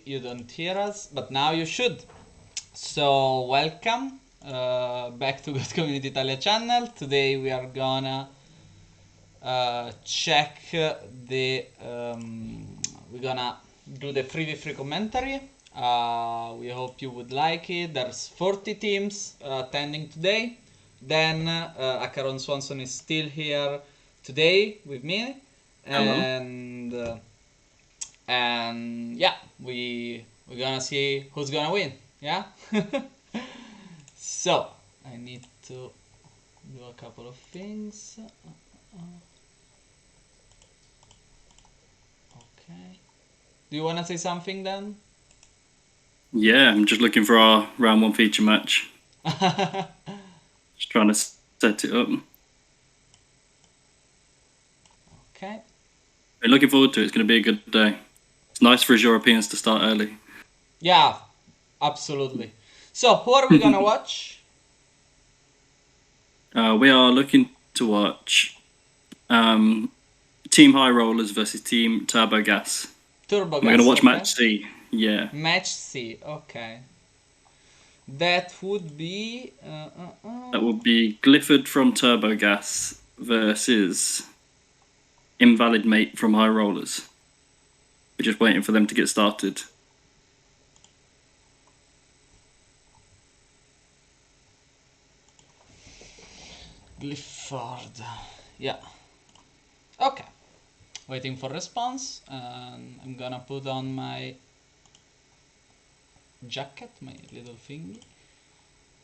you don't hear us, but now you should. So welcome back to GoatCommunityITALIA channel. Today we are gonna check the we're gonna do the 3v3 commentary. We hope you would like it. There's 40 teams attending today. Then Acaron Swanson is still here today with me, and yeah, we're gonna see who's gonna win. Yeah. So I need to do a couple of things. Okay. Do you wanna say something then? Yeah, I'm just looking for our round one feature match. Just trying to set it up. Okay. I'm looking forward to it. It's going to be a good day. It's nice for us Europeans to start early. Yeah, absolutely. So who are we gonna watch? We are looking to watch Team High Rollers versus Team Turbo Gas. Turbo Gas. We're going to watch okay. Match C. Yeah. Match C. Okay. That would be. That would be Glifford from Turbo Gas versus Invalid Mate from High Rollers. We're just waiting for them to get started. Glifford. Yeah. Okay. Waiting for response, and I'm gonna put on my jacket, my little thingy.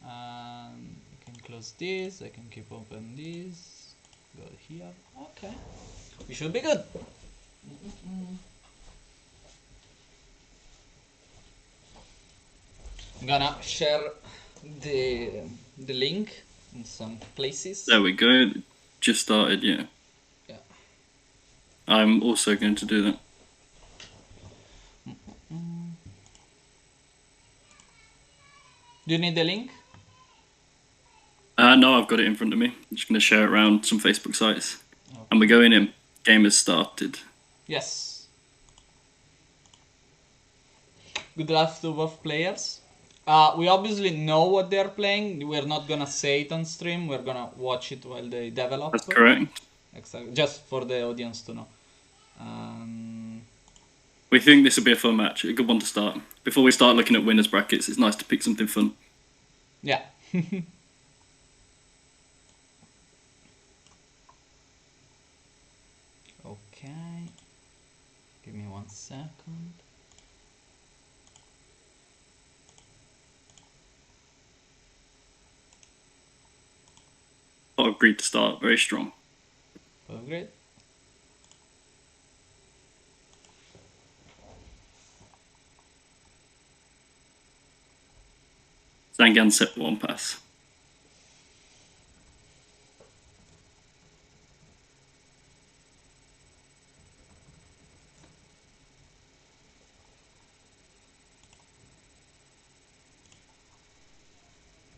I can close this. I can keep open this. Go here. Okay. We should be good. I'm gonna share the link in some places. There we go. Just started, yeah. Yeah. I'm also going to do that. Do you need the link? No, I've got it in front of me. I'm just going to share it around some Facebook sites. Okay. And we're going in. Game has started. Yes. Good luck to both players. We obviously know what they're playing. We're not gonna say it on stream. We're gonna watch it while they develop. That's correct. Exactly. Just for the audience to know. We think this will be a fun match. A good one to start. Before we start looking at winners brackets, it's nice to pick something fun. Yeah. Okay. Give me 1 second. Oh, agreed to start. Very strong. Oh, great. Zangan set 1 pass.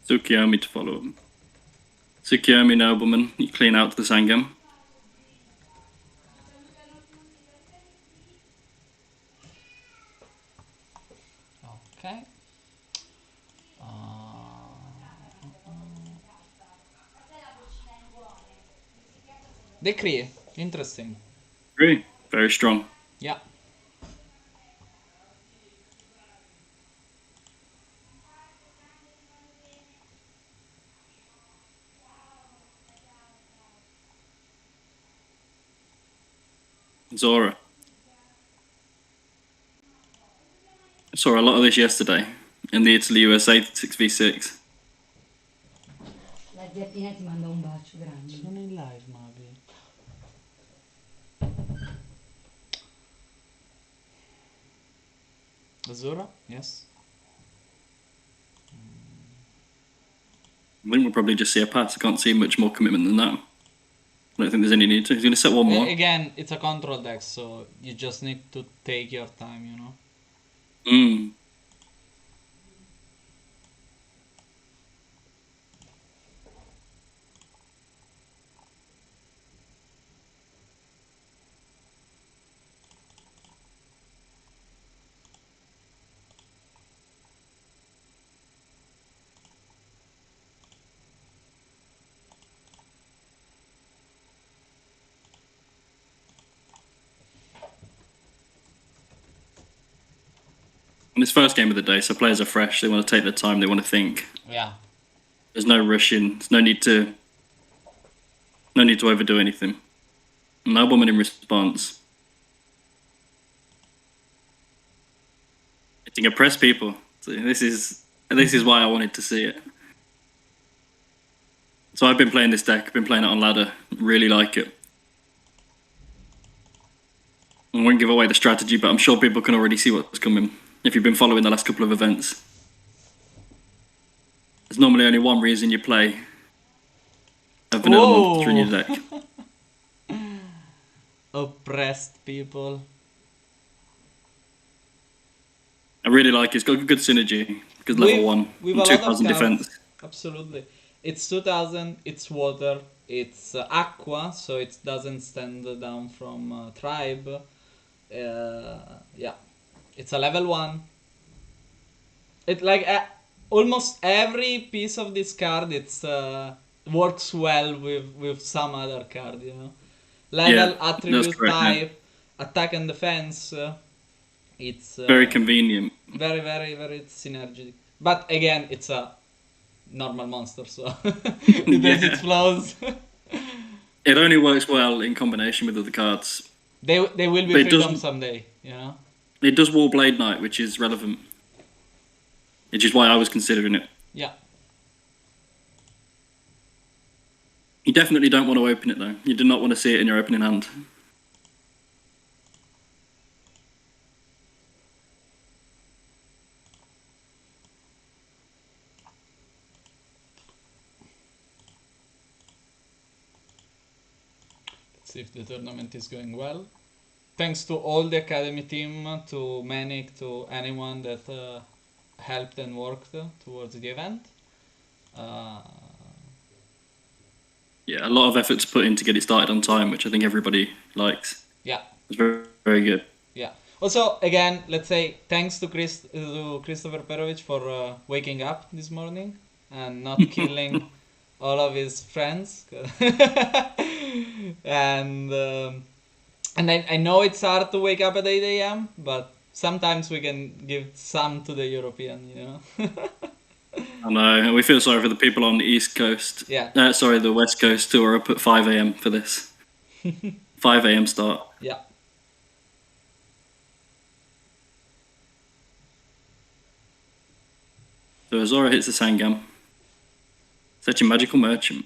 Tsukiyomi to follow him. Tsukiyomi Nobleman, you clean out to the Sangam. Okay. Decree. Interesting. Very strong. Yeah. Zora. I saw a lot of this yesterday in the Italy USA 6v6. La zia Pina ti manda un bacio grande. Sono in live, Mavi. Azura? Yes. I think we'll probably just see a pass. I can't see much more commitment than that. I don't think there's any need to. He's going to set 1 more. Again, it's a control deck, so you just need to take your time, you know? And it's first game of the day, so players are fresh. They want to take their time. They want to think. Yeah. There's no rushing. There's no need to overdo anything. No woman in response. It's to oppress people. So this is why I wanted to see it. So I've been playing this deck. I've been playing it on ladder. Really like it. I won't give away the strategy, but I'm sure people can already see what's coming if you've been following the last couple of events. There's normally only one reason you play a vanilla monster in your deck. Oppressed people. I really like it. It's got good synergy because level 1 with 2000 defense. Absolutely. It's 2000, it's water, it's aqua, so it doesn't stand down from tribe. Yeah, it's a level 1. It like almost every piece of this card it's works well with some other card, you know. Level, attribute, type, attack and defense. It's very convenient. Very, very, very synergistic. But again, it's a normal monster, so it has its flaws. It only works well in combination with other cards. They will be freedom someday, you know. It does War Blade Knight, which is relevant. Which is why I was considering it. Yeah. You definitely don't want to open it though. You do not want to see it in your opening hand. Let's see if the tournament is going well. Thanks to all the academy team, to Manic, to anyone that helped and worked towards the event. Yeah, a lot of efforts put in to get it started on time, which I think everybody likes. Yeah. It's very, very good. Yeah. Also, again, let's say thanks to Christopher Perovich for waking up this morning and not killing all of his friends. And I know it's hard to wake up at 8 a.m., but sometimes we can give some to the European, you know. I know, and we feel sorry for the people on the East Coast. Yeah. The West Coast who are up at 5 a.m. for this. 5 a.m. start. Yeah. So Azora hits the Sangam. Such a magical merchant.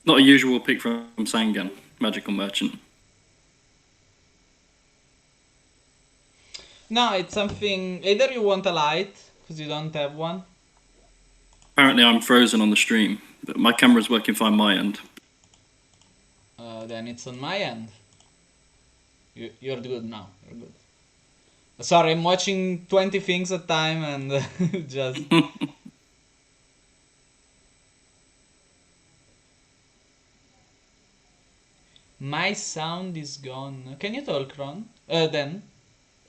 Not a usual pick from Sangan, magical merchant. No, it's something. Either you want a light because you don't have one. Apparently, I'm frozen on the stream, but my camera's working fine my end. Then it's on my end. You're good now. You're good. Sorry, I'm watching 20 things at a time and just. My sound is gone. Can you talk, Ron? Then.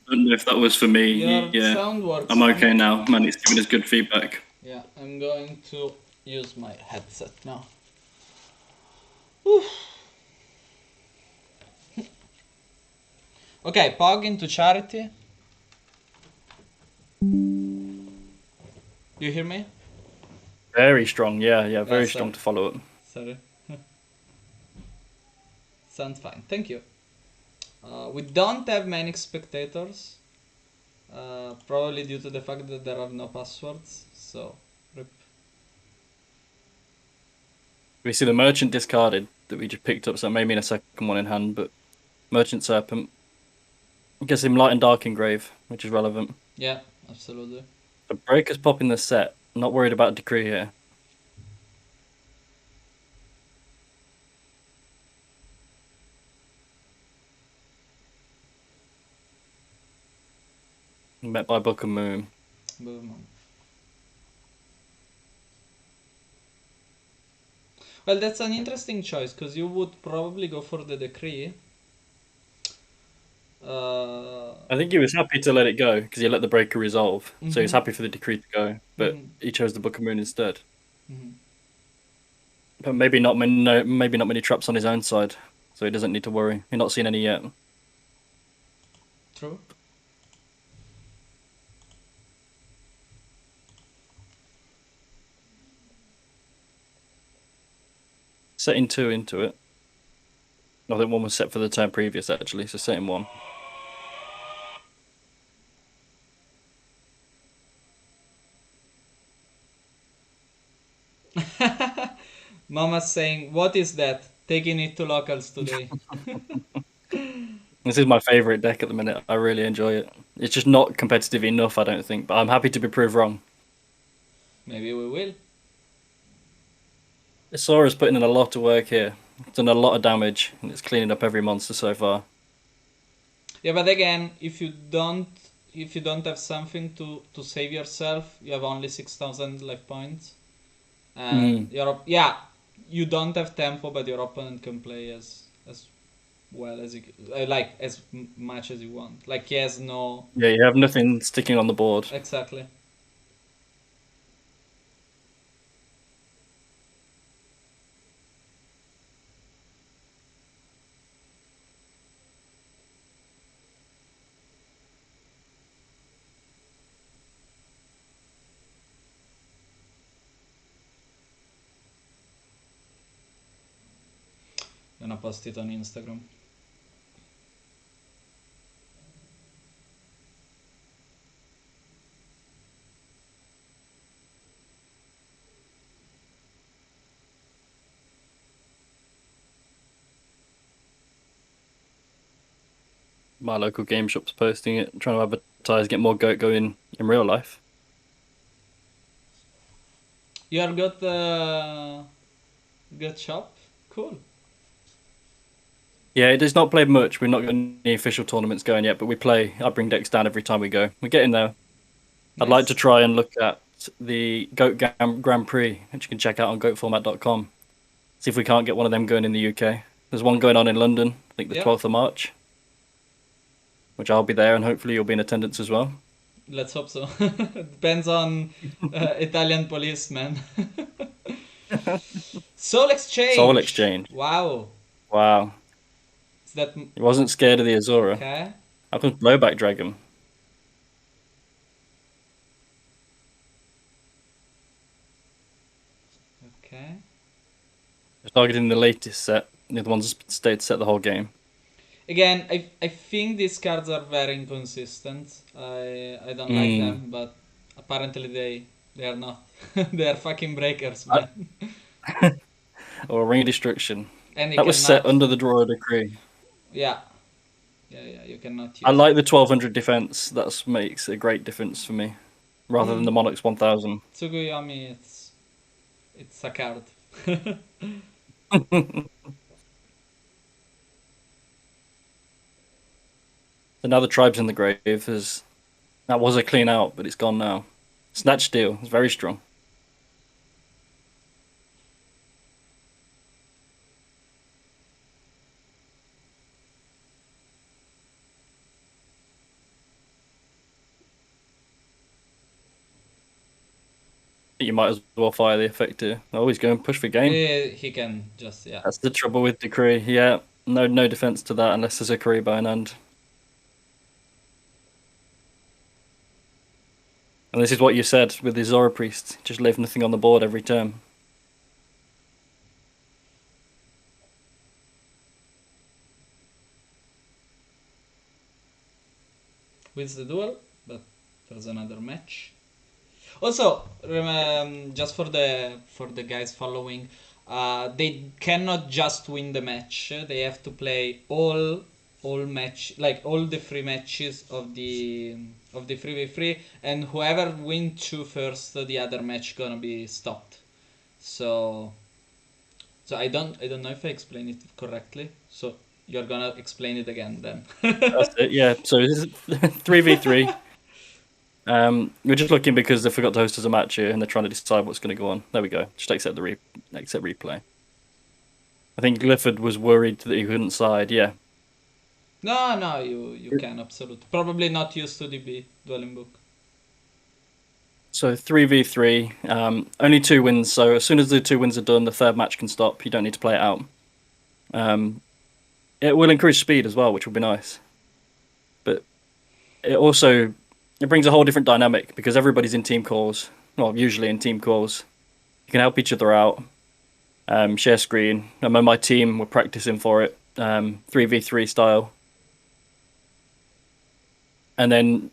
I don't know if that was for me. Your sound works. I'm okay now. Man, it's giving us good feedback. Yeah, I'm going to use my headset now. Oof. Okay, Pog into Charity. You hear me? Very strong, yeah, very strong sorry. to follow up. Sorry. Sounds fine, thank you. We don't have many spectators. Probably due to the fact that there are no passwords, so rip. We see the Merchant discarded that we just picked up, so it may mean a second one in hand, but Merchant Serpent gives him Light and Dark Engrave, which is relevant. Yeah, absolutely. The Breaker's popping the set, not worried about Decree here. Met by Book and Moon. Boom. Well, that's an interesting choice, because you would probably go for the Decree. I think he was happy to let it go, because he let the Breaker resolve. So he was happy for the Decree to go, but he chose the Book of Moon instead. But maybe not many traps on his own side, so he doesn't need to worry. He's not seen any yet. True. Setting 2 into it. I think 1 was set for the turn previous, actually, so setting 1. Mama's saying, what is that? Taking it to locals today. This is my favourite deck at the minute. I really enjoy it. It's just not competitive enough, I don't think, but I'm happy to be proved wrong. Maybe we will. Isaura's putting in a lot of work here. It's done a lot of damage, and it's cleaning up every monster so far. Yeah, but again, if you don't have something to save yourself, you have only 6,000 life points. And you don't have tempo, but your opponent can play as well as you like, as much as you want. Like, he has no... Yeah, you have nothing sticking on the board. Exactly. Gonna post it on Instagram. My local game shop's posting it, trying to advertise, get more GOAT going in real life. You are got shop? Cool. Yeah, it has not played much. We've not got any official tournaments going yet, but we play. I bring decks down every time we go. We're getting there. I'd like to try and look at the GOAT Grand Prix, which you can check out on goatformat.com. See if we can't get one of them going in the UK. There's one going on in London, I think the 12th of March, which I'll be there, and hopefully you'll be in attendance as well. Let's hope so. Depends on Italian police, man. Soul Exchange. Soul Exchange. Wow. Wow. Is that... He wasn't scared of the Azura. Okay. How comes Blowback Dragon? Okay. Just targeting the latest set. The other ones stayed set the whole game. Again, I think these cards are very inconsistent. I don't like them, but apparently they are not. They are fucking breakers, man. Or Ring of Destruction. And that was set under the Drawer Decree. Yeah. Yeah, you cannot use I like the 1200 defense. That makes a great difference for me. Rather than the Monarch's 1000. Tsukuyomi, it's a card. So now the tribe's in the grave. That was a clean out, but it's gone now. Snatch Steel is very strong. You might as well fire the effect here. Oh, he's going push for game. Yeah, he can just, yeah. That's the trouble with Decree. Yeah, no defense to that unless there's a Kariba in hand. And this is what you said with the Zora Priest. Just leave nothing on the board every turn. Wins the duel, but there's another match. Also, just for the guys following, they cannot just win the match. They have to play all match, like all the 3 matches of the 3v3, and whoever win 2 first, the other match gonna be stopped. So I don't know if I explained it correctly. So you're gonna explain it again then. That's it. Yeah. So this is 3v3. We're just looking because they forgot to host us a match here, and they're trying to decide what's going to go on. There we go. Just accept replay. I think Clifford was worried that he couldn't side. Yeah. No, you can absolutely. Probably not used to DB Dueling Book. So 3v3, only 2 wins. So as soon as the 2 wins are done, the third match can stop. You don't need to play it out. It will increase speed as well, which will be nice. But it brings a whole different dynamic because everybody's in team calls. Well, usually in team calls. You can help each other out, share screen. I mean, my team were practicing for it, 3v3 style. And then,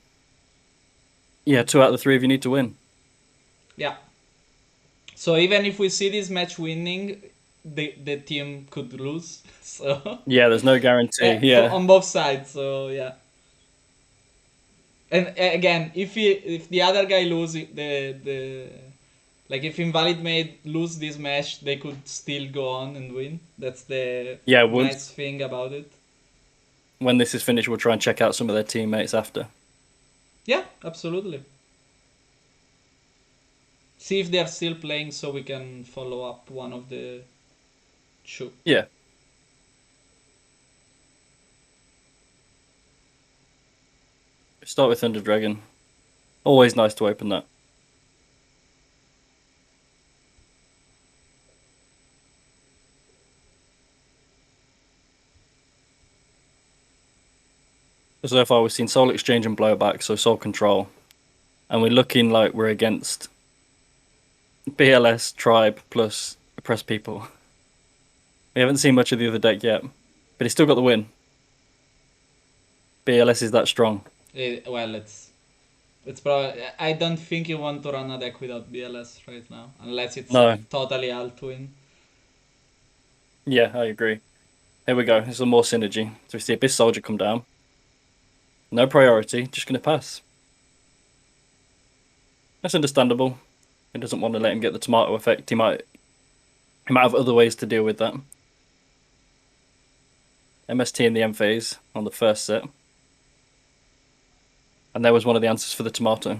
yeah, 2 out of the 3 of you need to win. Yeah. So even if we see this match winning, the team could lose. So Yeah, there's no guarantee. Yeah. on both sides. So yeah. And again, if the other guy loses if Invalid Made lose this match, they could still go on and win. That's the nice thing about it. When this is finished, we'll try and check out some of their teammates after. Yeah, absolutely. See if they're still playing so we can follow up one of the 2. Yeah. Start with Thunder Dragon. Always nice to open that. So far we've seen Soul Exchange and Blowback, so Soul Control. And we're looking like we're against BLS, Tribe, plus Oppressed People. We haven't seen much of the other deck yet, but he's still got the win. BLS is that strong. Well, it's probably... I don't think you want to run a deck without BLS right now, unless it's totally Altwin. Yeah, I agree. Here we go. There's some more synergy. So we see Abyss Soldier come down. No priority, just going to pass. That's understandable. He doesn't want to let him get the tomato effect. He might have other ways to deal with that. MST in the end phase on the first set. And there was one of the answers for the tomato.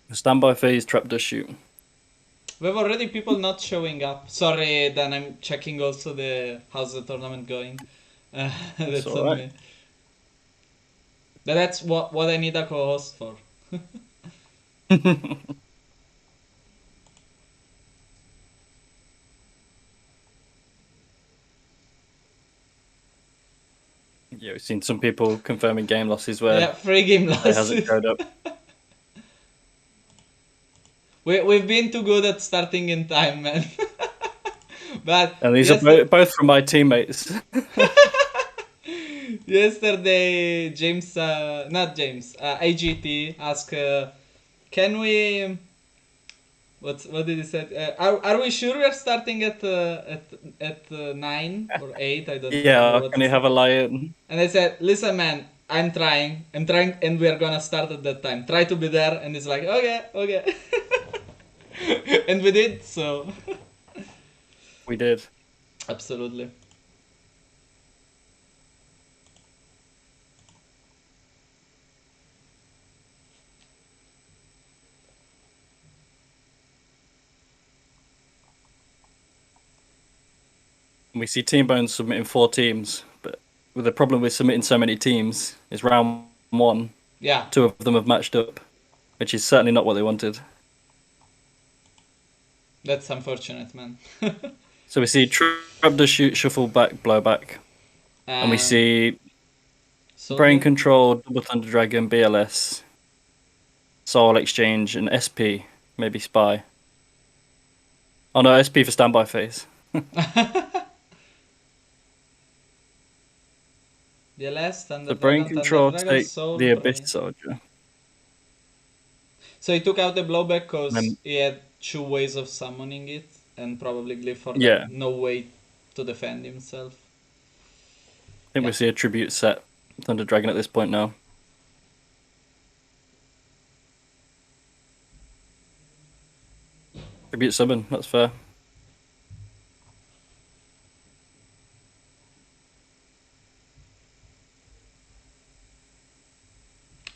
The standby phase, trap does shoot. We have already people not showing up. Sorry, then I'm checking also how's the tournament going. That's on right. me. But that's what I need a co-host for. Yeah, we've seen some people confirming game losses where 3 game losses. It hasn't showed up. We've been too good at starting in time, man. And these are both from my teammates. Yesterday, AGT asked, can we... What did he say? Are we sure we're starting at 9 or 8? I don't know. Yeah, can you have a lion? And I said, listen, man, I'm trying, and we're gonna start at that time. Try to be there. And he's like, okay. And we did, so... We did. Absolutely. We see Team Bones submitting 4 teams, but with the problem with submitting so many teams is round 1. Yeah. 2 of them have matched up, which is certainly not what they wanted. That's unfortunate, man. So we see Trap does shoot, shuffle back, blowback. And we see Brain Control, Double Thunder Dragon, BLS, Soul Exchange, and SP, maybe Spy. Oh no, SP for standby phase. BLS, Thunder The Brain Dragon, Control Thunder Dragon, take Soul, the Abyss Soldier. So he took out the blowback because he had 2 ways of summoning it, and probably Glyph for no way to defend himself. I think we see a tribute set Thunder Dragon at this point now. Tribute summon, that's fair.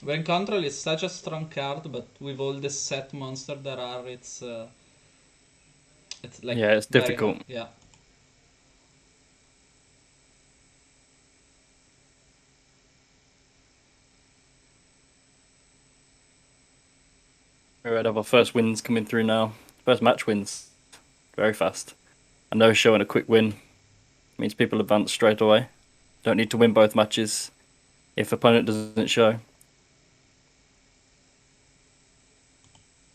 Brain Control is such a strong card, but with all the set monsters there are, it's like it's difficult. Hard. Yeah. We're ready to have our first wins coming through now. First match wins. Very fast. A no-show and a quick win means people advance straight away. Don't need to win both matches if opponent doesn't show.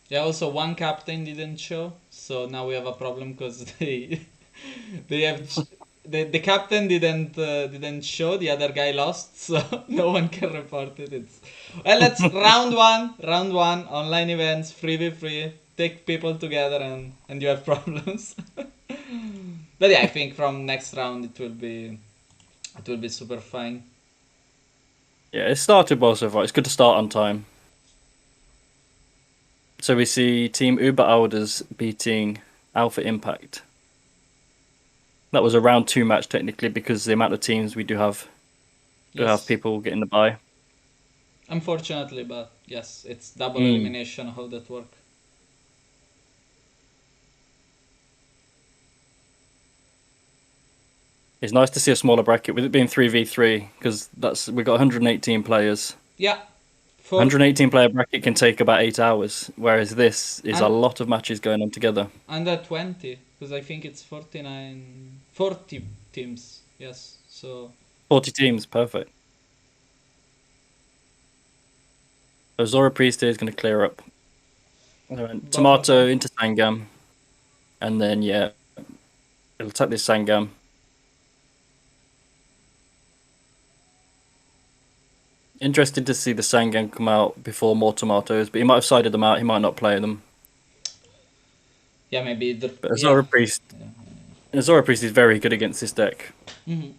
Yeah, also one captain didn't show, so now we have a problem because they have the captain didn't show, the other guy lost, so no one can report it. It's well, let's round one, online events, 3v3, take people together and you have problems. But yeah, I think from next round it will be super fine. Yeah, it started well so far. It's good to start on time. So we see Team Uber Alders beating Alpha Impact. That was a round 2 match technically because the amount of teams we do have people getting the bye. Unfortunately, but yes, it's double elimination. How that work? It's nice to see a smaller bracket with it being 3v3 because we've got 118 players. Yeah. 118 player bracket can take about 8 hours, whereas this is a lot of matches going on together. Under 20, because I think it's 40 teams. Yes, so 40 teams, perfect. So Zora Priest here is going to clear up. Tomato into Sangam, and then yeah, it'll attack this Sangam. Interested to see the Sangam come out before more tomatoes, but he might have sided them out. He might not play them. Yeah, maybe. But Azora Priest, Azora Priest is very good against this deck. Mm-hmm.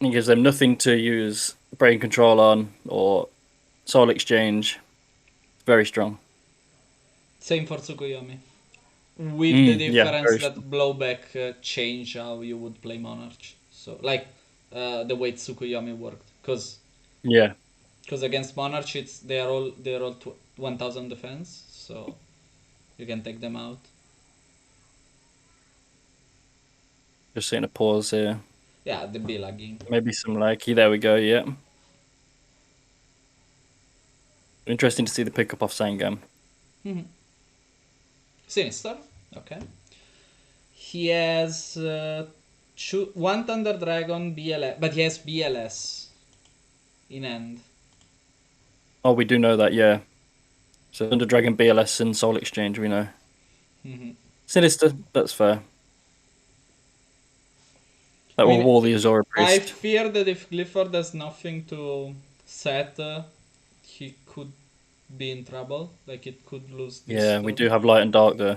He gives them nothing to use brain control on or soul exchange. Very strong. Same for Tsukuyomi. With the difference that blowback change how you would play Monarch. So like the way Tsukuyomi worked, because against Monarch they're all 1000 defense, so you can take them out. Just seeing a pause here. Yeah, the be lagging. Maybe some laggy. There we go. Yeah. Interesting to see the pickup off Sangam. Mm-hmm. Sinister. Okay. He has one Thunder Dragon BLS, but he has BLS in end. Oh, we do know that, yeah. So Thunder Dragon, BLS, and Soul Exchange, we know. Mm-hmm. Sinister, that's fair. That will wall the Azora Priest. I fear that if Clifford has nothing to set, he could be in trouble. Like it could lose this. Yeah, we do have light and dark there.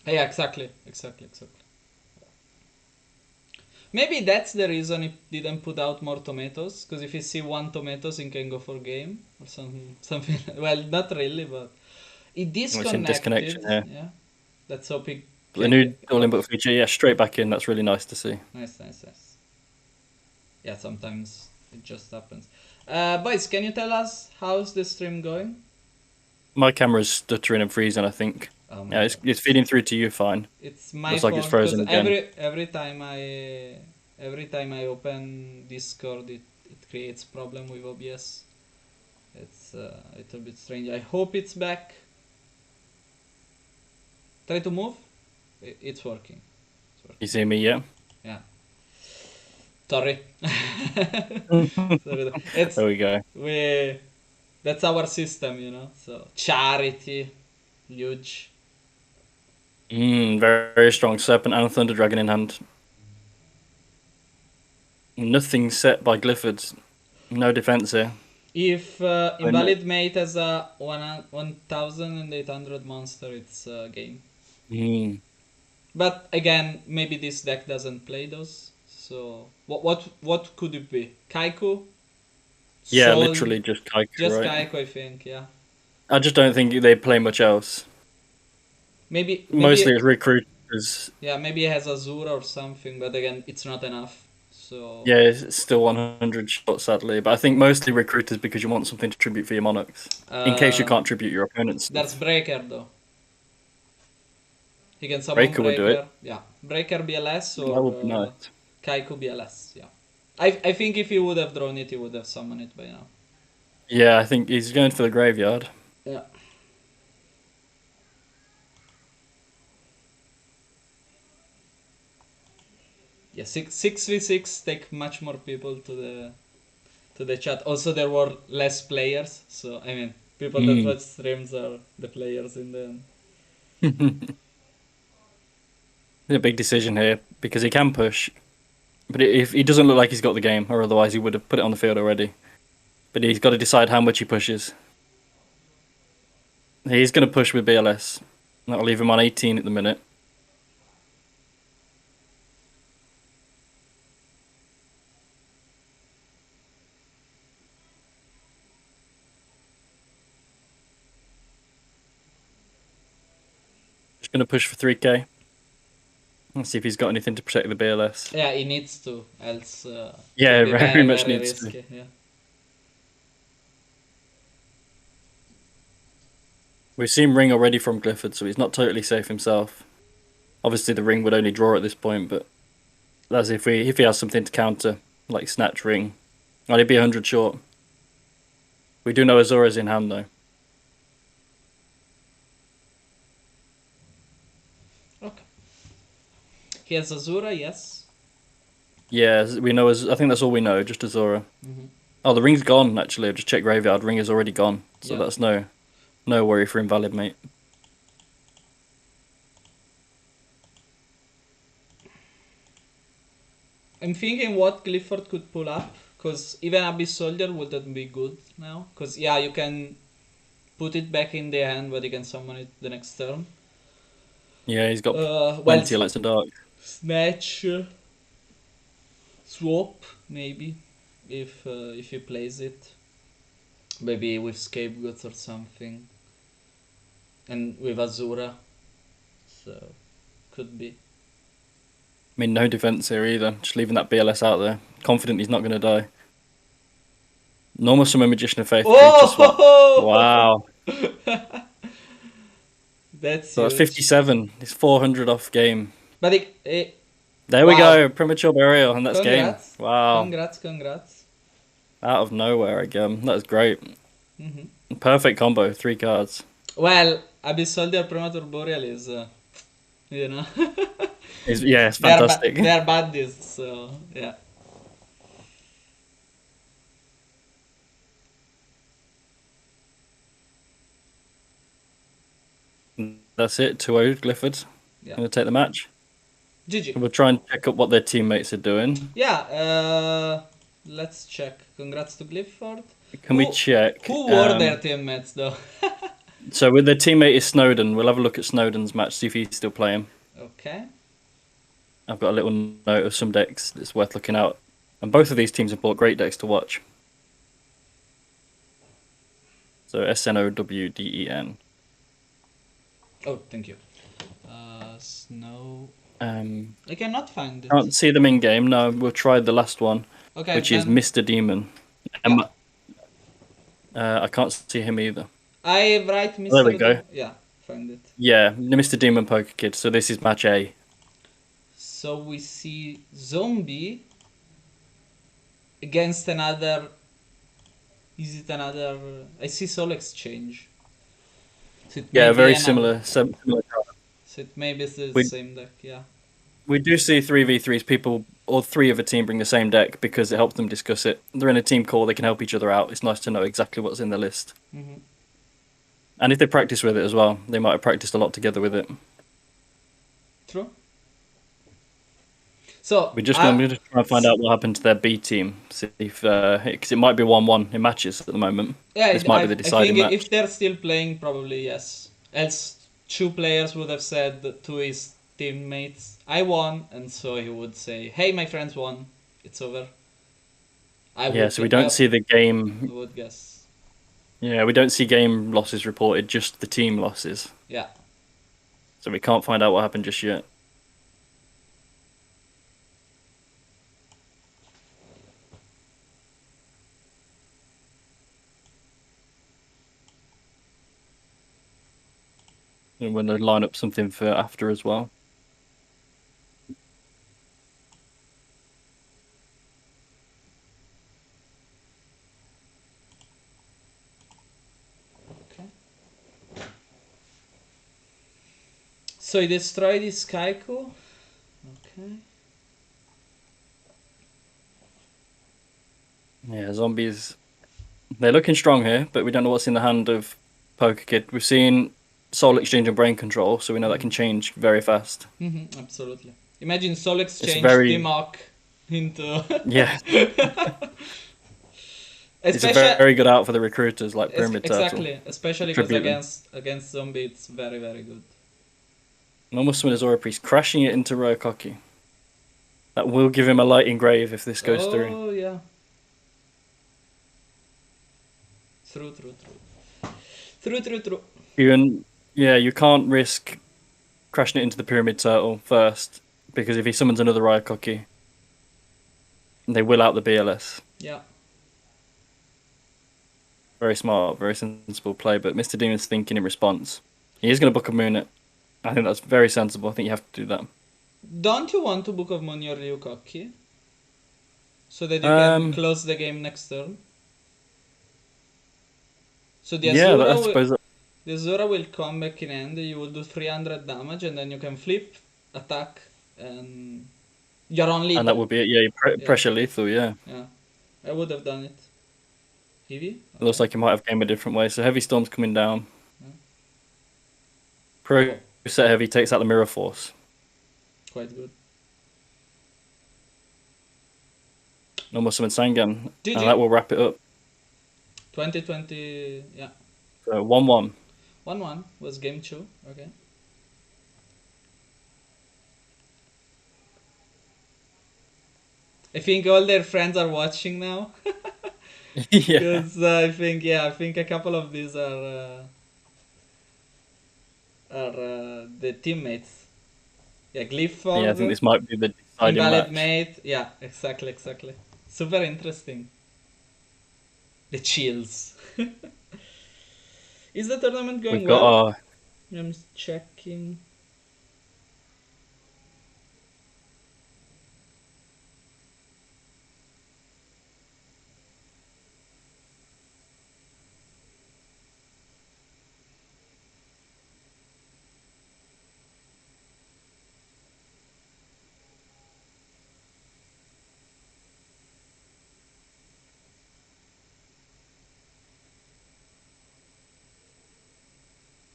Yeah, exactly. Maybe that's the reason he didn't put out more tomatoes, because if you see one tomatoes, he can go for game or something. Well, not really, but it disconnected. Yeah, let's hope he. The new Dueling book feature, yeah, straight back in. That's really nice to see. Nice. Yeah, sometimes it just happens. Boys, can you tell us how's the stream going? My camera's stuttering and freezing, I think. Yeah, it's feeding through to you fine. It's my Looks fault, like it's frozen again. Every time I open Discord, it creates problem with OBS. It's a little bit strange. I hope it's back. Try to move. It's working. You see me, yeah? Yeah. Sorry. There we go. That's our system, you know. So charity, huge. Very, very strong Serpent and Thunder Dragon in hand. Nothing set by Clifford. No defense here. If Invalid Mate has a 1800 monster, it's a game. But again, maybe this deck doesn't play those. So what could it be? Kaiku? Yeah, literally just Kaiku. Just right? Kaiku, I think. Yeah. I just don't think they play much else. Maybe mostly it's recruiters. Yeah, maybe it has Azura or something, but again, it's not enough. So yeah, it's still 100 shots sadly, but I think mostly recruiters because you want something to tribute for your monarchs in case you can't tribute your opponents. That's Breaker though. He can summon Breaker would do it. Yeah, Breaker BLS or that would be nice. Kaiku BLS. Yeah, I think if he would have drawn it, he would have summoned it by now. Yeah, I think he's going for the graveyard. Yeah. Yeah, 6v6 take much more people to the chat. Also, there were less players, so I mean, people that watch streams are the players in the end. A big decision here because he can push, but if he doesn't look like he's got the game, or otherwise he would have put it on the field already. But he's got to decide how much he pushes. He's going to push with BLS. That'll leave him on 18 at the minute. Just going to push for 3k. Let's see if he's got anything to protect the BLS. Yeah, he needs to, else. Yeah, it'll be very much needs risky. to. Yeah. We've seen ring already from Clifford, so he's not totally safe himself. Obviously, the ring would only draw at this point, but that's if he has something to counter, like snatch ring. I'd be 100 short. We do know Azura's in hand though. Okay. He has Azura, yes. Yeah, we know. I think that's all we know. Just Azura. Oh, the ring's gone. Actually, I've just checked graveyard. Ring is already gone, so that's no worry for invalid mate. I'm thinking what Clifford could pull up, because even Abyss Soldier wouldn't be good now. Because, yeah, you can put it back in the hand, but you can summon it the next turn. Yeah, he's got well, plenty of Lights of Dark. Snatch, swap, maybe, if he plays it. Maybe with Scapegoats or something. And with Azura. So, could be. I mean, no defense here either. Just leaving that BLS out there. Confident he's not going to die. Normal Summon Magician of Faith. Oh! Wow. That's so that's 57. It's 400 off game. But there we go. Premature Burial, and that's congrats. game. Wow. Congrats. Out of nowhere again. That was great. Perfect combo. 3 cards. Well, Abyss Soldier Premature Burial is, you know. it's fantastic. They are buddies, so yeah. That's it. 2-0 Clifford. Yeah. Going to take the match. GG. We'll try and check up what their teammates are doing. Yeah, let's check. Congrats to Clifford. Can we check? Who were their teammates, though? So with their teammate is Snowden. We'll have a look at Snowden's match, see if he's still playing. Okay. I've got a little note of some decks that's worth looking out. And both of these teams have bought great decks to watch. So SNOWDEN. Oh, thank you. Snow. I cannot find it. Can't see them in game. No, we'll try the last one, which is Mr. Demon. Yeah. I can't see him either. I write Mr. There we go. Yeah, find it. Yeah, Mr. Demon Poker Kid. So this is match A. So we see Zombie against another. Is it another? I see Soul Exchange. So very similar. Similar card. So it maybe it's the same deck, yeah. We do see 3v3s. People, all 3 of a team bring the same deck because it helps them discuss it. They're in a team call. They can help each other out. It's nice to know exactly what's in the list. And if they practice with it as well, they might have practiced a lot together with it. True. So I'm going to try and find out what happened to their B team. See if because it might be 1-1 in matches at the moment. Yeah, this might be the deciding match. If they're still playing, probably yes. Else, 2 players would have said to his teammates, "I won," and so he would say, "Hey, my friends won. It's over." So we don't see the game. I would guess. Yeah, we don't see game losses reported, just the team losses. Yeah. So we can't find out what happened just yet. And we're going to line up something for after as well. Okay. So he destroyed his Kaiko. Okay. Yeah, zombies. They're looking strong here, but we don't know what's in the hand of Poker Kid. We've seen Soul Exchange and Brain Control, so we know that can change very fast. Absolutely. Imagine Soul It's Exchange, very Dimok into. yeah. It's a Especially, very good out for the recruiters like Pyramid Turtle. exactly. Especially because Tribute. against zombie, it's very very good. Normal Summoner's Aura Priest, crashing it into Rokoki. That will give him a light engrave if this goes through. Oh yeah. True. You can't risk crashing it into the Pyramid Turtle first, because if he summons another Rokoki, they will out the BLS. Yeah. Very smart, very sensible play, but Mr. Demon's thinking in response. He is going to Book of Moon it. I think that's very sensible. I think you have to do that. Don't you want to Book of Moon your Ryukoki? So that you can close the game next turn? So the Azura, the Azura will come back in hand, you will do 300 damage, and then you can flip, attack, and you're on lethal. And that would be it, yeah, pressure lethal, yeah. Yeah, I would have done it. Heavy? Okay. It looks like you might have game a different way, so Heavy Storm's coming down. Yeah. Pro set Heavy takes out the Mirror Force. Quite good. Normal Summon Sangan, and that will wrap it up. 2020, yeah. So 1-1. 1-1 was game 2, okay. I think all their friends are watching now. Yeah. Because I think a couple of these are the teammates. Yeah, Glyphford. Yeah, I think this might be the deciding Invalid match. Mate. Yeah, exactly. Super interesting. The chills. Is the tournament going We've got well? I'm checking.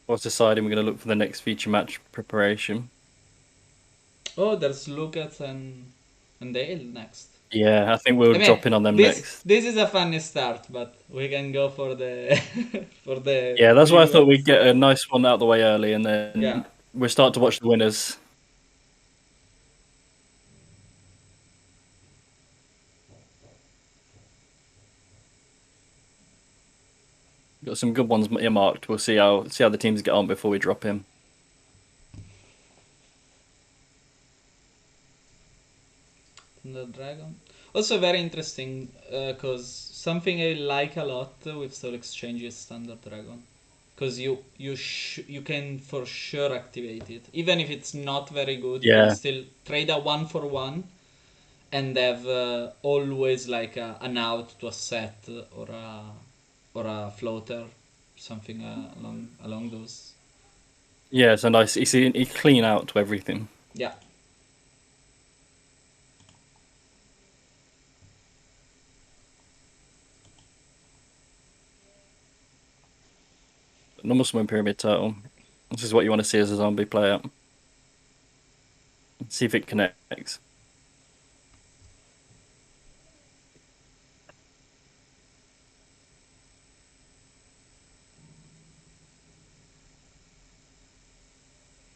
What's deciding? We're going to look for the next feature match preparation. Oh, there's Lucas and Dale next. Yeah, I think we'll drop in on them next. This is a funny start, but we can go for the for the. Yeah, that's why I thought we'd get a nice one out of the way early, and then we'll start to watch the winners. Got some good ones earmarked. We'll see how the teams get on before we drop in. The Dragon. Also very interesting, because something I like a lot with Soul Exchange is Standard Dragon. Because you can for sure activate it. Even if it's not very good, you can still trade a 1-for-1 and have always like an out to a set or a floater, something along those. Yeah, so nice. You see, you clean out to everything. Yeah. Normal Summon Pyramid Turtle. This is what you want to see as a zombie player. See if it connects.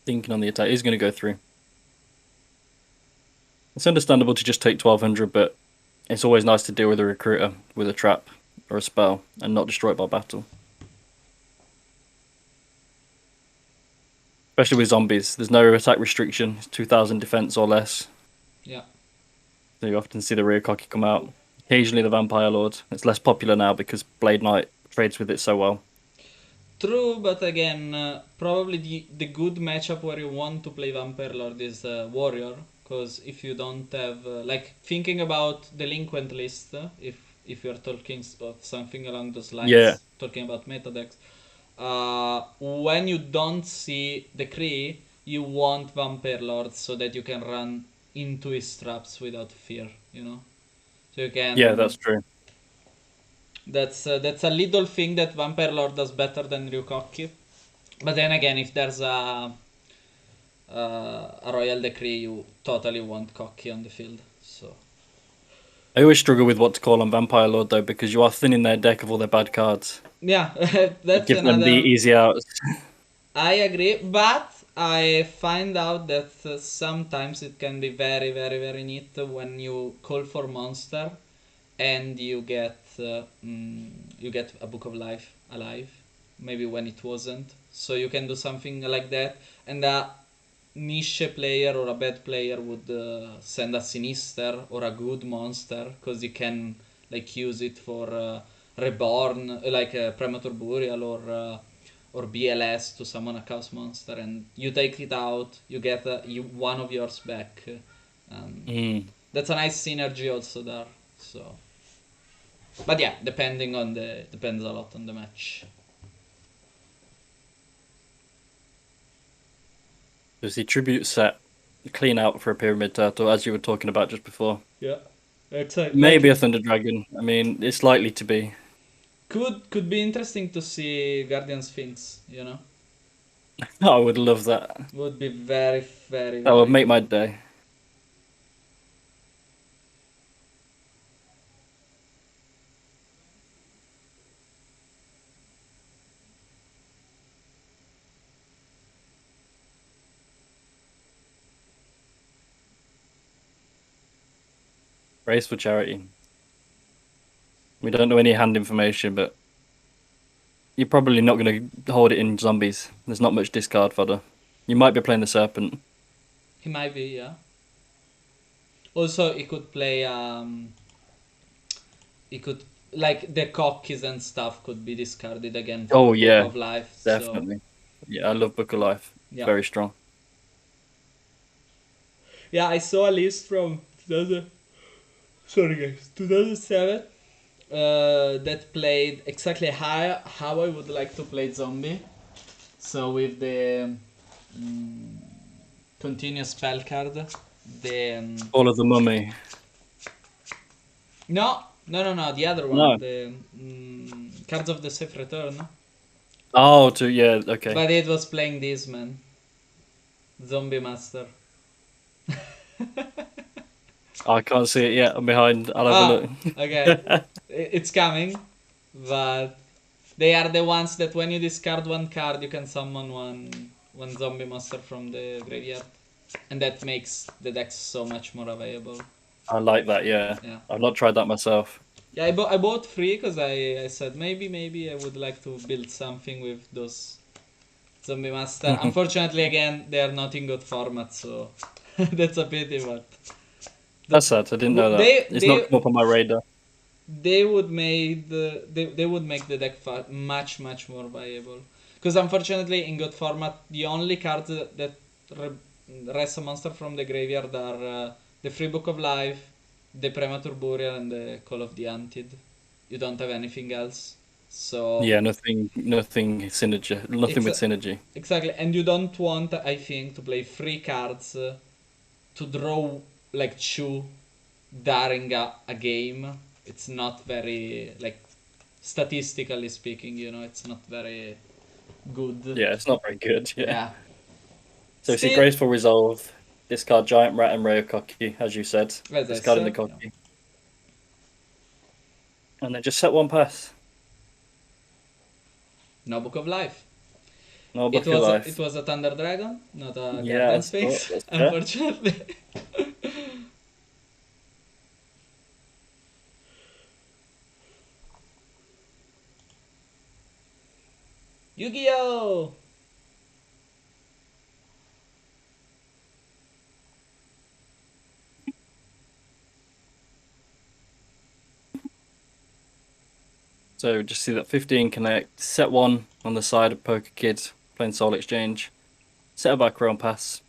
Thinking on the attack, he's going to go through. It's understandable to just take 1200, but it's always nice to deal with a recruiter with a trap or a spell and not destroy it by battle. Especially with zombies, there's no attack restriction. It's 2000 defense or less. Yeah. So you often see the Ryukoki come out. Occasionally the Vampire Lord. It's less popular now because Blade Knight trades with it so well. True, but again, probably the good matchup where you want to play Vampire Lord is Warrior, because if you don't have like thinking about delinquent list, if you're talking of something along those lines, talking about meta decks, when you don't see the Kree, you want Vampire Lord so that you can run into his traps without fear, you know. So you can. Yeah, that's true. That's a little thing that Vampire Lord does better than Ryukoki. But then again, if there's a royal decree, you totally want Koki on the field. So I always struggle with what to call on Vampire Lord though, because you are thinning their deck of all their bad cards. yeah, You that's give them the another. easy outs. I agree, but I find out that sometimes it can be very, very, very neat when you call for monster and you get a Book of Life alive, maybe when it wasn't. So you can do something like that, and a niche player or a bad player would send a Sinister or a good monster because you can like use it for reborn, like premature burial or BLS to summon a chaos monster, and you take it out, you get one of yours back. That's a nice synergy also there. So, but yeah, depends a lot on the match. There's the tribute set, clean out for a Pyramid Turtle, as you were talking about just before. Yeah, exactly. Maybe a Thunder Dragon. I mean, it's likely to be. Could be interesting to see Guardian Sphinx. I would love that. Would be very, very, That would very make good. my day. Race for charity. We don't know any hand information, but you're probably not going to hold it in zombies. There's not much discard fodder. You might be playing the Serpent. He might be, yeah. Also, he could play. He could like the cockies and stuff could be discarded again Oh, for Book yeah, of Life. So definitely. Yeah, I love Book of Life. It's yeah, very strong. yeah. I saw a list from 2000. Sorry, guys, 2007. That played exactly how I would like to play zombie. So with the mm, continuous spell card, the All of the Mummy. no, the other one, No. the Cards of the Safe Return. Oh, yeah, okay. But it was playing this man, Zombie Master. I can't see it yet. I'm behind. I'll have a Ah, look. okay, it's coming, but they are the ones that when you discard one card, you can summon one Zombie Master from the graveyard, and that makes the deck so much more available. I like that, yeah. Yeah. I've not tried that myself. Yeah, I bought three because I said maybe I would like to build something with those Zombie Master. Unfortunately, again, they are not in good format, so that's a pity. But That's sad. I didn't know that. they It's not they come up on my radar. they would make the deck much more viable. Because unfortunately, in good format, the only cards that rest a monster from the graveyard are the Free Book of Life, the Premature Burial, and the Call of the Undead. You don't have anything else. So Yeah, nothing synergy. Nothing with synergy. exactly, and you don't want, I think, to play three cards to draw like two during a game. It's not very like statistically speaking, it's not very good. Yeah, it's not very good. Yeah. Yeah. So see, Still, graceful resolve. Discard giant rat and rare cocky, as you said. as I Discarding the said, cocky, and then just set one pass. no Book of Life. No It book of was it life. was a Thunder Dragon, not a Yeah, Guardian Sphinx, that's fair. unfortunately. Yu-Gi-Oh! So just see that 15 connect. Set one on the side of Poker Kid playing Soul Exchange. Set a back row and pass.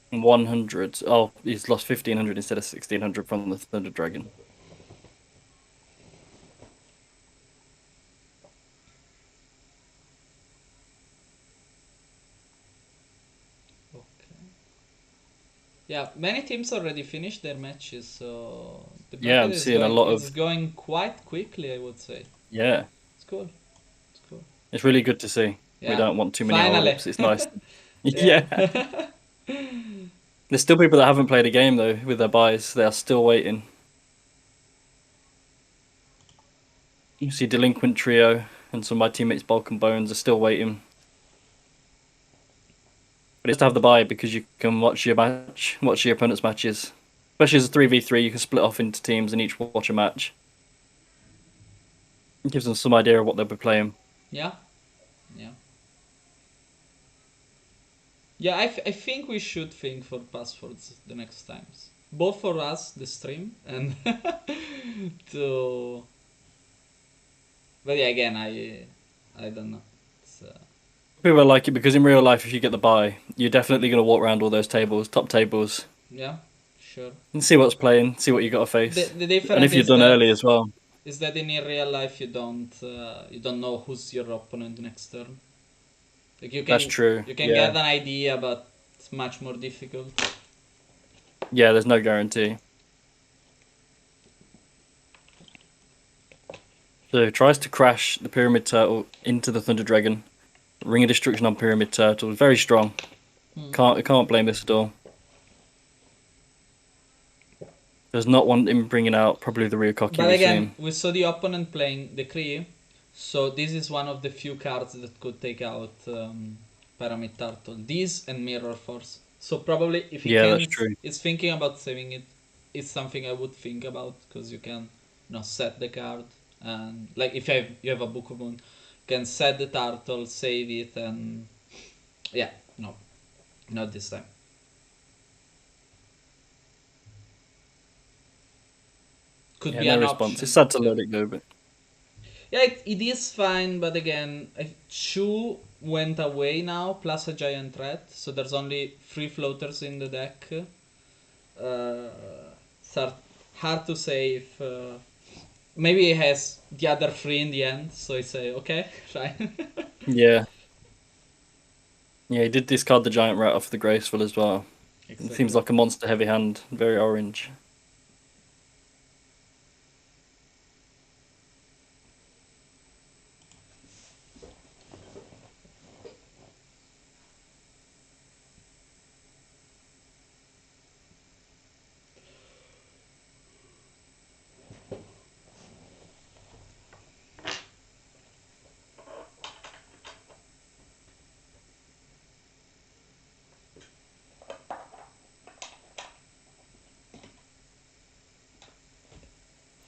100. Oh, he's lost 1500 instead of 1600 from the Thunder Dragon. Yeah, many teams already finished their matches, so the Yeah, bracket I'm is seeing a going, lot it's of going quite quickly, I would say. yeah. It's cool. It's cool. It's really good to see. We Yeah. don't want too many Finally. hold-ups. It's nice. Yeah. Yeah. There's still people that haven't played a game though with their buys. They are still waiting. You see Delinquent Trio and some of my teammates Bulk and Bones are still waiting. But it's to have the buy because you can watch your match, watch your opponent's matches. Especially as a 3v3, you can split off into teams and each watch a match. It gives them some idea of what they'll be playing. Yeah. Yeah. Yeah, I think we should think for passwords the next times. Both for us, the stream, and to... But yeah, again, I don't know. It's, People like it because in real life, if you get the buy, you're definitely going to walk around all those tables, top tables, yeah, sure. and see what's playing, see what you got to face. The And difference if you've is done that early as well. is that in real life you don't know who's your opponent next turn. Like you can That's true. you can Yeah. get an idea, but it's much more difficult. Yeah, there's no guarantee. So tries to crash the Pyramid Turtle into the Thunder Dragon. Ring of Destruction on Pyramid Turtle. Very strong. Can't blame this at all. Does not want him bringing out probably the Ryokoki But we've again, seen. we saw the opponent playing the Kree, so this is one of the few cards that could take out Pyramid Turtle. This and Mirror Force. So probably if he Yeah, can, that's true. is thinking about saving it. It's something I would think about because you can, set the card and like if you have a Book of Moon, you can set the turtle, save it, and yeah, no, not this time. Could Yeah, be no an response. option. It's sad to let it go, but Yeah, it is fine, but again, Chu went away now, plus a giant rat, so there's only 3 floaters in the deck. It's hard to say if... maybe he has the other 3 in the end, so I say, okay, fine. yeah. Yeah, he did discard the giant rat off the graceful as well. It seems like a monster heavy hand, very orange.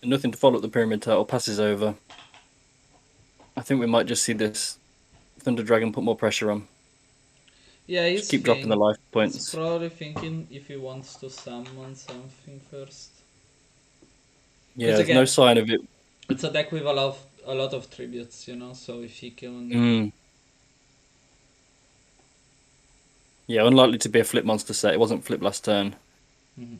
Nothing to follow up the Pyramid Turtle, passes over. I think we might just see this Thunder Dragon put more pressure on. Yeah, he's Just keep dropping the life He's points. probably thinking if he wants to summon something first. Yeah, there's no sign of it. It's a deck with a lot of tributes, so if he can... Yeah, unlikely to be a flip monster set. It wasn't flip last turn. Mhm.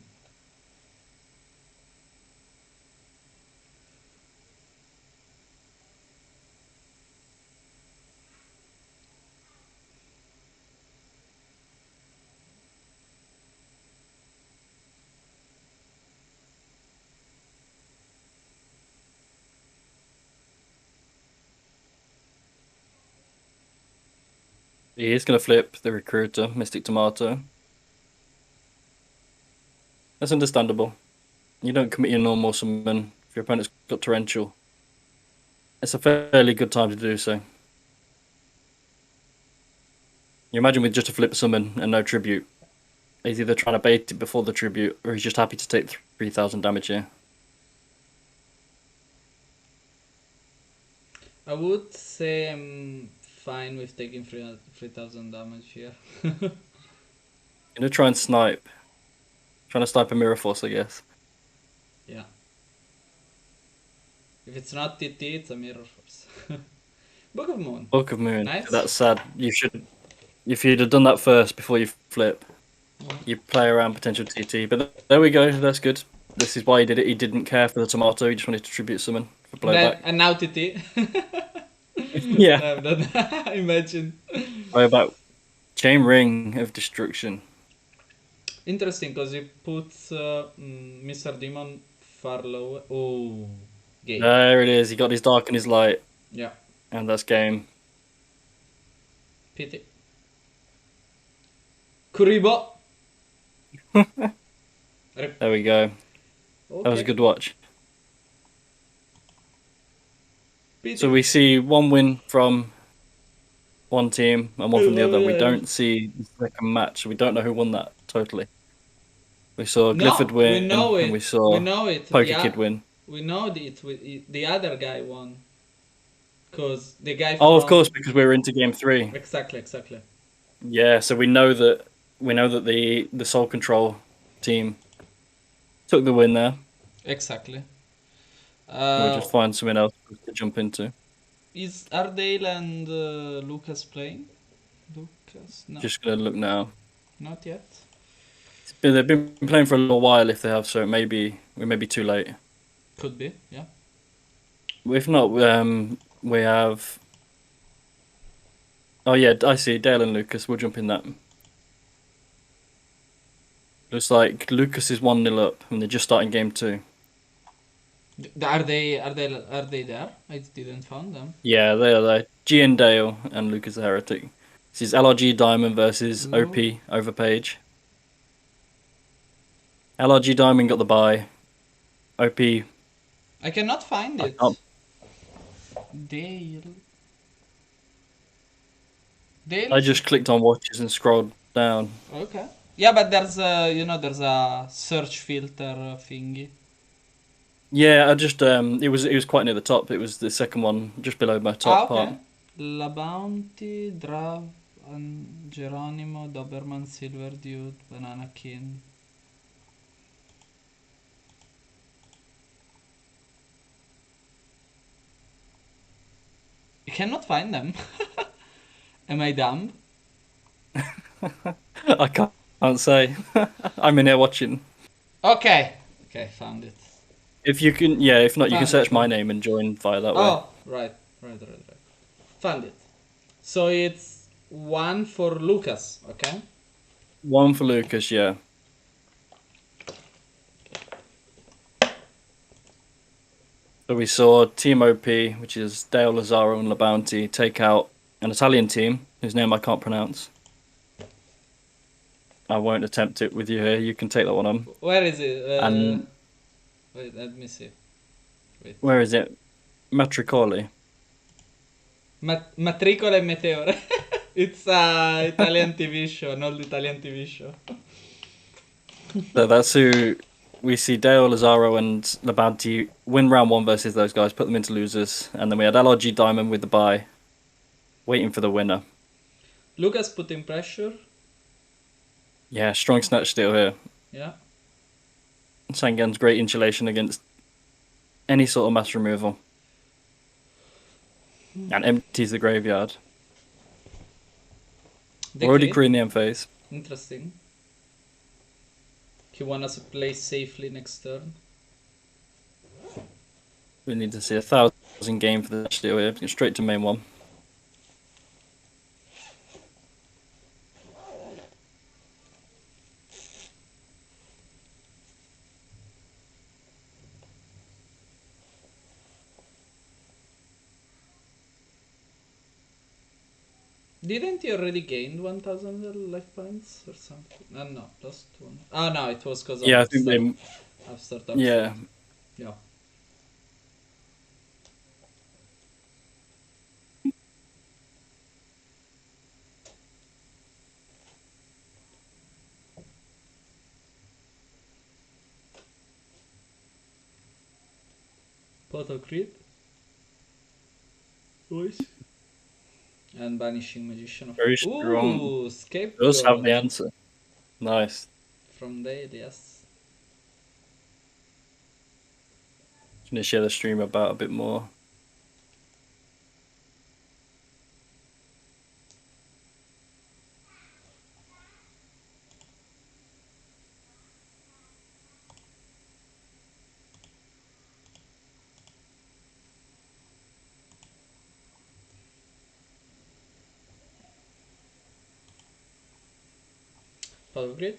He is going to flip the Recruiter, Mystic Tomato. That's understandable. You don't commit your normal summon if your opponent's got Torrential. It's a fairly good time to do so. You imagine with just a flip summon and no tribute. He's either trying to bait it before the tribute, or he's just happy to take 3,000 damage here. I would say I'm fine with taking 3,000 damage here. Gonna try and snipe. Trying to snipe a Mirror Force, I guess. Yeah. If it's not TT, it's a Mirror Force. Book of Moon. Book of Moon. Nice. That's sad. If you'd have done that first before you flip, you play around potential TT. But there we go. That's good. This is why he did it. He didn't care for the tomato. He just wanted to tribute summon for blowback. And now TT. Yeah. Imagine. Blowback. Chain Ring of Destruction. Interesting, because he puts Mr. Demon far lower. Oh, game. There it is. He got his dark and his light, Yeah, and that's game. pity. Kuribo. There we go. That was a Okay. good watch. Pity. So we see one win from one team and one from the other. We don't see the second match. We don't know who won that totally. We saw No, Clifford we win, know it. and we saw We know it. Poker Yeah, Kid win. we know the other guy won. Because the guy Oh, of from... course, because we were into game 3. Exactly. Yeah, so we know that the Soul Control team took the win there. Exactly. We'll just find something else to jump into. Is Ardale and Lucas playing? Lucas? No, Just gonna look now. not yet. They've been playing for a little while if they have, so we may be too late. Could be, yeah. If not, we have. Oh yeah, I see Dale and Lucas. We'll jump in that. Looks like Lucas is 1-0 up, and they're just starting game 2. Are they there? I didn't find them. Yeah, they are there. G and Dale and Lucas the Heretic. This is LRG Diamond versus Ooh. OP over Page. LRG Diamond got the bye. OP. I cannot find I it. can't. Dale. I just clicked on watches and scrolled down. Okay. Yeah, but there's a search filter thingy. Yeah, I just it was quite near the top. It was the second one, just below my top Okay. part. La Bounty, Drav, and Geronimo, Doberman, Silver Dude, Banana King. I cannot find them. Am I dumb? I can't say. I'm in here watching. Okay, found it. If you can, yeah. If not, you can Found search it. my name and join via that way. Oh, right. Found it. So it's 1 for Lucas, okay? 1 for Lucas, yeah. So we saw Team OP, which is Dale Lazaro and La Bounty, take out an Italian team whose name I can't pronounce. I won't attempt it with you here. You can take that one on. Where is it? And Wait, let me see. Wait. where is it? Matricoli. Matricola e Meteore. It's a Italian TV show, an old Italian TV show. So that's who we see. Dale Lazaro and La Bounty win round 1 versus those guys, put them into losers, and then we had LRG Diamond with the bye, waiting for the winner. Lucas put in pressure. Yeah, strong snatch steal here. Yeah. Sangan's great insulation against any sort of mass removal. And empties the graveyard. They Already clean. green the end phase. Interesting. He want us to play safely next turn. We need to see 1,000 game for the steal here. Get straight to main 1. Didn't he already gain 1000 life points or something? No, plus 2. Oh no, it was because of Yeah, I think they. Upstart. Yeah. Yeah. Portal Creep. Voice. And Banishing Magician of... Very strong. Ooh, Scapegoat. Does have the answer. Nice. From Dale, yes. Gonna share the stream about a bit more. Power Grid.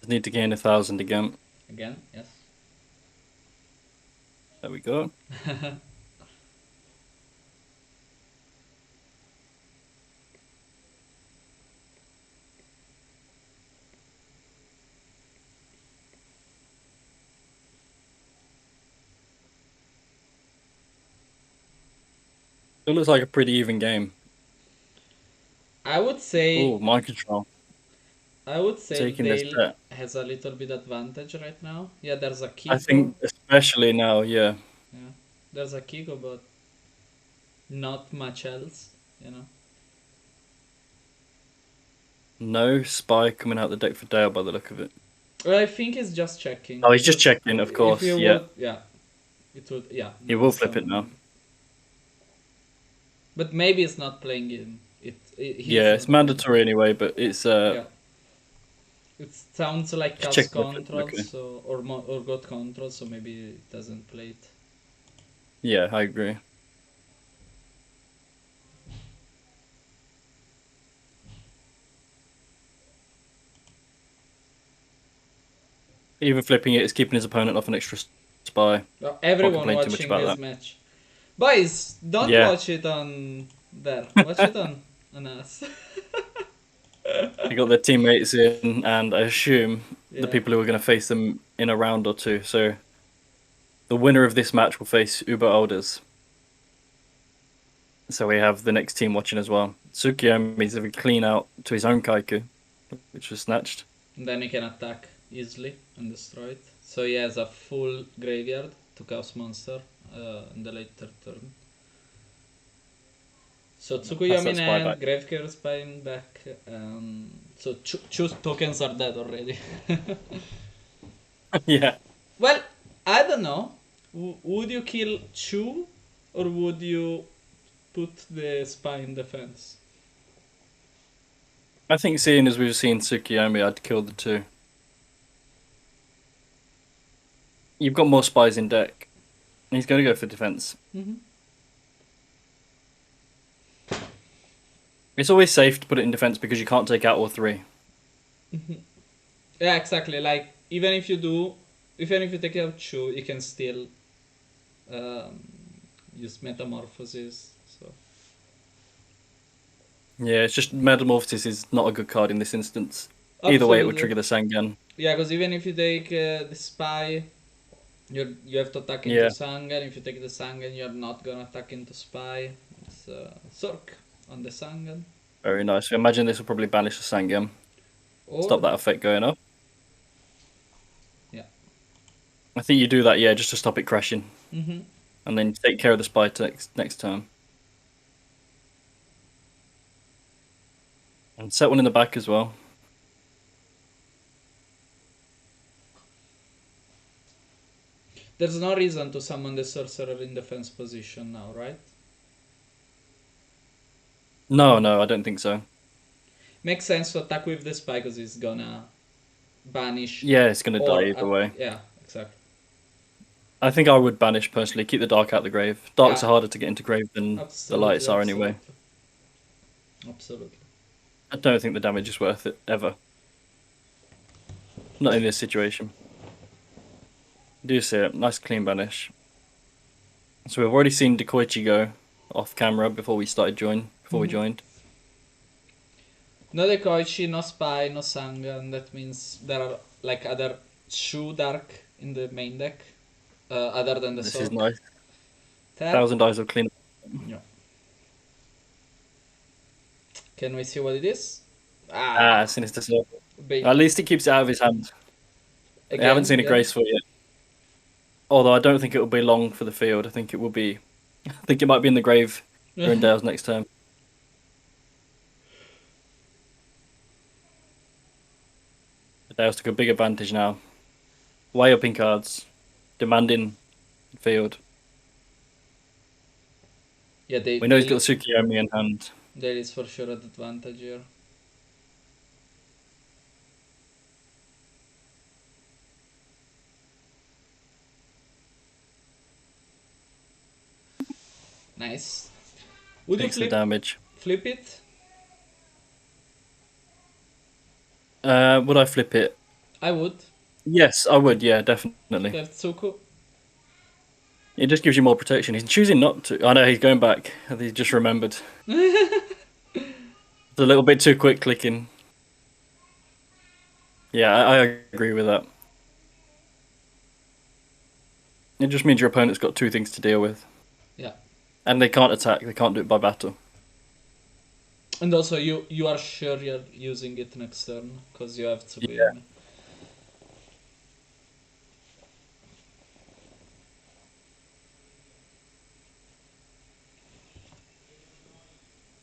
Need to gain 1,000 again. Again, yes. There we go. It looks like a pretty even game. I would say Oh, mind control. Taking this Dale bet. has a little bit advantage right now. Yeah, there's a Kiko. I think especially now, yeah. Yeah, there's a Kiko, but not much else, you know. No spy coming out the deck for Dale by the look of it. Well, I think he's just checking. Oh, he's just checking, of course, If you yeah. would, yeah. It would, yeah. He will flip it now. But maybe it's not playing in. Yeah, it's mandatory anyway, but it's Yeah. It sounds like Just cast check with it, control, okay. so or got control, so maybe it doesn't play it. yeah, I agree. Even flipping it is keeping his opponent off an extra spy. Well, everyone complain too much watching about this that. match, boys, don't Yeah. watch it on there. Watch it on us. They got their teammates in, and I assume Yeah. the people who are going to face them in a round or two. So the winner of this match will face Uber Alders. So we have the next team watching as well. Tsukiyomi's a clean out to his own Kaiku, which was snatched. And then he can attack easily and destroy it. So he has a full graveyard to Chaos Monster in the later turn. So That's Tsukuyomi that spy and back. Gravekeeper Spine back. So choose tokens are dead already. yeah. Well, I don't know. Would you kill Chu or would you put the Spine defense? I think seeing as we've seen Tsukiyomi, I'd kill the two. You've got more spies in deck. He's going to go for defense. Mm-hmm. It's always safe to put it in defense because you can't take out all three. Yeah, exactly. Like even if you take out Chu, you can still use Metamorphosis. So Yeah, it's just Metamorphosis is not a good card in this instance. Either way, it would Absolutely. trigger the Sangan. Yeah, because even if you take the Spy, you have to attack into Yeah. Sangan. If you take the Sangan, you're not gonna attack into Spy. It's Sork on the Sangan. Very nice. I imagine this will probably banish the Sangan. Or, Stop that effect going up. Yeah. I think you do that, yeah, just to stop it crashing. Mm-hmm. And then take care of the spy next turn. And set one in the back as well. There's no reason to summon the Sorcerer in defense position now, right? No, I don't think so. Makes sense to attack with the Spy because it's gonna banish. Yeah, it's going to or die either way. Yeah, exactly. I think I would banish personally. Keep the dark out the grave. Darks Yeah. are harder to get into grave than the Absolutely, lights are anyway. Absolutely. I don't think the damage is worth it, ever. Not in this situation. Do see it. Nice clean banish. So we've already seen Dekoichi go off camera before we joined. No Dekoichi, no Spy, no Sangan. That means there are like other Shu Dark in the main deck, other than the This Sork. is nice. Tap. 1,000 eyes of clean. Yeah. Can we see what it is? Sinister Circle. Bait. At least it keeps it out of his hand. I Again, haven't seen it yeah. graceful yet. Although I don't think it will be long for the field. I think it will be. I think it might be in the grave during Dale's next turn. Dale's took a big advantage now. Way up in cards. Demanding field. Yeah, We know he's got Tsukiyomi in hand. There is for sure an advantage here. Nice. Would Takes you the damage. flip it? Would I flip it? I would. Yes, I would. Yeah, definitely. Have Tsuku. It just gives you more protection. He's choosing not to. I know he's going back. He just remembered. It's a little bit too quick clicking. Yeah, I agree with that. It just means your opponent's got two things to deal with. Yeah. And they can't attack. They can't do it by battle. And also, you are sure you're using it next turn because you have Tsukuyomi. Yeah.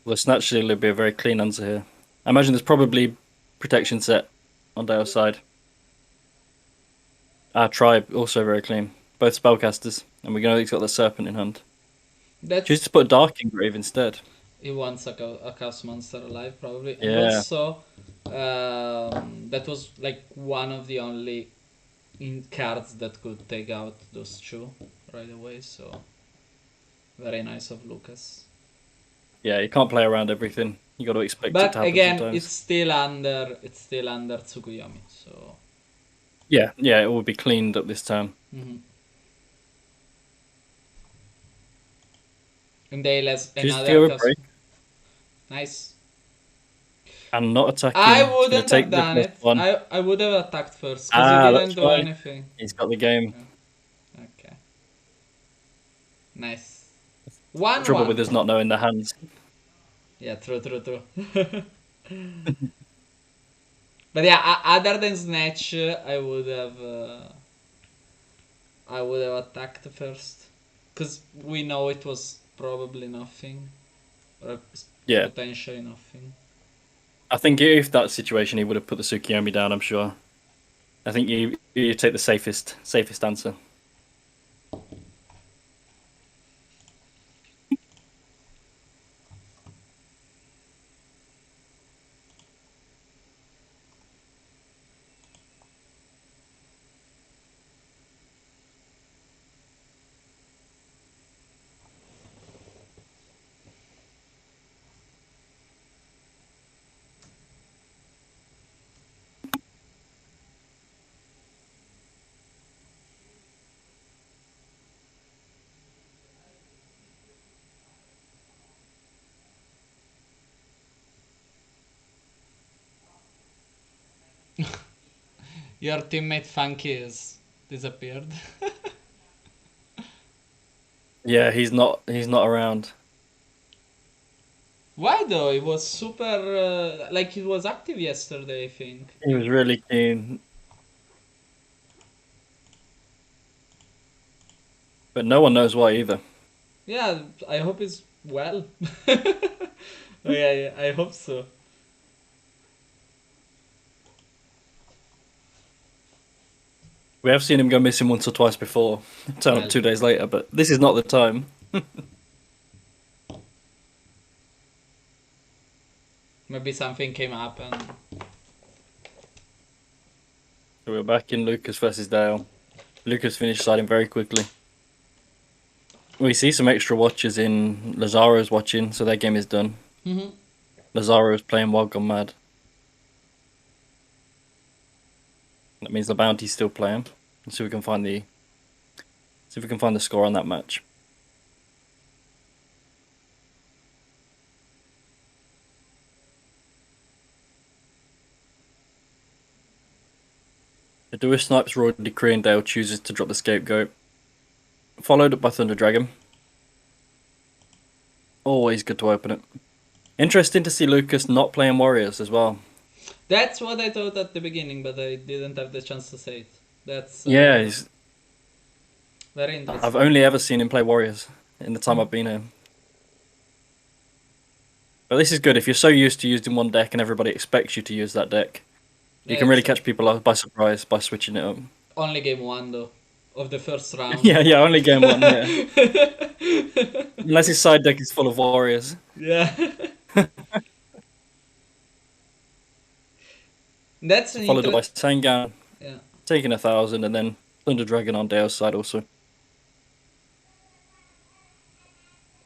Well, it's naturally will be a very clean answer here. I imagine there's probably protection set on Dale's side. Our tribe also very clean. Both spellcasters, and we know he's got the serpent in hand. Choose to put Dark Engrave instead. He wants a chaos monster alive, probably. And Yeah. also, that was like one of the only cards that could take out those two right away. So very nice of Lucas. Yeah, you can't play around everything. You got to expect it to happen again, sometimes. it's still under Tsukuyomi. So yeah, it will be cleaned up this time. mm-hmm. And Dale has another break. Nice. And not attacking. I wouldn't have done it. I would have attacked first because he didn't do anything. He's got the game. Yeah. Okay. Nice. One. Trouble with us not knowing the hands. Yeah, true. But yeah, other than Snatch, I would have attacked first, because we know it was probably nothing, or potentially nothing. I think if that situation, he would have put the Tsukuyomi down. I'm sure. I think you take the safest answer. Your teammate Funky has disappeared. Yeah, he's not around. Why though? He was super like he was active yesterday, I think. He was really keen. But no one knows why either. Yeah, I hope he's well. Yeah, I hope so. We have seen him go missing once or twice before, turn up 2 days later, but this is not the time. Maybe something came up and... So we're back in Lucas versus Dale. Lucas finished siding very quickly. We see some extra watchers in Lazaro's watching, so their game is done. Mm-hmm. Lazaro's playing Wild Gone Mad. That means the bounty's still playing. Let's see if we can find the score on that match. The Dewey snipes Royal Decree and Dale chooses to drop the Scapegoat. Followed up by Thunder Dragon. Always good to open it. Interesting to see Lucas not playing Warriors as well. That's what I thought at the beginning, but I didn't have the chance to say it. That's he's very interesting. I've only ever seen him play Warriors in the time I've been here. But this is good. If you're so used to using one deck and everybody expects you to use that deck, you can really catch people by surprise by switching it up. Only game one though, of the first round. yeah, only game one, yeah. Unless his side deck is full of Warriors. Yeah. That's followed by Sengan, yeah, taking 1,000, and then Thunder Dragon on Dale's side also.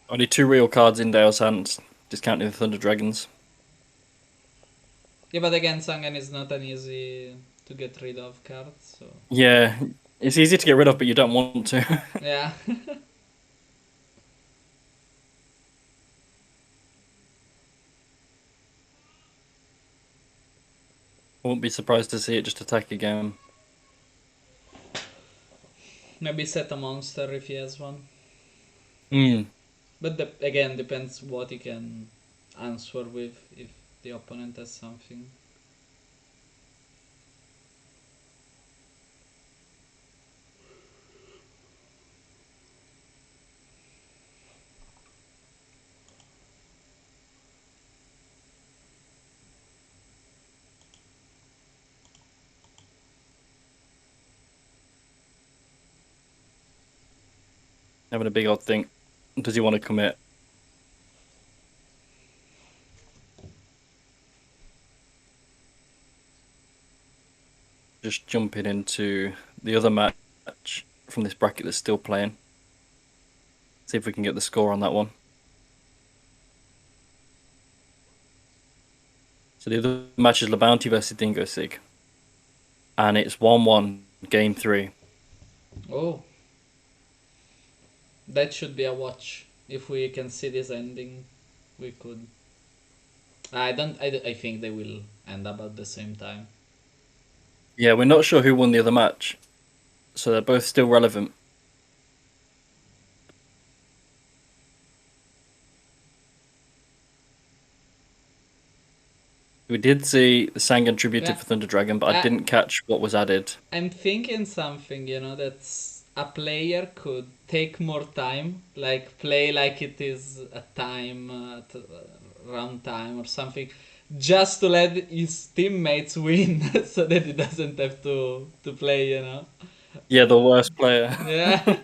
Only 2 real cards in Dale's hands, discounting the Thunder Dragons. Yeah, but again, Sangan is not an easy to get rid of cards. So Yeah, it's easy to get rid of, but you don't want to. yeah. I wouldn't be surprised to see it just attack again. Maybe set a monster if he has one. Hmm. But again, depends what he can answer with if the opponent has something. Having a big odd think. Does he want to commit? Just jumping into the other match from this bracket that's still playing. See if we can get the score on that one. So the other match is La Bounty versus Dingo Sig. And it's 1-1, game 3. Oh, that should be a watch. If we can see this ending, we could. I don't. I think they will end about the same time. Yeah, we're not sure who won the other match. So they're both still relevant. We did see the Sangan tributed Yeah. for Thunder Dragon, but I didn't catch what was added. I'm thinking something, that's a player could take more time, like play like it is a time, round time or something, just to let his teammates win, so that he doesn't have to play. Yeah, the worst player. Yeah.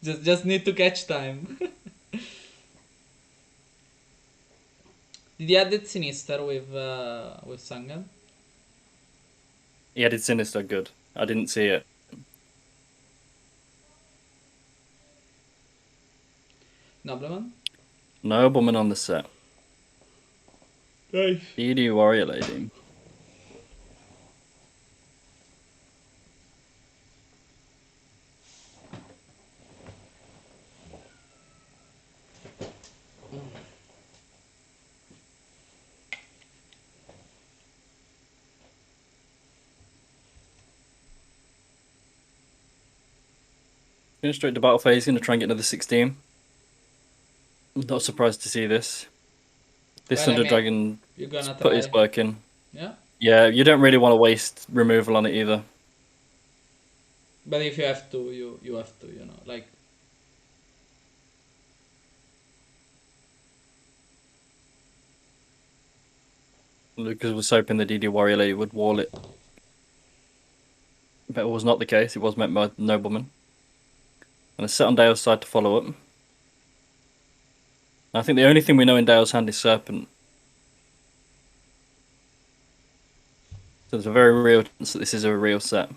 just need to catch time. Did he add it Sinister with Sangan? He added Sinister, good. I didn't see it. Nobleman? Nobleman on the set. Nice. DD Warrior Lady. Going straight to battle phase, going to try and get another 16. Not surprised to see this. This Well, Thunder Dragon you're gonna put his try. work in. Yeah? Yeah, you don't really want to waste removal on it either. But if you have to, you have to. Like, Lucas was hoping the DD Warrior Lady would wall it. But it was not the case. It was met by Nobleman. And a set on Dale's side to follow up. I think the only thing we know in Dale's hand is Serpent. So there's a very real chance that this is a real set.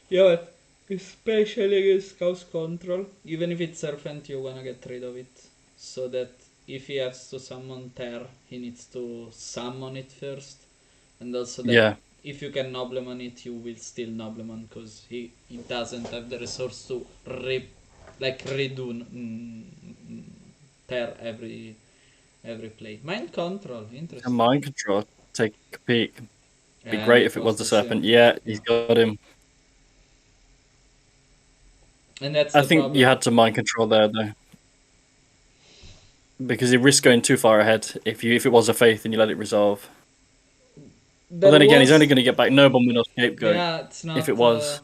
yeah, but especially against Chaos Control, even if it's Serpent, you wanna get rid of it. So that if he has to summon Tear, he needs to summon it first. And also that Yeah. if you can Nobleman it, you will still Nobleman, because he doesn't have the resource to redo Tear every play. Mind Control, interesting. And Mind Control, take a peek. Be And great if it was the Serpent. Yeah, he's got him. And that's I the think problem. you had to Mind Control there, though. Because you risk going too far ahead if it was a Faith and you let it resolve. But then again, he's only going to get back Nobleman or Scapegoat. Yeah, it's not. If it was.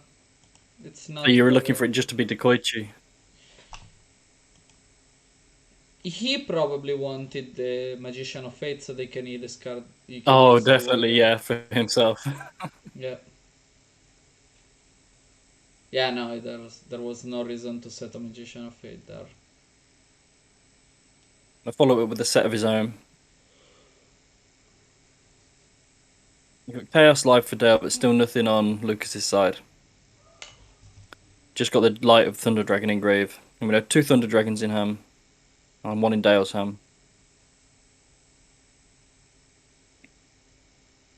It's not. So you were looking for it just to be Dekoichi. He probably wanted the Magician of Fate so they can heal his card. Oh, definitely, yeah, for himself. Yeah. Yeah, no, there was no reason to set a Magician of Fate there. I follow it with a set of his own. You've got Chaos Life for Dale, but still nothing on Lucas's side. Just got the Light of Thunder Dragon in grave. And we have 2 Thunder Dragons in hand, and 1 in Dale's hand.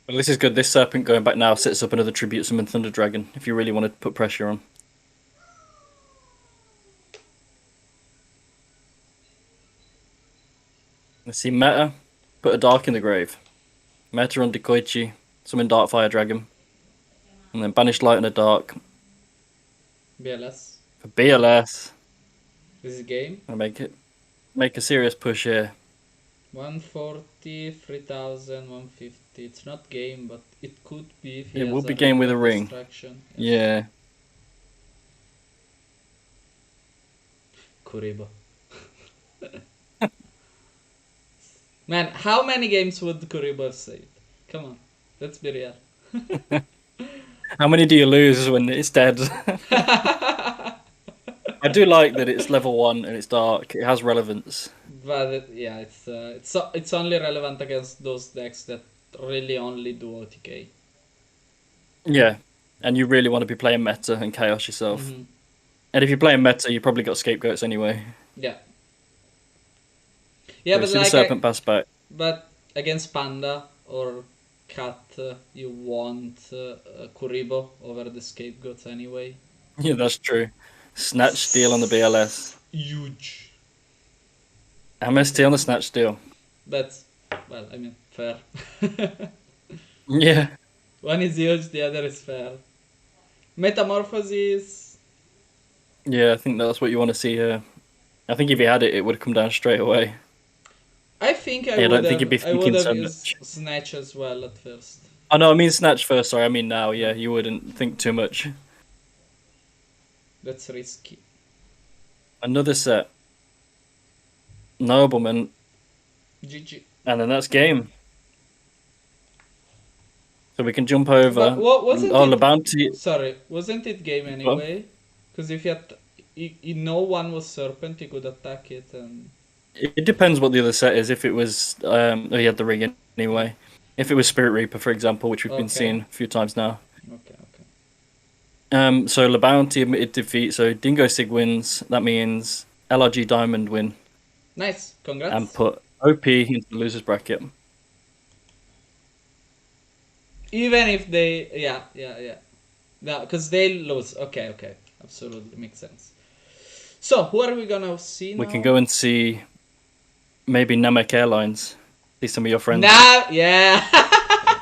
Well, this is good. This Serpent going back now sets up another Tribute Summon Thunder Dragon, if you really want to put pressure on. Let's see, meta. Put a Dark in the grave. Meta on Dekoichi. Summon Dark Fire Dragon. And then banish Light and a Dark. BLS. For BLS. This is game. I'll make a serious push here. 140, 3000, 150. It's not game, but it could be if he It has will be game with a ring. distraction. Yeah. Kuribo. Man, how many games would Kuribo have saved? Come on, let's be real. How many do you lose when it's dead? I do like that it's level 1 and it's dark. It has relevance. But yeah, it's only relevant against those decks that really only do OTK. Yeah, and you really want to be playing meta and chaos yourself. Mm-hmm. And if you're playing meta, you probably got scapegoats anyway. Yeah. Yeah, but see like the Serpent pass back. But against Panda or Cat, you want Kuribo over the scapegoats anyway. Yeah, that's true. Snatch steal on the BLS. Huge. MST on the snatch steal. That's, well, I mean, fair. Yeah. One is huge, the other is fair. Metamorphosis. Yeah, I think that's what you want to see here. I think if you had it, it would have come down straight away. I think I don't think you'd be thinking so used much. Snatch as well at first. Oh no, I mean snatch first. Sorry, I mean now. Yeah, you wouldn't think too much. That's risky. Another set. Nobleman. GG. And then that's game. So we can jump over. But wasn't oh, it, the bounty. Sorry, wasn't it game anyway? Because if you know one was Serpent, you could attack it and... It depends what the other set is. If it was, he had the ring anyway. If it was Spirit Reaper, for example, which we've been seeing a few times now. Okay. So La Bounty admitted defeat. So Dingo Sig wins. That means LRG Diamond win. Nice, congrats. And put OP into the losers bracket. Even if they, yeah. No, because they lose. Okay, absolutely makes sense. So who are we gonna see now? We can go and see maybe Namek Airlines. See some of your friends. Yeah.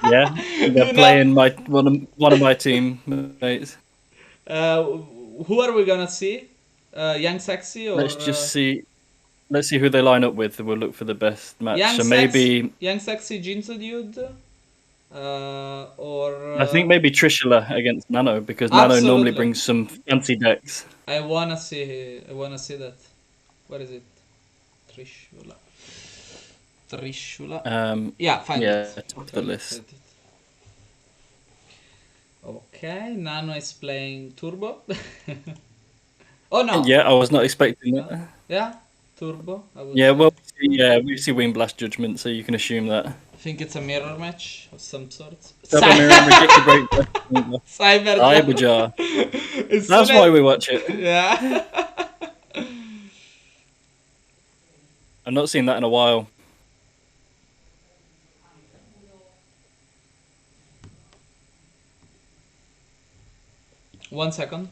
Yeah, they're playing one of my teammates. Who are we gonna see? Young Sexy or? Let's just see. Let's see who they line up with. We'll look for the best match. Maybe Young Sexy Jinzo dude. Or I think maybe Trishula against Nano because Nano normally brings some fancy decks. I wanna see that. What is it? Trishula. Yeah, fine. Yeah, top of the list. Okay, Nano is playing Turbo. Oh no. Yeah, I was not expecting that. Yeah, Turbo. We see Wing Blast Judgment, so you can assume that. I think it's a mirror match of some sort. Double mirror, rejected break. Cyberjar. That's why we watch it. Yeah. I've not seen that in a while. One second.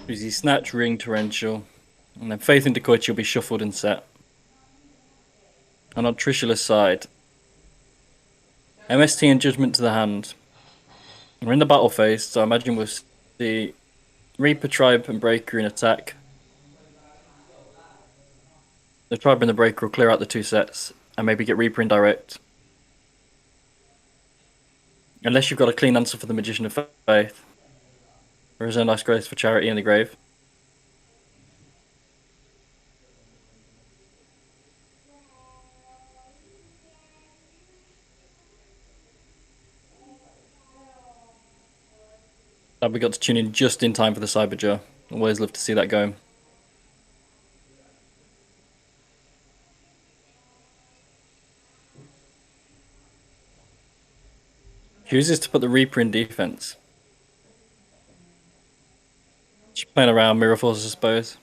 Easy Snatch, Ring, Torrential. And then Faith and Decoichi will be shuffled and set. And on Trishula's side, MST and Judgment to the hand. We're in the battle phase, so I imagine we'll see Reaper, Tribe, and Breaker in attack. The Tribe and the Breaker will clear out the 2 sets, and maybe get Reaper in direct. Unless you've got a clean answer for the Magician of Faith. Or is there a nice grace for Charity in the grave? Glad we got to tune in just in time for the Cyberjar. Always love to see that going. Chooses to put the Reaper in defense. She's playing around Mirror Force, I suppose.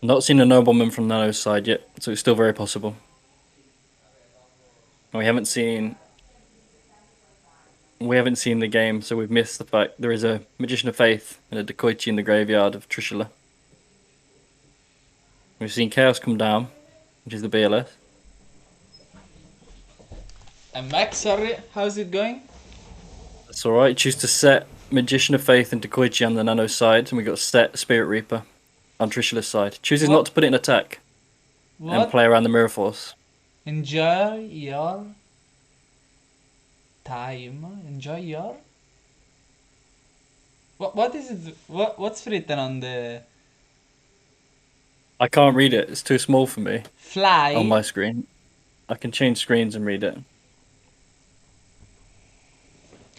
Not seen a Nobleman from Nano's side yet, so it's still very possible. And we haven't seen the game, so we've missed the fact there is a Magician of Faith and a Decoichi in the graveyard of Trishula. We've seen Chaos come down, which is the BLS. And Max, sorry, how's it going? That's alright. Choose to set Magician of Faith and Decoichi on the Nano side, and we got set Spirit Reaper on Trishula's side. Chooses not to put it in attack and play around the Mirror Force. Enjoy your time. Enjoy your. What is it? What's written on the? I can't read it. It's too small for me. Fly. On my screen. I can change screens and read it.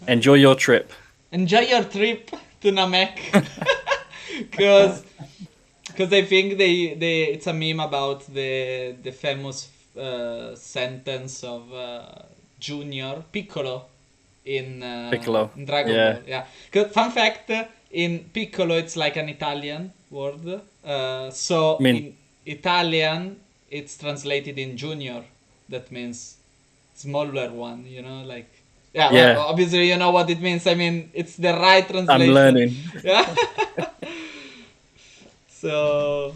Enjoy your trip. Enjoy your trip to Namek. Because I think it's a meme about the famous sentence of Junior Piccolo in Dragon Ball. Yeah. 'Cause fun fact, in Piccolo it's like an Italian word. In Italian it's translated in Junior. That means smaller one. You know, like. Yeah, well, obviously you know what it means. I mean, it's the right translation. I'm learning. Yeah. So...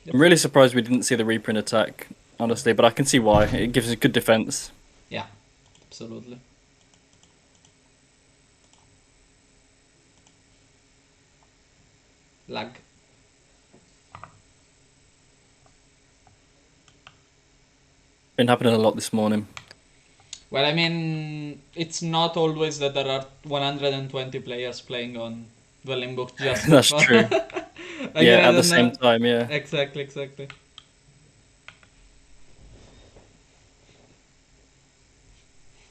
I'm really surprised we didn't see the Reaper in attack, honestly, but I can see why. It gives us good defense. Yeah, absolutely. Lag. Been happening a lot this morning. Well, I mean, it's not always that there are 120 players playing on Dueling Book just That's true. At the same time, yeah. Exactly.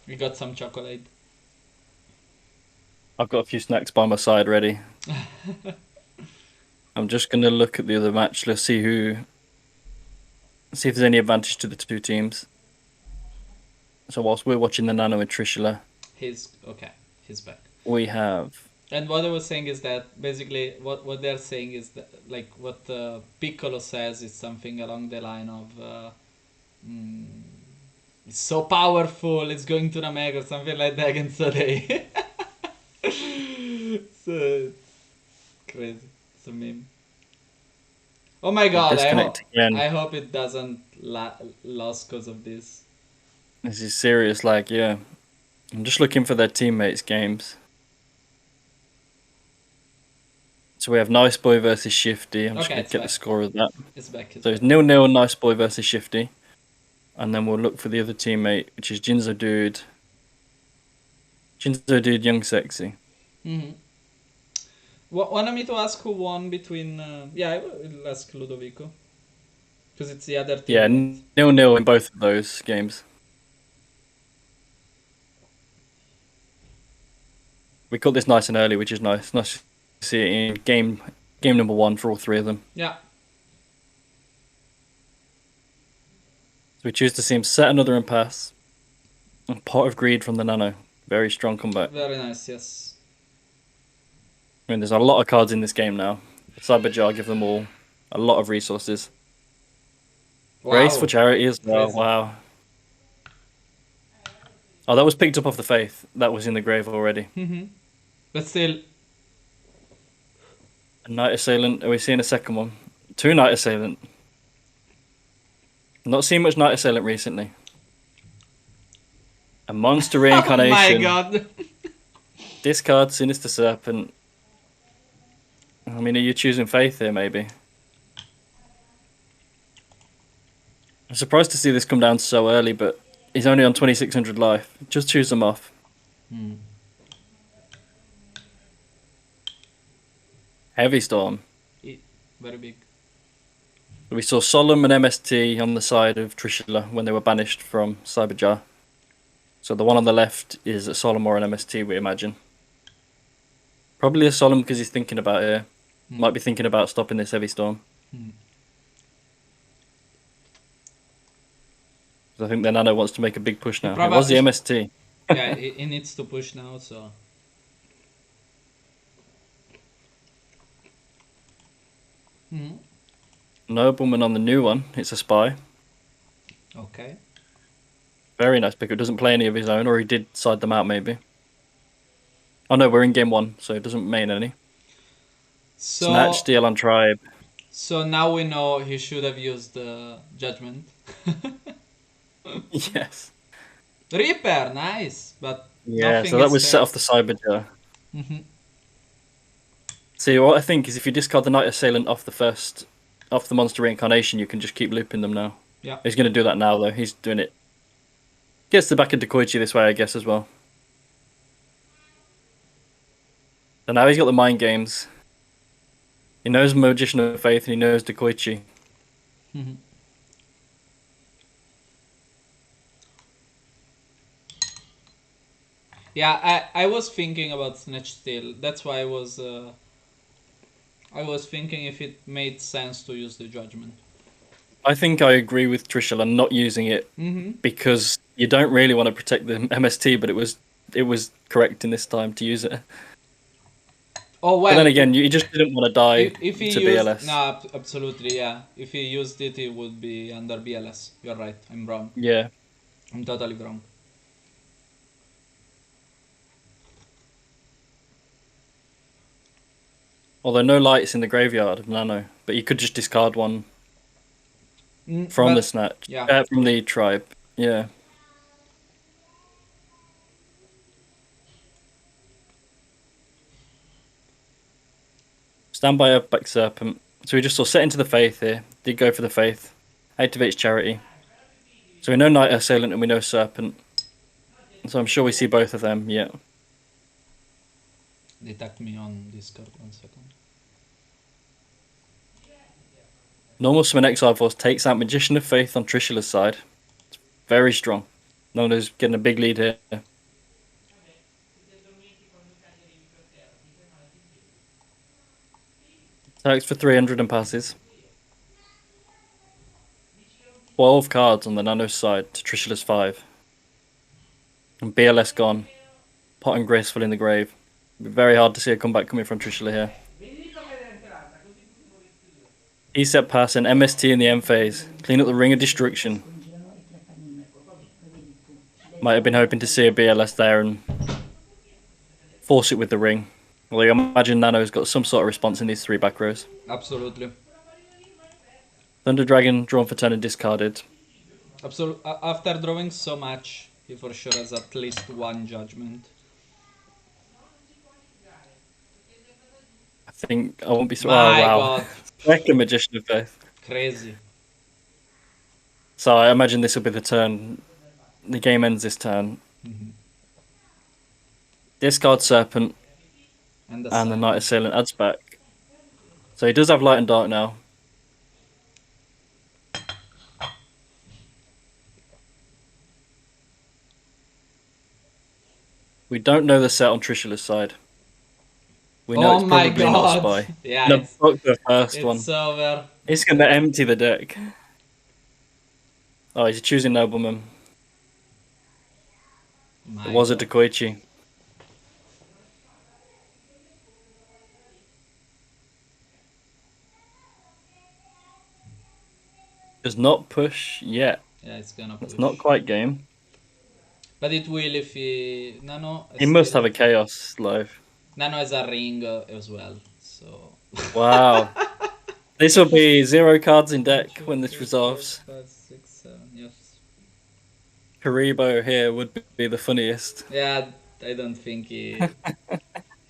We got some chocolate. I've got a few snacks by my side ready. I'm just going to look at the other match. Let's see if there's any advantage to the two teams. So whilst we're watching the Nano and Trishula, he's back. We have. And what I was saying is that basically what they're saying is that like what Piccolo says is something along the line of it's so powerful, it's going to Namek or something like that, and so they so crazy. It's a meme. Oh my god, I hope it doesn't lose because of this. This is serious, like, yeah. I'm just looking for their teammates' games. So we have Nice Boy versus Shifty. I'm just going to get the score of that. It's back. So it's 0-0 Nice Boy versus Shifty. And then we'll look for the other teammate, which is Jinzo Dude Young Sexy. Mm-hmm. Wanted me to ask who won between... I will ask Ludovico. Because it's the other team. Yeah, 0-0 in both of those games. We caught this nice and early, which is nice. Nice to see it in game number 1 for all three of them. Yeah. So we choose to see him set another impasse. And Pot of Greed from the Nano. Very strong comeback. Very nice, yes. I mean, there's a lot of cards in this game now. Cyberjar give them all a lot of resources. Wow. Grace for charity as well. Crazy. Wow. Oh, that was picked up off the Faith. That was in the grave already. Mm-hmm. But still... A Night Assailant. Are we seeing a second one? 2 Night Assailant. Not seen much Night Assailant recently. A Monster Reincarnation. Oh my god. Discard Sinister Serpent. I mean, are you choosing Faith here, maybe? I'm surprised to see this come down so early, but he's only on 2600 life. Just choose them off. Heavy Storm. Very big. We saw Solemn and MST on the side of Trishula when they were banished from Cyberjar. So the one on the left is a Solemn or an MST, we imagine. Probably a Solemn because he's thinking about it. Might be thinking about stopping this Heavy Storm. I think the Nano wants to make a big push now. It probably- was the MST. Yeah, he needs to push now, so... Mhm. Nobleman on the new one. It's a spy. Okay. Very nice pick. It doesn't play any of his own, or he did side them out maybe. Oh no, we're in game 1, so it doesn't main any. So, Snatch, steal on tribe. so now we know he should have used Judgment. Yes. Reaper, nice, but Yeah, nothing so that is was set there. off the Cyberjar. Mhm. See, what I think is if you discard the Knight Assailant off the monster reincarnation, you can just keep looping them now. Yeah. He's going to do that now, though. He's doing it. Gets the back into Koichi this way, I guess, as well. So now he's got the mind games. He knows Magician of Faith and he knows Koichi. Mhm. Yeah, I was thinking about Snatch Steal. That's why I was thinking if it made sense to use the Judgment. I think I agree with Trishul on not using it Mm-hmm. because you don't really want to protect the MST, but it was correct in this time to use it. Oh well. But then again, you just didn't want to die if he to used, BLS. no, absolutely, yeah. If he used it, it would be under BLS. You're right. I'm wrong. Yeah. I'm totally wrong. Although no lights in the graveyard of Nano, but you could just discard one from the snatch, yeah. from the tribe. Yeah. Standby up back Serpent. So we just saw set into the Faith here. Did go for the Faith. Activates Charity. So we know Knight Assailant and we know Serpent. So I'm sure we see both of them, yeah. Detect me on Discord 1 second. Normal Summon Exile Force takes out Magician of Faith on Trishula's side. It's very strong. Nono's getting a big lead here. Attacks for 300 and passes. 12 cards on the Nano's side to Trishula's 5. And BLS gone. Pot and Graceful in the grave. It'll be very hard to see a comeback coming from Trishula here. E-Set Pass and MST in the M phase. Clean up the Ring of Destruction. Might have been hoping to see a BLS there and force it with the ring. Well, I imagine Nano's got some sort of response in these 3 back rows. Absolutely. Thunder Dragon drawn for turn and discarded. After drawing so much, he for sure has at least 1 Judgment. I think I won't be. My wow. God. Second Magician of Faith. Crazy. So I imagine this will be the turn. The game ends this turn. Mm-hmm. Discard Serpent And and the Knight Assailant adds back. So he does have Light and Dark now. We don't know the set on Trishula's side. We know it's probably not Spy. Yeah, No, fuck the first one. it's over. It's going to empty the deck. Oh, he's choosing Nobleman. It was a Koichi. Does not push yet. Yeah, it's gonna push. It's not quite game. But it will if he... Nano... He must have a Chaos live. Nano has a ring as well, so... Wow. This will be 0 cards in deck when this resolves. 5, 6, 7, yes. Karibo here would be the funniest. Yeah, I don't think he has...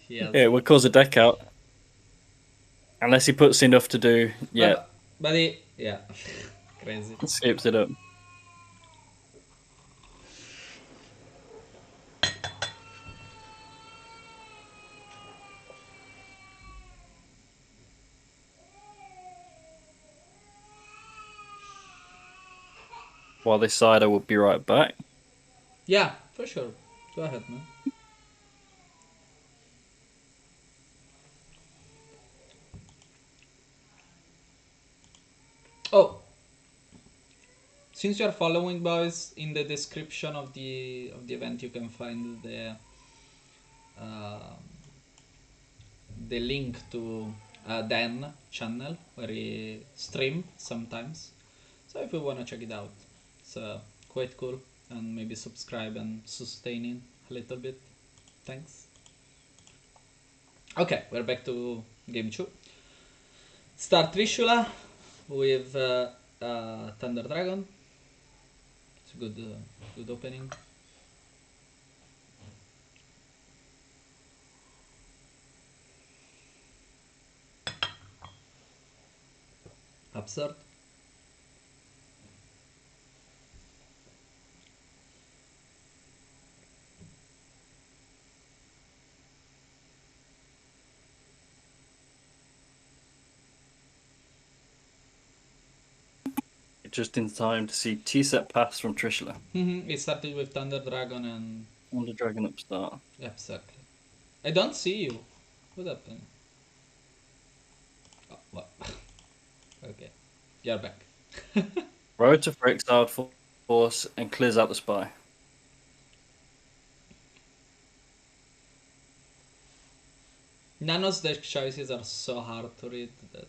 Yeah, it would cause a deck out. Unless he puts enough to do, yeah. But he... Yeah. Crazy. Skips it up. While this side, I will be right back. Yeah, for sure. Go ahead, man. Oh. Since you are following, boys, in the description of the event, you can find uh, the link to Dan channel where he stream sometimes. So if you wanna check it out, it's quite cool, and maybe subscribe and sustain it a little bit. Thanks. Okay, we're back to game 2. Start Trishula with Thunder Dragon. It's a good opening. Absurd. Just in time to see T-set pass from Trishula. It started with Thunder Dragon and... On the Dragon upstart. Exactly. I don't see you. What happened? Oh, what? Okay. You're back. Rota for exiled force and clears out the spy. Nano's deck choices are so hard to read that...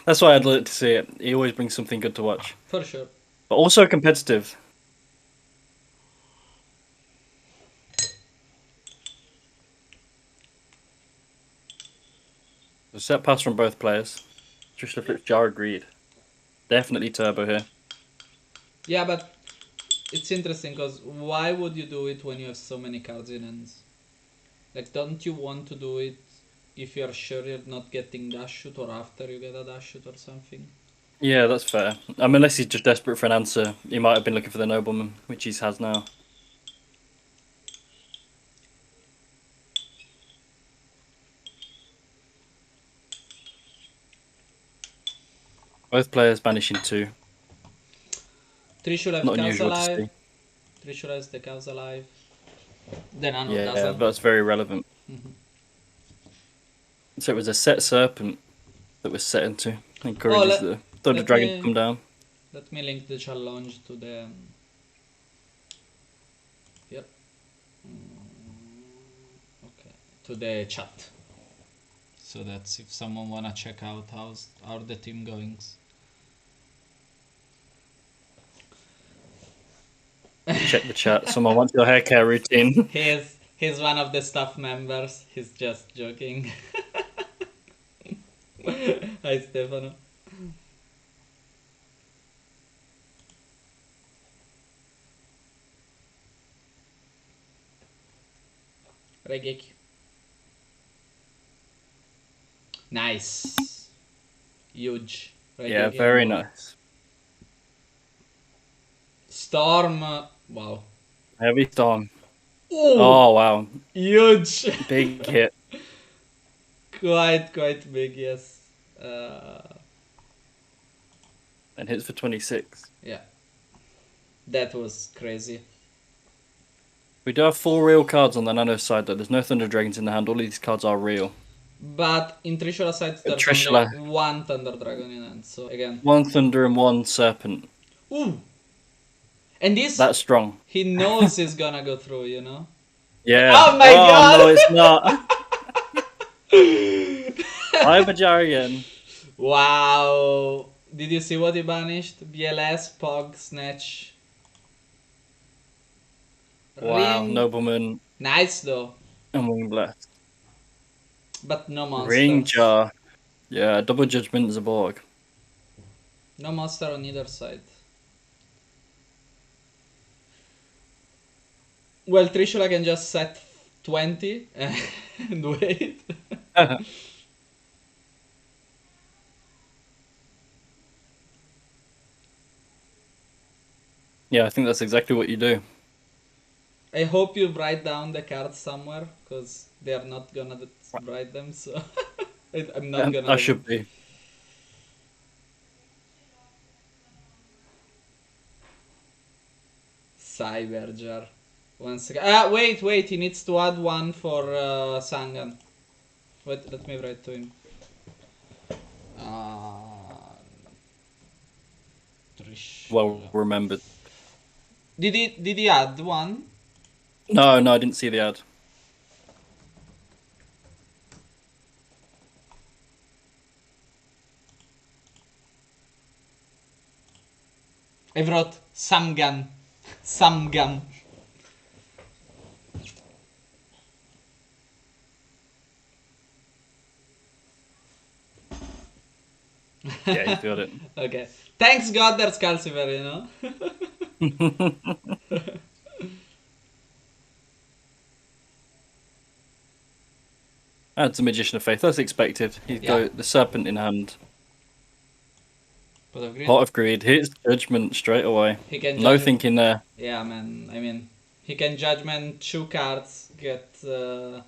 That's why I'd like to see it. He always brings something good to watch. For sure. But also competitive. A set pass from both players. Trishula flips Jar agreed. Definitely turbo here. Yeah, but it's interesting because why would you do it when you have so many cards in hands? Like, don't you want to do it if you're sure you're not getting dash shoot or after you get a dash shoot or something? Yeah, that's fair. I mean, unless he's just desperate for an answer, he might have been looking for the nobleman, which he has now. Both players banishing 2. Trishula have Not cows unusual to alive. see. Trishula has the cows alive. The Nano Yeah, doesn't. that's very relevant. So it was a set serpent that was set into. Encourages the Thunder Dragon to come down. Let me link the challenge to the... Yep. Okay. To the chat. So that's if someone wanna check out how the team goings. Check the chat. Someone wants your hair care routine. He's one of the staff members. He's just joking. Hi, Stefano. Regeki. Nice. Huge. Yeah, very nice. Storm. Wow. Heavy storm. Ooh, Oh, wow. huge. Big hit. Quite big, yes. And hits for 26. Yeah. That was crazy. We do have 4 real cards on the Nano side, though. There's no Thunder Dragons in the hand. All of these cards are real. But in Trishula side, there's Trishula. only 1 Thunder Dragon in hand. So again. 1 Thunder and 1 Serpent. Ooh. And this... That's strong. He knows he's gonna go through, you know? Yeah. Oh my god! No, it's not. I have Jar again. Wow. Did you see what he banished? BLS, Pog, Snatch. Wow, Ring. Nobleman. Nice though. And Wing Blast. But no monster. Ring Jar. Yeah, Double Judgment Zaborg. No monster on either side. Well, Trishula can just set 20 and wait. Yeah, I think that's exactly what you do. I hope you write down the cards somewhere, because they are not gonna write them, so I'm not gonna... I should be. Cyberjar. 1 second. Wait, he needs to add 1 for Sangan. Wait, let me write to him. well remembered. Did he add one? No, I didn't see the ad. I wrote Samgan. Samgan. Yeah, he's got it. Okay. Thanks God there's Calcifer, you know? That's a Magician of Faith. That's expected. He's got the Serpent in hand. Pot of Greed. Pot of Greed. Hits Judgment straight away. He can No judge thinking there. Yeah, man. I mean, he can Judgment 2 cards, get... yeah.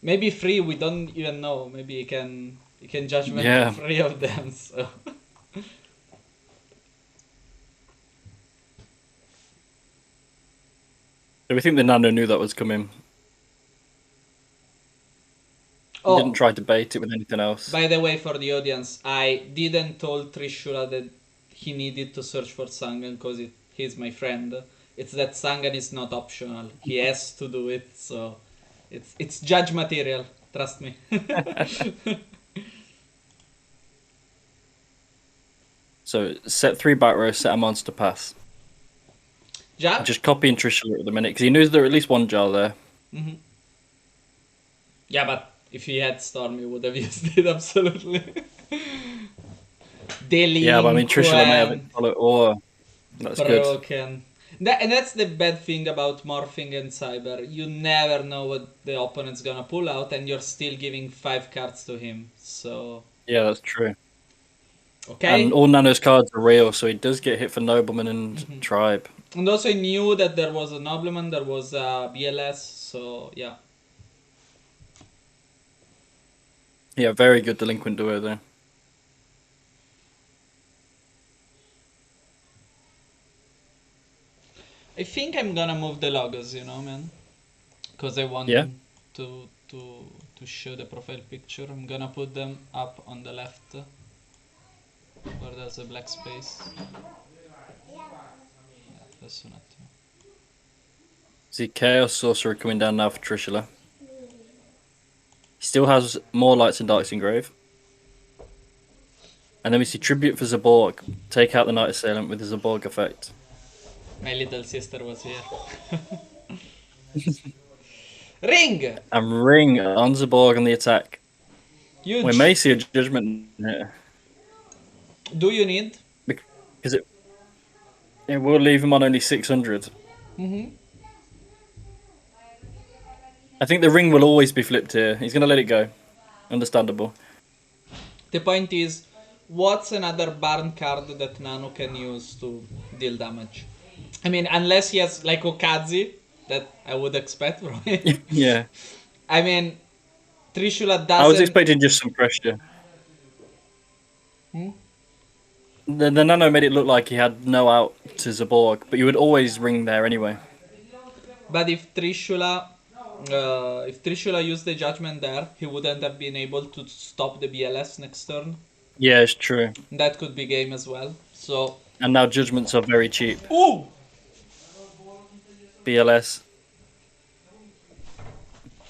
Maybe 3, we don't even know. Maybe he can Judgment 3 of them, so... Do we think the Nano knew that was coming? He didn't try to bait it with anything else. By the way, for the audience, I didn't told Trishula that he needed to search for Sangan because he's my friend. It's that Sangan is not optional. He has to do it, so it's judge material. Trust me. So set 3 back row, set a monster pass. Jab? Just copying Trishula at the minute because he knows there are at least one jar there. Mm-hmm. Yeah, but if he had Storm, he would have used it absolutely. Delinquent. Yeah, but I mean Trishula may have it follow or that's broken. Good. And that's the bad thing about Morphing and Cyber. You never know what the opponent's gonna pull out, and you're still giving 5 cards to him. So yeah, that's true. Okay. And all Nano's cards are real, so he does get hit for Nobleman and Tribe. And also, he knew that there was a Nobleman, there was a BLS, so yeah. Yeah, very good Delinquent duo there. I think I'm gonna move the logos, you know, man, because I want to show the profile picture. I'm gonna put them up on the left, where there's a black space. Adesso un attimo. See Chaos Sorcerer coming down now for Trishula. He still has more Lights and Darks Engrave. And then we see Tribute for Zaborg. Take out the Night Assailant with the Zaborg effect. My little sister was here. Ring! And Ring on Zaborg on the attack. Huge. We may see a Judgment here. Do you need? Because it will leave him on only 600. I think the Ring will always be flipped here. He's going to let it go. Understandable. The point is, what's another Barn card that Nano can use to deal damage? I mean, unless he has like Okazi, that I would expect from him. Yeah. I mean, Trishula doesn't... I was expecting just some pressure. The Nano made it look like he had no out to Zaborg, but you would always Ring there anyway. But if Trishula used the Judgment there, he wouldn't have been able to stop the BLS next turn. Yeah, it's true. That could be game as well. So. And now Judgments are very cheap. Ooh! BLS.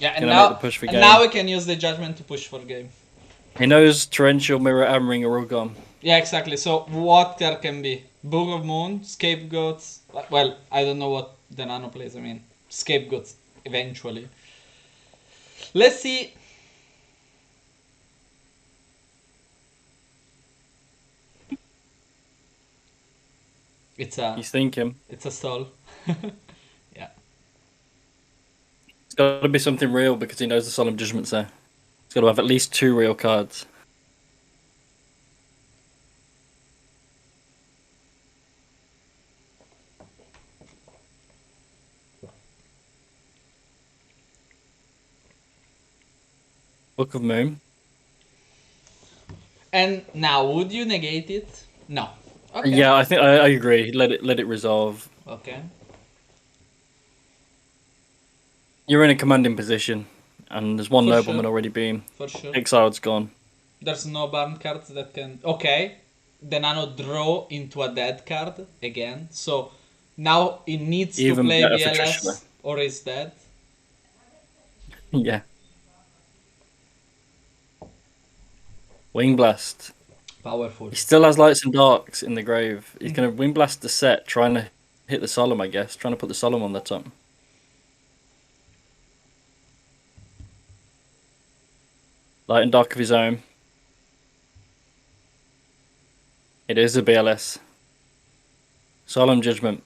Yeah, and now now we can use the Judgment to push for game. He knows Torrential, Mirror, and Ring are all gone. Yeah, exactly. So what there can be? Book of Moon, Scapegoats. Well, I don't know what the Nano plays. I mean, Scapegoats eventually. Let's see. He's thinking. It's a stall. Yeah. It's got to be something real because he knows the Solemn Judgment's there. He's got to have at least 2 real cards. Book of Moon. And now, would you negate it? No. Okay. Yeah, I think I agree. Let it resolve. Okay. You're in a commanding position, and there's one For nobleman sure. already been For sure. exiled, gone. There's no Barn cards that can... Okay. the nano draw into a dead card again. So now it needs to Even play better for VLS Trishula. or is dead. Yeah. Wing Blast. Powerful. He still has lights and darks in the grave. He's going to Wing Blast the set, trying to hit the Solemn, I guess. Trying to put the Solemn on the top. Light and dark of his own. It is a BLS. Solemn Judgment.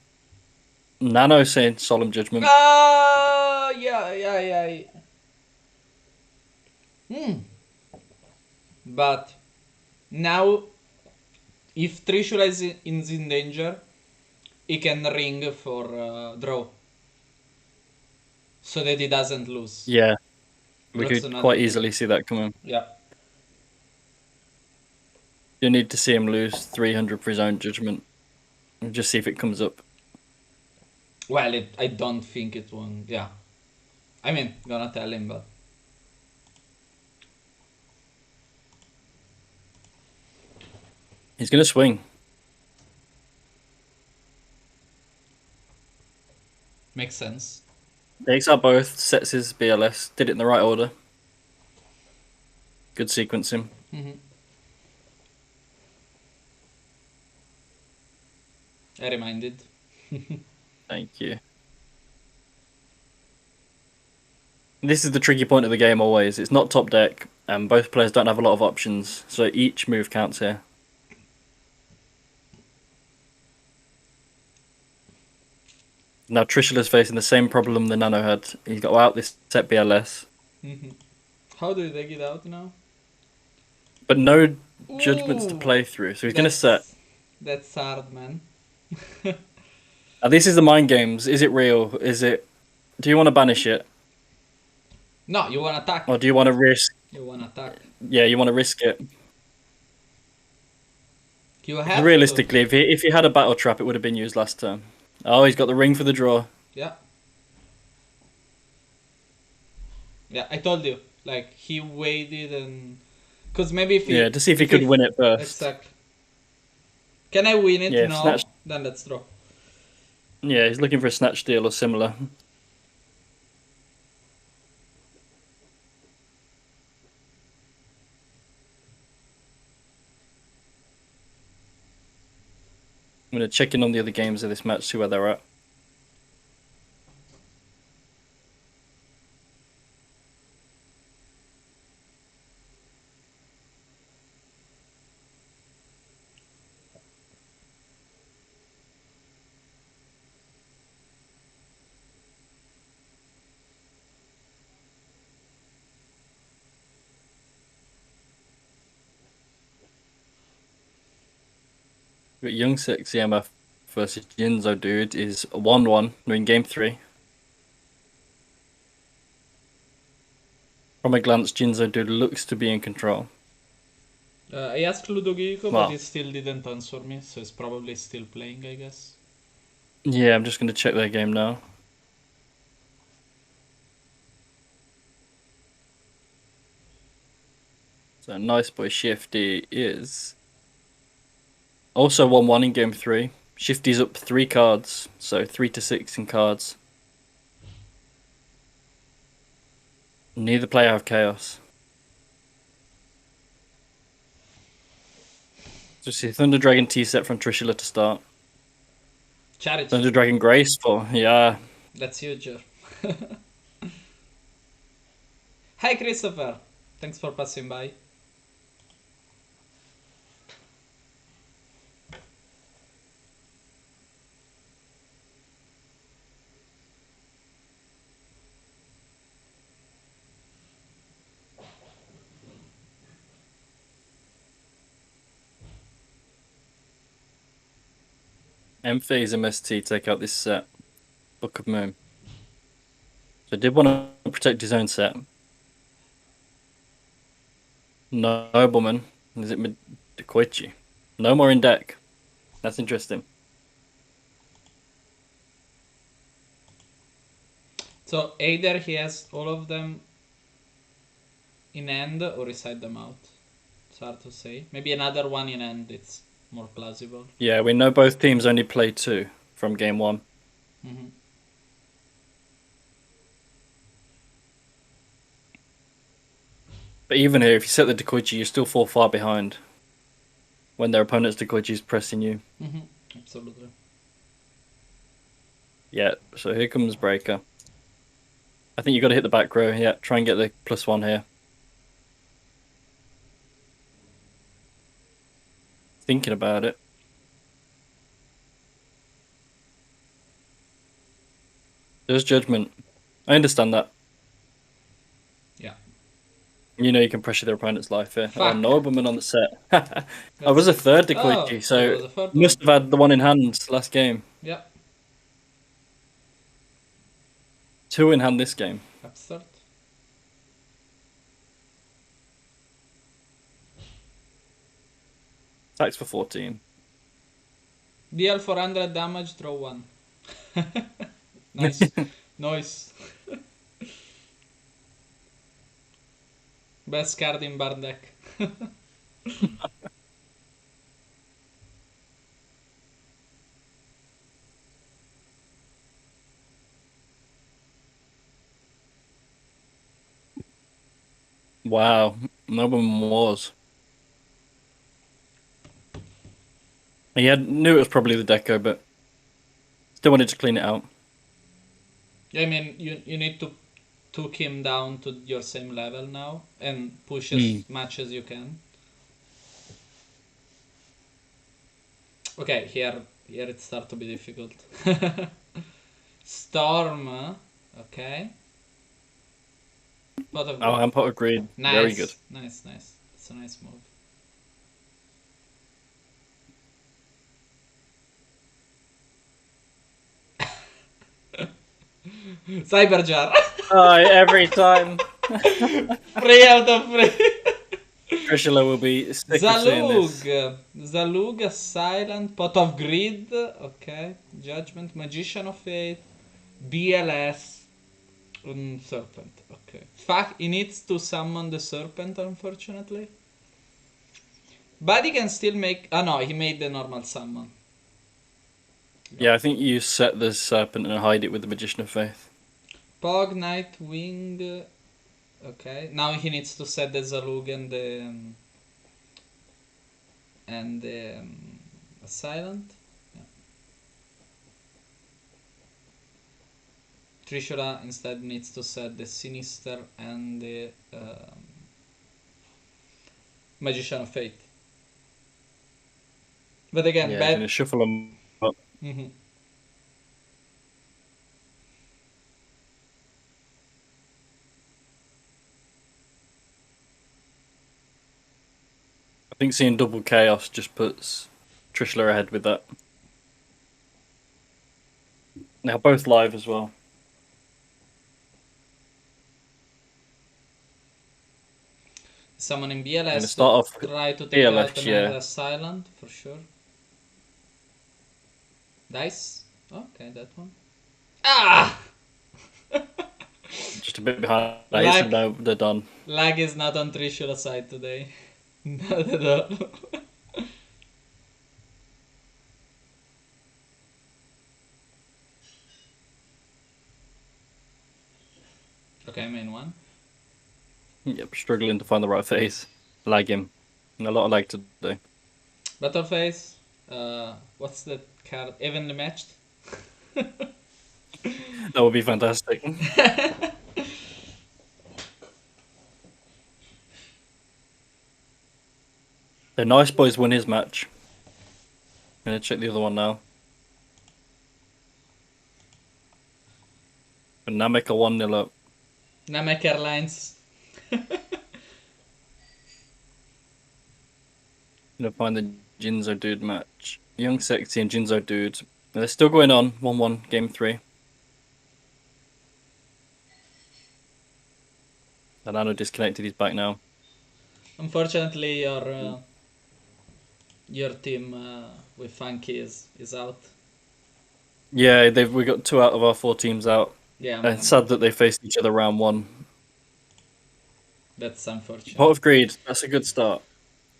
Nano saying Solemn Judgment. Yeah. But now, if Trishula is in danger, he can ring for draw. So that he doesn't lose. Yeah. We That's could another quite thing. easily see that coming. Yeah. You need to see him lose 300 for his own judgment. And just see if it comes up. Well, I don't think it won't. Yeah. I mean, gonna tell him, but. He's going to swing. Makes sense. Takes out both, sets his BLS. Did it in the right order. Good sequencing. I reminded. Thank you. This is the tricky point of the game always. It's not top deck, and both players don't have a lot of options, so each move counts here. Now Trishula's facing the same problem the Nano had. He's got out this set BLS. How do they get out now? But no judgments to Ooh, play through, so he's going to set. That's hard, man. Now this is the mind games. Is it real? Is it... Do you want to banish it? No, you wanna attack. Or do you want to risk... You wanna attack. Yeah, you want to risk it. You have Realistically, if he had a battle trap, it would have been used last turn. Oh, he's got the ring for the draw. Yeah. Yeah, I told you. Like, he waited and... Because maybe if he... Yeah, to see if he could win it first. Exactly. Can I win it? Yeah, No. snatch... Then let's draw. Yeah, he's looking for a snatch steal or similar. I'm going to check in on the other games of this match, see where they're at. We've got Young Sexy MF versus Jinzo Dude is 1-1. We're in game 3. From a glance, Jinzo Dude looks to be in control. I asked Ludovico, Wow. but he still didn't answer me, so he's probably still playing, I guess. Yeah, I'm just going to check their game now. So Nice Boy Shifty is also 1-1 in game 3. Shifty's up 3 cards, so 3-6 in cards. Neither player have chaos. Just see Thunder Dragon T set from Trishula to start. Charity. Thunder Dragon Graceful, yeah. That's huge. Hi, Christopher. Thanks for passing by. M-Phase MST take out this set. Book of Moon. So did want to protect his own set. Nobleman. Is it Koichi? No more in deck. That's interesting. So either he has all of them in hand or he side them out. It's hard to say. Maybe another one in hand. It's more plausible. Yeah, we know both teams only played 2 from game 1. Mm-hmm. But even here, if you set the Dekoichi, you still fall far behind when their opponent's Dekoichi is pressing you. Mm-hmm. Absolutely. Yeah, so here comes Breaker. I think you got to hit the back row. Yeah, try and get the +1 here. Thinking about it. There's judgment. I understand that. Yeah. You know you can pressure their opponent's life here. Fuck. Oh, Nobleman on the set. I was a third Dekoichi, Oh, so there was a third must one. have had the one in hand last game. Yeah. 2 in hand this game. Absurd. Attacks for 14. Deal 400 damage, draw 1. Nice. Nice. Best card in bar deck. Wow, Nobleman was. He knew it was probably the deco, but still wanted to clean it out. I mean, you need to took him down to your same level now and push as much as you can. Okay, here it starts to be difficult. Storm, okay. Pot of Oh, and Pot of Greed. nice. Very good. Nice. It's a nice move. Cyberjar. Oh, every time. 3 out of 3. Trishula will be sick of seeing this. Zalug, Silent, Pot of Greed, okay. Judgment, Magician of Fate, BLS, Serpent, okay. Fuck, he needs to summon the Serpent, unfortunately. But he can still make... Oh no, he made the normal summon. Yeah, I think you set the Serpent and hide it with the Magician of Faith. Pog, Nightwing, okay. Now he needs to set the Zalug and the Silent. Yeah. Trishula instead needs to set the Sinister and the Magician of Fate. But again, Yeah, bad. gonna shuffle them up. Mm-hmm. I think seeing double chaos just puts Trishula ahead with that. Now both live as well. Summoning BLS start off with try to take BLS, out another yeah. Silent for sure. Dice. Okay, that one. Ah! Just a bit behind. Lag. No, they're done. Lag is not on Trishula's side today. Not at all. Okay, main one. Yep, struggling to find the right phase. Lagging. And a lot of lag today. Battle phase. What's the card? Evenly matched? That would be fantastic. The Nice Boys won his match. Gonna check the other one now. And Namek are 1-0 up. Namek Airlines. Gonna find the Jinzo Dude match. Young Sexy and Jinzo Dude. They're still going on. 1-1, game 3. Danano disconnected, he's back now. Unfortunately, your team with Funky is out. Yeah, we got 2 out of our 4 teams out. Yeah, And it's sad that they faced each other round 1. that's unfortunate. Pot of Greed, that's a good start.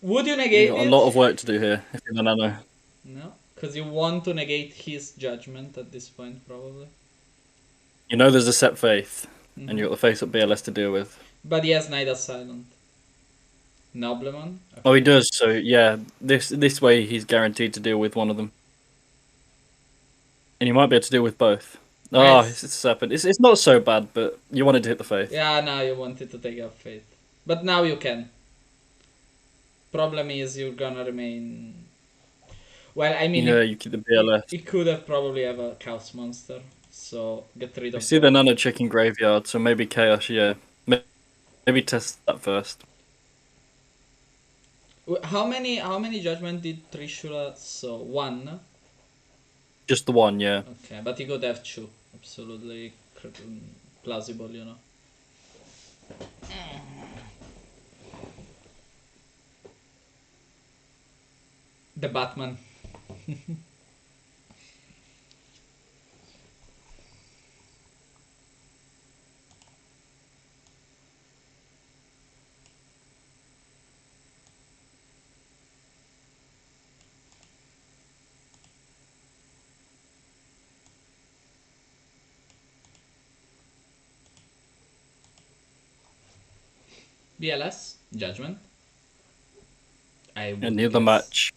Would you You negate got it? a lot of work to do here if you're the nano. No, because you want to negate his judgment at this point, probably. You know there's a set faith, Mhm. and you got the face up BLS to deal with. But he has Knight as Silent. Nobleman? Okay. Oh, he does. So yeah, this way he's guaranteed to deal with one of them, and you might be able to deal with both. Oh, Nice. it's a serpent. It's not so bad, but you wanted to hit the faith. Yeah, now you wanted to take up Fate. But now you can. Problem is you're gonna remain... Well, I mean, Yeah, you keep the BLS. he could have probably have a Chaos Monster, so get rid We of see the both. nano checking graveyard, so maybe chaos. Yeah, maybe test that first. How many judgment did Trishula? So one. Just the one, yeah. Okay, but he could have two. Absolutely plausible, you know. The Batman. BLS Judgment. I would And the other guess. match,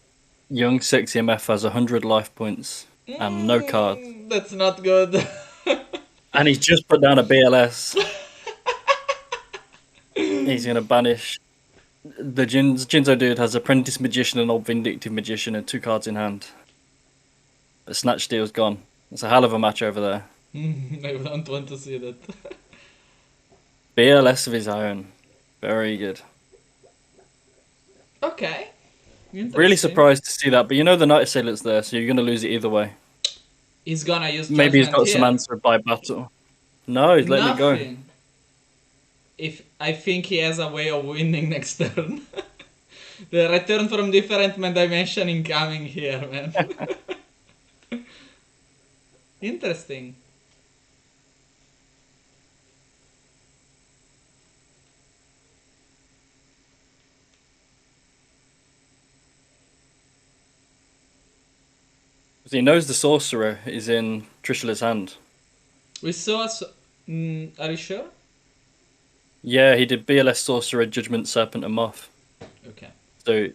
young sexy MF has 100 life points and no cards, That's not good. and he's just put down a BLS. He's gonna banish. The Jinzo dude has Apprentice Magician and Old Vindictive Magician and 2 cards in hand. The Snatch Steel's gone. It's a hell of a match over there. I don't want to see that. BLS of his own. Very good. Okay. Really surprised to see that, but you know the Night Assailant's there, so you're going to lose it either way. He's gonna use Maybe he's judgment got some here. answer by battle. No, he's letting it go. Nothing. If I think he has a way of winning next turn. The return from different dimension incoming here, man. Interesting. He knows the Sorcerer is in Trishula's hand. We saw us. Are you sure? Yeah, he did BLS Sorcerer, Judgment, Serpent, and Moth. Okay. So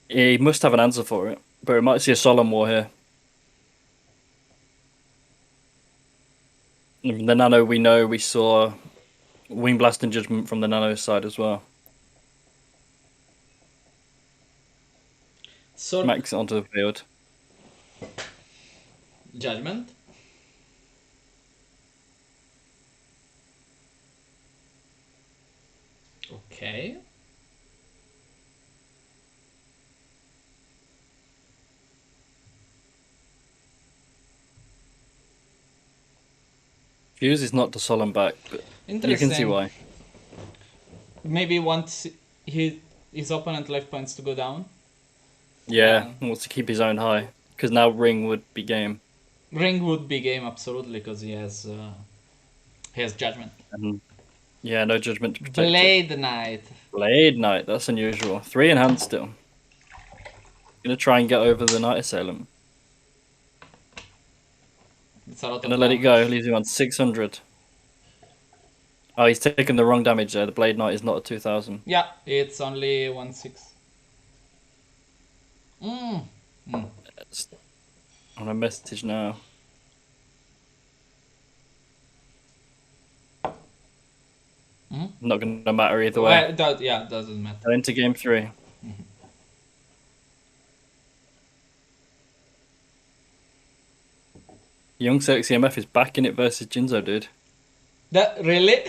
he must have an answer for it, but we might see a Solemn War here. The Nano, we know we saw Wing Blast and Judgment from the Nano side as well. So Max it onto the field. judgment. Okay. Fuse is not to Solemn back, but you can see why. Maybe wants his opponent life points to go down. Yeah, he wants to keep his own high, because now Ring would be game. Ring would be game absolutely because he has judgment. And yeah, no Judgment to protect Blade it. Knight. Blade Knight, that's unusual. 3 in hand still. Gonna try and get over the Night Assailant. It's a lot Gonna of let it damage. go, leaves him on 600. Oh, he's taken the wrong damage there. The Blade Knight is not a 2000. Yeah, it's only 1/6. It's on a message now. Not gonna matter either way. Well, yeah, doesn't matter. Go into game 3. Young Sexy MF is back in it versus Jinzo, dude. That really?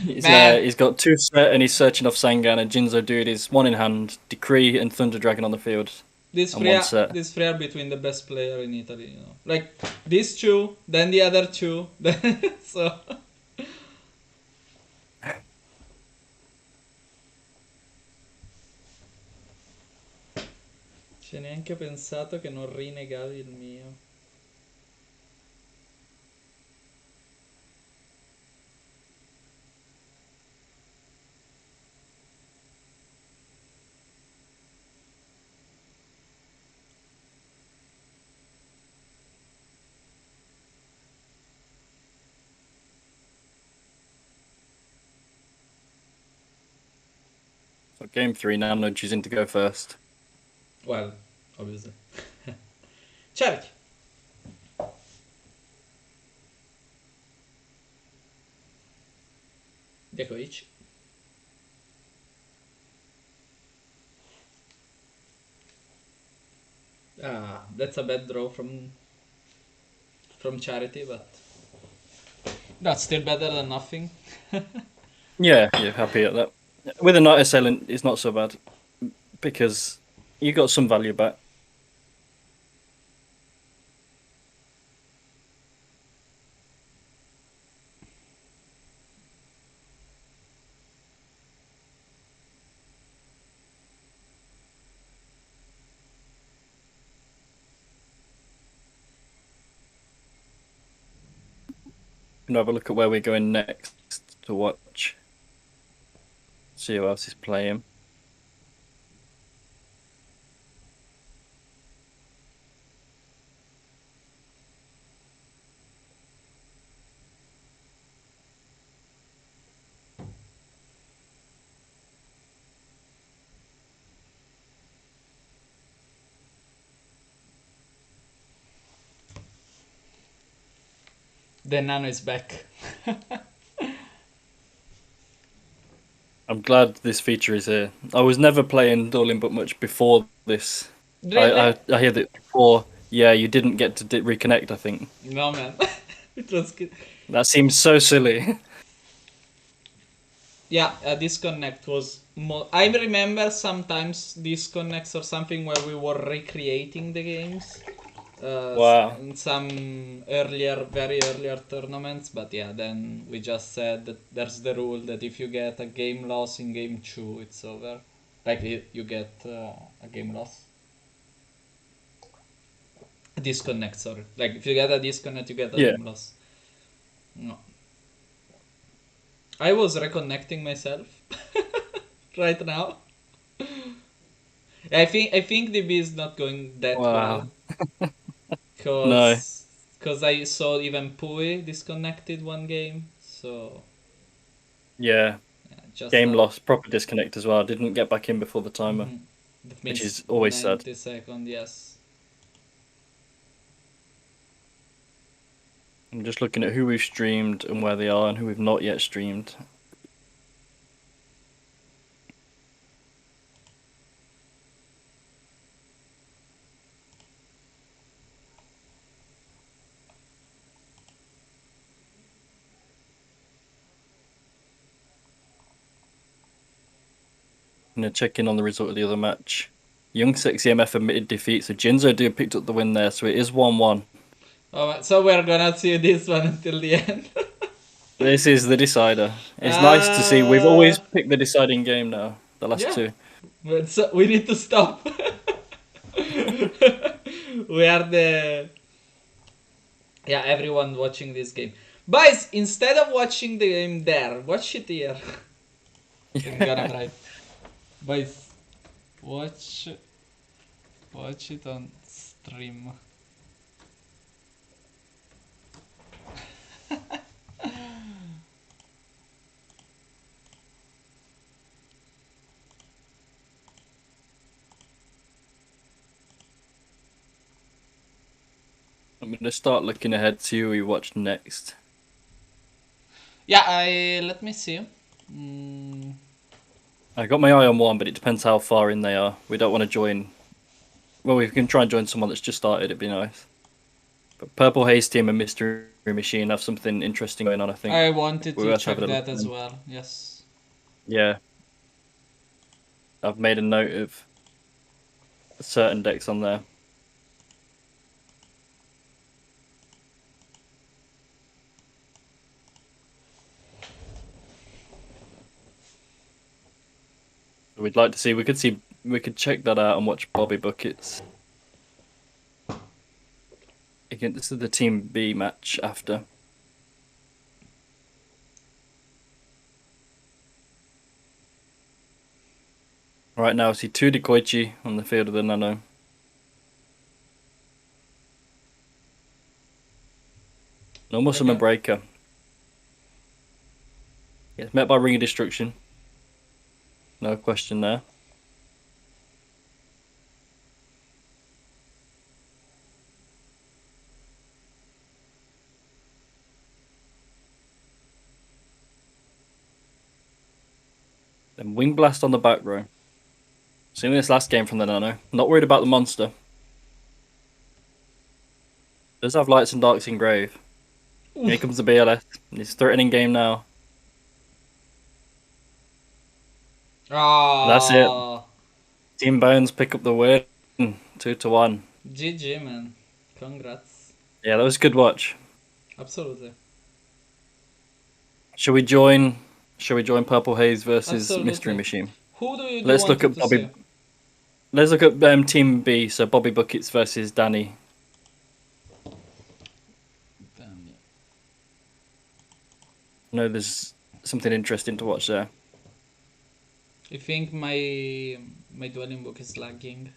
He's got 2 set and he's searching off Sangan, and Jinzo dude is 1 in hand, Decree and Thunder Dragon on the field. These And three, 1 set. these three are between the best player in Italy, you know. Like these two, then the other two, then so. Ci ho neanche pensato che non rinegavi il mio. Game 3, Nano choosing to go first. Well, obviously. Charity. Dekoichi. Ah, that's a bad draw from Charity, but that's still better than nothing. Yeah, happy at that. With a Night Assailant, it's not so bad because you got some value back. Can have a look at where we're going next to watch. See who else is playing. The Nano is back. I'm glad this feature is here. I was never playing Dueling but much before this. Really? I hear that before. Yeah, you didn't get to reconnect. I think No, man. It was good. that seems so silly. Yeah, a disconnect was I remember sometimes disconnects or something where we were recreating the games. Wow. In some very earlier tournaments, but yeah, then we just said that there's the rule that if you get a game loss in game 2, it's over. Like you get a game loss. A disconnect, sorry. Like if you get a disconnect, you get a Yeah. game loss. No. I was reconnecting myself right now. I think the B is not going that well. Wow. No. Cause I saw even Pui disconnected one game, so Yeah. just Game loss, proper disconnect as well. Didn't get back in before the timer, that which means is always sad. 90 seconds, yes. I'm just looking at who we've streamed and where they are and who we've not yet streamed. I'm going to check in on the result of the other match. Young Sexy MF admitted defeat, so Jinzo picked up the win there, so it is 1-1. Oh, so we're gonna see this one until the end. This is the decider. It's nice to see. We've always picked the deciding game now, the last two. But so we need to stop. We are the... Yeah, everyone watching this game. Guys, instead of watching the game there, watch it here. I'm gonna try. Guys, watch it on stream. I'm going to start looking ahead to who we watch next. Yeah, let me see. I got my eye on one, but it depends how far in they are. We don't want to join. Well, we can try and join someone that's just started. It'd be nice. But Purple Haze Team and Mystery Machine have something interesting going on, I think. I wanted to check that as well, yes. Yeah. I've made a note of certain decks on there. We'd like to see. We could check that out and watch Bobby Buckets against the Team B match after. Right now, I see 2 Dekoichi on the field of the Nano. Normal Summon Breaker. It's met by Ring of Destruction. No question there. Then Wing Blast on the back row. Seeing this last game from the Nano. Not worried about the monster. Does have lights and darks in grave. Here comes the BLS. He's threatening game now. Oh, That's it. Team Bones pick up the win. 2-1. GG, man. Congrats. Yeah, that was a good watch. Absolutely. Shall we join Purple Haze versus Absolutely. Mystery Machine? Who do you Let's want look at to Bobby. see? Let's look at Team B. So Bobby Buckets versus Danny. I know there's something interesting to watch there. I think my Dueling book is lagging.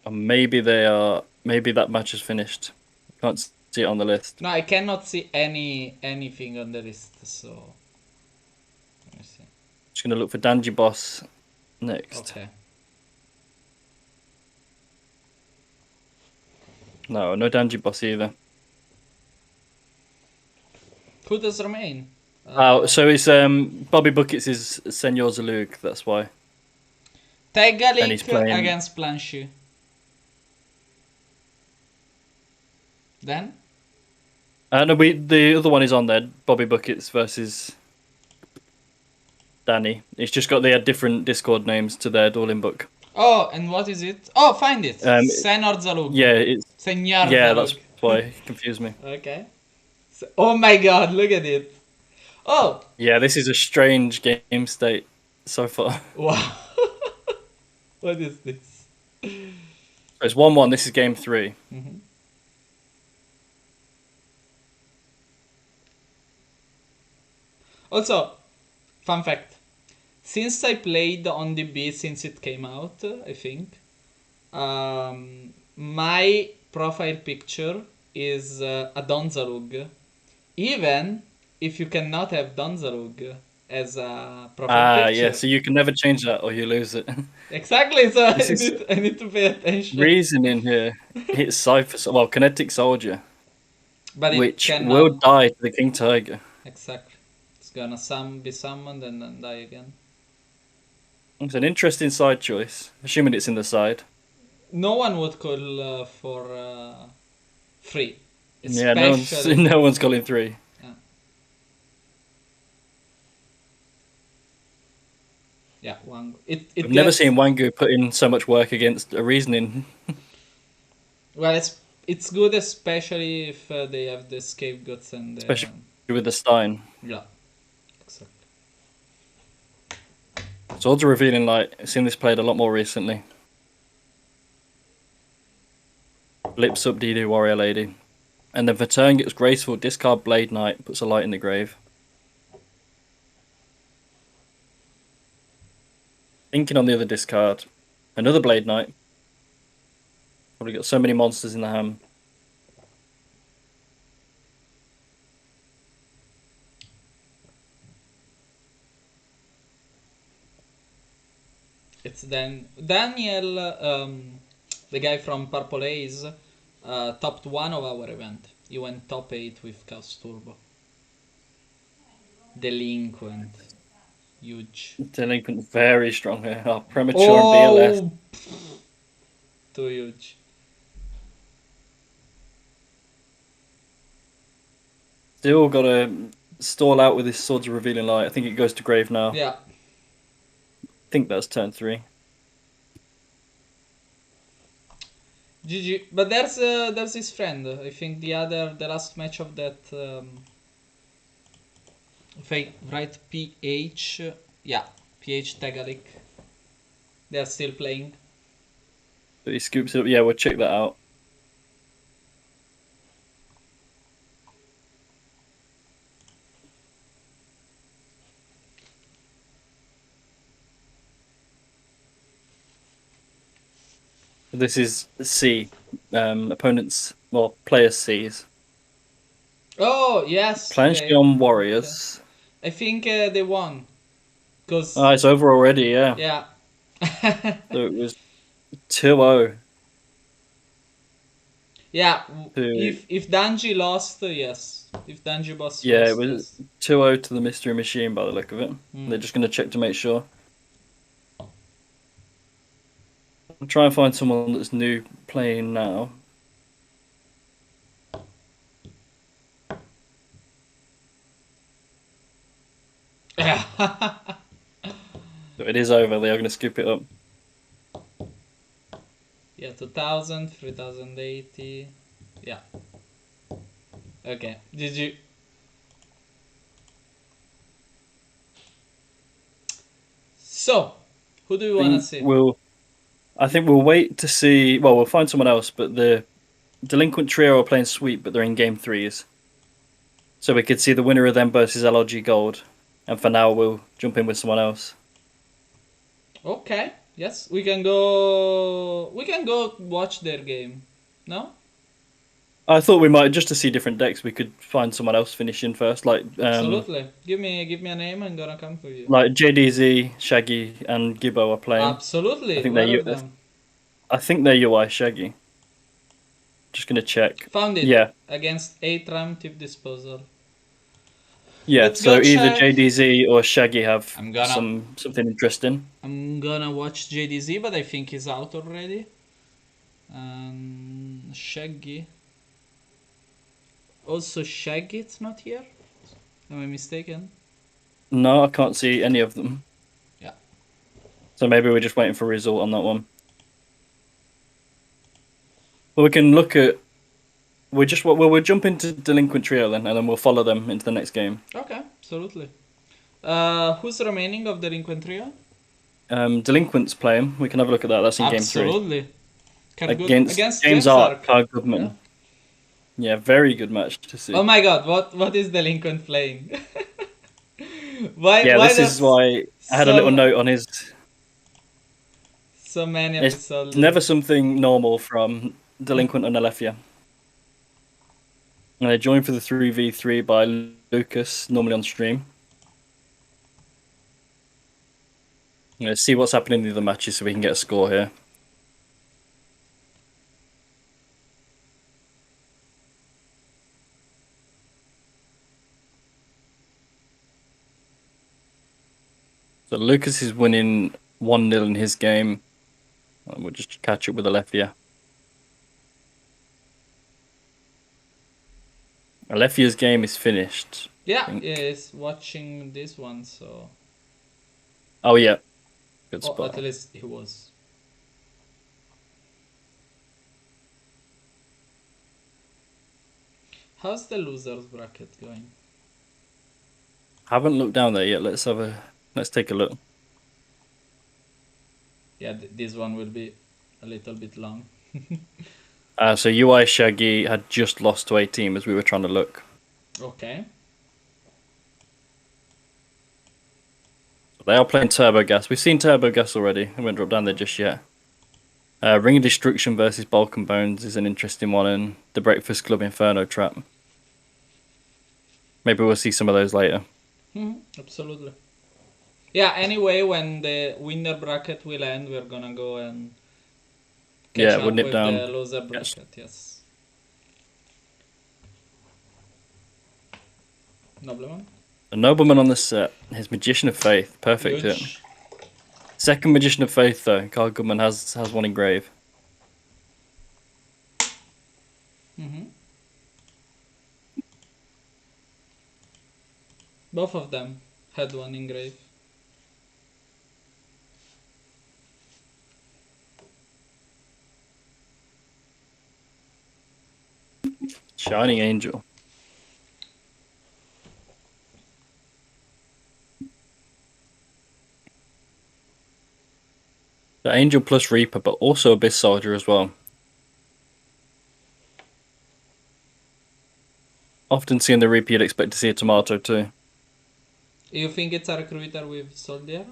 Or maybe they are. Maybe that match is finished. Can't see it on the list. No, I cannot see anything on the list, so let me see. Just gonna look for Danji Boss next. Okay. No Danji Boss either. Who does remain? So it's Bobby Buckets is Senor Zalug, that's why. And he's Tegalik playing- against Planchy. Then? No, the other one is on there. Bobby Buckets versus Danny. It's just got they had different Discord names to their dueling book. Oh, and what is it? Oh, find it. Senor Zalug. Yeah, it's Senor yeah. Zalug. That's why it confused me. Okay. Oh my god, look at it. Oh! Yeah, this is a strange game state so far. Wow. What is this? It's 1-1. This is game 3. Mm-hmm. Also, fun fact. Since I played on DB since it came out, I think, my profile picture is a Donzalug. Even if you cannot have Donzalug as a profile picture. Yeah, so you can never change that or you lose it. Exactly, so This I need to pay attention. Reasoning here. Hits Cypher, well, Kinetic Soldier, But which cannot. will die to the King Tiger. Exactly. It's gonna be summoned and then die again. It's an interesting side choice, assuming it's in the side. No one would call for free. Yeah, Especially... no one's calling 3. Yeah, Wango. I've never seen Wangu put in so much work against a reasoning. Well, it's good, especially if they have the scapegoats and Especially with the Stein. yeah, exactly. Swords of Revealing Light. I've seen this played a lot more recently. Lips up DD Warrior Lady. And then for turn gets Graceful, discard Blade Knight, puts a light in the grave. Thinking on the other discard. Another Blade Knight. Probably got so many monsters in the hand. It's then Daniel, the guy from Purple Haze, topped one of our event. He went top 8 with Chaos Turbo. Delinquent. Huge. Delinquent, very strong here. Oh, premature BLS. Too huge. Still got to stall out with his Swords of Revealing Light. I think it goes to grave now. Yeah. I think that's turn 3. GG. But there's his friend. I think the last match of that. If I write PH, yeah, PH Tegalik. They are still playing. But he scoops it up. Yeah, we'll check that out. This is C. Opponents, well, players C's. Oh yes. Planchion Warriors. I think they won. Because Oh, it's over already, yeah. yeah. So it was 2-0 Yeah, to if Danji lost, yes. If Danji boss yeah, it lost, was yes. 2-0 to the Mystery Machine by the look of it. They're just gonna check to make sure. I'll try and find someone that's new playing now. So it is over. They are gonna scoop it up. Yeah, 2000, 3080. Yeah. Okay, GG. So, who do you want to see? I think we'll wait to see. Well, we'll find someone else, but the Delinquent Trio are playing sweep, but they're in game threes. So we could see the winner of them versus LRG Gold. And for now, we'll jump in with someone else. Okay, yes, we can go. We can go watch their game. No? I thought we might, just to see different decks, we could find someone else finishing first, Absolutely. Give me a name. I'm gonna come for you. like JDZ, Shaggy, and Gibbo are playing. Absolutely. I think Where of them? I think they're UI Shaggy. Just gonna check. Found it. Yeah. Against Atram tip disposal. Yeah, Let's so go either check. JDZ or Shaggy have I'm something interesting. I'm gonna watch JDZ, but I think he's out already. Shaggy. Also Shaggy, it's not here. Am I mistaken? No, I can't see any of them. Yeah. So maybe we're just waiting for a result on that one. Well, we can look at. We'll jump into Delinquent Trio then, and then we'll follow them into the next game. Okay, absolutely. Who's remaining of Delinquent Trio? Delinquents playing. We can have a look at that. That's in game 3. Absolutely. Against James Ark, Carl Goodman. Yeah, very good match to see. Oh my god, what is Delinquent playing? why? Yeah, why this is why I had a little note on his. So many It's episodes. never something normal from Delinquent and Alephia. And they're joined for the 3v3 by Lucas, normally on stream. Let's see what's happening in the other matches so we can get a score here. So Lucas is winning 1-0 in his game. We'll just catch up with Alephia. Alephia's game is finished. Yeah, he's watching this one, so. Oh yeah, good spot. Oh, at least he was. How's the losers bracket going? Haven't looked down there yet. Let's take a look. Yeah, this one will be a little bit long. So UI Shaggy had just lost to a team as we were trying to look. Okay. They are playing Turbo Gas. We've seen Turbo Gas already. I won't drop down there just yet. Ring of Destruction versus Balkan Bones is an interesting one, and the Breakfast Club Inferno Trap. Maybe we'll see some of those later. Absolutely. Yeah, anyway, when the winner bracket will end, we're gonna go and catch up we'll nip with down. the loser bracket, yes. Nobleman? A Nobleman on the set. His Magician of Faith. Perfect hit. Second Magician of Faith, though. Carl Goodman has one engraved. Both of them had one engraved. Shining Angel. The Angel plus Reaper, but also Abyss Soldier as well. Often seeing the Reaper, you'd expect to see a Tomato too. You think it's a recruiter with Soldier?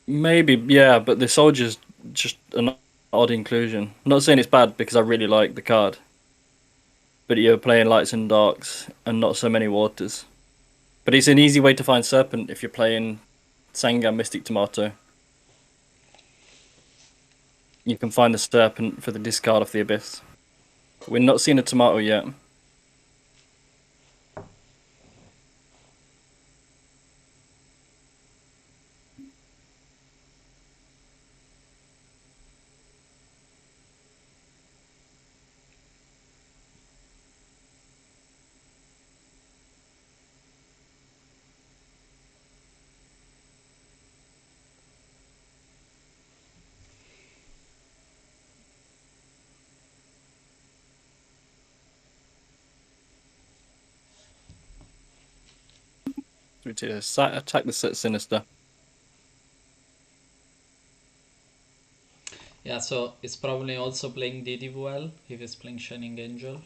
Maybe, yeah, but the Soldier's just an odd inclusion. I'm not saying it's bad because I really like the card. But you're playing Lights and Darks and not so many Waters. But it's an easy way to find Serpent if you're playing Sengan Mystic Tomato. You can find the Serpent for the discard of the Abyss. We're not seeing a Tomato yet. Attack the Sinister. Yeah, so it's probably also playing DDVL if it's playing Shining Angel.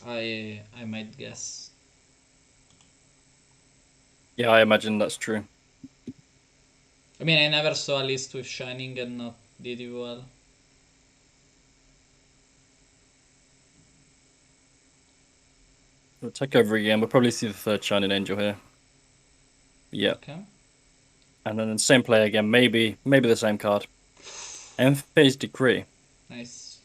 I might guess. Yeah, I imagine that's true. I mean, I never saw a list with Shining and not DDVL. We'll take over again. We'll probably see the third Shining Angel here. Yeah. Okay. And then the same play again. Maybe the same card. Phase Decree. Nice.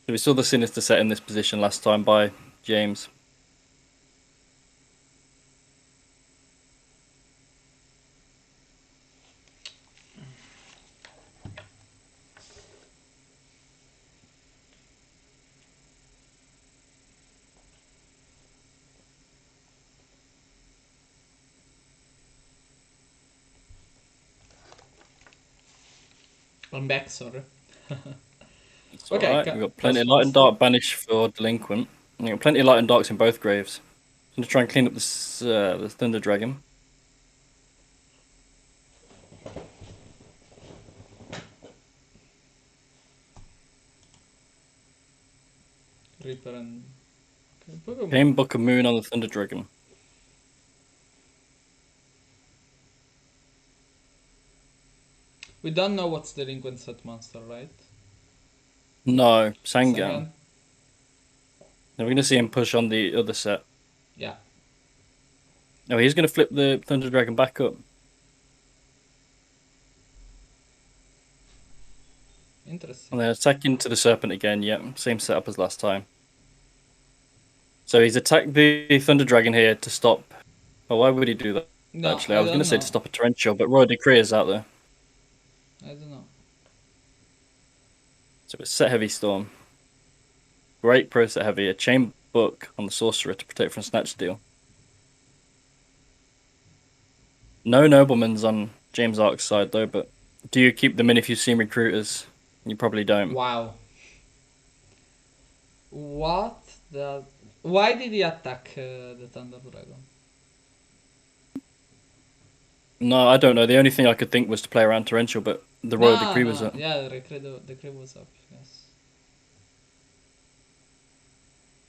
So we saw the Sinister set in this position last time by James. I'm back, sorry. It's Okay, alright. We've got plenty of Light and Dark banish for Delinquent. We've got plenty of Light and Darks in both graves. I'm going to try and clean up this the Thunder Dragon. Reaper and... Okay, Game Book of Moon on the Thunder Dragon. We don't know what's Delinquent set monster, right? No, Sangan. Sangan? Now we're going to see him push on the other set. Yeah. No, he's going to flip the Thunder Dragon back up. Interesting. And then attack into the Serpent again. Yeah, same setup as last time. So he's attacked the Thunder Dragon here to stop... Oh, why would he do that? No, Actually, I was going to say know. to stop a Torrential, but Royal Decree is out there. I don't know. So it's set heavy Storm. Great pro set heavy. A Chain Book on the Sorcerer to protect from Snatch Steal. No Noblemans on James Ark's side though, but do you keep them in if you've seen Recruiters? You probably don't. Wow. What the... Why did he attack the Thunder Dragon? No, I don't know. The only thing I could think was to play around Torrential, but the Royal Decree was up. Yeah, the decree was up, yes.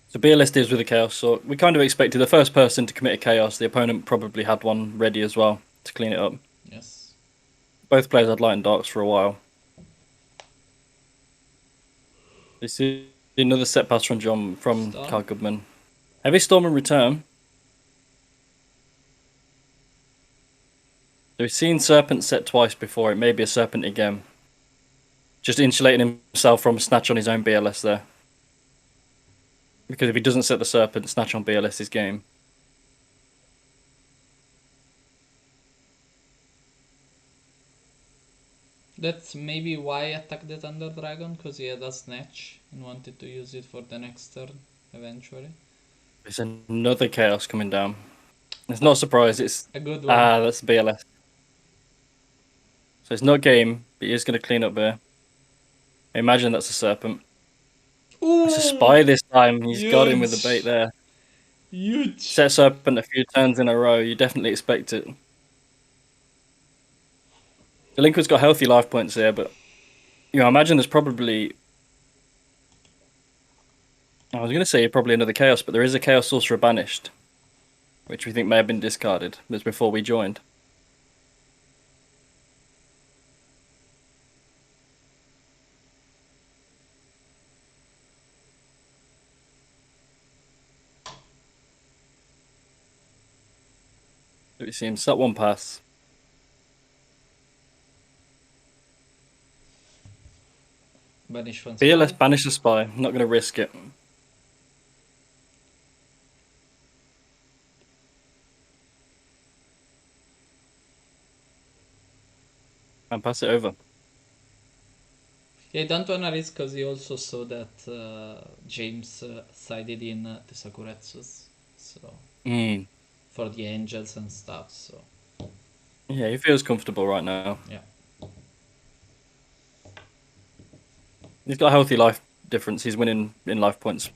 So BLS deals with a Chaos, so we kind of expected the first person to commit a Chaos. The opponent probably had one ready as well to clean it up. Yes. Both players had Light and Darks for a while. This is another set pass from John from Carl Goodman. Heavy Storm and Return. So we've seen Serpent set twice before. It may be a Serpent again. Just insulating himself from Snatch on his own BLS there. Because if he doesn't set the Serpent, Snatch on BLS is game. That's maybe why I attacked the Thunder Dragon, because he had a Snatch and wanted to use it for the next turn, eventually. There's another Chaos coming down. It's not a surprise, it's... A good one. that's BLS. So it's not game, but he is going to clean up there. I imagine that's a Serpent. Ooh, It's a Spy this time. He's got him with the huge. bait there. Huge. Set Serpent a few turns in a row. You definitely expect it. Delinquent's got healthy life points here, but... You know, I imagine there's probably... I was going to say probably another Chaos, but there is a Chaos Sorcerer banished. Which we think may have been discarded. That's before we joined. It seems that one pass. Banish one Here, let's spy. banish the spy. I'm not going to risk it. And pass it over. Yeah, I don't wanna risk because he also saw that James sided in the Sakuretsus, so for the angels and stuff. So Yeah, he feels comfortable right now. yeah, He's got a healthy life difference. He's winning in life points.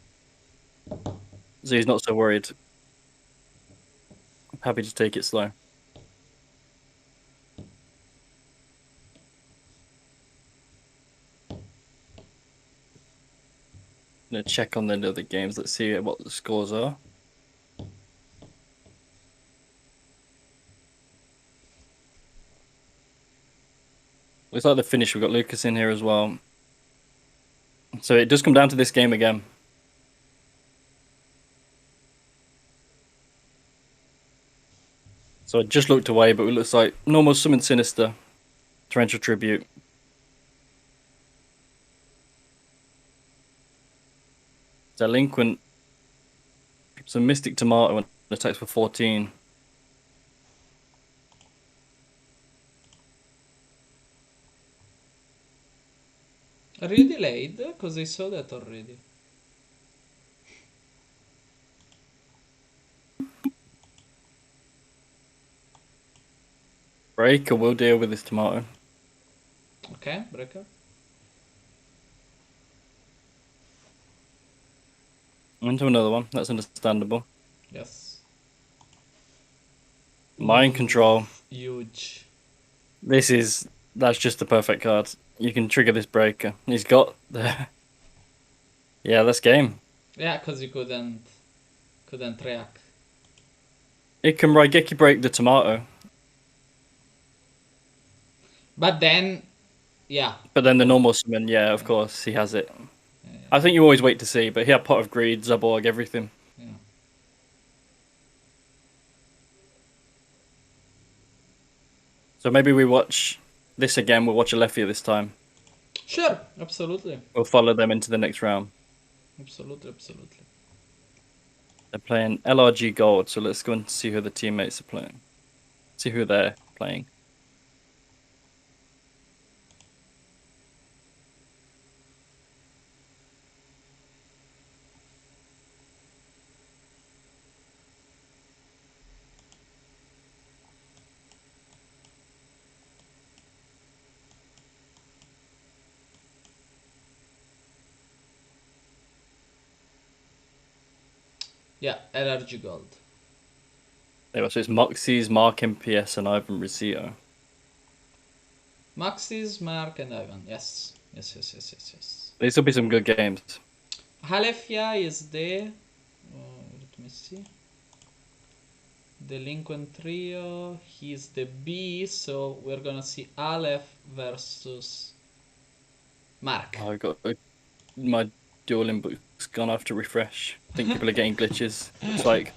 So he's not so worried. Happy to take it slow. I'm going to check on the other games. Let's see what the scores are. Looks like the finish. We've got Lucas in here as well. So it does come down to this game again. So I just looked away, but it looks like normal summon sinister, torrential tribute. Delinquent, some mystic tomato and attacks for 14. are you delayed? Because I saw that already. Breaker will deal with this tomato. Okay, breaker. Into another one. That's understandable. Yes. Mind control. Huge. That's just the perfect card. You can trigger this breaker. He's got the. Yeah, that's game. Yeah, because you couldn't react. It can Raigeki break the tomato. But then, yeah. But then the normal summon, yeah, of course, he has it. I think you always wait to see, but he had Pot of Greed, Zaborg, everything. Yeah. So maybe we watch this again. We'll watch Alephia this time. Sure, absolutely. We'll follow them into the next round. Absolutely, absolutely. They're playing LRG Gold, so let's go and see who the teammates are playing. See who they're playing. Yeah, LRG Gold. So it's Moxie's, Mark MPS, and Ivan Rizio. Maxis, Mark, and Ivan. Yes. Yes. These will be some good games. Alephia is the. Let me see. Delinquent Trio. He's the B, so we're gonna see Aleph versus Mark. Oh, I got my dueling book's gone. I have to refresh. I think people are getting glitches. It's like.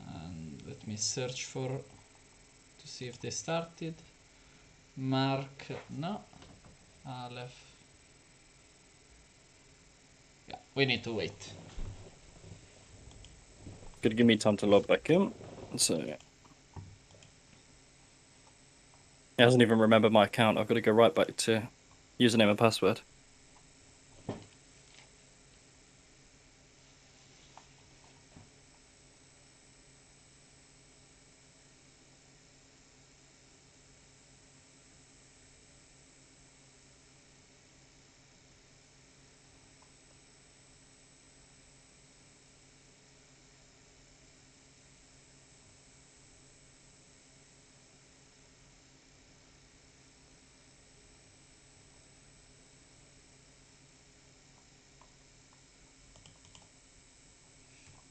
And let me search for to see if they started. Mark, no. Aleph. Yeah, we need to wait. Gonna give me time to log back in. So. He hasn't even remembered my account. I've got to go right back to username and password.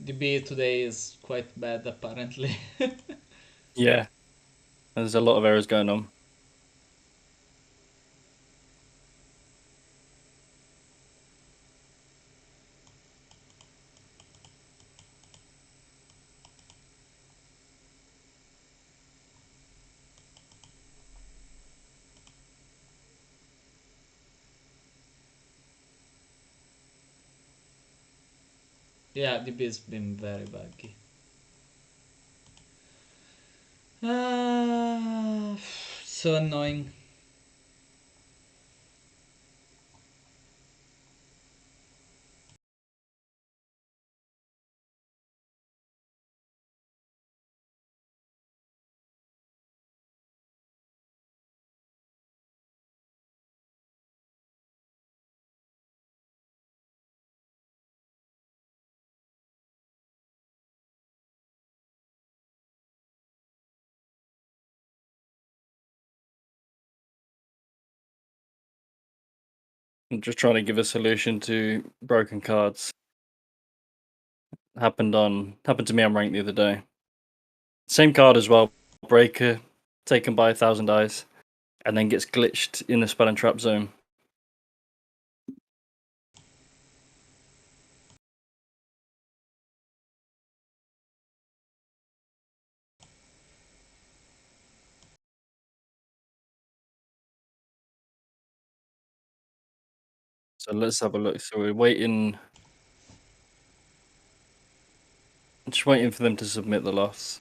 The B today is quite bad, apparently. Yeah. There's a lot of errors going on. Yeah, DB's been very buggy. So annoying. I'm just trying to give a solution to broken cards. Happened to me on rank the other day. Same card as well. Breaker taken by 1,000 eyes, and then gets glitched in the spell and trap zone. So let's have a look. So we're waiting. Just waiting for them to submit the loss.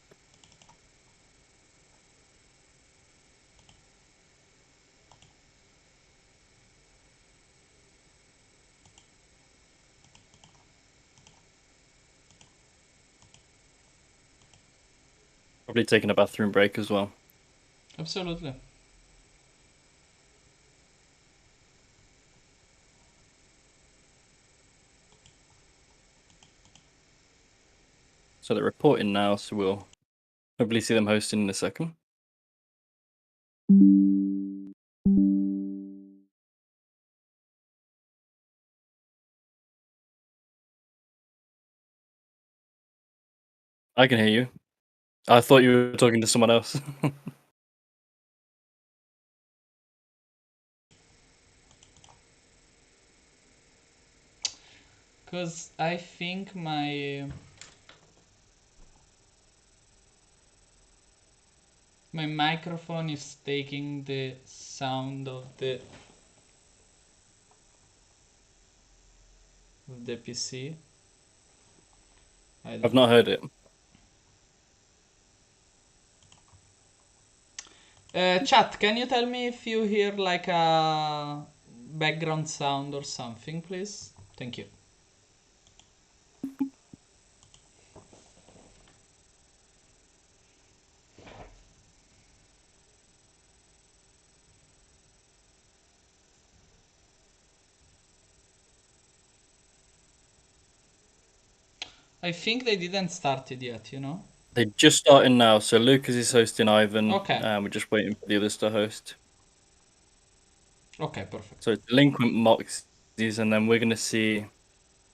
Probably taking a bathroom break as well. Absolutely. So they're reporting now, so we'll hopefully see them hosting in a second. I can hear you. I thought you were talking to someone else. Because I think my microphone is taking the sound of the PC. I've not heard it. Chat, can you tell me if you hear like a background sound or something, please? Thank you. I think they didn't start it yet, you know? They're just starting now. So Lucas is hosting Ivan. Okay. And we're just waiting for the others to host. Okay, perfect. So Delinquent Moxies, and then we're going to see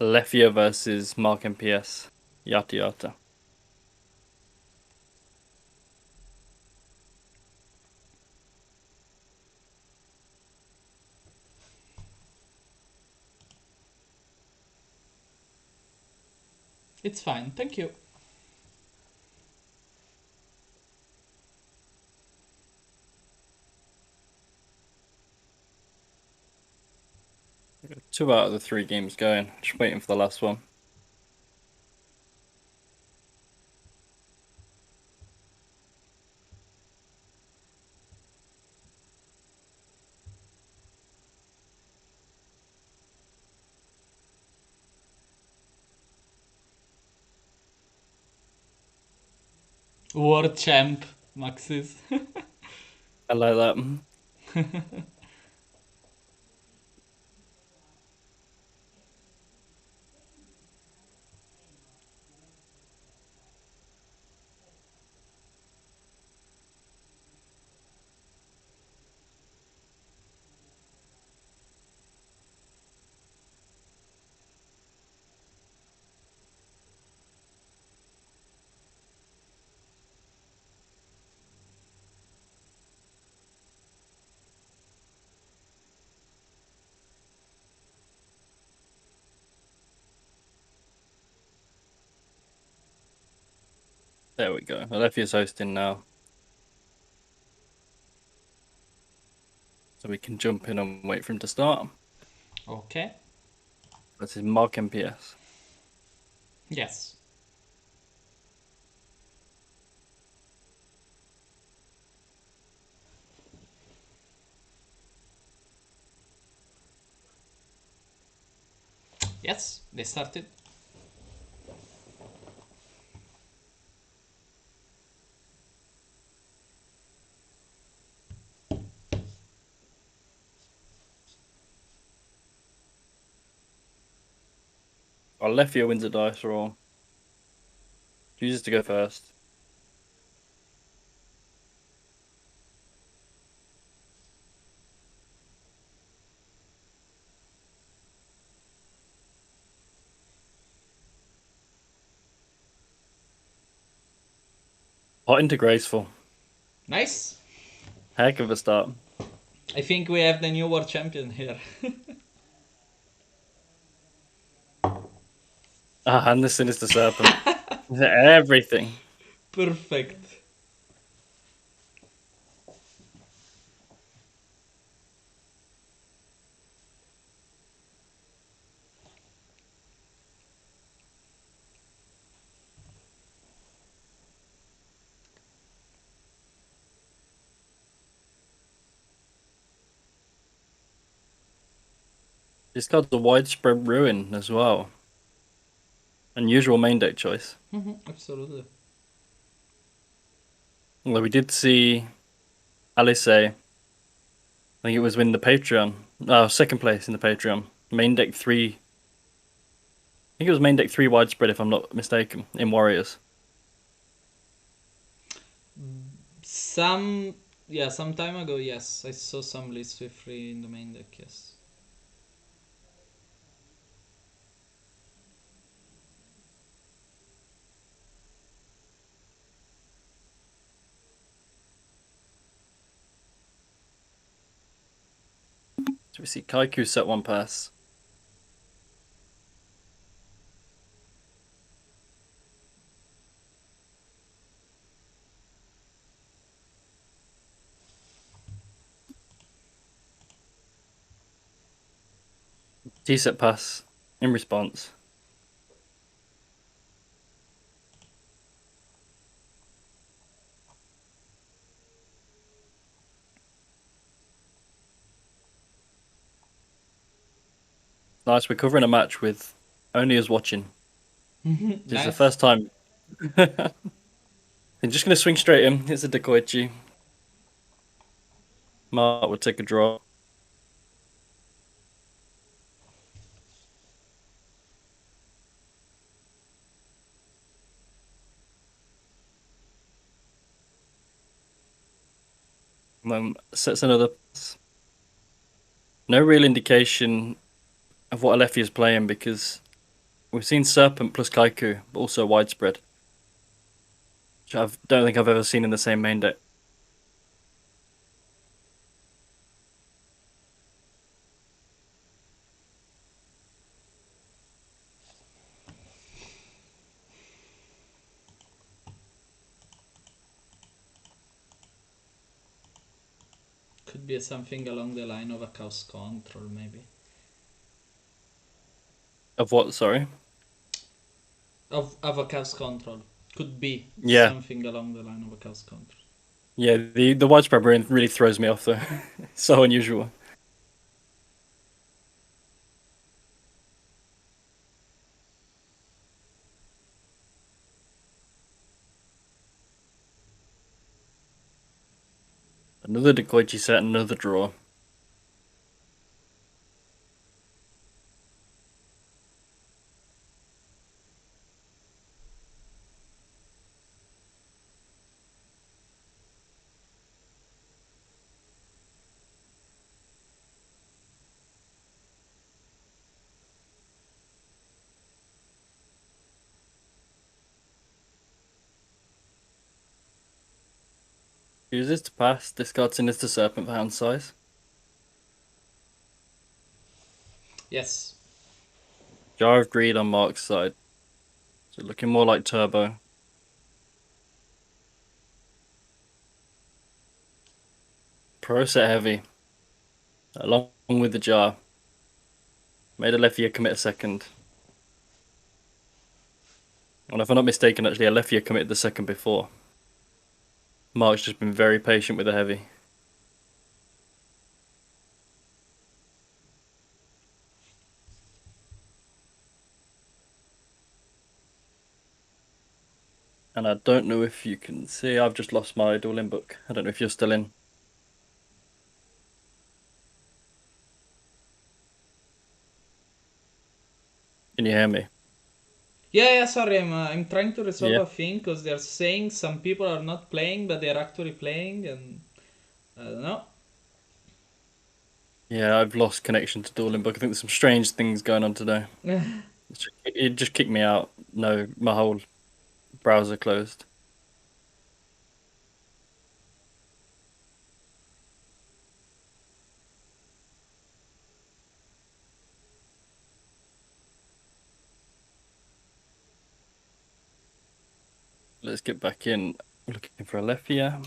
Lefia versus Mark MPS. Yata yata. It's fine, thank you. We've got 2 out of the 3 games going. Just waiting for the last one. World champ, Maxis. I like that. There we go. Alefia's hosting now. So we can jump in and wait for him to start. Okay. This is Mark MPS. Yes. Yes, they started. Alefia wins a dice roll. Chooses to go first. Hot into graceful. Nice. Heck of a start. I think we have the new world champion here. And the Sinister Serpent. Everything. Perfect. This card's a widespread ruin as well. Unusual main deck choice. Absolutely. Although we did see Alice, I think it was win the Patreon. Second place in the Patreon. Main deck 3. I think it was main deck 3 widespread if I'm not mistaken, in Warriors. Some time ago, yes, I saw some lists with 3 in the main deck. Yes. So we see Kaiku set 1 pass. T set pass in response. Nice, we're covering a match with only us watching. This is the Nice. first time. I'm just going to swing straight in. It's a Dekoichi. Mark would take a draw. And then sets another. No real indication of what Alefi is playing because we've seen Serpent plus Kaiku, but also widespread, which I don't think I've ever seen in the same main deck. Could be something along the line of a chaos control, maybe. Of what? Sorry. Of a chaos control. Could be Yeah, something along the line of a chaos control. yeah. The widespread really throws me off though. So unusual. Another Dekoichi set, another draw. Uses to pass, discards Sinister Serpent for hand size. Yes. Jar of Greed on Mark's side. So looking more like Turbo. Pro set heavy. Along with the jar. Made Alefia commit a second. And if I'm not mistaken, actually, Alethea committed the second before. Mark's just been very patient with the heavy. And I don't know if you can see, I've just lost my Dueling book. I don't know if you're still in. Can you hear me? Yeah, sorry, I'm trying to resolve Yeah. a thing because they're saying some people are not playing, but they're actually playing, and I don't know. Yeah, I've lost connection to Dueling book. I think there's some strange things going on today. It just kicked me out. No, my whole browser closed. Let's get back in. Looking for Alethea.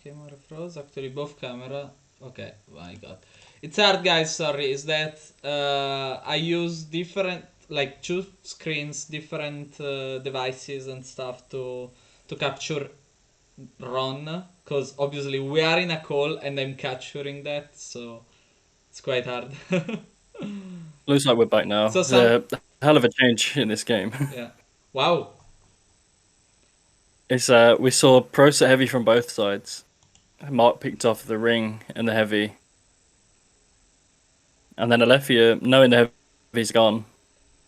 Camera froze. Actually, both camera. Okay, my god. It's hard, guys. Sorry. Is that I use different, like, two screens, different devices and stuff to capture Ron, because obviously we are in a call and I'm capturing that, so it's quite hard. Looks like we're back now. So some, Hell of a change in this game. yeah. Wow. It's we saw pro set heavy from both sides. Mark picked off the ring and the heavy. And then Alethea, knowing the heavy's gone,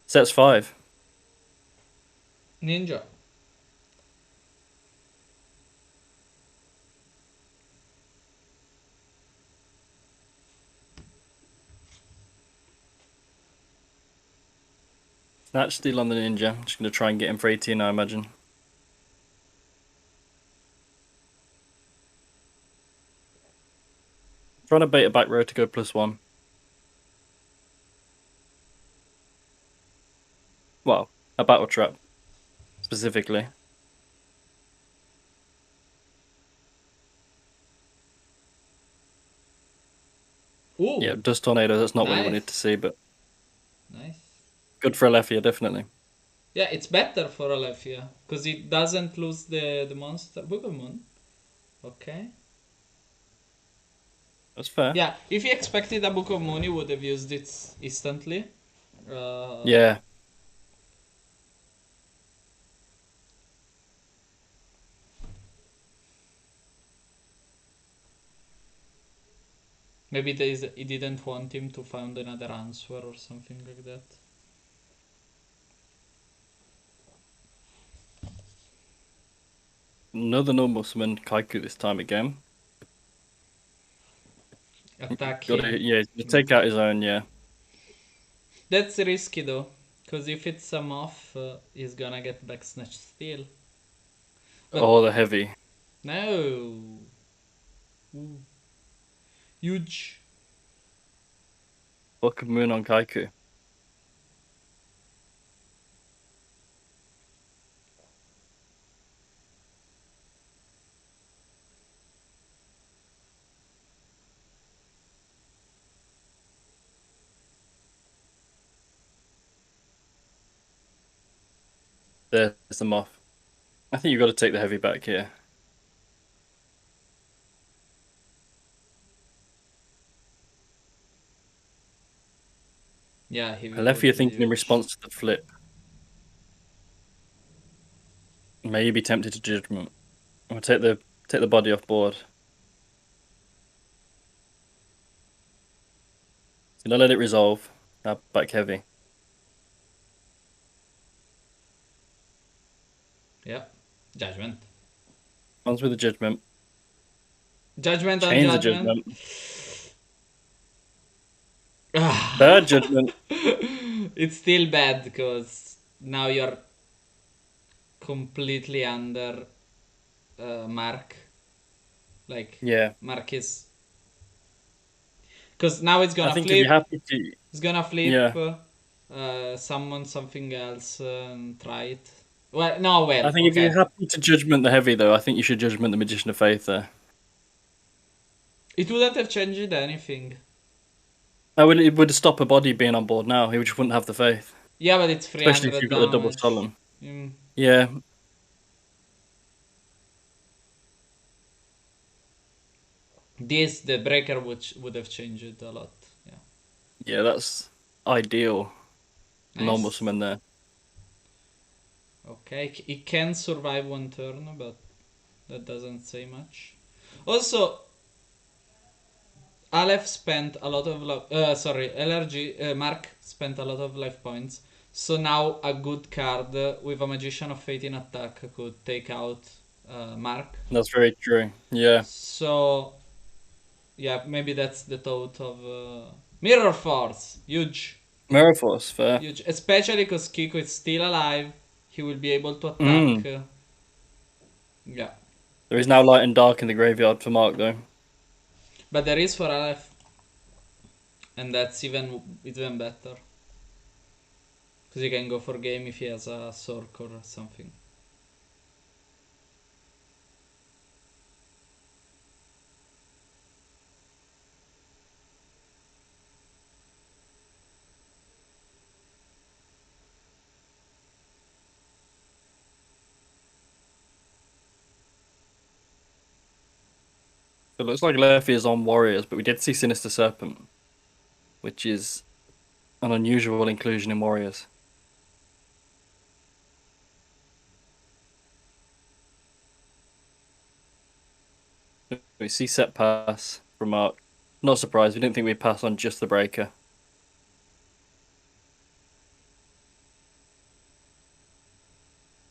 sets 5. Ninja. Snatch steal on the ninja. I'm just going to try and get him for 18, I imagine. Trying to bait a back row to go +1. Well, a battle trap, specifically. Ooh. Yeah, dust tornado, that's not what you Nice. wanted to see, but Nice. good for Alethea, definitely. Yeah, it's better for Alethea because it doesn't lose the monster Pokemon. Okay. That's fair. Yeah, if he expected a Book of Moon, he would have used it instantly. Yeah. Maybe he didn't want him to find another answer or something like that. Another normal summon Kaiku this time again. Attack Got him. to, yeah, take out his own, yeah. That's risky though, because if it's a moth, he's gonna get back Snatch Steal. But Oh, the heavy. no. Ooh. Huge. Book of Moon on Kaiku. There's the moth. I think you've got to take the heavy back here. Yeah, he Alethea thinking in response to the flip. Maybe tempted to judgment. I'll take the body off board. Gonna let it resolve. Now back heavy. Yeah. Judgment. One's with the judgment. Judgment on Chains the judgment. Bad judgment. It's still bad because now you're completely under Mark. Like, Yeah. Mark is. Because now it's gonna I think flip. if you're happy to. It's gonna flip. Yeah. Summon something else and try it. Well, no, I think if you're happy to judgment the heavy, though, I think you should judgment the Magician of Faith there. It wouldn't have changed anything. It would stop a body being on board now. He just wouldn't have the faith. Yeah, but it's Especially if 300 you've got a double damage. solemn. Mm. Yeah. The breaker would have changed it a lot. Yeah. Yeah, that's ideal. Nice. Normal summon there. Okay, it can survive one turn, but that doesn't say much. Also, Aleph spent a lot of LRG, Mark spent a lot of life points. So now a good card with a Magician of Fate in attack could take out Mark. That's very true. Yeah. So, yeah, maybe that's the thought of Mirror Force. Huge. Mirror Force, fair. Huge. Especially because Kiko is still alive. He will be able to attack. Yeah. There is now light and dark in the graveyard for Mark, though. But there is for Aleph. And that's even better. Because he can go for game if he has a Sork or something. So it looks like Leffy is on Warriors, but we did see Sinister Serpent, which is an unusual inclusion in Warriors. We see set pass from Mark. Not surprised, we didn't think we'd pass on just the breaker.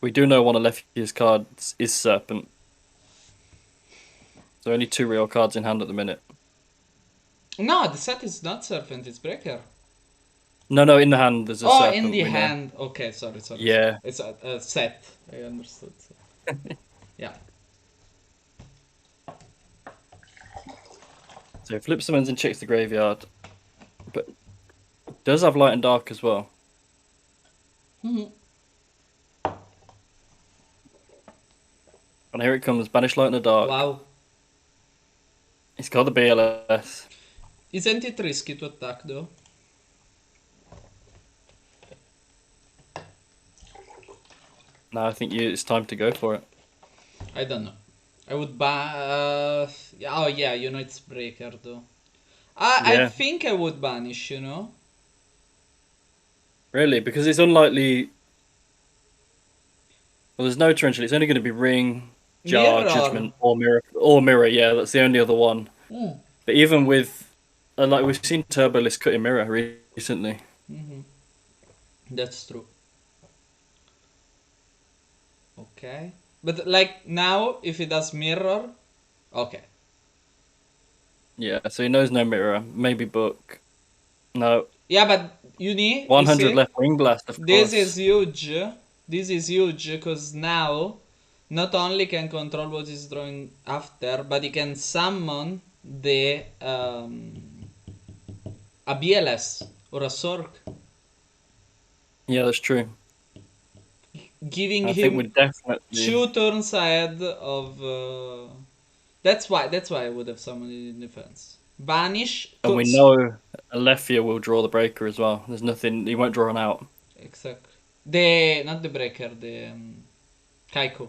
We do know one of Leffy's cards is Serpent. So only 2 real cards in hand at the minute. No, the set is not Serpent, it's Breaker. No, in the hand there's a Serpent. Oh, in the hand. Okay, sorry. Yeah. It's a set. I understood. Yeah. So flip summons and checks the graveyard. But does have light and dark as well. And here it comes, banish light and the dark. Wow. It's got the BLS. Isn't it risky to attack though? No, I think it's time to go for it. I don't know. I would oh yeah, you know it's breaker though. I think I would banish, you know. Really? Because it's unlikely. Well, there's no torrential. It's only going to be ring, jar, Mirror. judgment, or mirror. Yeah, that's the only other one. But even with, like we've seen Turbolist cut in mirror recently. That's true. Okay. But like now, if he does mirror, okay. Yeah, so he knows no mirror. Maybe book. No. Yeah, but you need 100 left ring blast, of course. This is huge. This is huge because now not only can control what he's drawing after, but he can summon the a BLS or a Sork. Yeah, that's true. Giving I him think we're definitely 2 turns ahead of. That's why I would have summoned it in defense. Banish. And we know Alethea will draw the breaker as well. There's nothing. He won't draw an out. Exactly. Not the breaker, the Kaiko.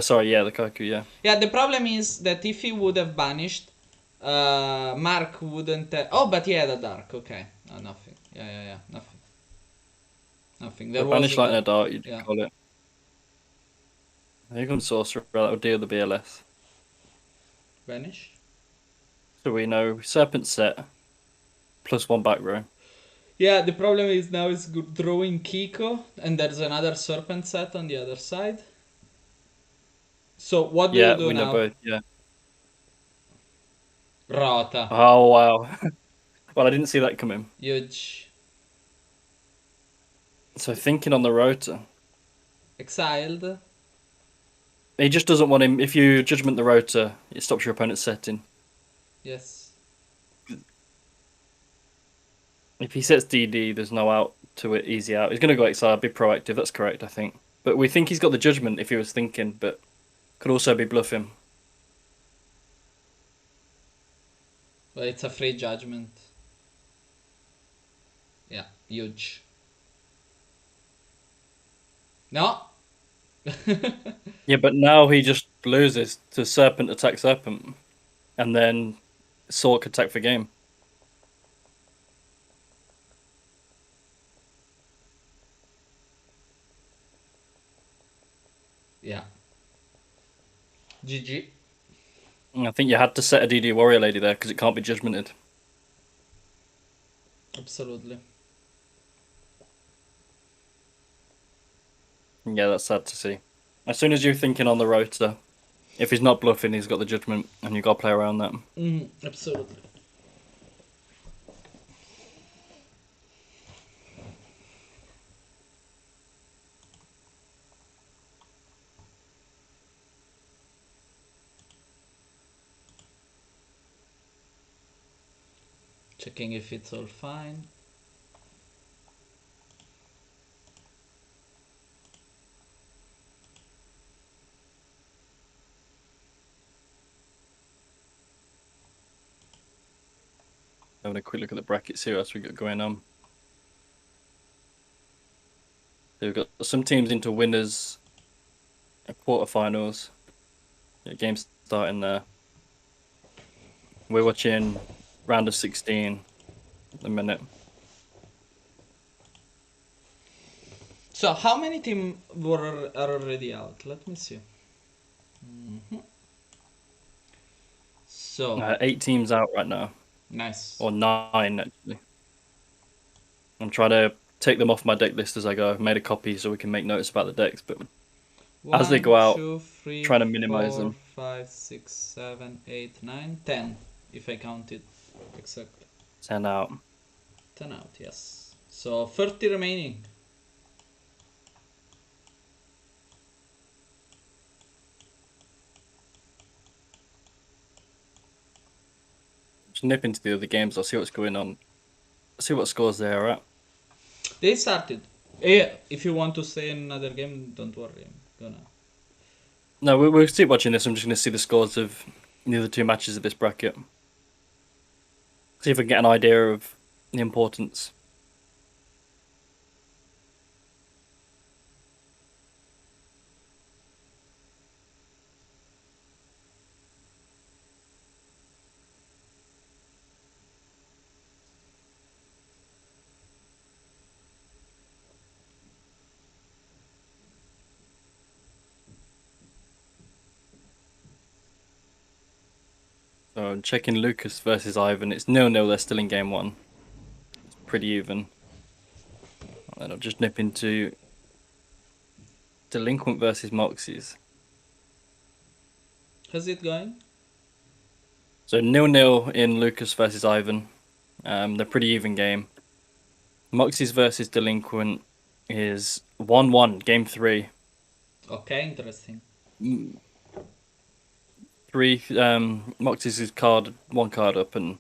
Sorry, yeah, the Kaiku, yeah. Yeah, the problem is that if he would have banished, Mark wouldn't have... Oh, but he had a dark, okay. Nothing. Yeah, nothing. Nothing. There was Banish light and a dark, you'd yeah. call it. Here comes Sorcerer, that would deal the BLS. Banish? So we know Serpent set, +1 back row. Yeah, the problem is now it's drawing Kiko, and there's another Serpent set on the other side. So what do you do we now? know both, yeah. Rota. Oh, wow. Well, I didn't see that coming. Huge. So thinking on the rotor. Exiled. He just doesn't want him. If you judgment the rotor, it stops your opponent's setting. Yes. If he sets DD, there's no out to it, easy out. He's going to go exile, be proactive, that's correct, I think. But we think he's got the judgment if he was thinking, but could also be bluffing. But it's a free judgment. Yeah, huge. No. Yeah, but now he just loses to Serpent attack Serpent, and then Sork attack for game. Yeah. GG. I think you had to set a DD Warrior Lady there because it can't be judgmented. Absolutely. Yeah, that's sad to see. As soon as you're thinking on the rotor, if he's not bluffing, he's got the judgment, and you got to play around that. Absolutely. Checking if it's all fine. Having a quick look at the brackets here as we got going on. So we've got some teams into winners, quarterfinals. Yeah, games starting there. We're watching round of 16 at the minute. So how many teams are already out? Let me see. So 8 teams out right now, nice. or 9 actually. I'm trying to take them off my deck list as I go. I've made a copy so we can make notes about the decks, but as they go out, 1, 2, 3, trying to minimize 4, them. 5, 6, 7, 8, 9, 10. If I count it exactly. 10 out. 10 out, yes. So 30 remaining. Just nip into the other games. I'll see what's going on. See what scores they are at. They started. Yeah, if you want to stay in another game, don't worry. I'm gonna. No, we'll keep watching this. I'm just going to see the scores of the other 2 matches of this bracket. See if I can get an idea of the importance. So I'm checking Lucas versus Ivan. It's 0-0. They're still in game 1. It's pretty even. And then I'll just nip into Delinquent versus Moxies. How's it going? So 0-0 in Lucas versus Ivan. They're pretty even game. Moxies versus Delinquent is 1-1, game 3. Okay, interesting. 3 Moxies is one card up, and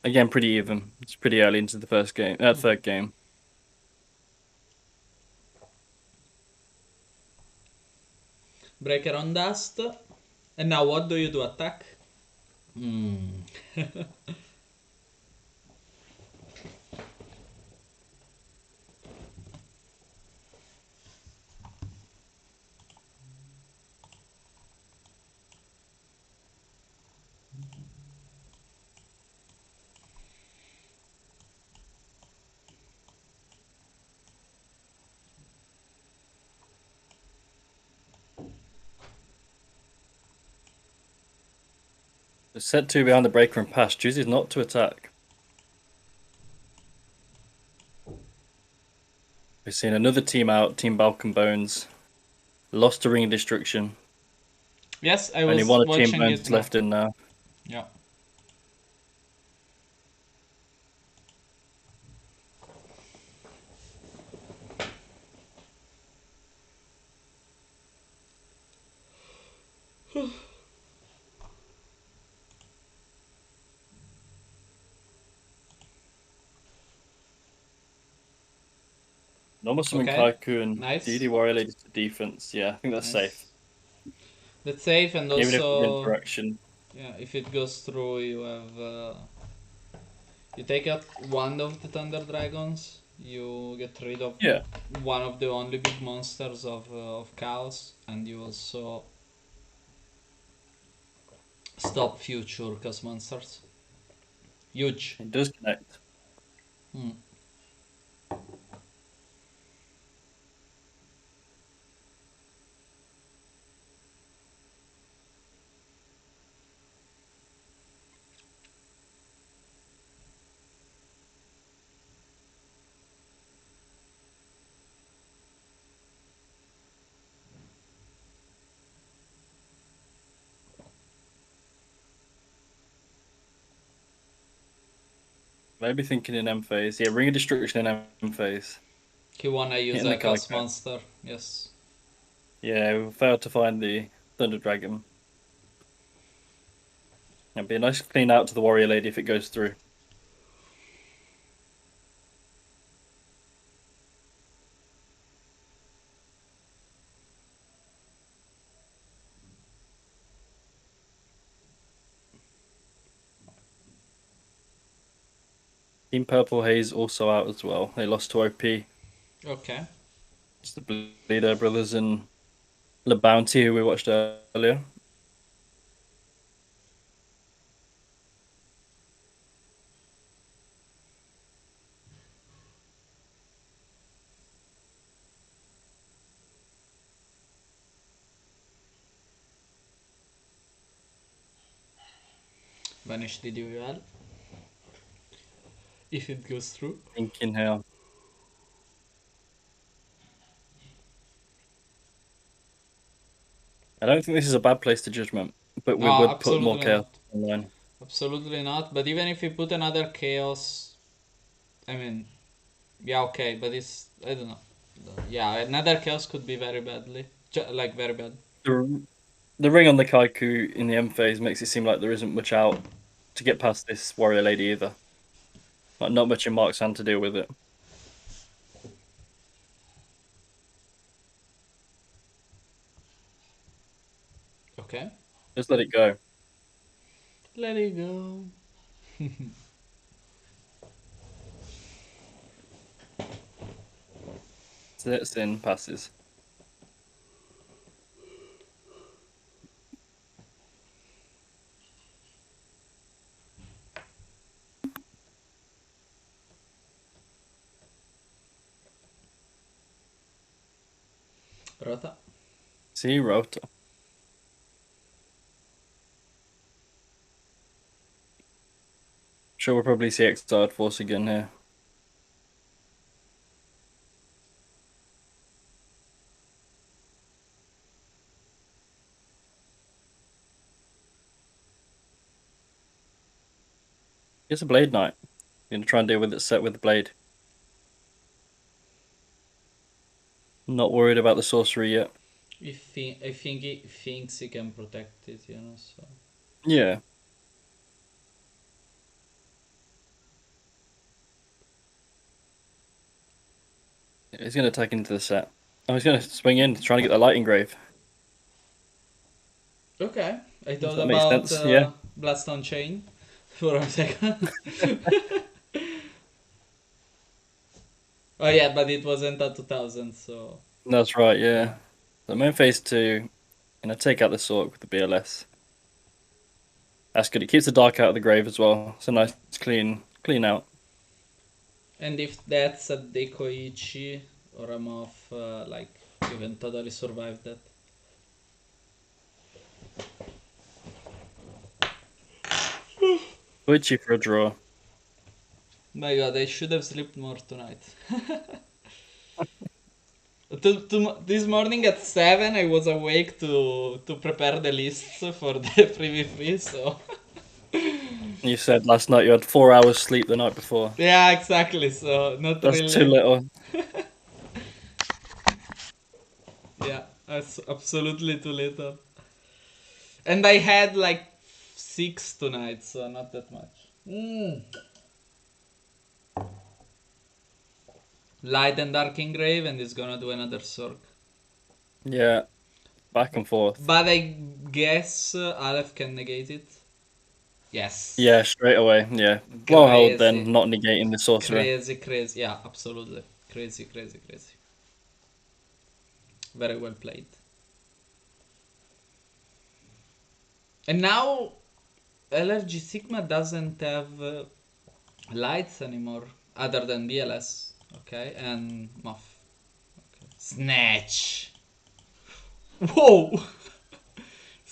again pretty even. It's pretty early into the third game. Breaker on dust. And now what do you do? Attack? Set 2 behind the breaker and pass. Chooses not to attack. We've seen another team out, Team Balkan Bones. Lost to Ring of Destruction. Yes, I was Only one of watching Team Bones it left in now. Yeah. Normal Summon Okay. Kaiku and Nice. DD Warrior Ladies to defense. Yeah, I think that's Nice. safe. That's safe, and Even if there's also interaction. Yeah, if it goes through, you have you take out one of the Thunder Dragons. You get rid of Yeah. one of the only big monsters of Chaos, and you also stop future Chaos monsters. Huge. It does connect. Hmm. Maybe thinking in M phase. Yeah, Ring of Destruction in M phase. He wanna use Hitting a the Chaos Kaiko. monster. Yes. Yeah, we failed to find the Thunder Dragon. It'd be a nice clean out to the Warrior Lady if it goes through. Team Purple Haze also out as well. They lost to OP. Okay. It's the Bleeder Brothers and Le Bounty, who we watched earlier. Vanish the duel. If it goes through. Thinking here. I don't think this is a bad place to judgment, but we No, would put more absolutely chaos not. online. Absolutely not. But even if you put another Chaos, I mean, yeah, okay, but it's I don't know. Yeah, another Chaos could be very badly, like very bad. The ring on the Kaiku in the M phase makes it seem like there isn't much out to get past this Warrior Lady either. Like, not much in Mark's hand to deal with it. Okay, Just let it go. let it go. Sin passes. Rota. See, Rota. Sure, we'll probably see Exiled Force again here. It's a Blade Knight. Gonna try and deal with it set with the Blade. Not worried about the sorcery yet. I think he thinks he can protect it, you know. So Yeah. He's gonna attack into the set. Oh, he's gonna swing in, trying to get the Lighting Grave. okay, I thought That makes about sense. Yeah. Bloodstone Chain for a second. Oh yeah, but it wasn't a 2000, so That's right, yeah. yeah. The main phase 2, take out the Sork with the BLS. That's good. It keeps the dark out of the grave as well. It's a nice clean out. And if that's a Dekoichi or a Moth, like you can totally survive that. Glitchy for a draw. My god, I should have slept more tonight. This morning at 7 I was awake to prepare the lists for the free, so... You said last night you had 4 hours sleep the night before. Yeah, exactly, so not That's too really... little. Yeah, that's absolutely too little. And I had like 6 tonight, so not that much. Light and Dark Engrave, and it's gonna do another Sork. Yeah. back and forth. But I guess Aleph can negate it. Yes. Yeah, straight away. Yeah. Blow hold Crazy. then, not negating the sorcerer. Crazy. Yeah, absolutely. Crazy. Very well played. And now LFG Sigma doesn't have lights anymore, other than BLS. Okay, and Muff. Okay. Snatch. Whoa!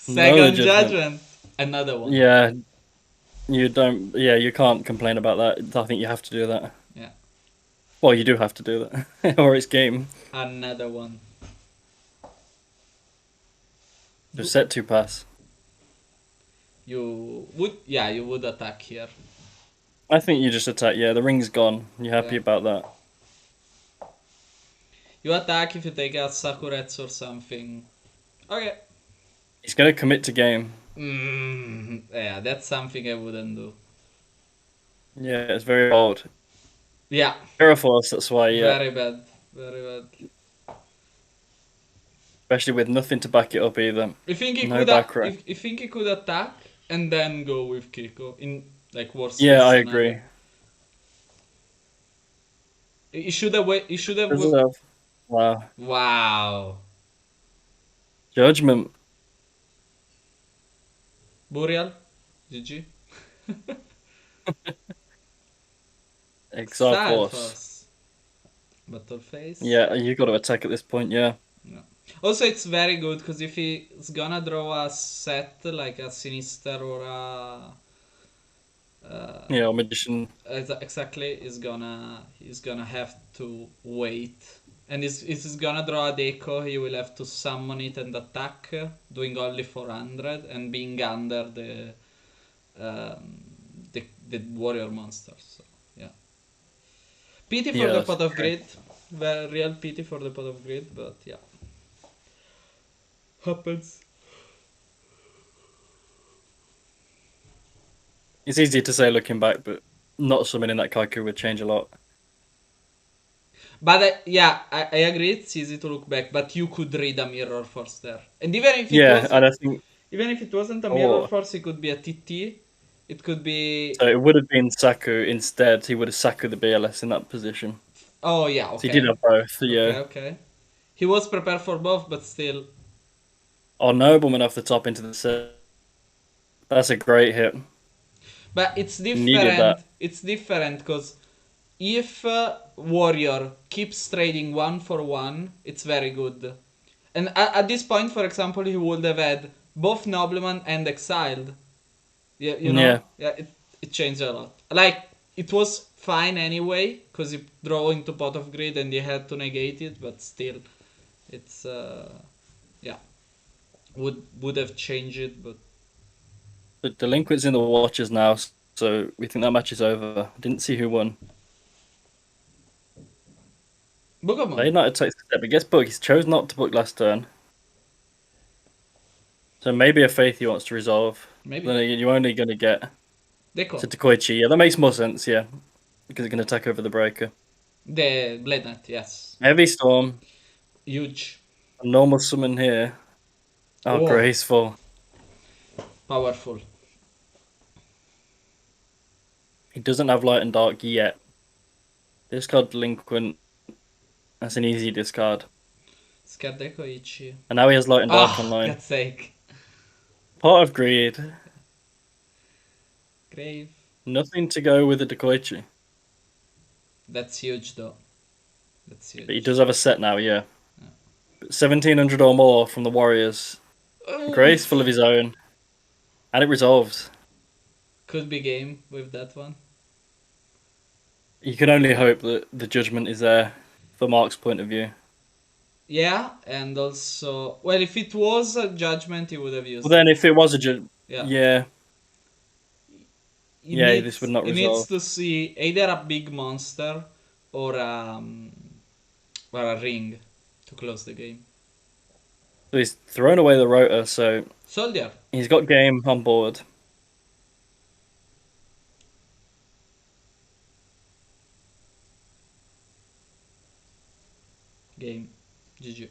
No Second judgment. judgment. Another one. Yeah, you don't. Yeah, you can't complain about that. I think you have to do that. Yeah. Well, you do have to do that, or it's game. Another one. Just set 2 pass. You would attack here. I think you just attack. Yeah, the ring's gone. You're happy Yeah. about that. You attack if you take out Sakuretsu or something. Okay. He's gonna commit to game. Yeah, that's something I wouldn't do. Yeah, it's very bold. Yeah. Hero Force, that's why. Yeah, Very bad. especially with nothing to back it up either. You think he No could back row. you think he could attack and then go with Kiko in like worst Yeah, case I scenario? agree. He should have He should have. Reserve. Wow. Wow. Judgment. Burial. GG. Exile Style Force. Force. Battle phase. Yeah, you got to attack at this point. Yeah. No. Also, it's very good because if he's gonna draw a set like a Sinister or a Yeah, or Magician. exactly, he's gonna have to wait, and if he's gonna draw a deco, he will have to summon it and attack, doing only 400 and being under um, the warrior monsters. So yeah, pity for Yeah, the that's pot of true. greed, real pity for the pot of greed, but yeah. Happens. It's easy to say looking back, but not summoning that Kaiku would change a lot. But I agree. It's easy to look back, but you could read a mirror force there, and Yeah, and I think even if it wasn't a mirror oh, force, it could be a TT. It could be. so it would have been Saku instead. He would have Saku the BLS in that position. Oh yeah, So he did okay, have both. Yeah. okay. He was prepared for both, but still. Oh, Nobleman off the top into the set. That's a great hit. But it's Needed that. different. It's different because if warrior keeps trading 1 for 1, it's very good. And at this point, for example, he would have had both nobleman and exiled. Yeah, you know. Yeah. Yeah, it changed a lot. Like it was fine anyway because he draw into pot of greed and he had to negate it, but still, it's yeah, would have changed it, but The delinquent's in the watches now, so we think that match is over. Didn't see who won. Bookemon. They not takes the step. He gets booked. He chose not to book last turn. So maybe a faith he wants to resolve. Maybe Then you're only going to get Deco. to Koichi. Yeah, that makes more sense, yeah. Because it can attack over the breaker. The Blade Knight, yes. Heavy Storm. Huge. A normal summon here. Oh, Oh. graceful. Powerful. He doesn't have Light and Dark yet. Discard Delinquent. That's an easy discard. Scared Deco Ichi. And now he has Light and Dark Oh, online. God's sake. Part of Greed. Grave. Nothing to go with the Dekoichi. That's huge though. That's huge. But he does have a set now, yeah. 1700 or more from the Warriors. Oh, Graceful of his own. And it resolves. could be game with that one. You can only hope that the judgment is there for Mark's point of view. Yeah, and also, well, if it was a judgment, he would have used Well, then it. if it was a judgment, Yeah. yeah. He Yeah, needs, this would not he resolve. needs to see either a big monster or a ring to close the game. So he's thrown away the rotor, so Soldier. he's got game on board. Game. GG.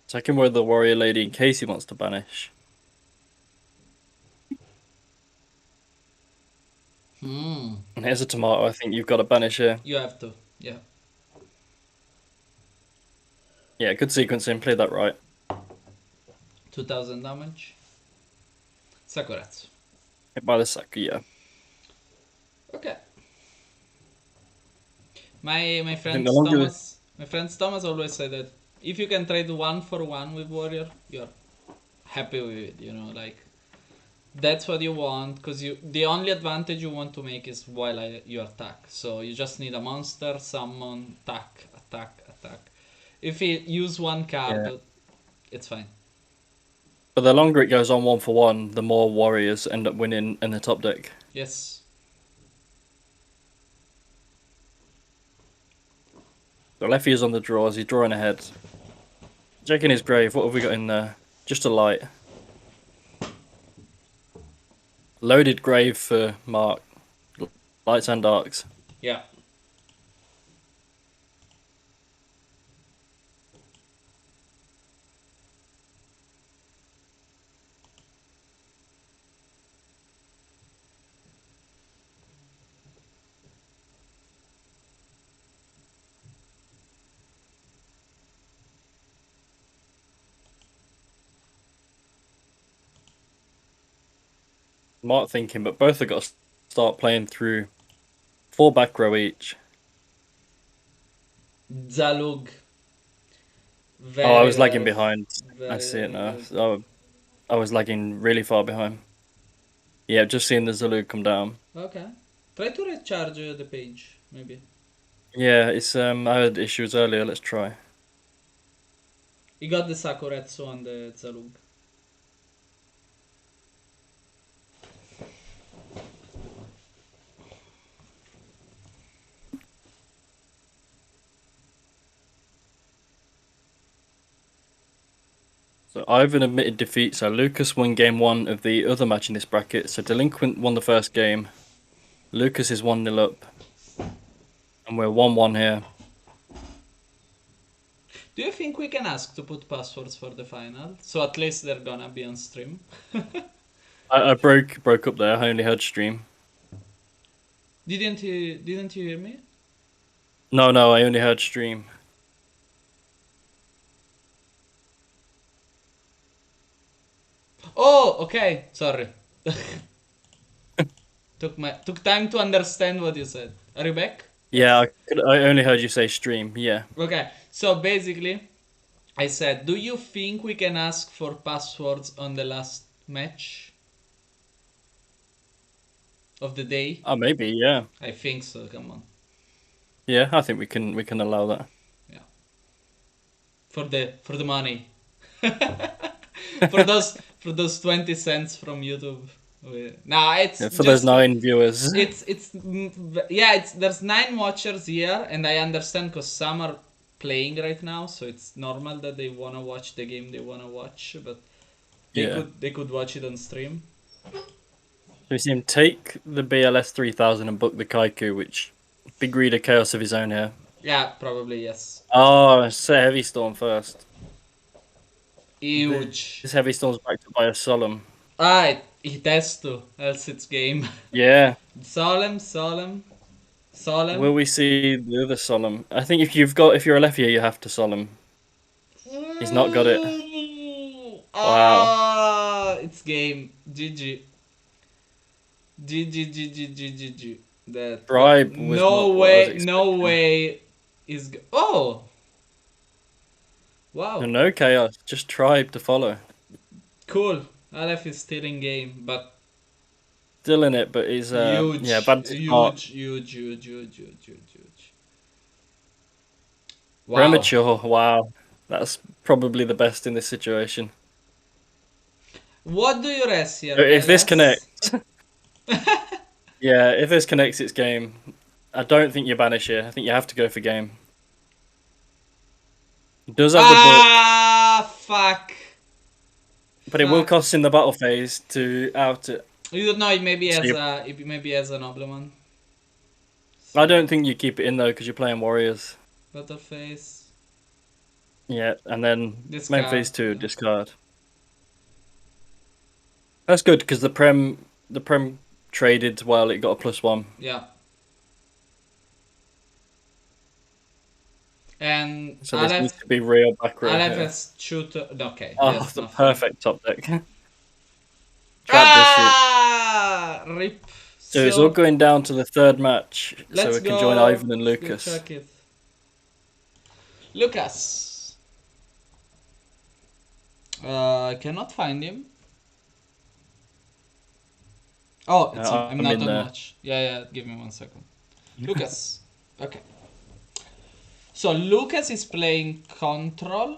Take him with the warrior lady in case he wants to banish. Hmm. And here's a tomato. I think you've got to banish here. You have to. Yeah. Yeah, good sequencing. Played that right. 2000 damage. Sakuretsu. Hit by the Sakuya. Okay. My think friend the longer Thomas always said that if you can trade 1-for-1 with warrior, you're happy with it. You know, like that's what you want, because the only advantage you want to make is while you attack. So you just need a monster, summon, attack, attack, attack. If you use one card, Yeah. it's fine. But the longer it goes on 1-for-1, the more warriors end up winning in the top deck. Yes. So Leffy is on the draws. He's drawing ahead. Checking his grave. What have we got in there? Just a light. Loaded grave for Mark. Lights and darks. Yeah. Mark thinking, but both have got to start playing through 4 back row each. Zalug. Very Oh, I was lagging well. behind. I see it now. Oh, I was lagging really far behind. Yeah, just seeing the Zulu come down. Okay. Try to recharge the page, maybe. Yeah, it's I had issues earlier. Let's try. You got the Sakuretsu on the Zalug. So Ivan admitted defeat. So Lucas won game 1 of the other match in this bracket. So Delinquent won the first game. Lucas is 1-0 up. And we're 1-1 here. Do you think we can ask to put passwords for the final? So at least they're gonna be on stream. I broke up there. I only heard stream. Didn't you hear me? No, I only heard stream. Oh, okay. Sorry. Took time to understand what you said. Are you back? Yeah, I only heard you say stream. Yeah. Okay. So basically, I said, do you think we can ask for passwords on the last match of the day? Oh, maybe. Yeah. I think so. Come on. Yeah, I think we can allow that. Yeah. For the money. for those 20 cents from YouTube. Nah, it's Yeah, for those 9 viewers. There's 9 watchers here, and I understand because some are playing right now, so it's normal that they wanna watch the game they wanna watch, but they could watch it on stream. We see him take the BLS 3000 and book the Kaiku, which big reader chaos of his own here. Yeah, probably yes. Oh, it's a heavy storm first. Huge. This heavy storm's backed up by a solemn. It has to, else it's game. Yeah. Solemn. Will we see the other solemn? I think if you're a lefty, you have to solemn. He's not got it. Wow. It's game. GG. GG. That Bribe was no not what I was way. No way. Is oh. Wow. No chaos. Just tribe to follow. Cool. Aleph is still in game, but Still in it, but he's huge. yeah, bad to start. Huge. Wow. Premature. Wow. That's probably the best in this situation. What do you rest here? If this connects. Yeah, if this connects, it's game. I don't think you banish here. I think you have to go for game. He does have the book, Fuck. but it will cost him the battle phase to out it. You don't know. It maybe So has a nobleman. I don't think you keep it in though because you're playing warriors. Battle phase. Yeah, and then Discard, main phase 2, yeah. discard. That's good because the Prem traded while it got a +1. Yeah. And So this needs to be real back row Aleph here. has shoot. Okay, he Oh, has the nothing. perfect top deck. Trap this shit. Rip. So it's all going down to the third match, so let's we can go. join Ivan and Let's go Lucas. check it. Lucas. I cannot find him. Oh, it's him. I'm I'm not in on there. match. Yeah, give me 1 second. Lucas. Okay. So Lucas is playing control.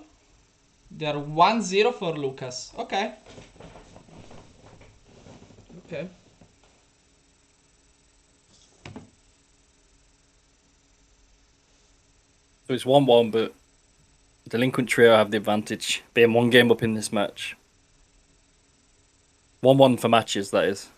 They're 1-0 for Lucas. Okay. Okay. So it's 1-1, but Delinquent Trio have the advantage, being 1 game up in this match. 1-1 for matches, that is.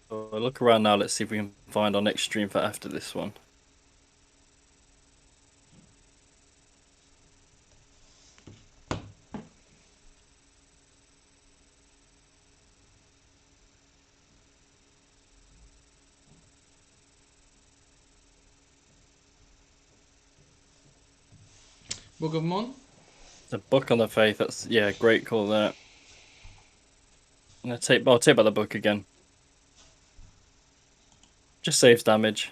So we'll look around now, let's see if we can find our next stream for after this one. Book of Moon. The book on the faith, that's, yeah, great call there. I'll take back the book again. Just saves damage.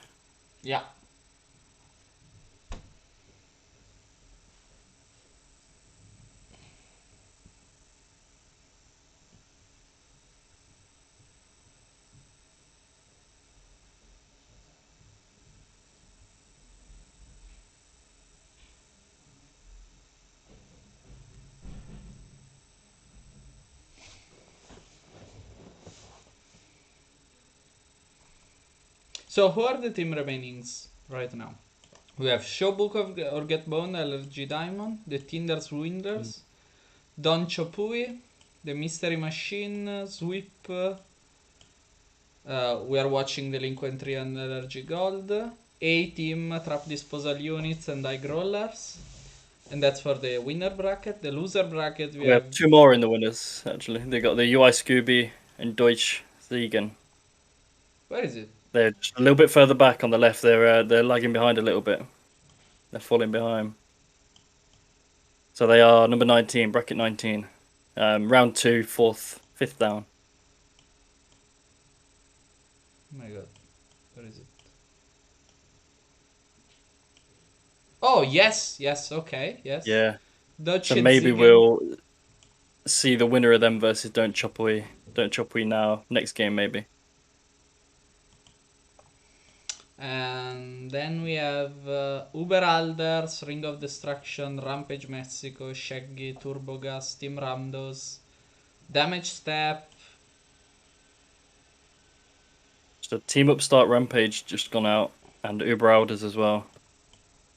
Yeah. So who are the team remainings right now? We have Showbook of or Get Bone, LRG Diamond, the Tinder's Winders, Don Chopui, the Mystery Machine, Sweep. We are watching Delinquent Tree and LRG Gold. A-Team, Trap Disposal Units and Eye Growlers. And that's for the winner bracket. The loser bracket, we We have have 2 more in the winners, actually. They got the UI Scooby and Deutsch Ziegen. Where is it? They're just a little bit further back on the left. They're lagging behind a little bit. They're falling behind. So they are number 19, bracket 19. Round 2, 5th down. Oh my god. Where is it? Oh, yes, okay, yes. Yeah. Dutch So maybe Ziegen. we'll see the winner of them versus Don't Chop We now. Next game, maybe. And then we have Uber Alders, Ring of Destruction, Rampage Mexico, Shaggy, Turbogas, Team Ramdos, Damage Step. So Team Upstart Rampage just gone out, and Uber Alders as well.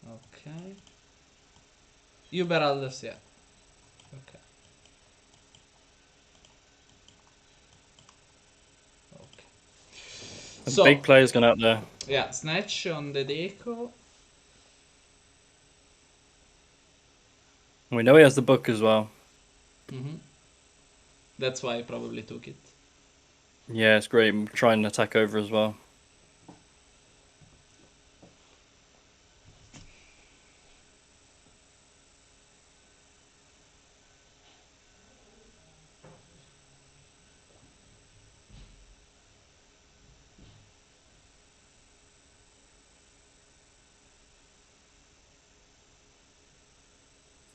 Okay. Uber Alders, yeah. Okay. The So, big players gone out there. yeah, Snatch on the deco. We know he has the book as well. That's why I probably took it. Yeah, it's great. I'm trying to attack over as well.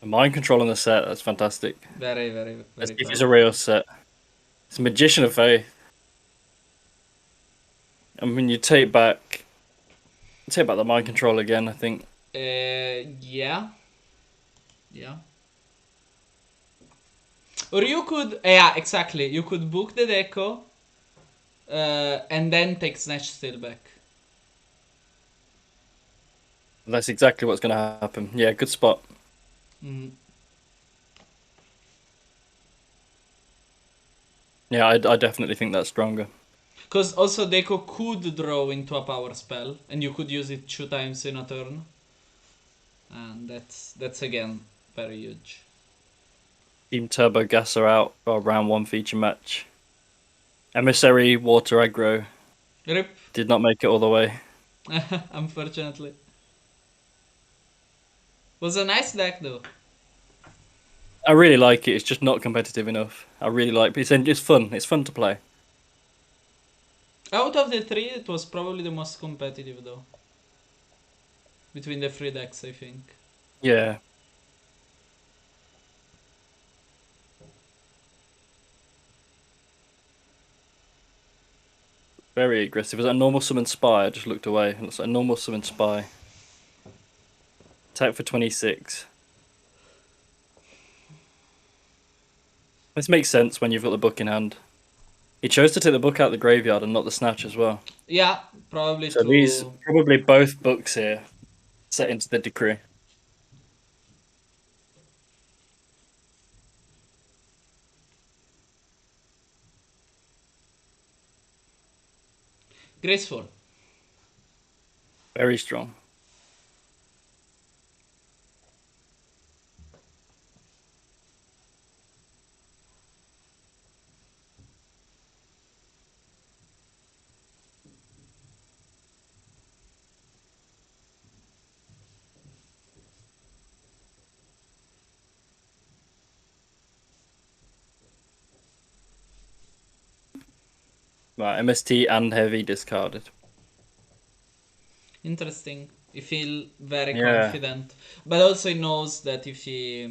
The mind control on the set, that's fantastic. Very, very, Let's very see if cool. it's a real set. It's a Magician of Faith. I mean, you take back the mind control again, I think. Yeah. Or you could, yeah, exactly. You could book the deco, and then take Snatch Steal back. That's exactly what's going to happen. Yeah, good spot. Mm. Yeah, I definitely think that's stronger. Because also deco could draw into a power spell, and you could use it 2 times in a turn. And that's again very huge. Team Turbo Gas are out for round 1 feature match. Emissary Water Aggro Rip. did not make it all the way. Unfortunately. Was a nice deck though. I really like it. It's just not competitive enough. I really like it. It's fun. It's fun to play. Out of the 3, it was probably the most competitive though. Between the 3 decks, I think. Yeah. Very aggressive. Was that a normal summon spy? I just looked away. It looks like a normal summon spy. Attack for 26. This makes sense when you've got the book in hand. He chose to take the book out of the graveyard and not the snatch as well. Yeah, probably So these probably both books here set into the decree. graceful. Very strong. Right, MST and heavy discarded. Interesting. He feel very Yeah. confident, but also he knows that if he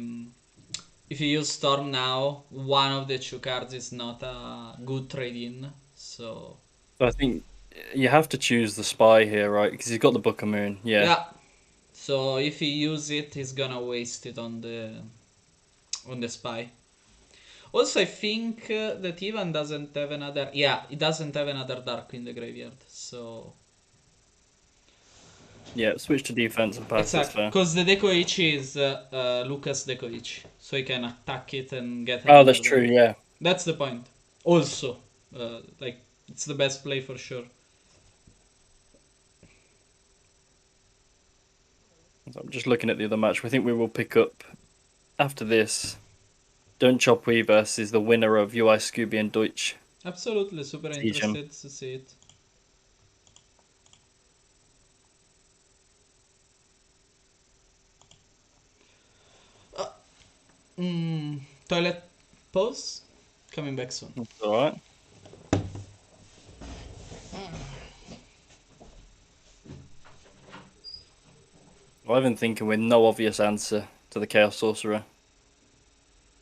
use Storm now, one of the 2 cards is not a good trade-in. So I think you have to choose the spy here, right? Because he's got the Book of Moon. Yeah. So if he use it, he's gonna waste it on the spy. Also, I think that Ivan doesn't have another. Yeah, he doesn't have another dark in the graveyard. So Yeah, switch to defense and pass. That's exactly, fair. because the Dekoichi is Lucas Dekoichi, so he can attack it and get. Oh, that's true. Yeah. That's the point. Also, like it's the best play for sure. So I'm just looking at the other match. We think we will pick up after this. Don't Chop We versus the winner of UI Scooby and Deutsch. Absolutely, super interested to see it. Toilet pause. Coming back soon. That's all right. I've been thinking with no obvious answer to the Chaos Sorcerer.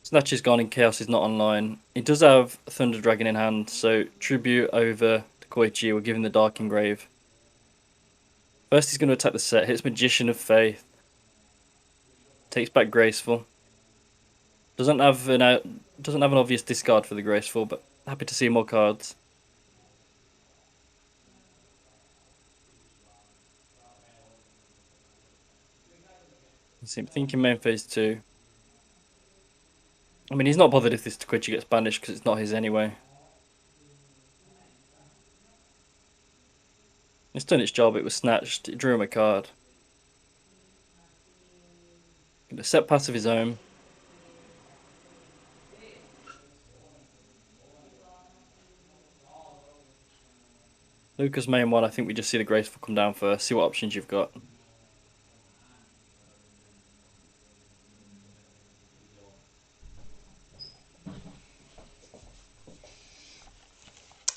Snatch is gone and Chaos is not online. He does have Thunder Dragon in hand, so Tribute over to Koichi. We're giving the Dark Engrave. First he's going to attack the set, hits Magician of Faith. Takes back Graceful. Doesn't have an obvious discard for the Graceful, but happy to see more cards. I'm thinking main phase 2. I mean, he's not bothered if this Koichi gets banished because it's not his anyway. It's done its job, it was snatched, it drew him a card. Gonna set pass of his own. Lucas main 1, I think we just see the Graceful come down first, see what options you've got.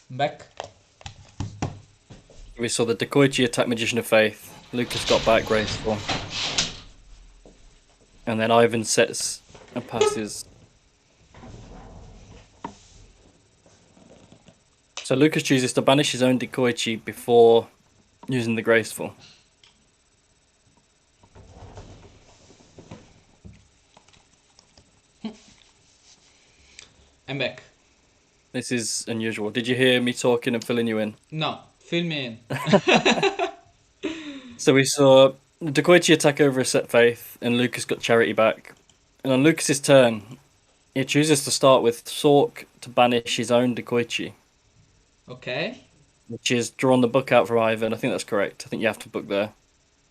Back. We saw the Dekoichi attack Magician of Faith. Lucas got back Graceful. And then Ivan sets and passes. So Lucas chooses to banish his own Dekoichi before using the Graceful. I'm back. This is unusual. Did you hear me talking and filling you in? No, fill me in. So we saw Dekoichi attack over a set faith, and Lucas got charity back. And on Lucas's turn, he chooses to start with Sork to banish his own Dekoichi, Okay. which is drawing the book out from Ivan. I think that's correct. I think you have to book there.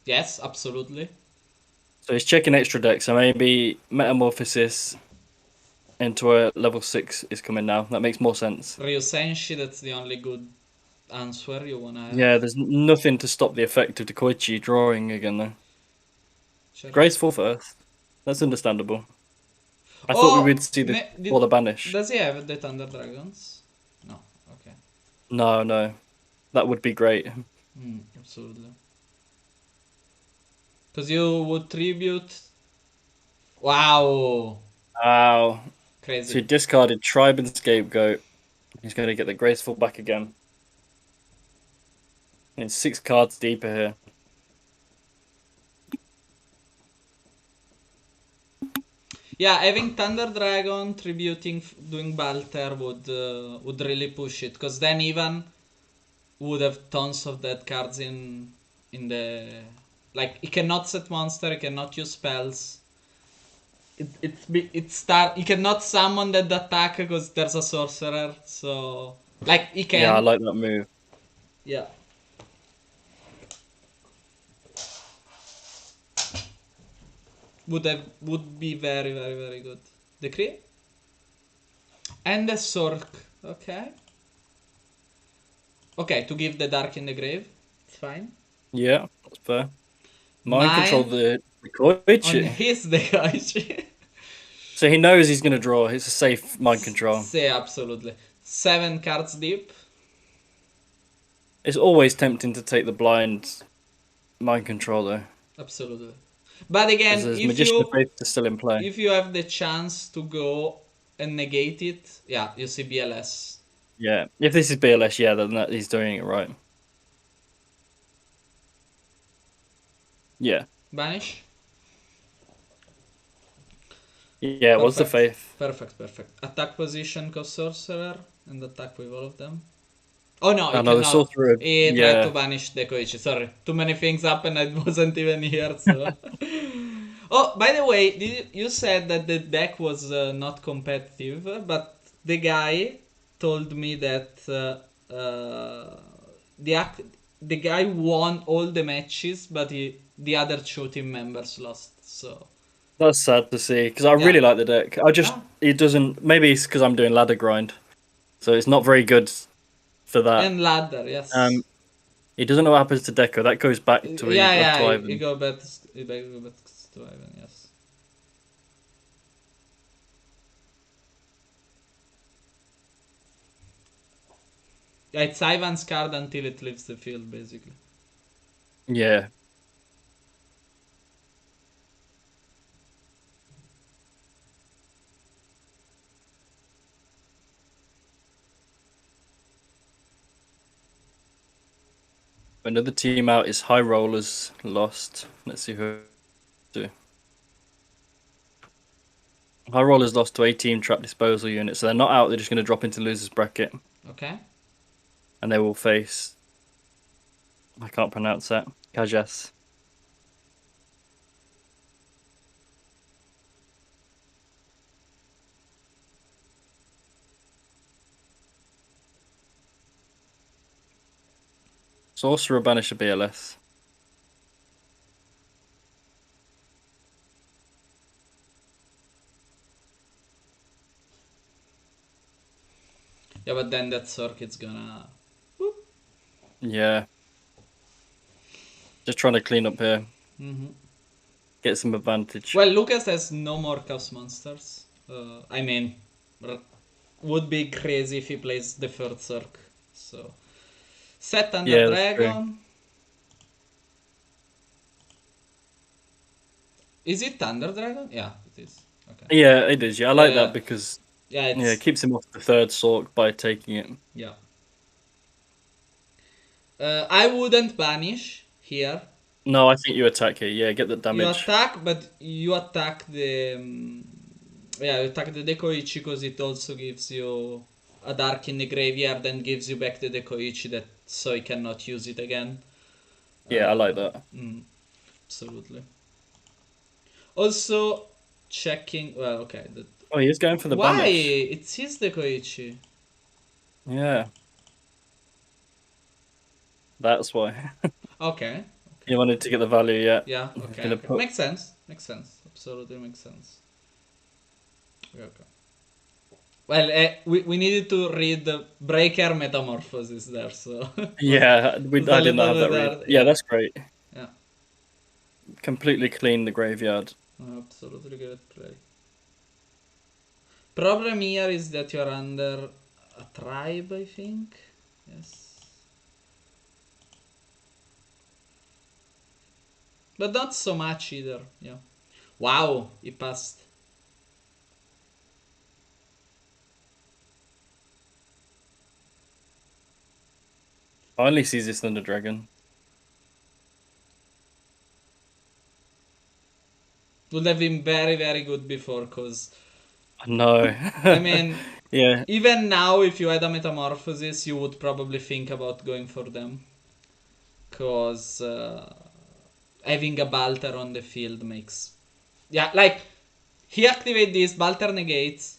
Yes, absolutely. So he's checking extra deck, so maybe Metamorphosis into a level 6 is coming now. That makes more sense. Ryusenshi, that's the only good answer you wanna have. Yeah, there's nothing to stop the effect of Dekoichi drawing again, though. Sure. Graceful first. That's understandable. I thought we would see this for the banish. Does he have the Thunder Dragons? No, okay. No. That would be great. Absolutely. Because you would tribute. Wow. Wow. Crazy. So he discarded Tribe and Scapegoat. He's going to get the Graceful back again. And it's 6 cards deeper here. Yeah, having Thunder Dragon tributing, doing Balter would really push it, because then Ivan would have tons of dead cards in the, like, he cannot set monster, he cannot use spells. He cannot summon that attack because there's a sorcerer, so like he can. Yeah, I like that move. Yeah. Would be very, very, very good. Decree. And the Sork. Okay. Okay, to give the Dark in the Grave. It's fine. Yeah, that's fair. Mind control the On Koichi. his Dekoichi. So he knows he's going to draw. It's a safe mind control. Yeah, absolutely. 7 cards deep. It's always tempting to take the blind mind control, though. Absolutely. But again, There's Magician of Faith is still in play. if you have the chance to go and negate it, yeah, you see BLS. Yeah, if this is BLS, yeah, then he's doing it right. Yeah. Banish. Yeah, what's the faith? Perfect. Attack position, cause sorcerer, and attack with all of them. Oh no, he the cannot. sorcerer. He tried to banish the Koichi. Sorry, too many things happened. I wasn't even here. So. Oh, by the way, you said that the deck was not competitive, but the guy told me that the guy won all the matches, but the other 2 team members lost. So. That's sad to see because I really like the deck. It doesn't. Maybe it's because I'm doing ladder grind, so it's not very good for that. And ladder, yes. He doesn't know what happens to Deco. That goes back to Ivan. He go back to Ivan, yes. Yeah, it's Ivan's card until it leaves the field, basically. Yeah. Another team out is High Rollers lost. Let's see who do. High Rollers lost to a team trap disposal unit, so they're not out. They're just going to drop into losers bracket. Okay. And they will face. I can't pronounce that. Kajas. Sorcerer Banisher BLS. Yeah, but then that circuit's gonna. Whoop. Yeah. Just trying to clean up here. Get some advantage. Well, Lucas has no more Chaos Monsters. I mean, would be crazy if he plays the third Circ. So, set under Dragon. Is it Thunder Dragon? Yeah, it is. Okay. Yeah, it is. Yeah, I like that because it keeps him off the third Sork by taking it. Yeah. I wouldn't banish here. No, I think you attack here. Yeah, get the damage. You attack, but you attack the Yeah, you attack the Dekoichi because it also gives you a dark in the graveyard and gives you back the Dekoichi that so you cannot use it again. Yeah, I like that. Absolutely. Also, checking. Well, okay. Oh, he's going for the Why? banish. It's his Dekoichi. Yeah, that's why. Okay. He wanted to get the value, yeah. Yeah, He's okay, gonna okay. put... Makes sense. Makes sense. Absolutely makes sense. Okay. Well, we needed to read the Breaker Metamorphosis there, so Yeah, it's a I did not little have bit that read. hard. Yeah, Yeah, that's great. yeah. Completely clean the graveyard. Absolutely great play. Problem here is that you're under a tribe, I think. Yes. But not so much either, yeah. Wow, he passed. Finally sees this Thunder Dragon. Would have been very, very good before, because, No. I mean, Yeah, even now, if you had a Metamorphosis, you would probably think about going for them. Because having a Balter on the field makes... Yeah, like, he activates this, Balter negates,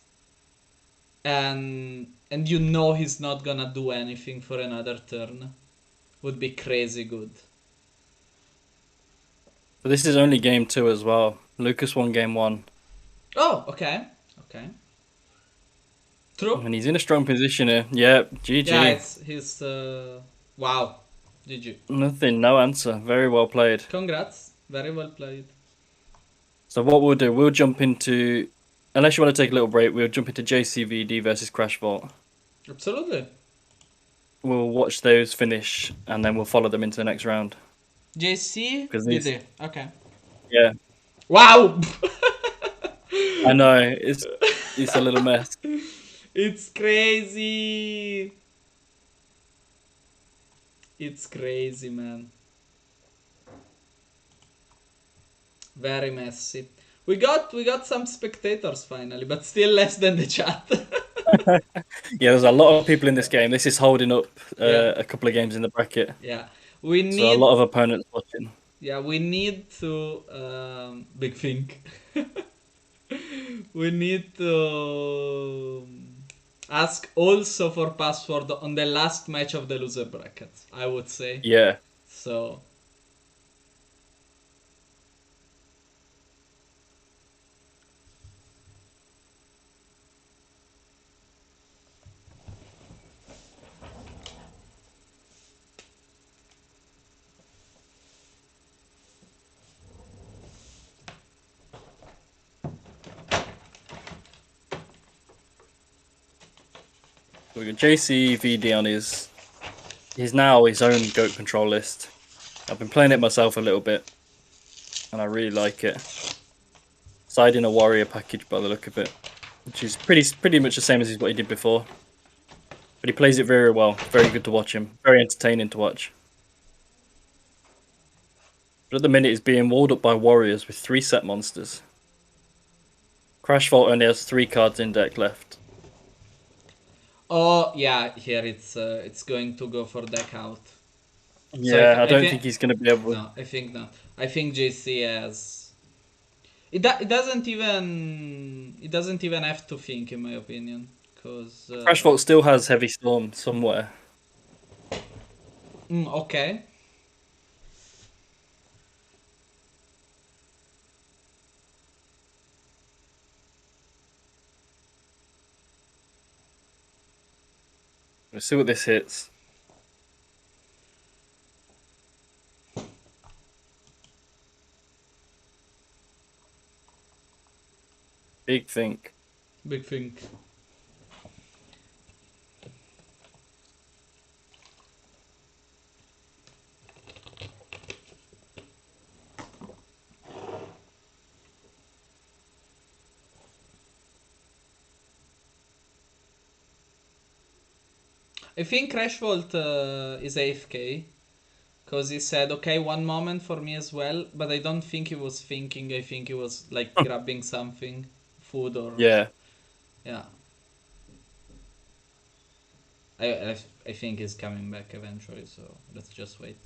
and you know he's not gonna do anything for another turn. Would be crazy good. but this is only game 2 as well. Lucas won game 1. Oh, okay. Okay. True. And he's in a strong position here. Yeah, GG. Yeah, it's his... wow. GG. Nothing, no answer. Very well played. Congrats. Very well played. So what we'll do, we'll jump into... Unless you want to take a little break, we'll jump into JCVD versus Crash Vault. Absolutely. We'll watch those finish, and then we'll follow them into the next round. JC, 'Cause did these- it. Okay. Yeah, Wow! I know. It's a little mess. It's crazy. It's crazy, man. Very messy. We got some spectators finally, but still less than the chat. Yeah, there's a lot of people in this game. This is holding up Yeah. a couple of games in the bracket. Yeah. We So a need lot of opponents watching. Yeah, we need to big think. We need to ask also for password on the last match of the loser bracket, I would say. Yeah. So We got JCVD on he's now his own GOAT control list. I've been playing it myself a little bit, and I really like it. Siding a warrior package by the look of it, which is pretty much the same as what he did before. But he plays it very well. Very good to watch him. Very entertaining to watch. But at the minute, he's being walled up by warriors with 3 set monsters. Crash Vault only has 3 cards in deck left. oh yeah, here it's going to go for deck out. Yeah, I don't think he's going to be able. No, I think not. I think JC has. It doesn't even have to think, in my opinion, because Crash Vault still has Heavy Storm somewhere. okay. Let's see what this hits. Big think. Big think. I think Crash Vault is AFK. Because he said, okay, one moment for me as well. But I don't think he was thinking. I think he was like grabbing something food or Yeah. yeah. I think he's coming back eventually, so let's just wait.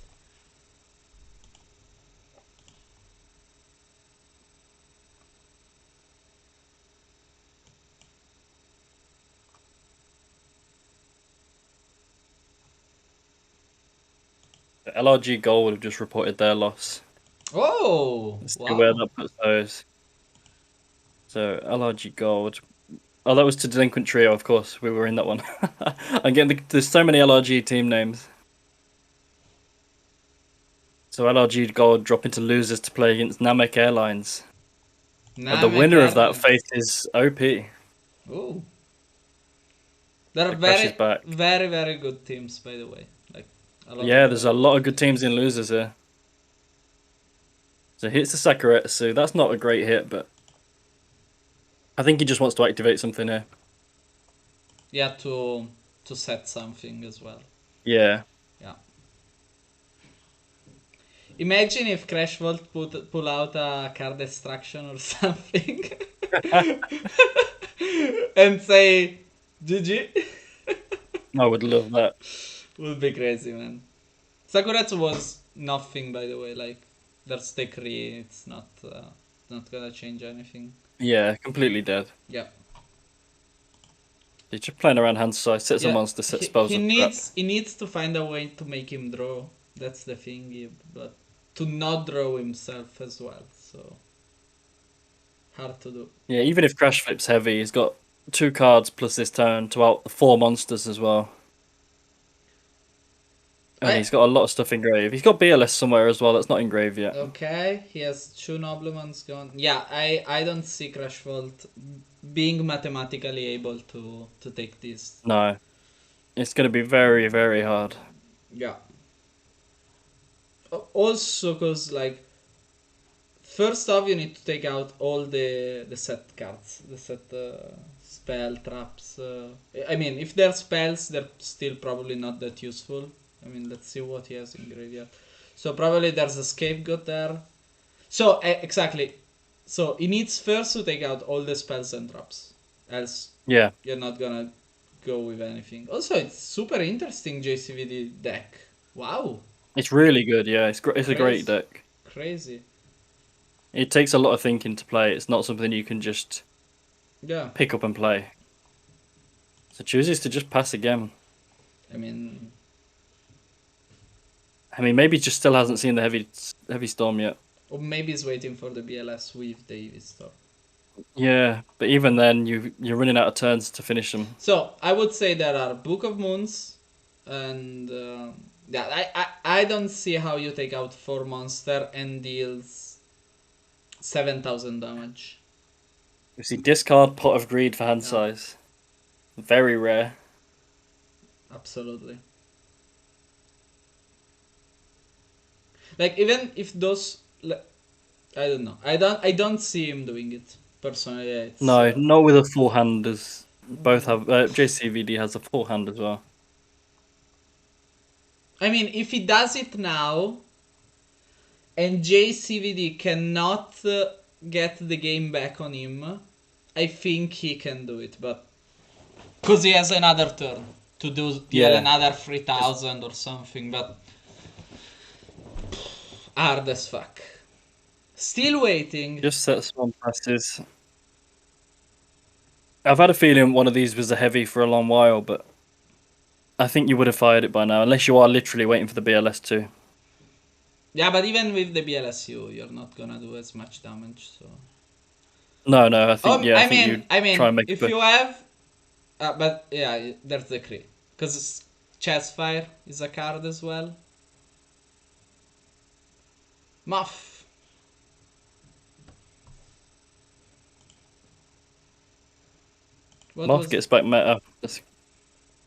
LRG Gold have just reported their loss. Oh, Let's see where wow. that puts those. So LRG Gold. Oh, that was to Delinquent Trio, of course. We were in that one. I'm getting there's so many LRG team names. So LRG Gold drop into losers to play against Namek Airlines. And the Namek winner of that Airlines. fate is OP. Oh. They're The Crash is very, back. very, very good teams, by the way. Like a lot Yeah, of there's very a lot of good teams in losers here. So hits the Sakuretsu. That's not a great hit, but I think he just wants to activate something here. Yeah, to set something as well. Yeah. Yeah. Imagine if Crash Vault pull out a card destruction or something and say GG. I would love that. Would be crazy, man. Sakuretsu was nothing, by the way. Like there's Tekri, it's not gonna change anything. Yeah, completely dead. Yeah. He's just playing around hand size, sets a Yeah. monster, sets spells He of trap. needs to find a way to make him draw. That's the thing, but to not draw himself as well. So hard to do. Yeah, even if Crash flips heavy, he's got 2 cards plus this turn to out the 4 monsters as well. And he's got a lot of stuff engraved. He's got BLS somewhere as well that's not engraved yet. Okay, he has 2 Noblemans gone. Yeah, I don't see Crash Vault being mathematically able to take this. No. It's going to be very, very hard. Yeah. Also, because, like, first off, you need to take out all the set cards. The set spell, traps. I mean, if they're spells, they're still probably not that useful. I mean, let's see what he has in graveyard. So probably there's a scapegoat there. So, exactly. So, he needs first to take out all the spells and traps. Else, Yeah. you're not gonna go with anything. Also, it's super interesting JCVD deck. Wow. It's really good, yeah. It's a great Crazy. deck. Crazy. It takes a lot of thinking to play. It's not something you can just Yeah. pick up and play. So chooses to just pass again. I mean, maybe he just still hasn't seen the heavy storm yet. or maybe he's waiting for the BLS with Davis stuff. Yeah, but even then, you're running out of turns to finish them. So I would say there are Book of Moons, and yeah, I don't see how you take out 4 monster and deals 7,000 damage. You see, discard Pot of Greed for hand Yeah. size. Very rare. Absolutely. Like even if those, I don't know. I don't see him doing it personally. It's, No, not with a full hand. As both have JCVD has a full hand as well. I mean, if he does it now, and JCVD cannot get the game back on him, I think he can do it, but because he has another turn to deal another 3,000 or something, but hard as fuck. Still waiting. Just sets one passes. I've had a feeling one of these was a heavy for a long while, but I think you would have fired it by now, unless you are literally waiting for the BLS too. Yeah, but even with the BLSU, you're not gonna do as much damage. So No, I think I mean, try and make if you have, but yeah, there's the crit because Chestfire is a card as well. Muff. Moth gets back meta.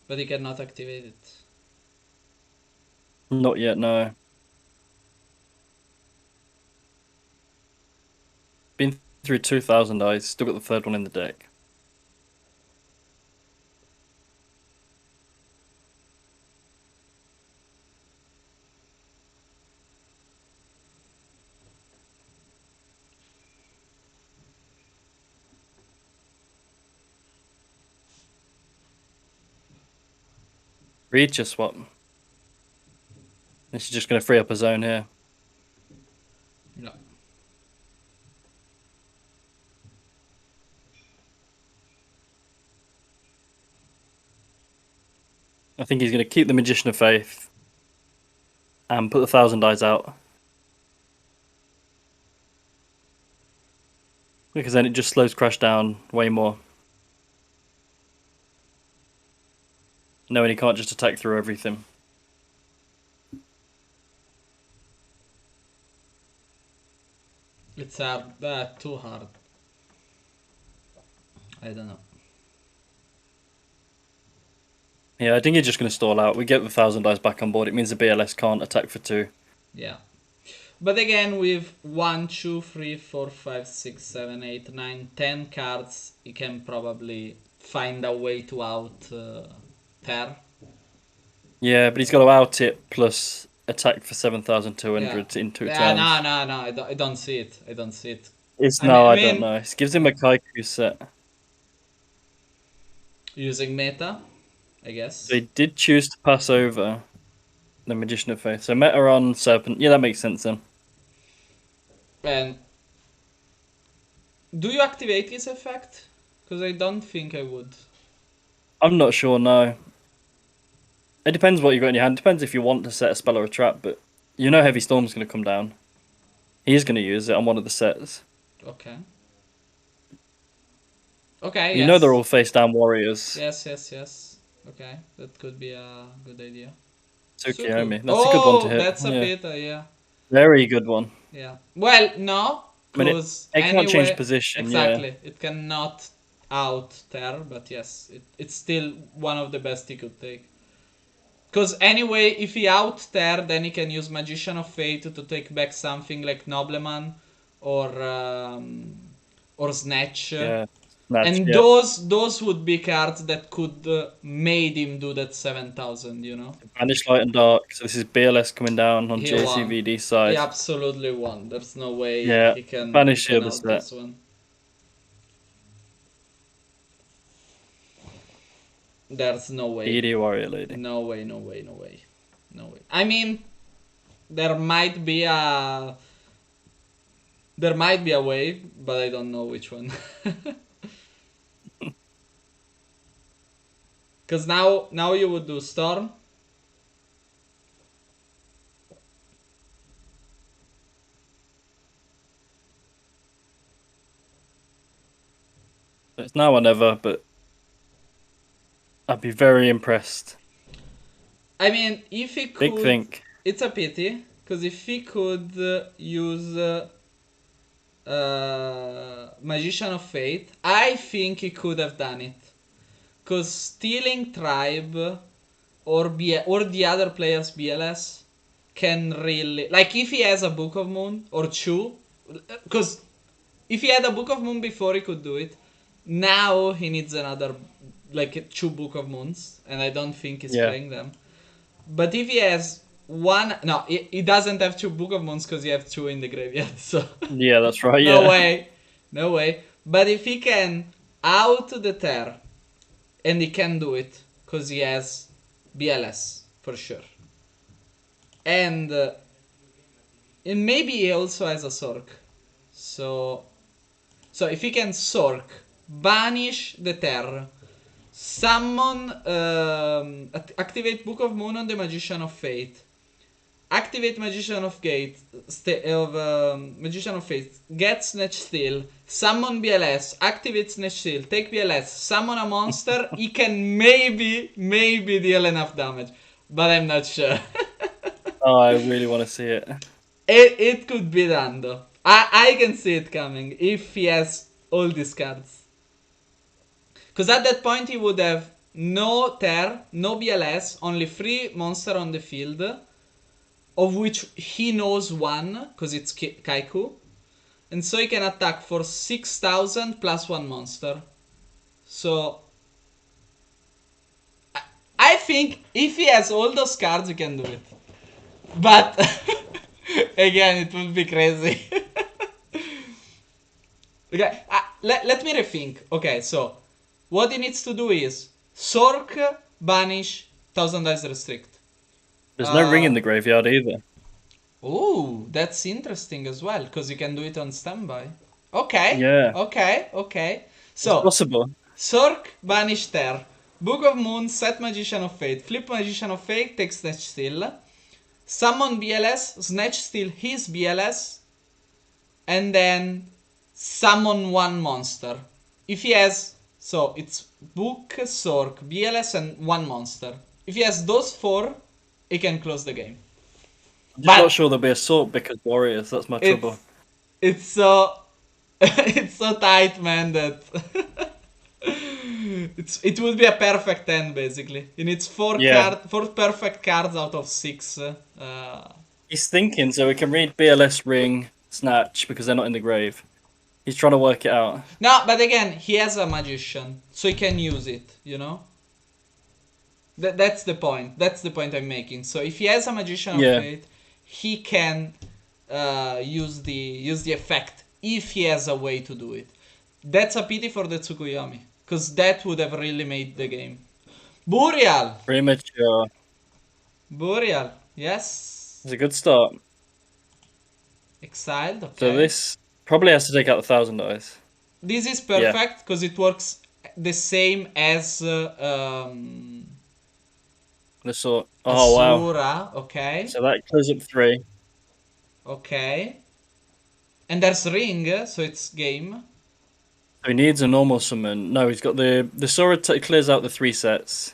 But he cannot activate it. Not yet, no. Been through 2,000 eyes, still got the third one in the deck. Creature swap. This is just going to free up a zone here. No. I think he's going to keep the Magician of Faith and put the 1,000 eyes out. Because then it just slows Crash down way more. Knowing he can't just attack through everything. It's too hard. I don't know. Yeah, I think he's just going to stall out. We get the 1,000 eyes back on board. It means the BLS can't attack for 2. Yeah. But again, with 1, 2, 3, 4, 5, 6, 7, 8, 9, 10 cards, he can probably find a way to out Ter. Yeah, but he's got to out it plus attack for 7,200 in 2 turns. No. I don't see it. I don't see it. I don't know. It gives him a Kaiku set. Using meta, I guess. So he did choose to pass over the Magician of Faith. So meta on Serpent. Yeah, that makes sense then. And do you activate his effect? Because I don't think I would. I'm not sure, no. It depends what you got in your hand. It depends if you want to set a spell or a trap, but you know Heavy Storm's going to come down. He's going to use it on one of the sets. Okay. Okay, You know they're all face-down warriors. Yes. Okay, that could be a good idea. Tsukiyomi. That's a good one to hit. That's a bit, yeah. Very good one. Yeah. Well, no, because it can't change position. Exactly. Yeah. It cannot out Ter, but yes, it's still one of the best he could take. Because anyway, if he out Ter, then he can use Magician of Fate to take back something like Nobleman or Snatch. Yeah. And those would be cards that could made him do that 7,000, you know? Banish Light and Dark. So this is BLS coming down on JCVD side. He absolutely won. There's no way he can Banish out this one. There's no way. ED Warrior Lady. No way. I mean, there might be a way, but I don't know which one. Because now you would do Storm. It's now or never, but I'd be very impressed. I mean, if he could... Big think. It's a pity, because if he could use Magician of Fate, I think he could have done it. Because stealing Tribe or the other player's BLS can really... Like, if he has a Book of Moon or 2... Because if he had a Book of Moon before, he could do it. Now he needs another... Like, 2 Book of Moons. And I don't think he's playing them. But if he has one... No, he doesn't have 2 Book of Moons because he has 2 in the graveyard. So yeah, that's right. No way. But if he can out the Ter... And he can do it, because he has BLS, for sure. And maybe he also has a Sork. So if he can Sork, banish the Ter, summon, activate Book of Moon on the Magician of Fate, activate Magician of Fate, get Snatch Steal, summon BLS, activate Snatch Steal, take BLS, summon a monster, he can maybe deal enough damage. But I'm not sure. Oh, I really want to see it. It could be done though. I can see it coming if he has all these cards. Because at that point he would have no Ter, no BLS, only 3 monster on the field. Of which he knows 1, because it's Kaiku. And so he can attack for 6,000 plus 1 monster. So I think if he has all those cards, he can do it. But again, it would be crazy. Okay, let me rethink. Okay, so what he needs to do is Sork, banish, 1000 dice restrict. There's no ring in the graveyard either. Oh, that's interesting as well, because you can do it on standby. Okay. Yeah. Okay. It's So, possible. Sork, Banish Ter. Book of Moon, set Magician of Fate. Flip Magician of Fate, take Snatch Steal. Summon BLS, Snatch Steal his BLS. And then summon one monster. If he has... So, it's Book, Sork, BLS, and one monster. If he has those 4, he can close the game. I'm just not sure there'll be a sort because Warriors, that's my trouble. It's so... it's so tight, man, that... it would be a perfect 10, basically. He needs 4 perfect cards out of 6. He's thinking, so we can read BLS, Ring, Snatch, because they're not in the grave. He's trying to work it out. No, but again, he has a Magician, so he can use it, you know? That's the point. That's the point I'm making. So if he has a Magician of Fate, he can use the effect if he has a way to do it. That's a pity for the Tsukuyomi, because that would have really made the game. Burial! Premature. Burial, yes. It's a good start. Exiled, okay. So this probably has to take out 1000 dice. This is perfect, because it works the same as... the sort. Oh, Asura, wow. Okay. So that clears up 3. Okay. And there's Ring, so it's game. So he needs a normal summon. No, he's got the Sora clears out the 3 sets.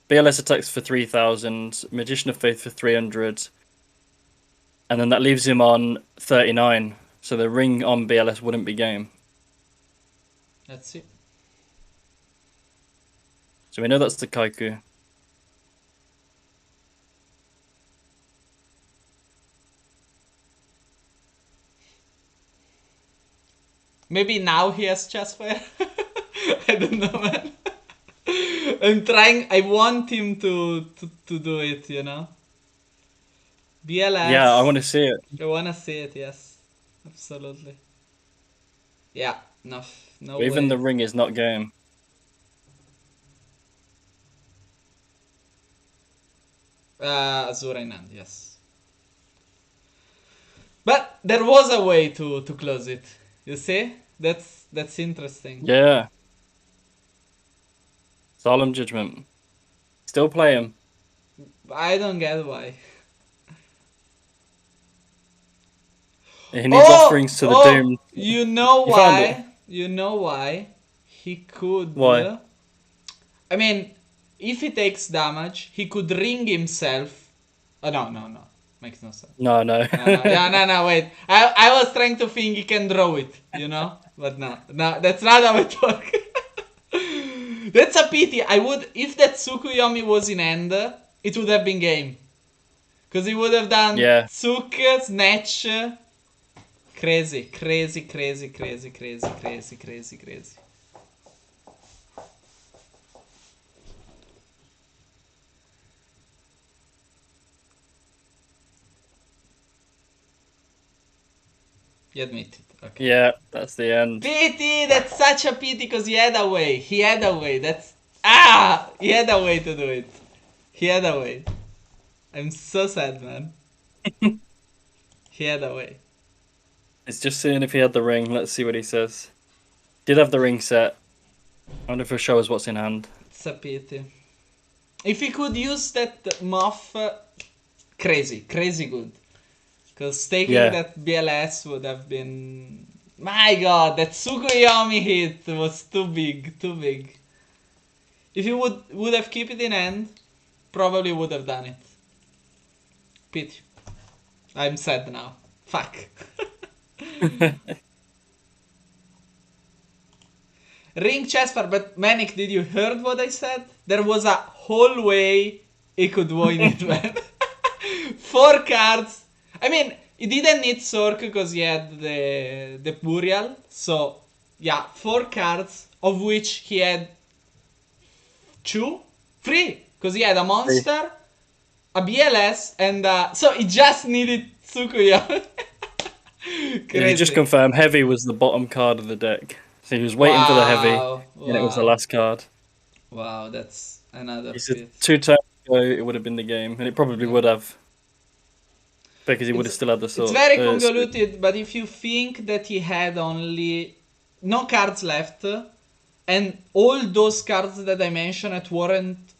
BLS attacks for 3000, Magician of Faith for 300. And then that leaves him on 39. So the Ring on BLS wouldn't be game. Let's see. So we know that's the Kaiku. Maybe now he has Chessfire. I don't know, man. I'm trying. I want him to do it, you know. BLS. Yeah, I want to see it. I want to see it. Yes, absolutely. Yeah, no Even way. the Ring is not game. Azura in hand, yes. But there was a way to close it. You see? That's interesting. Yeah. Solemn Judgment. Still play him. I don't get why. He needs offerings to the doomed. You know why? You know why? He could... Why? I mean, if he takes damage, he could ring himself. Oh, no. Makes no sense. No. No, wait. I was trying to think he can draw it, you know? But no, that's not how it works. That's a pity. If that Tsukuyomi was in hand, it would have been game. Because he would have done Tsuk, Snatch. Crazy. You admit it. Okay. Yeah, that's the end. Pity! That's such a pity because he had a way. He had a way. He had a way to do it. He had a way. I'm so sad, man. He had a way. It's just seeing if he had the ring. Let's see what he says. Did have the ring set. I wonder if he'll show us what's in hand. It's a pity. If he could use that muff, crazy good. Because taking that BLS would have been... My god, that Tsukuyomi hit was too big. If he would have kept it in hand, probably would have done it. Pity. I'm sad now. Fuck. Ring Chesper, but Manic, did you heard what I said? There was a whole way he could win it, man. 4 cards. I mean, he didn't need Sork because he had the Burial. So, yeah, 4 cards, of which he had 3. Because he had a monster, a BLS, and so he just needed Tsukuyomi. Crazy. You just confirm Heavy was the bottom card of the deck. So he was waiting for the Heavy, and it was the last card. Wow, that's another He's bit. 2 turns ago, it would have been the game, and it probably would have. Because he would have still had the sword. It's very convoluted, but if you think that he had only no cards left, and all those cards that I mentioned weren't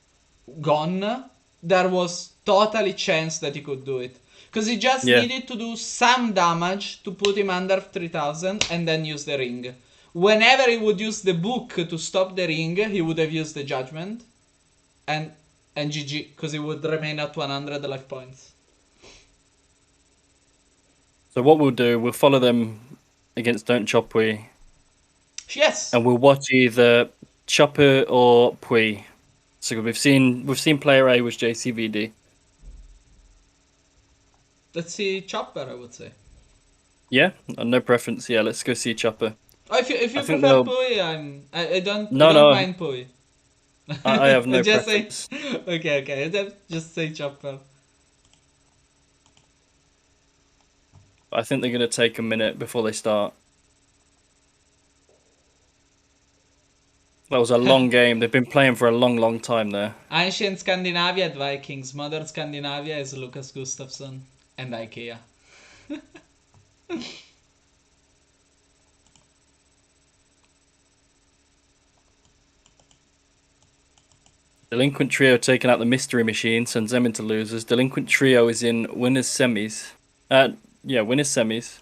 gone, there was totally chance that he could do it. Because he just needed to do some damage to put him under 3000 and then use the ring. Whenever he would use the book to stop the ring, he would have used the judgment. And GG, because he would remain at 100 life points. So what we'll do, we'll follow them against Don't Chop Pui. Yes. And we'll watch either Chopper or Pui. So we've seen player A was JCVD. Let's see Chopper, I would say. Yeah, no preference. Yeah, let's go see Chopper. Oh, if you prefer Pui, I don't mind Pui. I have no just preference. Say, okay. Just say Chopper. I think they're going to take a minute before they start. That was a long game. They've been playing for a long time there. Ancient Scandinavia at Vikings. Modern Scandinavia is Lucas Gustafsson and IKEA. Delinquent Trio taking out the Mystery Machine, sends them into losers. Delinquent Trio is in winners semis. Winners semis.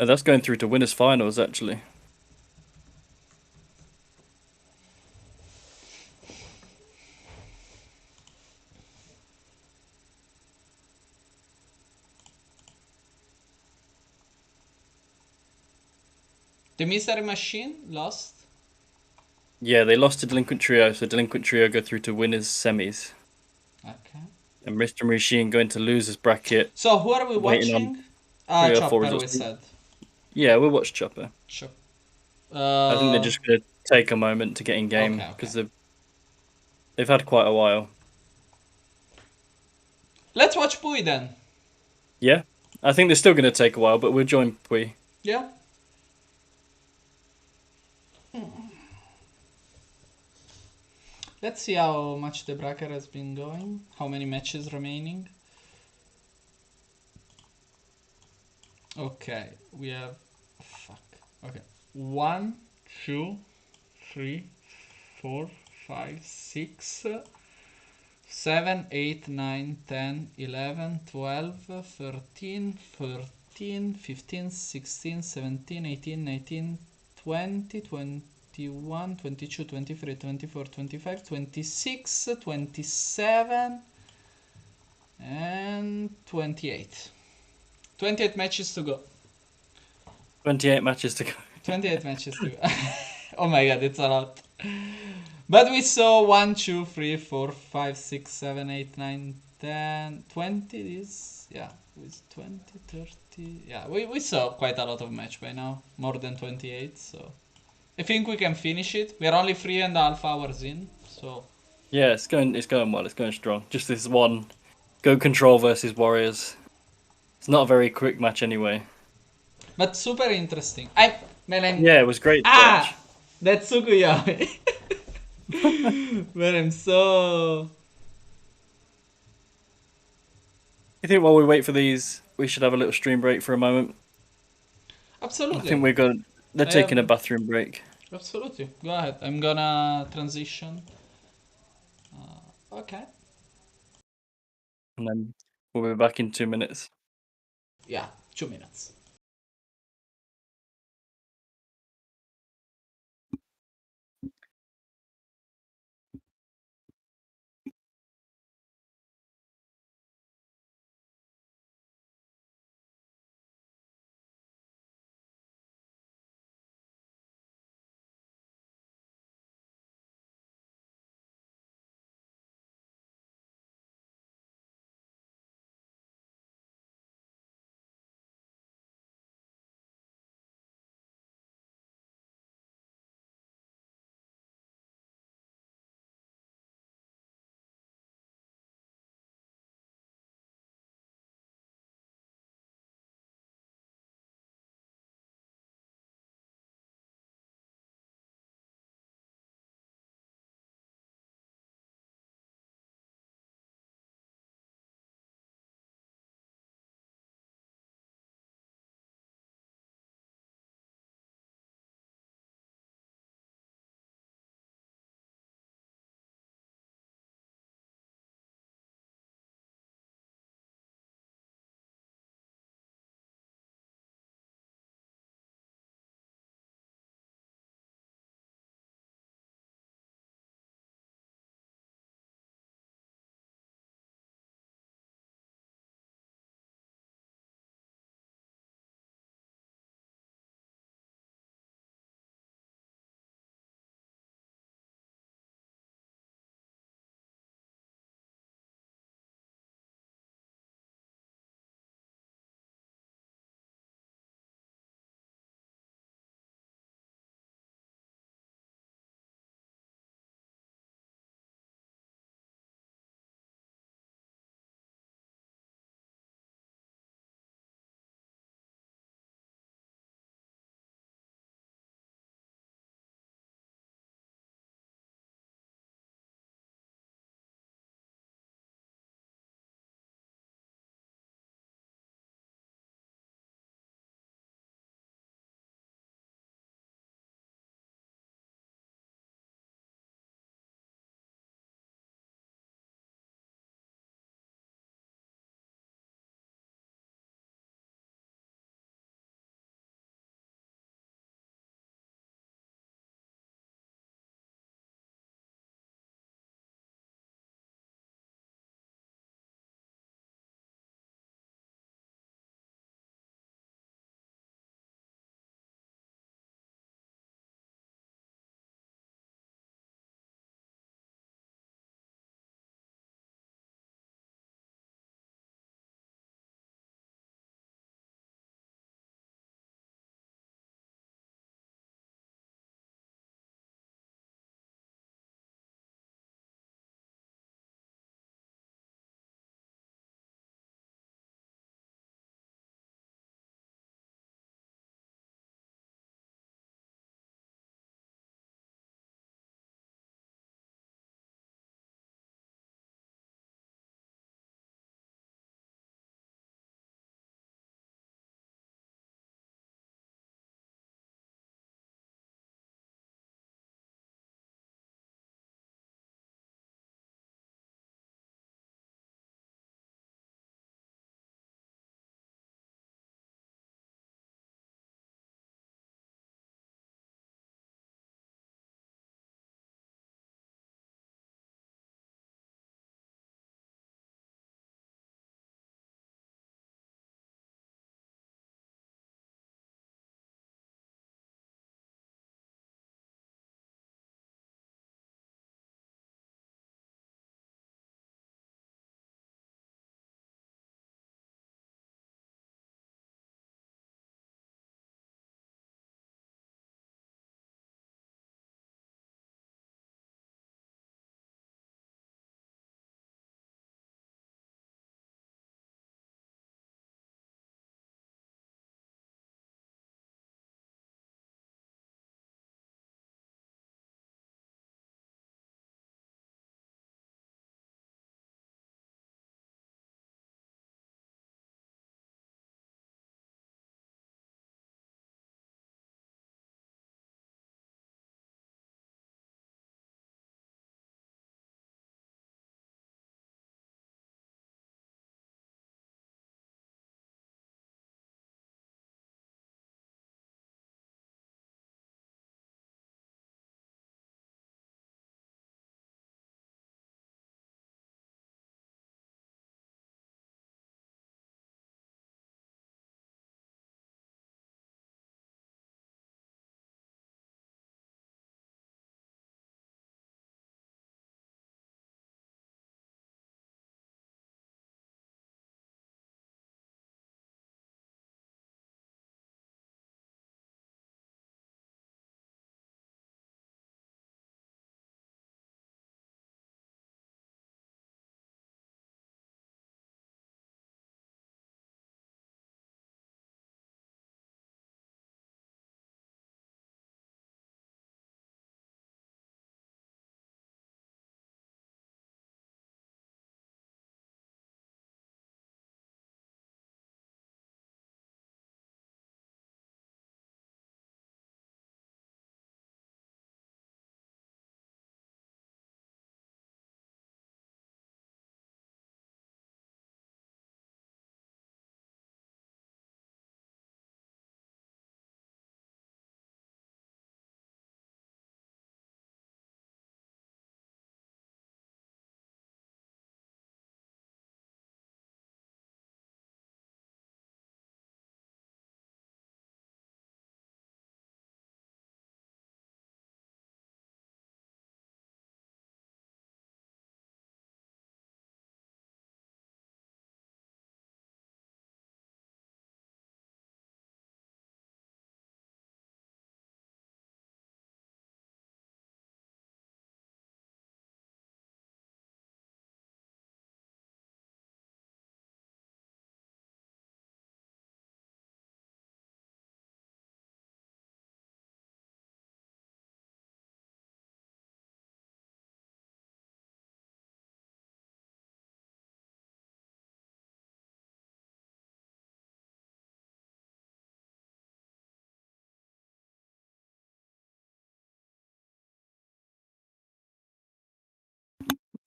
And that's going through to winners finals, actually. The Mystery Machine lost? Yeah, they lost to Delinquent Trio, so Delinquent Trio go through to winners semis. Okay. And Mystery Machine go into losers bracket. So who are we watching? Chopper, we said. Yeah, we'll watch Chopper. Sure. I think they're just going to take a moment to get in game because they've had quite a while. Let's watch Pui then. Yeah, I think they're still going to take a while, but we'll join Pui. Yeah. Let's see how much the bracket has been going. How many matches remaining. Okay, we have... Fuck. Okay. 1, 2, 3, 4, 5, 6, 7, 8, 9, 10, 11, 12, 13, 14, 15, 16, 17, 18, 19, 20, 21, 22, 23, 24, 25, 26, 27, and 28. 28 matches to go. 28 matches to go. 28 matches to go. Oh my god, it's a lot. But we saw 1, 2, 3, 4, 5, 6, 7, 8, 9, 10, 20 this. Yeah, with 20, 30. Yeah, we saw quite a lot of match by now. More than 28, so I think we can finish it. We are only 3.5 hours in, so yeah, it's going well. It's going strong. Just this one, Go Control versus Warriors. It's not a very quick match anyway. But super interesting. Yeah, it was great to watch. That's Yugioh. Man, I'm so... I think while we wait for these, we should have a little stream break for a moment. Absolutely. I think we're good. They're taking a bathroom break. Absolutely. Go ahead. I'm gonna transition. Okay. And then we'll be back in 2 minutes. Yeah, 2 minutes.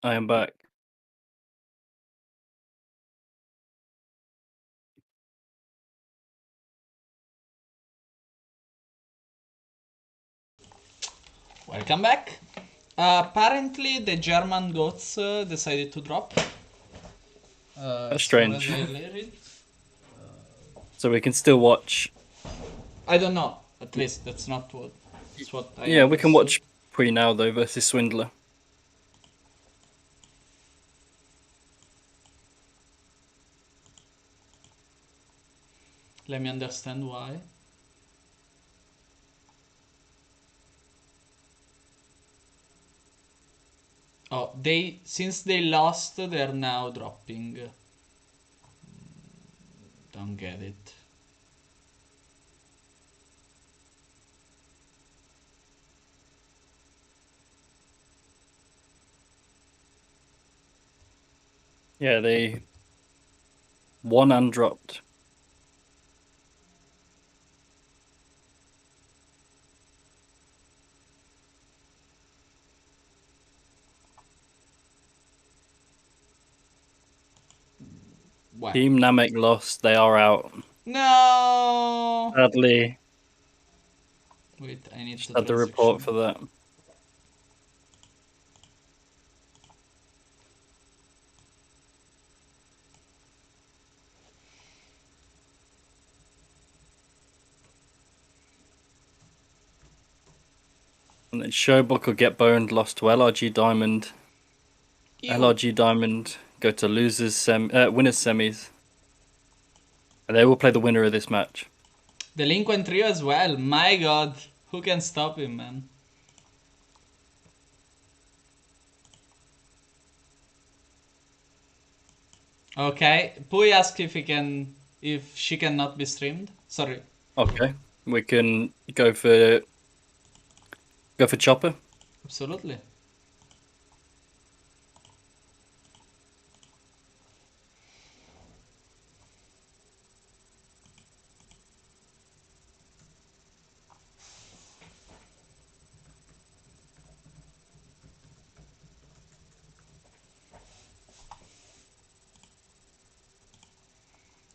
I am back. Welcome back. Apparently, the German goats decided to drop. That's as far as strange. I read. So we can still watch. I don't know. At least that's not what. That's what I Yeah, we can understood. watch Pre now though versus Swindler. Let me understand why. Oh, since they lost, they're now dropping. Don't get it. Yeah, they won and dropped. What? Team Namek lost. They are out. No. Sadly, Wait, I need just to had the report transition. for that. And then Showbook will get boned, lost to LRG Diamond. Ew. LRG Diamond go to winners semis. And they will play the winner of this match. Delinquent Trio as well. My god. Who can stop him, man? Okay. Pui asked if she cannot be streamed. Sorry. Okay. We can go for Chopper. Absolutely.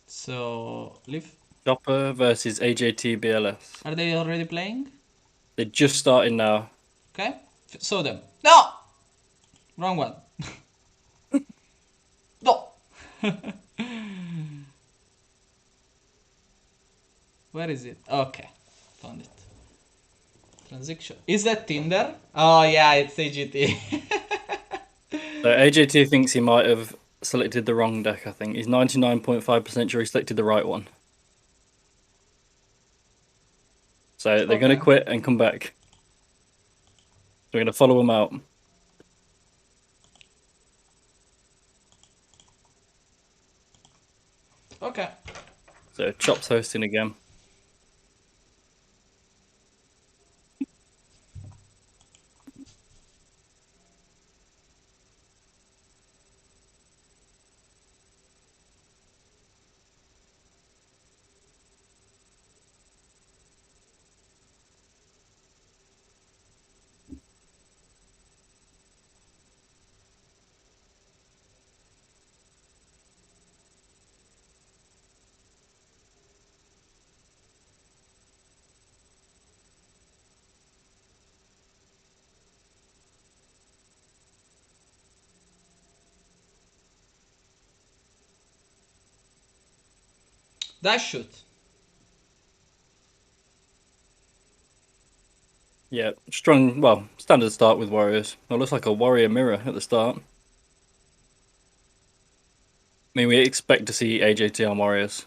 So, Liv, Chopper versus AJT BLS. are they already playing? They're just starting now. Okay. Show them. No! Wrong one. No! Where is it? Okay. Found it. Transaction. Is that Tinder? Oh yeah, it's AGT. So AJT thinks he might have selected the wrong deck, I think. He's 99.5% sure he selected the right one. So they're going to quit and come back. We're going to follow them out. Okay. So Chop's hosting again. That shoot. Yeah, strong, well, standard start with Warriors. It looks like a Warrior mirror at the start. I mean, we expect to see AJT on Warriors.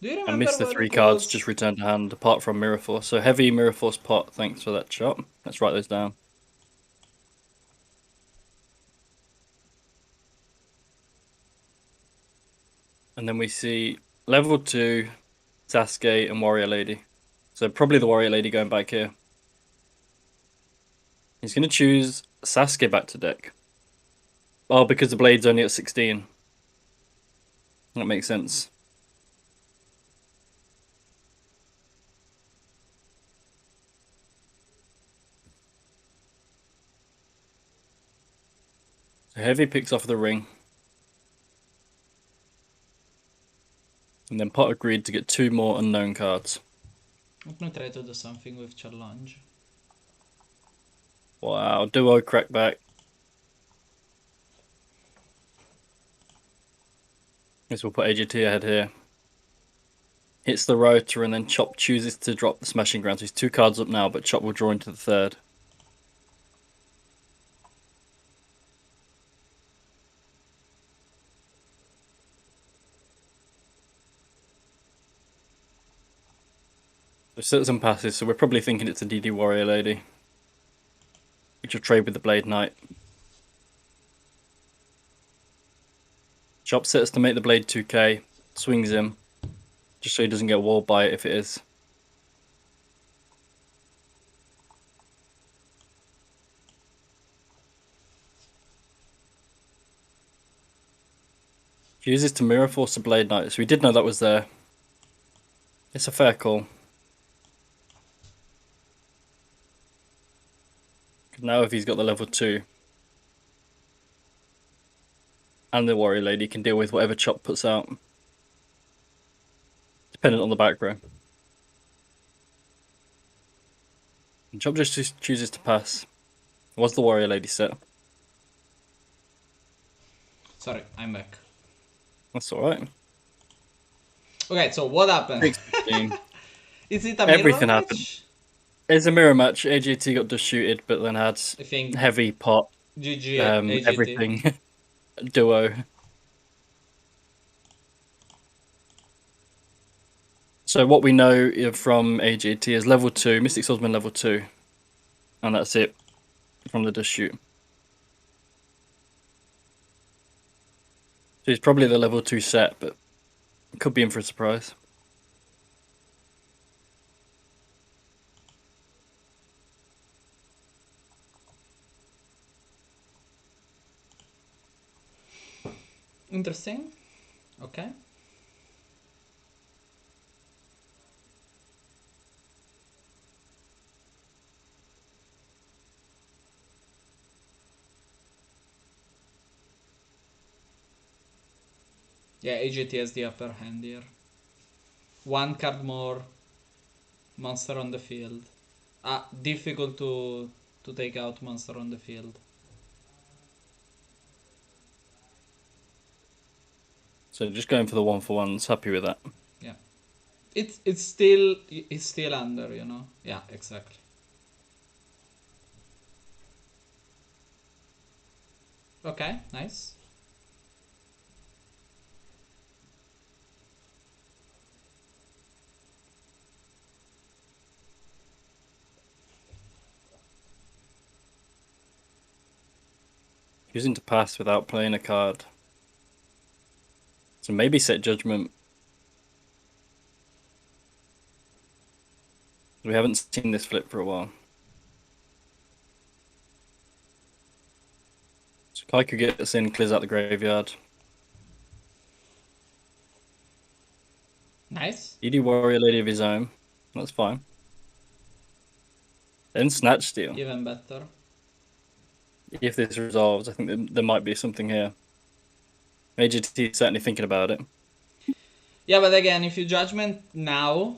Do you I remember missed the what 3 it cards was? just returned to hand, apart from Mirror Force. So heavy Mirror Force pot, thanks for that shot. Let's write those down. And then we see level 2, Sasuke and Warrior Lady. So probably the Warrior Lady going back here. He's going to choose Sasuke back to deck. Oh, because the blade's only at 16. That makes sense. Heavy picks off the ring. And then Pot agreed to get 2 more unknown cards. Let me try to do something with challenge. Wow, duo crackback. Guess we'll put AGT ahead here. Hits the rotor and then Chop chooses to drop the Smashing Ground. So he's 2 cards up now, but Chop will draw into the 3rd. So Citizen passes, so we're probably thinking it's a DD Warrior Lady. Which will trade with the Blade Knight. Chop sets to make the Blade 2k, swings him, just so he doesn't get walled by it if it is. Chooses to Mirror Force the Blade Knight, so we did know that was there. It's a fair call. Now if he's got the level 2 and the Warrior Lady, can deal with whatever Chop puts out. Dependent on the back row. And Chop just chooses to pass. Was the Warrior Lady set? Sorry, I'm back. That's alright. Okay, so what happened? 6-15. Is it a mirror Everything match? happened. It's a mirror match. AGT got just shooted, but then had I think heavy pot, GG AGT. everything. Duo. So what we know from AGT is level 2, Mystic Swordsman level 2. And that's it from the just shoot. So he's probably the level 2 set, but could be in for a surprise. Interesting. Okay. Yeah, AGT has the upper hand here. 1 card more monster on the field. Difficult to take out monster on the field. So just going for the 1-for-1s, happy with that. Yeah. It's still under, you know. Yeah, exactly. Okay, nice. Choosing to pass without playing a card. So maybe set Judgment. We haven't seen this flip for a while. So Kaiku gets in, clears out the graveyard. Nice. DD Warrior Lady of his own. That's fine. Then Snatch Steal. Even better. If this resolves, I think there might be something here. AGT is certainly thinking about it. Yeah, but again, if you judgment now,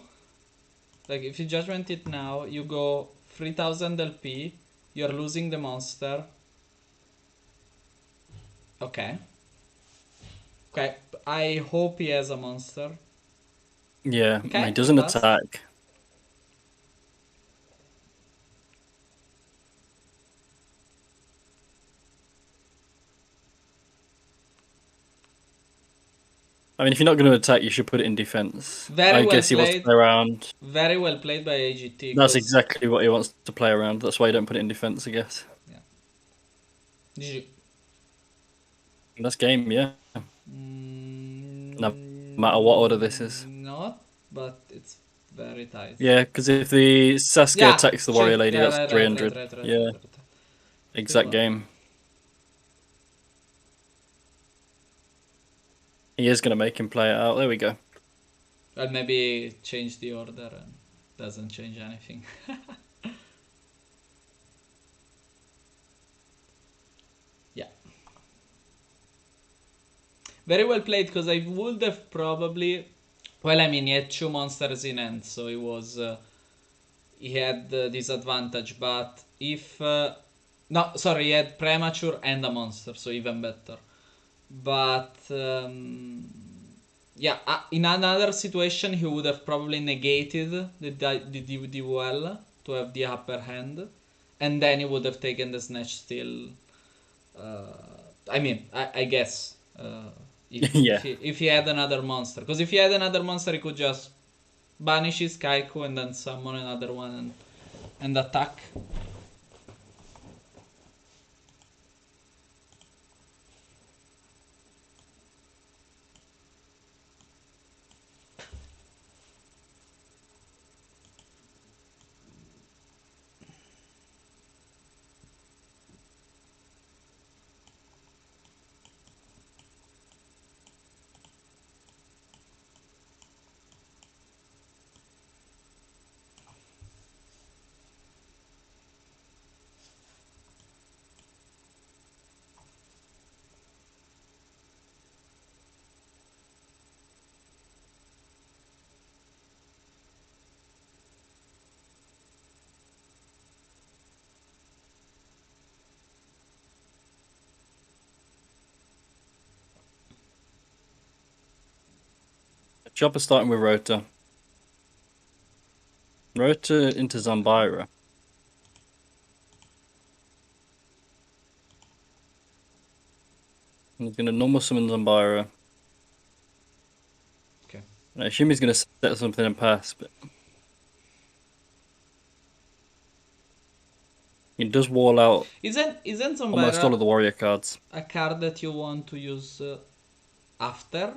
like if you judgment it now, you go 3000 LP, you're losing the monster. Okay. Okay, I hope he has a monster. Yeah, Okay, he doesn't pass. attack. I mean, if you're not going to attack, you should put it in defense. Very I well guess he wants to played. play around. Very well played by AGT. That's 'cause- exactly what he wants to play around. That's why you don't put it in defense, I guess. GG. That's game, yeah. No No matter what order this is. Not, but it's very tight. Yeah, because if the Sasuke attacks the Warrior Lady, yeah, that's right, 300. right, Yeah, right. exact one. game. He is going to make him play it out. There we go. Well, maybe change the order and doesn't change anything. Yeah. Very well played, because I would have probably... Well, I mean, he had 2 monsters in hand, so he was... he had the disadvantage, but if... no, sorry, he had premature and a monster, so even better. But... yeah, in another situation, he would have probably negated the well to have the upper hand. And then he would have taken the snatch still. I mean, I guess. Yeah. If he had another monster. Because if he had another monster, he could just banish his Kaiku and then summon another one and attack. Chopper starting with Rota. Rota into Zambira. He's going to normal summon Zambira. Okay. I assume he's going to set something and pass, but he does wall out Isn't almost all of Zombara the warrior cards. a card that you want to use after?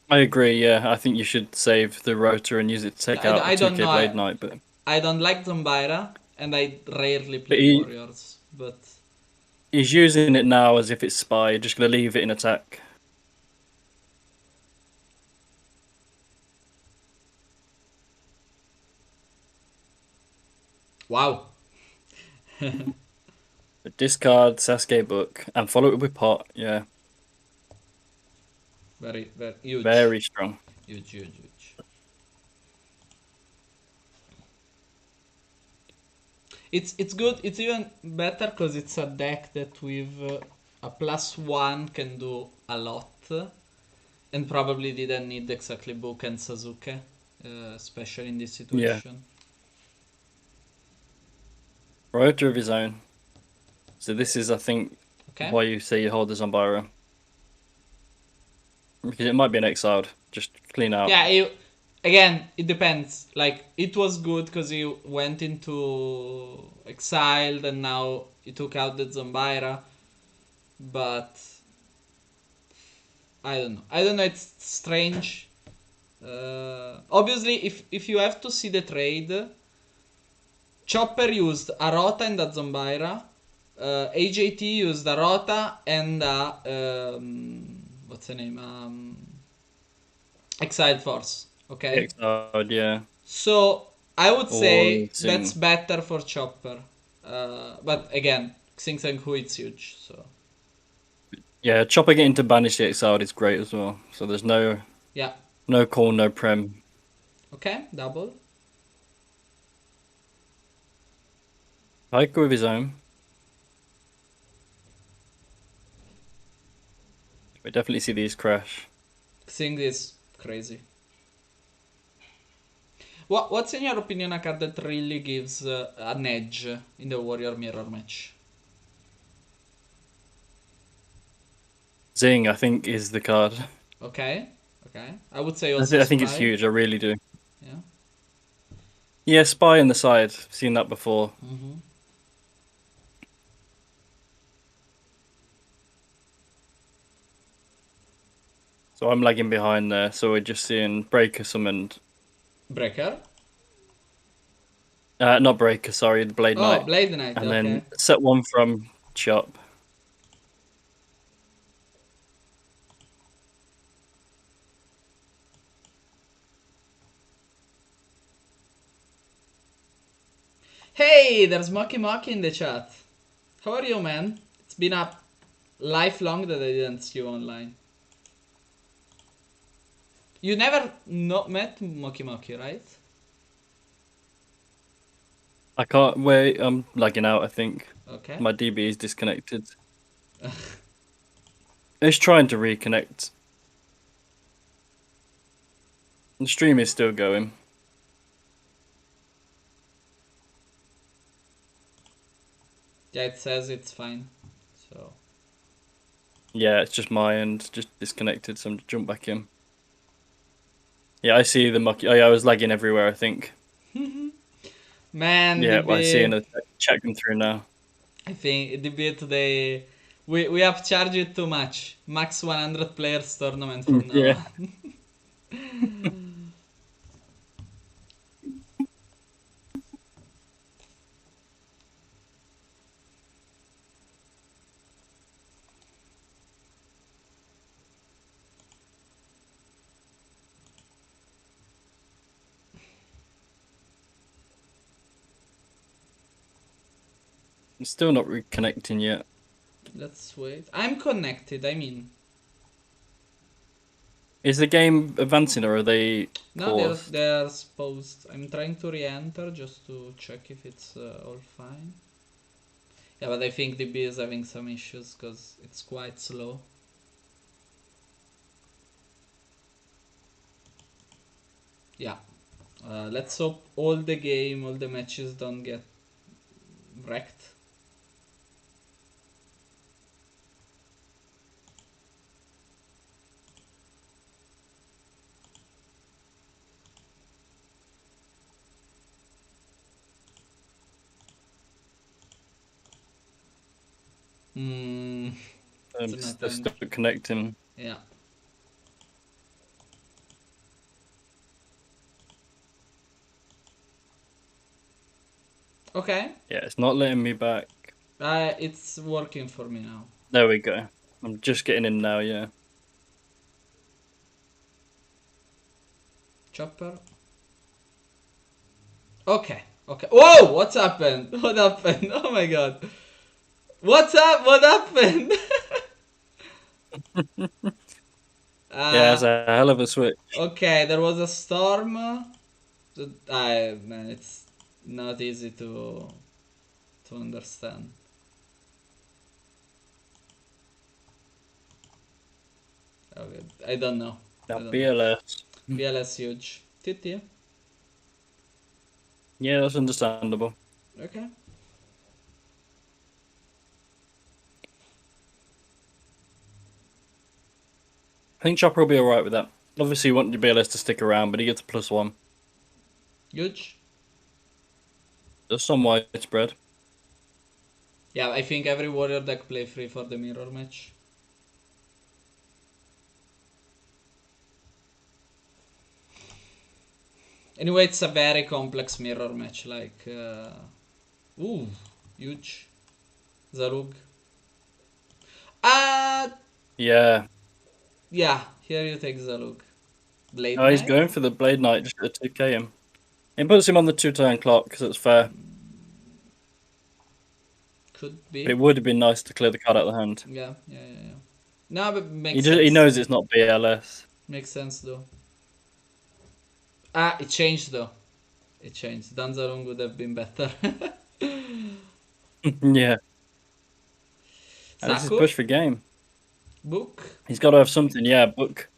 I agree, yeah. I think you should save the Rota and use it to take out I the don't 2k know. Blade Knight, but I don't like Zombira, and I rarely play he- warriors, but... he's using it now as if it's spy. You're just going to leave it in attack. Wow. Discard Sasuke book and follow it with pot. Yeah, Very huge. very strong. Huge. It's good. It's even better because it's a deck that with a +1 can do a lot, and probably didn't need exactly book and Sasuke, especially in this situation. Rota of his own. So this is, I think, Okay. why you say you hold the Zambira. Because it might be an exiled. Just clean out. Yeah. Again, it depends. Like, it was good because he went into exiled and now he took out the Zombira. But I don't know. It's strange. Obviously, if you have to see the trade, Chopper used a Rota and a Zombira. AJT used a Rota and a what's the name? Exiled Force. Okay. Exiled, yeah. So I would say Xing. that's better for Chopper. But again, Xing Sang Hu it's huge. So Yeah, Chopper getting to banish the exiled is great as well. So there's no call, no prem. Okay, double. Hiker with his own. We definitely see these crash. Xing is crazy. What's in your opinion a card that really gives an edge in the Warrior Mirror match? Xing, I think, is the card. Okay. I would say also I think it's Spy. huge, I really do. Yeah. Yeah, Spy on the side. I've seen that before. Mm-hmm. So I'm lagging behind there, so we're just seeing Breaker summoned. Breaker? Not Breaker, sorry, the Blade Knight. Oh, Blade Knight, and okay. then set one from Chop. Hey, there's Mocky in the chat. How are you, man? It's been a lifelong that I didn't see you online. You never met Moki Moki, right? I can't wait. I'm lagging out. I think Okay. my DB is disconnected. It's trying to reconnect. The stream is still going. Yeah, it says it's fine. So. Yeah, it's just my end, just disconnected. So I'm jump back in. Yeah, I see the mucky. Oh, yeah, I was lagging everywhere. I think. Man, Yeah, DB. well, I see in a check them through now. I think DB today. We have charged it too much. Max 100 players tournament from now Yeah. on. I'm still not reconnecting yet. Let's wait. I'm connected, I mean. Is the game advancing or are they No, paused? they're paused. I'm trying to re-enter just to check if it's all fine. Yeah, but I think DB is having some issues because it's quite slow. Yeah. Let's hope all the matches don't get wrecked. Hmm. I'm It's not still time. connecting. Yeah. Okay. Yeah, it's not letting me back. It's working for me now. There we go. I'm just getting in now. Yeah. Chopper. Okay. Okay. Whoa! What's happened? What happened? Oh my god. What's up? What happened? Yeah, it's a hell of a switch. Okay, there was a storm. Man, it's not easy to understand. Okay, I don't know. I Now don't know. BLS. BLS huge. TT. Yeah, that's understandable. Okay. I think Chopper will be alright with that. Obviously, you want your BLS to stick around, but he gets a +1. Huge. There's some widespread. Yeah, I think every warrior deck play free for the mirror match. Anyway, it's a very complex mirror match. Like, ooh, huge. Zarug. Yeah. Yeah. Here you take Zarug. Blade Oh, he's Knight. going for the Blade Knight just to 2k him. It puts him on the 2-turn clock because it's fair. Could But it be. would have been nice to clear the card out of the hand. Yeah. No, but He makes just, he sense. knows it's not BLS. Makes sense though. It changed though. It changed. Danzarung would have been better. Yeah. And this is Saku. push for game. Book. He's got to have something. Yeah, book.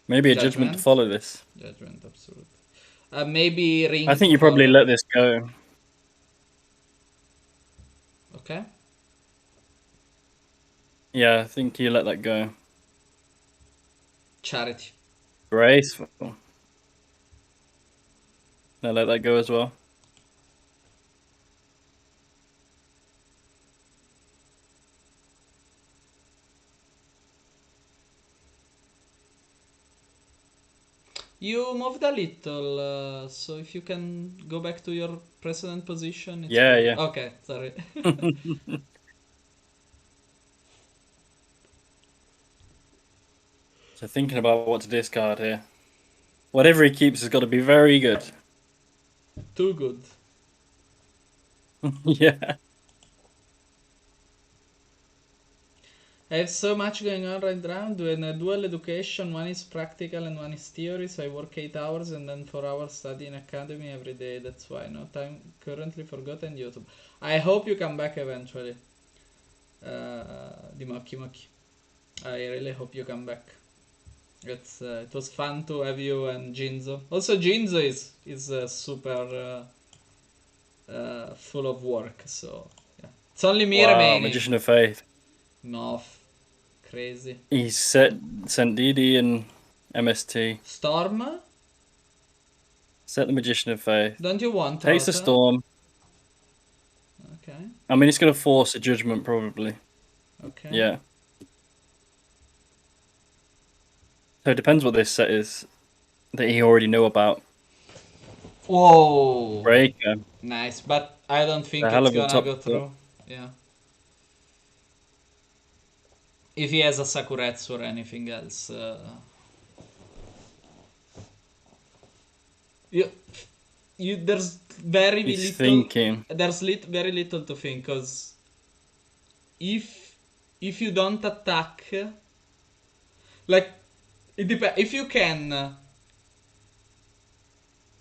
Maybe a judgment to Judgment. follow this. Judgment, absolute. Maybe ring I think to you probably follow. let this go. Okay. Yeah, I think you let that go. Charity. Graceful. I let that go as well. You moved a little, so if you can go back to your present position, it's Yeah, good. yeah. Okay, sorry. So thinking about what to discard here. Whatever he keeps has got to be very good. Too good. Yeah. I have so much going on right now. I'm doing a dual education. One is practical and one is theory. So I work 8 hours and then 4 hours study in academy every day. That's why no time currently for GoT and YouTube. I hope you come back eventually. Dimokki Mokki. I really hope you come back. It was fun to have you and Jinzo. Also, Jinzo is super full of work. So yeah, it's only me Wow, remaining. Magician of Faith. No, crazy. He sent DD and MST. Storm? Set the Magician of Faith. Don't you want Takes the Rota? Storm. Okay. I mean, it's going to force a Judgment, probably. Okay. Yeah. So it depends what this set is that he already knew about. Whoa. Breaker. Nice, but I don't think A hell it's of a gonna top go set. through. Yeah. If he has a Sakuretsu or anything else. There's very He's little. thinking. There's very little to think, because if you don't attack, like it depends. If you can,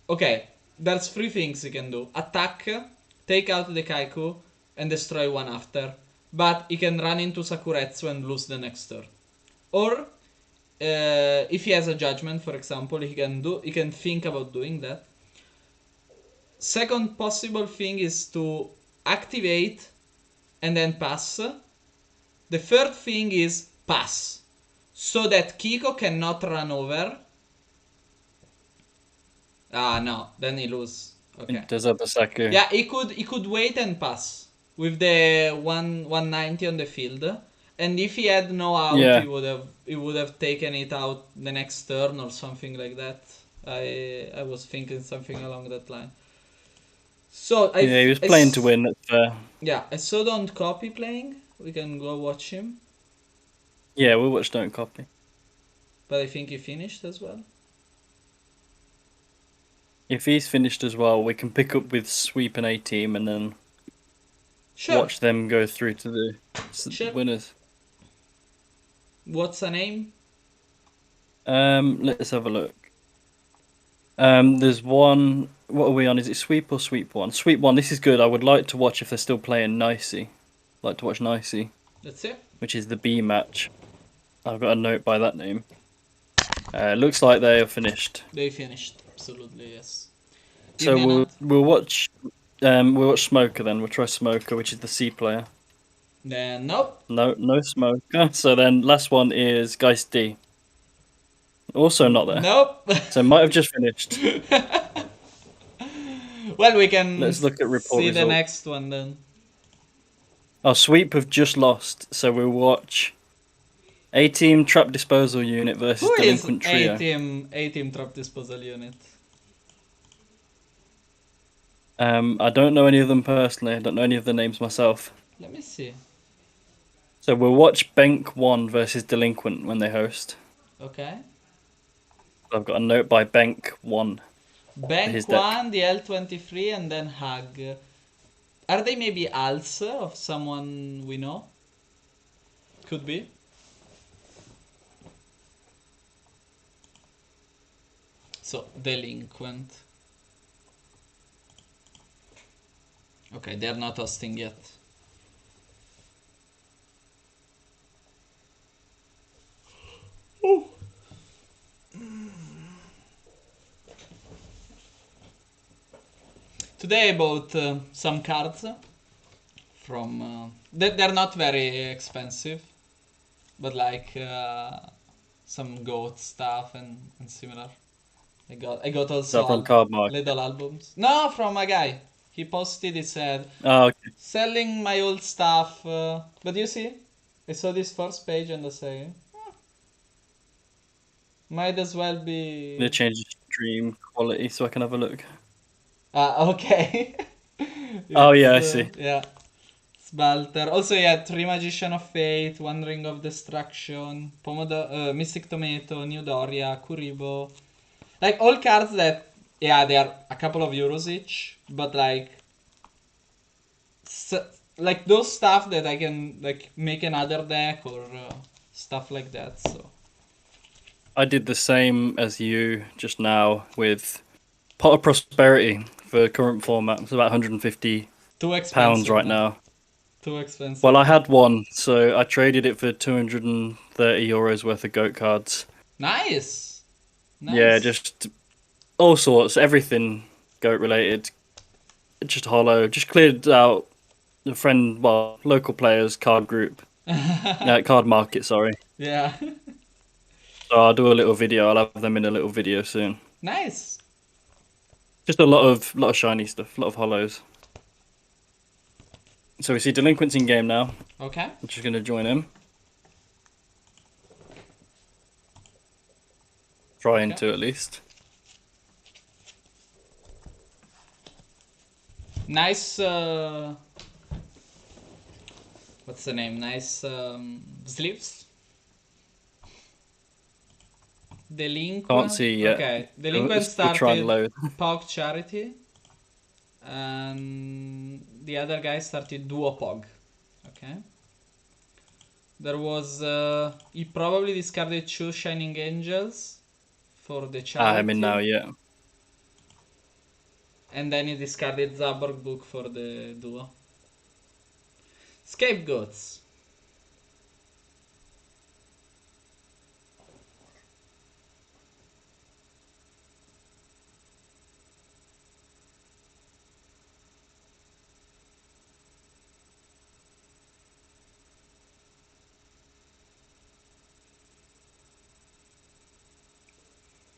okay, there's three things you can do: attack, take out the Kaiku, and destroy one after. But he can run into Sakuretsu and lose the next turn. Or if he has a judgment, for example, he can think about doing that. Second possible thing is to activate and then pass. The third thing is pass, so that Kiko cannot run over. Ah, no, then he lose. Okay. Does up a Saku. Yeah, he could wait and pass with the 190 on the field, and if he had no out, Yeah. he would have taken it out the next turn or something like that. I was thinking something along that line. So he was playing to win. That's fair. Yeah, I saw Don't Copy playing. We can go watch him. Yeah, we'll watch Don't Copy. But I think he finished as well. If he's finished as well, we can pick up with Sweep and A-Team and then watch them go through to the winners. What's the name? Let's have a look. There's one. What are we on? Is it Sweep or Sweep 1? Sweep 1, this is good. I would like to watch if they're still playing Nicey. I'd like to watch Nicey. That's it. Which is the B match. I've got a note by that name. Looks like they are finished. They finished, absolutely, yes. So we'll watch Smoker then. We'll try Smoker, which is the C player. Then nope. No Smoker. So then last one is Geist D. Also not there. Nope. So might have just finished. Well, we can Let's look at report see result. the next one then. Our Sweep have just lost, so we'll watch A-Team Trap Disposal Unit versus Who Delinquent is Trio. A-Team Trap Disposal Unit? I don't know any of them personally. I don't know any of the names myself. Let me see. So we'll watch Bank 1 versus Delinquent when they host. Okay. I've got a note by Bank 1. Bank 1, the L23, and then Hug. Are they maybe alts of someone we know? Could be. So, Delinquent. Okay, they're not hosting yet. Oh. Today I bought some cards from... they're not very expensive, but like some goat stuff and similar. I got also from Card Market? little albums. No, from a guy. He posted, he said, oh, okay. Selling my old stuff. But you see, I saw this first page and I say, might as well be... They changed the stream quality so I can have a look. Okay. Oh yeah, I see. Yeah. Sbalter. Also, yeah, 3 Magician of Fate, 1 Ring of Destruction, Mystic Tomato, New Doria, Kuribo. Like, all cards that, yeah, they are a couple of euros each, but like, like those stuff that I can like make another deck or stuff like that. So I did the same as you just now with Pot of Prosperity for current format. It's about £150 too expensive right now. Too expensive. Well, I had one, so I traded it for €230 worth of goat cards. Nice. Yeah, just all sorts, everything goat related. Just hollow, just cleared out the local players card group, card market. Sorry. Yeah. So I'll do a little video. I'll have them in a little video soon. Nice. Just a lot of shiny stuff, a lot of hollows. So we see Delinquents in game now. Okay. I'm just gonna join him. Trying to at least. Nice. What's the name? Nice sleeves. Delinquent. Can't see yet. Okay. Delinquent Still trying to started load. Pog Charity. And the other guy started Duo Pog. Okay. There was he probably discarded 2 Shining Angels for the charity. I'm in now, yeah. And then he discarded Zaborg Book for the duo. Scapegoats.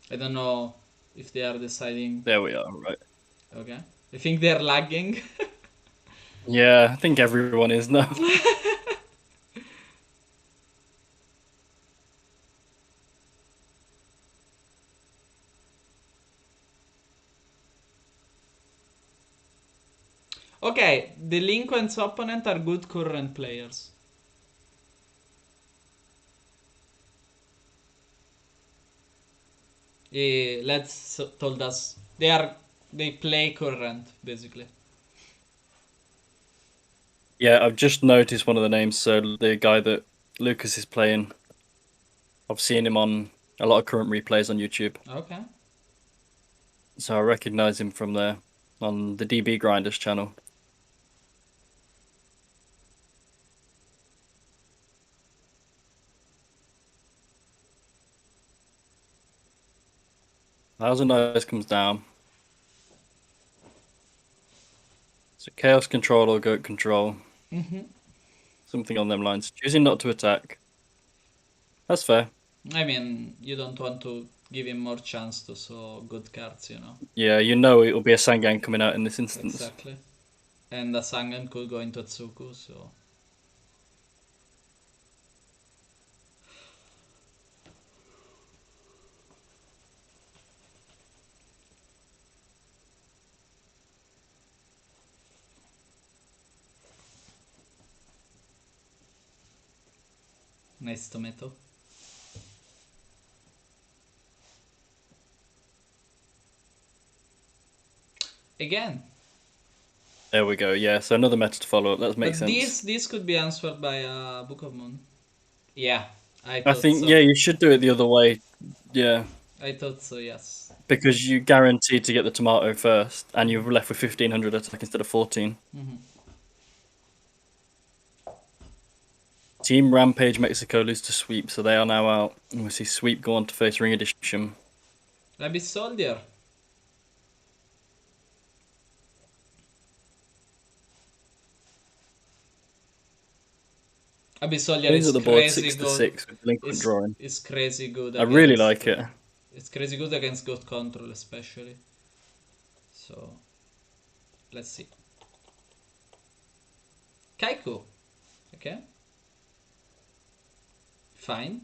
I don't know if they are deciding. There we are, right. Okay. I think they're lagging. Yeah, I think everyone is now. Okay, Delinquent's opponent are good current players. Let's told us they play current basically. Yeah, I've just noticed one of the names. So the guy that Lucas is playing, I've seen him on a lot of current replays on YouTube. Okay. So I recognize him from there on the DB Grinders channel. Thousand Eyes comes down. So Chaos Control or Goat Control. Something on them lines. Choosing not to attack. That's fair. I mean, you don't want to give him more chance to show good cards, you know. Yeah, you know it'll be a Sangan coming out in this instance. Exactly. And the Sangan could go into Tsuku, so... Nice tomato. Again. There we go. Yeah, so another meta to follow up. That makes But sense. this could be answered by Book of Moon. Yeah, I I thought think, so. yeah, you should do it the other way. Yeah. I thought so, yes. Because you guaranteed to get the tomato first, and you're left with 1500 attack instead of 14. Team Rampage Mexico lose to Sweep, so they are now out. And we see Sweep go on to face Ring Edition. Abyss Soldier. Abyss Soldier Wins is at the board crazy 6-6 with Delinquent drawing. It's crazy good. I really like it. It's crazy good against Goat Control, especially. So, let's see. Kaiku. Okay. Fine.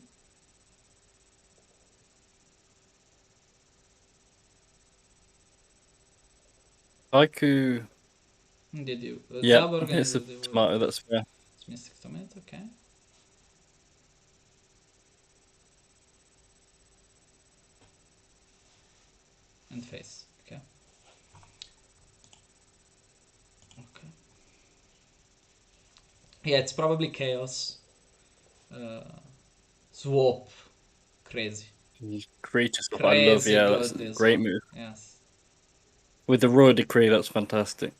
Haiku. Did you? Yeah, Zaborg it's a tomato, that's fair. It's Mystic Tomato, okay. And face, okay. Okay. Yeah, it's probably chaos. Swap. Crazy. Creature stuff I love, Crazy yeah, that's good a this great one. move. Yes. With the Royal Decree, that's fantastic.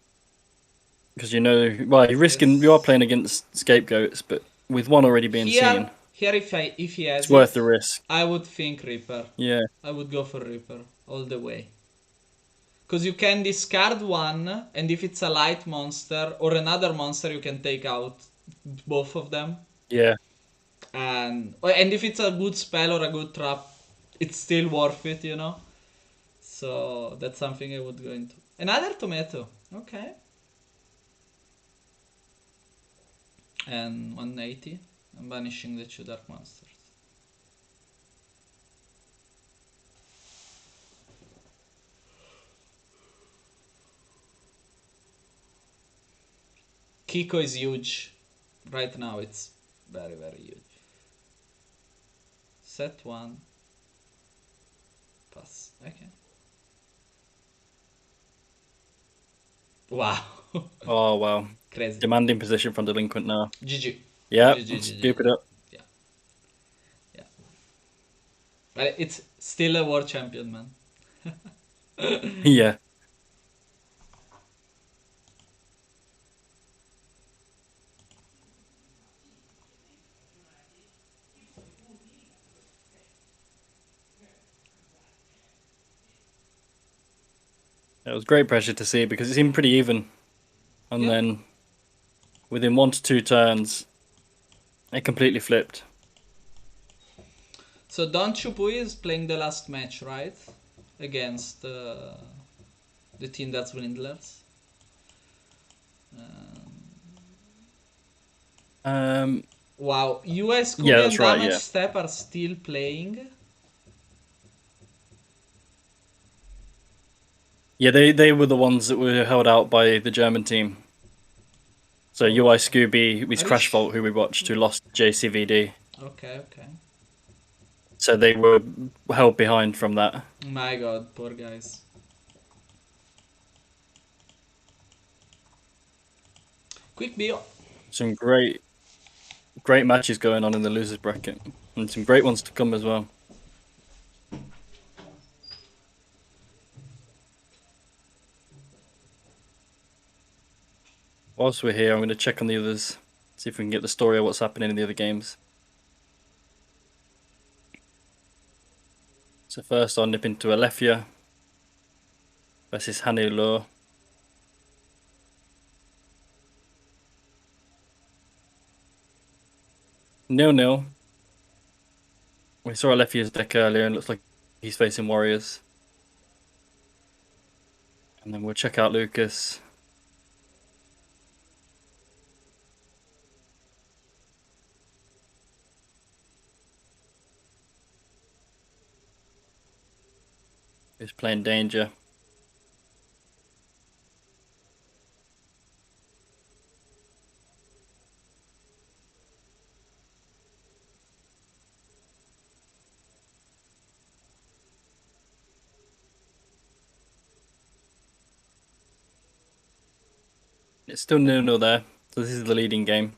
Because well, you are playing against scapegoats, but with one already being seen, Here if he has it's worth it, the risk. I would think Reaper. Yeah. I would go for Reaper all the way. Because you can discard one, and if it's a light monster or another monster, you can take out both of them. Yeah. And if it's a good spell or a good trap, it's still worth it, you know? So that's something I would go into. Another tomato. Okay. And 180. I'm banishing the two dark monsters. Kiko is huge. Right now it's very, very huge. Set one. Pass. Okay. Wow. Oh, wow. Crazy. Demanding position from Delinquent now. GG. Yeah, GG, scoop it up. Yeah. Yeah. But it's still a world champion, man. Yeah. It was great pressure to see because it seemed pretty even. And then within 1 to 2 turns, it completely flipped. So Don Chupui is playing the last match, right? Against the team that's Windlers. Wow, US Yeah, Kubi and that's right, Damage yeah. Step are still playing. Yeah, they were the ones that were held out by the German team. So UI Scooby, with Crash Vault, who we watched, who lost JCVD. Okay, okay. So they were held behind from that. My god, poor guys. Quick bio. Some great matches going on in the losers bracket. And some great ones to come as well. Whilst we're here, I'm going to check on the others, see if we can get the story of what's happening in the other games. So first I'll nip into Alephia versus Hanilor. 0-0. We saw Alephia's deck earlier and looks like he's facing Warriors. And then we'll check out Lucas. He's playing Danger. It's still 0-0 there, so this is the leading game.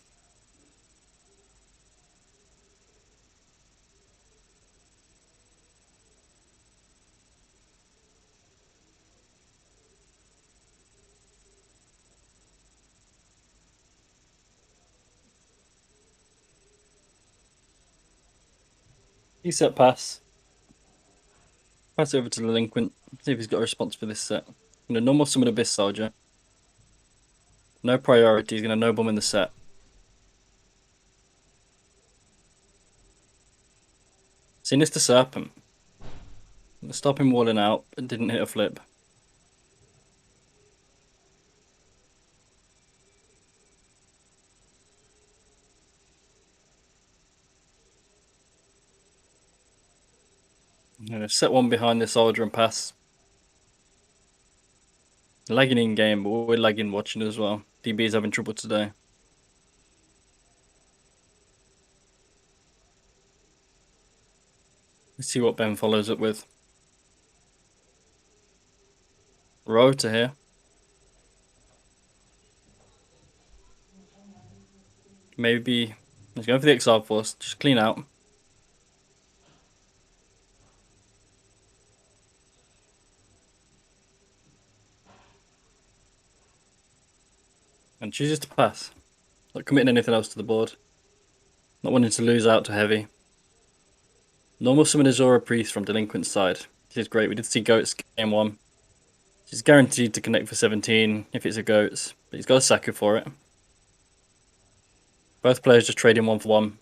He set pass. Pass over to Delinquent. See if he's got a response for this set. I'm going to normal summon Abyss Soldier. No priority. He's going to no bomb in the set. Sinister Serpent. Stop him walling out, but didn't hit a flip. I'm going to set one behind the soldier and pass. Lagging in game, but we're lagging watching as well. DB's having trouble today. Let's see what Ben follows up with. Rota here. Maybe let's go for the Exile Force. Just clean out. And chooses to pass. Not committing anything else to the board. Not wanting to lose out to heavy. Normal summon Azora Priest from Delinquent's side. This is great. We did see Goats game 1. She's guaranteed to connect for 17 if it's a Goats, but he's got a Saku for it. Both players just trading 1 for 1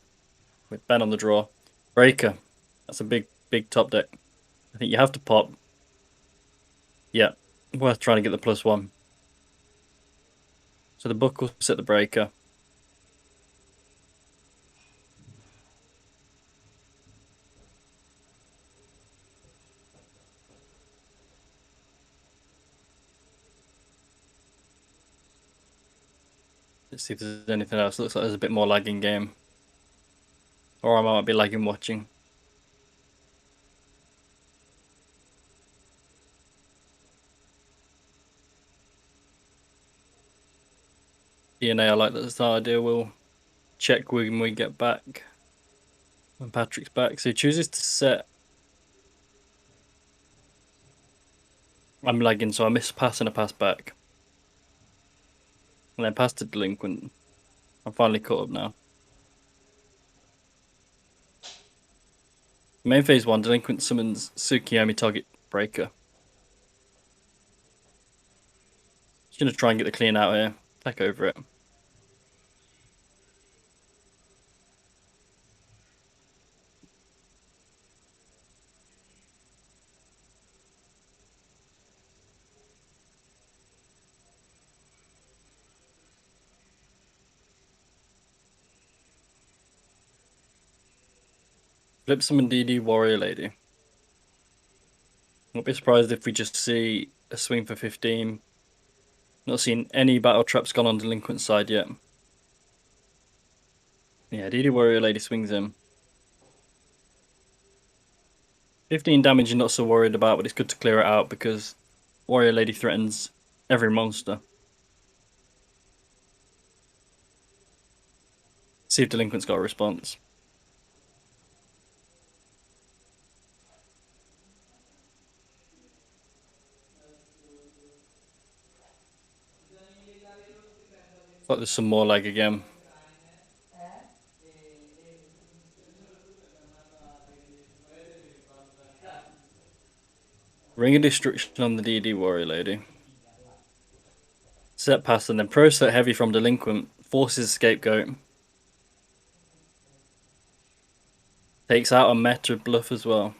with Ben on the draw. Breaker. That's a big top deck. I think you have to pop. Yeah, worth trying to get the +1. So the book will set the breaker. Let's see if there's anything else. Looks like there's a bit more lagging game. Or I might be lagging watching. DNA, I like that the idea. We'll check when we get back. When Patrick's back. So he chooses to set. I'm lagging, so I miss pass and a pass back. And then pass to Delinquent. I'm finally caught up now. Main phase 1, Delinquent summons Tsukiyomi target breaker. Just gonna try and get the clean out here. Attack over it. Flip summon DD Warrior Lady. Won't be surprised if we just see a swing for 15. Not seen any battle traps gone on Delinquent side yet. Yeah, DD Warrior Lady swings in. 15 damage you're not so worried about, but it's good to clear it out because Warrior Lady threatens every monster. See if Delinquent's got a response. Thought there's some more lag again. Ring of Destruction on the DD Warrior Lady. Set pass and then pro set heavy from Delinquent. Forces Scapegoat. Takes out a meta bluff as well.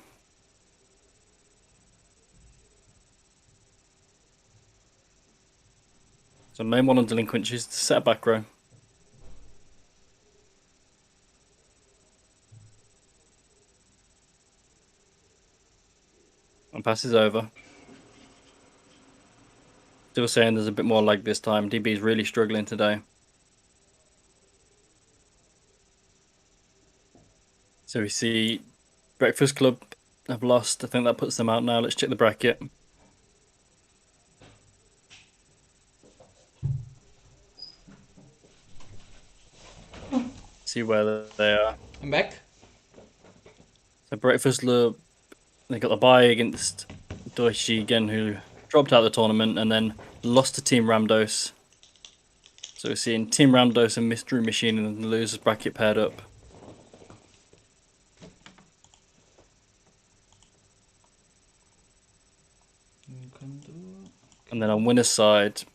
So main 1 on Delinquent chooses to set a back row. And passes over. Still saying there's a bit more lag this time. DB's really struggling today. So we see Breakfast Club have lost. I think that puts them out now. Let's check the bracket. See where they are. I'm back. So Breakfast Club, they got the bye against Doishi again, who dropped out of the tournament and then lost to Team Ramdos. So we're seeing Team Ramdos and Mystery Machine in the losers bracket paired up. And then on winner's side,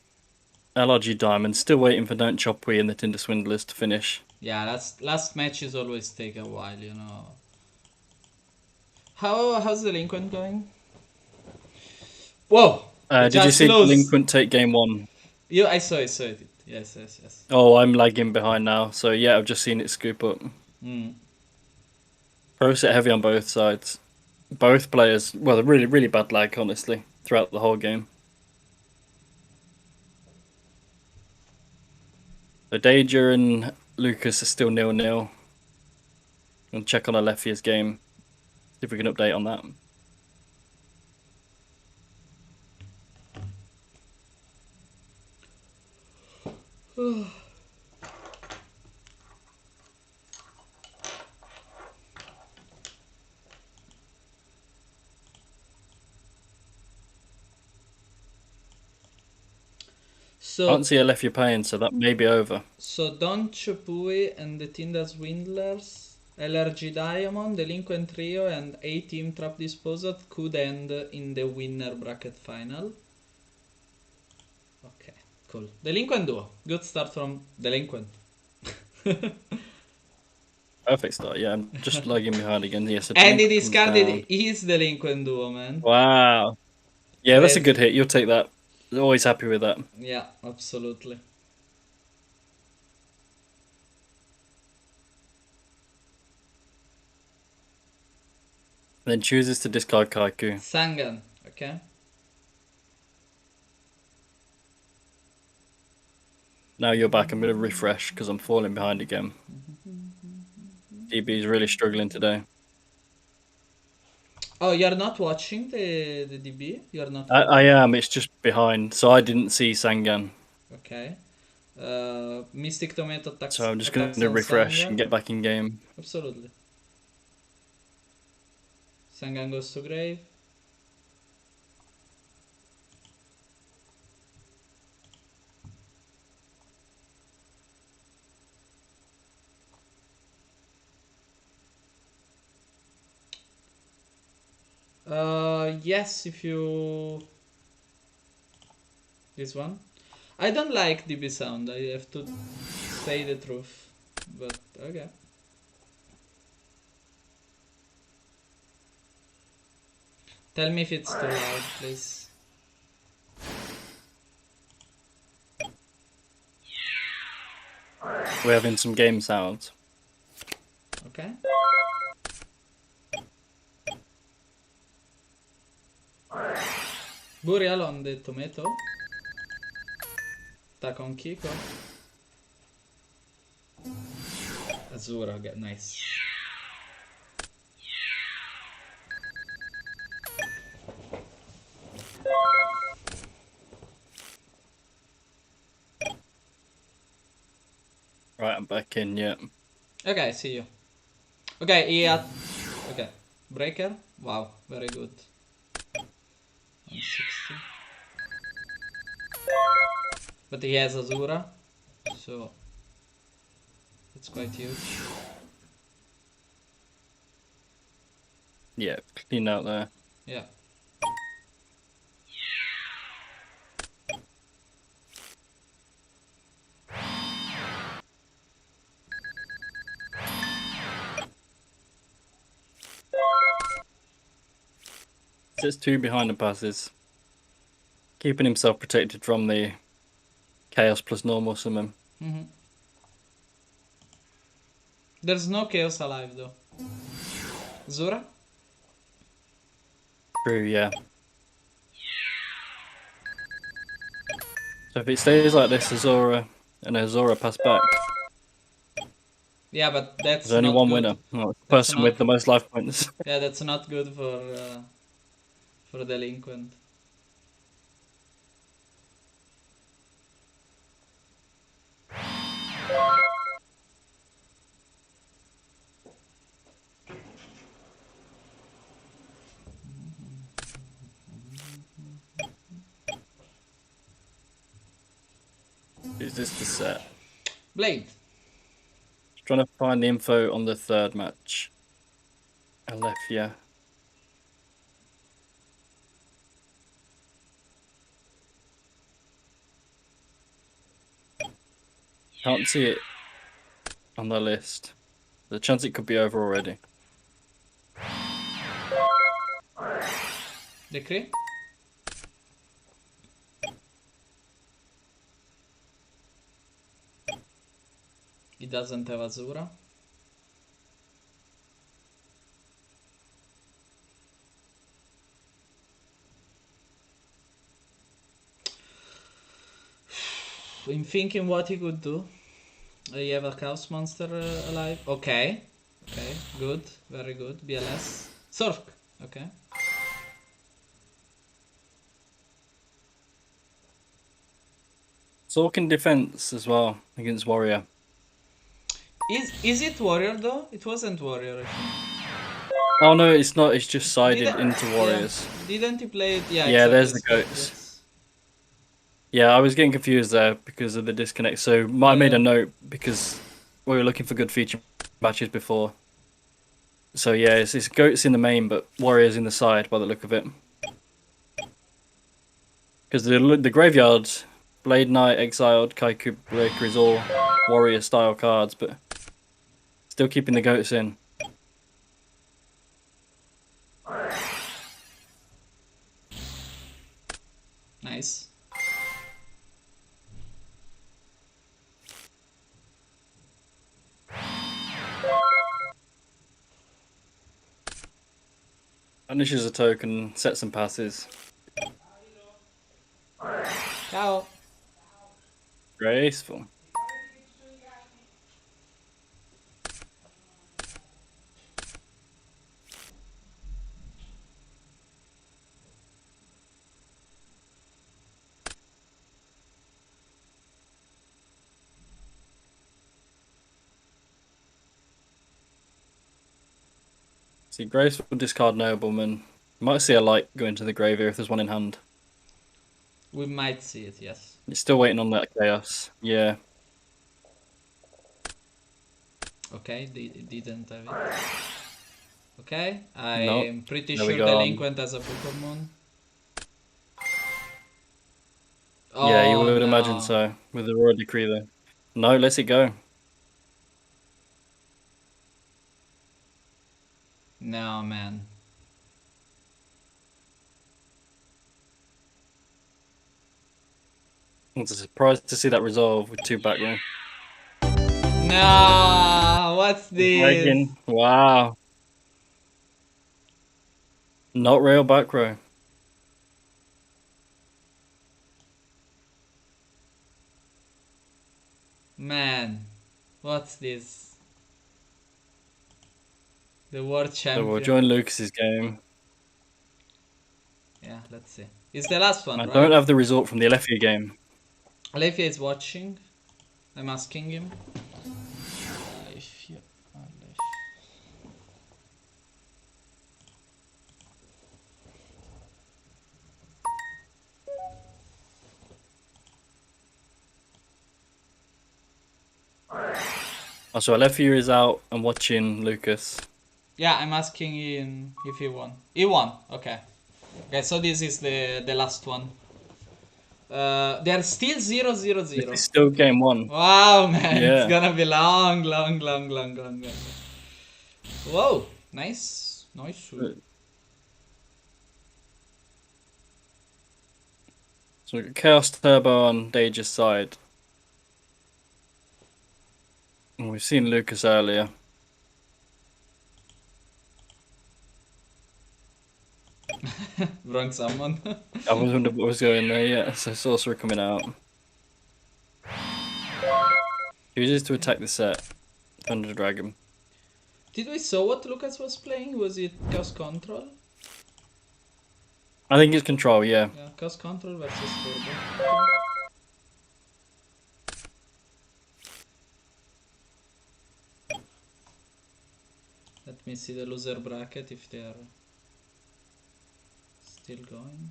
LRG Diamond still waiting for Don't Chop We and the Tinder Swindlers to finish. Yeah, last matches always take a while, you know. How's Delinquent going? Whoa! Did you see Delinquent take game 1? Yeah, I saw it. Yes. Oh, I'm lagging behind now. So yeah, I've just seen it scoop up. Pro set heavy on both sides. Both players, well, they're really bad lag, honestly, throughout the whole game. So Danger and Lucas are still 0-0. We'll check on Alefia's game. See if we can update on that. So Can't see Alefia paying, so that may be over. So Don Chapui and the Tinder Swindlers, LRG Diamond, Delinquent Trio, and A-Team Trap Disposal could end in the winner bracket final. Okay, cool. Delinquent Duo. Good start from Delinquent. Perfect start, yeah. I'm just lagging behind again. Yes, And he Delinquent comes down. discarded his Delinquent Duo, man. Wow. Yeah, that's a Crazy. good hit. You'll take that. Always happy with that. Yeah, absolutely. Then chooses to discard Kaiku. Sangan, okay. Now you're back. I'm going to refresh because I'm falling behind again. DB is really struggling today. Oh, you're not watching the DB? You're not I am. It's just behind, so I didn't see Sangan. Okay. Mystic Tomato attacks. So I'm just going attacks to on refresh Sangan. and get back in game. Absolutely. Sangan goes to grave. Yes, if you... This one. I don't like DB sound, I have to say the truth. But, okay. Tell me if it's too loud, please. We're having some game sounds. Okay. Burial on the tomato. Attack on Kiko. Azura, okay, nice. Right, I'm back in, yeah. Okay, see you. Okay, he had... Okay. Breaker? Wow, very good. 160. But he has Azura, so... It's quite huge. Yeah, clean out there. Yeah. Sits 2 behind the passes. Keeping himself protected from the Chaos plus normal summon. There's no Chaos alive though. Azura? True, yeah. So if it stays like this, Azura and Azura pass back. Yeah, but that's There's only not one good. winner. Well, the That's person not- with the most life points. Yeah, that's not good for Delinquent. Is this the set? Blade. Trying to find the info on the third match. Alefia. Can't see it on the list. The chance it could be over already. Decree. He doesn't have Azura. I'm thinking what he could do. You have a Chaos Monster alive. Okay. Okay, good. Very good. BLS. Surf. Okay. Zork in defense as well against Warrior. Is it Warrior though? It wasn't Warrior, I think. Oh no, it's not. It's just sided Didn't- into Warriors. Yeah. Didn't he play it? Yeah, Yeah, exactly, there's the it's- goats. yes. Yeah, I was getting confused there because of the disconnect. So I made a note because we were looking for good feature matches before. So yeah, it's goats in the main, but warriors in the side by the look of it. Because the graveyard, Blade Knight, Exiled, Kaiku Breaker is all warrior style cards, but still keeping the goats in. Nice. Punishes a token, sets and passes. Ciao. Graceful. See, graceful discard nobleman. You might see a light go into the grave here if there's one in hand. We might see it, yes. You're still waiting on that chaos. Yeah. Okay, didn't have it. Okay, No. I'm pretty There we sure go. Delinquent has a Book of Moon. Yeah, you Oh, would no. imagine so, with the Royal Decree there. No, let it go. No, man. It's a surprise to see that resolve with 2 back row. No, what's this? Dragon. Wow. Not real back row. Man, what's this? The world So champion. we'll join Lucas's game. Yeah, let's see. It's the last one, I right? don't have the result from the Alethea game. Alethea is watching. I'm asking him. Oh, so Alethea is out and watching Lucas. Yeah, I'm asking him if he won. He won. Okay. Okay, so this is the last one. They're still 0-0-0. This is still game 1. Wow, man, Yeah. it's gonna be long. Whoa, nice. So we've got Chaos Turbo on Dage's side. And we've seen Lucas earlier. Wrong summon. I was wondering what was going there, yeah. So Sorcerer coming out. Chooses to attack the set. Thunder Dragon. Did we saw what Lucas was playing? Was it Chaos Control? I think it's control, yeah. Yeah, Chaos Control versus Turbo. Let me see the loser bracket if they are still going.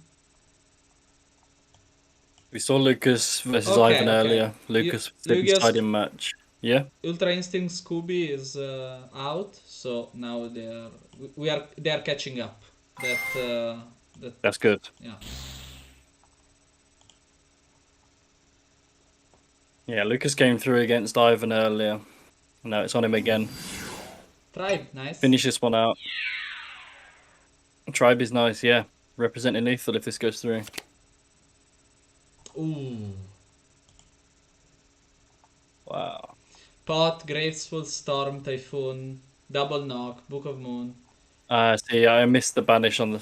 We saw Lucas versus Okay, Ivan okay. earlier. Lucas Yugioh's deciding match. Yeah. Ultra Instinct Scooby is out, so now they are catching up. That's good. Yeah. Yeah, Lucas came through against Ivan earlier. Now it's on him again. Tribe, nice. Finish this one out. Tribe is nice, yeah. Representing lethal if this goes through. Ooh. Wow. Pot, Graceful, Storm, Typhoon, Double Knock, Book of Moon. See, I missed the banish on the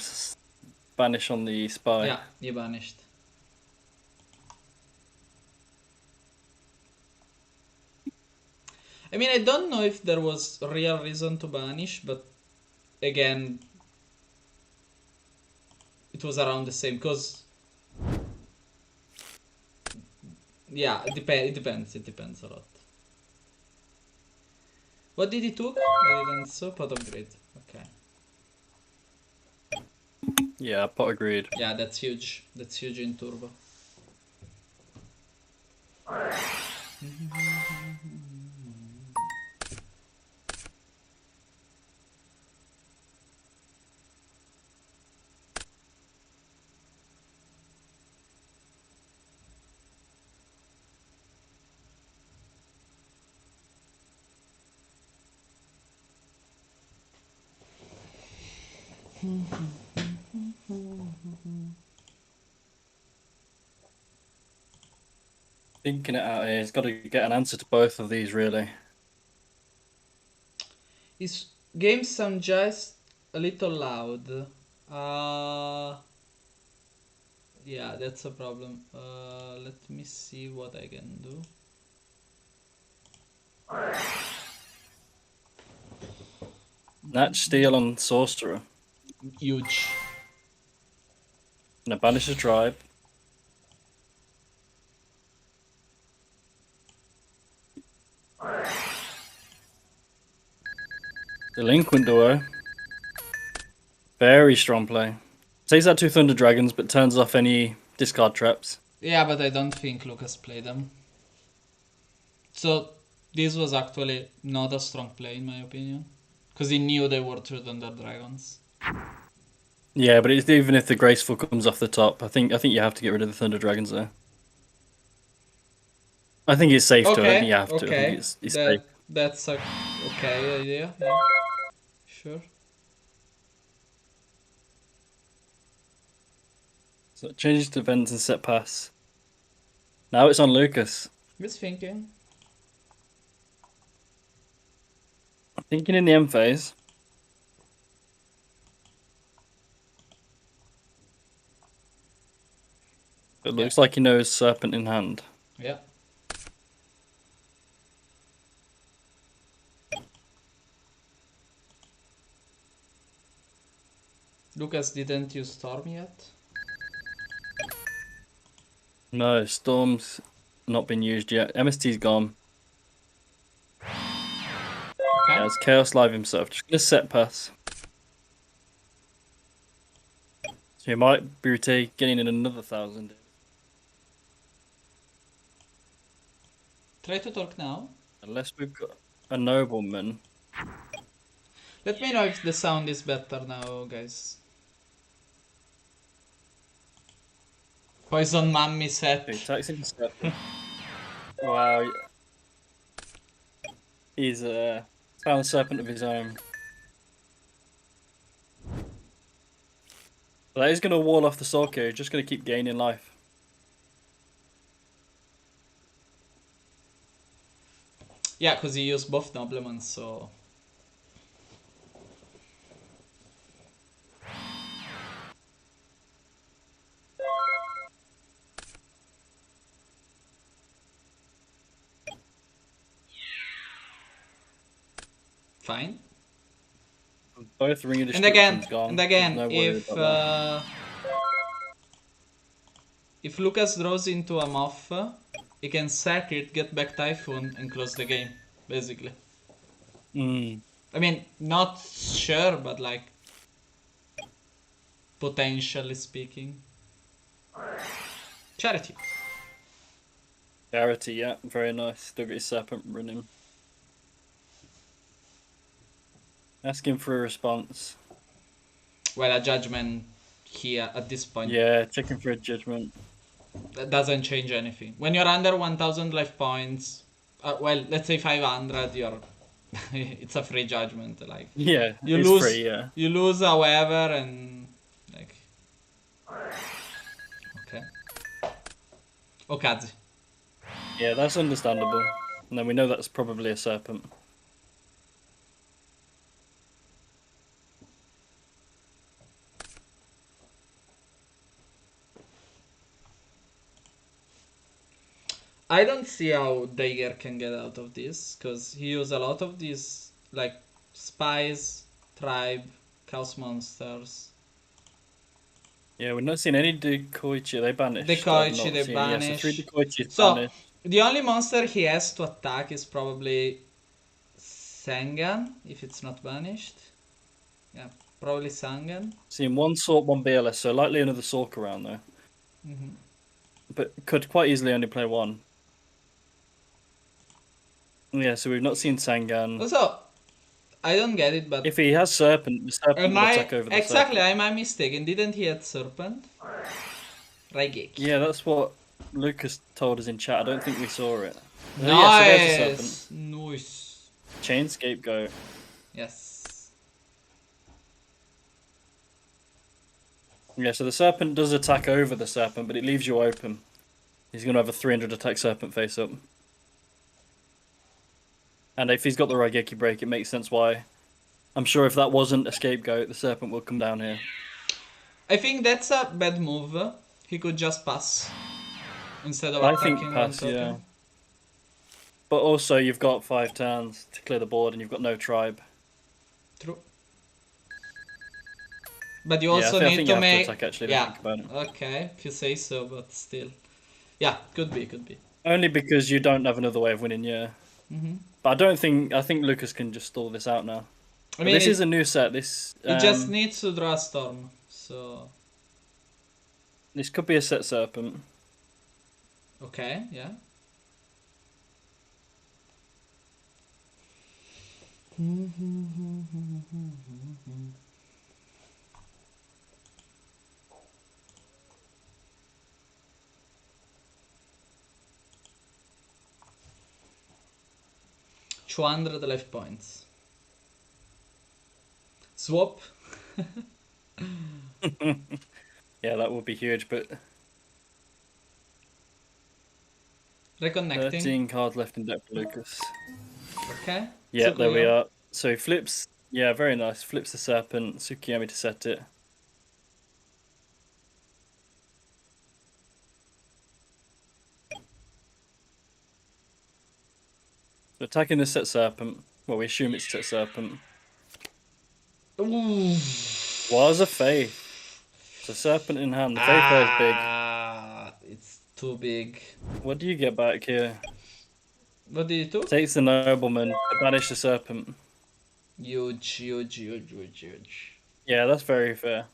spy. Yeah, he banished. I mean, I don't know if there was a real reason to banish, but again, it was around the same, because yeah, it depends a lot. What did he took? I didn't saw. Pot of Greed. Okay. Yeah, pot agreed. Yeah, that's huge. That's huge in Turbo. Thinking it out here, he's got to get an answer to both of these, really. His games sound just a little loud. Yeah, that's a problem. Let me see what I can do. Natch, Steal, and Sorcerer. Huge. Gonna banish the tribe. Delinquent Duo. Very strong play. Takes out 2 Thunder Dragons, but turns off any discard traps. Yeah, but I don't think Lucas played them. So this was actually not a strong play in my opinion. Because he knew they were 2 Thunder Dragons. Yeah, but it's, even if the Graceful comes off the top, I think you have to get rid of the Thunder Dragons there. I think it's safe to. I think you have to. I think it's safe. That's a okay idea. Yeah. Sure. So it changes to events and set pass. Now it's on Lucas. Just thinking. Thinking in the end phase. It looks like he knows Serpent in hand. Yeah. Lucas didn't use Storm yet. No, Storm's not been used yet. MST's gone. Okay. Yeah, it's Chaos Live himself. Just gonna set pass. So he might be getting in another 1,000. Try to talk now. Unless we've got a nobleman. Let me know if the sound is better now, guys. Poison Mummy set. He attacks him. Wow. He's found a serpent of his own. But that is going to wall off the Soul Carrier. Just going to keep gaining life. Yeah, because he used both noblemen, so... Fine. Both Ring of And again, Destruction's gone. If Lucas draws into a Moth, he can sack it, get back Typhoon, and close the game, basically. Mm. I mean, not sure, but like... potentially speaking. Charity. Charity, yeah, very nice. Still got his serpent running. Asking for a response. Well, a judgment here at this point. Yeah, checking for a judgment. That doesn't change anything. When you're under 1000 life points, well, let's say 500, you're it's a free judgment. Like yeah, you it's lose, free, yeah. You lose, however, and like okay, Okazi. Yeah, that's understandable. And then we know that's probably a serpent. I don't see how Dagger can get out of this, because he used a lot of these, like, spies, tribe, chaos monsters. Yeah, we're not seeing any Dekoichi. They banished. Dekoichi, they banished. Yeah, so 3 Dekoichis so, banished. the only monster he has to attack is probably Sangan, if it's not banished. Yeah, probably Sangan. Seeing 1 Sork, 1 BLS, so likely another Sork around though. Mm-hmm. But could quite easily only play 1. Yeah, so we've not seen Sangan. Also, I don't get it, but If he has Serpent, the Serpent am will I attack over the exactly? Serpent. Am I mistaken? Didn't he have Serpent? Raigeki. Yeah, that's what Lucas told us in chat. I don't think we saw it. Oh, yeah, so there's the Serpent. Nice. Chain Scapegoat. Yes. Yeah, so the Serpent does attack over the Serpent, but it leaves you open. He's going to have a 300 attack Serpent face up. And if he's got the Raigeki break, it makes sense why. I'm sure if that wasn't a Scapegoat, the Serpent will come down here. I think that's a bad move. He could just pass instead of I attacking think one pass, token. yeah. But also, you've got 5 turns to clear the board, and you've got no tribe. True. But you Yeah, also I need think to you have make. to attack, actually, Yeah. think about it. Okay, if you say so, but still. Yeah, could be, could be. Only because you don't have another way of winning, yeah. But I think Lucas can just stall this out now. I mean, this is a new set. This it just needs to draw a storm, so. This could be a set Serpent. Okay, yeah. $200 life points. Swap. Yeah, that would be huge, but Reconnecting. 13 cards left in deck for Lucas. Okay. Yeah, there we Tsukuyo. are. So he flips. Yeah, very nice. Flips the Serpent. Tsukiyomi to set it. So attacking the set Serpent. Well, we assume it's set Serpent. Ooh. Was a Faith. It's a Serpent in hand. The Faith there is big. It's too big. What do you get back here? What did you do? Takes the Nobleman to banish the Serpent. Huge, huge, huge, huge, huge. Yeah, that's very fair.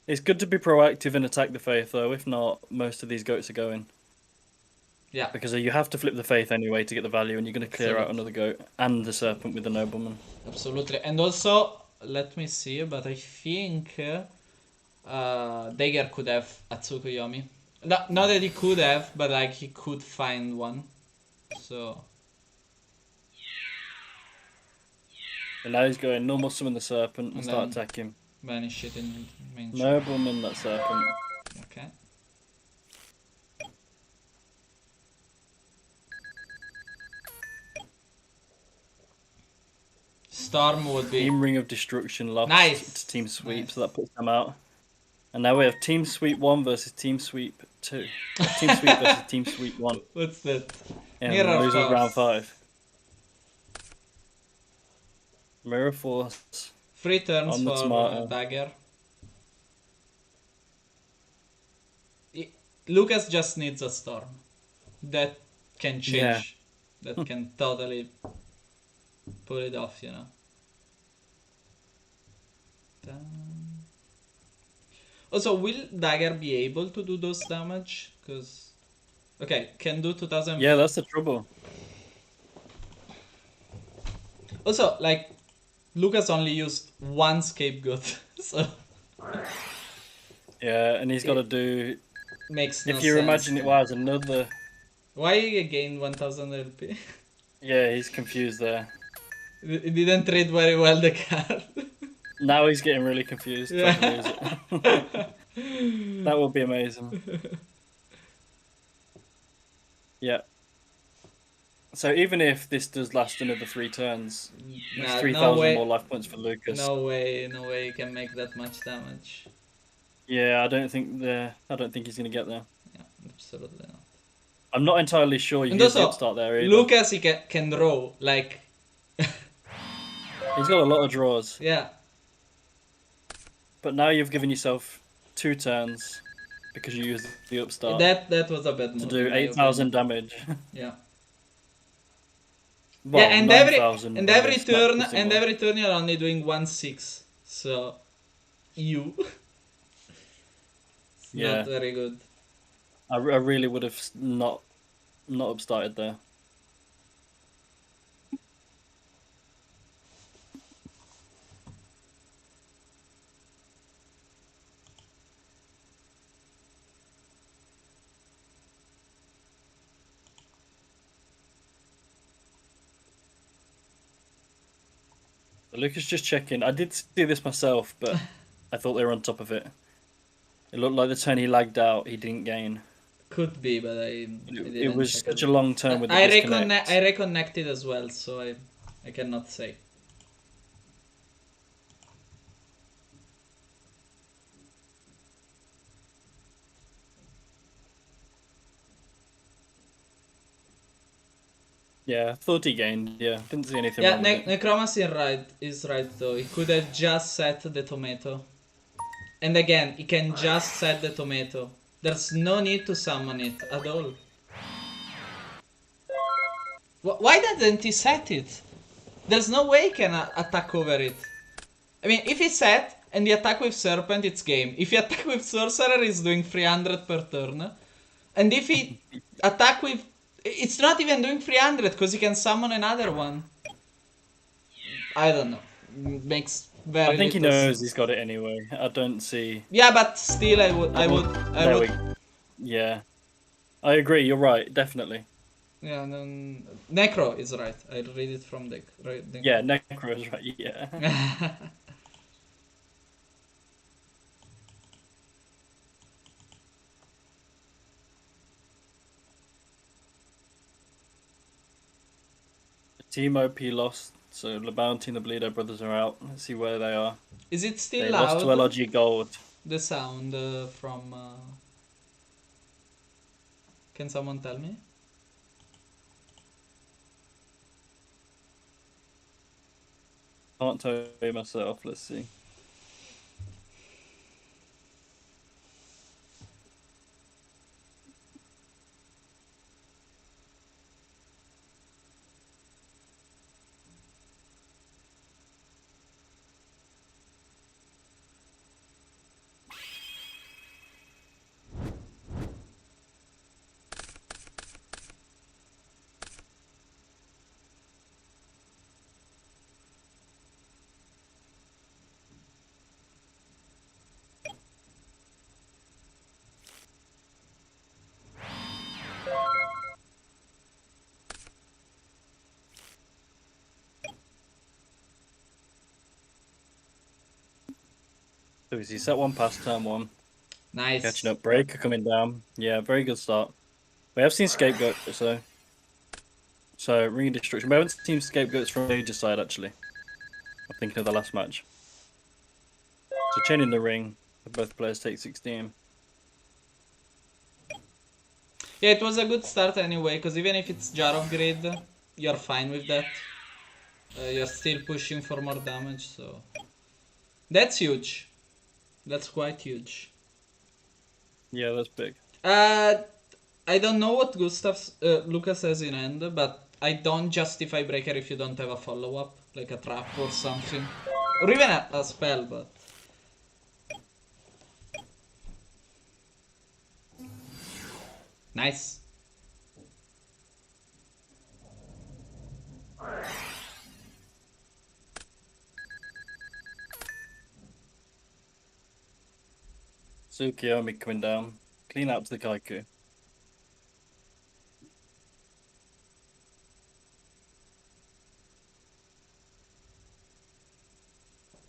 It's good to be proactive and attack the Faith, though. If not, most of these goats are going. Yeah. Because you have to flip the Faith anyway to get the value, and you're going to clear out another goat and the Serpent with the Nobleman. Absolutely. And also, let me see, but I think Dagger could have a Tsukuyomi. No, not that he could have, but like he could find one. So. And now he's going normal summon the Serpent and start then attacking. Banish it in main shop. Nobleman that Serpent. Okay. Storm would be. Team Ring of Destruction lost Nice. to Team Sweep, Nice. so that puts them out. And now we have Team Sweep 1 versus Team Sweep 2. Team Sweep versus Team Sweep 1. What's that? Yeah, Mirror losing Force. round 5. Mirror Force. 3 turns On the for tomato. Dagger. Lucas just needs a storm. That can change. Yeah. That can totally pull it off, you know. Also, will Dagger be able to do those damage? Because... Okay, can do 2000... Yeah, that's the trouble. Also, like, Lucas only used one scapegoat, so... Yeah, and he's got to do... Makes no If you sense. imagine it was another... Why he gained 1000 LP? Yeah, he's confused there. He didn't trade very well the card. Now he's getting really confused. Yeah. Trying to lose it. That would be amazing. Yeah. So even if this does last another 3 turns, Nah, there's no 3,000 way. more life points for Lucas. No way he can make that much damage. Yeah, I don't think he's gonna get there. Yeah, absolutely not. I'm not entirely sure you And use the also, upstart there either. Lucas he can draw, like... He's got a lot of draws. Yeah. But now you've given yourself 2 turns because you used the upstart That was a bad move. to do in my 8,000 opinion. damage. Yeah. Well, Yeah, and 9,000 every snap turn pissing and off. every turn you're only doing 1/6. So it's Yeah. not very good. I really would have not not upstarted there. Lucas just checking. I did see this myself, but I thought they were on top of it. It looked like the turn he lagged out, he didn't gain. Could be, but I didn't It was check such it. a long turn with the I disconnect. I reconnected as well, so I cannot say. Yeah, I thought he gained. Yeah, didn't see anything Yeah, wrong with it. Necromancy is right though. He could have just set the tomato. And again, he can just set the tomato. There's no need to summon it at all. Why doesn't he set it? There's no way he can attack over it. I mean, if he set and he attack with Serpent, it's game. If he attack with Sorcerer, he's doing 300 per turn. And if he attack with... It's not even doing 300, because he can summon another one. I don't know. Makes very I think he little knows sense. he's got it anyway. I don't see. Yeah, but still, I would. Yeah, I agree. You're right. Definitely. Yeah, Necro is right. I read it from the right. Yeah, Necro is right. Yeah. Team OP lost, so the Bounty and the Bleedo brothers are out. Let's see where they are. Is it still They loud? lost to LRG Gold. The sound from. Can someone tell me? Can't tell you myself. Let's see. So he set one past turn one. Nice. Catching up. Breaker coming down. Yeah, very good start. We have seen Scapegoat, so Ring of Destruction. We haven't seen Scapegoats from Age's side, actually. I'm thinking of the last match. So chaining the ring, both players take 16. Yeah, it was a good start anyway, because even if it's Jar of Grid, you're fine with that. You're still pushing for more damage, so... That's huge. That's quite huge. Yeah, that's big. I don't know what Lucas has in hand, but I don't justify Breaker if you don't have a follow-up, like a trap or something. Or even a spell, but... Nice. Tsukiyomi coming down. Clean out to the Kaiku.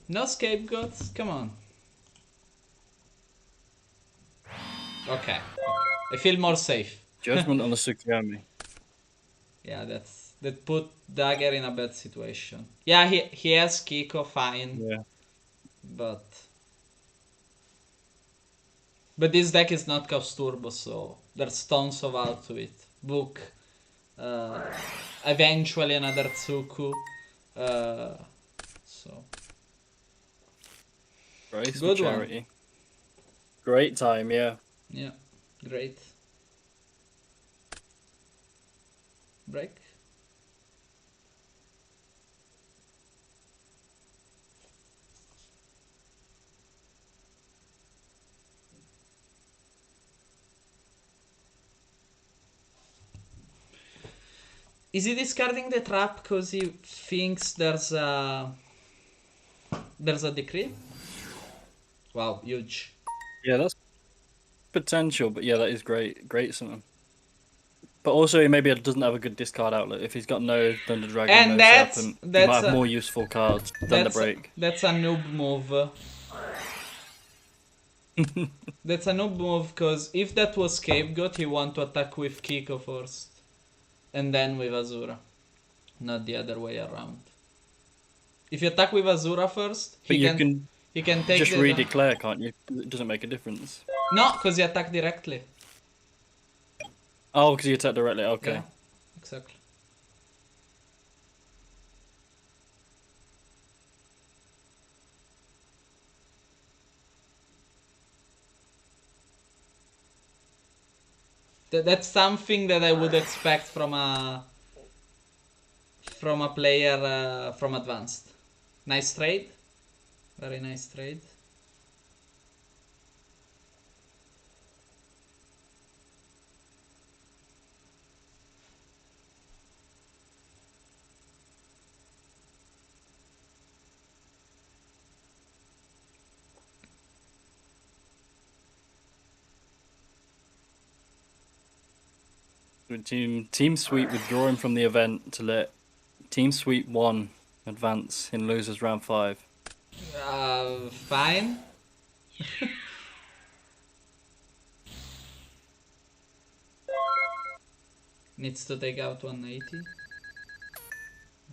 No scapegoats? Come on. Okay. I feel more safe. Judgment on the Tsukiyomi. Yeah, that put Dagger in a bad situation. Yeah, he has Kiko, fine. Yeah. But this deck is not Chaos Turbo, so there's tons of out to it. Book, eventually another Tsuku. So Grace good for charity. One. Great time, yeah. Yeah, great. Break. Is he discarding the trap because he thinks there's a decree? Wow, huge. Yeah, that's potential, but yeah, that is great something. But also, he maybe doesn't have a good discard outlet. If he's got no Thunder Dragon, And no that's Serpent, he might have more useful cards. Thunder Break. That's a noob move. That's a noob move because if that was Scapegoat, he want to attack with Kiko first, and then with Azura, not the other way around. If you attack with Azura first, But you can take just redeclare, can't you? It doesn't make a difference. No, because you attack directly. Oh, because you attack directly. Okay. Yeah, exactly. That's something that I would expect from a player from advanced. Nice trade. Very nice trade. Team Sweep withdrawing from the event to let Team Sweep 1 advance in losers round 5. Fine. Needs to take out 180.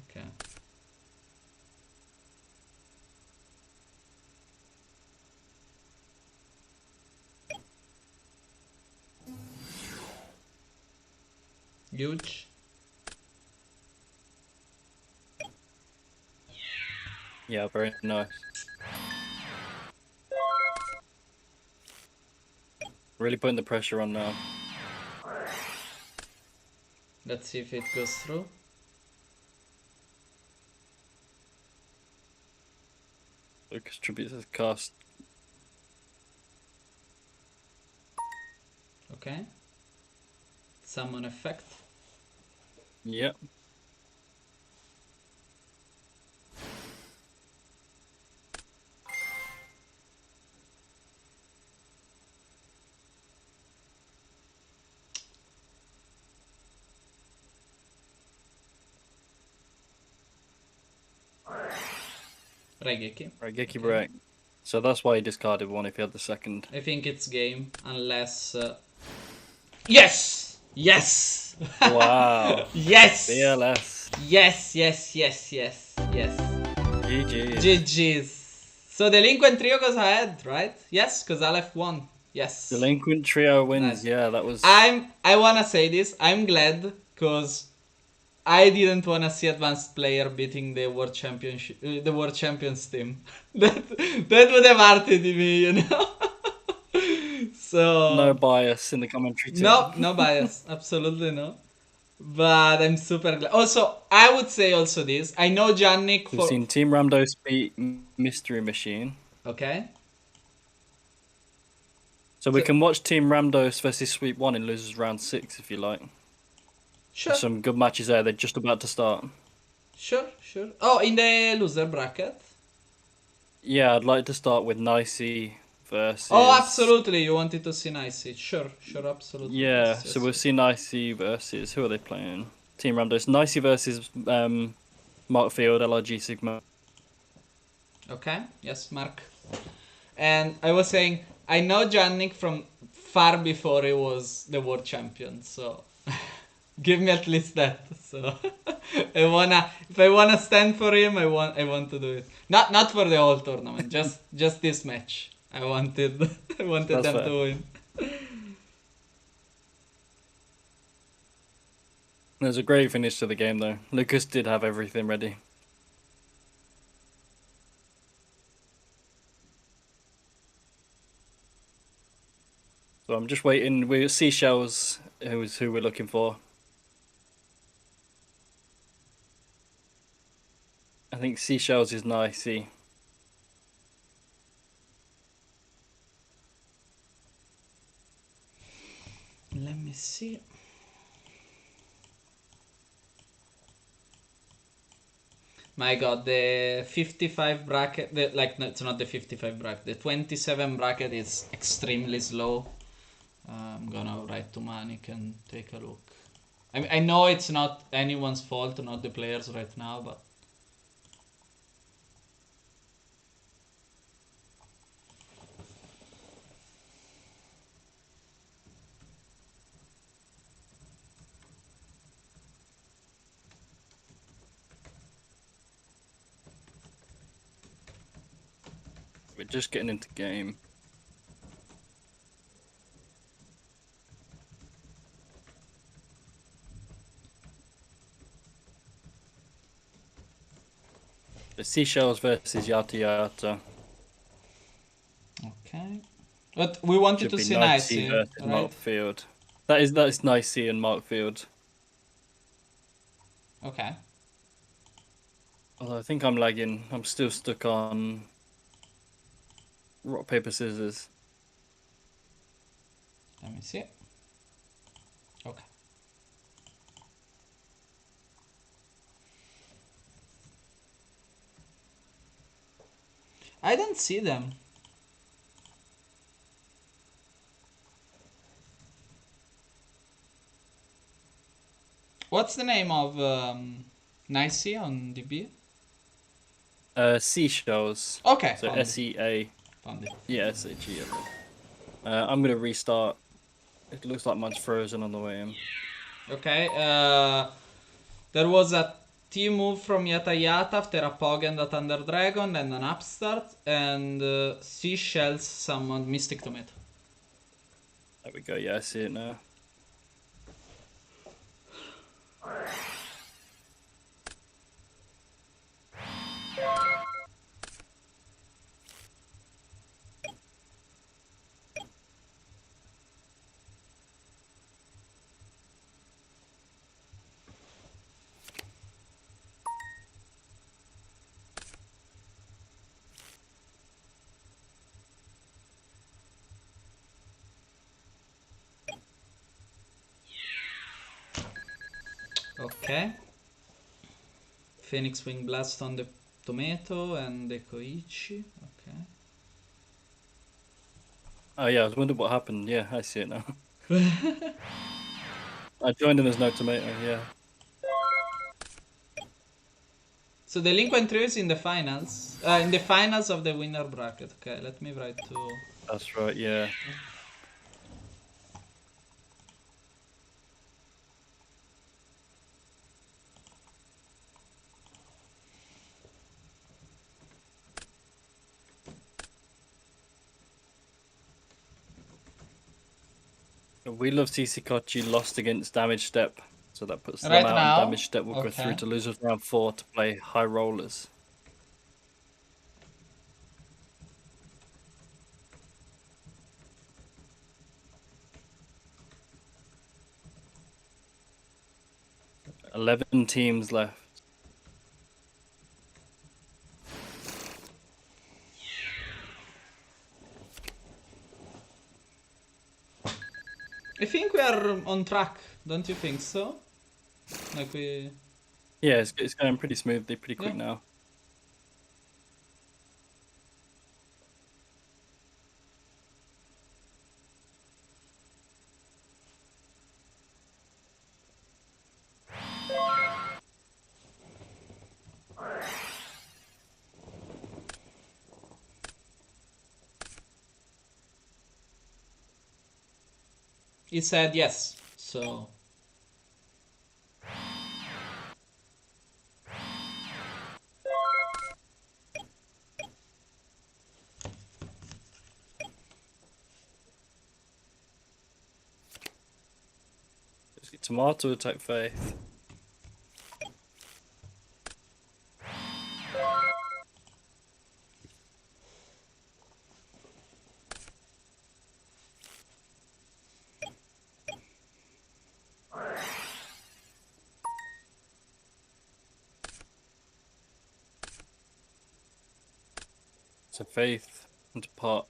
Okay. Huge. Yeah, very nice. Really putting the pressure on now. Let's see if it goes through. Lucas tributes his cast. Okay. Summon effect. Yep. Raigeki. Raigeki Okay. break. So that's why he discarded one if he had the second. I think it's game, unless... Yes! Yes! Wow. Yes! BLS. Yes, yes, yes, yes, yes. GG's. GG's. So Delinquent Trio goes ahead, right? Yes, because Aleph won. Yes. Delinquent Trio wins. Nice. Yeah, that was... I wanna say this. I'm glad, because I didn't wanna see advanced player beating the world championship, the world champions team. that would have hearted me, you know. So No bias in the commentary team. no bias, absolutely no. But I'm super glad. Also, I would say also this. I know Jannik We've seen Team Ramdos beat Mystery Machine. Okay. So we can watch Team Ramdos versus Sweep 1 in losers round 6 if you like. Sure. There's some good matches there. They're just about to start. Sure. Oh, in the loser bracket? Yeah, I'd like to start with Nicey versus... Oh, absolutely. You wanted to see Nicey. Sure, absolutely. Yeah, Yes, so we'll see Nicey versus... Who are they playing? Team Ramdos. Nicey versus Mark Field, LRG Sigma. Okay, yes, Mark. And I was saying, I know Jannik from far before he was the world champion, so... Give me at least that. So if I wanna stand for him, I want to do it. Not for the whole tournament, just this match. I wanted That's them fair. to win. It was a great finish to the game though. Lucas did have everything ready. So I'm just waiting. We're Seashells, who we're looking for. I think Seashells is Nicey. Let me see. My god, the 55 bracket, like, no, it's not the 55 bracket, the 27 bracket is extremely slow. I'm gonna write to Manik and take a look. I know it's not anyone's fault, not the players right now, but... We're just getting into game. The Seashells versus Yata Yata. Okay. But we wanted Should to be see Nicey Nicey, versus right? Markfield. That is Nicey and Markfield. Okay. Although I think I'm lagging. I'm still stuck on rock, paper, scissors. Let me see. Okay. I don't see them. What's the name of Nicey on DB? Seashells. Okay, So found it. SEA. Found it. Yeah, SHE. I'm gonna restart. It looks like mine's frozen on the way in. Okay, there was a team move from Yata Yata after a Pog and a Thunder Dragon and an Upstart, and Seashells summoned Mystic Tomato. There we go. Yeah, I see it now. Okay. Phoenix Wing Blast on the Tomato and the Koichi. Okay. Oh yeah, I was wondering what happened. Yeah, I see it now. I joined and there's no tomato. Yeah. So Delinquent Trio is in the finals. In the finals of the winner bracket. Okay, let me write to... That's right. Yeah. We Love CC Kochi lost against Damage Step, so that puts them Right out, now? and Damage Step will go through Okay. to losers round 4 to play High Rollers. $11 teams left. I think we are on track, don't you think so? Like we... Yeah, it's going pretty smoothly, pretty quick Yeah. now. He said yes, so... Tomato attack Faith. So Faith into pot.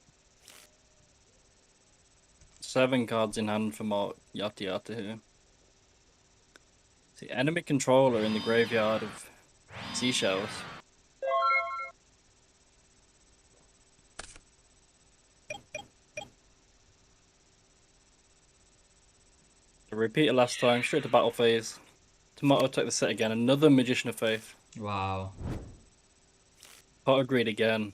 7 cards in hand for Mark Yata Yata here. The enemy controller in the graveyard of Seashells. Repeat it last time, straight to battle phase. Tomato take the set again, another Magician of Faith. Wow. Pot of Greed again.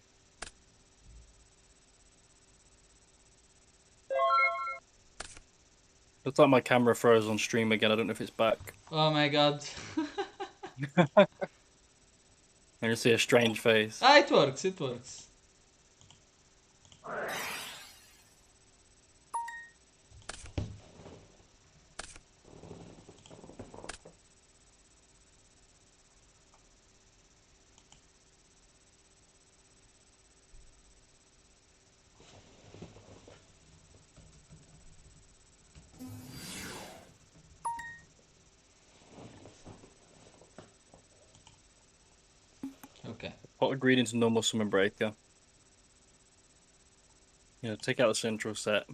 Looks like my camera froze on stream again, I don't know if it's back. Oh my god. And you see a strange face. Ah, it works, it works. Okay. Pot of Greed into normal Summon Breaker. Yeah, take out the central set.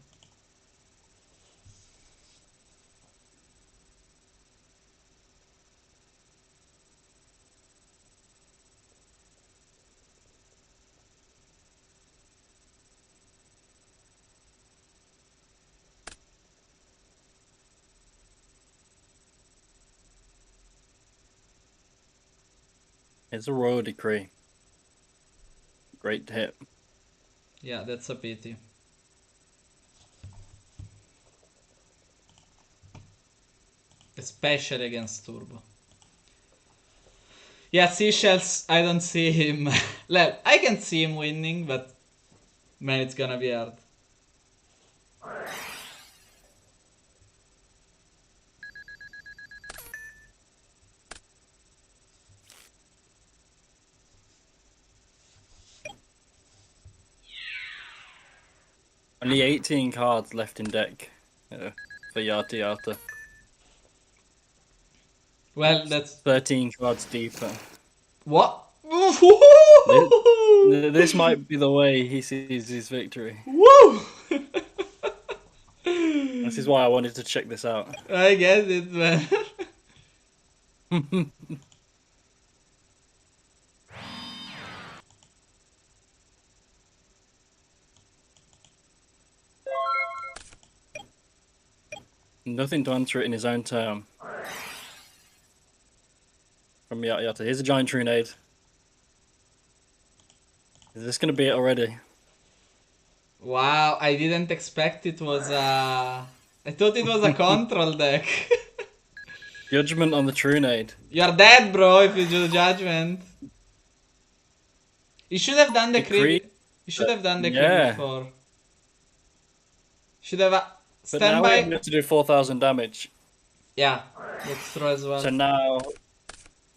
It's a Royal Decree. Great hit. Yeah, that's a pity. Especially against Turbo. Yeah, Seashells, I don't see him. Well, I can see him winning, but man, it's gonna be hard. Only 18 cards left in deck for Yata Yata. Well, that's 13 cards deeper. what? This might be the way he sees his victory. Woo! This is why I wanted to check this out. I get it, man. Nothing to answer it in his own term. From Yata Yata. Here's a giant Trunade. Is this going to be it already? Wow, I didn't expect it was a... I thought it was a control deck. Judgment on the Trunade. You're dead, bro, if you do Judgment. You should have done the crit. You should have done the crit before. Should have... But now we have to do 4,000 damage. Yeah, that's true as well. So now...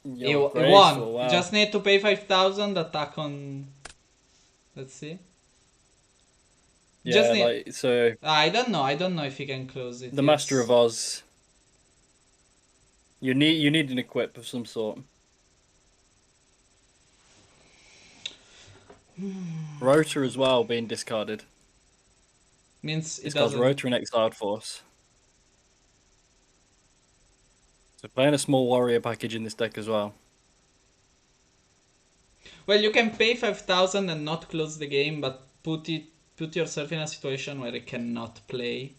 You won. Wow. You just need to pay 5,000, attack on... Let's see. Yeah, just need... like, so... I don't know if you can close it. The Master of Oz. You need an equip of some sort. Rotor as well being discarded. Means it discards doesn't... Rotor and Exiled Force. So playing a small warrior package in this deck as well. Well, you can pay 5,000 and not close the game, but put yourself in a situation where you cannot play,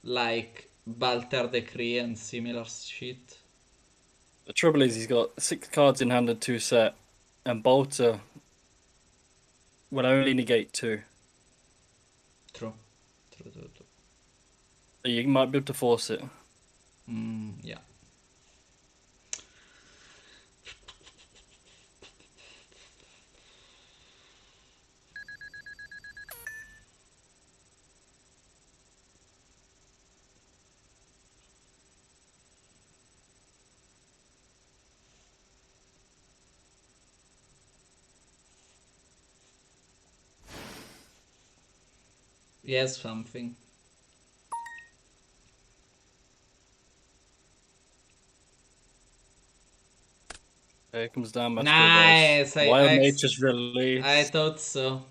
like Balter Decree and similar shit. The trouble is he's got 6 cards in hand and 2 set, and Bolter will only negate 2. True. So you might be able to force it. Yeah. Yes, something. Here comes down Master Nice! of Oz. Wild Nature's released. I thought so.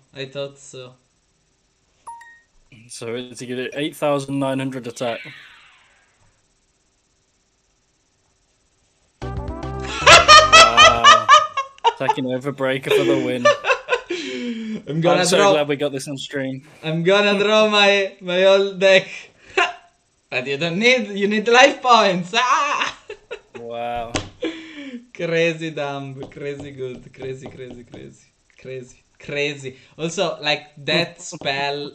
So it's to get it 8,900 attack. Wow. Attacking over breaker for the win. I'm gonna I'm so draw. glad we got this on stream. I'm gonna draw my old deck. But you don't need. You need life points. Ah! Wow. Crazy dumb. Crazy good. Crazy. Also, like that spell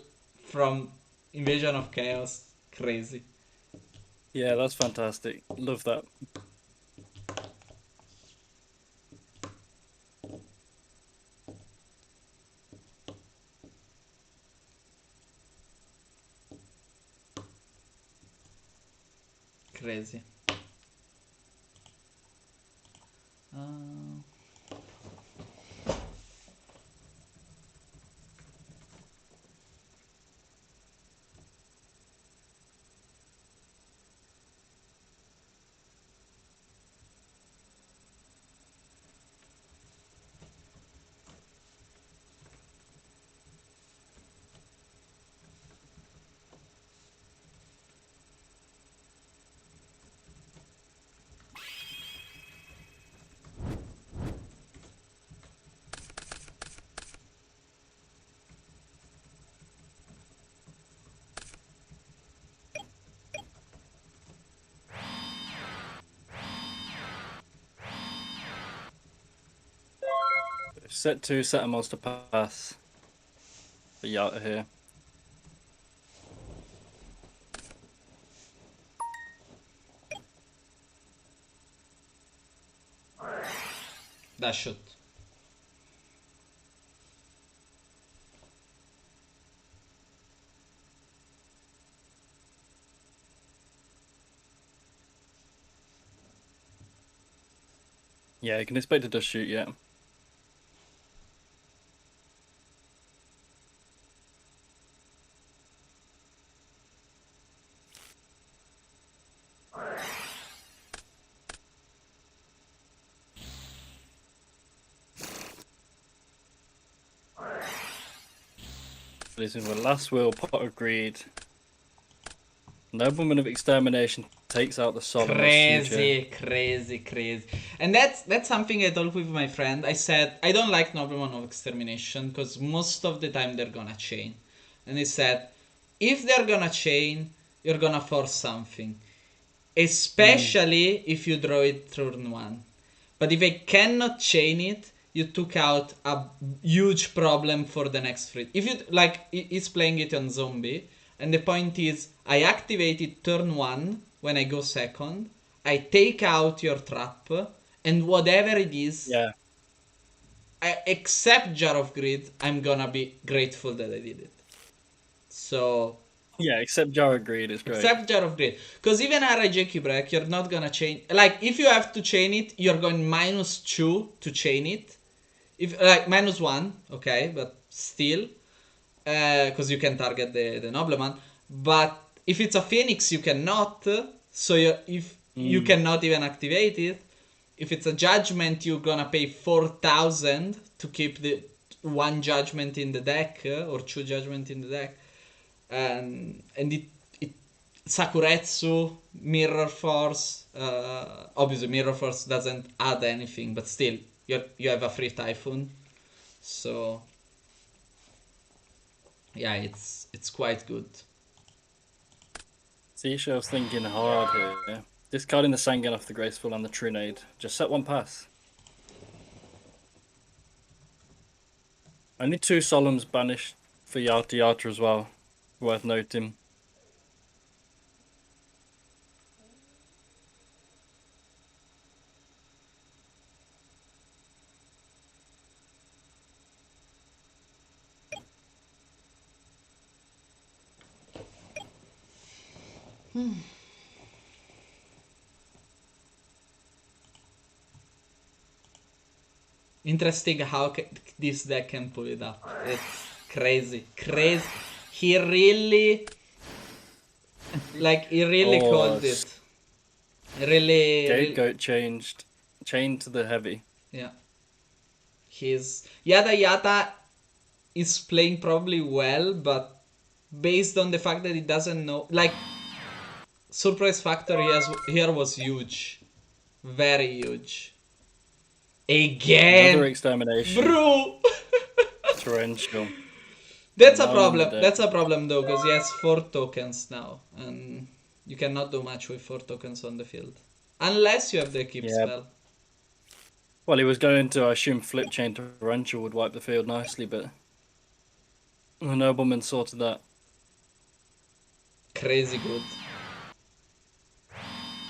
from Invasion of Chaos. Crazy. Yeah, that's fantastic. Love that. Crazy. Set 2, set a monster pass. For Yata here. That should. Yeah, you can expect it to shoot, yeah. This is the last will, Pot of Greed. Nobleman of Extermination takes out the Solemn. Crazy. And that's something I told with my friend. I said, I don't like Nobleman of Extermination because most of the time they're gonna chain. And he said, if they're gonna chain, you're gonna force something. Especially if you draw it turn 1. But if I cannot chain it, you took out a huge problem for the next free. If you like, he's playing it on zombie, and the point is, I activate it turn 1 when I go second. I take out your trap, and whatever it is, Yeah. except Jar of Greed, I'm gonna be grateful that I did it. So Yeah, except Jar of Greed is great. except Jar of Greed. Because even RIJQ break, you're not gonna chain. Like, if you have to chain it, you're going -2 to chain it. If like -1, okay, but still. Because you can target the Nobleman. But if it's a Phoenix, you cannot. So you cannot even activate it. If it's a Judgment, you're gonna pay 4,000 to keep the 1 Judgment in the deck, or 2 Judgment in the deck. And it Sakuretsu, Mirror Force. Obviously, Mirror Force doesn't add anything, but still, you have a free Typhoon. So yeah, it's quite good. Seashell's thinking hard here. Discarding the Sangan off the Graceful and the Trinade. Just set 1 pass. Only 2 Solemns banished for Yata as well. Worth noting. Interesting how this deck can pull it up. It's crazy. He really called it. Goat chained to the heavy. Yeah. He's Yata is playing probably well, but based on the fact that he doesn't know, like, surprise factor here was huge, very huge. Again! Another extermination. Bro! Torrential. That's a 9 on the problem. deck. That's a problem though, because he has 4 tokens now, and you cannot do much with 4 tokens on the field. Unless you have the keep Yeah. spell. Well, he was going to, I assume, flip chain torrential would wipe the field nicely, but the nobleman sorted that. Crazy good.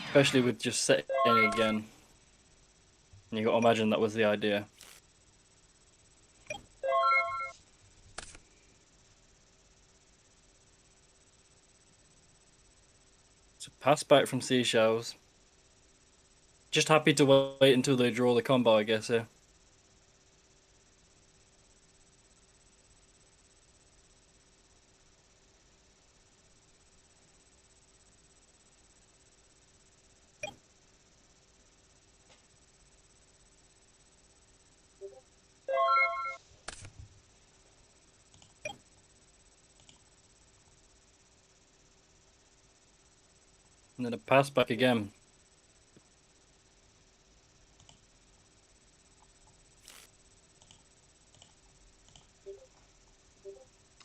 Especially with just setting again. You got to imagine that was the idea. So pass back from seashells. Just happy to wait until they draw the combo, I guess, yeah. And then a pass back again.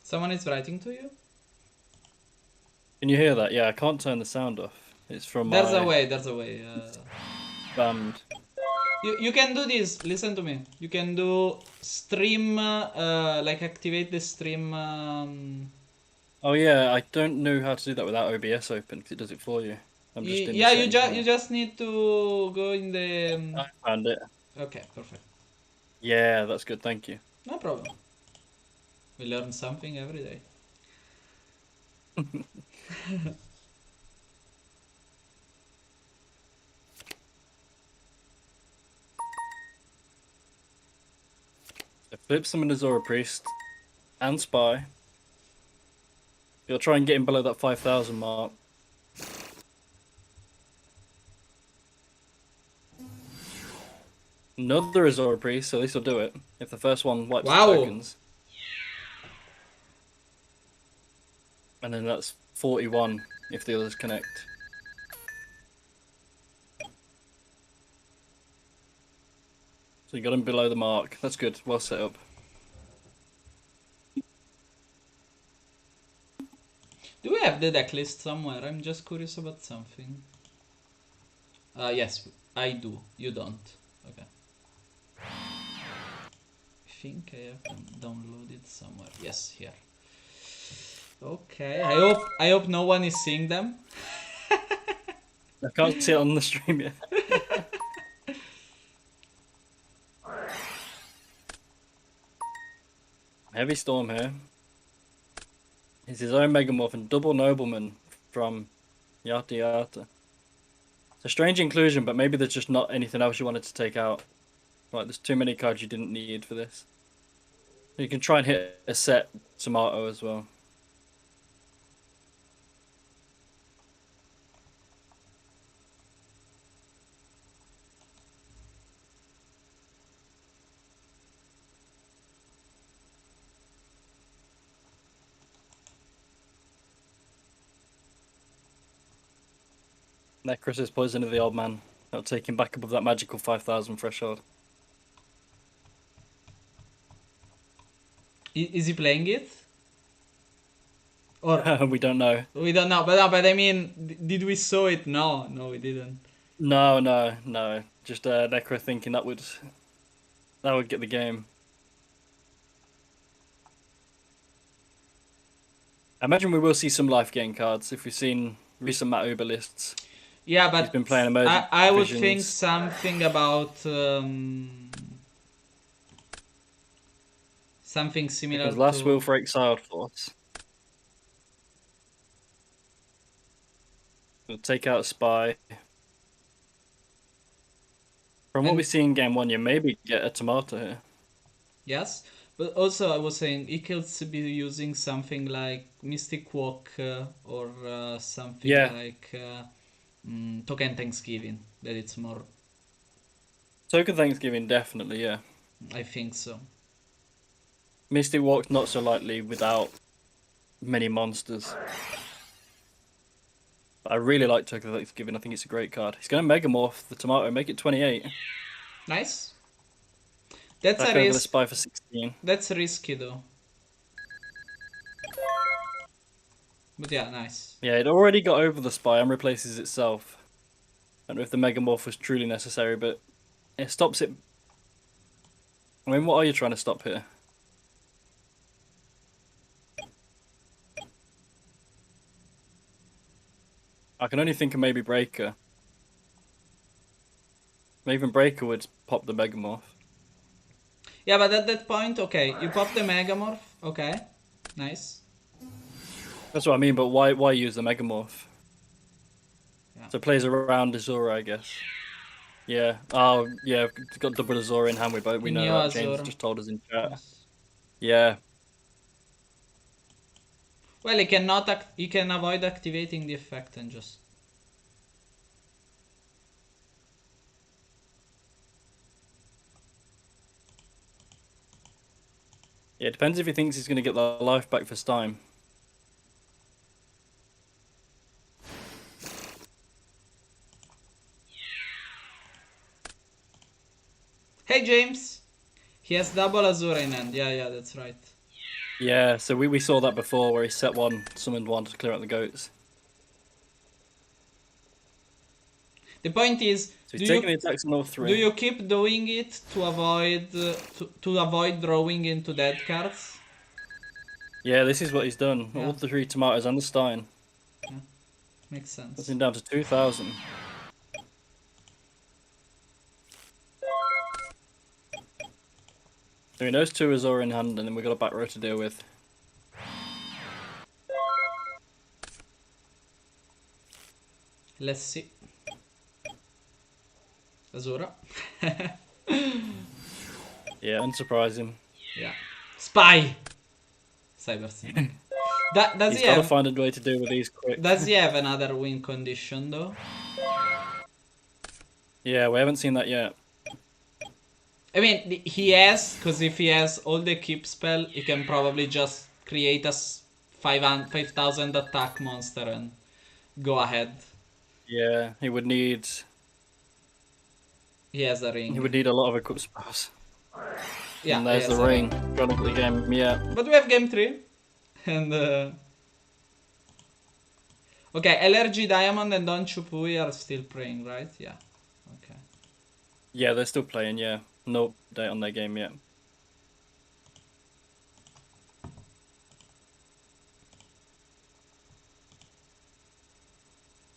Someone is writing to you? Can you hear that? Yeah, I can't turn the sound off. It's from There's my a way, there's a way. band. You can do this, listen to me. You can do stream, like activate the stream. Oh yeah, I don't know how to do that without OBS open because it does it for you. I'm just in Yeah, the settings now. you just need to go in the. I found it. Okay, perfect. Yeah, that's good. Thank you. No problem. We learn something every day. So flip summon Azora Priest and Spy. You'll try and get him below that 5,000 mark. Another Azora Priest, so this will do it. If the first one wipes the tokens. And then that's 41 if the others connect. So you got him below the mark. That's good. Well set up. Do we have the deck list somewhere? I'm just curious about something. Yes, I do. You don't. Okay. I think I have them downloaded somewhere. Yes, here. Okay. I hope no one is seeing them. I can't see it on the stream yet. Heavy Storm here. He's his own Megamorph and double Nobleman from Yata Yata. It's a strange inclusion, but maybe there's just not anything else you wanted to take out. Right, there's too many cards you didn't need for this. You can try and hit a set Tomato as well. Necros is poison of the old man. That'll take him back above that magical 5,000 threshold. Is he playing it? Or We don't know. we don't know, but I mean, did we saw it? No, we didn't. No. Just Necro thinking that would get the game. I imagine we will see some life gain cards if we've seen recent Matt Uber lists. Yeah, but he's been playing emergent I would visions. think something about something similar Because last to... will for Exiled Force. We'll take out a Spy. From what we see in game 1, you maybe get a Tomato here. Yes, but also I was saying he could be using something like Mystic Walk or something like Token Thanksgiving. That it's more... Token Thanksgiving, definitely, yeah. I think so. Mystic Walk's not so likely without many monsters. But I really like Token Thanksgiving. I think it's a great card. He's going to Megamorph the Tomato, make it 28. Nice. That's Back a over the risk. spy for 16. That's risky though. But yeah, nice. Yeah, it already got over the spy and replaces itself. I don't know if the Megamorph was truly necessary, but it stops it. I mean, what are you trying to stop here? I can only think of maybe Breaker. Even Breaker would pop the Megamorph. Yeah, but at that point, okay, you pop the Megamorph. Okay, nice. That's what I mean, but why use the Megamorph? Yeah. So it plays around Azura, I guess. Yeah. Oh, yeah. It's got double Azura in hand. We know Yugioh that. James Azura. just told us in chat. Yes. Yeah. Well, he cannot. He can avoid activating the effect and just. Yeah. It depends if he thinks he's going to get the life back for Stein. Hey James, he has double Azura in hand. Yeah, that's right. Yeah. So we saw that before, where he set one, summoned one to clear out the goats. The point is, So he's taking the attacks on all three. do you keep doing it to avoid to avoid drawing into dead cards? Yeah, this is what he's done. Yeah. All the three tomatoes and the Stein. Yeah. Makes sense. That's him down to 2,000. So he knows two Azura in hand, and then we've got a back row to deal with. Let's see. Azura. Yeah, unsurprising. Yeah. Spy. Cybersync. Does He's he got to have? find a way to deal with these quick. Does he have another win condition though? Yeah, we haven't seen that yet. I mean, he has, because if he has all the keep spell, he can probably just create a 5,000 attack monster and go ahead. Yeah, he would need. He has a ring. He would need a lot of equip spells. Yeah, And there's he the has a ring. Chronically game, yeah. But we have game 3. And okay, LRG Diamond and Don Chupui are still playing, right? Yeah. Okay. Yeah, they're still playing, yeah. No update on their game yet.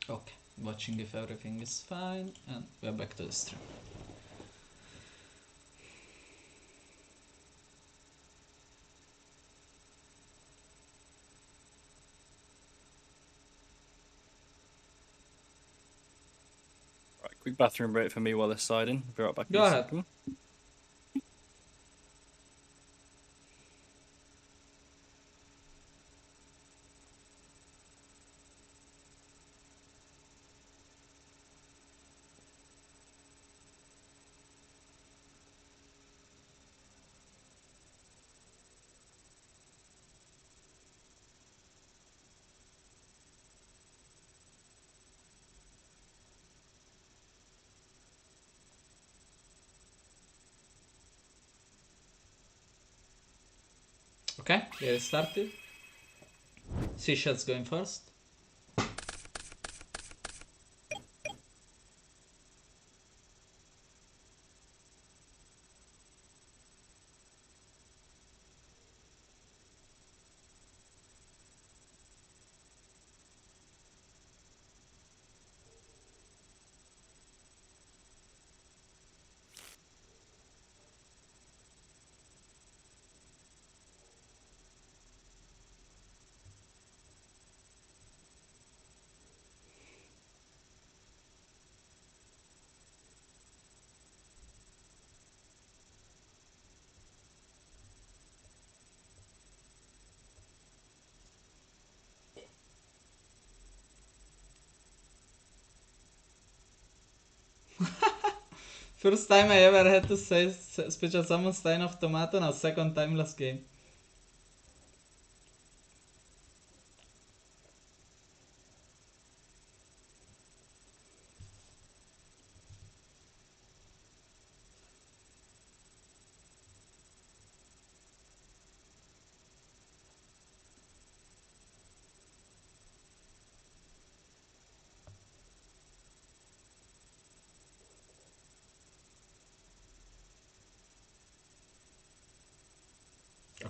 Okay. Watching if everything is fine, and we're back to the stream. Right, quick bathroom break for me while they're siding. Be right back in Go a ahead. second. Okay, get it started. Seashells going first. First time I ever had to say special summon Stein of Tomato, now second time last game.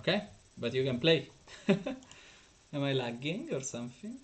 Okay, but you can play. Am I lagging or something?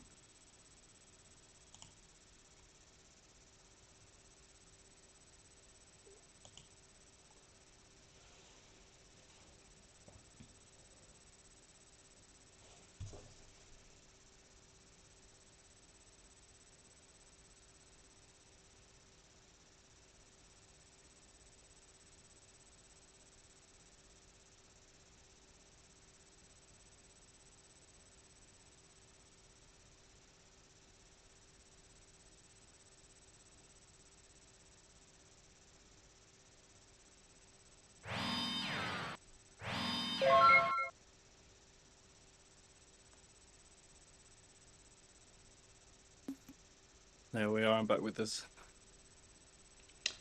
There we are. I'm back with this.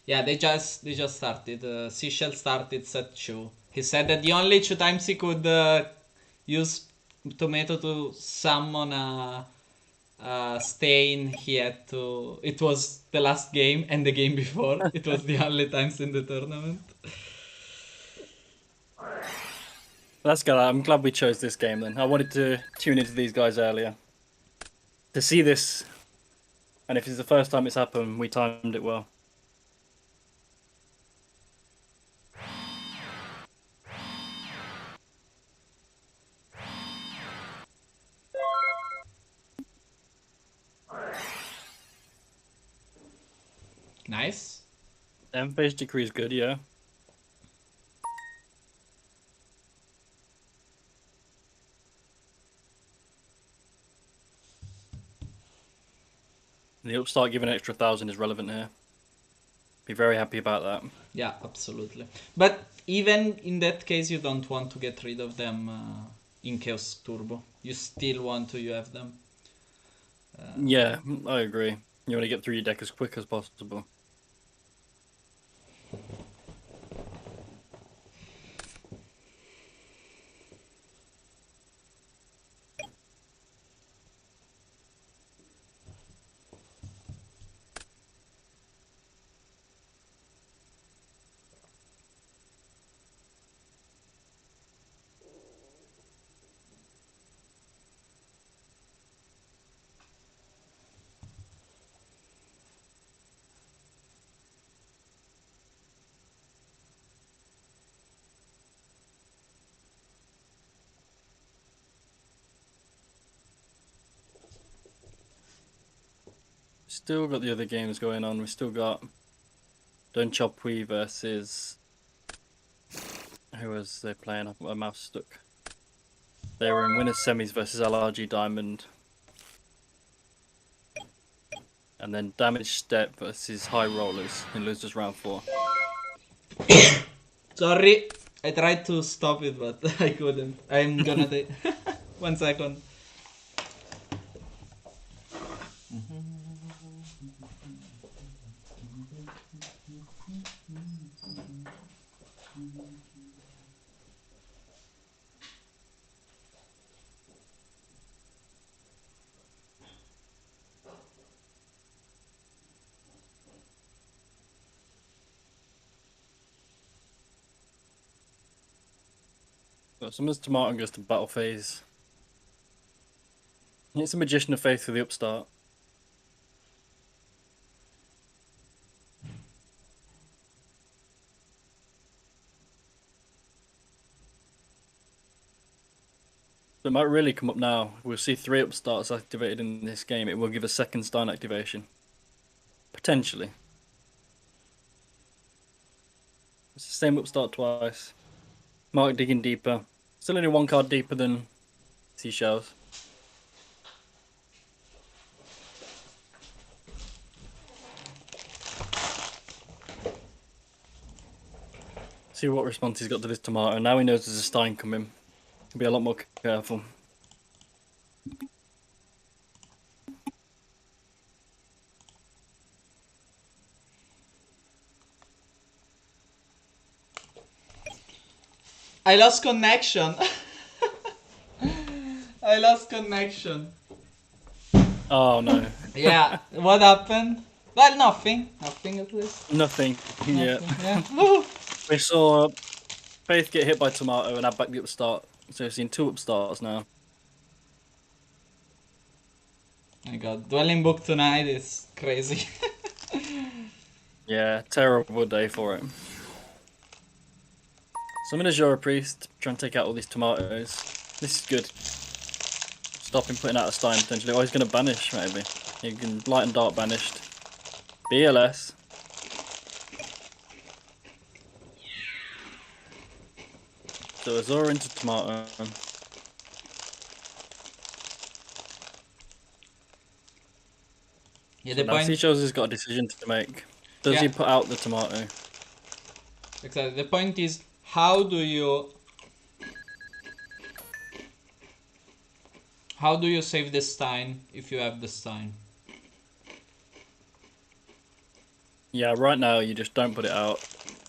Yeah, they just started. Seashell started set 2. He said that the only 2 times he could use tomato to summon a stain, he had to. It was the last game and the game before. It was the only times in the tournament. That's good. I'm glad we chose this game then. I wanted to tune into these guys earlier to see this, and if it's the first time it's happened, we timed it well. Nice. Phase decree is good, yeah. The upstart giving an extra 1,000 is relevant here. Be very happy about that. Yeah, absolutely. But even in that case, you don't want to get rid of them in Chaos Turbo. You still want to have them. Yeah, I agree. You want to get through your deck as quick as possible. Still got the other games going on. We still got Don't Chop We versus... Who was they playing? I've got my mouse stuck. They were in winners semis versus LRG Diamond. And then Damage Step versus High Rollers in losers round 4. Sorry, I tried to stop it, but I couldn't. I'm gonna take 1 second. So summons Tomato goes to battle phase. It's a Magician of Faith for the upstart. So it might really come up now. We'll see 3 upstarts activated in this game. It will give a second Stein activation. Potentially. It's the same upstart twice. Mark digging deeper. Still only 1 card deeper than Seashells. See what response he's got to this tomato. Now he knows there's a Stein coming. He'll be a lot more careful. I lost connection. I lost connection. Oh no. Yeah, what happened? Well, nothing. Nothing at least. Nothing. Yeah. Nothing, yeah. Woo. We saw Faith get hit by Tomato and add back the upstart So we've seen 2 upstarts now. My god, Dueling book tonight is crazy. Yeah, terrible day for it. So I'm in a Jura Priest, trying to take out all these tomatoes. This is good. Stop him putting out a Stein potentially. Oh, he's going to banish, maybe. He can light and dark banished. BLS. So Azor into tomato. Yeah, So the now point. Seashells has got a decision to make. Does he put out the tomato? Exactly. The point is, how do you save the Stein if you have the Stein? Yeah, right now you just don't put it out.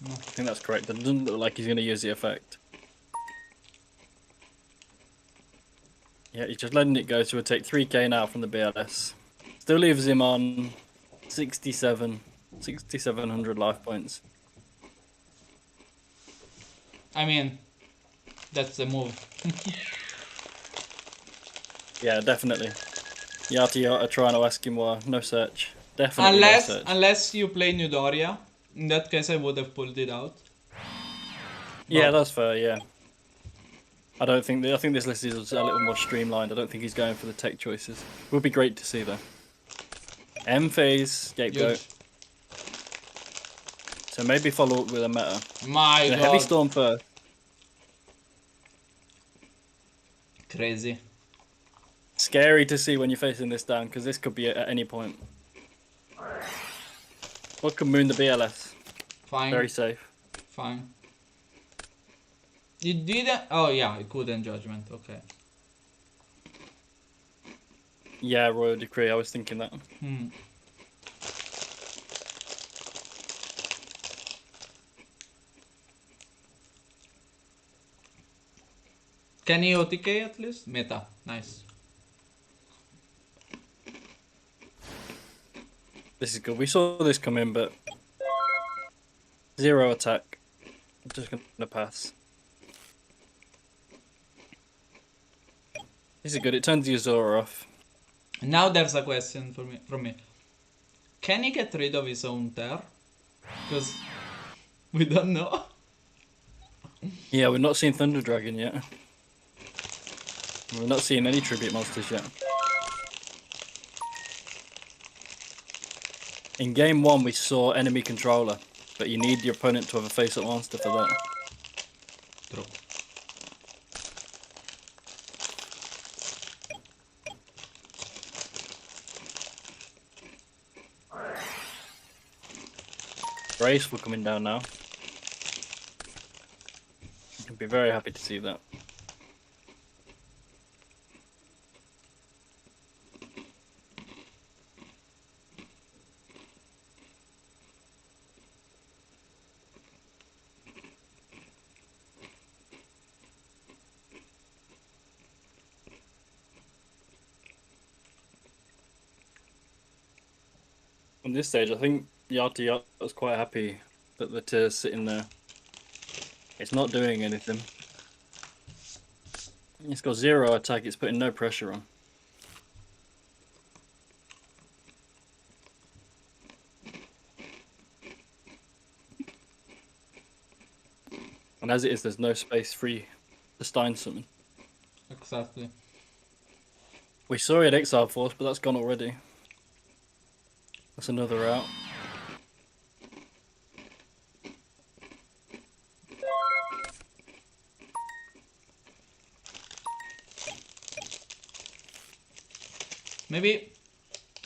No. I think that's correct. It doesn't look like he's going to use the effect. Yeah, he's just letting it go, so we'll take 3k now from the BLS. Still leaves him on 6,700 life points. I mean, that's the move. Yeah, definitely. Yata trying to ask him why. No search. Definitely no search. Unless you play Nudoria. In that case, I would have pulled it out. Yeah, that's fair, yeah. I think this list is a little more streamlined. I don't think he's going for the tech choices. Would be great to see though. M phase, scapegoat. So maybe follow up with a meta. My god. Heavy storm first. Crazy. Scary to see when you're facing this down, because this could be at any point. What could moon the BLS? Fine. Very safe. Fine. You didn't. Oh yeah, you couldn't judgment. Okay. Yeah, Royal Decree. I was thinking that. Can he OTK at least? Meta. Nice. This is good. We saw this come in, but 0 attack. I'm just gonna pass. This is good. It turns the Azora off. Now there's a question from me. Can he get rid of his own Ter? Because we don't know. Yeah, we're not seeing Thunder Dragon yet. We're not seeing any tribute monsters yet. In game 1 we saw enemy controller, but you need your opponent to have a face-up monster for that. True. Graceful coming down now. I'd be very happy to see that. On this stage, I think Yata was quite happy that the Tier's sitting there. It's not doing anything. It's got 0 attack, it's putting no pressure on. And as it is, there's no space free to Stein summon. Exactly. We saw it at Exile Force, but that's gone already. That's another route. Maybe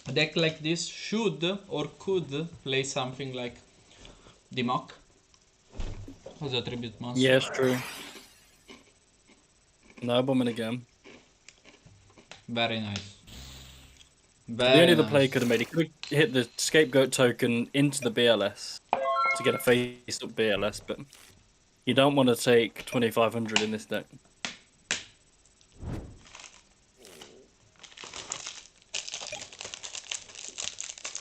a deck like this should or could play something like Dimok as a tribute monster. Yes, true. No bombing again. Very nice. The only other play he could have made, he could have hit the scapegoat token into the BLS to get a face-up BLS, but you don't want to take 2500 in this deck.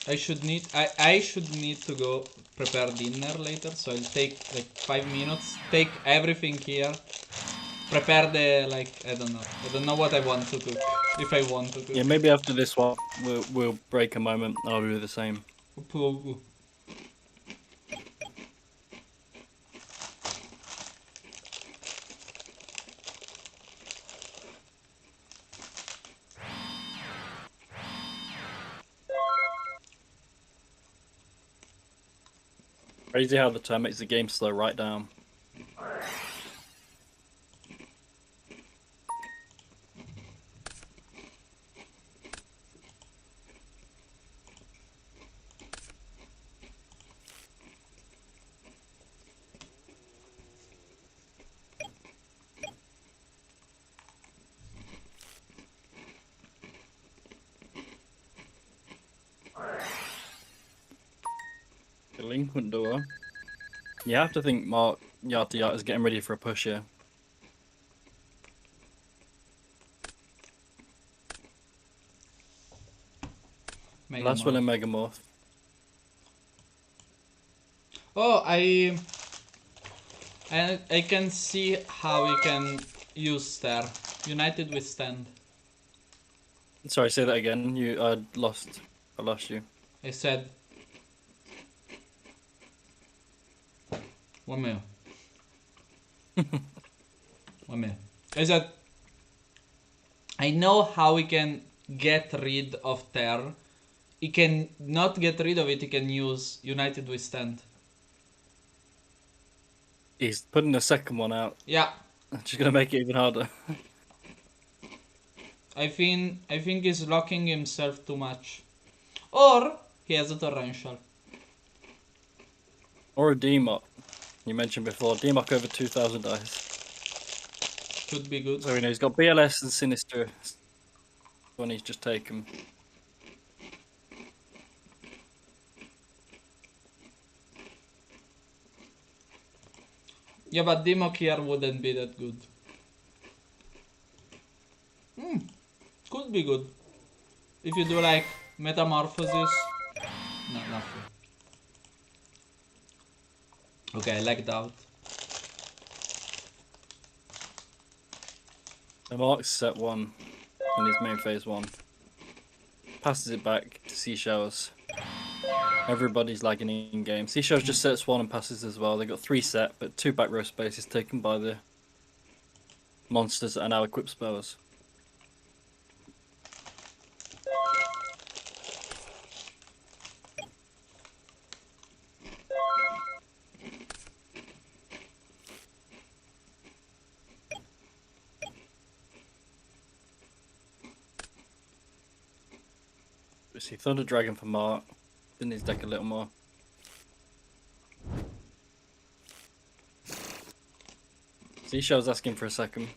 I should need to go prepare dinner later, so I'll take like 5 minutes, take everything here, prepare the, like, I don't know. I don't know what I want to cook. If I want to cook. Yeah, maybe after this one, we'll break a moment. I'll do the same. Crazy how the turn makes the game slow right down. Delinquent duo. You have to think Mark Yata is getting ready for a push here. Last one in Megamorph. Oh, I can see how we can use Star. United we stand. Sorry, say that again. I lost you. I said. 1 minute. 1 minute. I said. I know how we can get rid of Ter. He can not get rid of it. He can use United we stand. He's putting the second one out. Yeah. Just gonna make it even harder. I think he's locking himself too much. Or he has a torrential. Or a D-Mock. You mentioned before. D-Mock over 2,000 dice. Could be good. So you know he's got BLS and Sinister. One he's just taken. Yeah, but Dimok here wouldn't be that good. Could be good. If you do like metamorphosis. No, nothing. Okay, I lagged out. The Mark's set 1 in his main phase 1. Passes it back to Seashells. Everybody's lagging in game. Seashells just sets 1 and passes as well. They got 3 set, but 2 back row spaces taken by the monsters that are now equipped spells. We see Thunder Dragon for Mark. In his deck a little more. Seashell's asking for a second.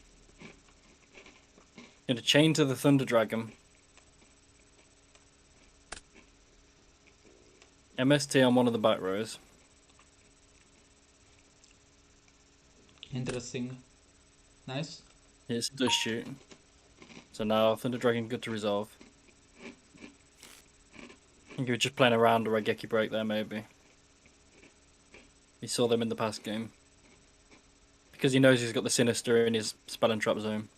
Gonna chain to the Thunder Dragon. MST on one of the back rows. Interesting. Nice. It does shoot. So now Thunder Dragon good to resolve. I think he was just playing around a Raigeki break there maybe. He saw them in the past game. Because he knows he's got the Sinister in his spell and trap zone.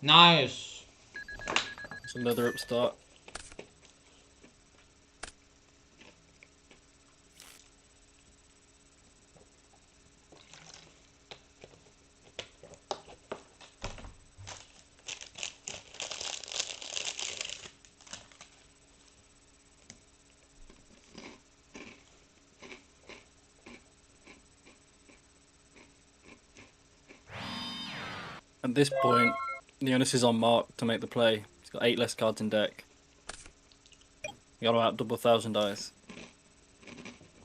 Nice. It's another upstart. At this point, the onus is on Mark to make the play. He's got 8 less cards in deck. He got him out double 1,000 dice.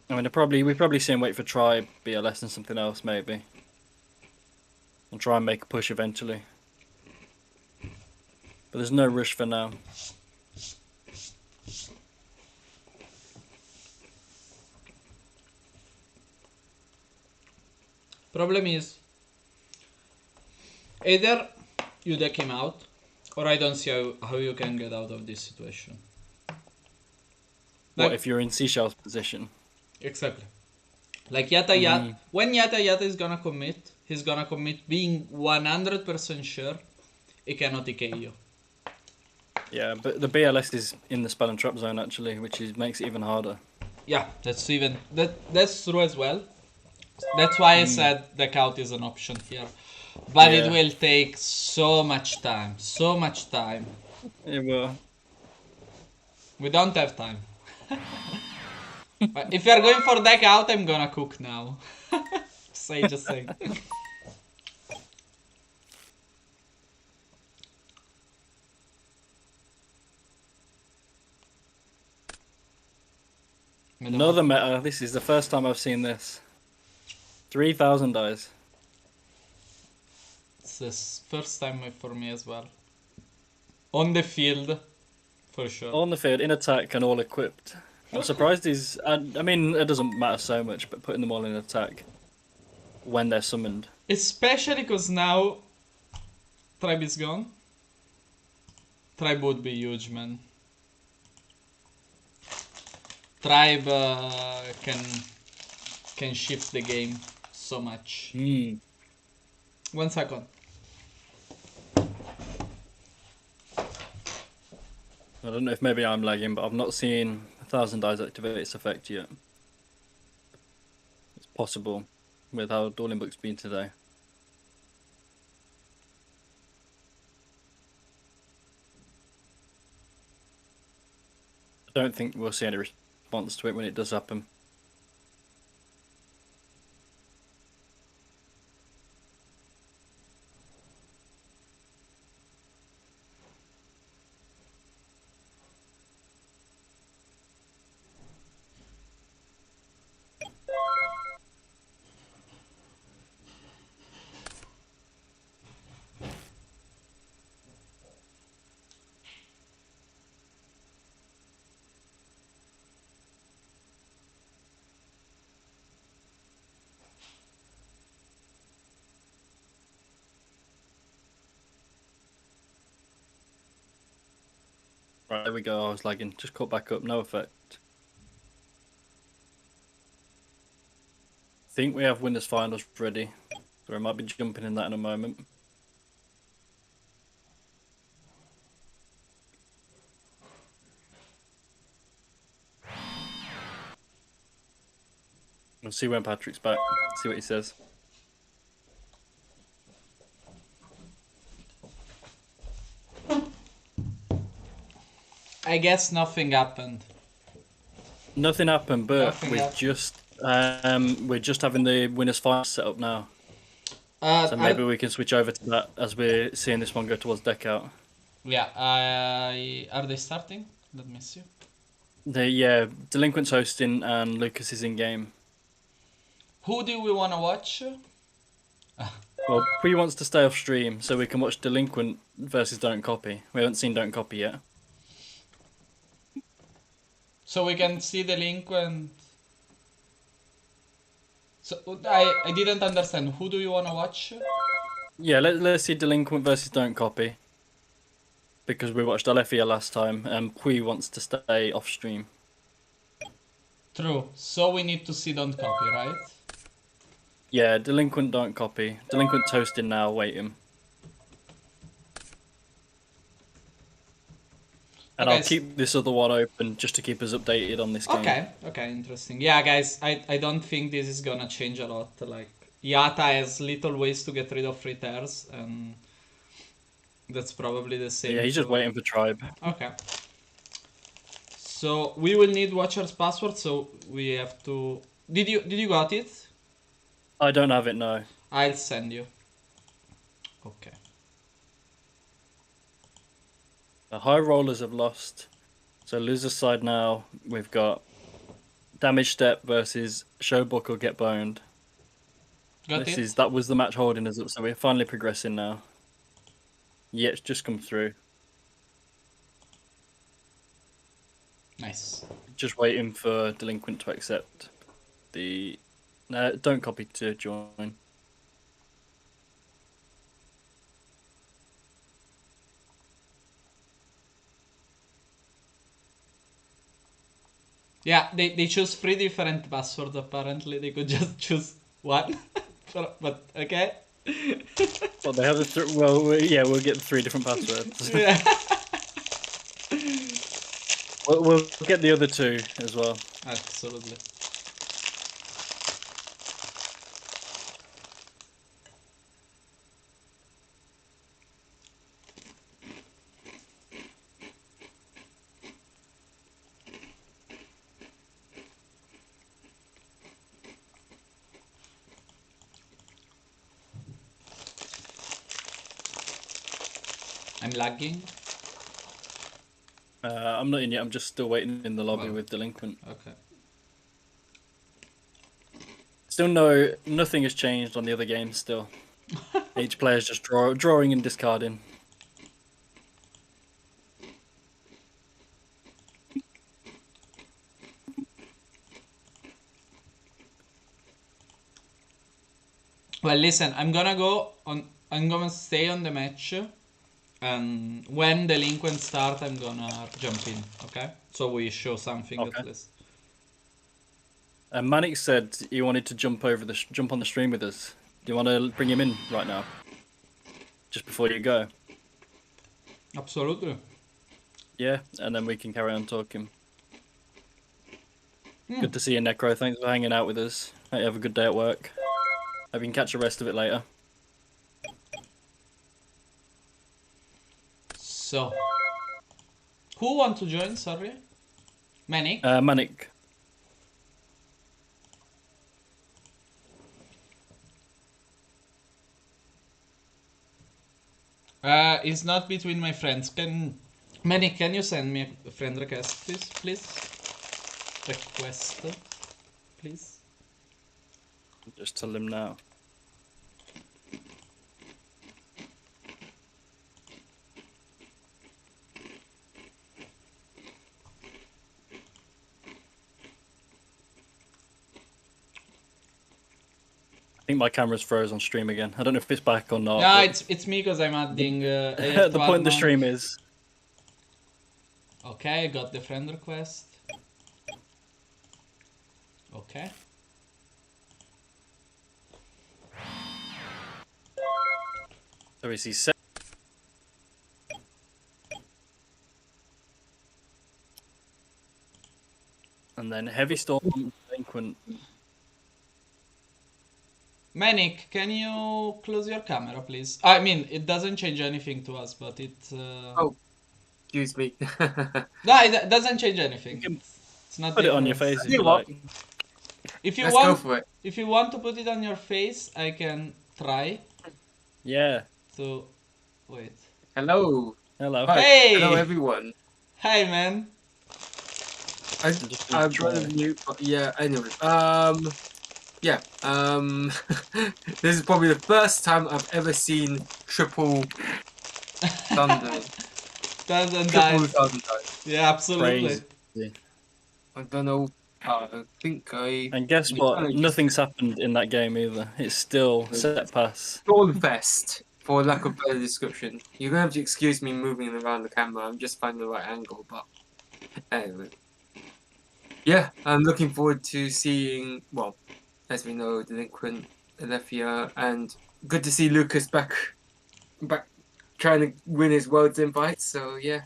I mean, we probably see him wait for Tribe, BLS and something else maybe. And try and make a push eventually. But there's no rush for now. Problem is, either you deck him out, or I don't see how you can get out of this situation. What if you're in Seashell's position? Exactly. Like Yata, when Yata is gonna commit, he's gonna commit being 100% sure he cannot DK you. Yeah, but the BLS is in the spell and trap zone actually, which makes it even harder. Yeah, that's true as well. That's why I said deck out is an option here. But it Yeah. will take so much time. So much time. It will. We don't have time. But if you're going for deck out, I'm gonna cook now. Just saying. Another meta. This is the first time I've seen this. 3,000 dies. It's the first time for me as well. On the field, for sure. On the field, in attack, and all equipped. I'm surprised he's. I mean, it doesn't matter so much, but putting them all in attack when they're summoned. Especially because now Tribe is gone. Tribe would be huge, man. Tribe can shift the game so much. 1 second. I don't know if maybe I'm lagging, but I've not seen 1,000 dies activate its effect yet. It's possible with how Dueling Book's been today. I don't think we'll see any response to it when it does happen. Right, there we go. I was lagging. Just caught back up. No effect. I think we have winners finals ready. So I might be jumping in that in a moment. We'll see when Patrick's back. See what he says. I guess nothing happened. Nothing happened, but Nothing we're happened. just having the winners final set up now. So maybe we can switch over to that as we're seeing this one go towards deck out. Yeah, are they starting? Let me see. Delinquent's hosting and Lucas is in game. Who do we want to watch? Well, Pre wants to stay off stream so we can watch Delinquent versus Don't Copy. We haven't seen Don't Copy yet. So we can see Delinquent. So I didn't understand. Who do you want to watch? Yeah, let's see Delinquent versus Don't Copy. Because we watched Alethea last time and Pui wants to stay off stream. True. So we need to see Don't Copy, right? Yeah, Delinquent Don't Copy. Delinquent's hosting now, waiting. And I'll keep this other one open just to keep us updated on this game. Okay, interesting. Yeah, guys, I don't think this is gonna change a lot. Like, Yata has little ways to get rid of free tears, and that's probably the same. Yeah, he's just waiting for Tribe. Okay. So we will need Watcher's password, so we have to... Did you got it? I don't have it, no. I'll send you. Okay. The high rollers have lost. So loser side now, we've got Damage Step versus Showbook or Get Boned. That was the match holding us up, so we're finally progressing now. Yeah, it's just come through. Nice. Just waiting for Delinquent to accept the... Don't Copy to join. Yeah, they choose 3 different passwords apparently. They could just choose one. But okay. Well, they have the we'll get 3 different passwords. Yeah. We'll get the other 2 as well. Absolutely. I'm lagging. I'm not in yet. I'm just still waiting in the lobby Well, with Delinquent. Okay. Still nothing has changed on the other games still. Each player's just drawing and discarding. Well, listen, I'm gonna stay on the match. And when delinquents start, I'm gonna jump in, okay? So we show something Okay. at least. Manic said he wanted to jump on the stream with us. Do you want to bring him in right now? Just before you go? Absolutely. Yeah, and then we can carry on talking. Good to see you, Necro. Thanks for hanging out with us. Hope you have a good day at work. Hope you can catch the rest of it later. So, who want to join? Sorry, Manic. Manic. It's not between my friends. Manic, can you send me a friend request, please? Request, please. Just tell him now. I think my camera's froze on stream again. I don't know if it's back or not. Yeah, it's me because I'm adding. The point of the stream is. Okay, I got the friend request. Okay. So is he set? And then Heavy Storm, Delinquent. Manic, can you close your camera, please? I mean, it doesn't change anything to us, but it. Oh, excuse me. No, it doesn't change anything. It's not. Put it on your face if you what? like. If you Let's want, go for it. if you want to put it on your face, I can try Yeah. to. Wait. Hello. Hello. Hi. Hey! Hello, everyone. Hi, man. I've got a new. Yeah. Anyway. Yeah. This is probably the first time I've ever seen triple thunder. Doesn't Triple die. thunder. Yeah, absolutely. Crazy. I don't know. I think I. And guess what? Nothing's happened in that game either. It's still set pass. Stormfest, for lack of better description. You're gonna have to excuse me moving around the camera. I'm just finding the right angle, but anyway. Yeah, I'm looking forward to seeing. Well, as we know, Delinquent, Italia, and good to see Lucas back trying to win his world's invite. So yeah.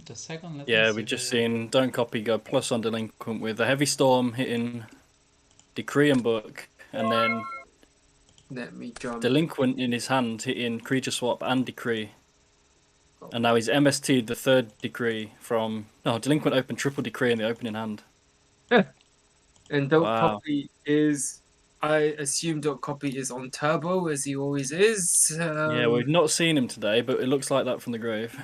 The second. Yeah, we've just seen Don't Copy go plus on Delinquent with a Heavy Storm hitting Decree and Book, and then Let me jump. Delinquent in his hand hitting Creature Swap and Decree. And now he's MST'd the third Decree from... No, Delinquent opened triple Decree in the opening hand. And Don't Wow. Copy is... I assume Don't Copy is on turbo, as he always is. Yeah, we've not seen him today, but it looks like that from the grave.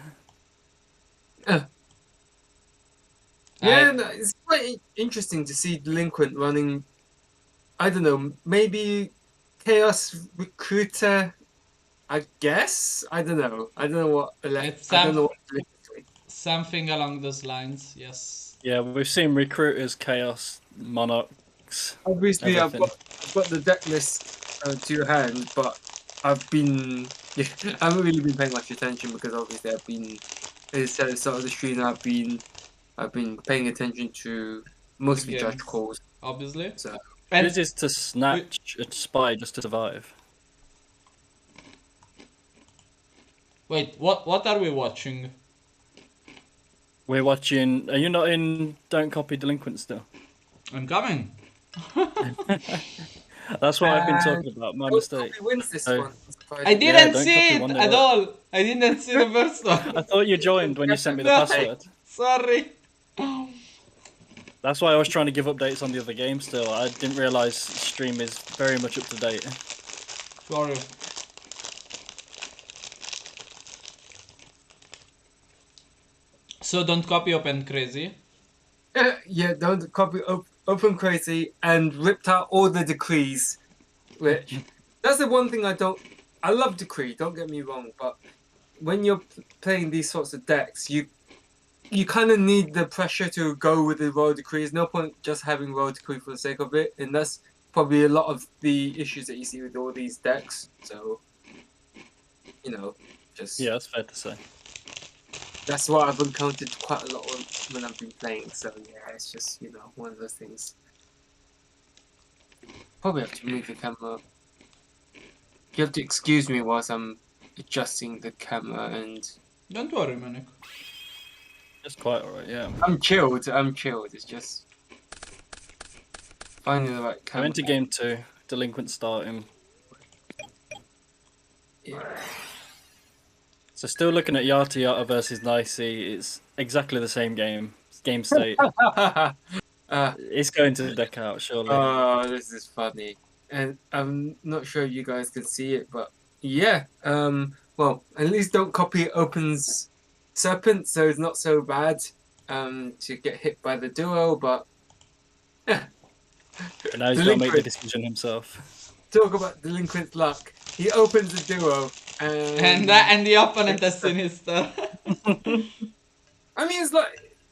Yeah, no, it's quite interesting to see Delinquent running. I don't know, maybe Chaos Recruiter. I guess I don't know. I don't know what. It's I don't know what Delinquent's doing. something along those lines. Yes. Yeah, we've seen Recruiters, Chaos, Monarchs. Obviously, I've everything. got the deck list to hand, but I've been. Yeah, I haven't really been paying much attention because obviously I've been. As I said at the start of the stream, I've been I've been paying attention to mostly The judge games. calls. Obviously. So And This is to snatch a spy just to survive. wait, what are we watching? We're watching. Are you not in Don't Copy Delinquent still? I'm coming. That's what I've been And talking about. My Goat mistake. Copy wins this So- one. I Surprisingly. didn't Don't see copy it one at 0 up. all. I didn't see the first I one. thought you joined when you sent me the No. password. Sorry. That's why I was trying to give updates on the other game still. I didn't realise stream is very much up to date. Sorry. So don't copy Open Crazy. Yeah, don't copy Open Crazy and ripped out all the decrees. Which that's the one thing I don't. I love decree. Don't get me wrong, but when you're playing these sorts of decks, you kind of need the pressure to go with the royal decree. There's no point just having royal decree for the sake of it, and that's probably a lot of the issues that you see with all these decks. So, you know, just Yeah, that's fair to say. that's what I've encountered quite a lot when I've been playing. So yeah, it's just one of those things. Probably have to move the camera. You have to excuse me whilst I'm adjusting the camera, and Don't worry, Manic. It's quite alright, yeah. I'm chilled. It's just finding the right I'm camera. into game 2. Delinquent starting. Yeah. So still looking at Yata Yata versus Nicey. It's exactly the same game. Game state. It's going to deck out, surely. Oh, this is funny. And I'm not sure you guys can see it, but yeah. Well, at least don't copy Open's Serpent, so it's not so bad to get hit by the duo, but And now he's got to make the decision himself. talk about delinquent luck. He opens the duo and And the opponent has Sinister. I mean,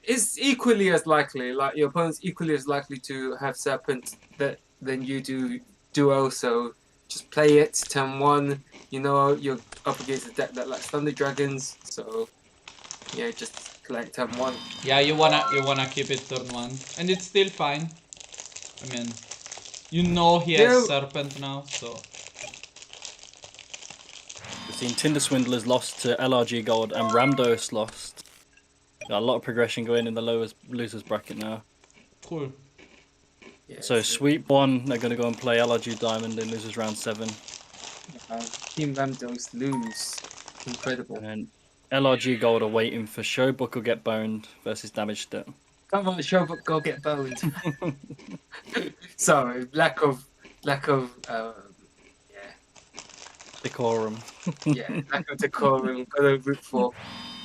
it's equally as likely. Like your opponent's equally as likely to have Serpent than you do Duo. So just play it. Turn 1. You know you're up against a deck that likes Thunder Dragons. So yeah, just collect turn 1. Yeah, you wanna keep it turn 1, and it's still fine. I mean, you know he has Serpent now, so. We've seen Tinder Swindlers lost to LRG Gold and Ramdos lost. Got a lot of progression going in the losers bracket now. Cool. Yeah, So sweep 1, they're going to go and play LRG Diamond in losers round 7. Team Ramdos lose. Incredible. And then LRG Gold are waiting for Showbook will get boned versus Damaged Step. Come on, Showbook, go get boned. Sorry, lack of Decorum. yeah, lack of decorum. Gotta root for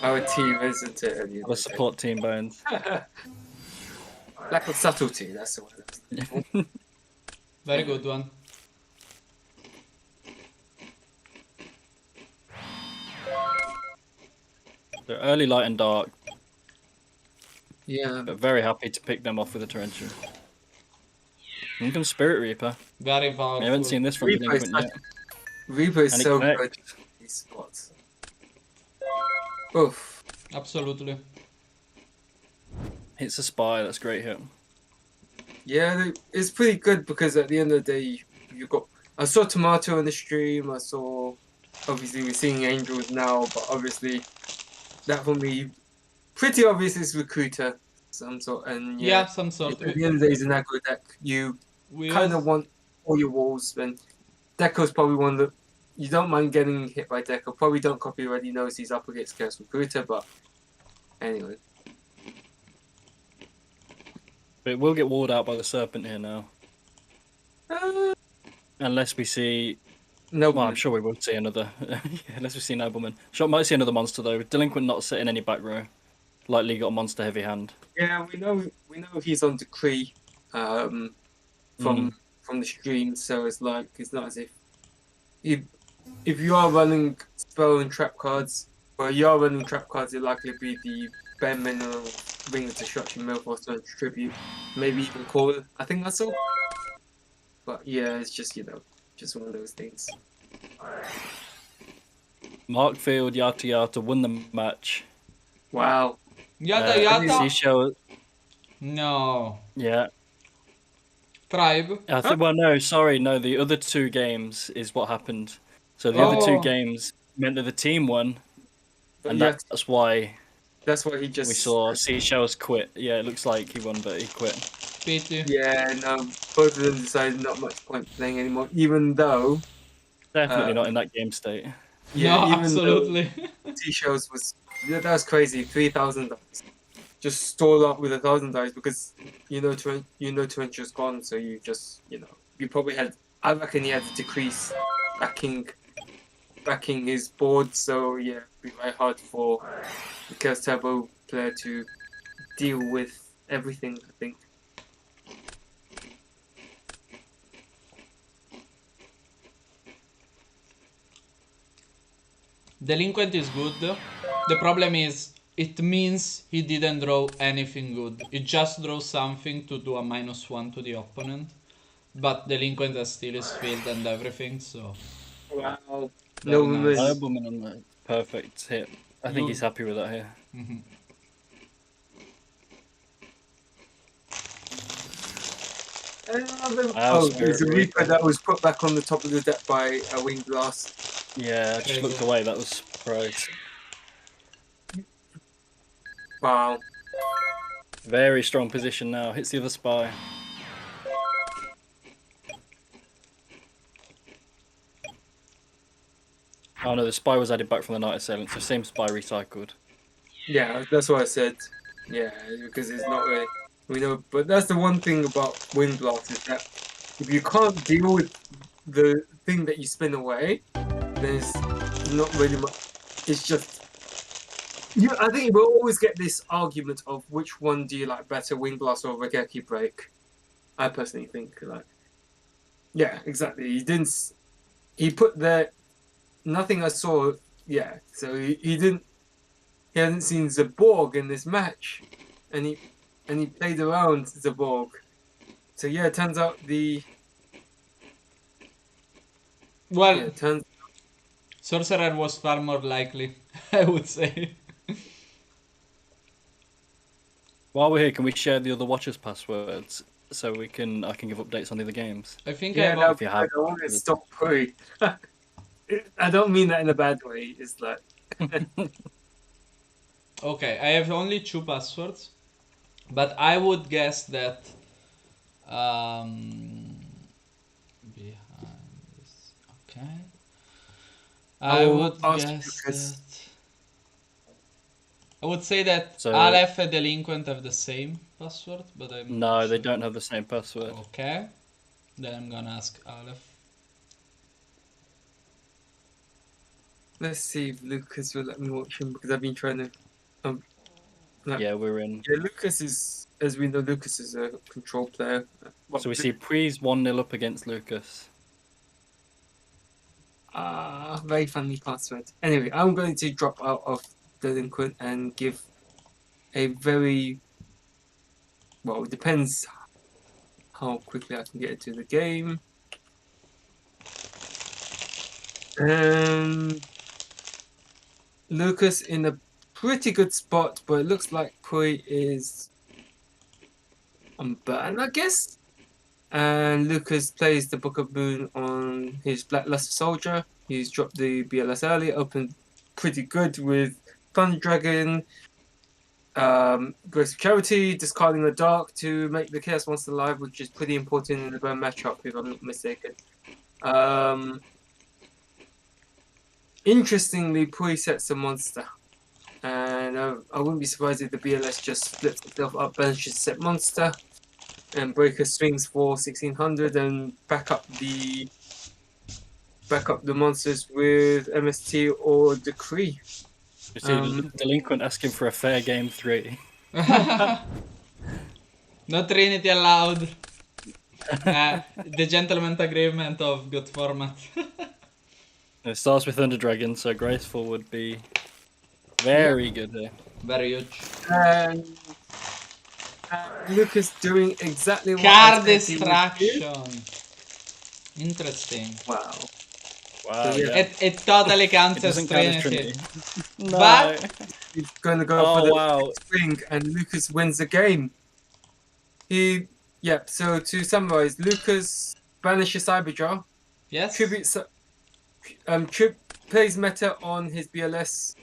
our team, isn't it? The support team bones. Lack of subtlety, that's the one. Very good one. They're early light and dark, Yeah. but very happy to pick them off with a Torrential. Here comes Spirit Reaper. Very powerful. I haven't seen this from Reaper is Delinquent yet. Reaper is And it so connects. good in these spots. Oof. Absolutely. It's a spy, that's great hit. Yeah, it's pretty good because at the end of the day, you got. I saw Tomato on the stream. I saw. Obviously, we're seeing Angels now, but obviously, that for me, pretty obvious is Recruiter, some sort. And Yeah, some sort. at the end of the day, it's an aggro deck. You kind of want all your walls, and Deco's probably one that you don't mind getting hit by Deco. Probably don't copy already knows he's up against Chaos Recruiter, but anyway. But it will get walled out by the Serpent here now. Unless we see... No, well, I'm sure we will see another... unless we see Nobleman. Sure, might see another monster though. Delinquent not sitting any back row. Likely got a monster heavy hand. Yeah, we know he's on Decree from the stream, so it's not as if you are running spell and trap cards, or you are running trap cards, it'll likely be the bare minimum Ring of Destruction, Millforce, and Tribute, maybe even Call. I think that's all. But yeah, it's just just one of those things. Markfield, Yata Yata won the match. Wow. Yata. Seashell. No. Yeah. Tribe. I think. Well, no, sorry, no. The other 2 games is what happened. So the other 2 Oh. games meant that the team won, But and yeah, that's why that's why he we just. saw Seashells quit. Yeah, it looks like he won, but he quit. Pity. Yeah, no, both of them decided not much point playing anymore, even though. Definitely not in that game state. Yeah, No, even absolutely. though Seashells was. Yeah, that was crazy. 3,000 dice. Just stall up with 1,000 dice because Torrential's gone, so you just you probably had. I reckon he had to decrease backing his board, so yeah, it'd be very hard for the Chaos Turbo player to deal with everything, I think. Delinquent is good. The problem is, it means he didn't draw anything good. He just draws something to do a -1 to the opponent. But Delinquent has still his field and everything, so Wow. very Nobleman. nice. Nobleman on the perfect hit. I think he's happy with that here. There's a Reaper that was put back on the top of the deck by a Winged Blast. Yeah, I just looked away. That was surprise. Wow. Very strong position now. Hits the other spy. Oh no, the spy was added back from the Night Assailant, so same spy recycled. Yeah, that's what I said. Yeah, because it's not really. We know, but that's the one thing about Wind Blast is that if you can't deal with the thing that you spin away, there's not really much. It's just. I think we'll always get this argument of which one do you like better, Wind Blast or Regeki Break. I personally think yeah, exactly. He put there. Nothing I saw. Yeah, so he didn't. He hadn't seen Zaborg in this match, and he played around Zaborg. So yeah, it turns out Well, Sorcerer was far more likely, I would say. While we're here, can we share the other watchers' passwords so I can give updates on the other games? I think yeah, I if you have. I want to stop Puri. I don't mean that in a bad way. It's like Okay, I have only 2 passwords, but I would guess that behind this. Okay. I would guess that. I would say that So- Aleph and Delinquent have the same password, but I'm No, not they sure. don't have the same password. Okay. Then I'm gonna ask Aleph. Let's see if Lucas will let me watch him because I've been trying to. Yeah, we're in. Yeah, Lucas is, as we know, Lucas is a control player. So we see Pre's 1-0 up against Lucas. Very funny password. Anyway, I'm going to drop out of Delinquent and give a very. Well, it depends how quickly I can get into the game. Lucas in a pretty good spot, but it looks like Pui is unburned, I guess. And Lucas plays the Book of Moon on his Blackluster Soldier. He's dropped the BLS early, opened pretty good with Thunder Dragon, Grace of Charity, discarding the Dark to make the Chaos Monster live, which is pretty important in the burn matchup, if I'm not mistaken. Interestingly, Pui sets a monster. And I wouldn't be surprised if the BLS just splits itself up, banishes set monster, and Breaker swings for 1600 and back up the monsters with MST or Decree. You see Delinquent asking for a fair game 3. No Trinity allowed. The gentleman agreement of good format. It starts with Thunder Dragon, so Graceful would be very good here. Very huge. And Lucas doing exactly what Card I said he would do. distraction. Interesting. Wow. Wow, So, yeah. yeah. It totally counts It as doesn't count as Trinity. Trinity. No. But He's going to go Oh, for the wow. swing, and Lucas wins the game. So to summarize, Lucas banishes Cyberjaw, Yes. plays meta on his BLS,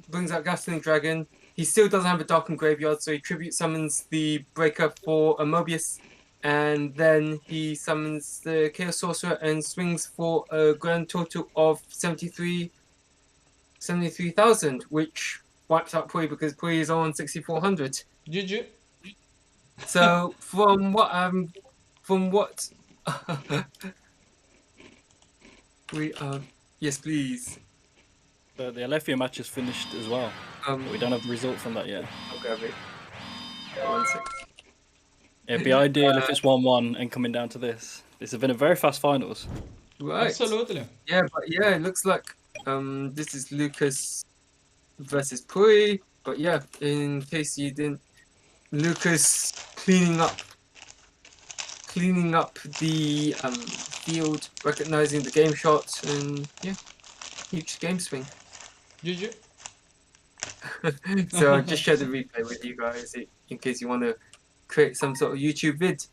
brings out Gatling Dragon. He still doesn't have a Darkened Graveyard, so he tribute summons the Breaker for a Mobius, and then he summons the Chaos Sorcerer and swings for a grand total of 73,000, which wipes out Pui because Pui is on 6,400. GG. So from what we yes please. The Alethea match is finished as well. But we don't have the result from that yet. I'll grab it. 1 sec. It'd be ideal if it's 1-1 and coming down to this. This has been a very fast finals. Right. Absolutely. Yeah, but yeah, it looks like this is Lucas versus Pui. But yeah, in case you didn't, Lucas cleaning up the field, recognizing the game shots, and yeah, huge game swing. GG. So I'll just share the replay with you guys in case you want to create some sort of YouTube vid.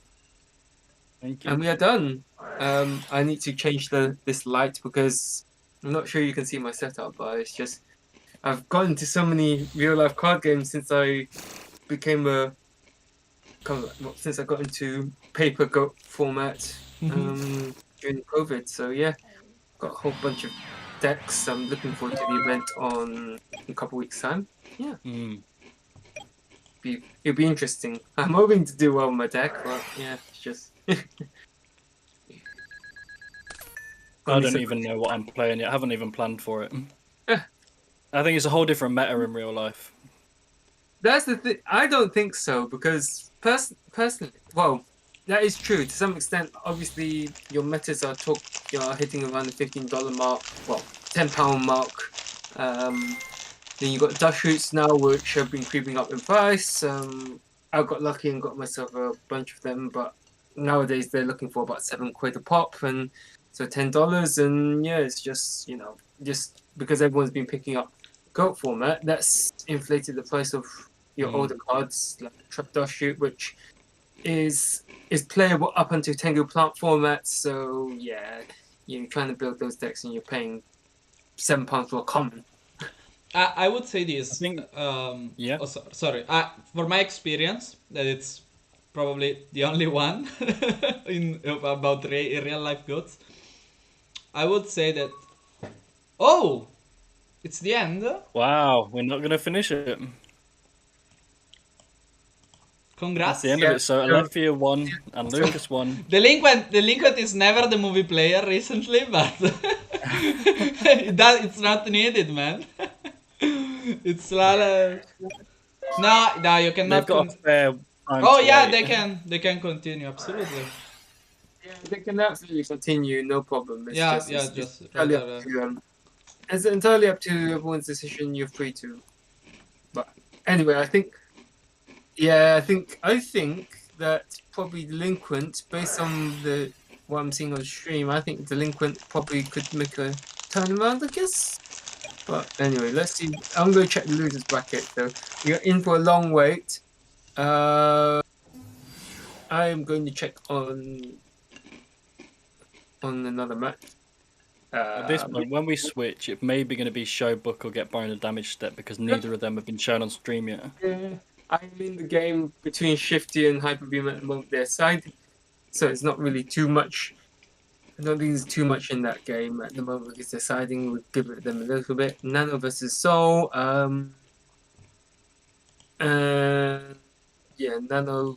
Thank you. And we are done. I need to change this light because I'm not sure you can see my setup, but it's just I've gotten to so many real life card games since I became since I got into paper goat format during COVID. So yeah, got a whole bunch of decks. I'm looking forward to the event on a couple weeks time. Yeah. It'll be interesting. I'm hoping to do well with my deck, but yeah, it's just. I don't even know what I'm playing yet. I haven't even planned for it. I think it's a whole different meta in real life. That's the thing. I don't think so because personally, well, that is true to some extent. Obviously, your metas are hitting around the $15 mark, well, £10 mark. Then you got Dust Roots now, which have been creeping up in price. I got lucky and got myself a bunch of them, but nowadays they're looking for about £7 a pop, and so $10. And yeah, it's just just because everyone's been picking up Goat format, that's inflated the price of your older cards like Trap Dust Shoot, which is playable up until Tengu Plant format. So yeah, you're trying to build those decks and you're paying £7 for a common. I would say this. I think, yeah. Oh, sorry. For my experience, that it's probably the only one about real life goats. I would say that. Oh, it's the end. Wow, we're not gonna finish it. Congrats. That's the end of it. So Alethea won and Lucas won. Delinquent is never the movie player recently, but it's not needed, man. It's not no, you cannot. They've got a fair time Oh to yeah, wait. they can continue absolutely. Yeah, they can absolutely continue, no problem. It's just entirely up to them. It's entirely up to everyone's decision. You're free to. But anyway, I think that probably Delinquent, based on what I'm seeing on stream, I think Delinquent probably could make a turnaround, I guess. But anyway, let's see. I'm going to check the losers bracket. So you're in for a long wait. I am going to check on another match. At this point, when we switch, it may be going to be show book or get Baron of Damage step because neither of them have been shown on stream yet. Yeah, I'm in the game between Shifty and Hyperbeam at the moment. Their side, so it's not really too much. I don't think there's too much in that game at the moment because they're siding. We'll give it them a little bit. Nano versus Soul. Yeah, Nano.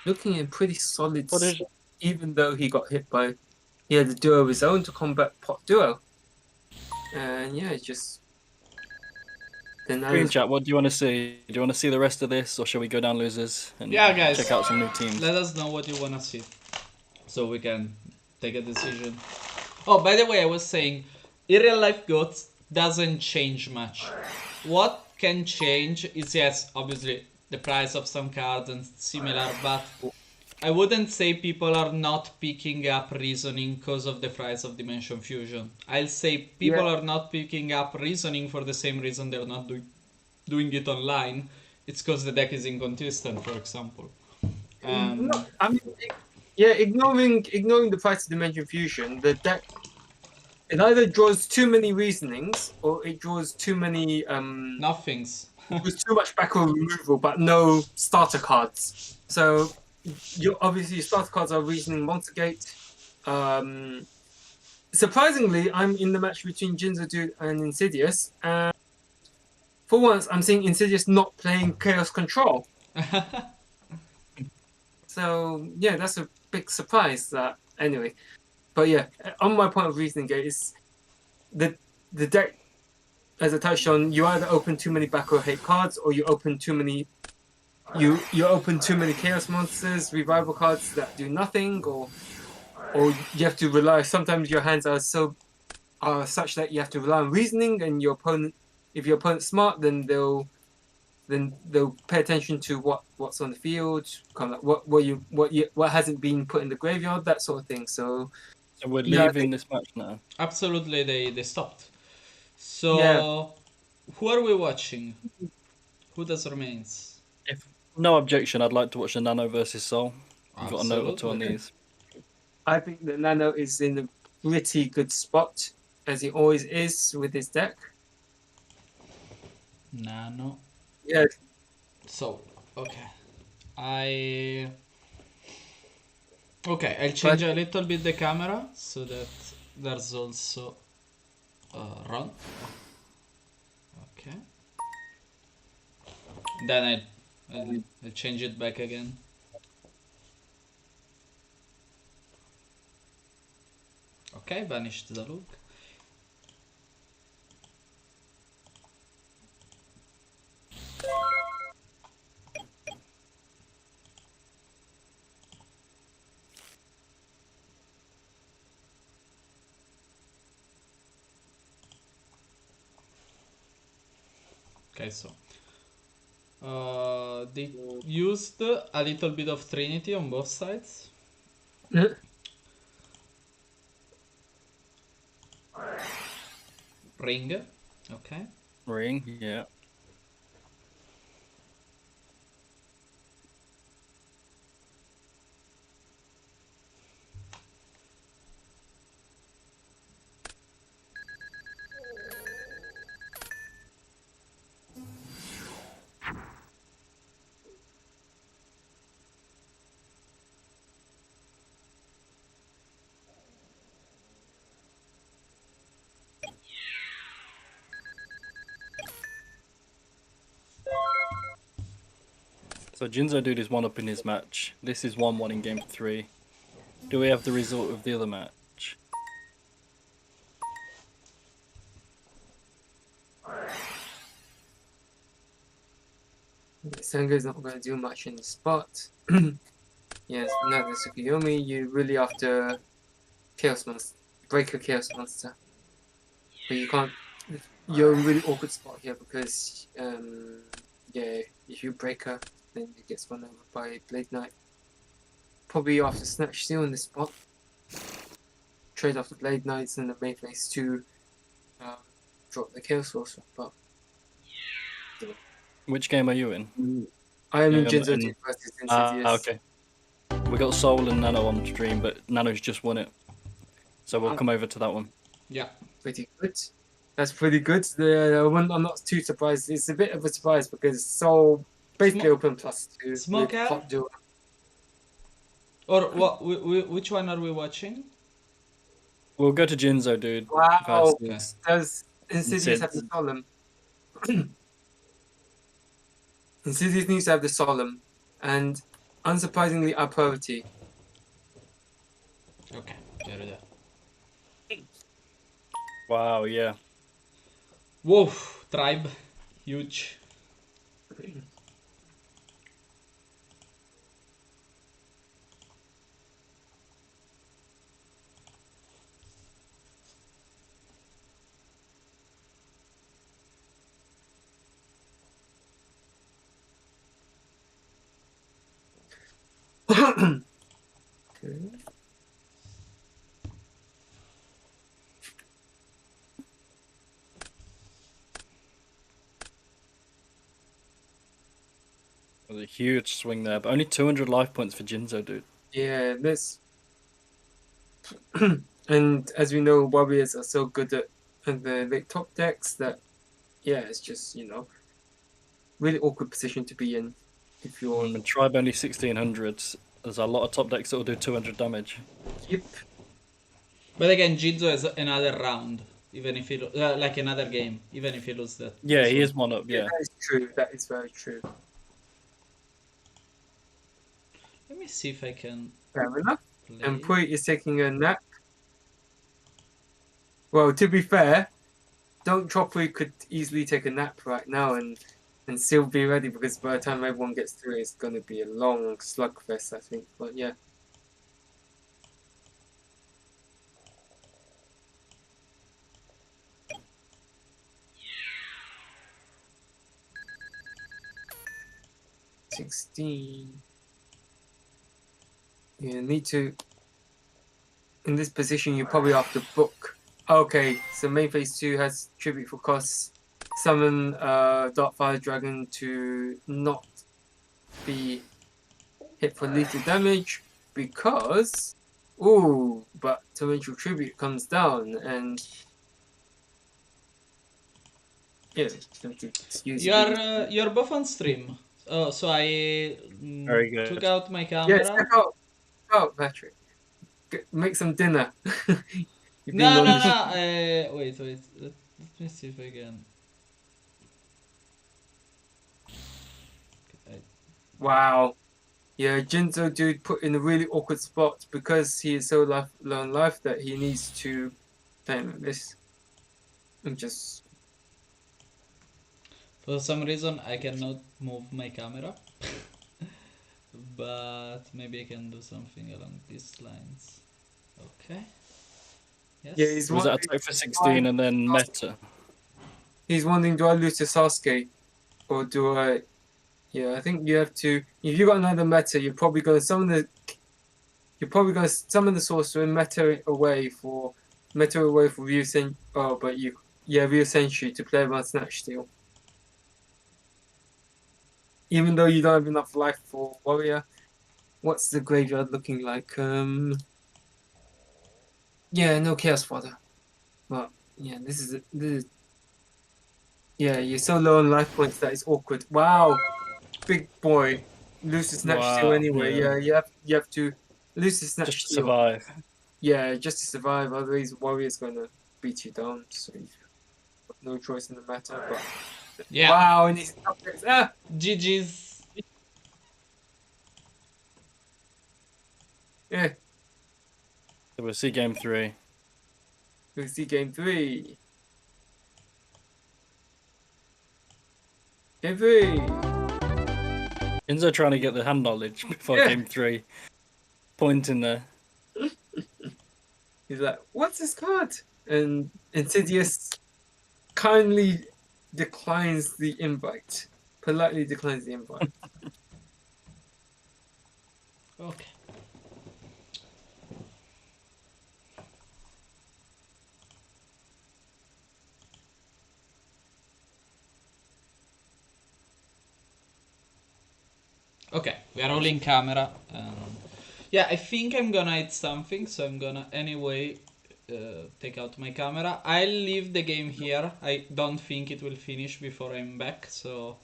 Looking in pretty solid. Even though he got hit by. He had a duo of his own to combat Pot Duo. And yeah, it's just. Screen chat, what do you want to see? Do you want to see the rest of this, or shall we go down losers and guys, check out some new teams? Let us know what you want to see, so we can take a decision. Oh, by the way, I was saying, in real life goats doesn't change much. What can change is, yes, obviously the price of some cards and similar, but I wouldn't say people are not picking up reasoning because of the price of Dimension Fusion. I'll say people Yeah. are not picking up reasoning for the same reason they're not doing it online. It's because the deck is inconsistent, for example. No, Um, I mean, yeah, ignoring the price of Dimension Fusion, the deck it either draws too many reasonings or it draws too many Nothings. there's too much backward removal but no starter cards. So you obviously your starter cards are reasoning Monster Gate. Um, surprisingly, I'm in the match between Jinzo Dude and Insidious, and for once I'm seeing Insidious not playing Chaos Control. So yeah, that's a big surprise. That anyway, but yeah, on my point of reasoning, is the deck, as I touched on, you either open too many back or hate cards, or you open too many you open too many chaos monsters, revival cards that do nothing, or you have to rely. Sometimes your hands are such that you have to rely on reasoning, and your opponent, if your opponent's smart, then they'll pay attention to what's on the field, kind of like what hasn't been put in the graveyard, that sort of thing. So So we're yeah, I leaving think, this match now. Absolutely, they stopped. yeah. So, who are we watching? Who does remains? If no objection, I'd like to watch the Nano versus Soul. You've got a note or two on Absolutely. these. I think that Nano is in a pretty good spot, as he always is with his deck. Nano. Yeah, So, okay. I. Okay, I'll but change a little bit the camera so that there's also run. Okay. Then I'll change it back again. Okay, vanished the look. Okay, so they used a little bit of Trinity on both sides. Ring. Okay. Ring, yeah. So Jinzo Dude is 1-up in his match. This is 1-1 in game 3. Do we have the result of the other match? Senga's not going to do much in the spot. Yes, no, the Tsukuyomi, you really after Chaos Monster, break a Chaos Monster. But you can't, you're in a really awkward spot here because, yeah, if you break her, then it gets run over by Blade Knight. Probably after Snatch Seal in this spot. Trade off the Blade Knights and the main phase to drop the Chaos Sorcerer, but Which game are you in? I am in Yeah, Jinzo Dude versus Insidious. okay. We got Soul and Nano on stream, but Nano's just won it. So we'll come over to that one. Yeah. Pretty good. That's pretty good. I'm not too surprised. It's a bit of a surprise because Soul basically open +2 Smoke with out? Hot Duel. Or what? Which one are we watching? We'll go to Jinzo, dude. Wow. Versus Does Insidious have the Sid. Solemn? Insidious needs to have the Solemn, and unsurprisingly, our priority. Okay, there it is. Wow, yeah. Whoa, tribe, huge. There's a huge swing there, but only 200 life points for Jinzo, dude. Yeah, this. And as we know, warriors are so good at the late top decks that, yeah, it's just, really awkward position to be in if you're. And tribe only 1600. There's a lot of top decks that will do 200 damage. Yep. But again, Jinzo has another round, even if he like another game, even if he loses that. Yeah, this he one. is one up. Yeah. That is true. That is very true. Let me see if I can Fair enough. play. And Pui is taking a nap. Well, to be fair, Don't Chopper could easily take a nap right now and still be ready, because by the time everyone gets through, it's going to be a long slugfest, I think. But yeah. $16. You need to. In this position, you probably have to book. Okay, so main phase 2 has tribute for costs. Summon Darkfire Dragon to not be hit for lethal damage, because but Torrential Tribute comes down, and yeah, excuse me. You're both on stream. Oh, so I Very good. took out my Yeah, camera. step out, Patrick. Make some dinner. You've been No, on- no, no. Wait. Let me see if I can. Wow. Yeah, Jinzo dude put in a really awkward spot because he is so low on life that he needs to time this. And just. For some reason, I cannot move my camera. But maybe I can do something along these lines. Okay. Yes. Yeah, he's Was that wondering, attack for 16 and then meta? he's wondering, do I lose to Sasuke? Or do I. Yeah, I think you have to. If you got another meta, you're probably going to summon the. You're probably going to summon the sorcerer and meta it away for Ryu Sen. Oh, but Ryu Senshi to play around Snatch Steal. Even though you don't have enough life for warrior. What's the graveyard looking like? Yeah, no Chaos Fodder. But yeah, this is. Yeah, you're so low on life points that it's awkward. Wow, big boy, lose the Snatch Steal Wow, anyway. yeah. Yeah, you have to lose the Snatch Just to Steal. survive. Yeah, just to survive. Otherwise, warrior's gonna beat you down. So you've got no choice in the matter. But Yeah. wow, and he's up there. Ah! GG's. Yeah, So we'll see game 3. we'll see game 3. Game 3. Jinzo trying to get the hand knowledge before Yeah. game 3. Pointing there. He's like, what's this card? And Insidious kindly declines the invite. Politely declines the invite. Okay. Okay, we are all in camera. Yeah, I think I'm gonna hit something, so I'm gonna anyway take out my camera. I'll leave the game here. I don't think it will finish before I'm back, so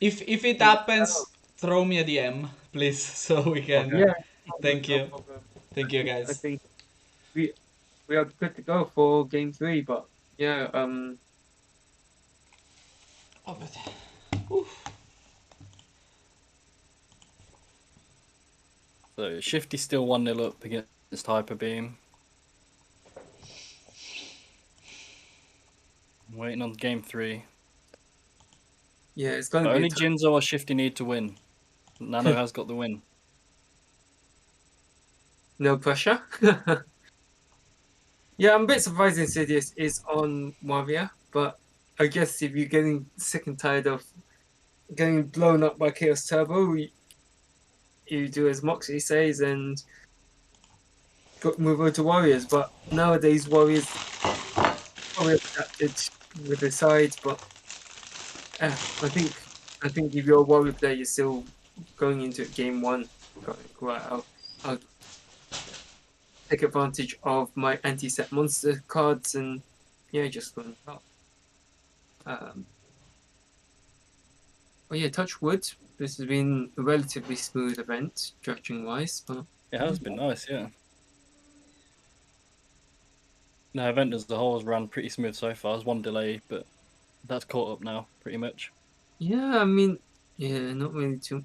if it happens, throw me a DM, please, so we can. Yeah. Thank No you. problem. Thank you, I guys. think we are good to go for game 3, but yeah, Oh, but... Oof. So Shifty's still 1-0 up against Hyper Beam. Waiting on game 3. yeah, it's gonna But be only a tough- Jinzo or Shifty need to win. Nano has got the win. no pressure. Yeah, I'm a bit surprised Insidious is on Warrior, but I guess if you're getting sick and tired of getting blown up by Chaos Turbo, you do as Moxie says and move over to Warriors. But nowadays, Warriors probably adapted with the side, but I think I think if you're a warrior player, you're still going into game one. Going, right, I'll take advantage of my anti-set monster cards and yeah, just run up. Well, yeah, touch wood. This has been a relatively smooth event, judging wise, but It has been nice, yeah. The event as a whole has run pretty smooth so far. There's one delay, but that's caught up now, pretty much. yeah, I mean, yeah, not really too.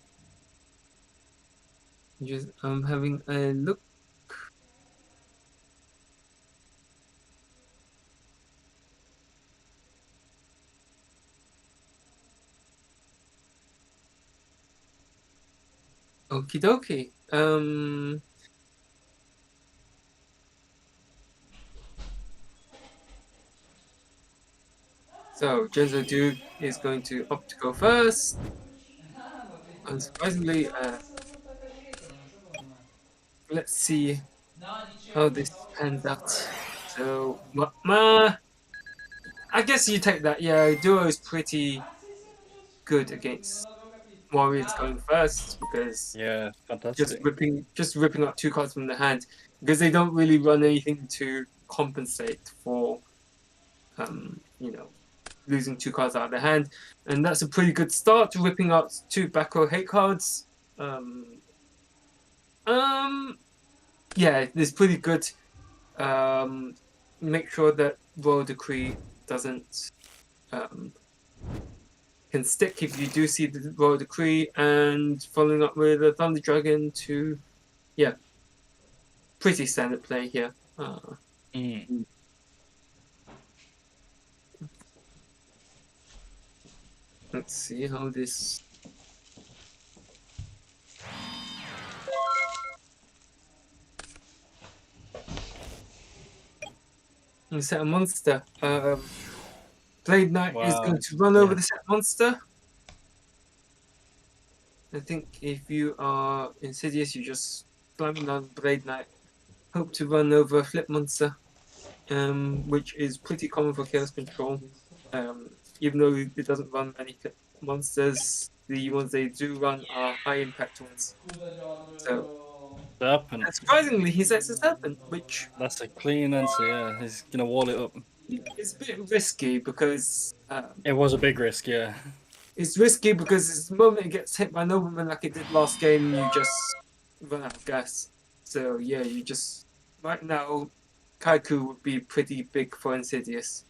Just I'm having a look. Okie dokie. So Jinzo Dude is going to opt to go first. Unsurprisingly, let's see how this pans out. So, I guess you take that. Yeah, Duo is pretty good against Warriors going first because Yeah, just fantastic. ripping up two cards from the hand because they don't really run anything to compensate for, you know, losing two cards out of their hand, and that's a pretty good start to ripping out two back row hate cards. Yeah, it's pretty good. Make sure that Royal Decree doesn't can stick if you do see the Royal Decree, and following up with a Thunder Dragon to, yeah, pretty standard play here. Let's see how this. Set a monster. Blade Knight is going to run over the set monster. I think if you are Insidious, you just slamming on Blade Knight. Hope to run over a flip monster, which is pretty common for Chaos Control. Even though it doesn't run many flip monsters, the ones they do run are high impact ones. So, Serpent. surprisingly, he sets a Serpent, which. That's a clean answer, yeah. He's going to wall it up. It's a bit risky because. It was a big risk, yeah. It's risky because the moment it gets hit by Nobleman like it did last game, you just run out of gas. So yeah, you just right now, Kaiku would be pretty big for Insidious.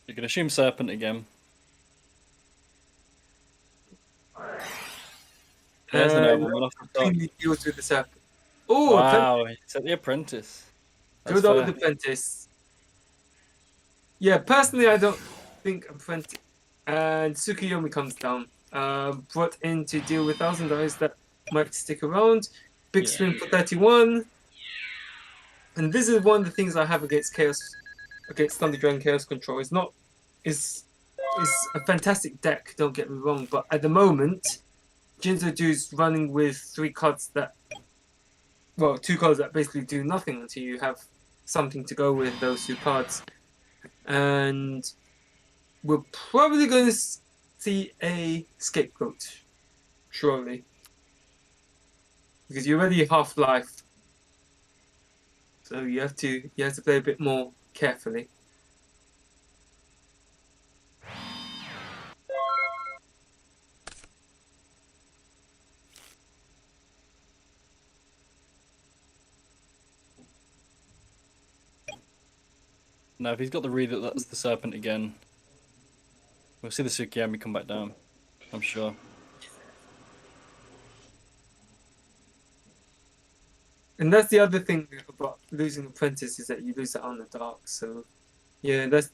You can assume Serpent again. There's the Noble one off the top. Cleanly deals with the Serpent. Oh, wow, he set the Apprentice. Good old Apprentice. Yeah, personally, I don't think Apprentice. And Tsukuyomi comes down. Brought in to deal with 1,000 guys that might stick around. Big swing for 31. And this is one of the things I have against Thunder Dragon Chaos Control. Is a fantastic deck, don't get me wrong, but at the moment, Jinzo Du's running with two cards that basically do nothing until you have something to go with those two cards. And we're probably going to see a Scapegoat, surely. Because you're already half-life. So you have to play a bit more carefully. Now, if he's got the read that that's the Serpent again, we'll see the Tsukiyami come back down, I'm sure. And that's the other thing about losing Apprentice is that you lose it on the dark. So, yeah, but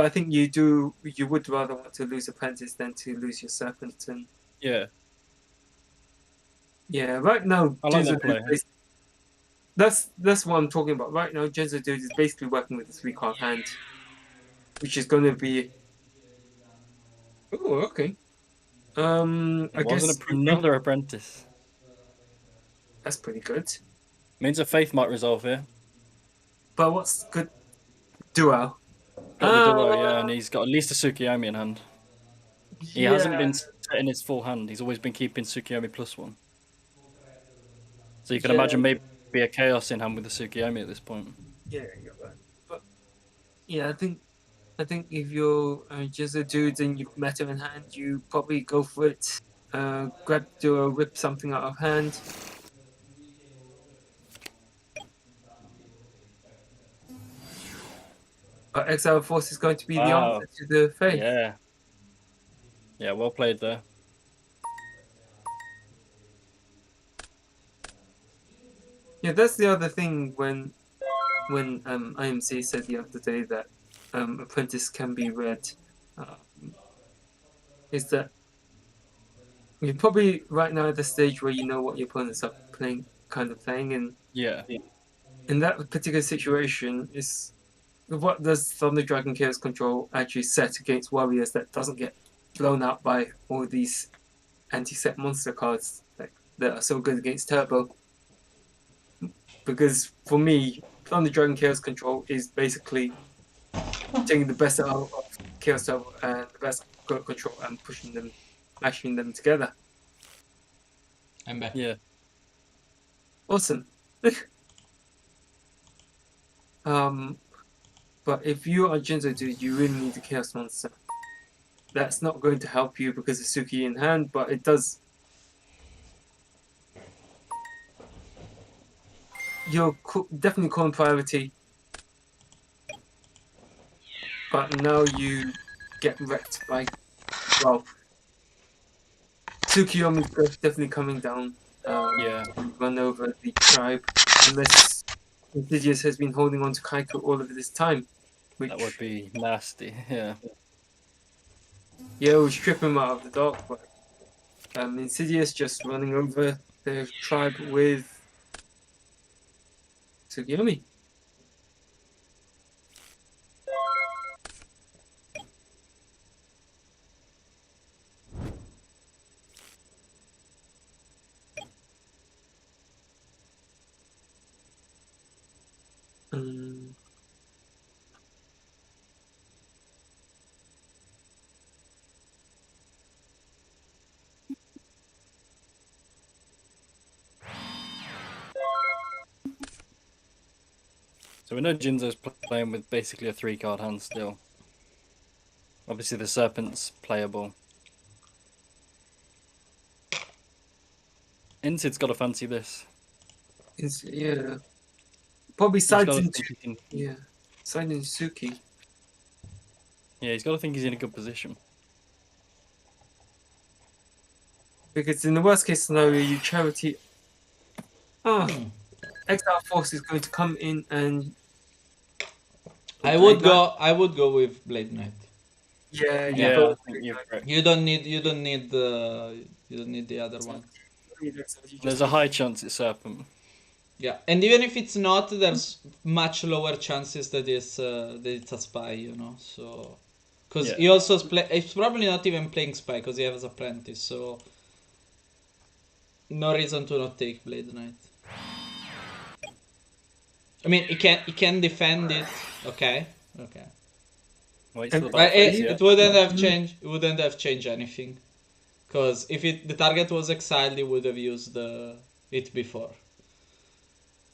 I think you would rather want to lose Apprentice than to lose your Serpent. And yeah, right now, I like that play. That's what I'm talking about. Right now, Jinzo Dude is basically working with a 3-card hand, which is going to be. Oh, okay. I guess another Apprentice. That's pretty good. Means a Faith might resolve here. But what's good? Duo. Got the duo, yeah, and he's got at least a Tsukiyomi in hand. He hasn't Yeah. been setting his full hand. He's always been keeping Tsukiyomi +1. So you can Yeah. imagine maybe a chaos in hand with the Tsukiyomi at this point. Yeah, you're right. But yeah, I think if you're just a dude and you've meta in hand, you probably go for it. Grab duo, whip something out of hand. But Exile Force is going to be the Wow. answer to the faith. Yeah. Yeah, well played there. Yeah, that's the other thing when IMC said the other day that Apprentice can be read, is that you're probably right now at the stage where you know what your opponents are playing, and Yeah. in that particular situation is what does Thunder Dragon Chaos Control actually set against warriors that doesn't get blown out by all these anti-set monster cards that are so good against Turbo? Because for me, Thunder Dragon Chaos Control is basically taking the best out of Chaos Turbo and the best Goat Control and pushing them, mashing them together. I'm back. Yeah. Awesome. But if you are Jinzo dude, you really need the Chaos Monster. That's not going to help you because of Suki in hand, but it does. You're definitely calling priority, but now you get wrecked by, well, Tsukiyomi's definitely coming down. Yeah. And run over the tribe, unless Insidious has been holding on to Kaiko all of this time. Which, That would be nasty. Yeah. yeah, it would strip him out of the dock, but Insidious just running over the tribe with Tsukiyomi. Um, So we know Jinzo's playing with basically a 3-card hand still. Obviously the Serpent's playable. Insid's got to fancy this. yeah, probably He's got sides to into think he can... side into Suki. Yeah, he's got to think he's in a good position. Because in the worst case scenario, you charity. Exile Force is going to come in and. I would go with Blade Knight. Yeah, Yeah, I think you're correct. You don't need the other one. There's a high chance it's Serpent. Yeah, and even if it's not, there's much lower chances that it's a spy, you know. So, because Yeah. he also he's probably not even playing spy because he has apprentice. So, no reason to not take Blade Knight. I mean, he can defend it. Okay. Wait till the But battle phase, yeah. It wouldn't have changed. It wouldn't have changed anything, because if the target was exiled, he would have used it before.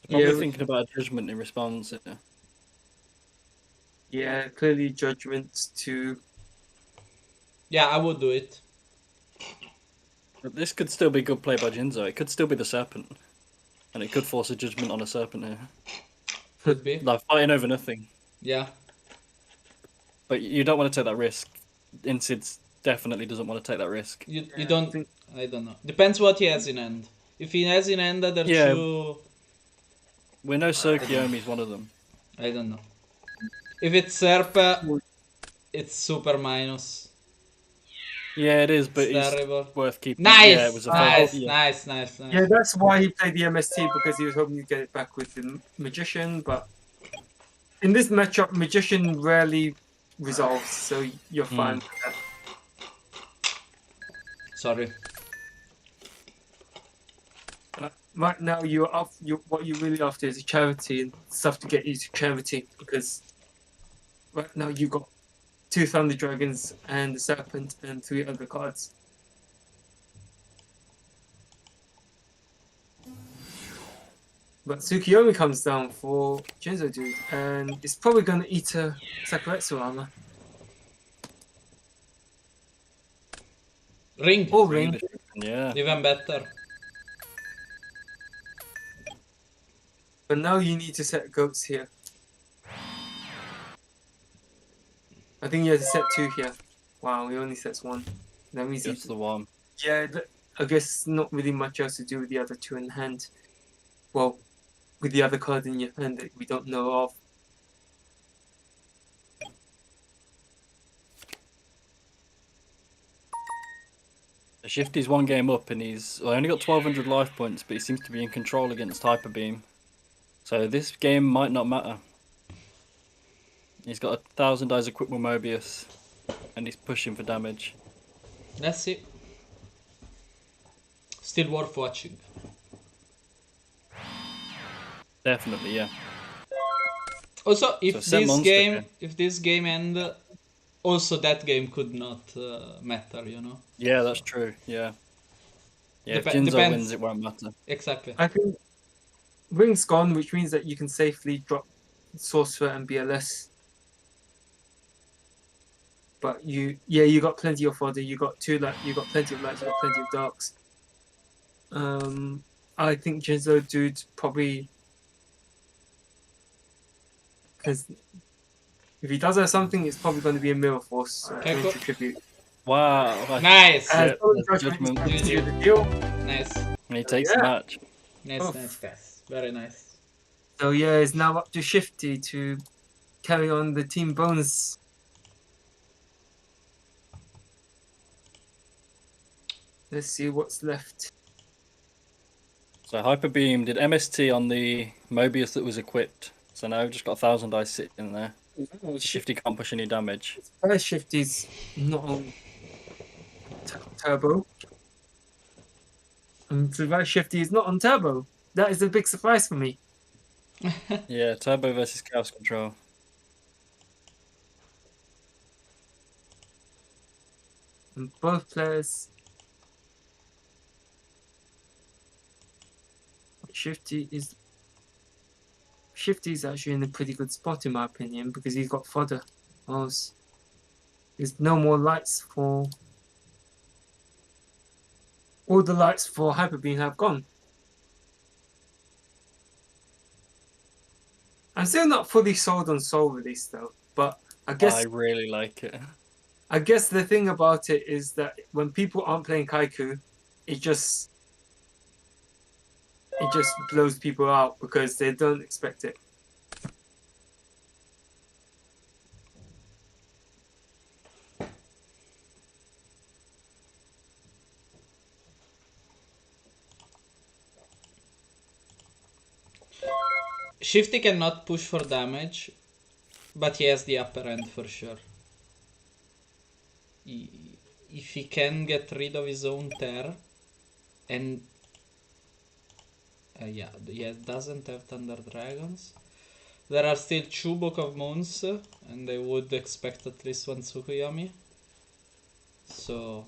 Probably thinking about a judgment in response. Yeah. Yeah, clearly judgment to. Yeah, I would do it. But this could still be good play by Jinzo. It could still be the Serpent. And it could force a judgment on a Serpent here. Could be. Like fighting over nothing. Yeah. But you don't want to take that risk. Insid definitely doesn't want to take that risk. You don't. I don't know. Depends what he has in hand. If he has in hand other two, We know Tsukiyomi's one of them. I don't know. If it's Serpa, it's super minus. Yeah, it is, but It's it's terrible. worth keeping. Nice, Yeah, it was a nice. Yeah, that's why he played the MST, because he was hoping to get it back with the Magician. But in this matchup, Magician rarely resolves, so you're fine with that. Sorry. Right now, what you're really after is a charity and stuff to get you to charity, because right now you got 2 Thunder Dragons and the Serpent and 3 other cards. But Tsukiyomi comes down for Jinzo Dude, and it's probably going to eat a Sakuretsu armor. Ring. Or ring. Yeah. Even better. But now you need to set goats here. I think you have to set 2 here. Wow, he only sets 1. That means Just the one. yeah, I guess not really much else to do with the other 2 in hand. Well, with the other card in your hand that we don't know of. The Shifty's 1 game up and he's only got 1200 life points, but he seems to be in control against Hyper Beam. So this game might not matter. He's got 1000 eyes equipped with Mobius and he's pushing for damage. Let's see. Still worth watching. Definitely, yeah. Also, if So this game end, also that game could not matter, you know. Yeah, that's true. Yeah. Yeah, if Depends. Jinzo wins, it won't matter. Exactly. I think ring's gone, which means that you can safely drop Sorcerer and BLS. But you got plenty of fodder. You got plenty of lights. You got plenty of darks. I think Jinzo Dude probably, because if he does have something, it's probably going to be a Mirror Force Okay, cool. tribute. Wow. Nice. And that's judgment. the deal. Nice. And he takes the match. Nice, Oh. nice. Very nice. So yeah, it's now up to Shifty to carry on the team bonus. Let's see what's left. So Hyper Beam did MST on the Mobius that was equipped. So now we've just got 1000 eyes sitting in there. Shifty can't push any damage. First Shifty's not on turbo. And Reverse Shifty is not on turbo. That is a big surprise for me. Yeah, Turbo versus Chaos Control. And both players. Shifty's actually in a pretty good spot in my opinion because he's got fodder. There's no more lights for. All the lights for Hyper Beam have gone. I'm still not fully sold on Soul Release though, but I guess I really like it. I guess the thing about it is that when people aren't playing Kaiku, it just blows people out because they don't expect it. Shifty cannot push for damage, but he has the upper end for sure. If he can get rid of his own tear, and yeah, doesn't have Thunder Dragons. There are still 2 Book of Moons, and I would expect at least 1 Tsukuyomi. So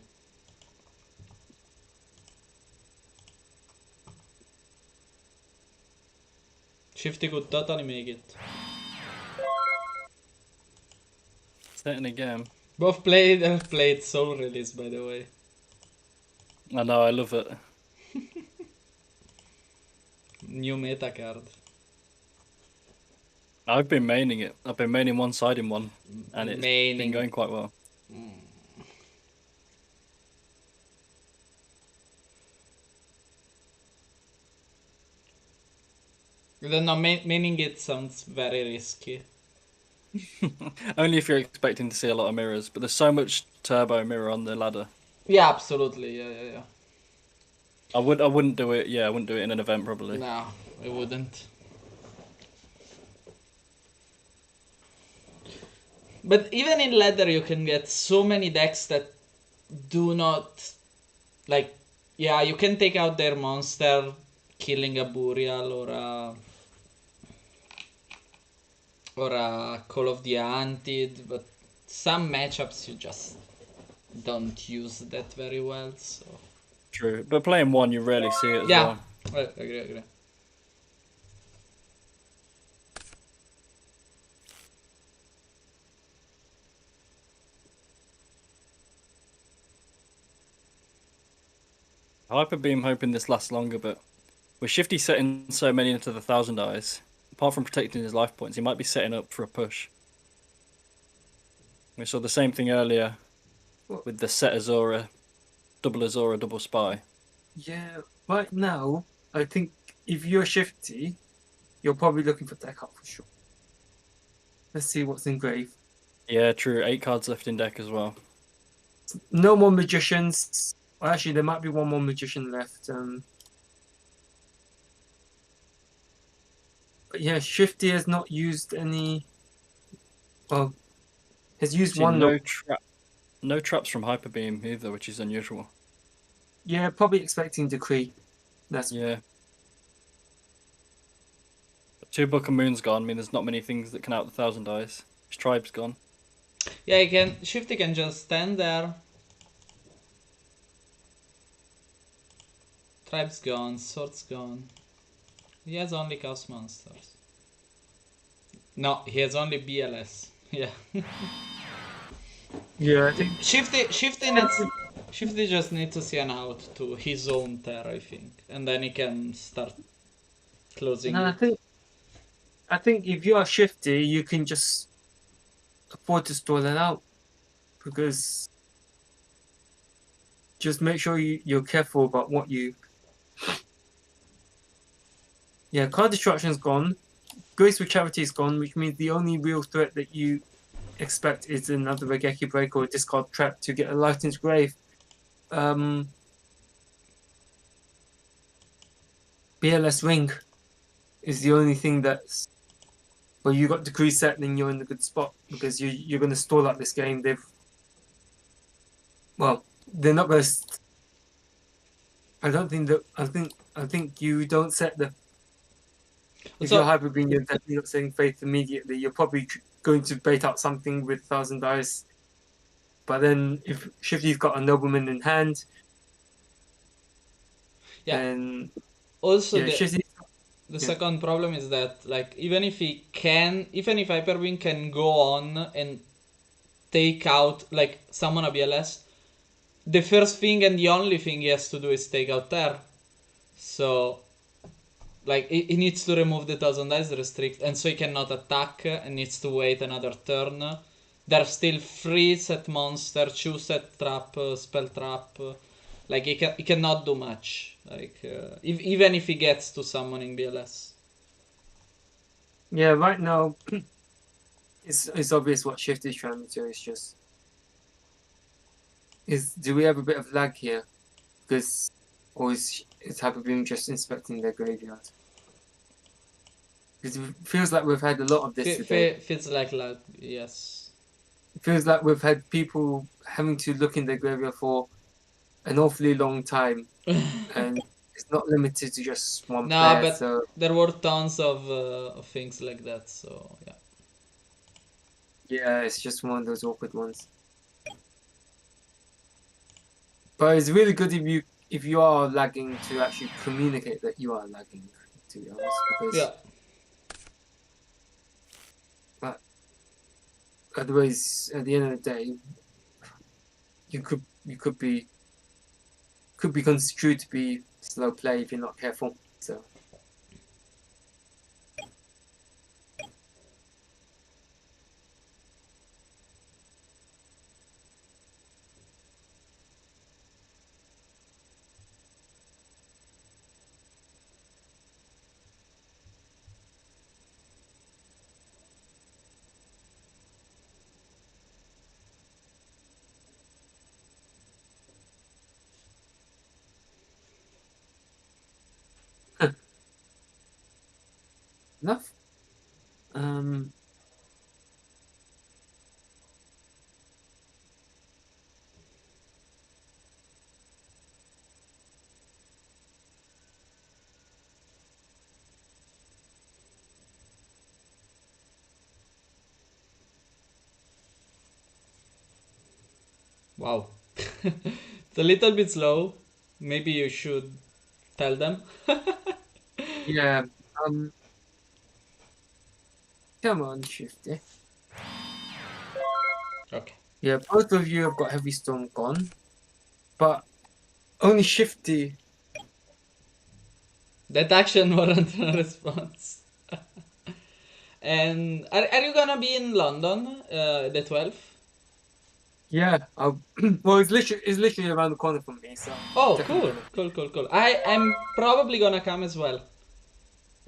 Shifty could totally make it. Setting a game. Both played Soul Release, by the way. I know, I love it. New meta card. I've been maining it. I've been maining one side in one, and it's been going quite well. I don't know, meaning it sounds very risky. Only if you're expecting to see a lot of mirrors, but there's so much turbo mirror on the ladder. Yeah, absolutely. Yeah. I wouldn't do it. Yeah, I wouldn't do it in an event probably. No, I wouldn't. But even in ladder, you can get so many decks that do not, like, yeah, you can take out their monster, killing a Burial or a Call of the Hunted, but some matchups you just don't use that very well. So True, but playing one, you rarely see it as yeah, well. I agree. Hyper Beam hoping this lasts longer, but with Shifty setting so many into the 1,000 eyes, apart from protecting his life points, he might be setting up for a push. We saw the same thing earlier with the set Azora, double spy. Yeah, right now, I think if you're Shifty, you're probably looking for deck up for sure. Let's see what's in grave. Yeah, true. 8 cards left in deck as well. No more magicians. Well, actually, there might be one more magician left. But yeah, Shifty has not used any. Well, has used See, one. no traps from Hyper Beam either, which is unusual. Yeah, probably expecting decree. That's Yeah. 2 Book of Moon's gone. I mean, there's not many things that can out the 1,000 eyes. His tribe's gone. Yeah, Shifty can just stand there. Tribe's gone, sword's gone. He has only Chaos Monsters. No, he has only BLS. Yeah. yeah. I think Shifty just needs to see an out to his own tear, I think. And then he can start closing no, it. I think if you are Shifty, you can just afford to stall it out because just make sure you're careful about what you. Yeah, card destruction's gone. Grace with Charity is gone, which means the only real threat that you expect is another Regeki break or a discard trap to get a light into grave. BLS ring is the only thing that's. Well, you got decree set, then you're in a good spot because you're going to stall out this game. They're not going to. I don't think that. I think you don't set the. If you're So, Hyper Beam, you're definitely not setting faith immediately. You're probably going to bait out something with 1,000 dice. But then if Shifty's got a nobleman in hand, yeah. then Also, yeah, Shifty. the Yeah. second problem is that, like, even if Hyperwing can go on and take out, like, summon a BLS, the first thing and the only thing he has to do is take out Ter. So, like, he needs to remove the 1,000 dice restrict, and so he cannot attack and needs to wait another turn. There's still 3 set monster, 2 set trap, spell trap. Like, he cannot do much. Like, even if he gets to summoning BLS. Yeah, right now it's obvious what Shifty's trying to do. It's just do we have a bit of lag here? Because or is Hyper Beam just inspecting their graveyard? Because it feels like we've had a lot of this today. Feels like yes. It feels like we've had people having to look in their graveyard for an awfully long time, and it's not limited to just one No, player. but So there were tons of things like that, so yeah. yeah, it's just one of those awkward ones. But it's really good if you are lagging to actually communicate that you are lagging. To be honest, because Yeah. otherwise, at the end of the day, you could be construed to be slow play if you're not careful. So enough. Um, Wow. It's a little bit slow. Maybe you should tell them. Yeah. Come on, Shifty. Okay. Yeah, both of you have got Heavy Storm gone, but only Shifty. That action warrant a response. And are you gonna be in London the 12th? Yeah. Well, it's literally around the corner from me, so Oh, definitely cool. I'm probably gonna come as well.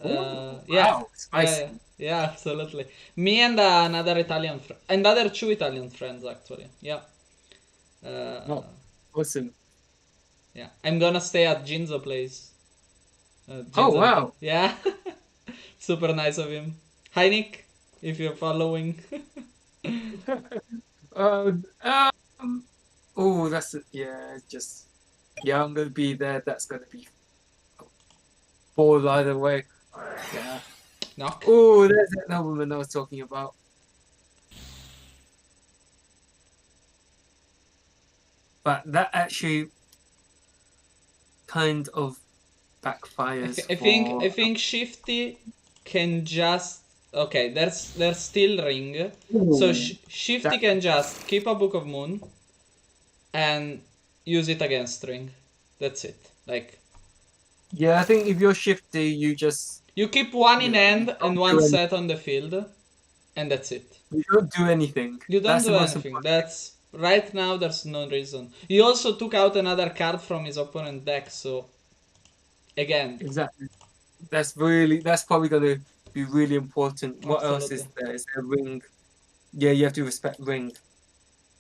Ooh, Yeah, wow, spicy. yeah, absolutely. Me and another Italian friend, and other two Italian friends actually. Yeah. Oh, awesome. Yeah. I'm gonna stay at Jinzo place. Oh, Jinzo. wow. Yeah. Super nice of him. Hi Nick, if you're following. Uh, um, oh, yeah, just, yeah, I'm gonna be there. That's gonna be ball either way. Yeah. Knock. Oh, there's that nobleman I was talking about. But that actually kind of backfires I for. think Shifty can just okay. There's still ring, so Ooh, Shifty that, can just keep a Book of Moon and use it against ring. That's it. Like yeah, I think if you're shifty, you just, you keep one in you hand and don't one do any, set on the field, and that's it. you don't do anything. You don't That's the do most anything. important. That's right now. There's no reason. He also took out another card from his opponent deck, so again, Exactly. That's probably gonna be really important. What else absolutely. is there? Is there ring? Yeah, you have to respect ring.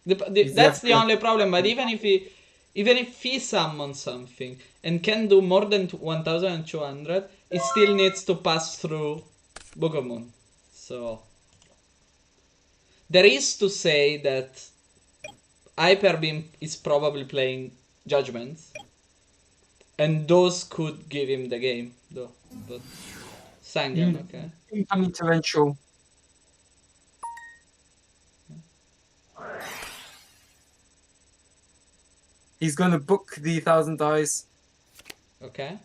You That's have the to. only problem. But even if he summons something and can do more than 1,200, he still needs to pass through Book of Moon. So there is to say that Hyperbeam is probably playing Judgments, and those could give him the game, though. But Sangan, okay. Incoming torrential. He's gonna book the 1,000 dice. Okay.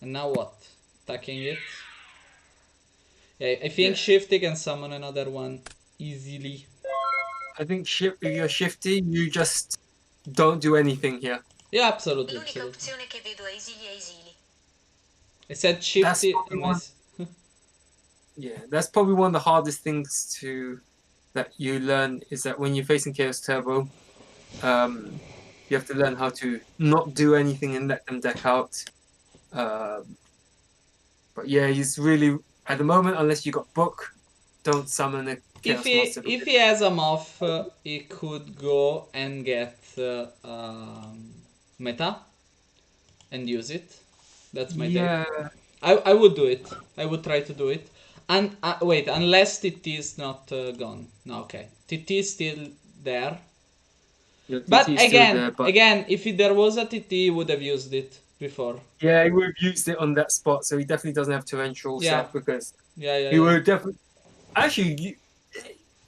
And now what? Attacking it? Yeah, I think Yeah. Shifty can summon another one easily. I think if you're shifty, you just don't do anything here. Yeah, absolutely, L'unica absolutely. opzione che vedo è esili. I said That's Shifty probably and one. Yeah, that's probably one of the hardest things that you learn is that when you're facing Chaos Turbo, you have to learn how to not do anything and let them deck out. But yeah, he's really at the moment, unless you got book, don't summon a Chaos Monster. If he has a Moth, he could go and get Meta and use it. That's my take. Yeah, I would do it. I would try to do it. And wait, unless TT is not gone. No, okay. TT is still there. yeah, But TT is still there, but again, if there was a TT, he would have used it before. yeah, he would have used it on that spot, so he definitely doesn't have torrential Yeah. set because Yeah. he would definitely. Actually,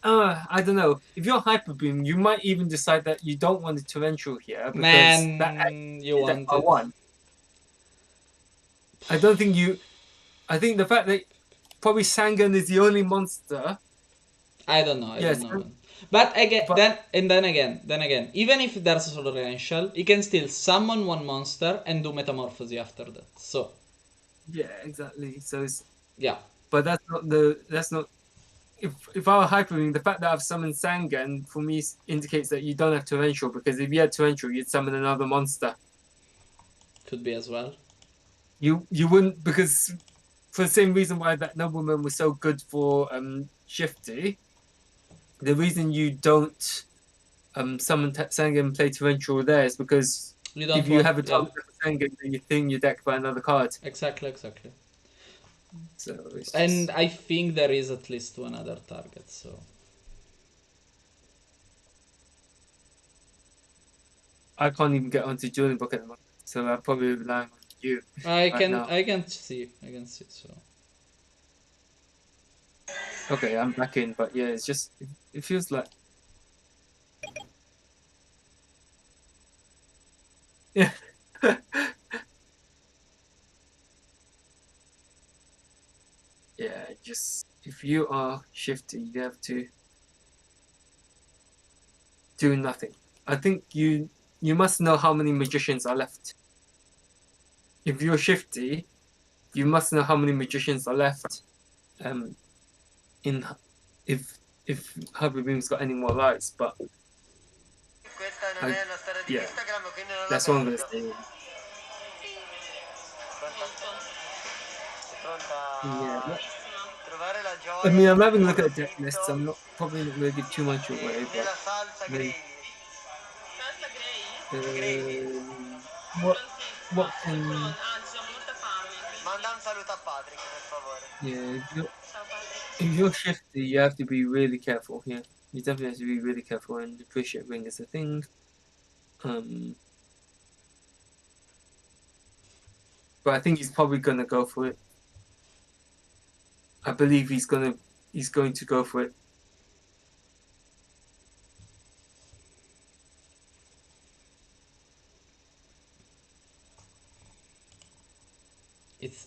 I don't know. If you're Hyper Beam, you might even decide that you don't want the torrential here because that Man, you is want FR it. one. I don't think you. I think the fact that probably Sangan is the only monster. I don't know. Yes, Man. But again, but then again, even if there's a potential, he can still summon one monster and do metamorphosis after that. So yeah, exactly. So it's, yeah, but that's not. If I were hypering, the fact that I've summoned Sangan for me indicates that you don't have torrential because if you had torrential, you'd summon another monster. could be as well. You wouldn't because for the same reason why that nobleman was so good for Shifty. The reason you don't summon Sangan and play torrential there is because You don't if you want. have a Yeah, target for Sangan, then you thin your deck by another card. exactly. So it's And just... I think there is at least one other target. So I can't even get onto Dueling Book at the moment, so I'm probably relying on you right now. I can see. So Okay, I'm back in, but yeah, it's just it feels like yeah, just if you are shifty, you have to do nothing. I think you must know how many magicians are left. If you're shifty, you must know how many magicians are left. In if Hyper Beam's got any more lights, but Questa non I, è una storia di yeah, Instagram, quindi non la that's what I'm gonna penso. say. Sei pronta Yeah. a trovare la I gioia mean, I'm nel having a look pollo at the deck list. fritto I'm not probably not going to give too much away, e but nella salsa then, gravy. Salsa gray? Gravy. what Pronti? can Ci ho molta fame. Manda un saluto a Patrick, per favore. yeah Ciao Patrick. if you're shifty, you have to be really careful here. You definitely have to be really careful and appreciate ring is a thing. But I think he's probably gonna go for it. I believe he's going to go for it.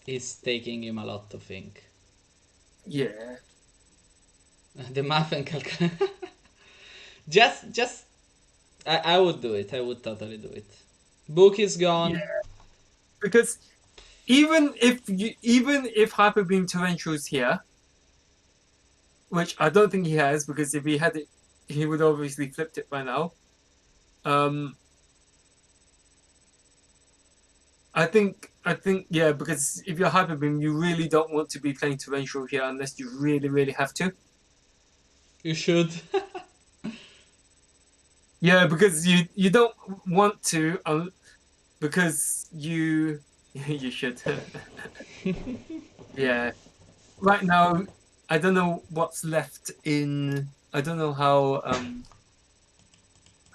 It's taking him a lot to think. Yeah. The math and calculation. just I would do it. I would totally do it. Book is gone. Yeah. Because even if Hyper Beam Torrential is here, which I don't think he has, because if he had it, he would obviously flipped it by now. I think yeah, because if you're Hyper Beam, you really don't want to be playing Torrential here unless you really have to. You should. Yeah, because you don't want to, because you you should. Yeah. Right now, I don't know what's left in. I don't know how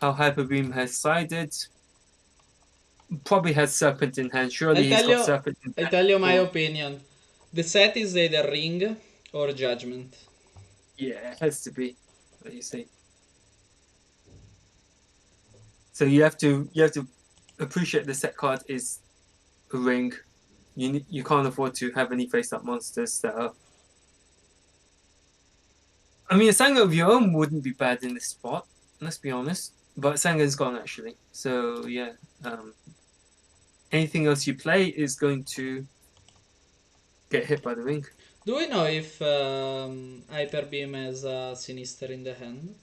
Hyper Beam has sided. Probably has Serpent in hand. Surely he's got Serpent in hand. I tell you my opinion. The set is either Ring or Judgment. Yeah, it has to be. What do you say? So you have to appreciate the set card is a Ring. You can't afford to have any face-up monsters that are. I mean, a Sanga of your own wouldn't be bad in this spot. Let's be honest. But Sanga's gone actually. So yeah. Anything else you play is going to get hit by the ring. Do we know if Hyper Beam has Sinister in the hand?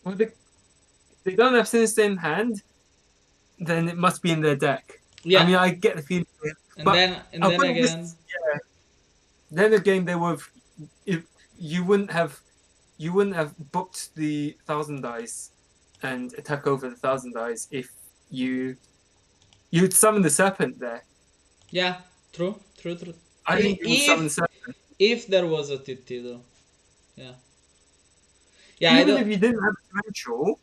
Well, they don't have Sinister in hand, then it must be in their deck. Yeah. I mean, I get the feeling. And but then again. Yeah. Then again, they would. If you wouldn't have booked the 1,000 dice and attack over the 1,000 dice if you'd summon the serpent there. Yeah, true. I think you would summon the serpent. If there was a TT though. Yeah. Yeah. Even if you didn't have potential,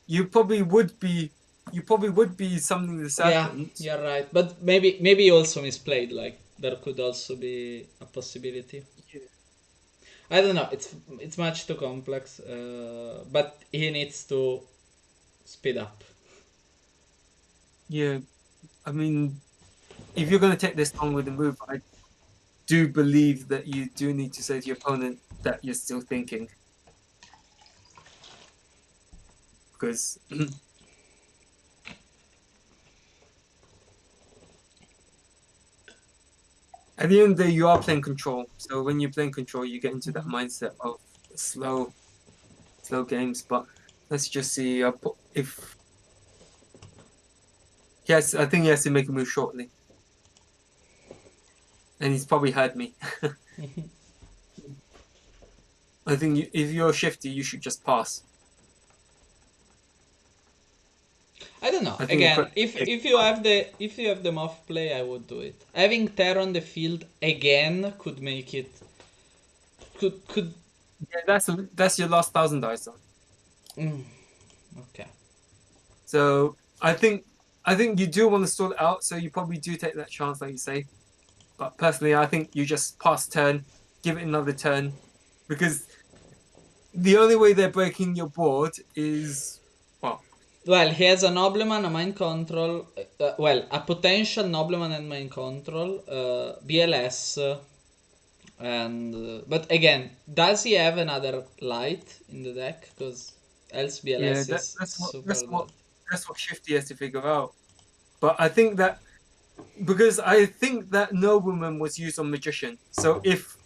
you probably would be summoning the serpent. Yeah, you're right. But maybe he also misplayed. Like there could also be a possibility. Yeah. I don't know. It's much too complex. But he needs to speed up. Yeah, I mean, if you're going to take this on with the move, I do believe that you do need to say to your opponent that you're still thinking. Because at the end of the day, you are playing control. So when you're playing control, you get into that mindset of slow games. But let's just see if. Yes, I think he has to make a move shortly. And he's probably heard me. I think if you're shifty, you should just pass. I don't know. Again, if you have the muff play, I would do it. Having Terra on the field again could make it. Could. Yeah, that's your last 1,000 dice. Okay. So I think you do want to stall it out. So you probably do take that chance, like you say. But personally, I think you just pass turn, give it another turn, because the only way they're breaking your board is Well, he has a Nobleman, a Mind Control, a potential Nobleman and Mind Control, BLS, And but again, does he have another light in the deck? Because else BLS Yeah, is super that's what Shifty has to figure out. But I think that because I think that Nobleman was used on Magician. So if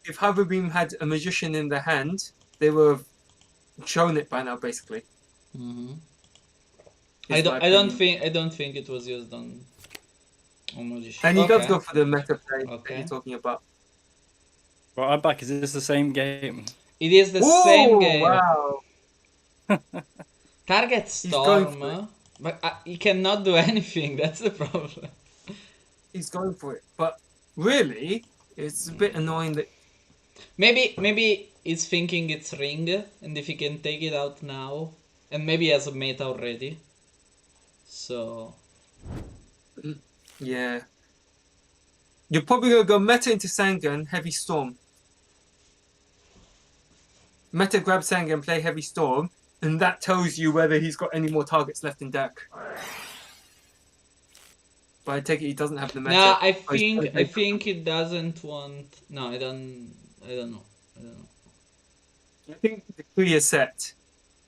Haberbeam had a Magician in their hand, they would have shown it by now, basically. Mm-hmm. Is my I don't opinion. think it was used on Magician. And he does Okay. go for the meta play that Okay. you're talking about. Right, I'm back. Is this the same game? It is the Whoa! same game. Wow! Target He's going for Storm, but he cannot do anything. That's the problem. He's going for it. But really, it's a bit annoying that Maybe he's thinking it's ring, and if he can take it out now, and maybe he has a meta already. So yeah. You're probably gonna go meta into Sangan, Heavy Storm. Meta grab Sangan, play Heavy Storm, and that tells you whether he's got any more targets left in deck. But I take it he doesn't have the meta. no, I Or he's think playing- he doesn't want. No, I don't know. I think Decree is set.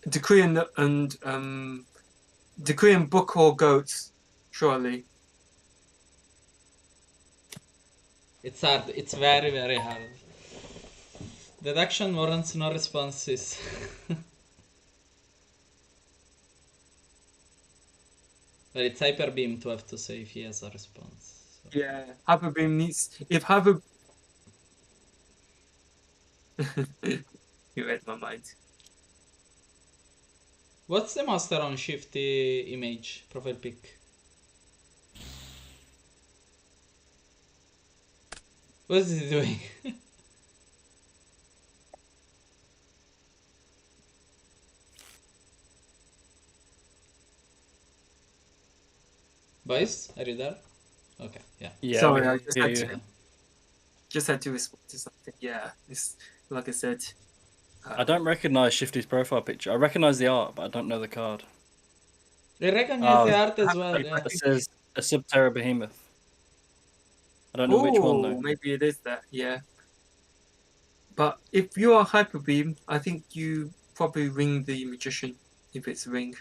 Decree and Decree and Book or Goats, surely. It's hard. It's very hard. Deduction warrants no responses. But it's Hyper Beam to have to say if he has a response. So. Yeah, Hyperbeam needs. If Hyper. You read my mind. What's the master on Shifty image profile pic? What is he doing? Boys, are you there? Okay, yeah. Yeah. Sorry, we I just hear had you. to. Just had to respond to something. Yeah, it's like I said. I don't recognize Shifty's profile picture. I recognize the art, but I don't know the card. I recognize Oh, the art as well, yeah. It says a Subterra Behemoth. I don't know which one though. Maybe it is that. Yeah. But if you are Hyperbeam, I think you probably ring the Magician if it's ring,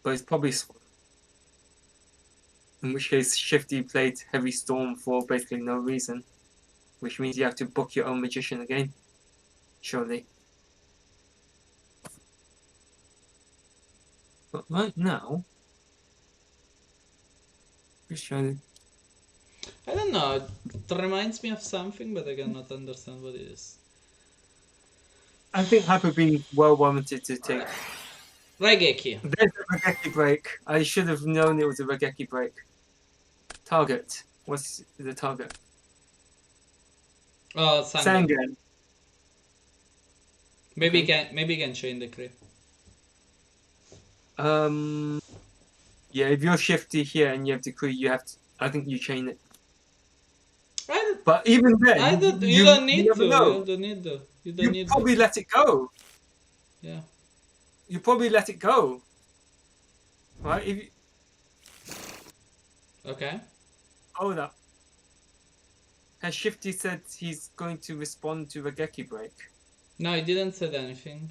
but it's probably Swan. In which case, Shifty played Heavy Storm for basically no reason, which means you have to book your own Magician again. Surely. But right now, just trying I don't know, it reminds me of something, but I cannot understand what it is. I think Hyperbeam well warranted to take. Raigeki. There's a Regeki break. I should have known it was a Regeki break. Target. What's the target? Oh, Sangan. Sangan. Maybe Okay. he can chain the creep. Yeah, if you're Shifty here and you have Decree, you have to. I think you chain it. I But even then, don't, you don't need never to. know. You don't need to. You don't You need probably to. let it go. Yeah. You probably let it go. Right? If you, Okay. hold up. Has Shifty said he's going to respond to Regeki break? No, he didn't say anything.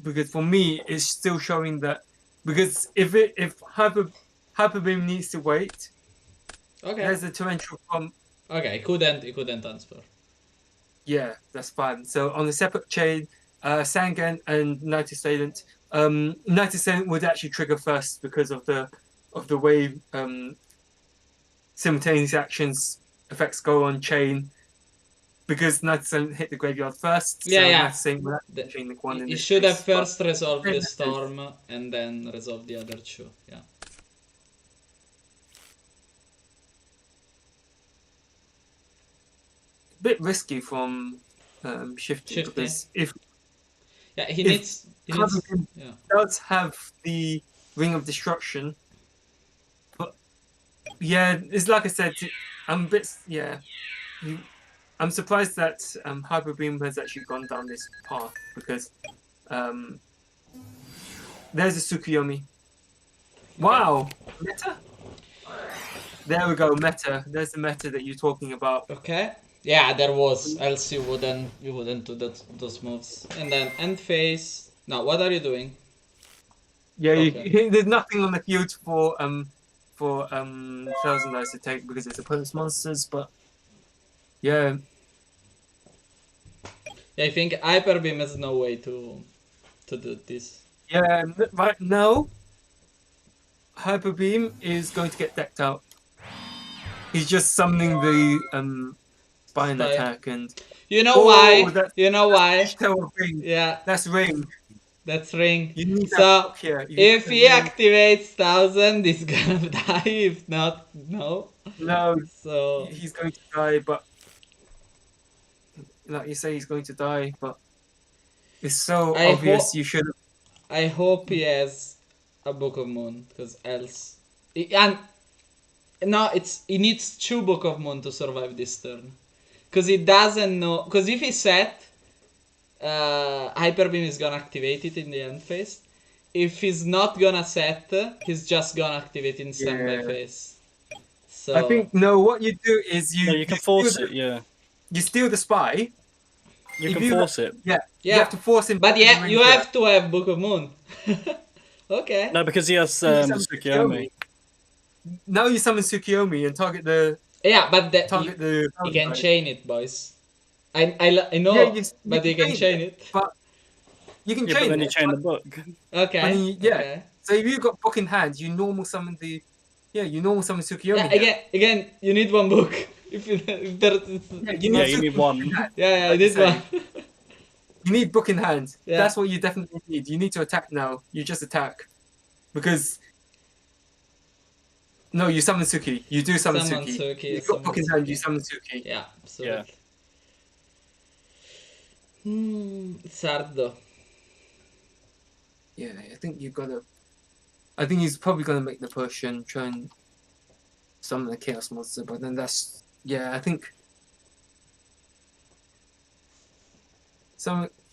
Because for me, it's still showing that. Because if Hyperbeam needs to wait, Okay. there's a torrential from. Okay, he couldn't answer. Yeah, that's fine. So on a separate chain, Sangan and Night Assailant. Night Assailant would actually trigger first because of the way simultaneous actions effects go on chain. Because Night Assailant hit the graveyard first. Yeah, so yeah. Night Assailant would actually chain the one in You this should have case, but- first resolved the storm and then resolved the other two. Yeah. Bit risky from Shifty, Shifty. because if Yeah, he If needs. Hyperbeam Yeah. does have the Ring of Destruction, but yeah, it's like I said, I'm a bit I'm surprised that Hyperbeam has actually gone down this path because there's a Tsukuyomi. Wow, meta. There we go, meta. There's the meta that you're talking about. Okay. Yeah, there was. Else you wouldn't do those moves. And then end phase. Now, what are you doing? Yeah, Okay. there's nothing on the field for Thousand Eyes to take because it's opponent's monsters, but yeah, Yeah, I think Hyper Beam has no way to do this. yeah. Right now, Hyper Beam is going to get decked out. He's just summoning the spine Spy. attack and You know why? that's You know why? Tail Ring. Yeah, That's Ring. that's Ring. You need that So block here. if he activates 1000, he's gonna die. If not, no. No, So he's going to die, but like you say, he's going to die, but it's so I obvious hope you should. I hope he has a Book of Moon, because else. And no, he needs 2 Book of Moon to survive this turn. Because he doesn't know. Because if he set, Hyper Beam is gonna activate it in the end phase. If he's not gonna set, he's just gonna activate in standby Yeah. phase. So I think no. What you do is No, you can force it. Yeah, You steal the spy. you If can you force it. Yeah, yeah, you have to force him. but to yeah, ring you here. have to have Book of Moon. Okay. No, because he has summon Tsukiyomi. Now you summon Tsukiyomi and target the Yeah, but he can chain it, boys. I know, Yeah, you but he can chain it. But you can Yeah, but chain then you it. chain the book. Okay. Yeah. Okay. So if you've got book in hand, you normal summon Tsukiyomi. Yeah, here. again, you need 1 book. If there's, Yeah, Yeah, you need Tsukiyomi one. in hand. yeah, you Like you need say. 1. You need book in hand. Yeah. That's what you definitely need. You need to attack now. You just attack. Because no, you summon Suki. You do summon Summon Suki. Suki, You've summon got book in hand, Suki. you summon Suki. Yeah, absolutely. It's hard though. Yeah, I think you've got to. I think he's probably going to make the push and try and summon the Chaos Monster, but then that's. Yeah, I think.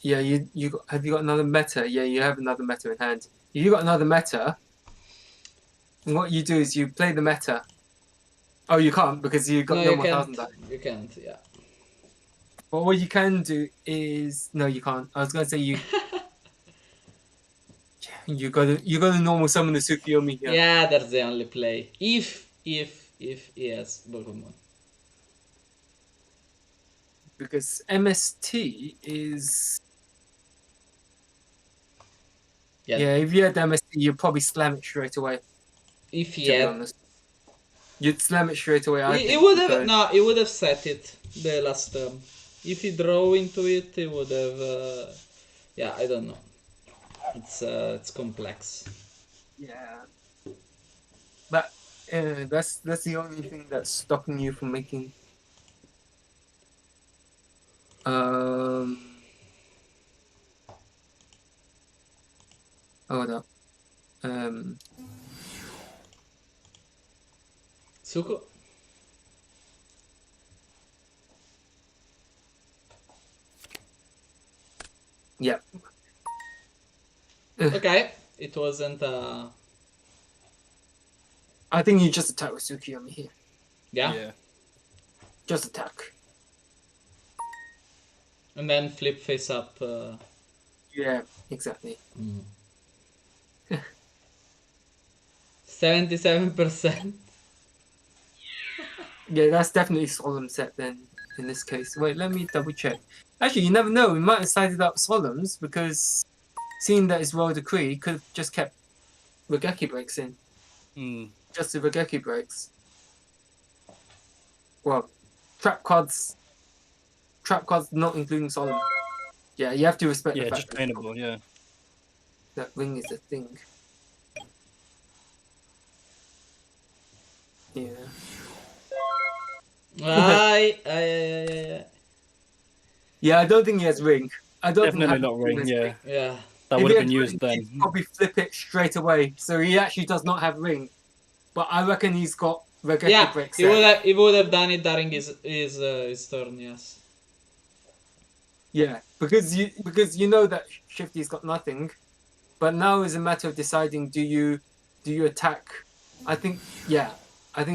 Yeah, have you got another meta? Yeah, you have another meta in hand. If you got another meta, and what you do is you play the meta. Oh, you can't because you got No, no you more can't. 1,000 die. You can't. Yeah. But what you can do is no, you can't. I was going to say you. You gotta normal summon the Tsukiyomi here. Yeah, that's the only play. If he has Book of Moon. Because MST is. Yeah, if you had MST, you'd probably slam it straight away. If he To be had, honest, you'd slam it straight away. I he think, would have because- he would have set it the last turn. If he draw into it, he would have. Yeah, I don't know. It's complex. Yeah. But that's the only thing that's stopping you from making. Hold up. Suko. Yeah. Okay, it wasn't. I think you just attack with Tsukiyomi here. Yeah. Yeah. Just attack. And then flip face up. Yeah, exactly. 77%. Yeah, that's definitely Solemn set then, in this case. Wait, let me double check. Actually, you never know. We might have sided up Solemns because seeing that it's Royal Decree, he could have just kept Regeki breaks in. Just the Regeki breaks. Well, trap cards not including Solemn. Yeah, you have to respect Yeah, the just fact paintable. Yeah. that ring is a thing. Yeah. Aye. Yeah, I don't think he has ring. I don't Definitely think not ring. Yeah, Yeah. that If would he have had been used ring, then. he'd probably flip it straight away. So he actually does not have ring. But I reckon he's got Regeki Yeah, break he set. would have done it during his turn, yes. Yeah, because you know that Shifty's got nothing, but now is a matter of deciding do you attack? I think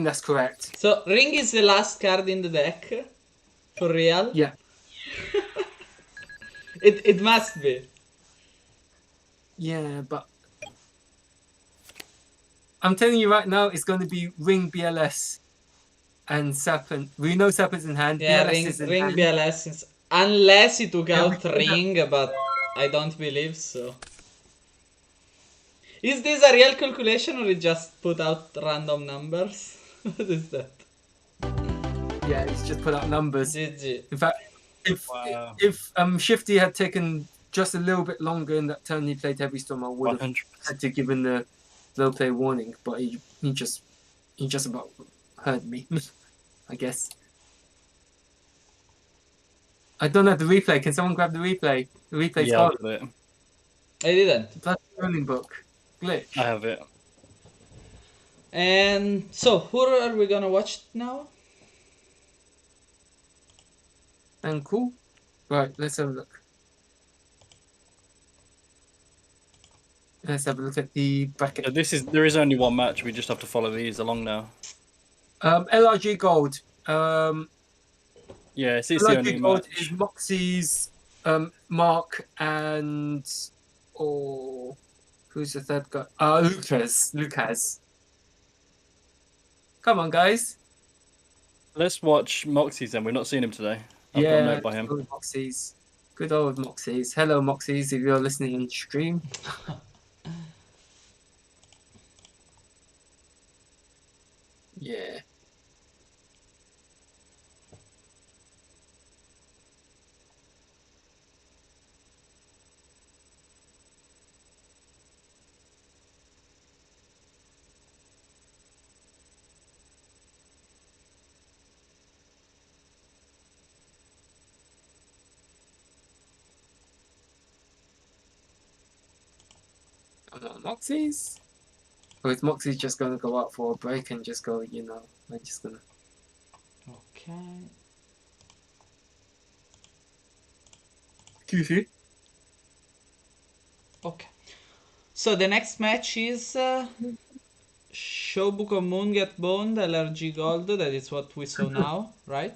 that's correct. So Ring is the last card in the deck. For real? Yeah. It must be. Yeah, but I'm telling you right now, it's going to be Ring BLS and Serpent. We know Serpent's in hand. Yeah, BLS is in ring hand. BLS unless he took Yeah, we out said that. ring, but I don't believe so. Is this a real calculation or he just put out random numbers? What is that? Yeah, he's just put out numbers. GG. In fact, if Wow. if Shifty had taken just a little bit longer in that turn he played Heavy Storm, I would have 100%. had to give him the low play warning. But he just about heard me, I guess. I don't have the replay. Can someone grab the replay? The replay's Yeah, I'll gone. get it. I didn't. Bloody learning book glitch. I have it. And so, who are we gonna watch now? And cool. Right, let's have a look. Let's have a look at the bracket. So there is only one match. We just have to follow these along now. LRG Gold. Yeah, it's the only LRG Gold match. is Moxie's, Mark, and who's the third guy? Lucas. Come on, guys. Let's watch Moxie's then. We've not seen him today. I've got a Yeah, note by him. good old Moxies. Good old Moxies. Hello, Moxies, if you're listening in stream. Yeah. Come on, Moxies. Or is Moxie's just gonna go out for a break and just go, I'm just gonna. Okay. QC. Okay. So the next match is Shobuko Moon Get Boned, LRG Gold. That is what we saw now, right?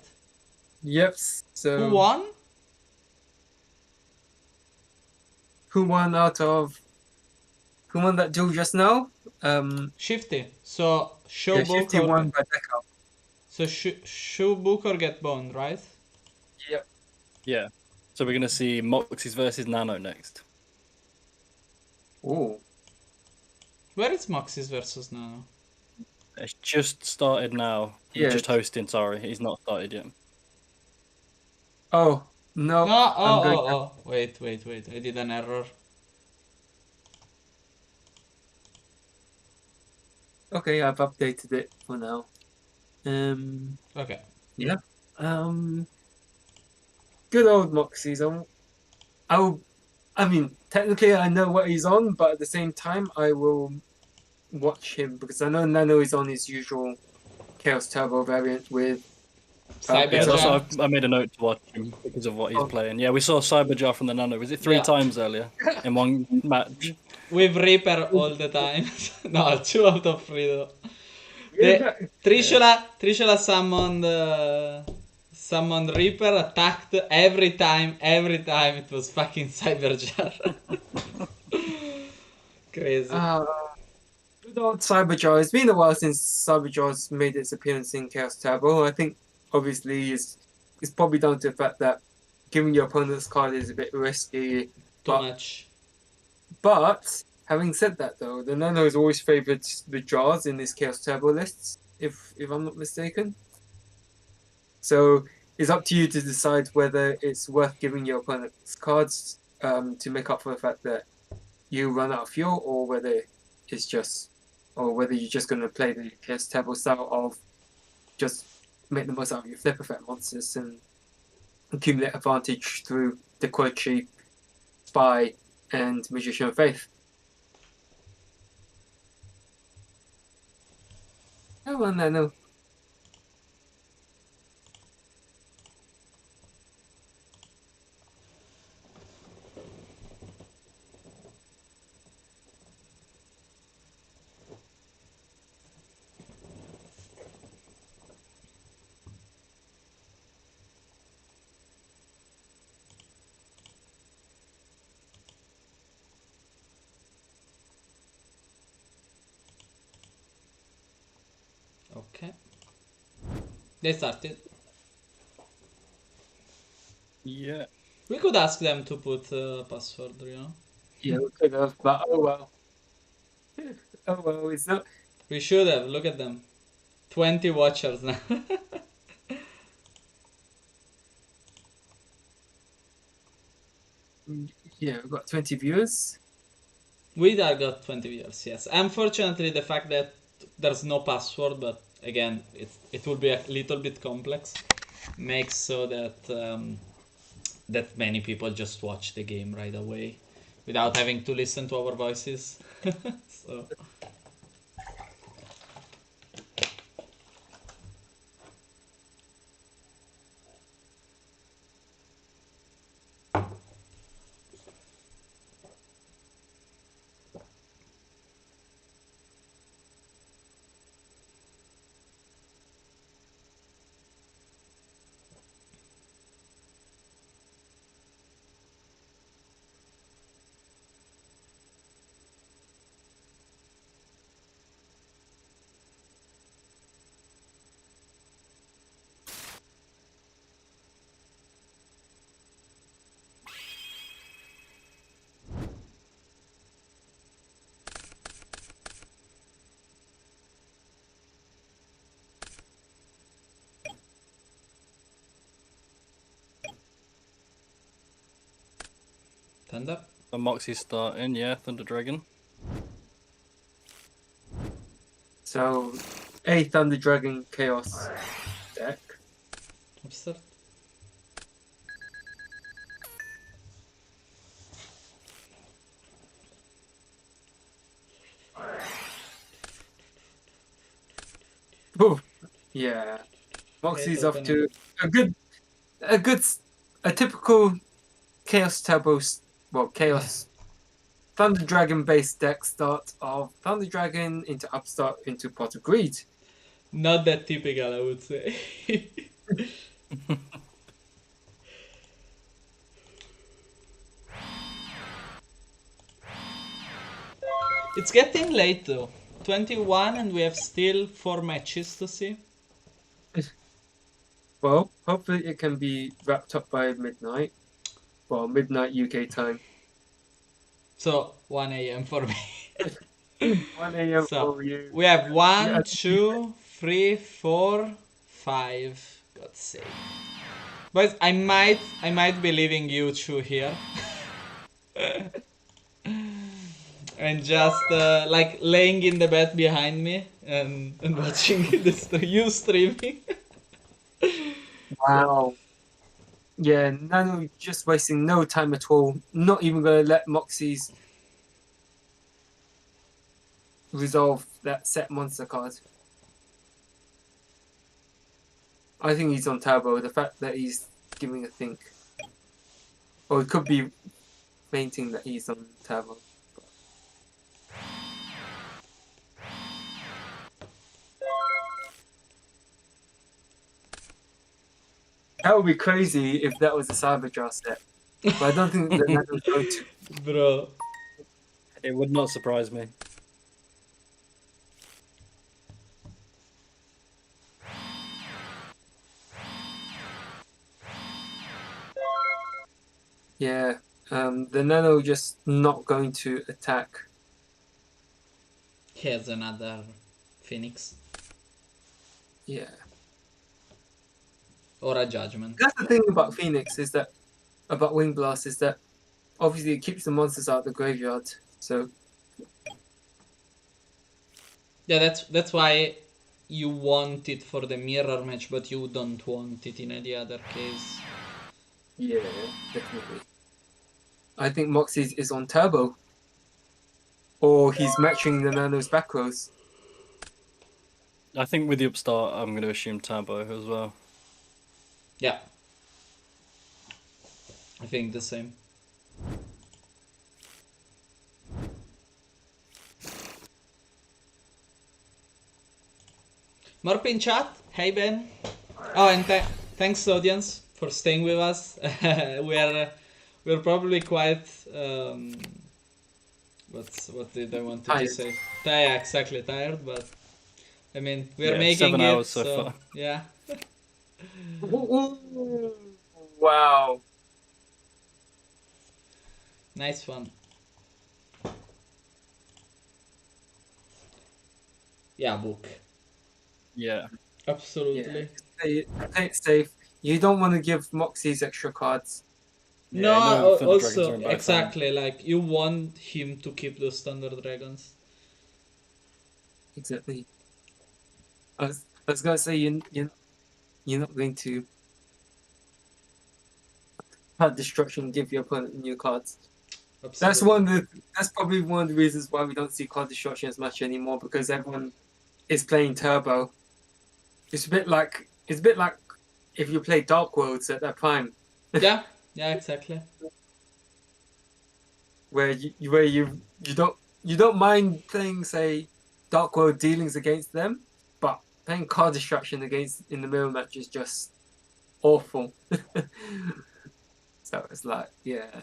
Yep. So Who won? Who won out of? Who won that duel just now? Shifty. So Yeah, Shifty Shobuko. won by Deca. So Shobuko Get Boned, right? Yep. Yeah. So we're going to see Moxie's versus Nano next. Oh. Where is Moxie's versus Nano? It's just started now. He's Yeah. just hosting, sorry. He's not started yet. Oh no. No, I'm going. oh. Wait. I did an error. Okay, I've updated it for now. Okay. Yeah. Good old Moxies. I mean, technically, I know what he's on, but at the same time, I will watch him because I know Nano is on his usual Chaos Turbo variant with. Cyberjar. Yeah, that's what I made a note to watch him because of what he's playing. Yeah, we saw Cyberjar from the Nano. Was it three Yeah. times earlier in one match? With Reaper all the time. No, 2 out of 3 though. Yeah. Trishula summoned Reaper, attacked every time it was fucking Cyberjar. Crazy. Good old Cyberjar. It's been a while since Cyberjar's made its appearance in Chaos Turbo. I think, obviously, it's probably down to the fact that giving your opponent's card is a bit risky. Too much. But having said that, though, the Nano has always favoured the Jars in this Chaos Turbo lists, if I'm not mistaken. So it's up to you to decide whether it's worth giving your opponent's cards to make up for the fact that you run out of fuel, or whether you're just going to play the Chaos Turbo style of just make the most out of your flip effect monsters and accumulate advantage through the Quirky, Spy, and Magician of Faith. Oh, well, no. They started. Yeah. We could ask them to put password, Yeah, we could have, but oh well. Oh well, it's not. We should have. Look at them. 20 watchers now. Yeah, we've got 20 viewers. We got 20 viewers, yes. Unfortunately, the fact that there's no password, but again, it will be a little bit complex, makes so that that many people just watch the game right away without having to listen to our voices. So. Thunder? So Moxie's starting, yeah, Thunder Dragon. So, a Thunder Dragon Chaos deck. Absurd. Oh, yeah. Moxie's off to a typical Chaos Turbo, Chaos Thunder Dragon based deck start of Thunder Dragon into Upstart into Pot of Greed. Not that typical, I would say. It's getting late though. 21 and we have still 4 matches to see. Well, hopefully it can be wrapped up by midnight. Well, midnight UK time. So 1 a.m. for me. 1 a.m. So for you. we have 1, Yeah. 2, 3, 4, 5. God's sake. But I might be leaving you two here. And just like laying in the bed behind me and watching you streaming. Wow. Yeah, Nano just wasting no time at all. Not even going to let Moxie's resolve that set monster card. I think he's on turbo. The fact that he's giving a think. Or it could be fainting that he's on turbo. That would be crazy if that was a Cyberjar set. But I don't think that Nano's going to. Bro. It would not surprise me. Yeah, the Nano just not going to attack. He has another Phoenix. Yeah. Or a Judgment. That's the thing about Phoenix is that, about Wing Blast, is that obviously it keeps the monsters out of the graveyard. So Yeah, that's why you want it for the mirror match, but you don't want it in any other case. yeah, definitely. I think Moxie's is on turbo. Or he's matching the Nano's back rows. I think with the upstart, I'm going to assume turbo as well. Yeah. I think the same. Morp in chat. Hey Ben. Oh, and thanks audience for staying with us. we're probably quite what did I want to Tired. say? Yeah, exactly tired, but I mean we're Yeah, making 7 it. hours so So far. yeah. Ooh, wow. Nice one. Yeah, book. Yeah. Absolutely. Play it safe. You don't want to give Moxie's extra cards. No, Yeah, no Thunder Dragons are also in both hands. exactly like you want him to keep those Thunder Dragons. Exactly. I was gonna say you're not going to have destruction give your opponent new cards. Absolutely. That's probably one of the reasons why we don't see card destruction as much anymore, because everyone is playing turbo. It's a bit like if you play Dark Worlds at that prime, Yeah, yeah, exactly. where you don't mind playing, say, Dark World dealings against them, but playing card destruction against in the mirror match is just awful. So it's like, yeah.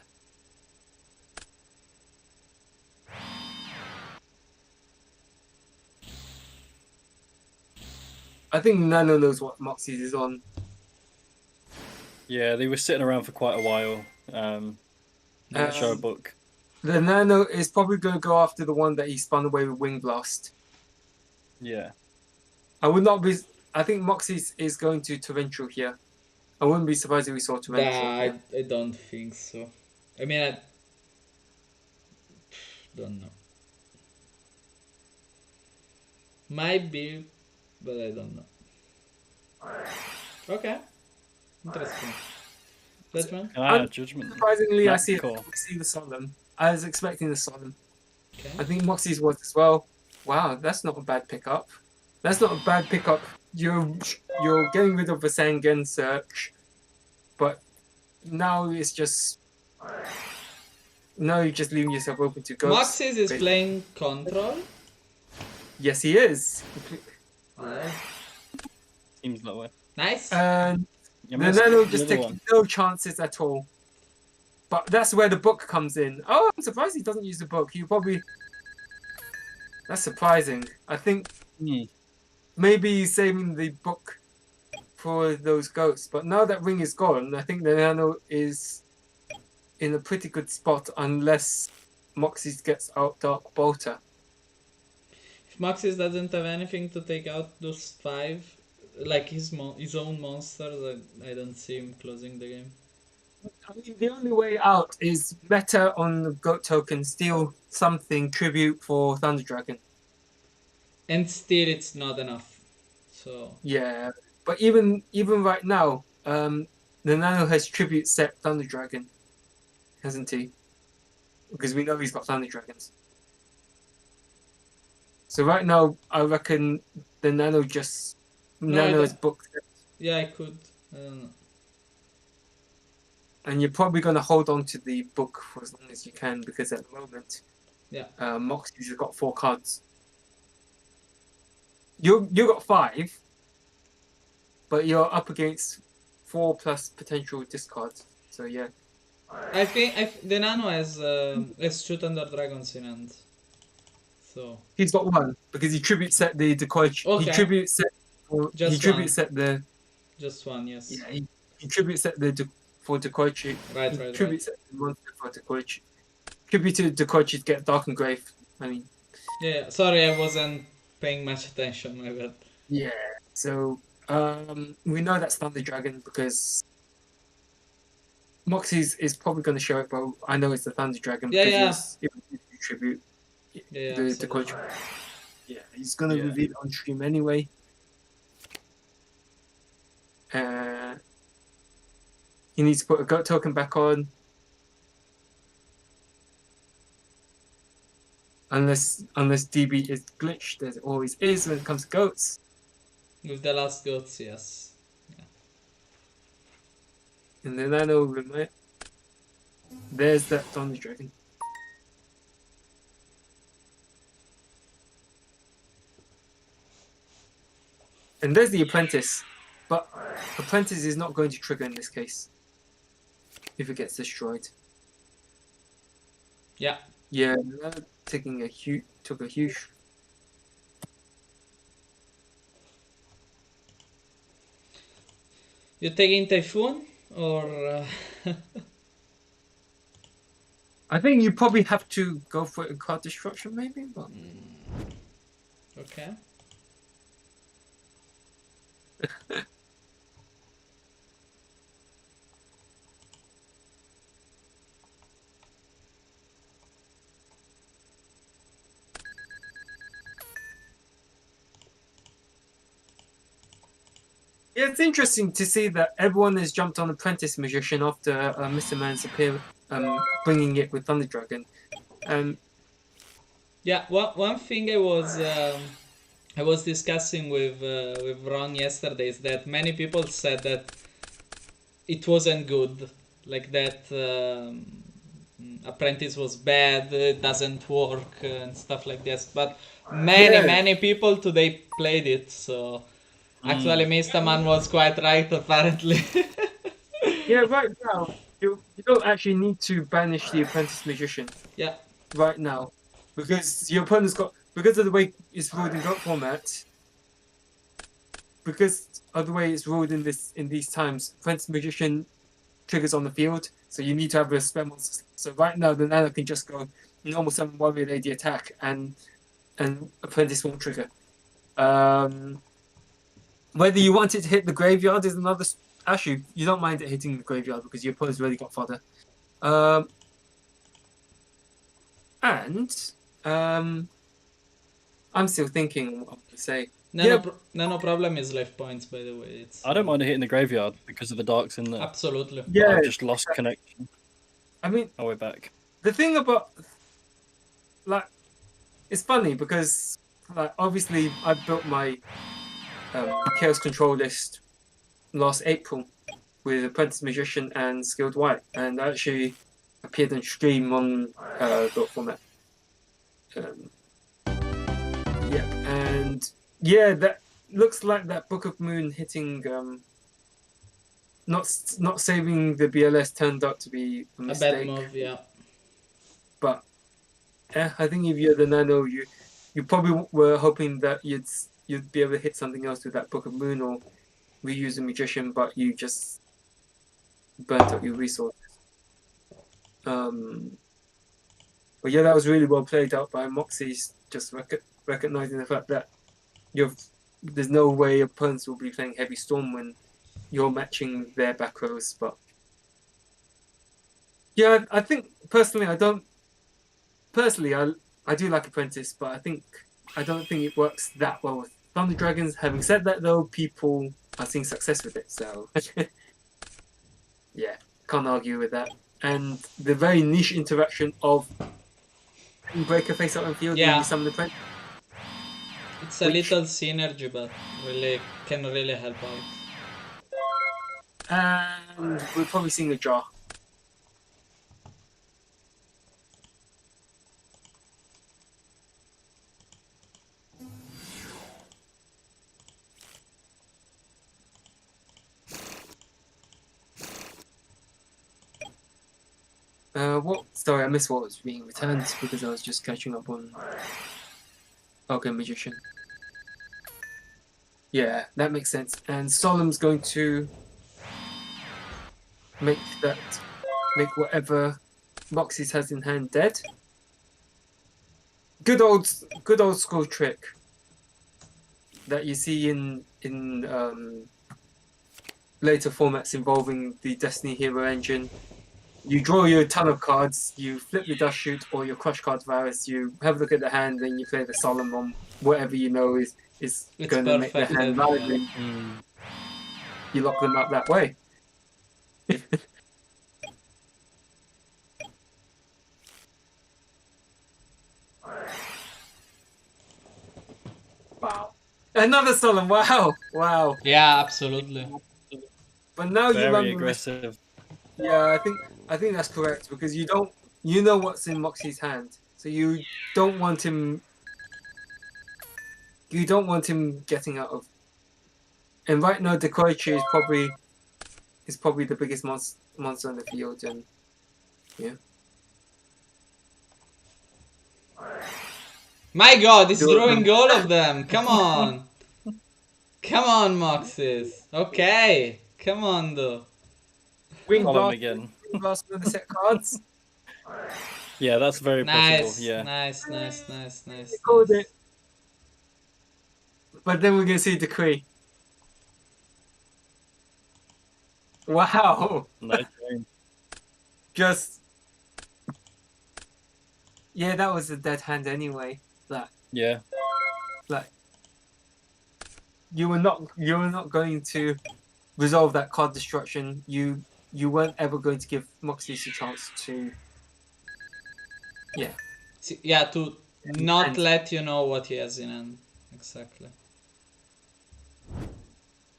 I think Nano knows what Moxie's is on. Yeah, they were sitting around for quite a while. Didn't show a book. The Nano is probably going to go after the one that he spun away with Wing Blast. Yeah. I would not be. I think Moxie's is going to Torrential here. I wouldn't be surprised if we saw Nah, Torrential here. I don't think so. I mean, I don't know. Might be, but I don't know. Okay, interesting. Judgment. Can I add Judgment? Surprisingly, Nah, I see cool. the Solemn. I was expecting the Solemn. Okay. I think Moxie's was as well. Wow, that's not a bad pickup. That's not a bad pickup. You're getting rid of the Sangen search, but now it's just you're just leaving yourself open to ghosts. Moxis is playing control. Yes, he is. Yeah. Seems that way. Nice. And Yeah, the that's Nano the just other takes one. no chances at all. But that's where the book comes in. Oh, I'm surprised he doesn't use the book. He probably. That's surprising. I think maybe he's saving the book for those ghosts. But now that ring is gone, I think the Nano is in a pretty good spot unless Moxie gets out Dark Bolter. If Moxis doesn't have anything to take out those 5, like his own monsters, I don't see him closing the game. I mean, the only way out is meta on the Goat token, steal something tribute for Thunder Dragon. And still, it's not enough. So Yeah, but even right now, the Nano has tribute set Thunder Dragon, hasn't he? Because we know he's got Thunder Dragons. So right now, I reckon the Nano just Nano's booked it, yeah, I could. I don't know. and you're probably going to hold on to the book for as long as you can, because at the moment, Yeah. Moxie's has got 4 cards. You got 5, but you're up against 4 plus potential discards. So yeah. I think the Nano has 2 Thunder Dragons in hand. So He's got 1 because he tribute set the decoy. Okay. He tribute set. Just he tribute one. set the. Just 1, yes. Yeah, he tribute set for Dekoichi. Right, He right, tribute right. set the monster for Dekoichi. Tribute to Dekoichi to get Dark and Grave. I mean. Yeah, sorry, I wasn't paying much attention. My bad. Yeah. So we know that's Thunder Dragon because Moxie's is probably going to show it, but I know it's the Thunder Dragon Yeah, because yeah. it was tribute. Yeah, the absolutely. Dekoichi. Yeah, he's going to Yeah. reveal it on stream anyway. He needs to put a Goat token back on. Unless DB is glitched, as it always is when it comes to goats. With the last goats, yes. And the Nano remote. There's that Thunder Dragon. And there's the Apprentice. But Apprentice is not going to trigger in this case. If it gets destroyed. Yeah. Yeah, took a huge. You taking Typhoon or I think you probably have to go for it in card destruction, maybe. But okay? yeah, it's interesting to see that everyone has jumped on Apprentice Magician after Mr. Man's bringing it with Thunder Dragon. Yeah, one thing I was discussing with Ron yesterday is that many people said that it wasn't good, like that Apprentice was bad, it doesn't work and stuff like this. But many people today played it, so actually Mr. Man was quite right apparently. Yeah, right now you don't actually need to banish the Apprentice Magician Yeah, right now because your opponent's got because of the way it's ruled in GOAT format. Because of the way it's ruled in these times, Apprentice Magician triggers on the field, so you need to have a spell monster. So right now the Nano can just go normal summon Warrior Lady attack and Apprentice won't trigger. Whether you want it to hit the graveyard is another. Actually, you don't mind it hitting the graveyard because your opponent's already got fodder. I'm still thinking what to say. Nano problem is life points, by the way. It's I don't mind it hitting the graveyard because of the darks in there. absolutely. Yeah, I've just lost connection. I mean, Oh, we're back. the thing about it's funny because obviously I built my Chaos Control list last April with Apprentice Magician and Skilled White, and I actually appeared on stream on GOAT format. That looks like that Book of Moon hitting not saving the BLS turned out to be a mistake. A bad move, yeah. But I think if you're the Nano, you probably were hoping that you'd be able to hit something else with that Book of Moon or reuse the Magician, but you just burnt up your resources. But yeah, that was really well played out by Moxie's, just recognizing the fact that there's no way opponents will be playing Heavy Storm when you're matching their back rows. But yeah, I think personally, I do like Apprentice, but I don't think it works that well with Thunder Dragons. Having said that, though, people are seeing success with it, so yeah, can't argue with that. And the very niche interaction of Breaker face out on field when you summon the Apprentice. It's a little synergy, but really can really help out. And we're probably seeing a draw. Sorry, I missed what was being returned because I was just catching up on Magician. Yeah, that makes sense. And Solemn's going to make whatever Moxie's has in hand dead. Good old school trick that you see in later formats involving the Destiny Hero engine. You draw your ton of cards, you flip your Dust Shoot or your Crush Card Virus, you have a look at the hand, then you play the Solemn on whatever you know is going to make the hand valid. You lock them up that way. Wow. Another Solemn, wow. Yeah, absolutely. But now Very aggressive. Yeah, I think that's correct because you know what's in Moxie's hand, so you don't want him getting out of. And right now, Dekoichi is probably the biggest monster on the field, and yeah. My God, he's drawing all of them. Come on, come on, Moxes. Okay, Come on, though. Wing Come on Blast, again. Wing Blast with the set cards. Yeah, that's very possible. Nice, Yeah. nice. They called it. But then we're gonna see Decree. Wow. Nice game. Just yeah, that was a dead hand anyway. Yeah. Like you were not going to resolve that card destruction. You weren't ever going to give Moxie's a chance to Yeah, to not And- let you know what he has in hand. Exactly.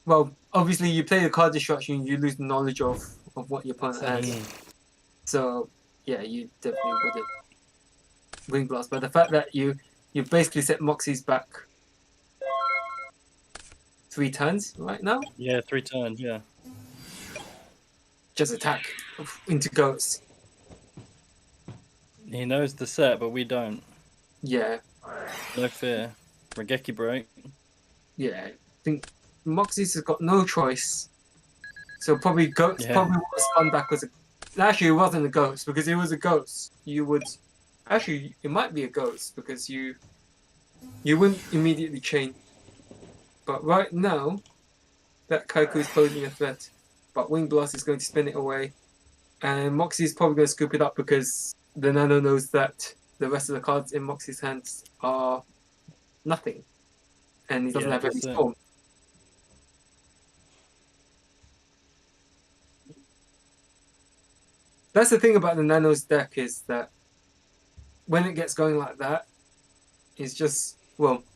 well, obviously you play the card destruction, you lose knowledge of what your opponent has. Exactly. So yeah, you definitely wouldn't Wing Blast. But the fact that you basically set Moxie's back 3 turns right now, Yeah, 3 turns. Yeah. just attack into Ghosts. He knows the set, but we don't. Yeah, No fear. Regeki break. yeah. I think Moxie's has got no choice. So probably Goats Yeah. probably would have spun back as a. Actually, it wasn't a Ghost because it was a Ghost. You would actually it might be a Ghost because you wouldn't immediately chain. But right now, that Kaiku is posing a threat. But Wing Blast is going to spin it away, and Moxie is probably going to scoop it up because the Nano knows that the rest of the cards in Moxie's hands are nothing, and he doesn't Yeah, have any that's it. storm. That's the thing about the Nano's deck is that when it gets going like that, it's just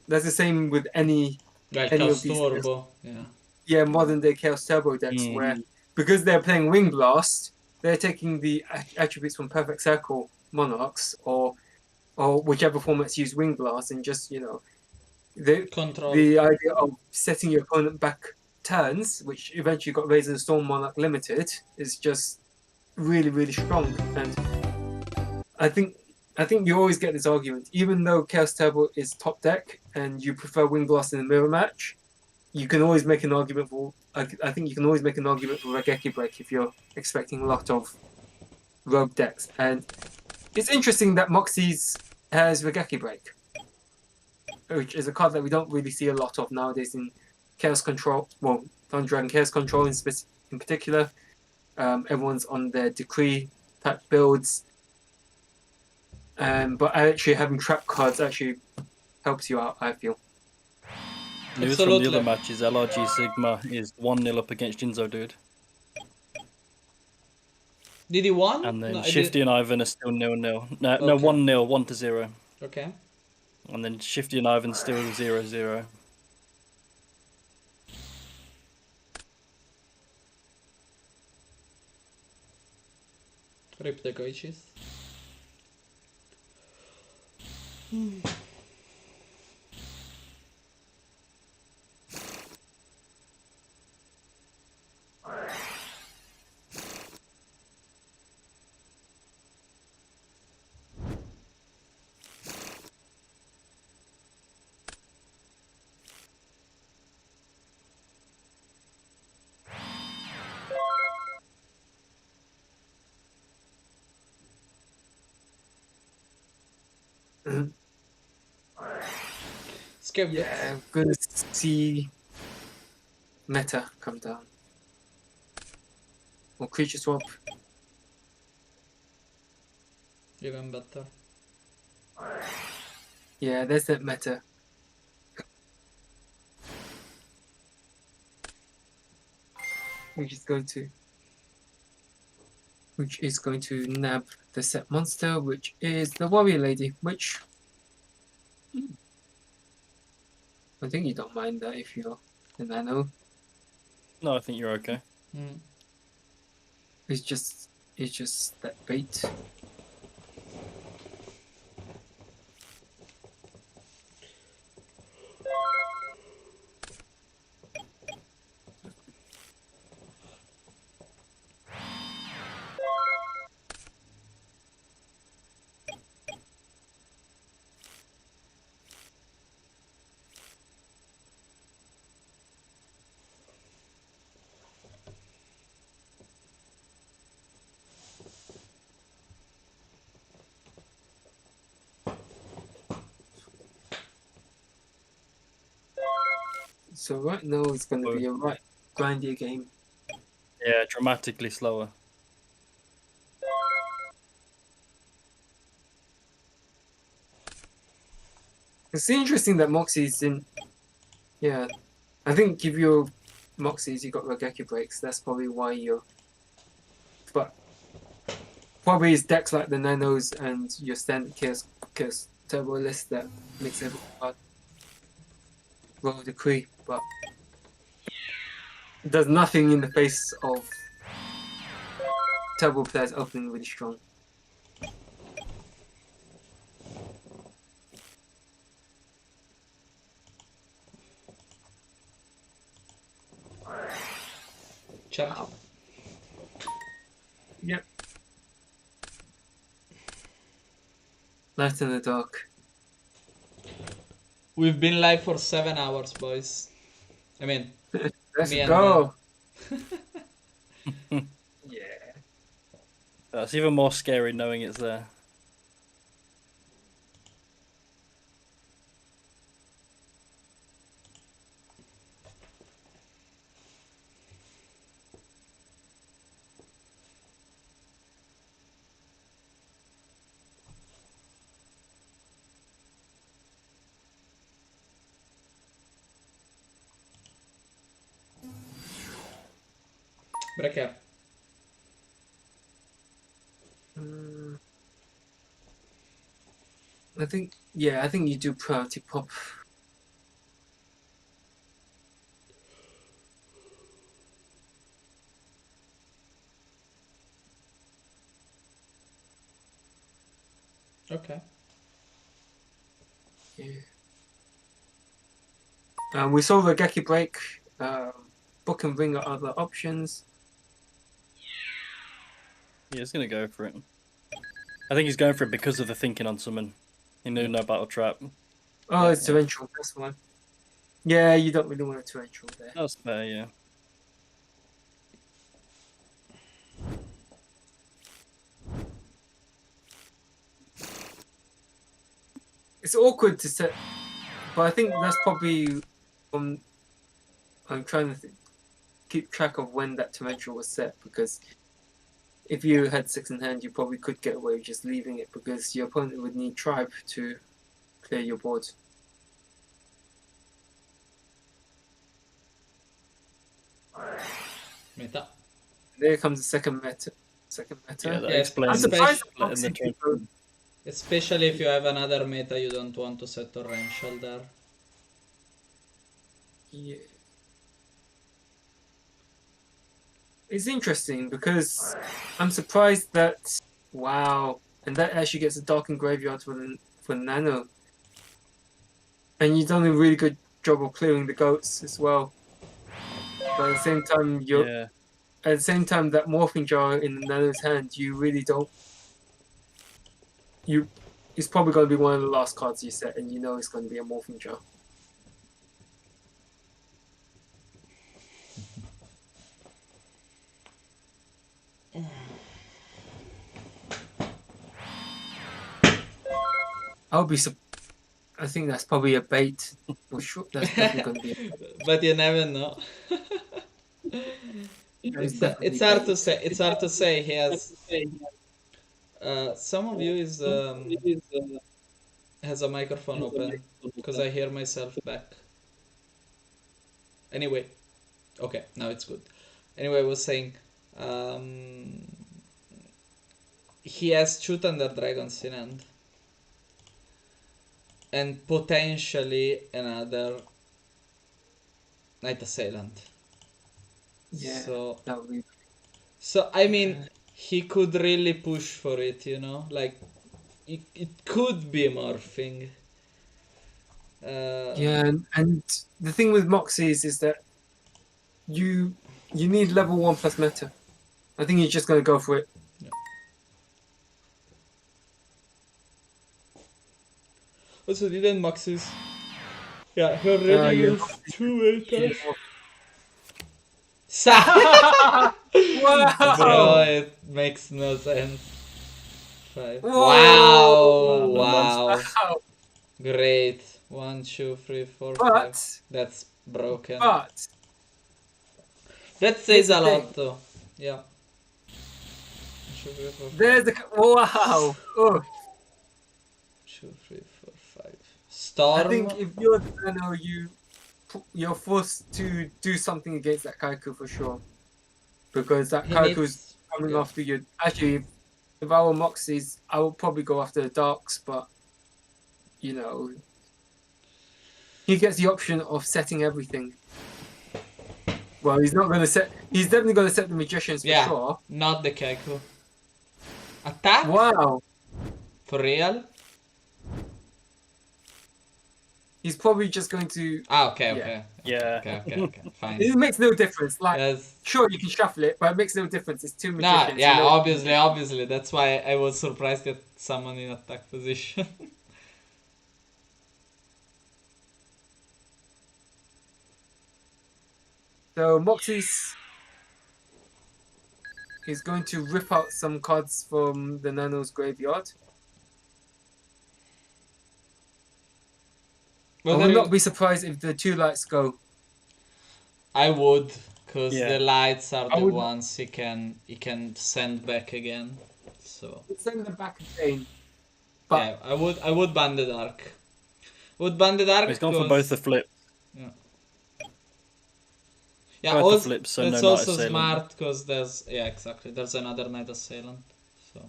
that's the same with any Like of Chaos these Turbo. Yeah. modern day Chaos Turbo decks Mm. where because they're playing Wing Blast, they're taking the attributes from Perfect Circle Monarchs or whichever formats use Wing Blast and just the Control. idea of setting your opponent back turns, which eventually got raised in the Storm Monarch Limited, is just really, really strong. And I think you always get this argument, even though Chaos Turbo is top deck and you prefer Wing Blast in a mirror match, you can always make an argument for. I think you can always make an argument for Regeki Break if you're expecting a lot of rogue decks. And it's interesting that Moxie's has Regeki Break, which is a card that we don't really see a lot of nowadays in Chaos Control. Well, Thunder Dragon Chaos Control in particular. Everyone's on their Decree type builds. But actually having trap cards actually helps you out, I feel. News from the Absolutely. other matches, LRG Sigma is 1-0 up against Jinzo, dude. Did he won? And then No, Shifty and Ivan are still 0-0. No, Okay. 1-0, 1-0. Okay. And then Shifty and Ivan still 0-0. Rip the Goichis. Skip this. Yeah, I'm gonna see meta come down. Or creature swap. Even better. Yeah, there's that meta. Which is going to nab the set monster, which is the warrior lady, which I think you don't mind that if you're the nano. No, I think you're okay. Mm. It's just that bait. So right now it's going to be a right grindy game. Yeah, dramatically slower. It's interesting that Moxie's in. Yeah, I think if you're Moxies, you got Rageki breaks. That's probably why you're. But probably it's decks like the Nanos and your standard Chaos Turbo list that makes everything hard. Roll decree, but it does nothing in the face of Turbo players opening really strong. Check. Wow. Yep. Light in the dark. We've been live for 7 hours, boys. I mean, Let's me and go. Yeah. That's even more scary knowing it's there. Breaker. I think you do priority pop. Okay. Yeah. We saw the Geki break. Book and Ring are other options. Yeah, he's gonna go for it. I think he's going for it because of the thinking on summon. He knew no battle trap. Oh, Yeah, it's torrential. That's one. Yeah, you don't really want a torrential there. That's fair, yeah. It's awkward to set, but I think that's probably I'm trying to keep track of when that torrential was set, because if you had 6 in hand, you probably could get away with just leaving it, because your opponent would need tribe to clear your board. Meta. There comes the second meta. Yeah, that Yeah, explains I'm surprised especially- that Moxie people- Especially if you have another meta you don't want to set torrential there. Yeah. It's interesting because I'm surprised that wow, and that actually gets a darkened graveyard for Nano, and you've done a really good job of clearing the goats as well. But at the same time, that morphing jar in the Nano's hand, you really don't. It's probably going to be one of the last cards you set, and you know it's going to be a morphing jar. I think that's probably a bait. For sure, that's definitely going to be a bait. But you never know. It's hard to say. It's hard to say. He has. Some of you is has a microphone open because I hear myself back. Anyway, okay, now it's good. Anyway, I was saying, he has 2 Thunder Dragons in hand, and potentially another Night Assailant. Yeah, So that would be. So I mean, he could really push for it, you know, like it could be morphing. Yeah, and the thing with Moxies is that you need level 1 plus meta. I think he's just going to go for it. Also, didn't Maxis? Yeah, he already Yeah. used 2 metas. Wow! Bro, it makes no sense. 5. Whoa! Wow! Wow! Great. 1, 2, 3, 4, 5. But That's broken. That says here's a the lot thing. though. Yeah. 2, 3, 4, 5. There's the wow. Oh, 2, 3, 4, 5. I Storm. think if you're the Nano, you're forced to do something against that Kaiku for sure, because that He Kaiku's needs. coming Yeah. after you. Actually, if I were Moxie's, I would probably go after the Darks, but you know, he gets the option of setting everything. Well, he's not going to set. He's definitely going to set the Magicians for Yeah. sure. Not the Keiko. Attack? Wow, For real? he's probably just going to. Ah, okay, Yeah. okay. Yeah. Okay. Fine. It makes no difference. Like, Yes. sure, you can shuffle it, but it makes no difference. It's two Nah, Magicians. yeah, you know. obviously. That's why I was surprised that someone in attack position. So Moxie's is going to rip out some cards from the Nano's graveyard. I Whether would you- not be surprised if the two lights go. I would, cause Yeah. the lights are I the would- ones he can send back again. So Send them back again. But yeah, I would ban the dark. Would ban the dark. He's gone for 'cause- both the flips. Yeah, both the also, flips, so it's no Night also Assailant. smart because exactly there's another Night Assailant. So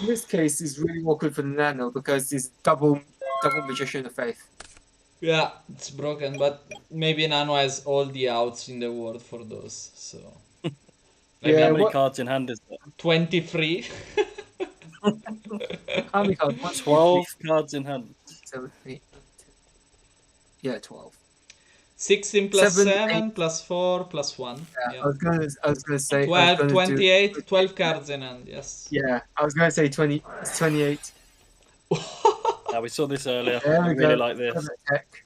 in this case, it's really awkward for the Nano because it's double Magician of Faith. yeah, it's broken, but maybe Nano has all the outs in the world for those. So Yeah, How many what- cards in hand is that? 23. How many cards? 1, 2, 3, 12 cards in hand. 7, 8, 9, 10. Yeah, 12. 16 plus 7, 7 8. plus 4 plus 1. Yeah, Yeah. I was gonna say 12, I was gonna do- 28, 12 cards in hand, yes. Yeah, I was gonna say 20. It's 28. We saw this earlier. There I we really go. like this. Tech.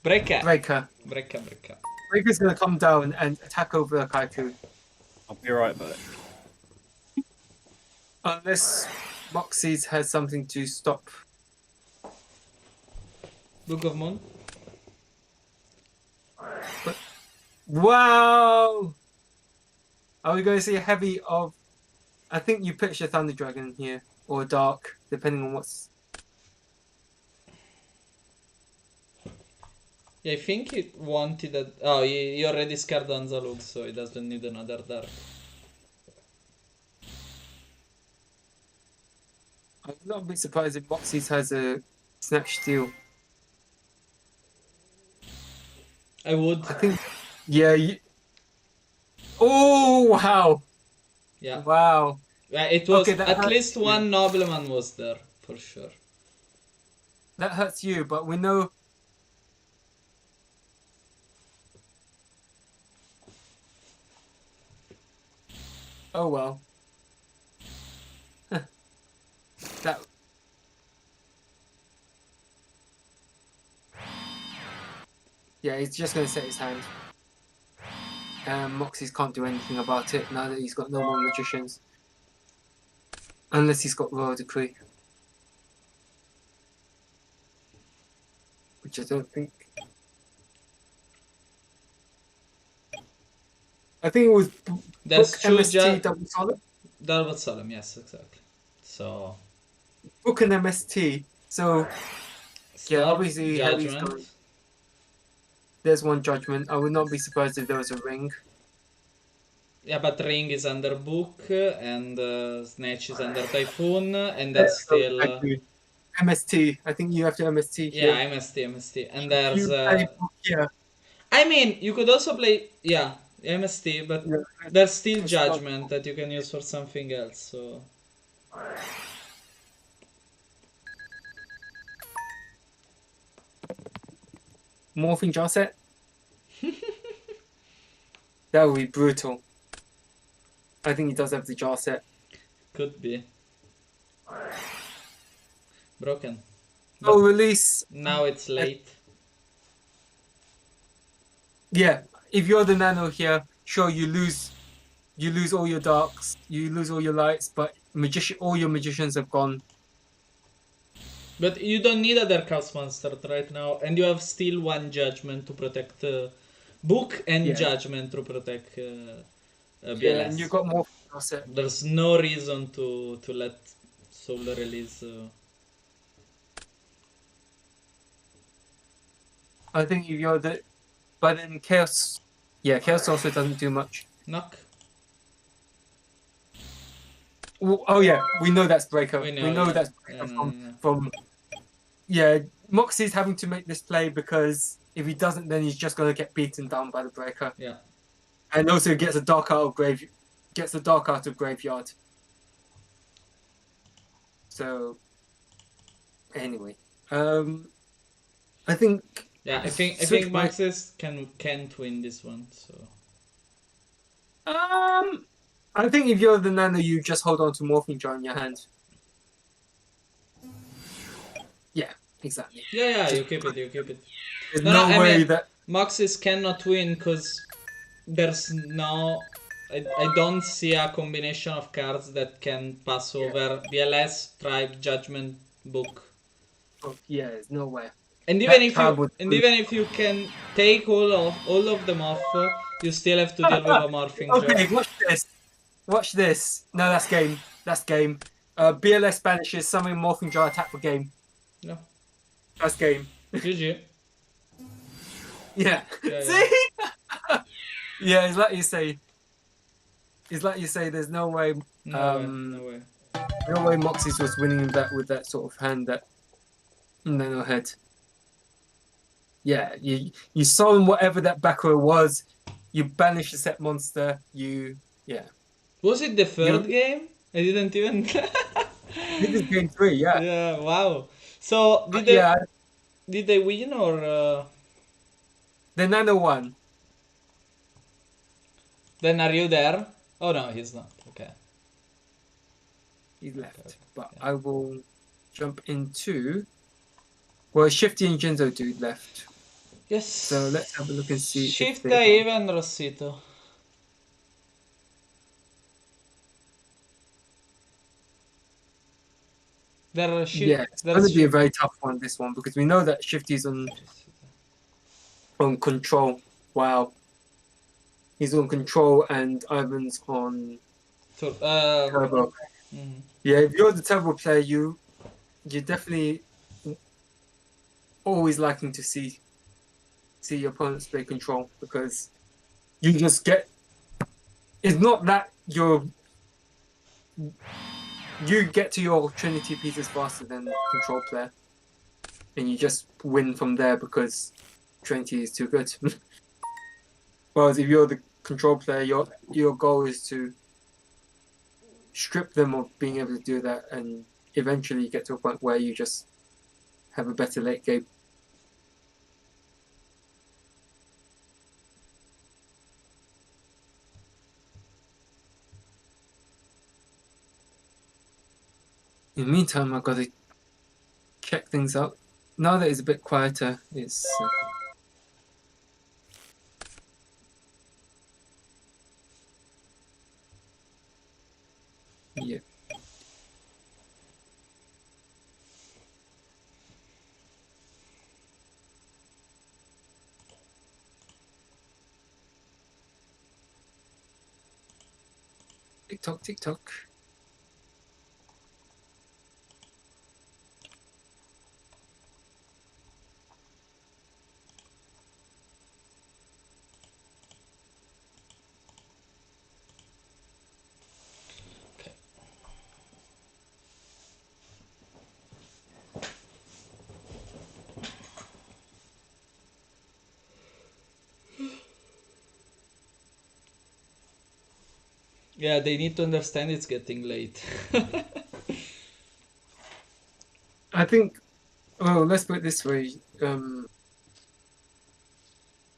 Breaker. Breaker. Breaker. Breaker's gonna come down and attack over the Kaiku. I'll be right back. Unless Moxie's has something to stop. Book of Moon. Wow! Are we going to see a heavy of... I think you pitched a Thunder Dragon here, or a Dark, depending on what's... Yeah, I think it wanted that. Oh, he already scared Anzalug, so he doesn't need another dark. I would not be surprised if Moxie's has a Snatch Steel. I would. I think... Yeah, Oh, wow! Yeah. Wow. Yeah, it was Okay, that at hurts least you. one nobleman was there for sure. That hurts you, but we know... Oh well. That... Yeah, he's just going to set his hand. Moxie's can't do anything about it now that he's got no more magicians. Unless he's got Royal Decree. Which I don't think... I think it was There's book two MST double solid. Double Solemn, yes, exactly. So Book and MST. So Storm, obviously Harry's Judgment. going. There's one judgment. I would not be surprised if there was a ring. Yeah, but Ring is under Book and Snatch is under Typhoon, and that's still MST. I think you have to MST. yeah, Here. MST, and You there's play book here. I mean, you could also play MST, but Yeah. there's still It's not- Judgment that you can use for something else. So Morphing jar set. That would be brutal. I think he does have the jar set. could be broken. Oh, release. Now it's late. Yeah, if you're the Nano here, sure you lose all your darks, you lose all your lights, but all your magicians have gone. But you don't need other Chaos Monster right now, and you have still one Judgment to protect Book and Yeah. Judgment to protect Yeah, and you BLS. got more set. There's no reason to let Soul release. I think if you're the, but then Chaos, yeah, Chaos also doesn't do much. Knock. Oh yeah, we know that's Breaker. We We know, know yeah. that's Breaker from yeah. Moxie's having to make this play because if he doesn't, then he's just gonna get beaten down by the Breaker. Yeah. And also gets a dark out of graveyard. So anyway, I think Yeah, I think Switch Maxis can't win this one. So I think if you're the Nano, you just hold on to Morphing Jar in your hand. Yeah, exactly. yeah, you keep it. There's No, no I way mean, that Maxis cannot win because there's no. I don't see a combination of cards that can pass over BLS, Tribe, Judgment, Book. yeah, there's no way. And even if you can take all of them off, you still have to deal with a morphing Okay, jar. watch this. No, that's game. BLS banishes summon Morphing Jar attack for game. No. That's game. GG. Yeah. Yeah. See? Yeah, it's like you say. There's no way. No way. No way. Moxie's was winning that with that sort of hand that Nano had. Yeah, you summon whatever that back row was. You banish the set monster. Was it the third game? I didn't even. This is game 3. Yeah. Yeah. Wow. So did they win or? The Nano won. Then are you there? Oh no, he's not. Okay. He's left. Okay. But I will jump into. Well, Shifty and Jinzo dude left. Yes. So let's have a look and see. Shift even Rossito. Yeah, it's going to be a very tough one, this one, because we know that Shifty's on control. Wow. He's on control and Ivan's on turbo. Mm-hmm. Yeah, if you're the turbo player, you're definitely always liking to see your opponents play control because you just get. It's not that you get to your Trinity pieces faster than the control player, and you just win from there because Trinity is too good. Whereas if you're the control player, your goal is to strip them of being able to do that, and eventually get to a point where you just have a better late game. In the meantime, I've got to check things out. Now that it's a bit quieter, it's yeah. Tick tock. Yeah, they need to understand it's getting late. I think. Well, let's put it this way.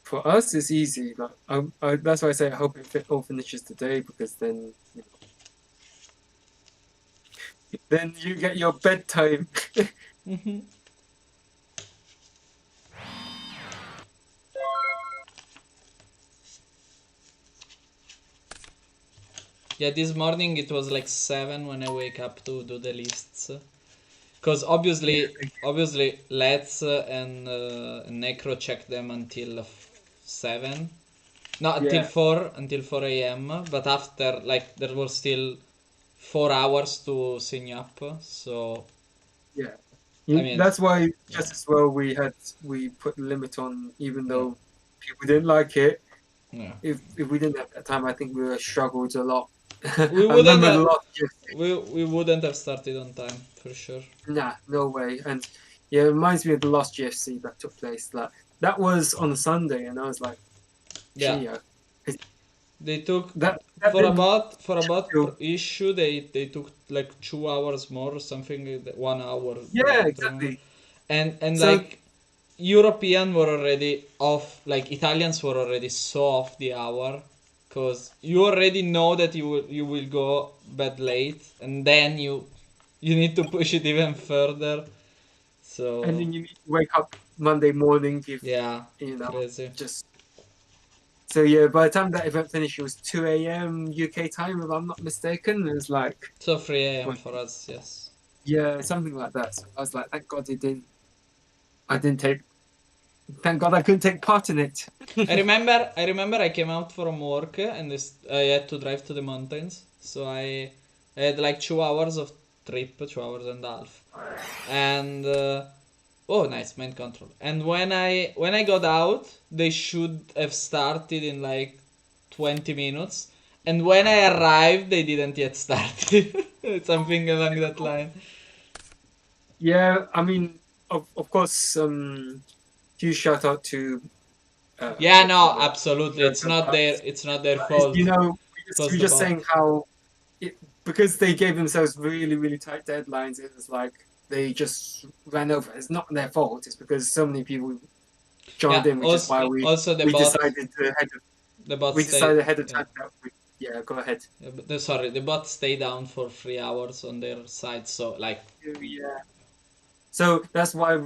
For us, it's easy. Like, that's why I say I hope it all finishes today because then, then you get your bedtime. Mm-hmm. Yeah, this morning it was like 7 when I wake up to do the lists. Because obviously, Let's and Necro check them until 7. No, until Yeah. 4 a.m. But after, like, there was still 4 hours to sign up. So Yeah. I mean, That's why just yeah. as well we put the limit on, even Yeah. though people didn't like it. Yeah. If we didn't have that time, I think we would have struggled a lot. We I wouldn't remember the have, last year. we wouldn't have started on time for sure. Nah, no way. And yeah, it reminds me of the last GFC that took place. Like that was on a Sunday, and I was like, Yeah. "Gee, They took that for didn't about feel." issue they took like 2 hours more or something, 1 hour. Yeah, I don't remember. exactly. And So like European were already off, like Italians were already so off the hour, because you already know that you will go bed late, and then you need to push it even further. So and then you need to wake up Monday morning if yeah, you know crazy. just. So yeah, by the time that event finished, it was 2 a.m. UK time, if I'm not mistaken. It was like, So 3 a.m. what, for us, yes. yeah, something like that. So I was like, thank God it didn't. I didn't take. Thank God I couldn't take part in it. I remember I came out from work and I had to drive to the mountains. So I had like 2 hours of trip, 2 hours and a half. And oh, nice mind control. And when I got out, they should have started in like 20 minutes. And when I arrived, they didn't yet start. Something along that line. Yeah, I mean, of course, huge shout out to Yeah, what's the no, word? absolutely. It's Toyota, not but their fault. you know, It was we were the just bot. saying how it, because they gave themselves really, really tight deadlines. It was like they just ran over. It's not their fault. It's because so many people joined Yeah, in, which is why also we decided to head. the bot We decided ahead of yeah. time that we. Yeah, go ahead. Yeah, but sorry, the bot stay down for 3 hours on their side, so like Yeah. So that's why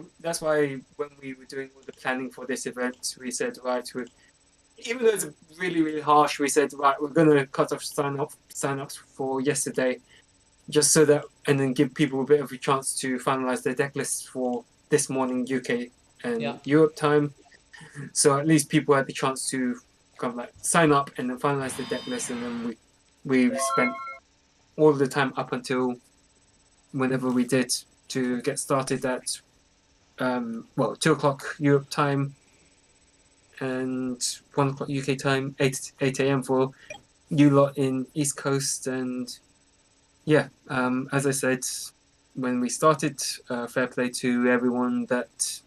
when we were doing all the planning for this event, we said right, even though it's really really harsh, we said right, we're gonna cut off sign ups for yesterday, just so that and then give people a bit of a chance to finalize their deck lists for this morning UK and yeah. Europe time. So at least people had the chance to kind of like sign up and then finalize the deck list, and then we spent all the time up until whenever we did to get started at 2 o'clock Europe time and 1 o'clock UK time, 8 a.m. for you lot in East Coast. And yeah, as I said when we started, fair play to everyone that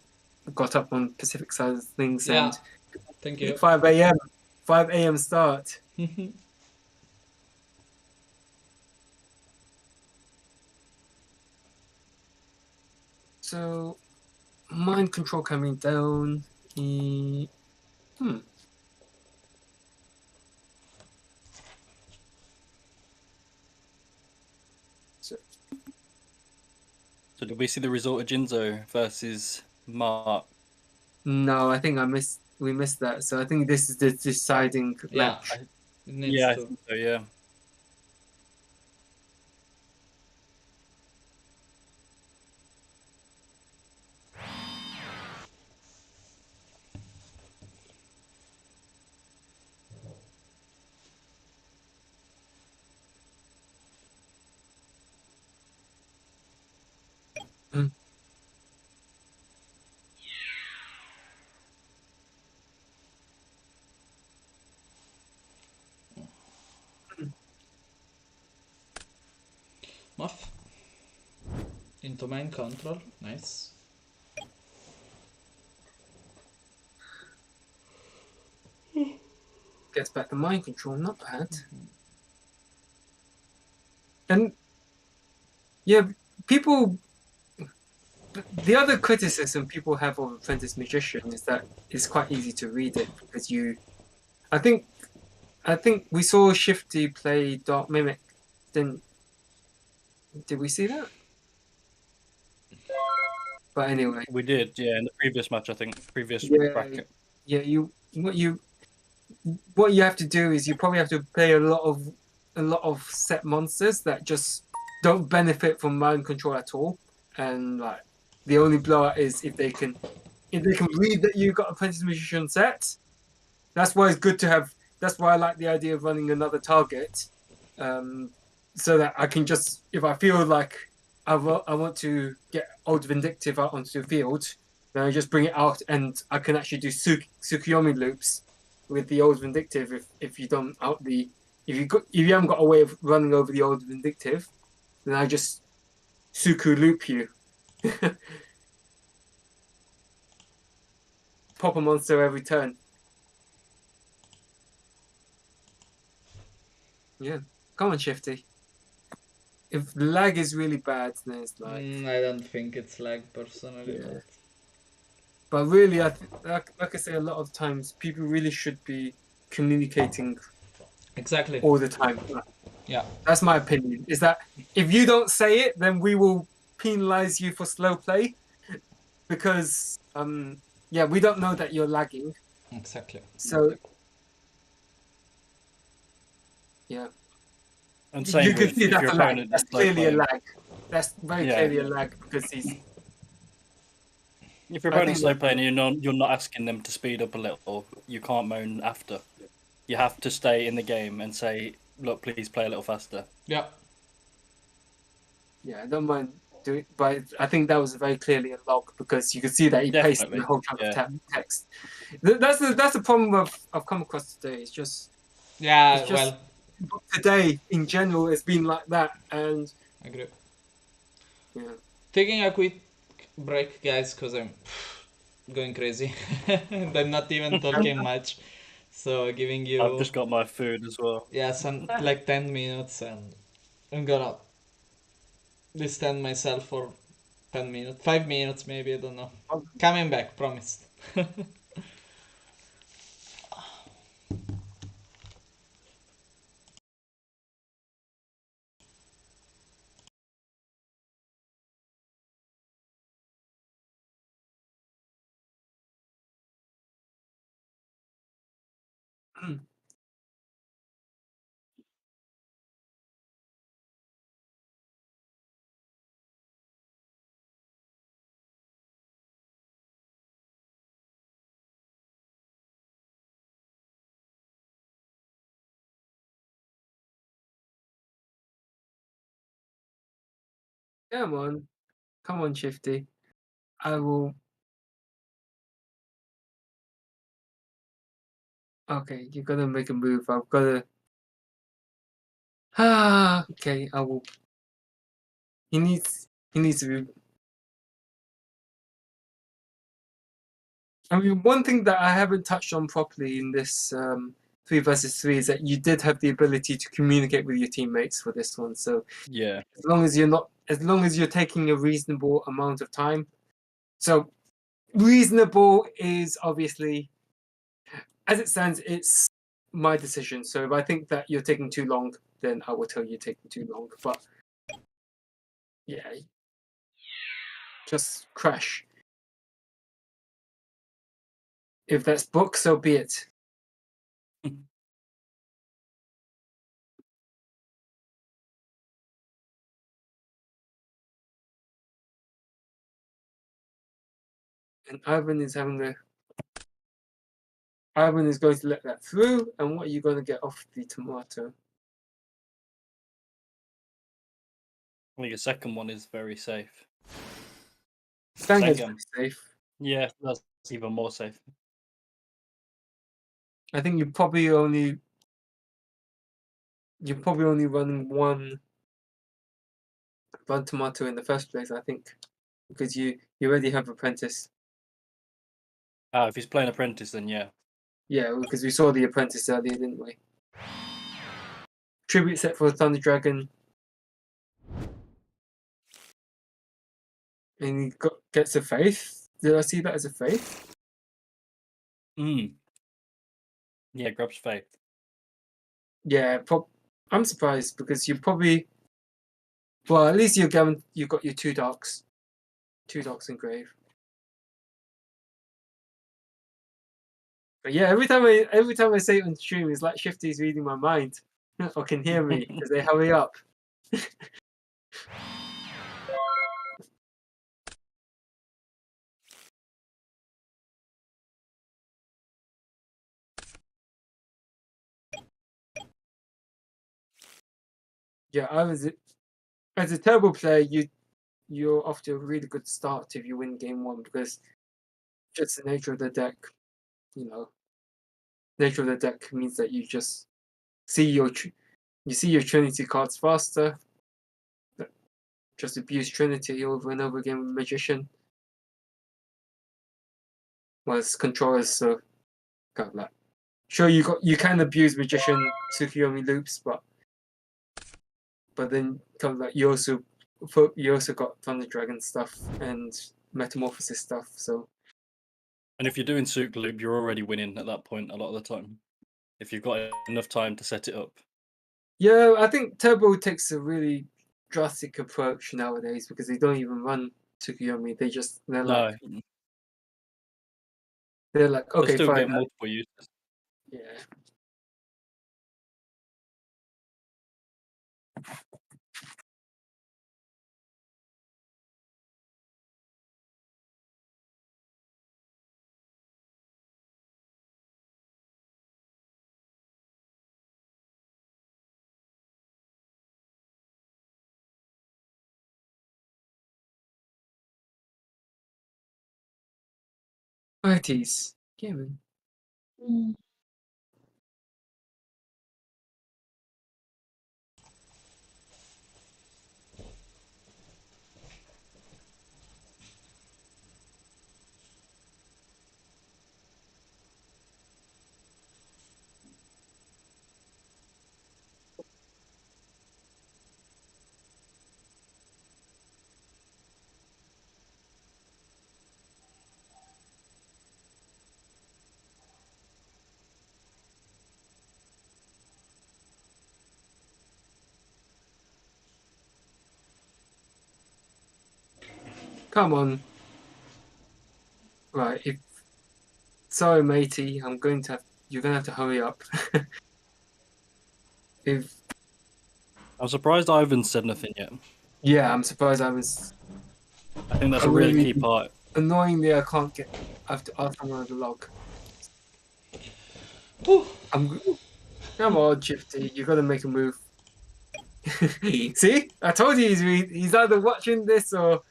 got up on Pacific side of things. Yeah. And Thank you. 5 a.m. start. So mind control coming down. So did we see the result of Jinzo versus Mark? No, I think we missed that. So I think this is the deciding Yeah. match. It needs Yeah, I to. think so, yeah. Muff. Into mind control. Nice. Gets back the mind control, not bad. And yeah, people. The other criticism people have of Apprentice Magician is that it's quite easy to read it because I think we saw Shifty play Dark Mimic. Did we see that? But anyway, We did, yeah, in the previous match, I think. Previous yeah, bracket. yeah. What you have to do is you probably have to play a lot of set monsters that just don't benefit from mind control at all, and like the only blowout is if they can read that you got Apprentice Magician set. That's why it's good to have. That's why I like the idea of running another target, so that I can just, if I feel like I want to get Old Vindictive out onto the field, then I just bring it out, and I can actually do Tsukuyomi loops with the Old Vindictive. If you don't out the if you haven't got a way of running over the Old Vindictive, then I just Suku loop you. Pop a monster every turn. Yeah, come on, Shifty. If lag is really bad, then it's like. I don't think it's lag personally, Yeah. but But really, like I say, a lot of times people really should be communicating exactly. all the time. Yeah. That's my opinion. Is that if you don't say it, then we will penalize you for slow play, because yeah, we don't know that you're lagging. Exactly. So yeah, And same you can with see if that's your a lag. opponent That's is slow clearly a playing. lag. That's very Yeah. clearly a lag because he's. If your I opponent's think- slow playing and you're not asking them to speed up a little, you can't moan after. You have to stay in the game and say, look, please play a little faster. Yeah. Yeah, I don't mind doing, but I think that was very clearly a log because you could see that he pasted Definitely, the whole chunk yeah. of text. That's the problem I've come across today. It's just Well, today in general it's been like that, and agree. yeah, Taking a quick break, guys, because I'm going crazy. I'm not even talking much. So giving you I've just got my food as well. some like 10 minutes, and I'm gonna distend myself for 10 minutes, 5 minutes maybe, I don't know. Coming back, promised. come on, Shifty. I will. Okay, you're gonna make a move. I've gotta. Okay, I will. He needs to be. I mean, one thing that I haven't touched on properly in this 3 versus 3 is that you did have the ability to communicate with your teammates for this one. So Yeah. as long as you're taking a reasonable amount of time. So reasonable is obviously, as it stands, it's my decision. So if I think that you're taking too long, then I will tell you you're taking too long. But yeah, just crash. If that's book, so be it. And Ivan is going to let that through. And what are you going to get off the tomato? I think the second one is very safe. Stang is Second. safe. Yeah, that's even more safe. I think you're probably only running one tomato in the first place. I think because you already have apprentice. If he's playing apprentice, then yeah. Yeah, because we saw the apprentice earlier, didn't we? Tribute set for Thunder Dragon. And he gets a faith. Did I see that as a faith? Yeah, grabs faith. Yeah, I'm surprised because you probably. Well, at least you've got your 2 darks. 2 darks engrave. But yeah, every time I say it on stream, it's like Shifty's reading my mind. Or can hear me because they hurry up. Yeah, as a turbo player, you're off to a really good start if you win game 1 because just the nature of the deck, you know, nature of the deck means that you just see your Trinity cards faster. Just abuse Trinity over and over again with Magician. Whereas controllers, so kind of like, sure you can abuse Magician Tsukiyomi loops, but then kind of like you also got Thunder Dragon stuff and Metamorphosis stuff. So And if you're doing Souk Loop, you're already winning at that point a lot of the time. If you've got enough time to set it up. yeah, I think Turbo takes a really drastic approach nowadays because they don't even run Tsukiyomi. They're No, like they'll okay, still fine, get multiple uses. yeah. ITs. Gaming. Come on. Right, sorry matey, you're gonna have to hurry up. if I'm surprised Ivan said nothing yet. Yeah, I'm surprised I was I think that's a really key part. annoyingly I have to ask someone to log. Whew. Come on, Chifty, you gotta make a move. See? I told you he's either watching this or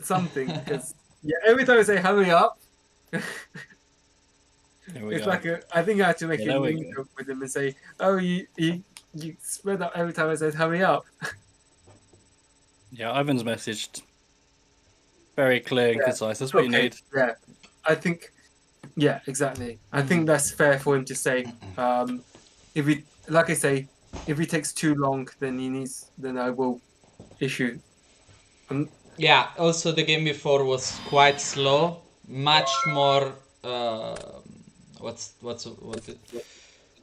something because yeah, every time I say hurry up, Here we it's go. like I think I have to make Yeah, a there we link go. up with him and say, oh, you spread up every time I said hurry up. Yeah, Ivan's messaged very clear and Yeah. concise. That's what you need. Yeah, I think. Yeah, exactly. I think that's fair for him to say. If he, like I say, if he takes too long, then I will issue. Yeah, also the game before was quite slow, much more what's what it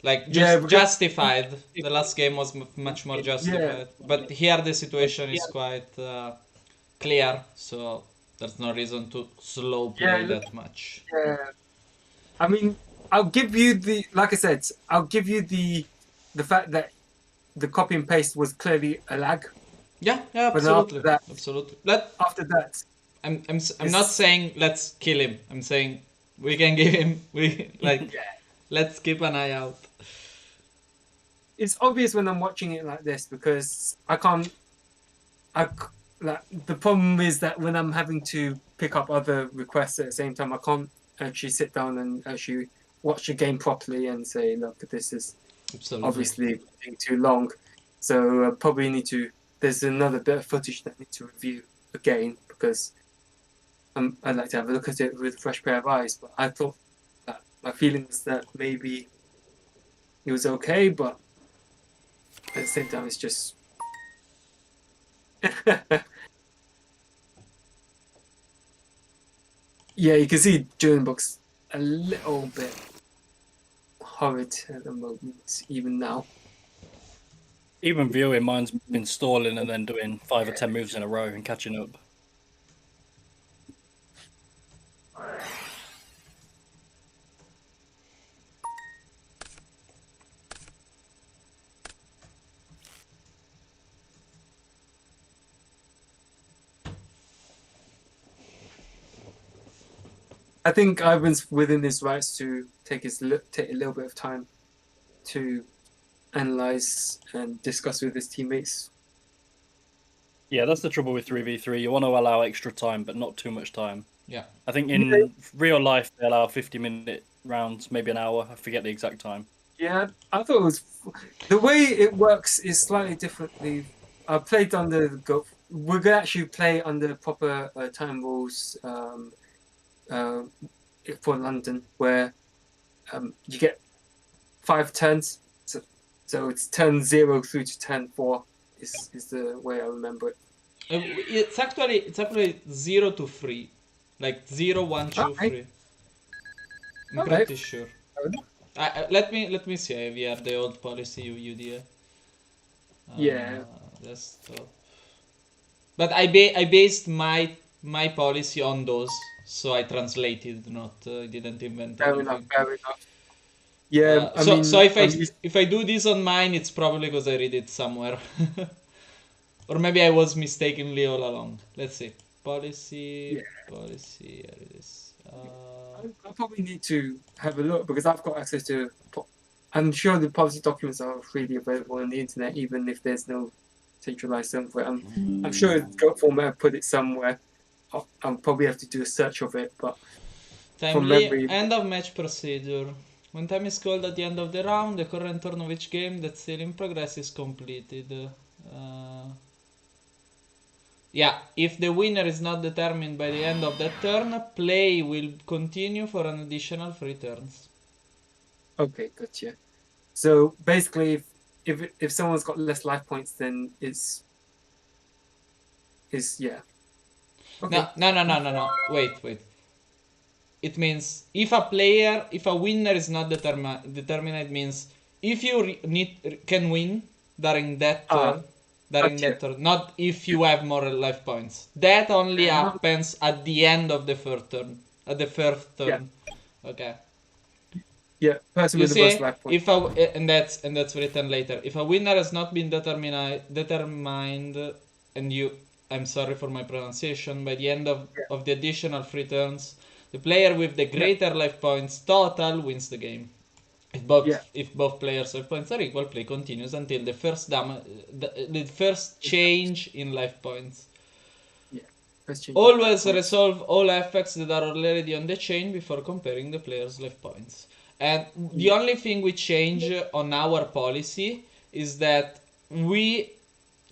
like Yeah, just because justified. The last game was much more justified, but here the situation is quite clear, so there's no reason to slow play that much. yeah. I mean, I'll give you the like I said, I'll give you the fact that the copy and paste was clearly a lag. Yeah, But then absolutely, absolutely. after that, I'm not saying let's kill him. I'm saying we can give him let's keep an eye out. it's obvious when I'm watching it like this because like the problem is that when I'm having to pick up other requests at the same time, I can't actually sit down and actually watch the game properly and say, look, this is Absolutely. obviously being too long. So I probably need to. There's another bit of footage that I need to review again because I'd like to have a look at it with a fresh pair of eyes. But I thought that my feeling was that maybe it was okay, but at the same time, it's just. Yeah, you can see June Book's a little bit horrid at the moment, even now. Even viewing, mine's been stalling and then doing 5 or 10 moves in a row and catching up. I think Ivan's within his rights to take a little bit of time to analyze and discuss with his teammates. Yeah, that's the trouble with 3v3. You want to allow extra time, but not too much time. Yeah. I think in real life they allow 50-minute rounds, maybe an hour. I forget the exact time. Yeah, I thought it was the way it works is slightly differently. I played under the Goat. We're gonna actually play under proper time rules for London, where you get 5 turns. So it's turn 0 through to turn 4 is the way I remember it. It's actually 0 to 3, like 0, 1, 2, Okay. 3. I'm Alright. pretty sure. Let me see if we have the old policy UDA. Yeah. Desktop. But I based my policy on those, so I translated, not I didn't invent Fair anything. enough. Fair enough. Yeah, I mean, so if I do this on mine, it's probably because I read it somewhere, or maybe I was mistakenly all along. Let's see. Policy. Here it is. I probably need to have a look because I've got access to. I'm sure the policy documents are freely available on the internet, even if there's no centralized server. I'm sure Goat format put it somewhere. I'll probably have to do a search of it, but from memory, End of match procedure. When time is called at the end of the round, the current turn of each game that's still in progress is completed. Yeah, if the winner is not determined by the end of that turn, play will continue for an additional 3 turns. okay, gotcha. So basically, if someone's got less life points, then it's yeah. Okay. No. Wait. It means if a winner is not determined, it means if you can win during that turn, Gotcha. not if you have more life points. That only Fair enough. happens at the end of the first turn. At the first turn. Okay. Yeah, person You with the most see, life points. and that's written later. If a winner has not been determined, and I'm sorry for my pronunciation, by the end of the additional 3 turns, the player with the greater life points total wins the game. If both players' life points are equal, play continues until the first the first change in life points. Yeah. Always resolve all effects that are already on the chain before comparing the player's life points. And the only thing we change on our policy is that we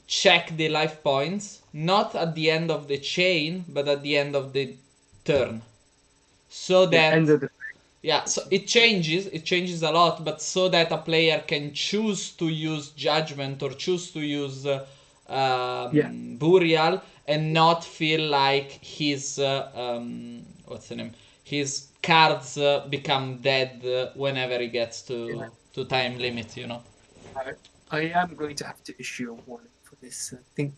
check the life points not at the end of the chain, but at the end of the turn. So that end of the so it changes a lot, but so that a player can choose to use judgment or choose to use burial and not feel like his what's the name, his cards become dead whenever he gets to time limit, you know. I am going to have to issue a warning for this. I think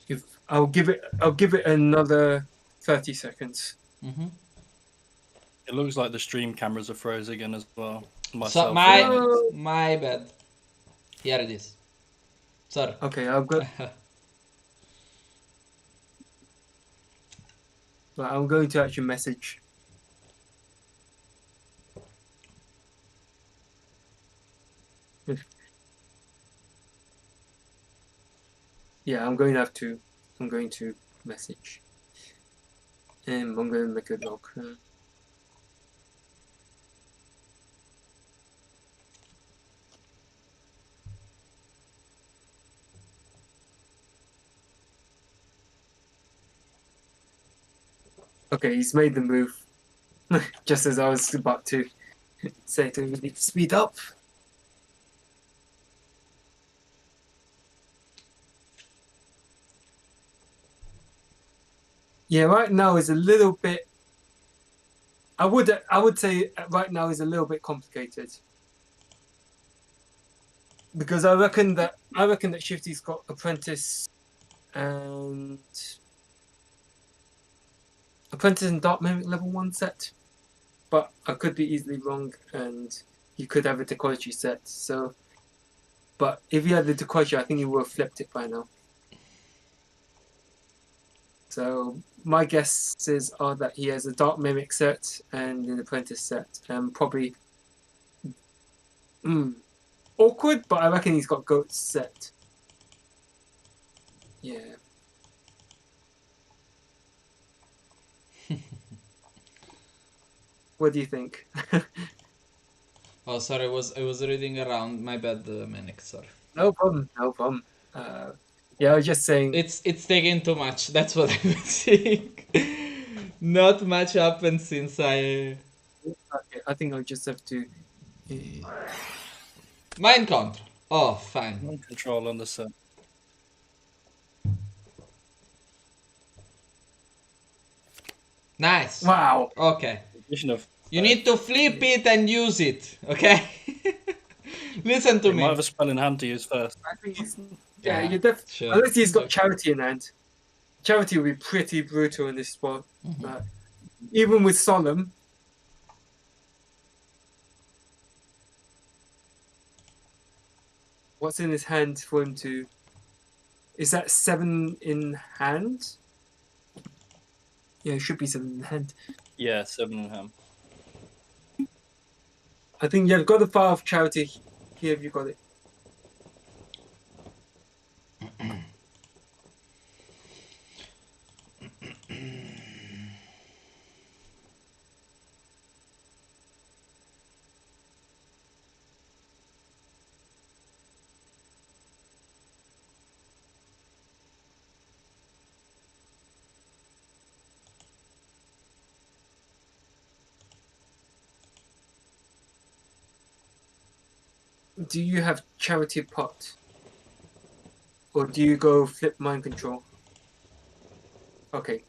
if I'll give it another 30 seconds. It looks like the stream cameras are froze again as well. So Myself. my bad. Here it is. Sorry. Okay, I've got. Well, I'm going to actually message. Yeah, I'm going to message. And I'm going to make a log. Okay, he's made the move. Just as I was about to say to him, we need to speed up. Yeah, right now is a little bit. I would say right now is a little bit complicated because I reckon that Shifty's got Apprentice and Dark Mimic level 1 set, but I could be easily wrong, and you could have a Dekoichi set. So, but if you had the Dekoichi, I think you would have flipped it by now. So my guesses are that he has a Dark Mimic set and an Apprentice set, and probably Awkward, but I reckon he's got goats set. Yeah. What do you think? Oh, sorry, I was reading around. My bad, Manic. Sorry. No problem. No problem. Yeah, I was just saying. It's taking too much. That's what I was saying. Not much happened since I. Okay, I think I'll just have to. Mind control. Oh, fine. Mind control on the set. Nice. Wow. Okay. Addition of. You need to flip it and use it. Okay. Listen to He might me. have a spell in hand to use first. I think he's. Yeah, Yeah, you sure. unless he's got charity in hand. Charity will be pretty brutal in this spot. Even with Solemn. What's in his hand for him to? Is that 7 in hand? Yeah, it should be 7 in hand. Yeah, 7 in hand. I think you've got the file of charity. Here, have you got it? Do you have charity pot? Or do you go flip mind control? Okay.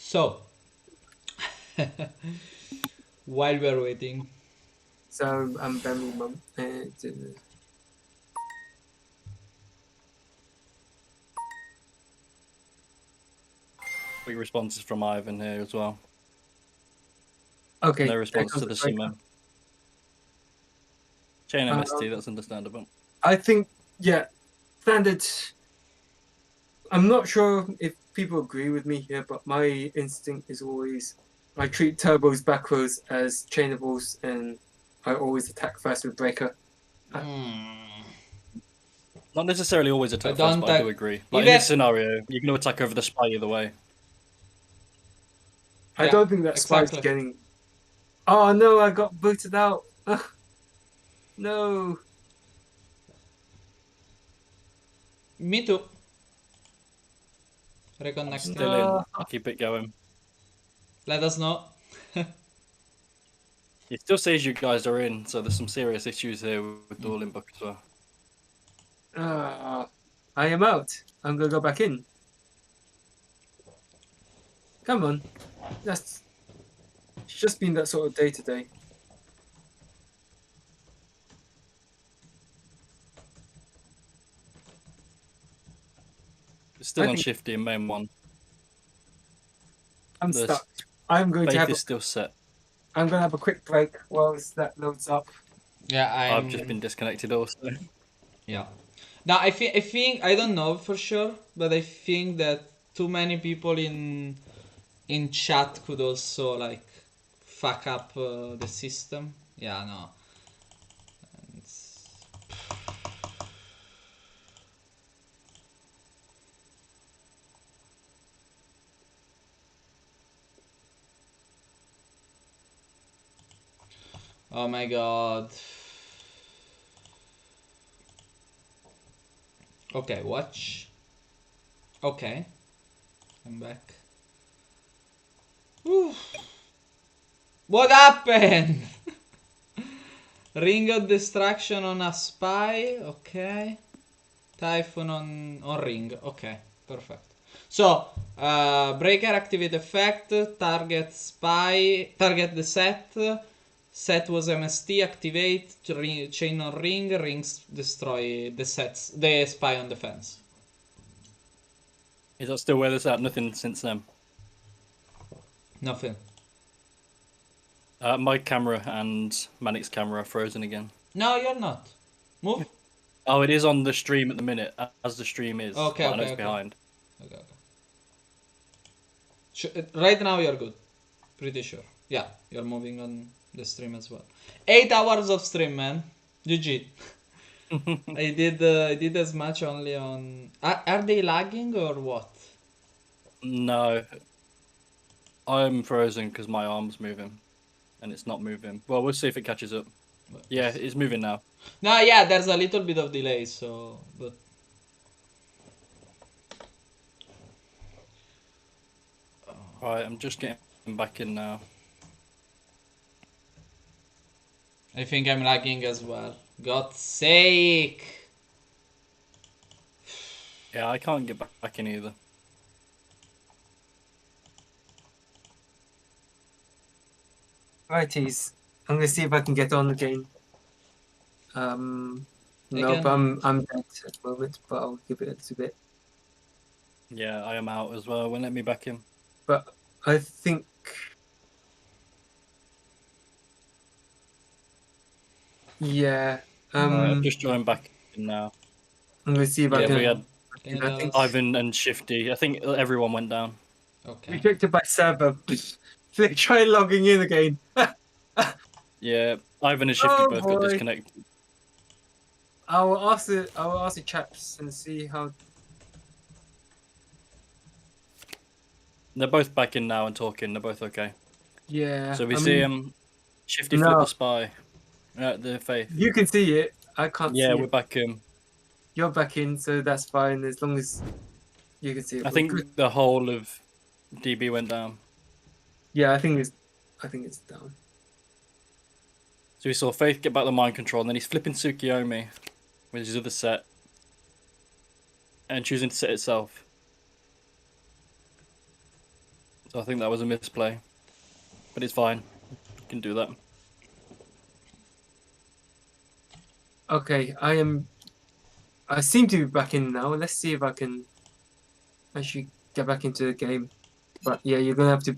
So, while we're waiting, So I'm Bambi Mum. Big responses from Ivan here as well. Okay. No there response comes to the breaker. summon. Chain MST, that's understandable. I think, yeah, standard. I'm not sure if people agree with me here, but my instinct is always I treat turbos back rows as chainables, and I always attack first with breaker. Not necessarily always attack don't first, but I do think- agree. Like in even- this scenario, you're going to attack over the spy either way. I Yeah, don't think that spy's exactly. getting. Oh no! I got booted out. Ugh. No. me too. Reconnect. Still in. I'll keep it going. Let us know. It still says you guys are in, so there's some serious issues here with Dueling book as well. I am out. I'm gonna go back in. Come on. It's just been that sort of day today. It's still I on think- Shifty in main one. I'm The stuck. I'm going to Faith have. is still set. I'm going to have a quick break whilst that loads up. Yeah, I've just been disconnected also. Yeah. Now I think I don't know for sure, but I think that too many people in chat could also like fuck up the system. Yeah, no. It's... Oh my god. Okay, watch. Okay. I'm back. Whew. What happened? Ring of Distraction on a spy. Okay. Typhoon on ring. Okay, perfect. So, breaker activate effect, target spy, target the set. Set was MST, activate, chain on ring, rings destroy the sets, the spy on defense. Is that still where this at? Nothing since then. Nothing. My camera and Manic's camera are frozen again. No, you're not. Move. Oh, it is on the stream at the minute, as the stream is. Okay, but I know okay, it's okay. behind. Okay. Right now you're good. Pretty sure. Yeah, you're moving on the stream as well. 8 hours of stream, man. GG. I did as much only on. Are they lagging or what? No. I'm frozen because my arm's moving. And it's not moving. Well, we'll see if it catches up. Yeah, it's moving now. No, yeah, there's a little bit of delay, so but Alright, I'm just getting back in now. I think I'm lagging as well. God's sake. Yeah, I can't get back in either. Righties. I'm gonna see if I can get on again. No, Again. but I'm dead at the moment, but I'll give it a little bit. Yeah, I am out as well. Won't let me back in. But I think yeah. Alright, I've just joined back in now. I'm gonna see if I Yeah, can. we had Can you I tell think us? Ivan and Shifty. I think everyone went down. Okay. Rejected by server. They try logging in again. Yeah, Ivan and Shifty Oh, both got boy. disconnected. I will ask the chaps and see how. They're both back in now and talking. They're both okay. Yeah. So we I see mean, Shifty No. flip the spy. The Faith. you can see it. I can't Yeah, see we're it. back in. You're back in, so that's fine as long as you can see it. I We're think good. the whole of DB went down. Yeah, I think it's down. So we saw Faith get back the mind control, and then he's flipping Tsukiyomi with his other set and choosing to set itself. So I think that was a misplay, but it's fine. You can do that. Okay, I seem to be back in now. Let's see if I can actually get back into the game. But yeah, you're gonna have to.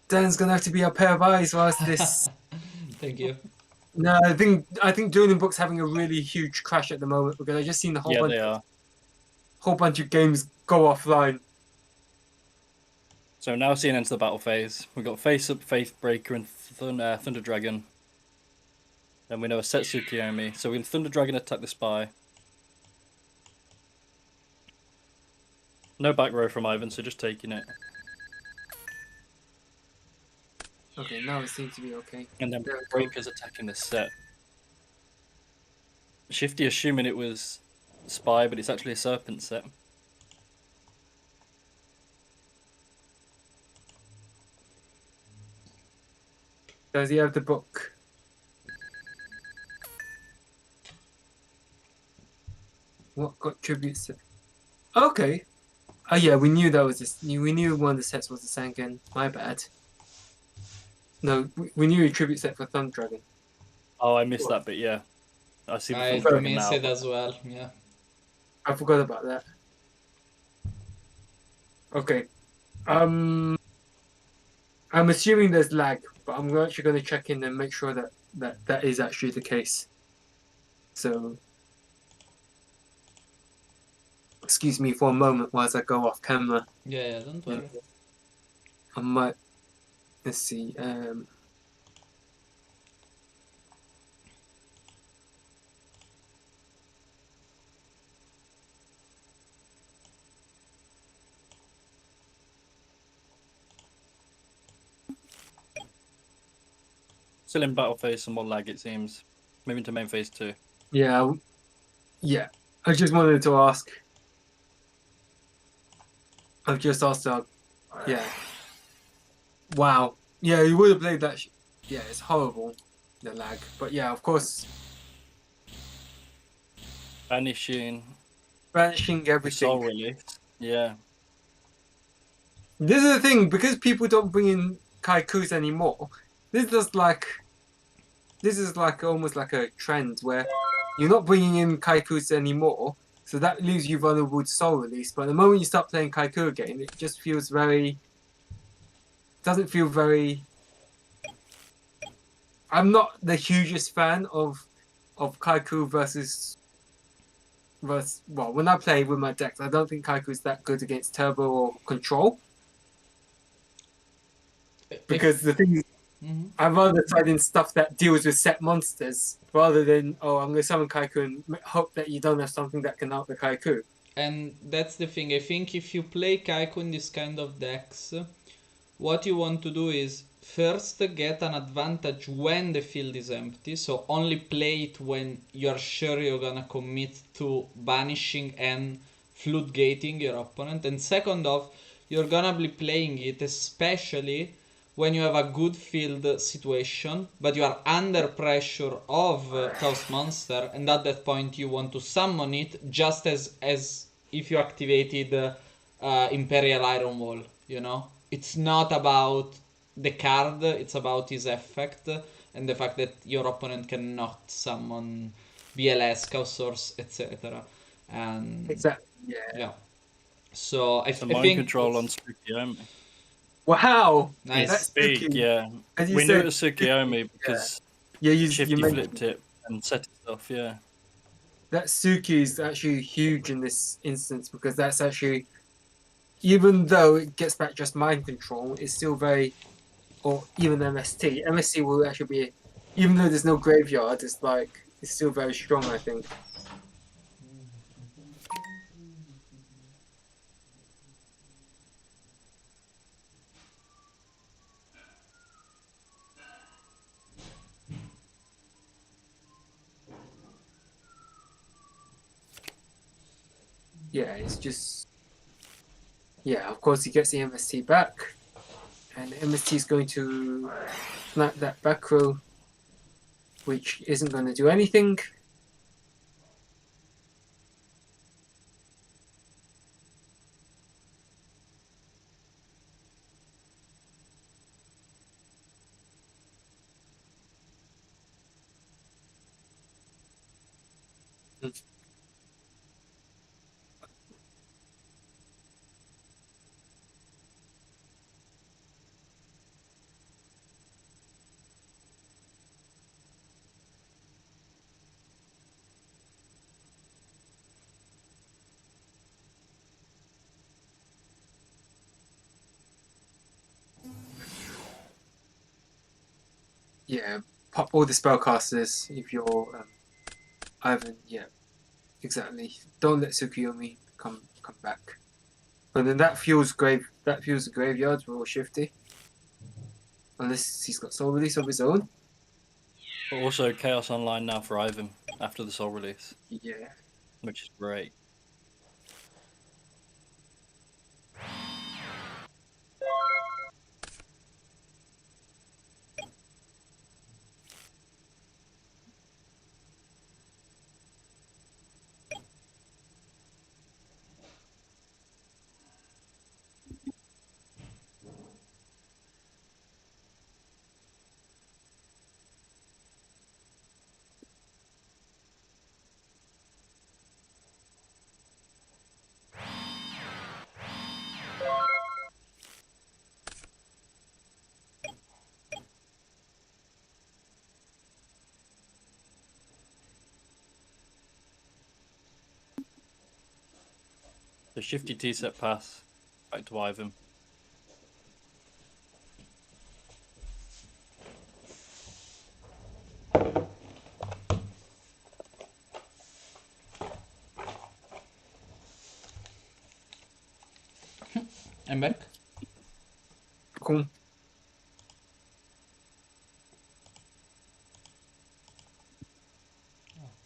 Dan's gonna have to be a pair of eyes whilst this. Thank you. No, I think Dueling Book's having a really huge crash at the moment because I just seen the Yeah, they are. whole bunch of games go offline. So now seeing into the battle phase, we've got Face Up, Faith Breaker, and Thunder Dragon. Then we know a set Tsukiyomi. So we can Thunder Dragon attack the spy. No back row from Ivan, so just taking it. Okay, now it seems to be okay. And then There we go. Breaker's attacking the set. Shifty assuming it was spy, but it's actually a serpent set. Does he have the book? What got tributes? Okay. Oh yeah, we knew that was this. We knew one of the sets was the Sangen. My bad. No, we knew a tribute set for Thunder Dragon. Oh, I missed that bit, yeah. I see the I Thunder Dragon missed now. it as well. Yeah. I forgot about that. Okay. I'm assuming there's lag, but I'm actually going to check in and make sure that is actually the case. So, excuse me for a moment whilst I go off camera. Yeah, don't worry. I might. Let's see. Still in battle phase, some more lag it seems. Moving to main phase 2. Yeah. Yeah. I just wanted to ask. I've just asked. Yeah. Wow. Yeah, you would have played that. Yeah, it's horrible, the lag. But yeah, of course, Banishing banishing the everything. soul release. Yeah. This is the thing, because people don't bring in kaikus anymore. This is like almost like a trend where you're not bringing in kaikus anymore, so that leaves you vulnerable to soul release. But the moment you start playing kaiku again, it just feels doesn't feel very I'm not the hugest fan of Kaiku versus. Well, when I play with my decks, I don't think Kaiku is that good against Turbo or Control. Because the thing is, Mhm. I'd rather side in stuff that deals with set monsters rather than, oh, I'm going to summon Kaiku and hope that you don't have something that can out the Kaiku. And that's the thing. I think if you play Kaiku in this kind of decks, what you want to do is first get an advantage when the field is empty. So only play it when you're sure you're gonna commit to banishing and floodgating your opponent. And second off, you're gonna be playing it especially when you have a good field situation, but you are under pressure of Chaos Monster, and at that point you want to summon it just as if you activated Imperial Iron Wall, you know? It's not about the card, it's about his effect and the fact that your opponent cannot summon BLS, Chaos Source, etc. And Exactly. Yeah. yeah. So I The I mind think control on it's Tsukiyomi. Wow. nice. That's Big, tricky. yeah. As you We knew said, it was Tsukiyomi because yeah, you Shifty mentioned flipped it and set it off, yeah. that Suki is actually huge in this instance because that's actually, even though it gets back just mind control, it's still very, or even MST. MST will actually be, even though there's no graveyard, it's still very strong, I think. Yeah, it's just, yeah, of course he gets the MST back, and the MST is going to snap that back row, which isn't going to do anything. Yeah, pop all the spellcasters if you're Ivan. Yeah, exactly. Don't let Tsukiyomi come back. But then that fuels the graveyard for Shifty. Unless he's got soul release of his own. But also Chaos Online now for Ivan after the soul release, Yeah. which is great. The Shifty T-set pass back to Ivan. I'm back. Cool.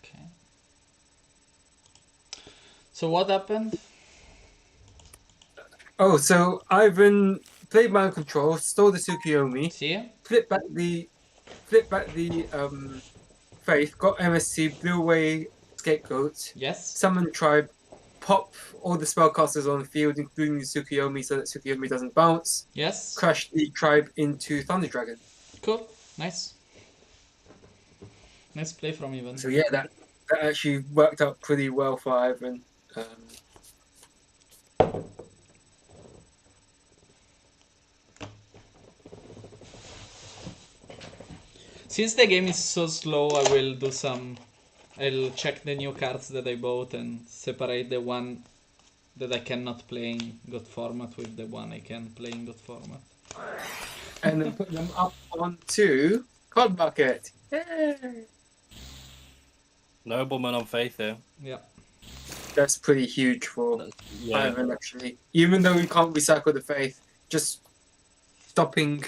Okay. So what happened? Oh, so Ivan played mind control, stole the Tsukiyomi, See? flipped back the Faith, got MSC, blew away Scapegoat, Yes. summoned Tribe, pop all the spellcasters on the field, including the Tsukiyomi, so that Tsukiyomi doesn't bounce, Yes. crash the Tribe into Thunder Dragon. Cool. Nice. Nice play from Ivan. So yeah, that actually worked out pretty well for Ivan. Since the game is so slow, I will do some. I'll check the new cards that I bought and separate the one that I cannot play in GOT format with the one I can play in GOT format. And then put them up onto Card Bucket. Yay! Nobleman on Faith here. Yeah. That's pretty huge for Yeah. Ivan, actually. Even though we can't recycle the faith, just stopping.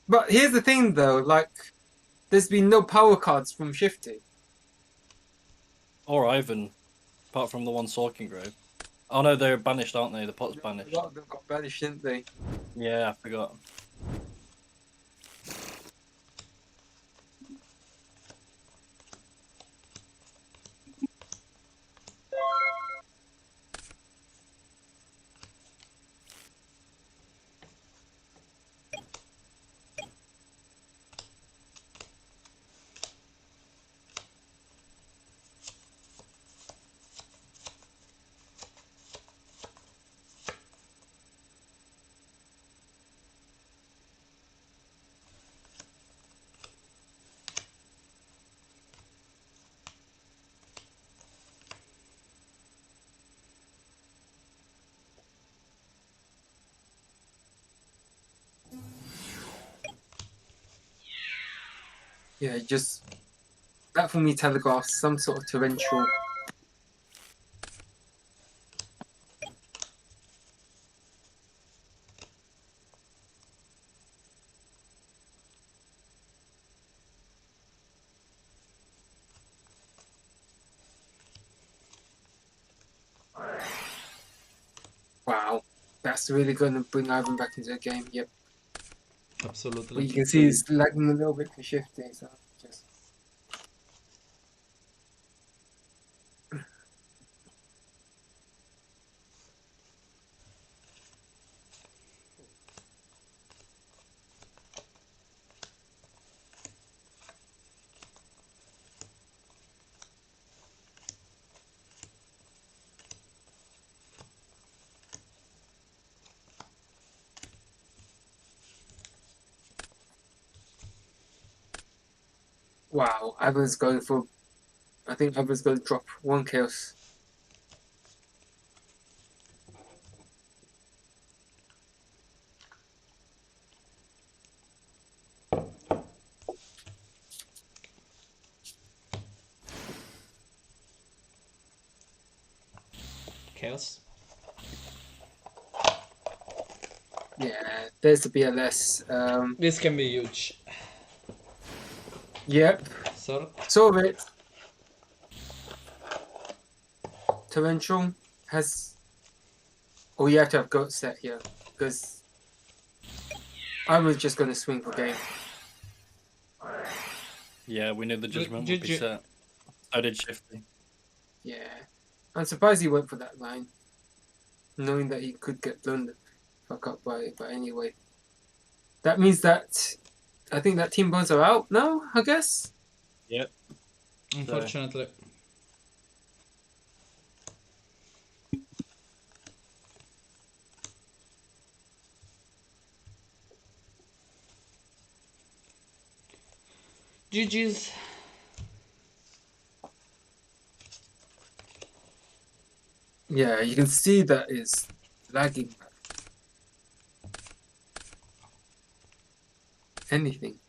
But here's the thing, though. Like, there's been no power cards from Shifty. Or Ivan, apart from the one Sorking Grove. Oh no, they're banished, aren't they? The pot's banished. A lot of them got banished, didn't they? Yeah, I forgot. Yeah, just that for me telegraphs some sort of torrential. Wow, that's really going to bring Ivan back into the game. Yep. Absolutely. But you can see he's lagging a little bit for Shifty, so just. Wow, Ivan's going for. I think Ivan's going to drop one chaos. Chaos. Yeah, there's the BLS. This can be huge. Yep, So solve it. Torrential has. Oh, you have to have goat set here because I was just going to swing for game. Yeah, we knew the judgment would be GG. set. So did Shifty. Yeah, I'm surprised he went for that line, knowing that he could get blown the fuck up by it. But anyway, that means that I think that team bones are out now. I guess. Yep. unfortunately. GG's. Yeah, you can see that is lagging. Anything.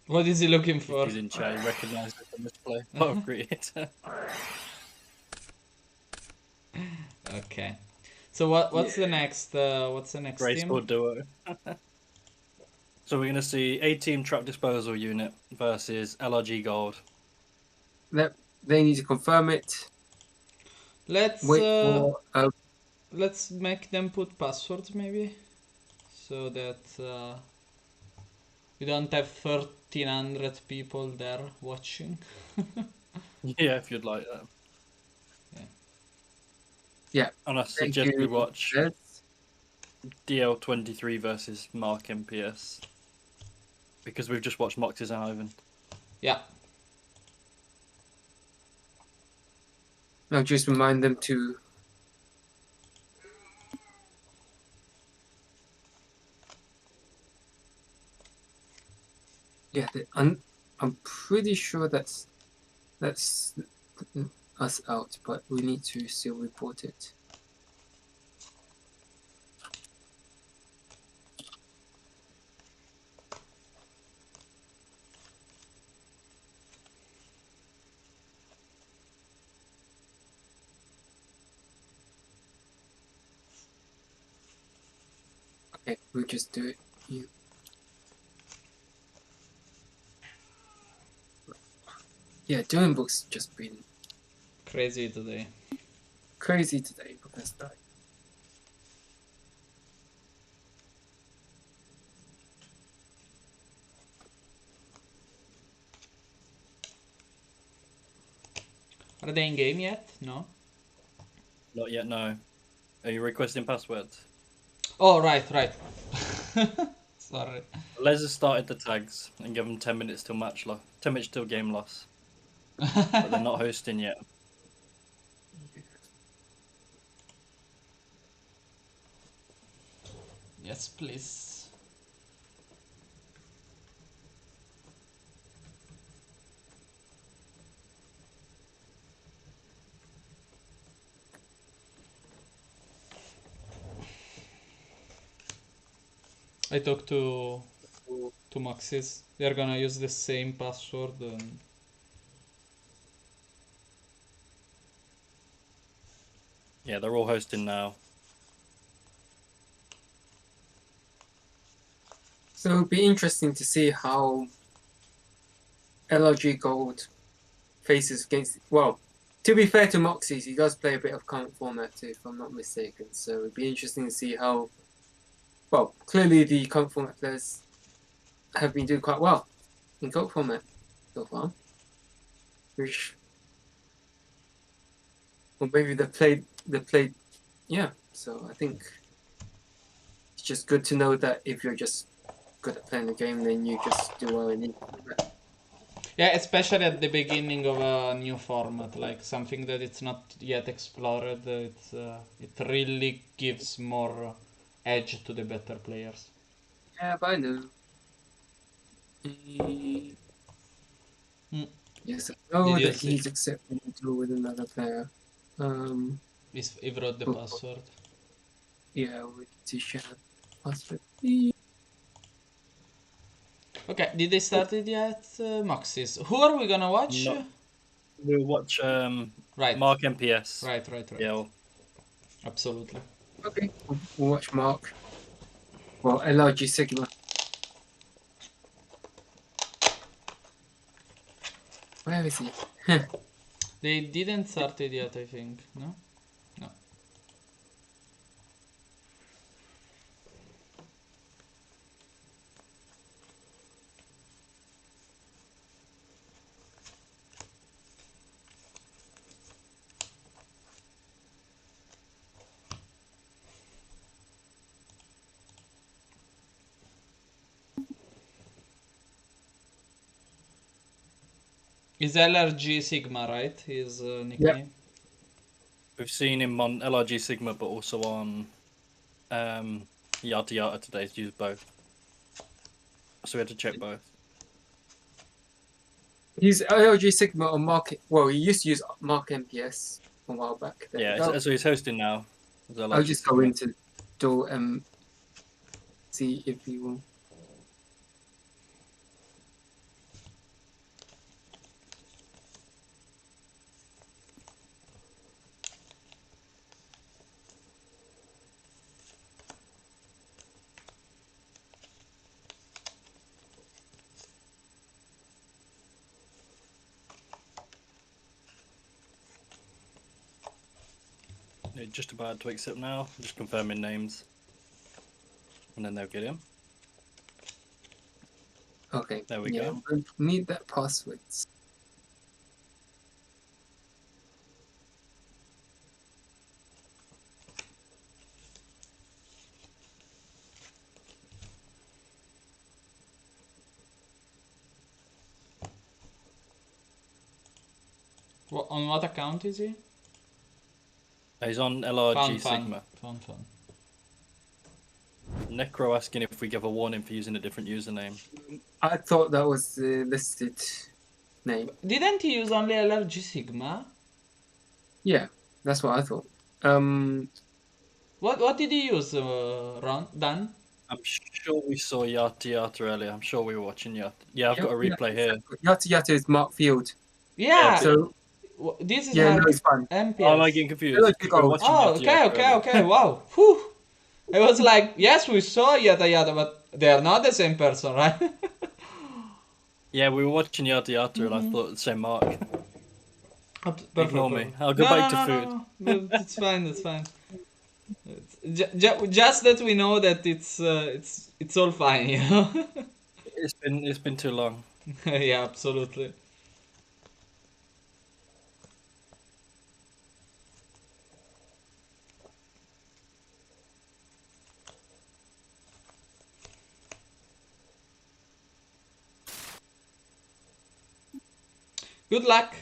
What is he looking for? He's in chat, he recognised it from this play. Oh, great. Okay. So what's the next Grace team? or duo. So we're going to see A-Team Trap Disposal Unit versus LRG Gold. They need to confirm it. Let's Wait for. let's make them put passwords maybe, so that we don't have 1,300 people there watching. Yeah, if you'd like that. Yeah. And I suggest we watch Yes. DL23 versus Mark MPS. Because we've just watched Moxes and Ivan. Yeah. I'll just remind them to. Yeah, I'm pretty sure that's us out, but we need to still report it. Okay, we'll just do it. Yeah, doing books just been Crazy today. crazy today because that. Are they in game yet? No. Not yet, no. Are you requesting passwords? Oh, right. Sorry. Les has started the tags and give them 10 minutes till 10 minutes till game loss. But they're not hosting yet. Yes, please. I talked to Maxis. They're gonna use the same password. And... Yeah, they're all hosting now. So it'll be interesting to see how LRG Gold faces against. Well, to be fair to Moxie's, he does play a bit of current format too, if I'm not mistaken. So it'd be interesting to see how. Well, clearly the current format players have been doing quite well in GoAT format so far. Which, or maybe they played. Yeah. So I think it's just good to know that if you're just good at playing the game, then you just do well in it. Yeah, especially at the beginning of a new format, like something that it's not yet explored. It really gives more edge to the better players. Yeah, but I know. Mm. Mm. Yes, I know Did you that see? he's accepting to deal with another player. He wrote the Oh. password. Yeah, we need to share password. Okay, did they start it yet? Maxis. Who are we gonna watch? Not. We'll watch Right. Mark MPS. Right. Yeah. Absolutely. Okay, we'll watch Mark. Well, LRG Sigma. Where is he? They didn't start it yet, I think. No? No. Is LRG Sigma, right? His nickname? We've seen him on LRG Sigma, but also on Yata Yata today. He's used both. So we had to check both. He's LRG Sigma on Mark. Well, he used to use Mark MPS a while back. Yeah, so he's hosting now. I'll just go into Duel and see if he will. Just about to accept now. Just confirming names. And then they'll get him. Okay. There we go. We need that password. On what account is he? He's on LRG Fun. Sigma. Fun. Necro asking if we give a warning for using a different username. I thought that was the listed name. Didn't he use only LRG Sigma? Yeah, that's what I thought. What did he use, Dan? I'm sure we saw Yata Yata earlier. I'm sure we were watching Yata. Yeah, I've got a replay here. Yata Yata is Mark Field. Yeah. So This is yeah, like no, it's fine. MPS. Oh, am I getting confused? Hello, We were watching Oh, Yata Yata earlier. okay. Wow. Whew. It was like, yes, we saw Yata Yata, but they are not the same person, right? Yeah, we were watching Yata Yata, and I thought the same Mark. Perfect, Ignore me. perfect. I'll go back to food. No. It's fine. It's fine. Just that we know that it's all fine, you know. It's been too long. Yeah, absolutely. Good luck.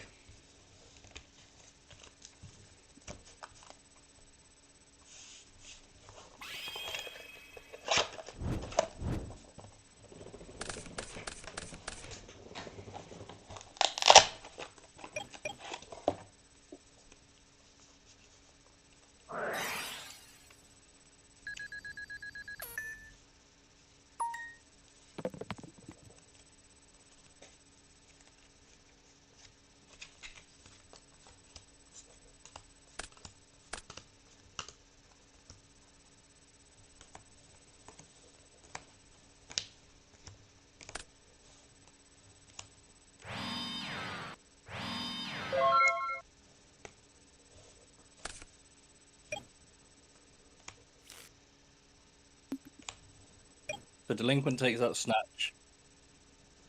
The delinquent takes out snatch,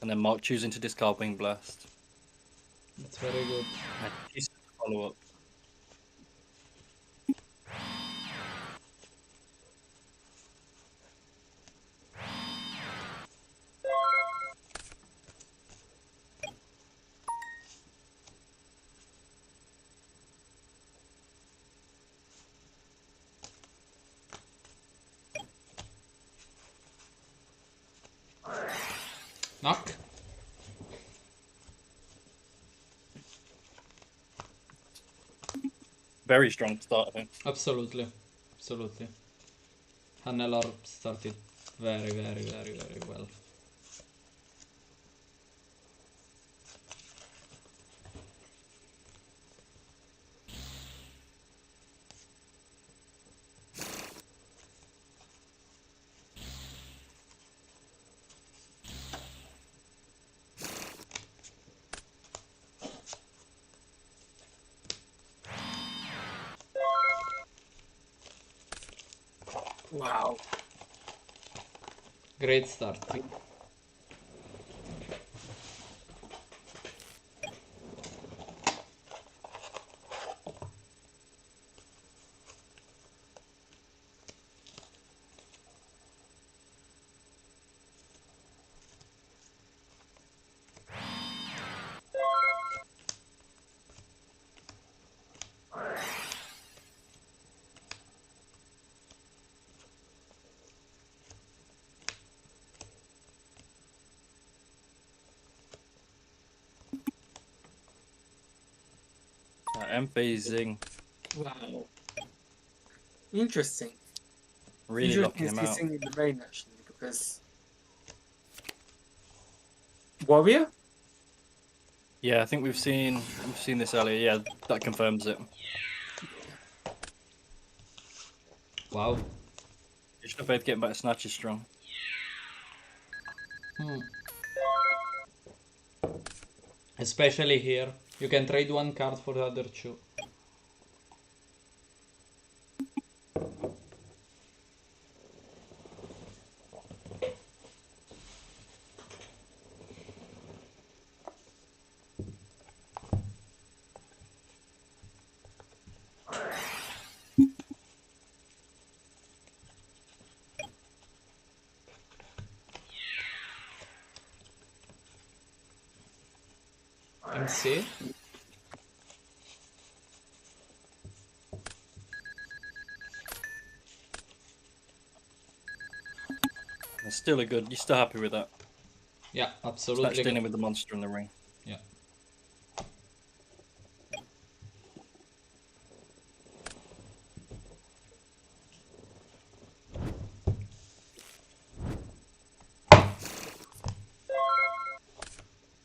and then Mark choosing to discard wing blast. That's very good. And he's follow up. Knock. Very strong start, I think. Absolutely. Hannelor started very well. Wow. Great start. I'm phasing, Wow. Interesting. really locking him out. In the main actually because Warrior. Yeah, I think we've seen this earlier. Yeah, that confirms it. Wow. Dish of Faith getting back snatch is strong. Especially here. You can trade one card for the other two. MC. still a good. You're still happy with that? Yeah, It's absolutely. dealing with the monster in the ring. Yeah.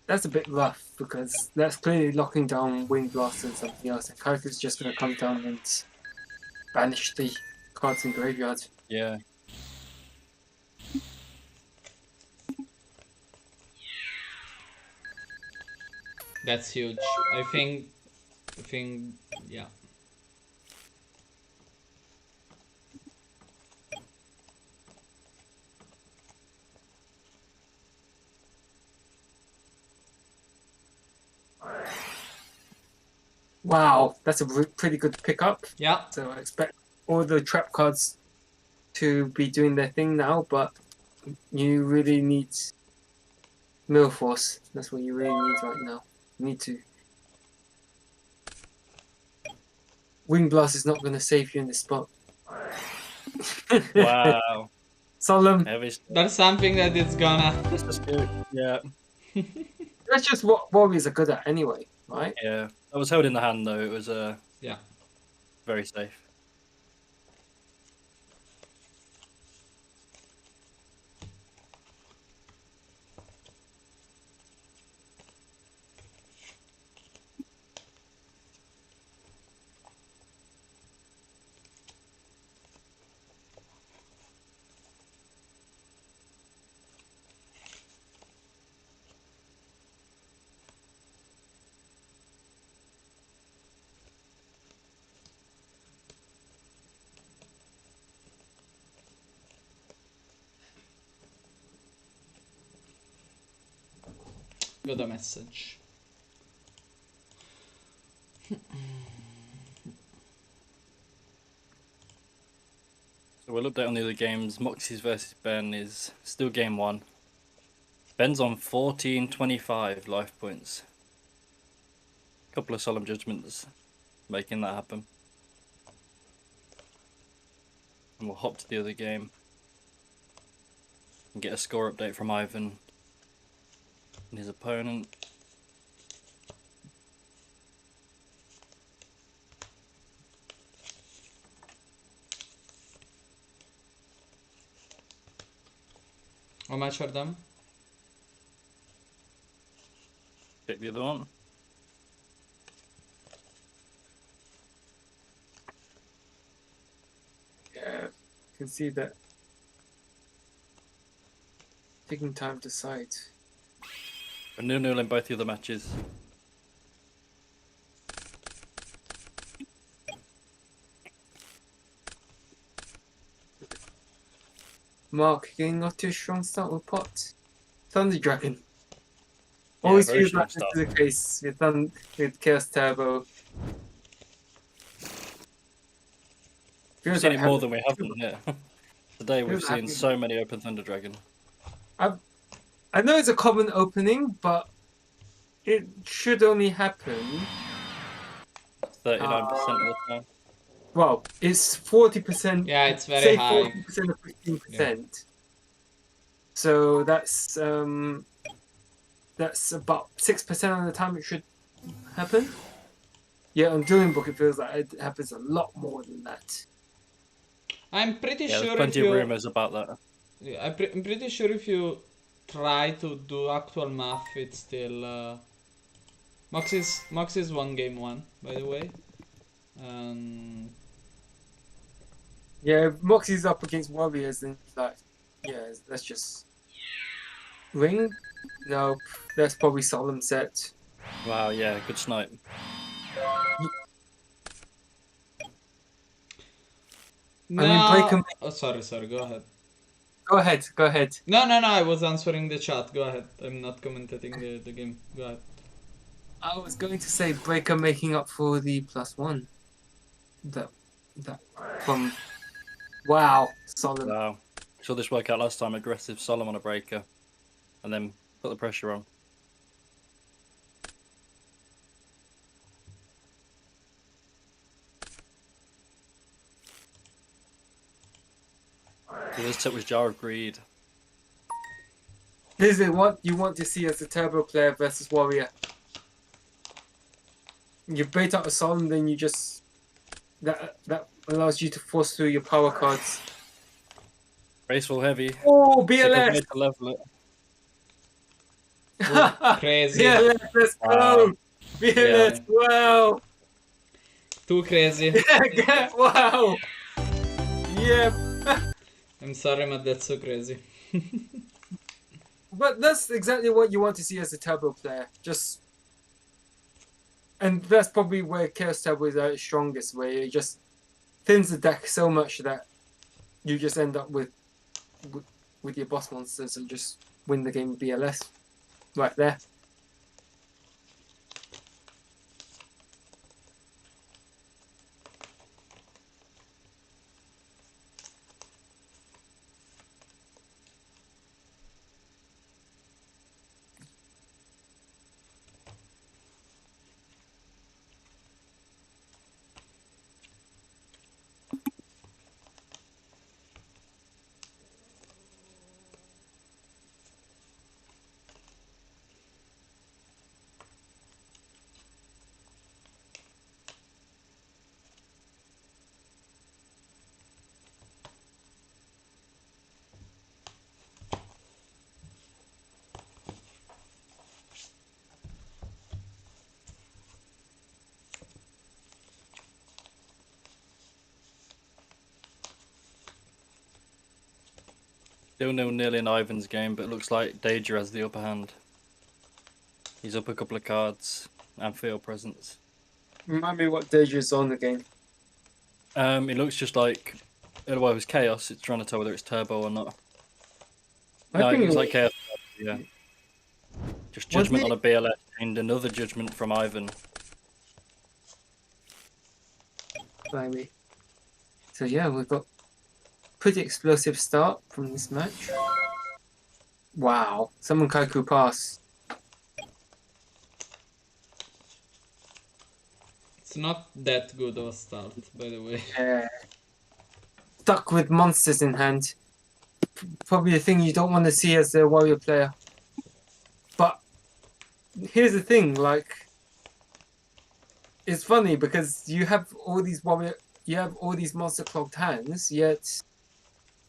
That's a bit rough because that's clearly locking down Wing Blast and something else. And Karika's just going to come down and banish the cards in graveyard. Yeah. That's huge. I think, yeah. Wow, that's a pretty good pickup. Yeah. So I expect all the trap cards to be doing their thing now, but you really need Mill Force. That's what you really need right now. You need to. Wing Blast is not going to save you in this spot. Wow. Solemn. Heavy. There's something that it's gonna. This is good. Yeah. That's just what warriors are good at anyway, right? Yeah. That was held in the hand though. It was Yeah. very safe. Got a message. So we'll update on the other games. Moxie's versus Ben is still game 1. Ben's on 1425 life points. Couple of solemn judgments making that happen. And we'll hop to the other game and get a score update from Ivan and his opponent. How much are them? Pick the other one. Yeah, you can see that. Taking time to decide. A 0-0 in both the other matches. Mark getting off to a strong start with pot. Thunder Dragon. Yeah, Always very feels strong like start. this is the case with Chaos Turbo. We've Feels seen like it more having- than we haven't, yeah. Today we've Feels seen happy. so many Open Thunder Dragon. I know it's a common opening, but it should only happen. 39% of the time. Well, it's 40%. Yeah, it's very say high. 40% or 15%. So that's about 6% of the time it should happen. Yeah, on Dueling Book it feels like it happens a lot more than that. I'm pretty Yeah, there's sure if plenty of you. rumours about that. Yeah, I'm pretty sure if you try to do actual math, it's still. Moxie's won game 1, by the way. Yeah, if Moxie's up against Warriors, then like, yeah, that's just Ring. No, that's probably Solemn set. Wow, yeah, good snipe. No. Breaker- Oh, sorry. Go ahead. Go ahead. No. I was answering the chat. Go ahead. I'm not commentating the game. Go ahead. I was going to say Breaker making up for the +1. That from wow, Solemn. Wow. Saw this work out last time. Aggressive Solemn on a breaker. And then put the pressure on. So this set was Jar of Greed. This is what you want to see as a turbo player versus warrior. You bait out a soul and then you just that allows you to force through your power cards. Graceful heavy. Oh, It's a good BLS! way to level it. Crazy. BLS, let's go! BLS, wow! Too crazy. Wow! Yeah, I'm sorry, but that's so crazy. but that's exactly what you want to see as a turbo player. Just, and that's probably where Chaos Turbo is at its strongest, where it just thins the deck so much that you just end up with your boss monsters and just win the game with BLS right there. Still 0-0 in Ivan's game, but it looks like Danger has the upper hand. He's up a couple of cards and field presence. Remind me what Deja's on the game. It looks just like, well, it was Chaos. It's trying to tell whether it's Turbo or not. I No, it think looks like Chaos. Yeah. Just Was Judgment it- on a BLS and another Judgment from Ivan. Blimey. So yeah, we've got pretty explosive start from this match. Wow, someone Kaiku pass. It's not that good of a start, by the way. Stuck with monsters in hand. Probably the thing you don't want to see as a warrior player. But here's the thing, like, it's funny because you have all these monster clogged hands, yet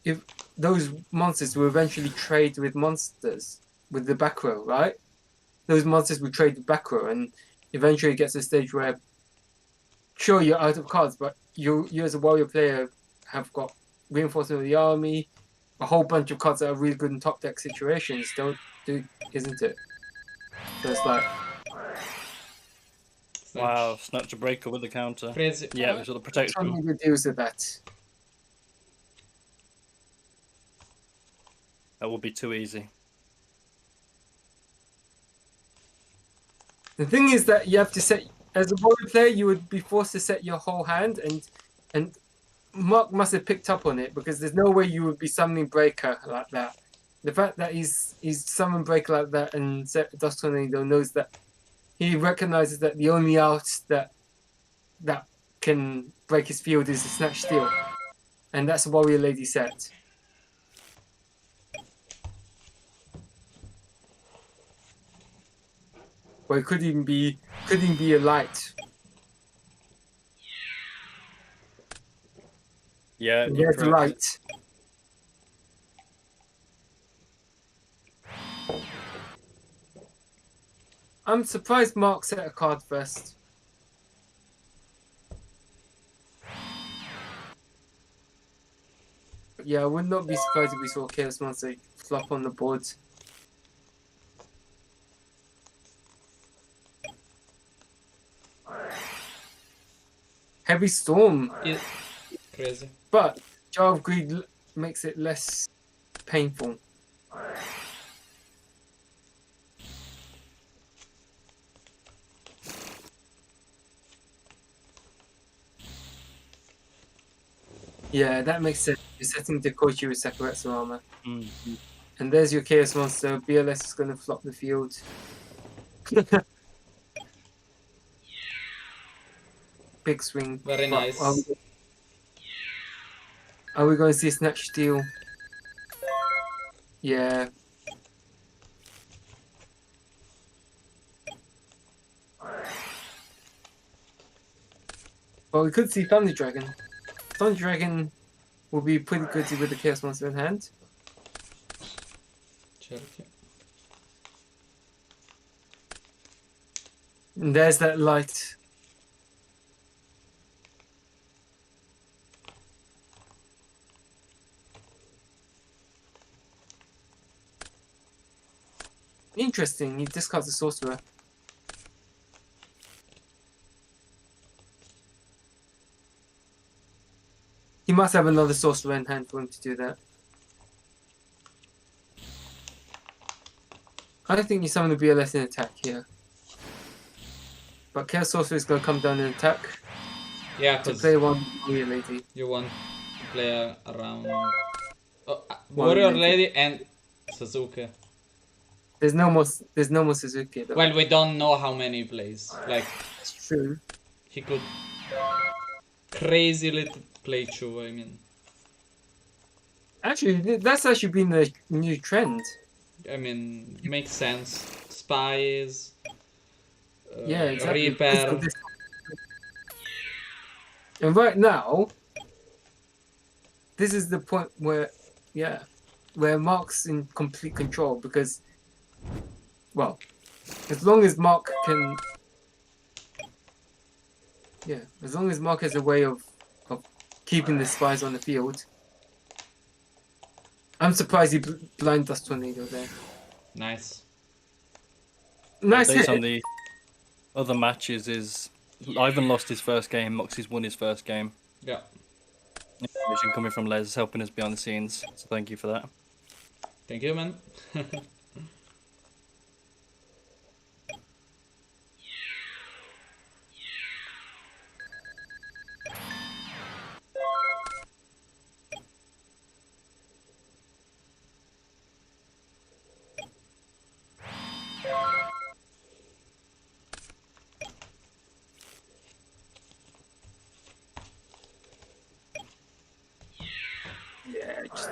if those monsters will eventually trade with monsters with the back row, right? Those monsters will trade with back row, and eventually it gets to a stage where, sure, you're out of cards, but you as a warrior player have got reinforcement of the army, a whole bunch of cards that are really good in top deck situations, isn't it? So it's like, Wow, Snatch a Breaker with the counter. Crazy. Yeah, we sort of protect trying them. to deals with that. That would be too easy. The thing is that you have to set, as a warrior player, you would be forced to set your whole hand, and Mark must have picked up on it because there's no way you would be summoning Breaker like that. The fact that he's summoned Breaker like that and set Dust Tornado knows that he recognizes that the only out that can break his field is the Snatch Steel, and that's a Warrior Lady set. Or it could even be a light. Yeah, There's the light. I'm surprised Mark set a card first. Yeah, I would not be surprised if we saw Chaos Monster flop on the board. Heavy Storm, Crazy. but Jar of Greed makes it less painful. Yeah, that makes sense. You're setting Dekoichi with Sakuretsu armor. Mm-hmm. And there's your Chaos Monster. BLS is going to flop the field. Big swing. Very nice. Are we going to see a Snatch Steel? Yeah. Well, we could see Thunder Dragon. Thunder Dragon will be pretty good with the Chaos Monster in hand. Cerchio. And there's that light. Interesting, he discards the Sorcerer. He must have another Sorcerer in hand for him to do that. I don't think you summon the BLS in attack here. But Chaos Sorcerer is going to come down and attack Yeah, to because play one Warrior Lady. you want to play around Warrior Warrior Lady and Sasuke. There's no more Suzuki though. Well, we don't know how many he plays. Like, That's true. he could crazily play Chu, I mean. Actually, that's actually been the new trend. I mean, makes sense. Spies, Yeah, exactly. Reaper. And right now, this is the point where, yeah, where Mark's in complete control because, well, as long as Mark can, yeah, as long as Mark has a way of keeping the spies on the field. I'm surprised he blind dust tornado there. Nice. Nice Based hit. on the other matches is Ivan lost his first game, Moxie's won his first game. Yeah. Information coming from Les helping us behind the scenes, so thank you for that. Thank you, man. Yeah, just...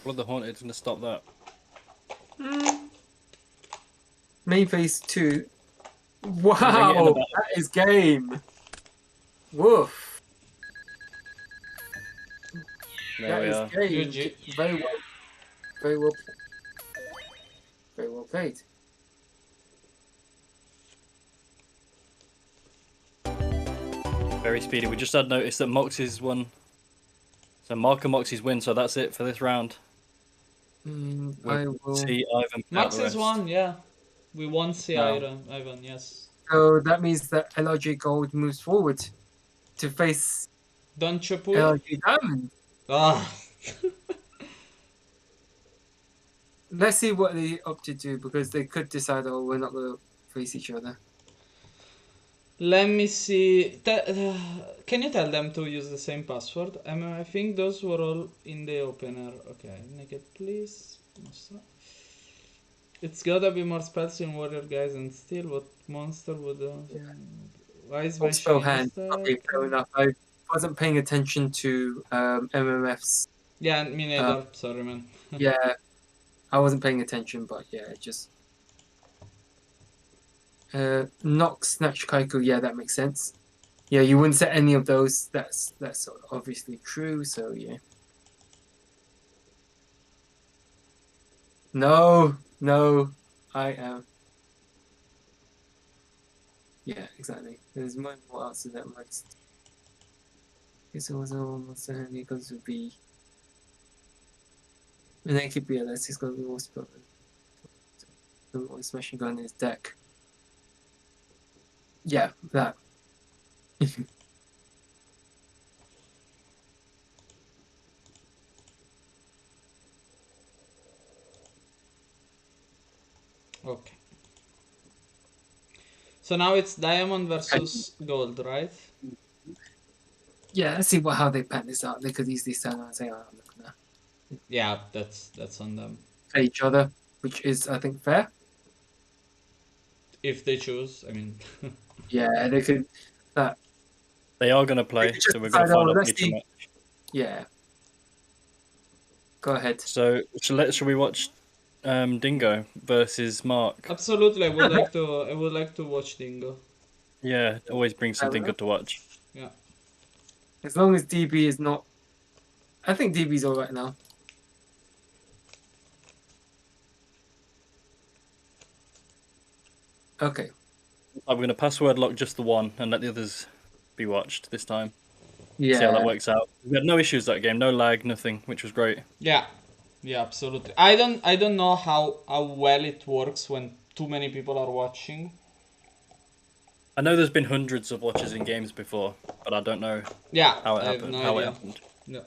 Blood the Haunted's gonna stop that. Main phase 2. Ring it in the Wow, back. that is game. Woof. There That we is are. game. GG. Very well. Very well. Very well played. Very speedy. We just had noticed that Moxie's won. So Mark and Moxie's win, so that's it for this round. I will. See Ivan. Max out the is rest. one, yeah. We won see No. Ivan, yes. So that means that LRG Gold moves forward to face Don't you put? LRG Diamond. Ah. Let's see what they opt to do because they could decide, oh, we're not going to face each other. Let me see. Can you tell them to use the same password? I think those were all in the opener. Okay, naked, please. It's gotta be more spells in warrior, guys, and still, what monster would? Why is my Full spell shiny hand. stack? Okay, fair enough. I wasn't paying attention to MMFs. Yeah, me neither. Sorry, man. Yeah, I wasn't paying attention, but yeah, just Nox, Snatch, Kaiku. Yeah, that makes sense. Yeah, you wouldn't set any of those. That's obviously true. So yeah. No, I am. Yeah, exactly. There's more else to that list. It's also almost certainly going to be. And then it could be unless he's going to be more spell. Smashing gun in his deck. Yeah, that. Okay. So now it's diamond versus gold, right? Yeah, let's see how they pan this out. They could easily stand around and say, "Oh, I'm not gonna Yeah, that's on them. play each other," which is, I think, fair. If they choose, I mean. Yeah, they could. They are gonna play, Just so we're gonna decide, find oh, out let's each see. match. Yeah. Go ahead. So shall we watch Dingo versus Mark? Absolutely, I would like to. I would like to watch Dingo. Yeah, it always brings something good to watch. Yeah. As long as DB is not, I think DB's all right now. Okay. I'm going to password lock just the one and let the others be watched this time. Yeah. See how that works out. We had no issues that game, no lag, nothing, which was great. Yeah. Yeah, absolutely. I don't know how well it works when too many people are watching. I know there's been hundreds of watches in games before, but I don't know Yeah, how it I have happened. no How it idea. happened. Yeah.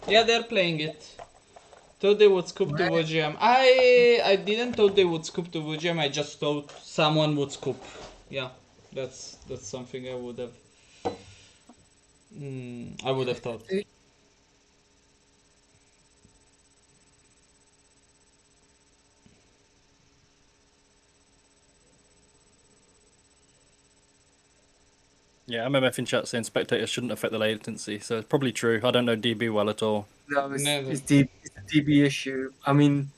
Yeah, they're playing it. Thought they would scoop the VGM. I didn't thought they would scoop the VGM. I just thought someone would scoop. Yeah, that's something I would have. I would have thought. Yeah, MMF in chat saying spectators shouldn't affect the latency, so it's probably true. I don't know DB well at all. No, Never. it's a DB issue. I mean,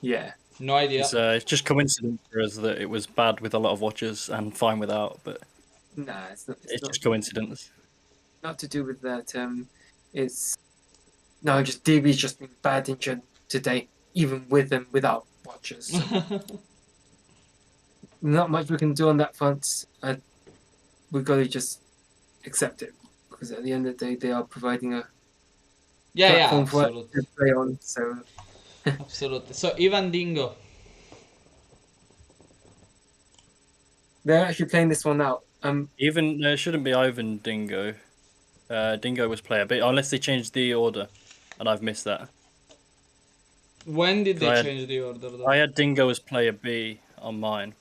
yeah. No idea. It's just coincidence for us that it was bad with a lot of watches and fine without, but Nah, it's not. it's just coincidence. Not to do with that. It's no, just DB's just been bad in general today, even with and without watches. So not much we can do on that front. We've got to just accept it because at the end of the day, they are providing a Yeah, platform for us absolutely. to play on. So Absolutely. So Ivan Dingo. they're actually playing this one out. Even there shouldn't be Ivan Dingo. Dingo was player, but unless they changed the order, and I've missed that. When did they I had- change the order though? I had Dingo as player B on mine,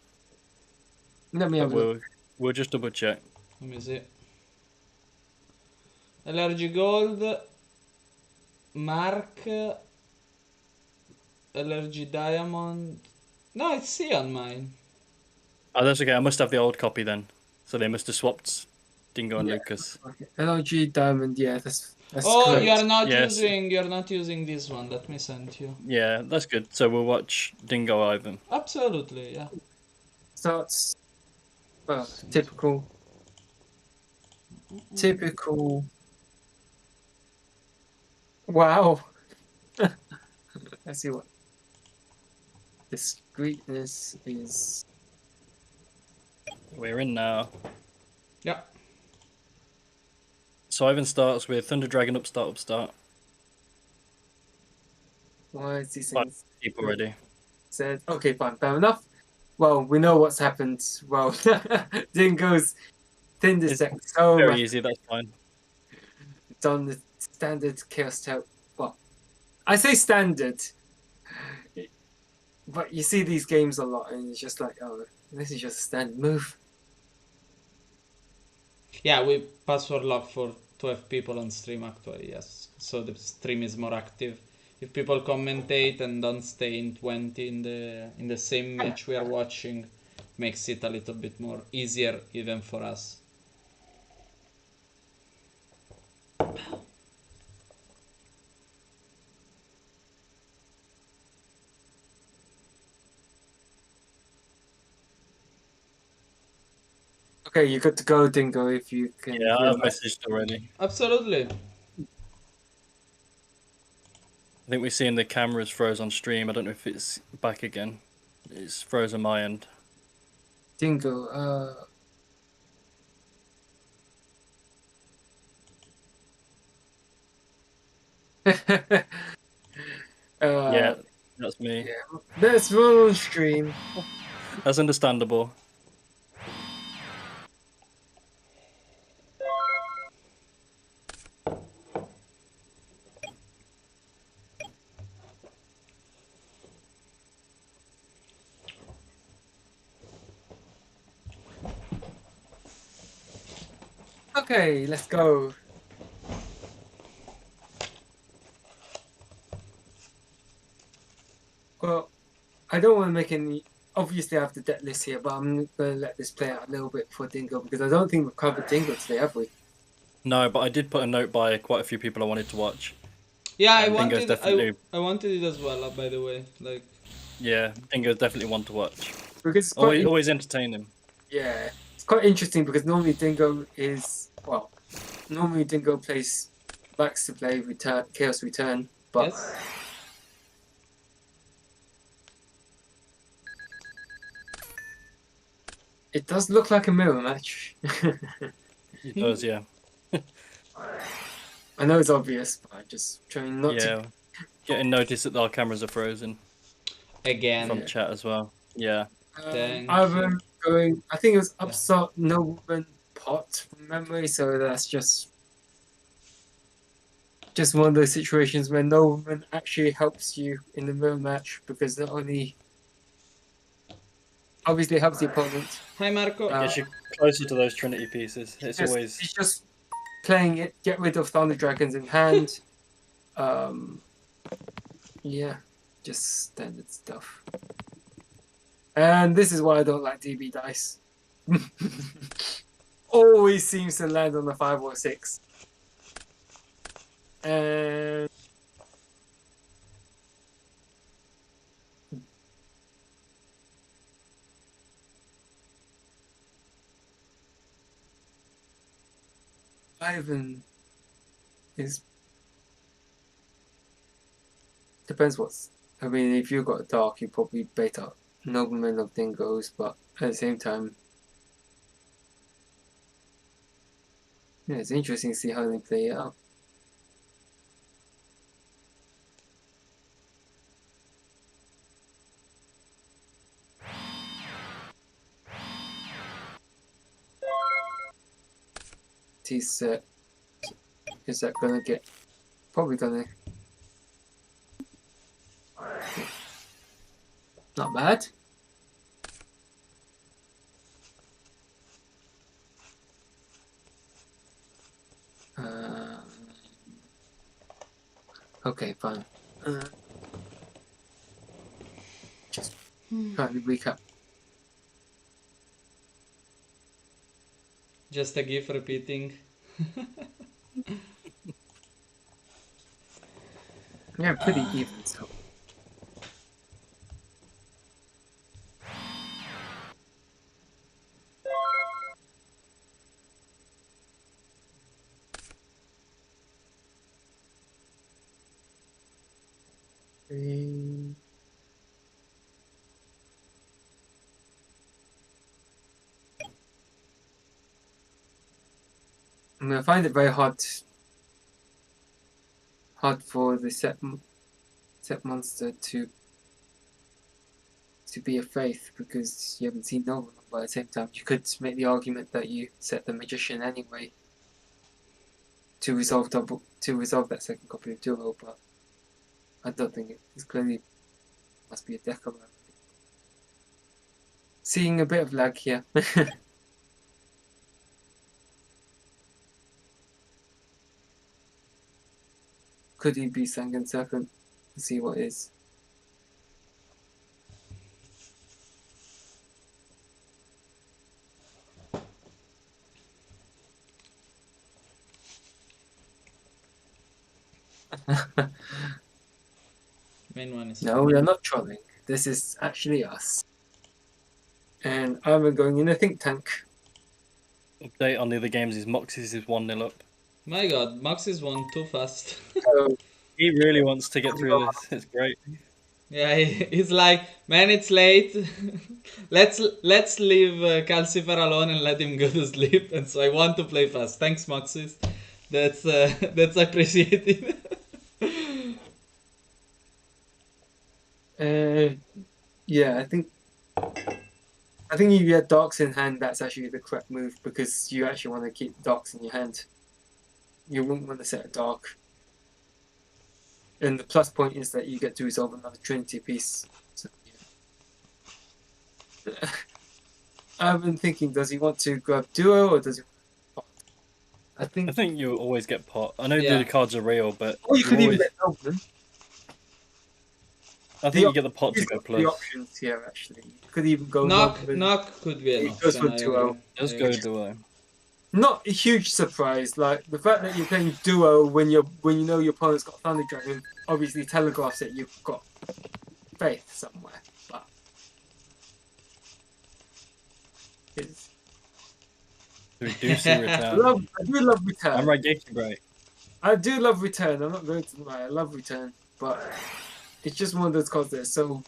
Let me but have a look. we'll just double check. Let me see. LRG Gold. Mark. LRG Diamond. No, it's C on mine. Oh, that's okay. I must have the old copy then. So they must have swapped Dingo and Yeah. Lucas. Okay. LG Diamond. Yeah, that's Oh, correct. you're not using this one. Let me send you. Yeah, that's good. So we'll watch Dingo Ivan. Absolutely, yeah. Starts. Well, typical. Wow. Let's see what discreetness is. We're in now. Yeah. So Ivan starts with Thunder Dragon upstart. Why is he Five saying deep already. said? Okay, fine, fair enough. Well, we know what's happened. Well, Dingo's thinned his deck so Very much. easy, that's fine. Done the standard Chaos Tail. Well, I say standard, but you see these games a lot, and it's just like, oh, this is just a standard move. Yeah, we password lock for 12 people on stream actually, yes. So the stream is more active. If people commentate and don't stay in 20 in the same match we are watching, makes it a little bit more easier even for us. Okay, you're good to go, Dingo, if you can. Yeah, I've realize. messaged already. Absolutely. I think we're seeing the cameras froze on stream. I don't know if it's back again. It's froze on my end. Dingo, Yeah, that's me. yeah. Let's roll on stream. That's understandable. Okay, let's go. Well, I don't want to make any. Obviously, I have the deck list here, but I'm going to let this play out a little bit for Dingo because I don't think we've covered Dingo today, have we? No, but I did put a note by quite a few people I wanted to watch. Yeah, Dingo's definitely- I wanted it as well, by the way. Like, Yeah, Dingo's definitely one to watch. Because it's quite Always entertaining. yeah, it's quite interesting because normally Dingo likes to play Chaos Return, but Yes. it does look like a mirror match. He does, yeah. I know it's obvious, but I'm just trying not to. Yeah. Getting noticed that our cameras are frozen Again. from chat as well. Yeah. Thank I'm going. I think it was Yeah. Upstart Nobleman Pot from memory, so that's just one of those situations where Nobleman actually helps you in the mirror match because not only obviously helps the opponent. Hi, Marco. Gets you closer to those Trinity pieces. It's always It's just playing it, get rid of Thunder Dragons in hand. Yeah, just standard stuff. And this is why I don't like DB dice. Always seems to land on the 5 or 6. And Ivan is depends what's. I mean, if you've got a dark, you probably better Nobleman of Dingoes, but at the same time, yeah, it's interesting to see how they play it out. T-set. Is that gonna get? Probably gonna. Not bad. Okay, fine. Just trying to recap. Just a GIF repeating. Yeah, pretty even. So. I mean, I find it very hard for the set monster to be a faith because you haven't seen Nova, but at the same time you could make the argument that you set the magician anyway to resolve that second copy of Duo, but I don't think it's clearly must be a deck around. Seeing a bit of lag here. Could he be second? Let's see what is. Main one is. No, we are not trolling. This is actually us. And I'm going in a think tank. update on the other games is Moxie's is 1-0 up. My god, Max is one too fast. So, He really wants to get through this. It's great. Yeah, he's like, man, it's late. let's leave Calcifer alone and let him go to sleep. And so I want to play fast. Thanks, Maxis. That's appreciated. Yeah, I think if you had darks in hand, that's actually the correct move because you actually want to keep darks in your hand. You wouldn't want to set a dark. And the plus point is that you get to resolve another Trinity piece. So, yeah. I've been thinking, does he want to grab Duo or does he want pot? I think you always get pot. I know Yeah. the cards are real, but Or you could always, even get Nobleman. I think you get the pot to He's go got three plus. options here, actually. You could even go knock Nobleman. could be It enough. goes then for I Duo. agree. Just I go agree. duo. Not a huge surprise, like the fact that you're playing Duo when you know your opponent's got Thunder Dragon obviously telegraphs that you've got faith somewhere, but it's We do see return. I do love I'm return. right, Gator Break. I do love return. I'm not going to lie. I love return, but it's just one of those cards that's so.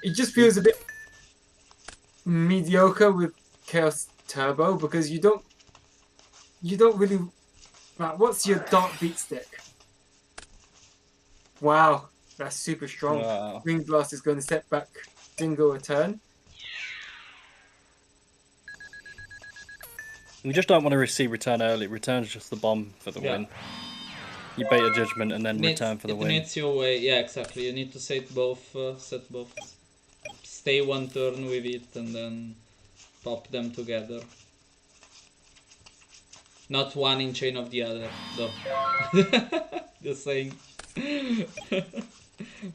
It just feels a bit mediocre with Chaos Turbo because you don't really like. What's your Dark Beat stick? Wow, that's super strong. Wow. Ring Blast is going to set back Dingo a turn. We just don't want to receive return early. Return's just the bomb for the Yeah. win. You bait a judgment and then Needs- return for the it win. needs your way. Yeah, exactly. You need to set both. Stay one turn with it and then pop them together. Not one in chain of the other, though. Just saying.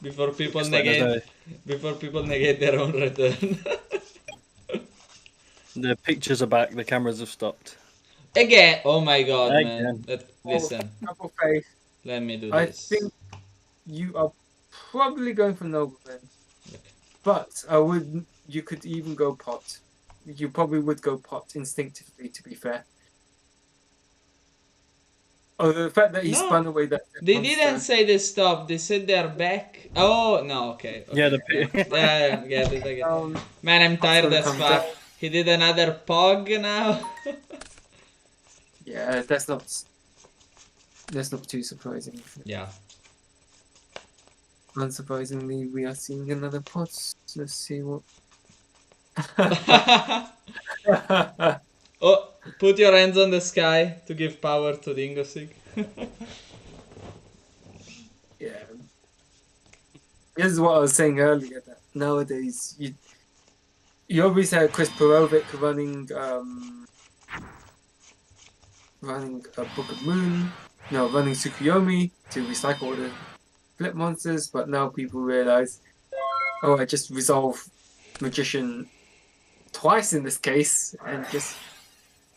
Before people Just like negate, there's their own return. the pictures are back. The cameras have stopped. Again, oh my god, man. Again. Listen, Couple Faith. let me do I this. think you are probably going for Nobleman, Okay. but you could even go pot. You probably would go pot instinctively, to be fair. Oh, the fact that he No, spun away that. They monster. didn't say they stopped. They said they're back. Oh no, okay. Yeah, yeah, I get it. Um, Man, I'm tired gonna as come fuck. down. He did another pog now. Yeah, that's not too surprising. Yeah. Unsurprisingly, we are seeing another pot. Let's see what. Oh, put your hands on the sky to give power to Dingosig. Yeah. This is what I was saying earlier. That nowadays you always had Chris Perovic running a Book of Moon, running Tsukuyomi to recycle the flip monsters, but now people realize, oh, I just resolve Magician twice in this case and just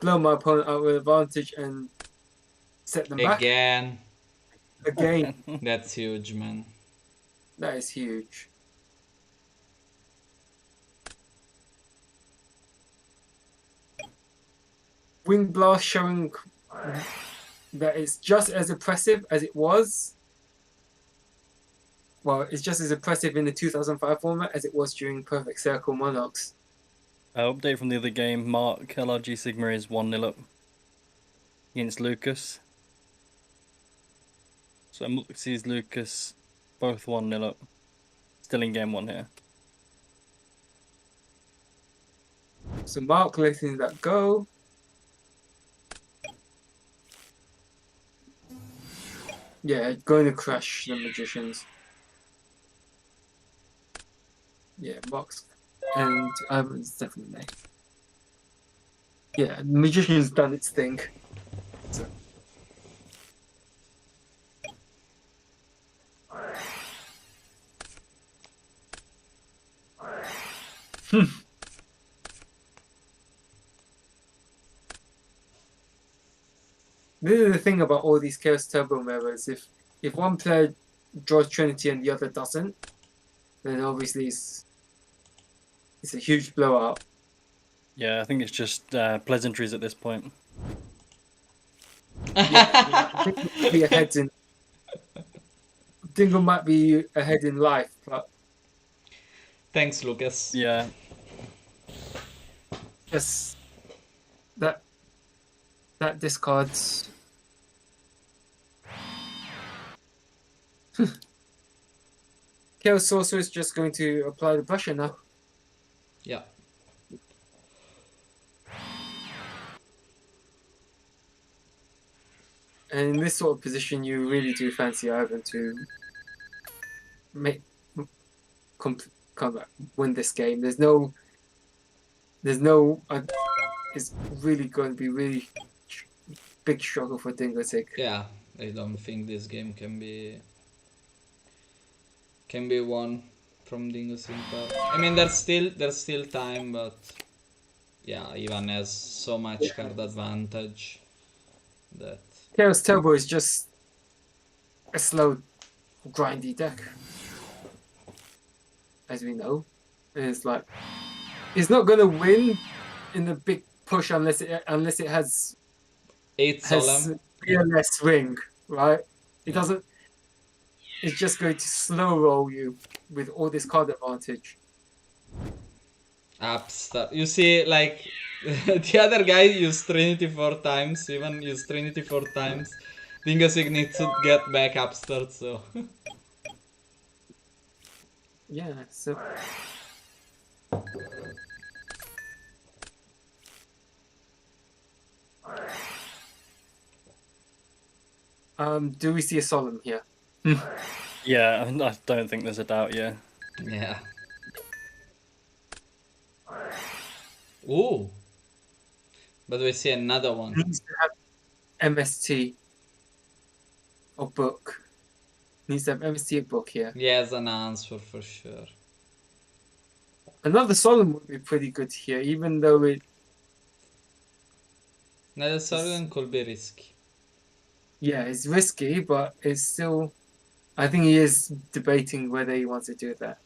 blow my opponent out with advantage and set them back Again. again. That's huge, man. That is huge. Wing Blast showing that it's just as oppressive as it was. Well, it's just as oppressive in the 2005 format as it was during Perfect Circle Monarchs. Update from the other game. Mark LRG Sigma is 1-0 up against Lucas. So Muxi's Lucas both 1-0 up. Still in game 1 here. So Mark letting that go. Yeah, going to crush the Magicians. Yeah, Mark's and Ivan's definitely. Yeah, Magician's done its thing. So. This is the thing about all these Chaos Turbo mirrors. If one player draws Trinity and the other doesn't, then obviously it's a huge blowout. Yeah, I think it's just pleasantries at this point. Yeah, Dingle might be ahead in Dingle might be ahead in life, but Thanks, Lucas. Yeah. just that discards. Chaos Sorcerer is just going to apply the pressure now. Yeah. And in this sort of position, you really do fancy Ivan to make win this game. There's no. It's really going to be really big struggle for Dingotic. Yeah, I don't think this game can be won from Dingosig part. I mean, there's still time, but yeah, Ivan has so much card advantage that Chaos Turbo is just a slow, grindy deck. as we know. And it's like it's not gonna win in the big push unless it has 8 solemn. less swing, right? It Yeah. doesn't. It's just going to slow roll you with all this card advantage. Upstart. You see, like, the other guy used Trinity 4 times, even used Trinity 4 times. Dingosig needs to get back upstart, so. Yeah. So. Do we see a solemn here? Yeah, I don't think there's a doubt. Yeah. Yeah. Ooh. But we see another one. Needs to have MST or book. Needs to have MST or book here. He has an answer for sure. Another solemn would be pretty good here, even though it. Another solemn could be risky. Yeah, it's risky, but it's still. I think he is debating whether he wants to do that.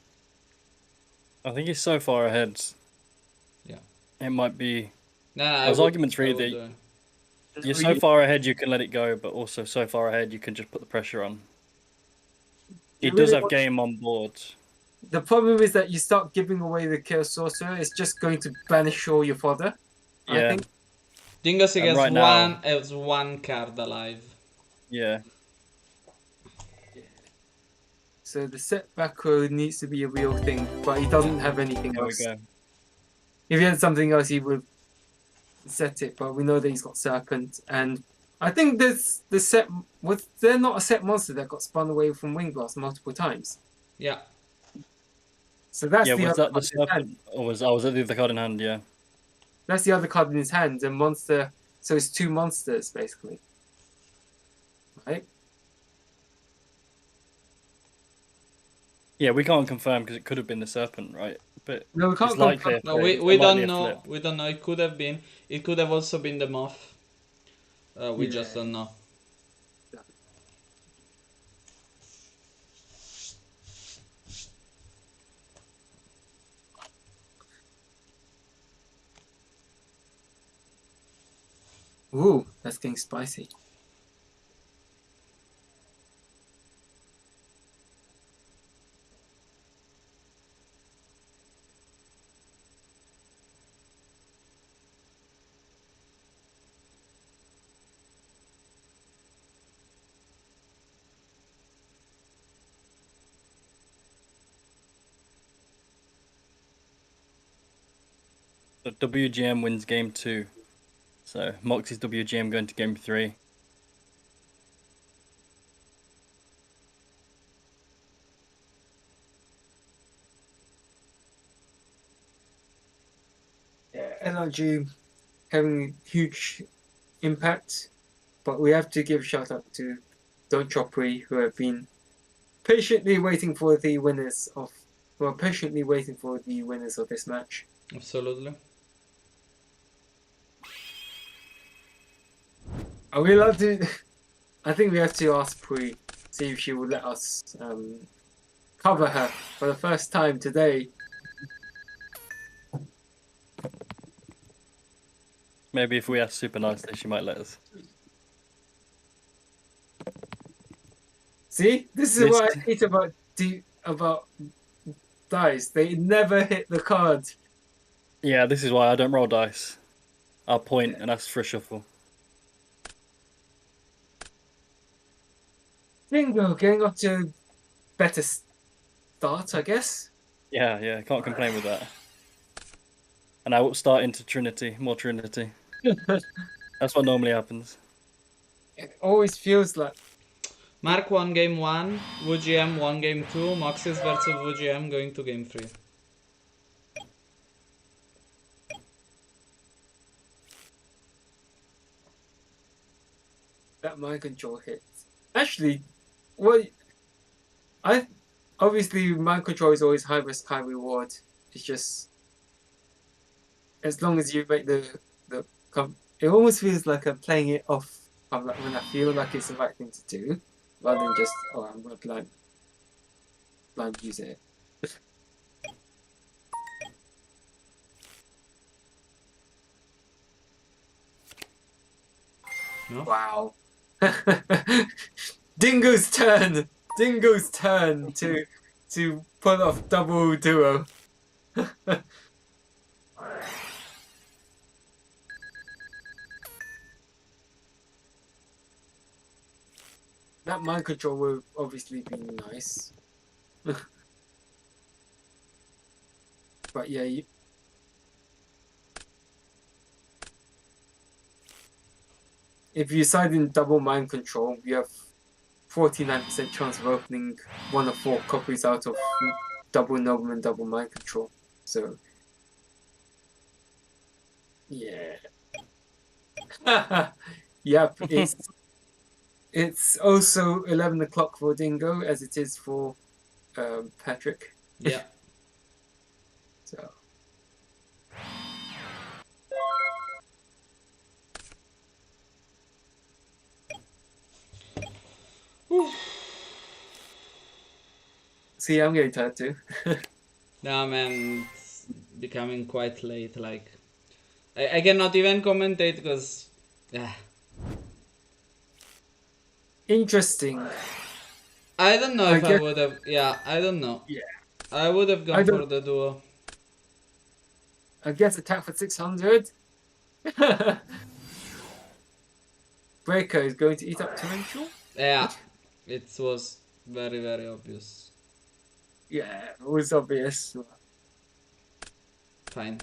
I think he's so far ahead. Yeah. It might be. Nah, There's arguments really that you're so far ahead you can let it go, but also so far ahead you can just put the pressure on. He You does really have want- game on board. The problem is that you start giving away the Chaos Sorcerer, it's just going to banish all your fodder. I Yeah. think. Dingosig And has right has one card alive. Yeah. So the setback road needs to be a real thing, but he doesn't have anything There we else. go. If he had something else, he would set it, but we know that he's got Serpent. And I think there's the set. Was there not a set monster that got spun away from Wingblast multiple times? Yeah. So that's Yeah, the was other that the card in his hand. serpent? Or was that the other card in hand? Yeah. That's the other card in his hand. A monster. So it's two monsters, basically. Right? Yeah, we can't confirm because it could have been the serpent, right? But No, we can't it's likely. confirm. No, we Unlikely don't a know. flip. We don't know. It could have been. It could have also been the moth. We just Yeah. don't know. Ooh, that's getting spicy. So WGM wins game 2. So Moxie's WGM going to game 3. Yeah, LRG having huge impact, but we have to give a shout out to Don Chopri, who have been patiently waiting for the winners of this match. Absolutely. Are we allowed to? I think we have to ask Pri, see if she will let us cover her for the first time today. Maybe if we ask super nicely, she might let us. See, this is what I hate about dice. They never hit the card. Yeah, this is why I don't roll dice. I'll point and ask for a shuffle. Bingo, getting off to a better start, I guess. Yeah, can't complain with that. And I will start into Trinity, more Trinity. That's what normally happens. It always feels like Mark won game 1. WGM won game 2. Moxis versus WGM going to game 3. that mind control hits. Actually, well, obviously mind control is always high risk, high reward. It's just as long as you make it almost feels like I'm playing it off when I feel like it's the right thing to do, rather than just I'm gonna blind use it. No? Wow. Dingo's turn. Dingo's turn to pull off double duo. That mind control will obviously be nice. But yeah, if you side in double mind control, you have 49% chance of opening one of 4 copies out of double nobleman, double mind control. So yeah. Yep, it's also 11 o'clock for Dingo as it is for Patrick. Yeah. So see, I'm getting tired too. Nah, man, it's becoming quite late. Like, I cannot even commentate because, yeah, Interesting. I don't know I if I guess would have. Yeah, I don't know. yeah. I would have I gone don't for the duo. I guess attack for 600. Breaker is going to eat up torrential. Yeah, it was very, very obvious. Yeah, it was obvious. Fine.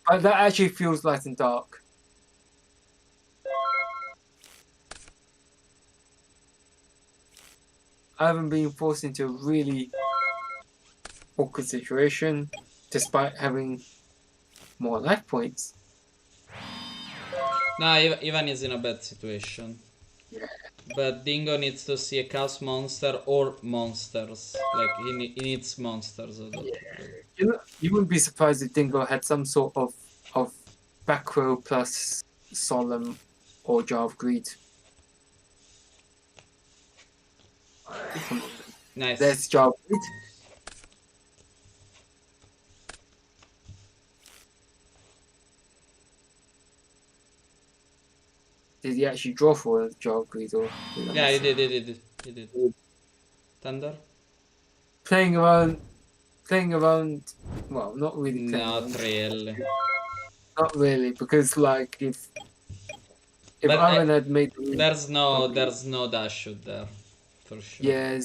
But that actually feels light and dark. I haven't been forced into a really awkward situation, despite having more life points. Nah, Ivan is in a bad situation. Yeah. But Dingo needs to see a chaos monster or monsters. Like, he needs monsters. You wouldn't be surprised if Dingo had some sort of back row plus solemn or jar of greed. Come on, Nice. there's jar of greed. Did he actually draw for a jar of greed or? Yeah, he did. Thunder? Playing around. Well, not really playing Not around. really. Not really, because like if But Ivan had made there's no dash shoot there, for sure. yeah,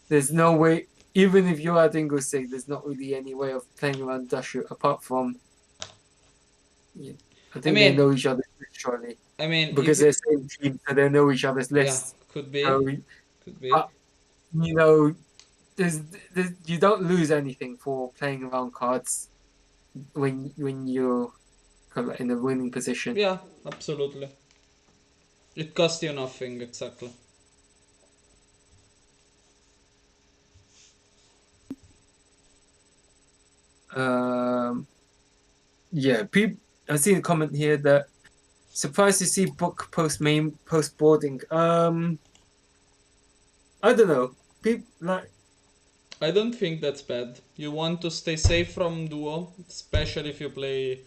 there's no way. Even if you are Dingo Sig, there's not really any way of playing around Dashu apart from. Yeah, I think they mean- know each other's list, surely, I mean, because they're same team, so they know each other's yeah, lists. could be. So, Could be. you know, there's you don't lose anything for playing around cards when you're kind of in a winning position. Yeah, absolutely. It costs you nothing, exactly. Yeah, I see a comment here that surprised to see book post boarding. I don't know. People like I don't think that's bad. You want to stay safe from duo, especially if you play.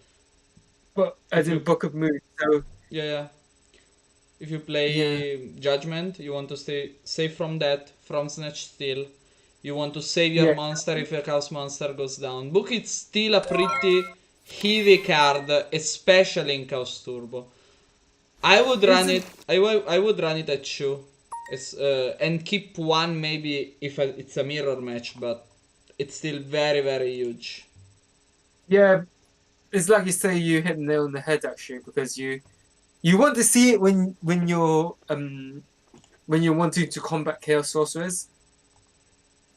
but as in Book of Moon. So Yeah. If you play Judgment, you want to stay safe from that, from Snatch Steal. You want to save your Yeah. monster if your Chaos monster goes down. Book is still a pretty heavy card, especially in Chaos Turbo. I would run it. I would run it at 2, and keep 1 maybe if it's a mirror match, but it's still very, very huge. yeah, it's like you say, you hit the nail on the head actually, because you want to see it when you're wanting to combat Chaos Sorcerers,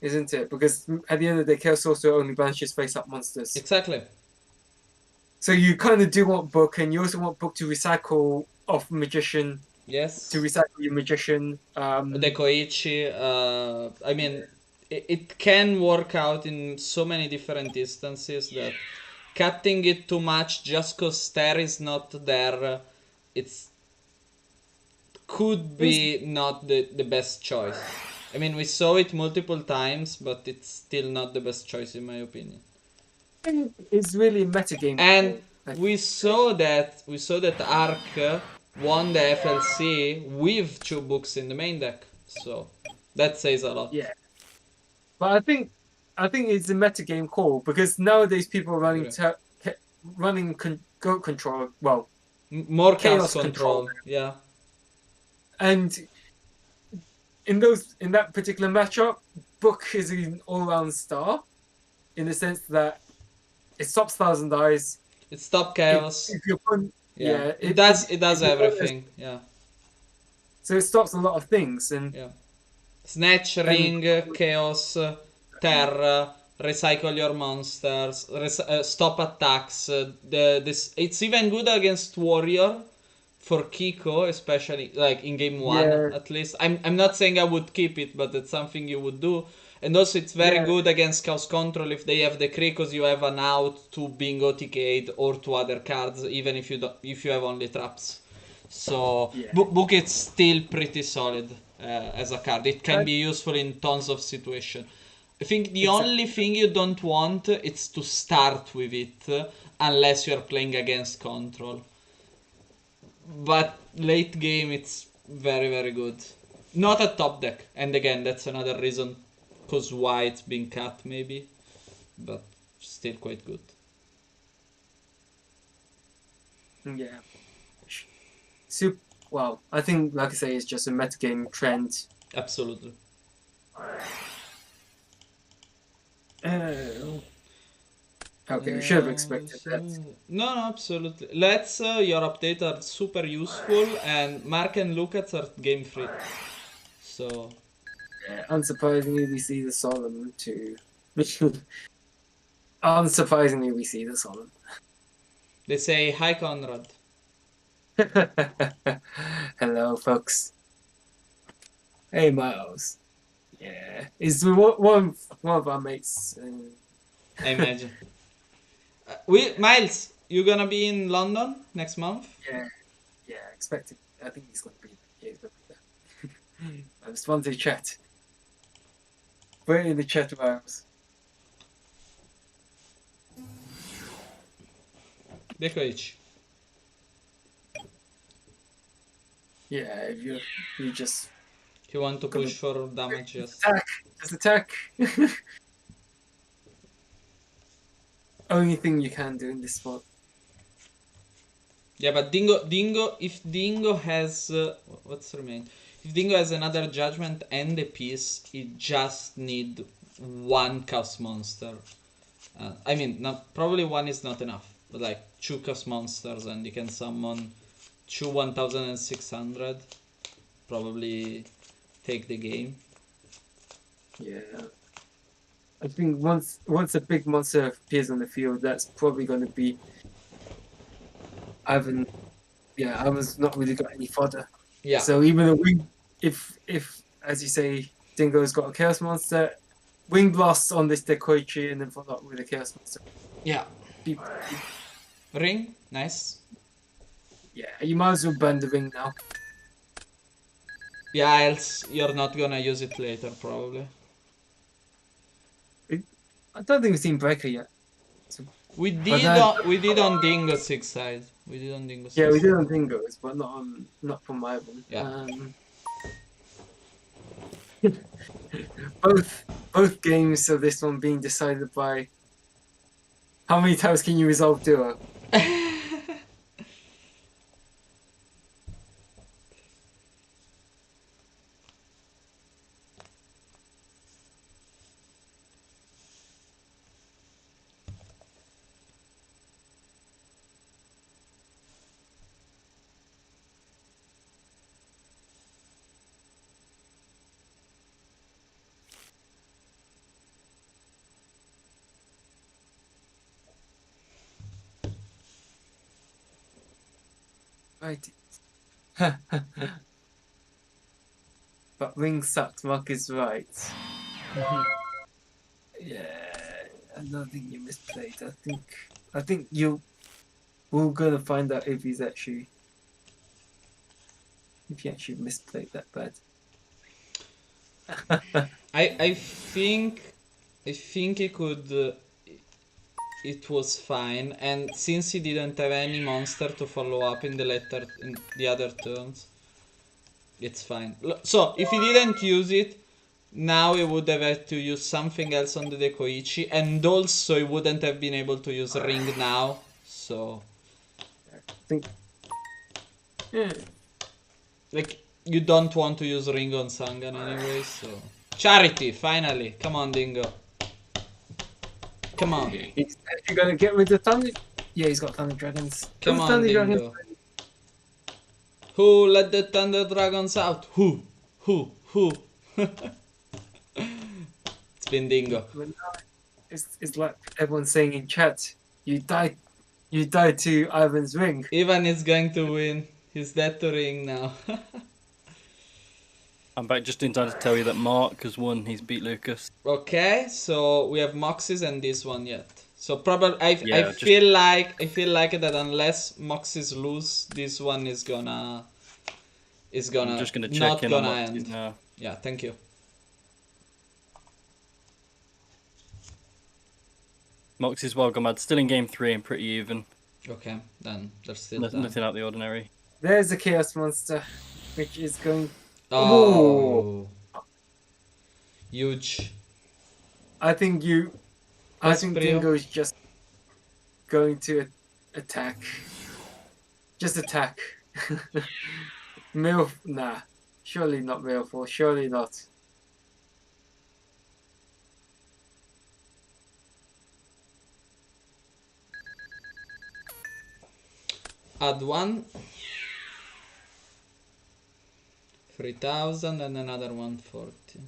isn't it? Because at the end of the day, Chaos Sorcerer only banishes face-up monsters. Exactly. So you kind of do want Book, and you also want Book to recycle off Magician. Yes. To recycle your Magician. The Koichi. I mean, it can work out in so many different instances that cutting it too much just cause Ster is not there, it's could be not the best choice. I mean, we saw it multiple times, but it's still not the best choice in my opinion. It's really a metagame. And we saw that Arc won the FLC with 2 books in the main deck. So that says a lot. Yeah. But I think it's a metagame call because nowadays people are running goat control. Well, More chaos Chaos control. control. Yeah. and in that particular matchup, Book is an all-round star in the sense that it stops Thousand Eyes. It stops chaos. If your opponent, Yeah. It if does your opponent has- everything. Yeah. So it stops a lot of things, and Yeah. Snatch, ring, chaos, terra, recycle your monsters, stop attacks. It's even good against warrior for Kiko, especially like in game 1 Yeah. at least. I'm not saying I would keep it, but it's something you would do. And also it's very Yeah. good against Chaos Control if they have the Kree, because you have an out to bingo TK or to other cards, even if you have only traps. So Yeah. book is still pretty solid as a card. It can And- be useful in tons of situations. I think the Exactly. only thing you don't want is to start with it unless you're playing against control. But late game it's very very good. Not a top deck, and again that's another reason cause why it's been cut maybe, but still quite good. Yeah. Well, I think, like I say, it's just a metagame trend. Absolutely. Okay, we should have expected that. No, absolutely. Let's your updates are super useful, and Mark and Lucas are game free. So Unsurprisingly, we see the Solemn too. Unsurprisingly, we see the Solemn. they say hi Conrad. Hello, folks. Hey, Miles. Yeah, is one of our mates. I imagine. Miles, you gonna be in London next month? Yeah, expected. I think he's gonna be. Yeah, he's gonna be there. I just wanted to chat. Put it in the chat, Miles. Decoich. Yeah, if you just You want to push for damage, yes. just attack. Only thing you can do in this spot. Yeah, but if Dingo has what's remain? If Dingo has another judgment and a piece, it just need one chaos monster. I mean, probably one is not enough, but like 2 chaos monsters, and you can summon 2 1600. Probably take the game. Yeah. I think once a big monster appears on the field, that's probably going to be. I was not really got any fodder. Yeah. So even though if as you say, Dingo's got a chaos monster, wing blast on this Dekoichi and then follow up with a chaos monster. Yeah. Be- Ring, nice. Yeah, you might as well burn the ring now. Yeah, else you're not gonna use it later, probably. I don't think we've seen Breaker yet. We that- did on Dingo 6 side. We did on Dingo 6 Yeah, we side. did on Dingo's, but not from my one. Yeah. Both games of this one being decided by how many times can you resolve duo? Right. But ring sucks, Mark is right. Yeah, I don't think you misplayed. I think we're gonna find out if he actually misplayed that bad. I think he could it was fine, and since he didn't have any monster to follow up in the other turns, it's fine. So if he didn't use it, now he would have had to use something else on the Dekoichi, and also he wouldn't have been able to use Ring now. So I think. Yeah. like you don't want to use Ring on Sangan anyway. So Charity, finally, come on, Dingo. Come on. He's actually gonna get rid of Thunder. Yeah, he's got Thunder Dragons. Come Those on, Thunder Dingo. Dragons. Who let the Thunder Dragons out? Who? Who? It's been Dingo. But now it's like everyone's saying in chat. You died to Ivan's ring. Ivan is going to win. He's dead to Ring now. I'm back just in time to tell you that Mark has won. He's beat Lucas. Okay, so we have Moxie's and this one yet. So probably I Yeah, feel like that unless Moxie's lose, this one is gonna I'm just gonna check not in on gonna what he's end. now. Yeah, thank you. Moxie's welcome. I'm still in game 3 and pretty even. Okay, then there's still Nothing, time. nothing out of the ordinary. There's a Chaos Monster, which is going. Oh, huge. I think Esprio. Dingo is just going to attack. Just attack. Nah. Surely not Milfour. Surely not. Add one. 3,000 and another 140.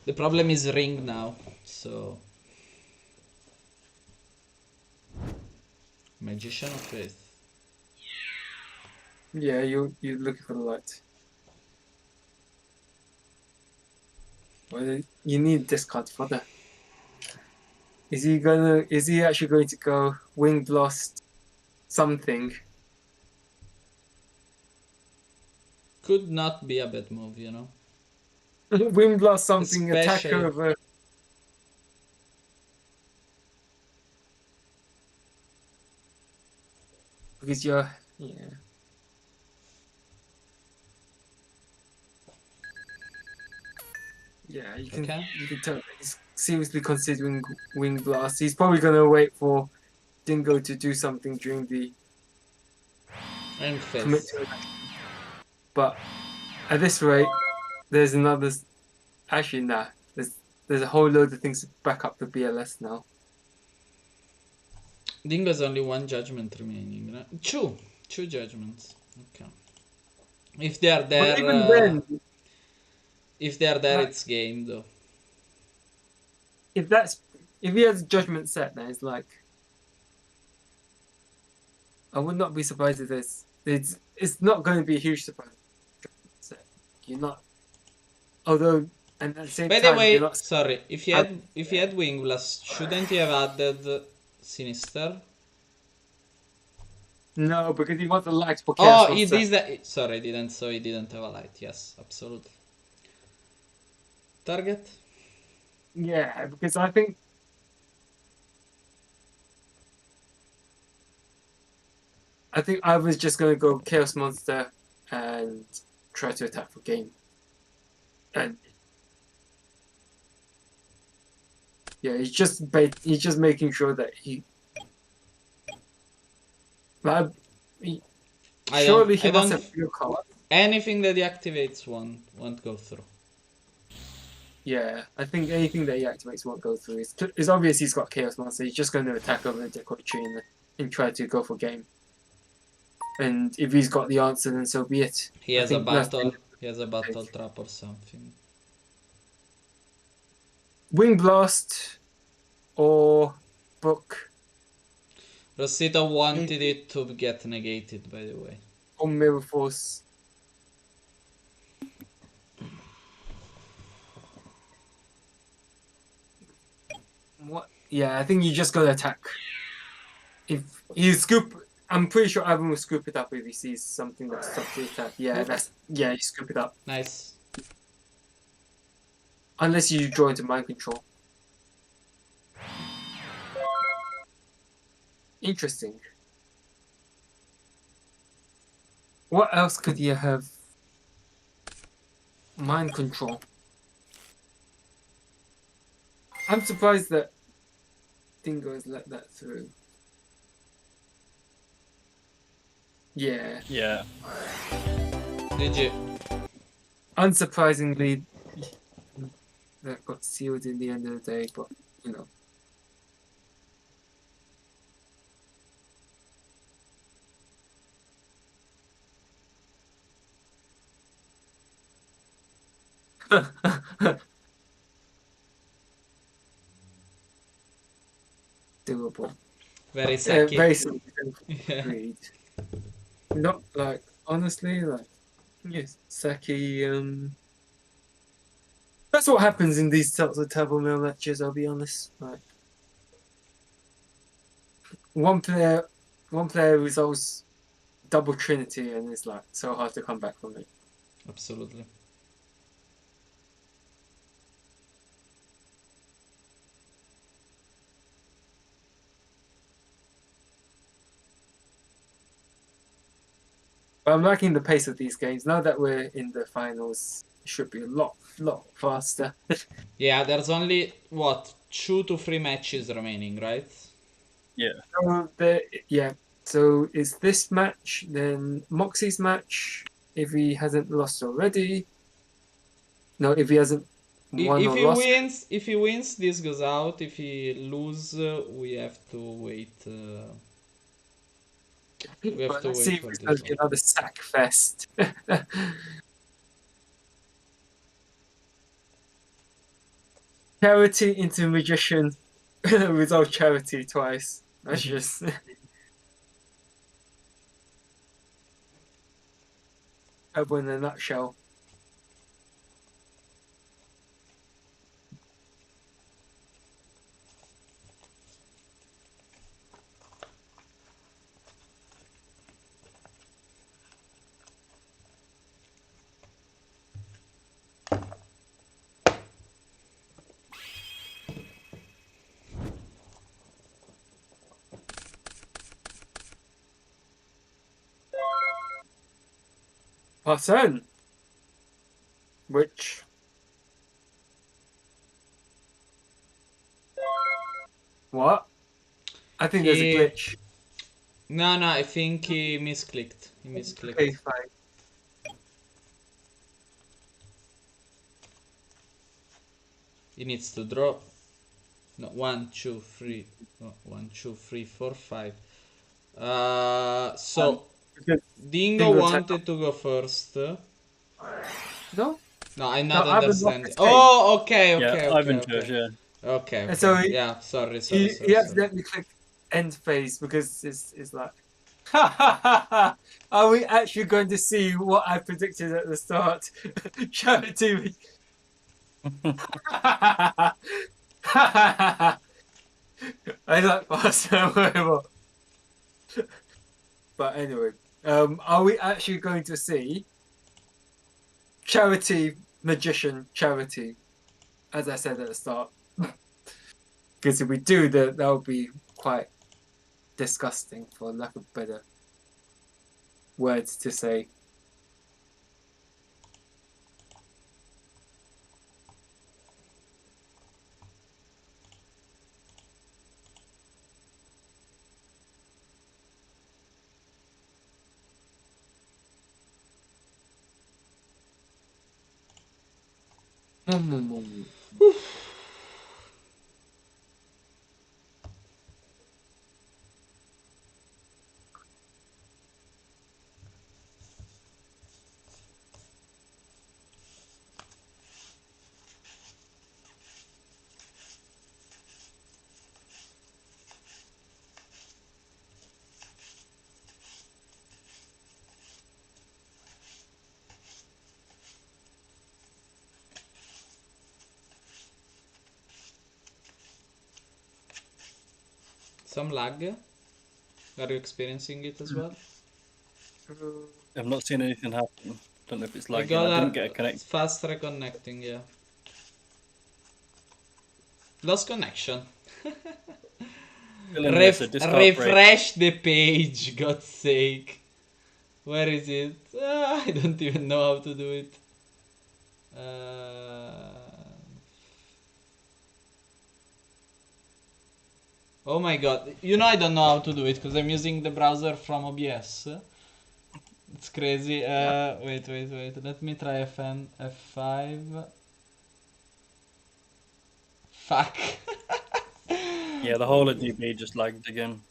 The problem is Ring now, so Magician of Faith. Yeah, you're looking for the light. Well, you need discard fodder. Is he actually going to go Wing Blast something? Could not be a bad move, you know. Wing Blast something, attack Especially- over. Because you're, yeah. Yeah, you can Okay. tell he's seriously considering Wing Blast. He's probably gonna wait for Dingo to do something during the Ring commit Faith. to it. But at this rate, there's another. Actually, nah. There's a whole load of things to back up the BLS now. Dingo's only one judgment remaining, right? Two judgments. Okay. If they are there, But even then, if they are there, Right. it's game though. if he has a judgment set, then it's like I would not be surprised if it's not going to be a huge surprise. Set. You're not, although, and at the same By time, the way, you're not. sorry, if he had Wing Blast, shouldn't he have added Sinister? No, because he wants the light for Oh, Chaos it Monster. is that. Sorry, I didn't. So he didn't have a light. Yes, absolutely. Target. Yeah, because I think Ivan's just gonna go Chaos Monster and try to attack for game. And yeah, he's just making sure that he. Like, surely he I must don't. have few cards. Anything that he activates won't go through. Yeah, I think anything that he activates won't go through. It's obvious he's got Chaos Monster. He's just going to attack over the Decoy Tree and try to go for game. And if he's got the answer, then so be it. He I has a think that's battle. the- He has a battle trap or something. Wing Blast or Book Rosita wanted it to get negated, by the way. or Mirror Force. What? Yeah, I think you just gotta attack. If you scoop, I'm pretty sure Ivan will scoop it up if he sees something that's top to attack. Yeah, Okay. you scoop it up. Nice. Unless you draw into mind control. Interesting. What else could you have? Mind control. I'm surprised that Dingo has let that through. Yeah. Yeah. GG. Unsurprisingly, that got sealed in the end of the day, but you know. Doable. Very Saki. Very simple. Yeah. Agreed. Not like honestly, like yes, Saki. That's what happens in these sorts of table mill matches. I'll be honest. Like one player resolves double Trinity, and it's like so hard to come back from it. Absolutely. But I'm liking the pace of these games. Now that we're in the finals, it should be a lot faster. Yeah, there's only what 2 to 3 matches remaining, right? Yeah. Yeah. So it's this match, then Moxie's match, if he hasn't lost already. No, if he hasn't won If or he lost. wins, this goes out. If he lose, we have to wait. We have But to let's wait see if for it's this going to be one. another sack fest. Charity into magician. Resolve charity twice. That's just. Elbow in a nutshell. Pattern. Which. What? I think there's a He glitch. no, I think he misclicked. Okay, fine. He needs to draw. No, 1, 2, 3. No, 1, 2, 3, 4, 5. So Because Dingo Dingo wanted to go first. No? No, I'm No, not I haven't lost understanding. this game. Oh, okay. Yeah, Ivan chose, yeah. Okay. And so Yeah, sorry. he accidentally clicked end phase because it's like, are we actually going to see what I predicted at the start? Show it to me. I like Barcelona. But anyway, are we actually going to see charity magician charity, as I said at the start? Because if we do, that would be quite disgusting, for lack of better words to say. Some lag. Are you experiencing it as well? I've not seen anything happen. Don't know if it's I lagging. got I didn't a get a connect. fast reconnecting, yeah. Lost connection. Still in here, so discard break. Refresh the page, God's sake. Where is it? Ah, I don't even know how to do it. Oh my god. You know I don't know how to do it because I'm using the browser from OBS. It's crazy. Wait. Let me try F5. Fuck. Yeah, the whole of DB just lagged again.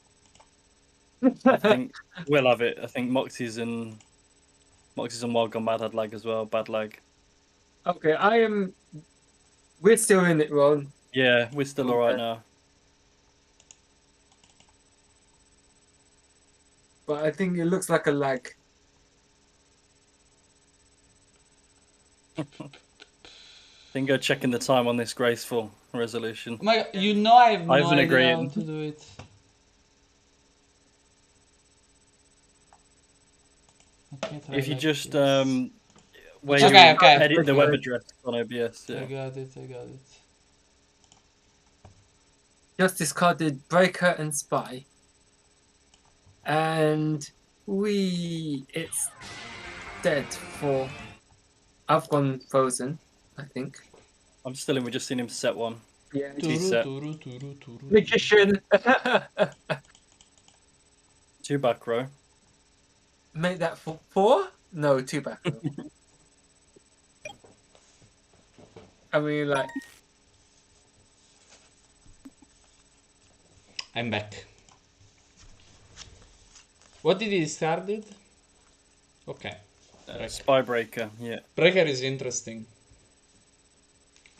I think we'll have it. I think Moxie's and Wild Gone Mad had lag as well. Bad lag. Okay, we're still in it, Ron. Yeah, we're still alright Okay. now. But I think it looks like a lag. Then go checking the time on this graceful resolution. Oh my god, you know I have no Ivan idea how agreeing. to do it. Let me try If you like just this. where Okay, you okay. edit the web address on OBS. I Yeah. got it. Just discarded Breaker and Spy. And it's dead for... I've gone Frozen, I think. I'm still in. We just seen him set one. Yeah. Reset. Magician! Two back row. Make that for 4? No, 2 back row. I mean, like... I'm back. What did he started? Okay. Spy Breaker. Yeah. Breaker is interesting.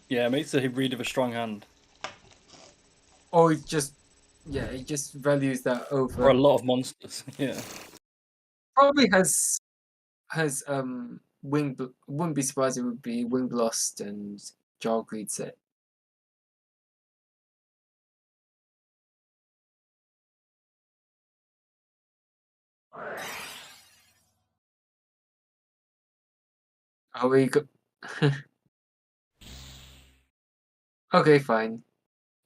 Yeah, makes a read of a strong hand. Or it just... Yeah, it just values that over... Or a lot of monsters. Yeah. Probably has wouldn't be surprised it would be Wing Blast and Jar Greed set. Are we go Okay, fine.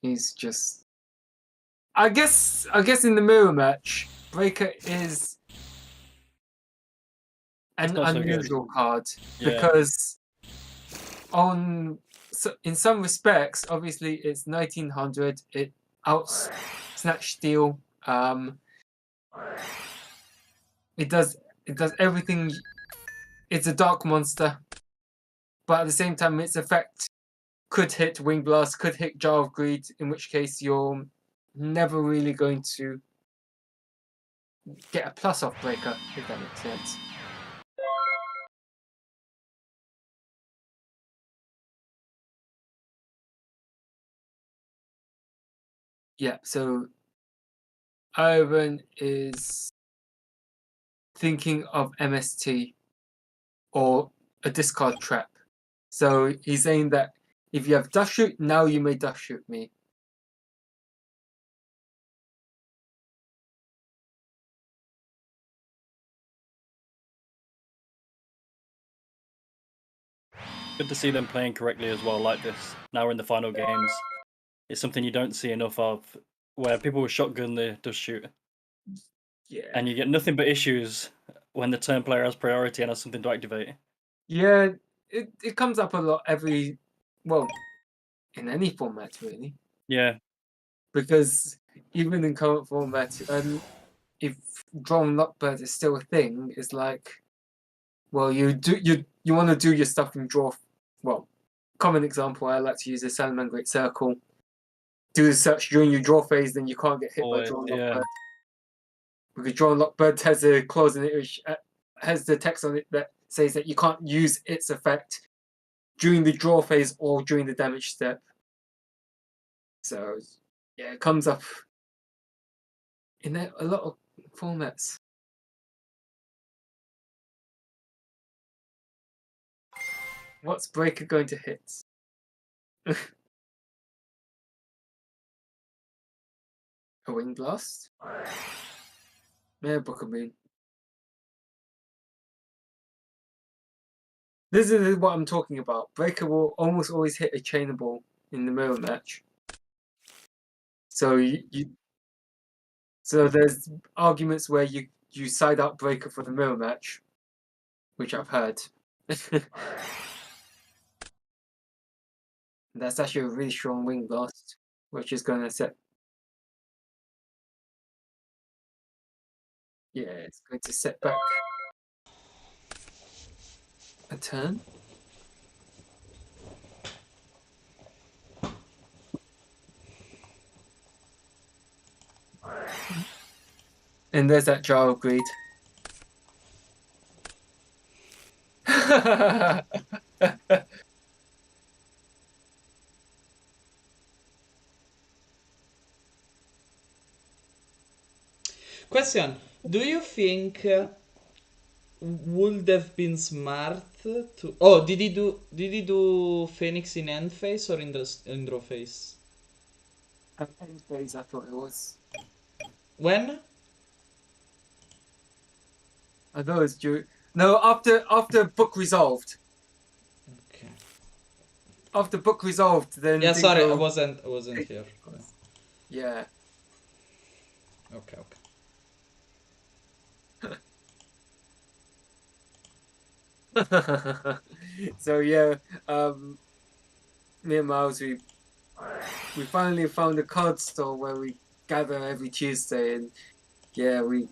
He's just I guess in the mirror match, Breaker is an not so good. unusual card Yeah. because in some respects, obviously it's 1900. It outs snatch steal. It does everything. It's a dark monster, but at the same time, its effect could hit Wing Blast, could hit Jar of Greed. In which case, you're never really going to get a plus off Breaker, if that makes sense. Yeah, so Ivan is thinking of MST or a discard trap. So he's saying that if you have Dust Shoot, now you may Dust Shoot me. Good to see them playing correctly as well, like this. Now we're in the final games. It's something you don't see enough of, where people with shotgun the Dust Shoot. Yeah. And you get nothing but issues when the turn player has priority and has something to activate. Yeah, it comes up a lot in any format really. Yeah. Because even in current format, if Drone Lockbird is still a thing, it's like, well, you want to do your stuff in draw. Well, common example I like to use is Salaman Great Circle. Do the search during your draw phase, then you can't get hit by Drone Lockbird. Because Drone Lockbird has a clause in it which has the text on it that says that you can't use its effect during the draw phase or during the damage step. So, yeah, it comes up in a lot of formats. What's Breaker going to hit? A Wing Blast? Yeah, Booker Bean. This is what I'm talking about. Breaker will almost always hit a chainable in the mirror match. So so there's arguments where you side up Breaker for the mirror match, which I've heard. That's actually a really strong wing blast, which is going to set. Yeah, it's going to set back a turn. And there's that jar of greed. Question: do you think would have been smart to? Oh, did he do Phoenix in end phase or in draw phase? End phase, I thought it was. When? I thought it was due. No, after book resolved. Okay. After book resolved, then Yeah, sorry, I Dingo. wasn't here. Yeah. Okay, So yeah, me and Miles, we finally found a card store where we gather every Tuesday, and yeah, we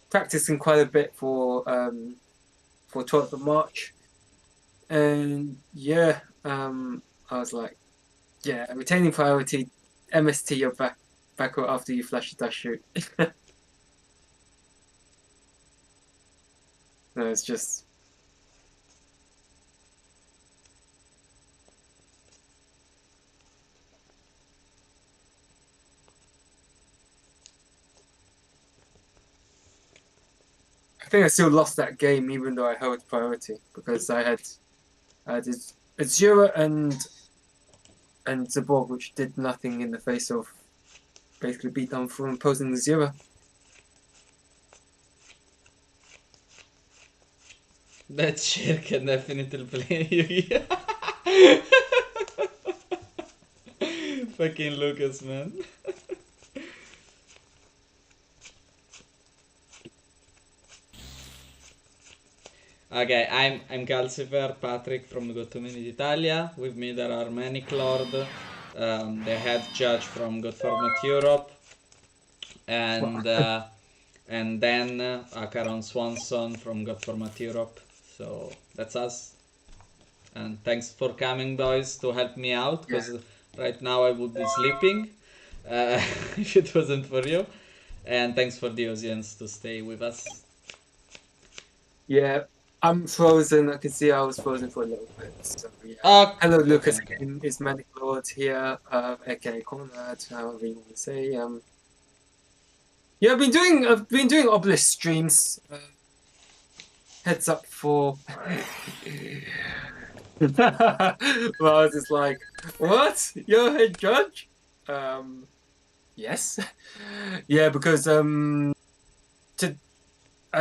practicing quite a bit for 12th of March, and yeah, I was like, yeah, retaining priority, MST your back after you flash your dash shoot. No, it's just. I think I still lost that game even though I held priority because I had Azura and Zaborg, which did nothing in the face of basically beat down for imposing the Zero. that chair can definitely play Yu-Gi-Oh! Fucking Lucas, man. Okay, I'm Calcifer, Patrick from GoatCommunityITALIA. With me there are many Lord, the head judge from God Format Europe, and then Akaron Swanson from God Format Europe. So that's us. And thanks for coming, boys, to help me out, Yeah. because right now I would be sleeping if it wasn't for you. And thanks for the audience to stay with us. Yeah, I'm frozen. I can see I was frozen for a little bit. So yeah. Hello, Okay, Lucas. okay. Again, it's Manic Lord here, aka Conrad, however you want to say. Yeah, I've been doing Obelisk streams. Heads up for. Well, I was just like, what? You're a head judge? Yes. Yeah, because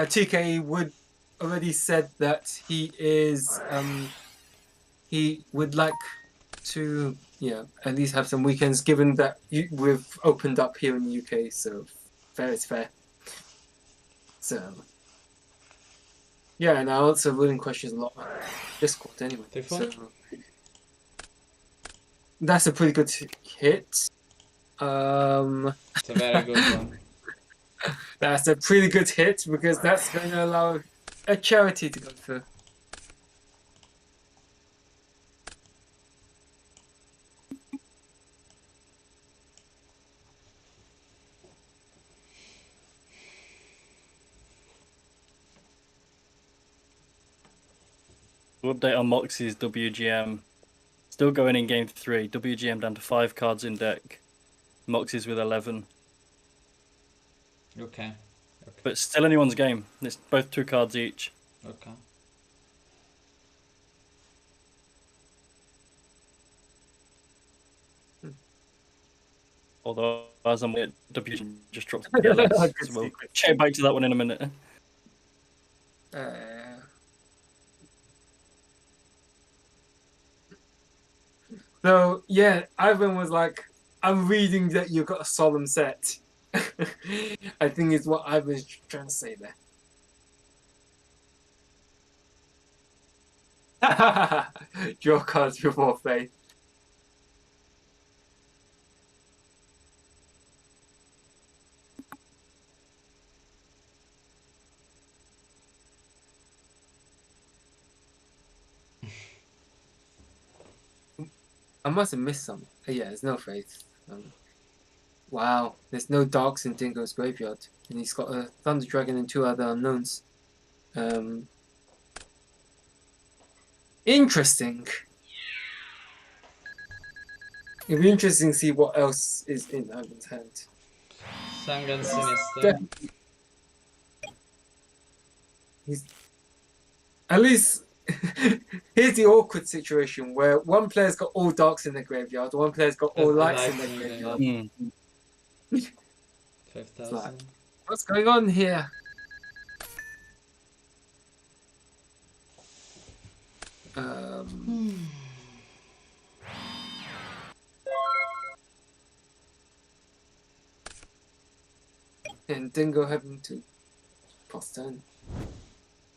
TK Wood already said that he would like to at least have some weekends, given that we've opened up here in the UK, so fair is fair. So yeah, and I answer ruling questions a lot on Discord anyway. So that's a pretty good hit. It's a very good one. That's a pretty good hit because that's going to allow a charity to go through. Update on Moxie's WGM. Still going in game 3. WGM down to 5 cards in deck. Moxie's with 11. Okay. But still anyone's game. It's both 2 cards each. Okay. Although as I'm at W just dropped yeah, less. Good So we'll secret. check back to that one in a minute. So yeah, Ivan was like, "I'm reading that you got a solemn set." I think is what Ivan's trying to say there. Draw cards before faith. I must have missed some. Yeah, there's no faith. Wow, there's no darks in Dingo's graveyard, and he's got a Thunder Dragon and 2 other unknowns. Interesting. It'll be interesting to see what else is in Ivan's hand. Sangan Sinister. Definitely. He's at least. Here's the awkward situation where one player's got all darks in the graveyard, one player's got all lights in the graveyard. Mm. 5,000. What's going on here? And Dingo having to pass turn.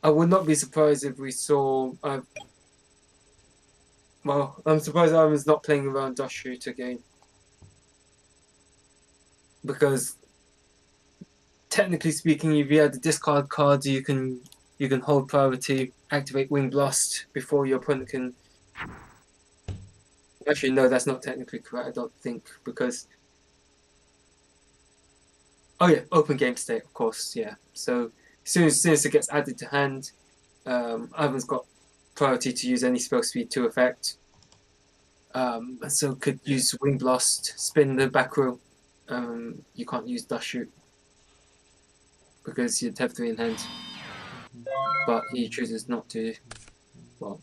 I would not be surprised if we saw. Well, I'm surprised Ivan's not playing around Dust Shoot again. Because technically speaking, if you had the discard cards, you can hold priority, activate Wing Blast before your opponent can. Actually, no, that's not technically correct. I don't think because. Oh yeah, open game state, of course. Yeah. So as soon as it gets added to hand, Ivan's got priority to use any spell speed 2 effect. So could use Wing Blast, spin the back row. You can't use Dust Shoot because you'd have 3 in hand. But he chooses not to. Well,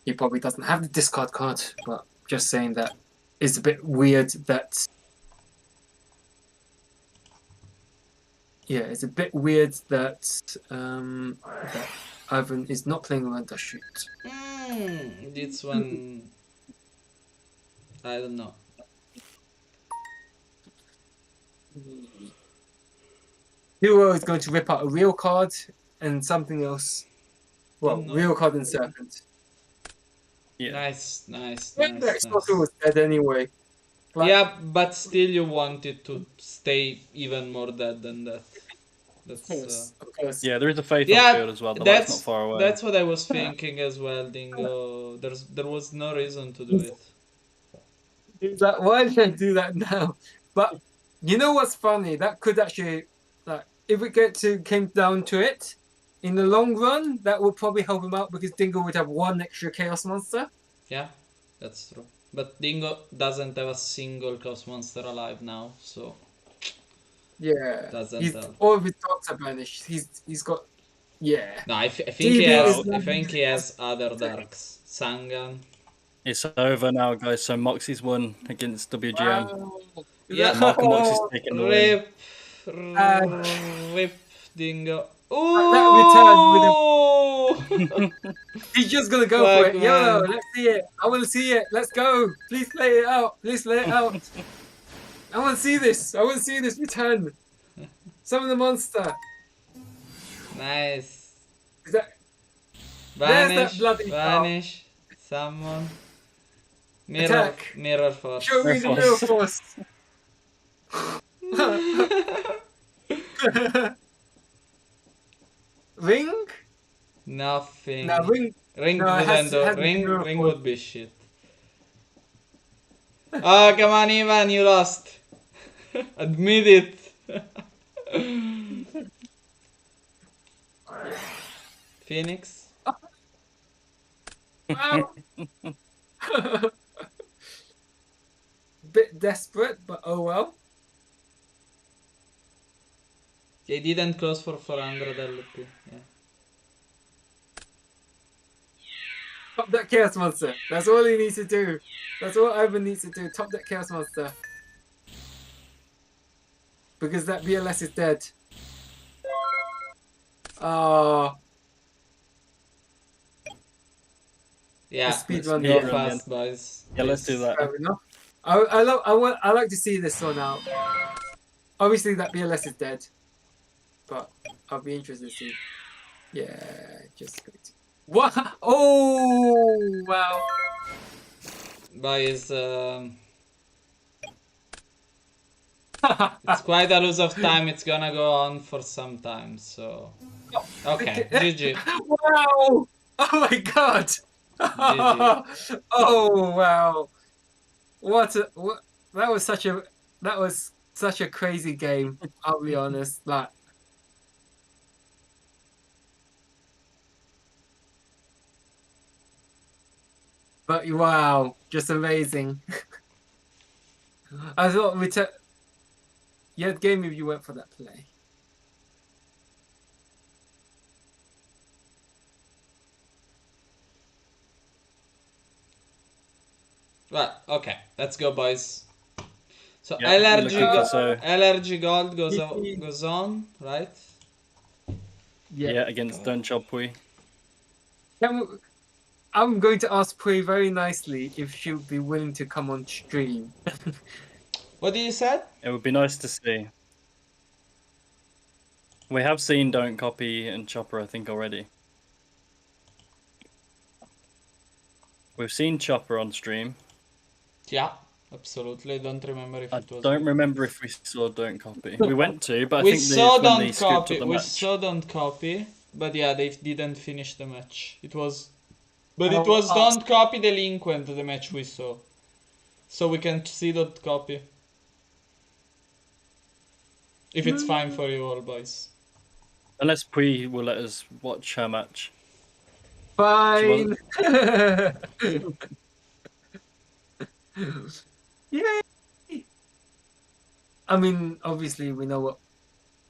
he probably doesn't have the discard card, but just saying that it's a bit weird that. Yeah, it's a bit weird that that Ivan is not playing around Dust Shoot. This one, I don't know. Hero is going to rip out a real card and something else. Well, No. real card and Serpent. Yeah. Nice. Explosive was dead anyway. Like, Yeah, but still you wanted to stay even more dead than that. That's of course. Yeah, there is a faith yeah, on field as well. The light's not far away. that's what I was thinking as well, Dingo. There was no reason to do it. He's like, why did I do that now? But you know what's funny? That could actually, like, if it came down to it, in the long run, that would probably help him out because Dingo would have 1 extra Chaos Monster. Yeah, that's true. But Dingo doesn't have a single Chaos Monster alive now, so Yeah. doesn't help. All of his dogs are banished. He's got. Yeah. No, I think he has other darks. Sangan. It's over now, guys. So Moxie's won against WGM. Wow. Yeah. Mark and Moxie's taking the win. Rip Dingo. That return He's just gonna go for it. Fuck, Yo, man. let's see it. I want to see it. Let's go. Please play it out. Please play it out. I want to see this. I want to see this return. Summon the monster. Nice. Is that? There's that Vanish. bloody Vanish. Summon. Mirror. Attack. Mirror Force. Show me the real force. Ring? Nothing. No, ring. Ring No, it has wouldn't to do. be Mirror Ring Force. would be shit. Oh, come on, Ivan, you lost. Admit it. Phoenix. Wow. Bit desperate, but oh well. They didn't close for 400 LP. Yeah. Top that Chaos Monster. That's all he needs to do. That's all Ivan needs to do. Top that Chaos Monster. because that BLS is dead. Oh, Yeah, speed let's run go again. fast, boys. Yeah, let's do Please. that. fair enough. I like to see this one out. Obviously, that BLS is dead, but I'll be interested to see. Yeah, just good. What? Oh, wow. Boys, it's quite a lose of time. It's gonna go on for some time, so... Okay, GG. Wow! Oh my god! GG. Oh wow! What that was such a crazy game. I'll be honest. Like, but wow, just amazing. I thought we took. You had game if you went for that play. Right, okay, let's go, boys. So Yeah, we're looking for so. LRG Gold goes on, right? Yeah, against Don't Chop Pui. Can we, I'm going to ask Pui very nicely if she would be willing to come on stream. What did you say? It would be nice to see. We have seen Don't Copy and Chopper, I think, already. We've seen Chopper on stream. Yeah, absolutely. Don't remember if I it was. don't remember if we saw Don't Copy. We went to, but I We think saw when they Don't scooped Copy. up the We match. saw Don't Copy, but yeah, they didn't finish the match. It was Don't Copy Delinquent, the match we saw. So we can see Don't Copy. If it's fine for you all, boys. Unless Pui will let us watch her match. Fine. Yay! I mean, obviously, we know what.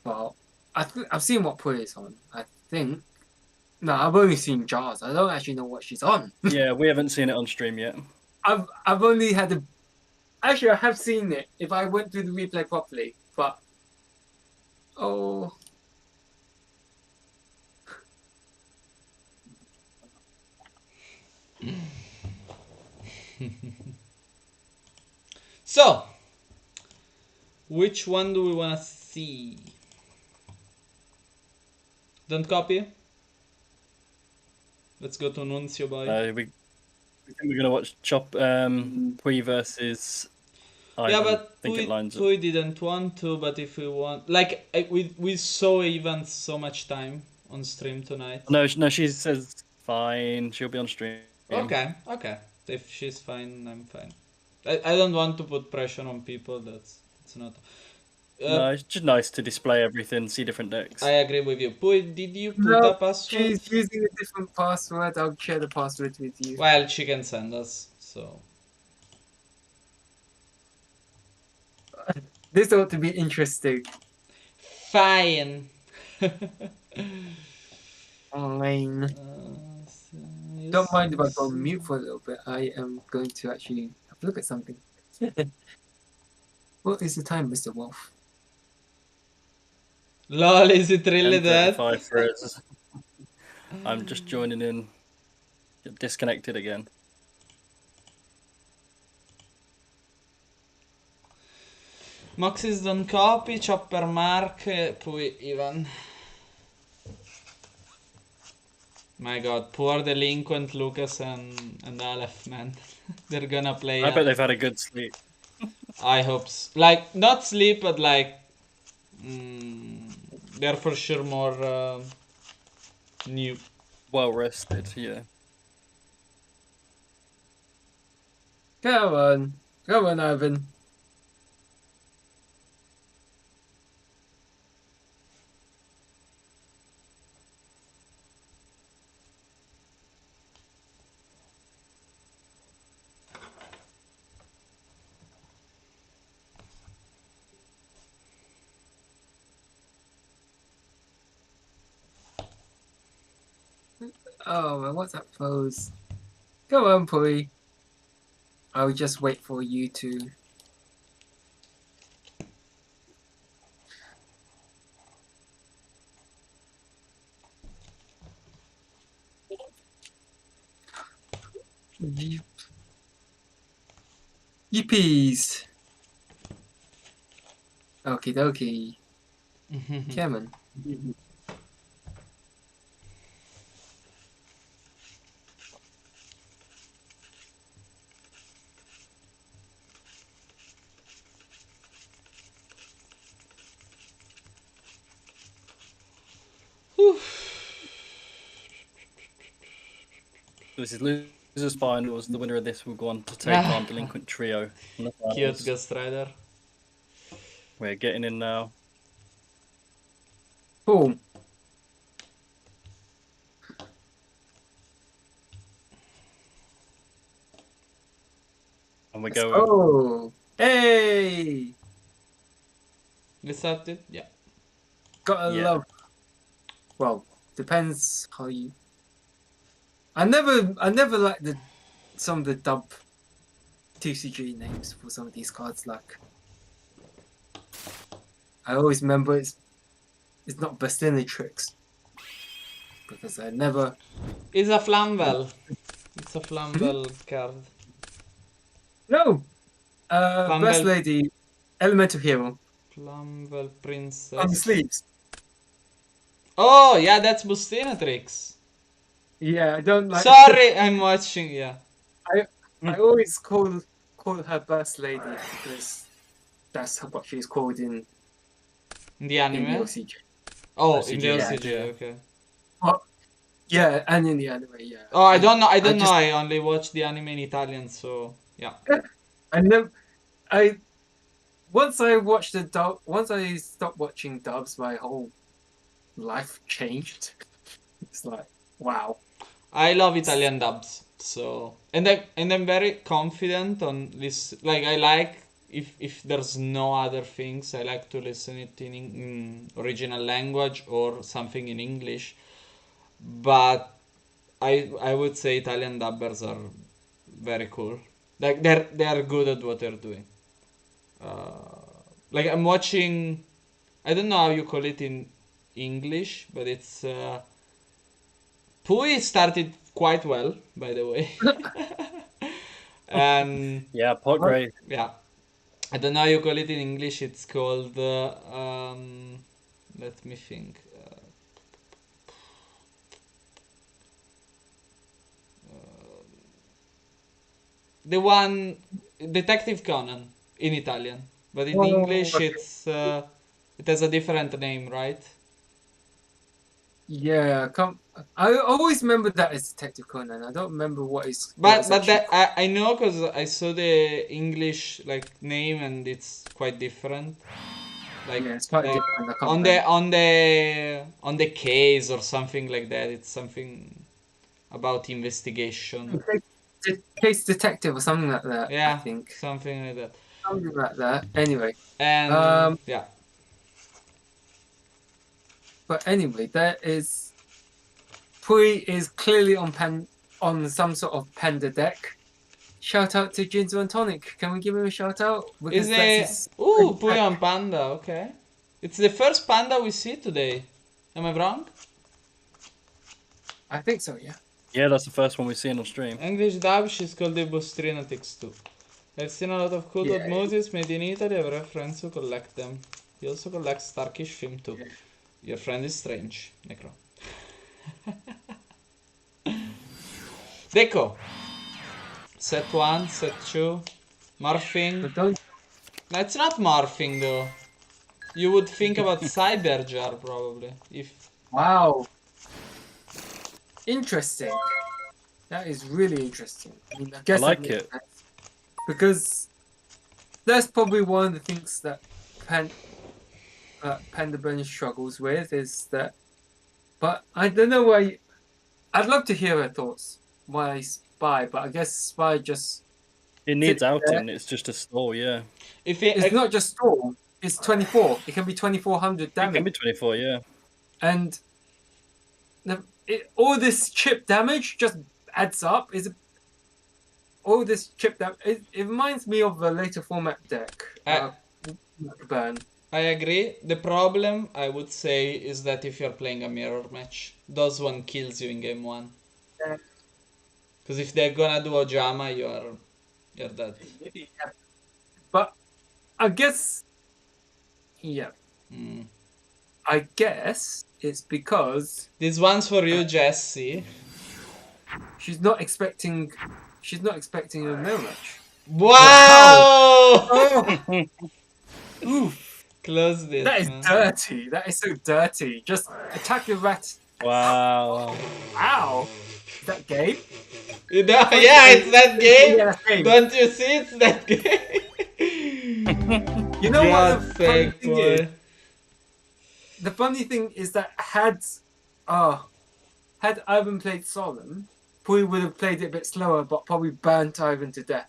Well, I've seen what Pui is on. I think. No, I've only seen Jars. I don't actually know what she's on. Yeah, we haven't seen it on stream yet. I've only had a. Actually, I have seen it if I went through the replay properly, but. Oh. So, which one do we want to see? Don't Copy? Let's go to Nunzio, boy. I think we're gonna watch Pui versus. Yeah, Ivan. but I think it lines up. Pui didn't want to, but if we want... Like, we saw even so much time on stream tonight. No, she says fine. She'll be on stream. Okay. If she's fine, I'm fine. I don't want to put pressure on people. It's not... No, it's just nice to display everything, see different decks. I agree with you. Pui, did you put No, a password? she's using a different password. I'll share the password with you. Well, she can send us, so... This ought to be interesting. Fine. Fine. Don't mind if I go mute for a little bit. I am going to actually have a look at something. What is the time, Mr. Wolf? Lol, is it really dead? 10:35 for us. I'm just joining in. Get disconnected again. Moxie's Don't Copy, Chopper Mark, poi Ivan. My god, poor delinquent Lucas and Aleph, man. They're gonna play. I bet they've had a good sleep. I hope so. Like, not sleep, but like... they're for sure more new. Well rested, yeah. Come on, Ivan. Oh, what's that pose? Come on, Pui. I'll just wait for you to. Yippies. Okie dokie. Cameron. This is losers finals. The winner of this will go on to take on Delinquent Trio in the Cute finals. Ghost Rider. We're getting in now. Cool. And we're Let's going. go. Hey! We started? Yeah. Gotta Yeah. love. Well, depends how you. I never like some of the dub TCG names for some of these cards. Like, I always remember it's not Tricks because I never. It's a Flamvel. It's a Flamvel card. No. Flamvel. Best Lady, Elemental Hero Flamvel on the Princess. sleeves. Oh, yeah, that's Bustinatrix. Yeah, I don't like. Sorry, I'm watching, yeah. I always call her Best Lady because that's what she's called in In the the anime? OCG. Oh, OCG, in the yeah. OCG, okay. Yeah, and in the anime, yeah. Oh, I don't know. I don't know. just- I only watch the anime in Italian, so yeah. Once I stopped watching dubs, my whole life changed. It's like, wow. I love Italian dubs, so I'm very confident on this. Like I like if there's no other things, I like to listen it in original language or something in English. But I would say Italian dubbers are very cool. Like they're good at what they're doing. Like I'm watching. I don't know how you call it in English, but it's Pui started quite well, by the way. And Yeah, pot grey. yeah, I don't know how you call it in English. It's called let me think. The one Detective Conan in Italian, but in English okay. it's it has a different name, right? Yeah, I always remember that as Detective Conan. I don't remember what it's. But that I know because I saw the English like name and it's quite different. Like, Yeah, it's quite like different. I can't on remember. the case or something like that. It's something about investigation. Case Detective or something like that. I Yeah, think something like that. something like that. Anyway, And yeah, but anyway, there is. Pui is clearly on some sort of panda deck. Shout out to Jinzo&Tonic. Can we give him a shout out? is Because it? Ooh, Puyon Panda. Okay, it's the first panda we see today. Am I wrong? I think so, yeah. Yeah, that's the first one we've seen on stream. English dub, she's called the Bustrinatix too. I've seen a lot of cool Yeah. movies made in Italy. I have friends who collect them. He also collects Turkish film too. Yeah. Your friend is strange, Necro. Deco. Set 1, set 2. Morphing. But don't. No, it's not morphing though. You would think about Cyberjar probably. If Wow. Interesting. That is really interesting. I mean, I guess I like that makes it. sense. Because that's probably one of the things that Panda Bunny struggles with is that. But I don't know why. I'd love to hear her thoughts. Why Spy? But I guess Spy just. It needs Sit there. outing. It's just a stall, yeah. if it, It's not just storm. It's 24. It can be 2400 It can damage. be 24, yeah. And all this chip damage just adds up. All this chip damage? It reminds me of a later format deck. Burn. I agree. The problem I would say is that if you're playing a mirror match, those one kills you in game 1. Because if they're gonna do Ojama, you're dead. Yeah. But I guess, yeah, Mm. I guess it's because This one's for you, Jesse. she's not expecting a no match. Wow! Oh, oof, Close this, that is man. dirty. That is so dirty. Just attack the rat. Wow. Ow. Is that game? You know, yeah, it's that game. Yeah, that's game. Don't you see? It's that game. You know what God's the funny sake, thing boy. is? The funny thing is that had Ivan played Solemn, probably would have played it a bit slower, but probably burnt Ivan to death.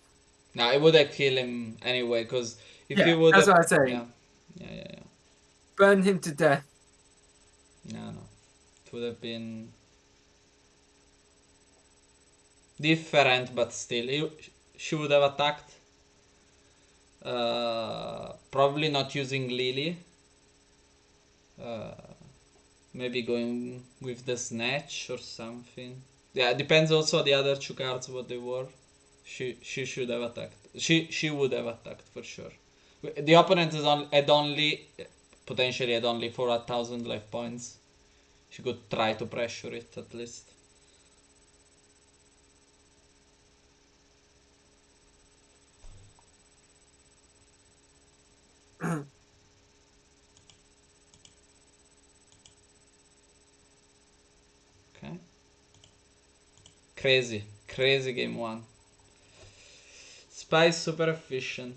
No, it would have killed him anyway, because if Yeah, you would that's have... what I'm saying. Yeah. Burn him to death. No. It would have been... different, but still. She would have attacked. Probably not using Lily. Maybe going with the snatch or something. Yeah, it depends also on the other two cards what they were. She should have attacked. She would have attacked for sure. The opponent had only potentially had only 4,000 life points. She could try to pressure it at least. Okay. Crazy game one. Spy is super efficient.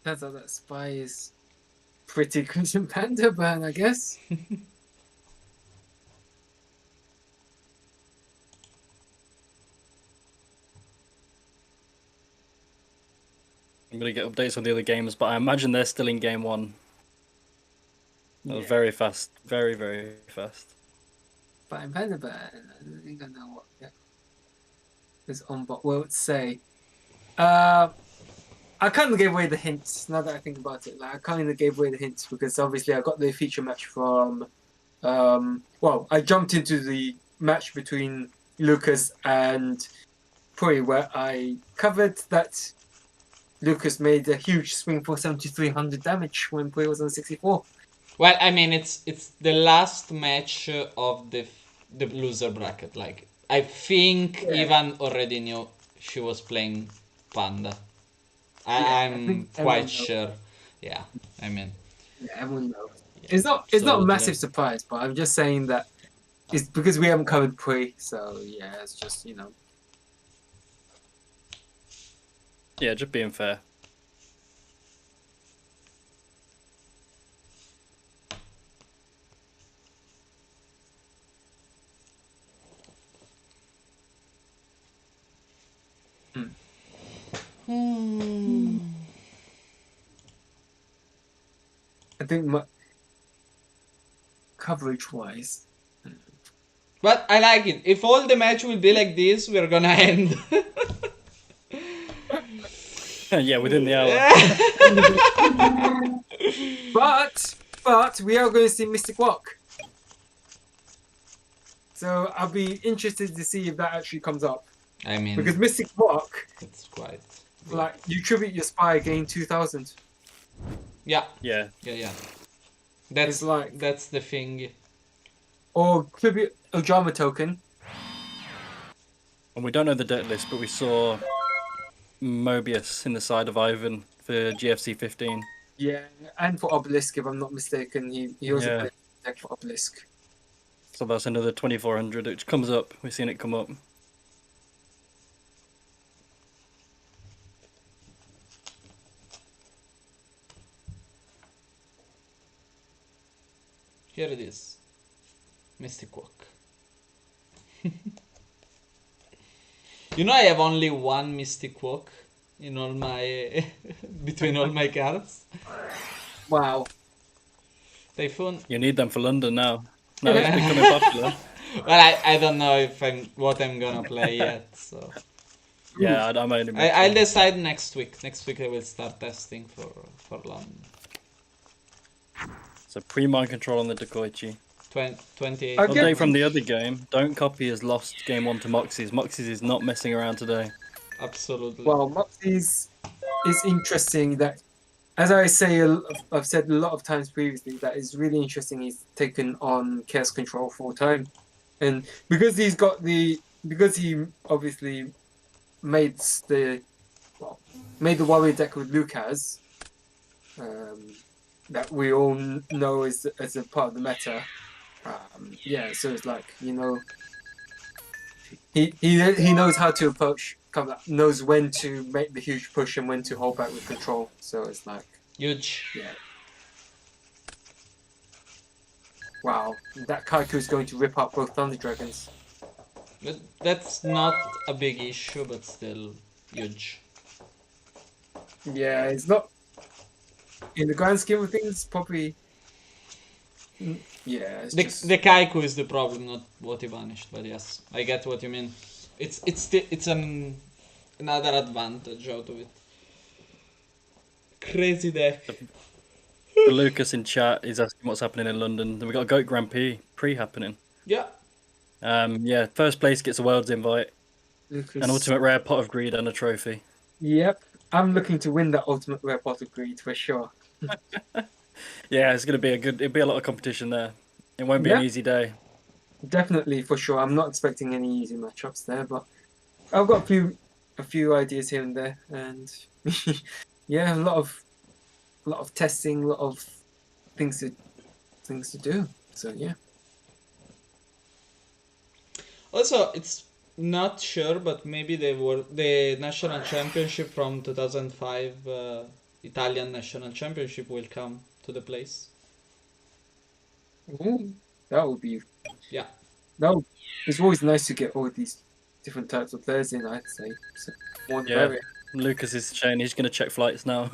Turns out that Spy is pretty Crimson Panda burn, I guess. I'm going to get updates on the other games, but I imagine they're still in game one. That was Yeah. very fast. Very, very fast. But in Panda burn, I don't think I know what is on, but will it say? I kind of gave away the hints. Now that I think about it, like I kind of gave away the hints because obviously I got the feature match from. Well, I jumped into the match between Lucas and Pui, where I covered that Lucas made a huge swing for 7,300 damage when Pui was on 64. Well, I mean, it's the last match of the loser bracket. Like, I think Yeah. Ivan already knew she was playing Panda. Yeah, I I'm think quite everyone knows. sure. Yeah, I mean, Yeah, everyone knows. yeah, It's not a absolutely. massive surprise, but I'm just saying that it's because we haven't covered Pui, so yeah, it's just Yeah, just being fair. I think coverage-wise. But I like it. If all the match will be like this, we're gonna end. Yeah, within the hour. But we are going to see Mystic Walk. So I'll be interested to see if that actually comes up. I mean, Because Mystic Walk, it's quite... like, you tribute your spy gain 2,000. Yeah. Yeah. That's It's like- that's the thing. Or tribute Ojama token. And we don't know the deck list, but we saw Mobius in the side of Ivan for GFC 15. Yeah, and for Obelisk, if I'm not mistaken. He also Yeah. played deck for Obelisk. So that's another 2,400, which comes up. We've seen it come up. Here it is. Mystic Walk. You know I have only one Mystic Walk in all my... between all my cards. Wow. Typhoon. You need them for London now. Now it's becoming popular. Well, I don't know if what I'm gonna play yet, so... Yeah, I'm only... I'll decide next week. Next week I will start testing for London. So pre-mind control on the Dekoichi. 28. I get- Update from the other game. Don't copy his lost game 1 to Moxie's. Moxie's is not messing around today. Absolutely. Well, Moxie's is interesting that, as I've said a lot of times previously, that is really interesting. He's taken on Chaos Control full time, and because he obviously made the warrior deck with Lucas, that we all know as a part of the meta. Yeah, so it's like, he knows how to approach, knows when to make the huge push and when to hold back with control. So it's like, Huge. yeah. Wow, that Kaiku is going to rip up both Thunder Dragons. But that's not a big issue, but still huge. Yeah, it's not, in the grand scheme of things, probably. Yeah, it's just. The Kaiku is the problem, not what he banished. But yes, I get what you mean. It's another advantage out of it. Crazy deck. The Lucas in chat is asking what's happening in London. Then we got a Goat Grand Prix happening. Yeah. Yeah, first place gets a Worlds invite, Lucas. an Ultimate Rare Pot of Greed, and a trophy. Yep, I'm looking to win that Ultimate Rare Pot of Greed for sure. Yeah, it's gonna be it'll be a lot of competition there. It won't be an Yeah. easy day. Definitely, for sure. I'm not expecting any easy matchups there, but I've got a few ideas here and there, and yeah, a lot of testing, a lot of things to do. So yeah. Also, it's not sure, but maybe the national championship from 2005, Italian national championship, will come to the place. Ooh, that would be. Yeah. It's always nice to get all these different types of players in, I'd say. So, more the Yeah. merrier. Lucas is saying he's gonna check flights now.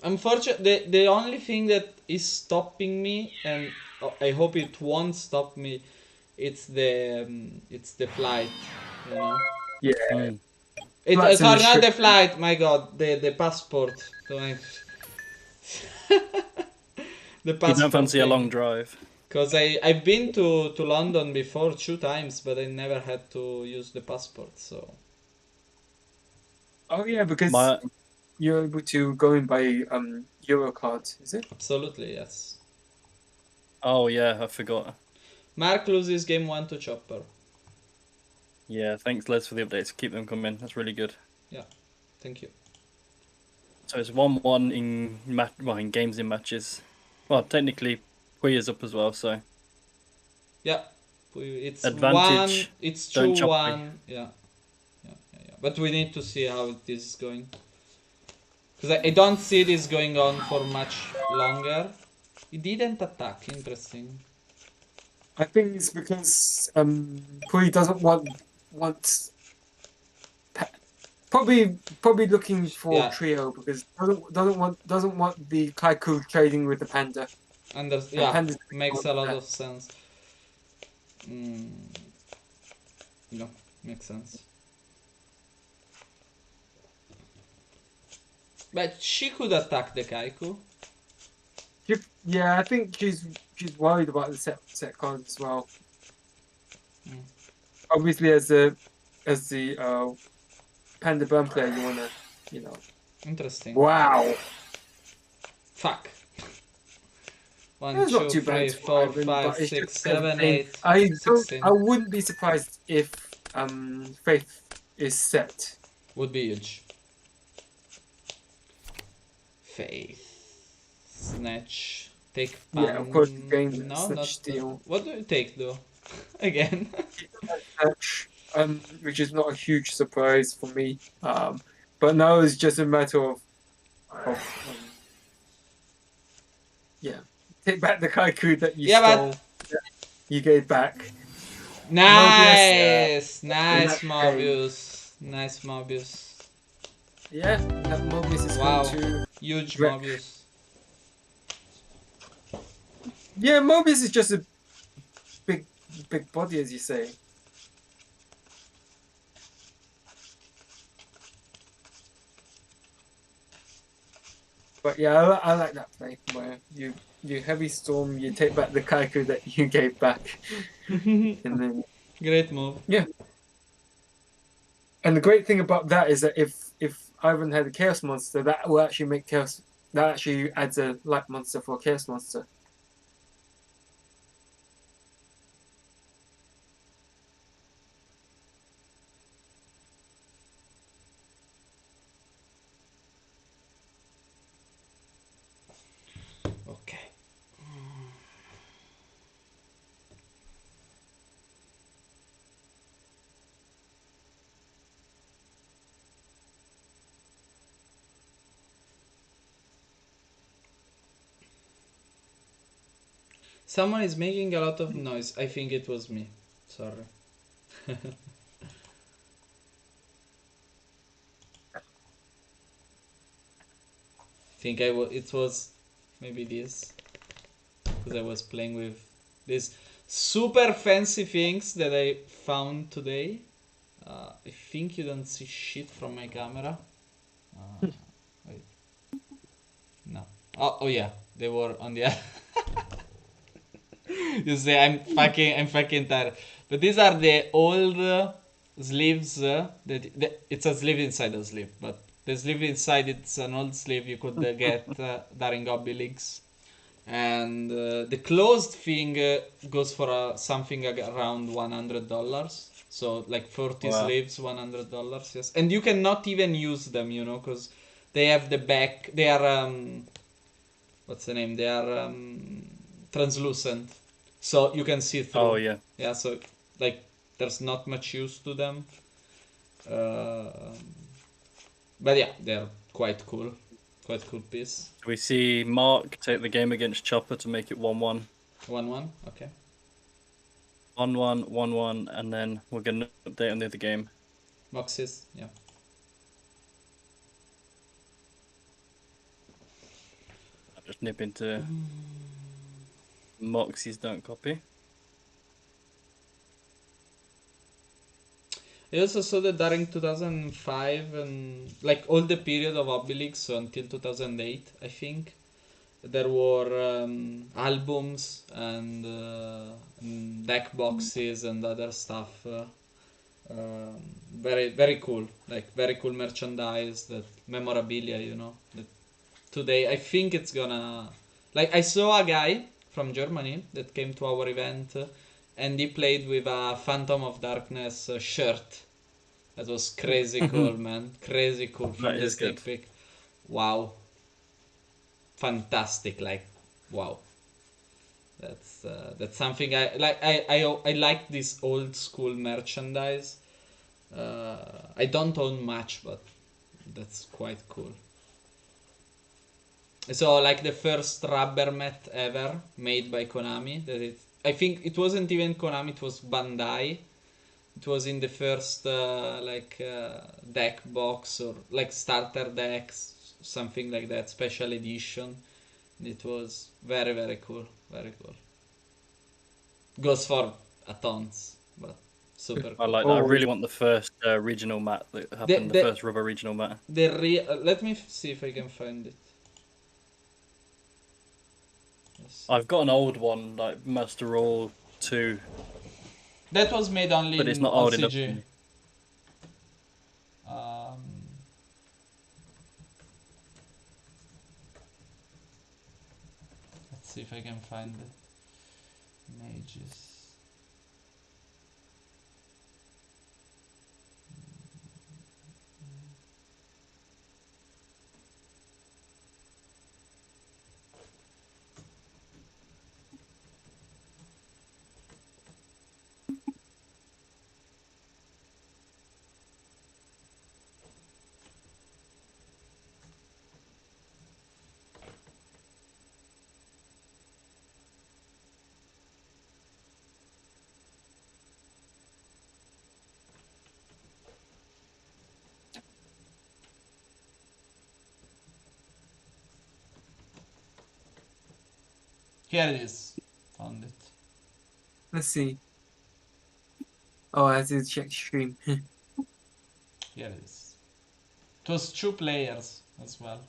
Unfortunately, the only thing that is stopping me, and I hope it won't stop me, it's the flight, you know. Yeah. Mm. Flights and Sorry, not the restrictions. flight. My God, the passport. The You passport. don't fancy a long drive? Because I've been to London before 2 times, but I never had to use the passport. So Oh yeah, because My you're able to go in by Euro cards, is it? absolutely yes. Oh yeah, I forgot. Mark loses game 1 to Chopper. Yeah, thanks Les for the updates. Keep them coming. That's really good. Thank you. So it's 1-1 in games in matches. Well, technically, Hui is up as well. So Yeah, it's Advantage, 1. It's don't 2-1. chop Yeah. But we need to see how this is going. Because I don't see this going on for much longer. He didn't attack. Interesting. I think it's because Pui doesn't want probably looking for Yeah. trio because doesn't want the Kaiku trading with the panda. Yeah, Panda's makes a lot that. of sense. No, makes sense. But she could attack the Kaiku. Yeah, I think she's worried about the set cards as well. Mm. Obviously, as the panda burn player, you wanna Interesting. Wow. Fuck. 1, That's 2, not too 3, bad. 4, Ivan, 5, but it's 6, just 7, everything. 8, 16. I wouldn't be surprised if Faith is set. Would be huge. Faith. Snatch. Take pan. Yeah, of course, the game No, Snatch not steal. What do you take though? Again. Snatch, which is not a huge surprise for me. But now it's just a matter of yeah, take back the Kaiku that you Yeah, but- stole. You gave back. Nice! Nice Okay. Mobius. Nice Mobius. Yeah, that Mobius is Wow. going to. Huge Wreck. Mobius. Yeah, Mobius is just a big body, as you say. But yeah, I like that play where you heavy storm, you take back the Kaiku that you gave back, and then Great move. yeah. And the great thing about that is that if Ivan had a Chaos Monster, that will actually make Chaos. That actually adds a Light Monster for a Chaos Monster. Okay. Someone is making a lot of noise. I think it was me. Sorry. Think it was maybe this, because I was playing with these super fancy things that I found today. I think you don't see shit from my camera. Wait. No. Oh yeah, they were on the other. You see, I'm fucking tired. But these are the old sleeves. It's a sleeve inside a sleeve, but the sleeve inside it's an old sleeve you could get during Hobby Leagues. And the closed thing goes for something around $100. So like 40 Wow. sleeves, $100. Yes, and you cannot even use them, because they have the back. They are what's the name? They are translucent, so you can see through. Oh yeah. Yeah, so like there's not much use to them. Uh, but yeah, they're quite cool. Quite cool piece. We see Mark take the game against Chopper to make it 1-1. 1-1. Okay. 1-1, 1-1, and then we'll get an update on the other game. Boxes. Yeah. I'll just nip into Moxie's Don't Copy. I also saw that during 2005 and like all the period of Hobby League, so until 2008, I think, there were albums and deck boxes and other stuff. Very very cool, like very cool merchandise, that memorabilia, That today I think it's gonna, like, I saw a guy from Germany that came to our event, and he played with a Phantom of Darkness shirt. That was crazy cool, man. Crazy cool from That the is sneak good. peek. Wow. Fantastic, like, wow. That's something I like. I like this old school merchandise. I don't own much, but that's quite cool. So like the first rubber mat ever made by Konami. I think it wasn't even Konami. It was Bandai. It was in the first deck box, or like starter decks, something like that, special edition. It was very very cool, very cool. Goes for a tons, but super I cool. like that. I Oh, really want the first regional mat that happened, the first rubber regional mat. Let me see if I can find it. Yes. I've got an old one, like Master Roll 2, That was made only but it's in not old enough. OCG. Um, let's see if I can find it. Mages. Here it is. Found it. let's see. Oh, I have to check stream. Here it is. It was 2 players as well.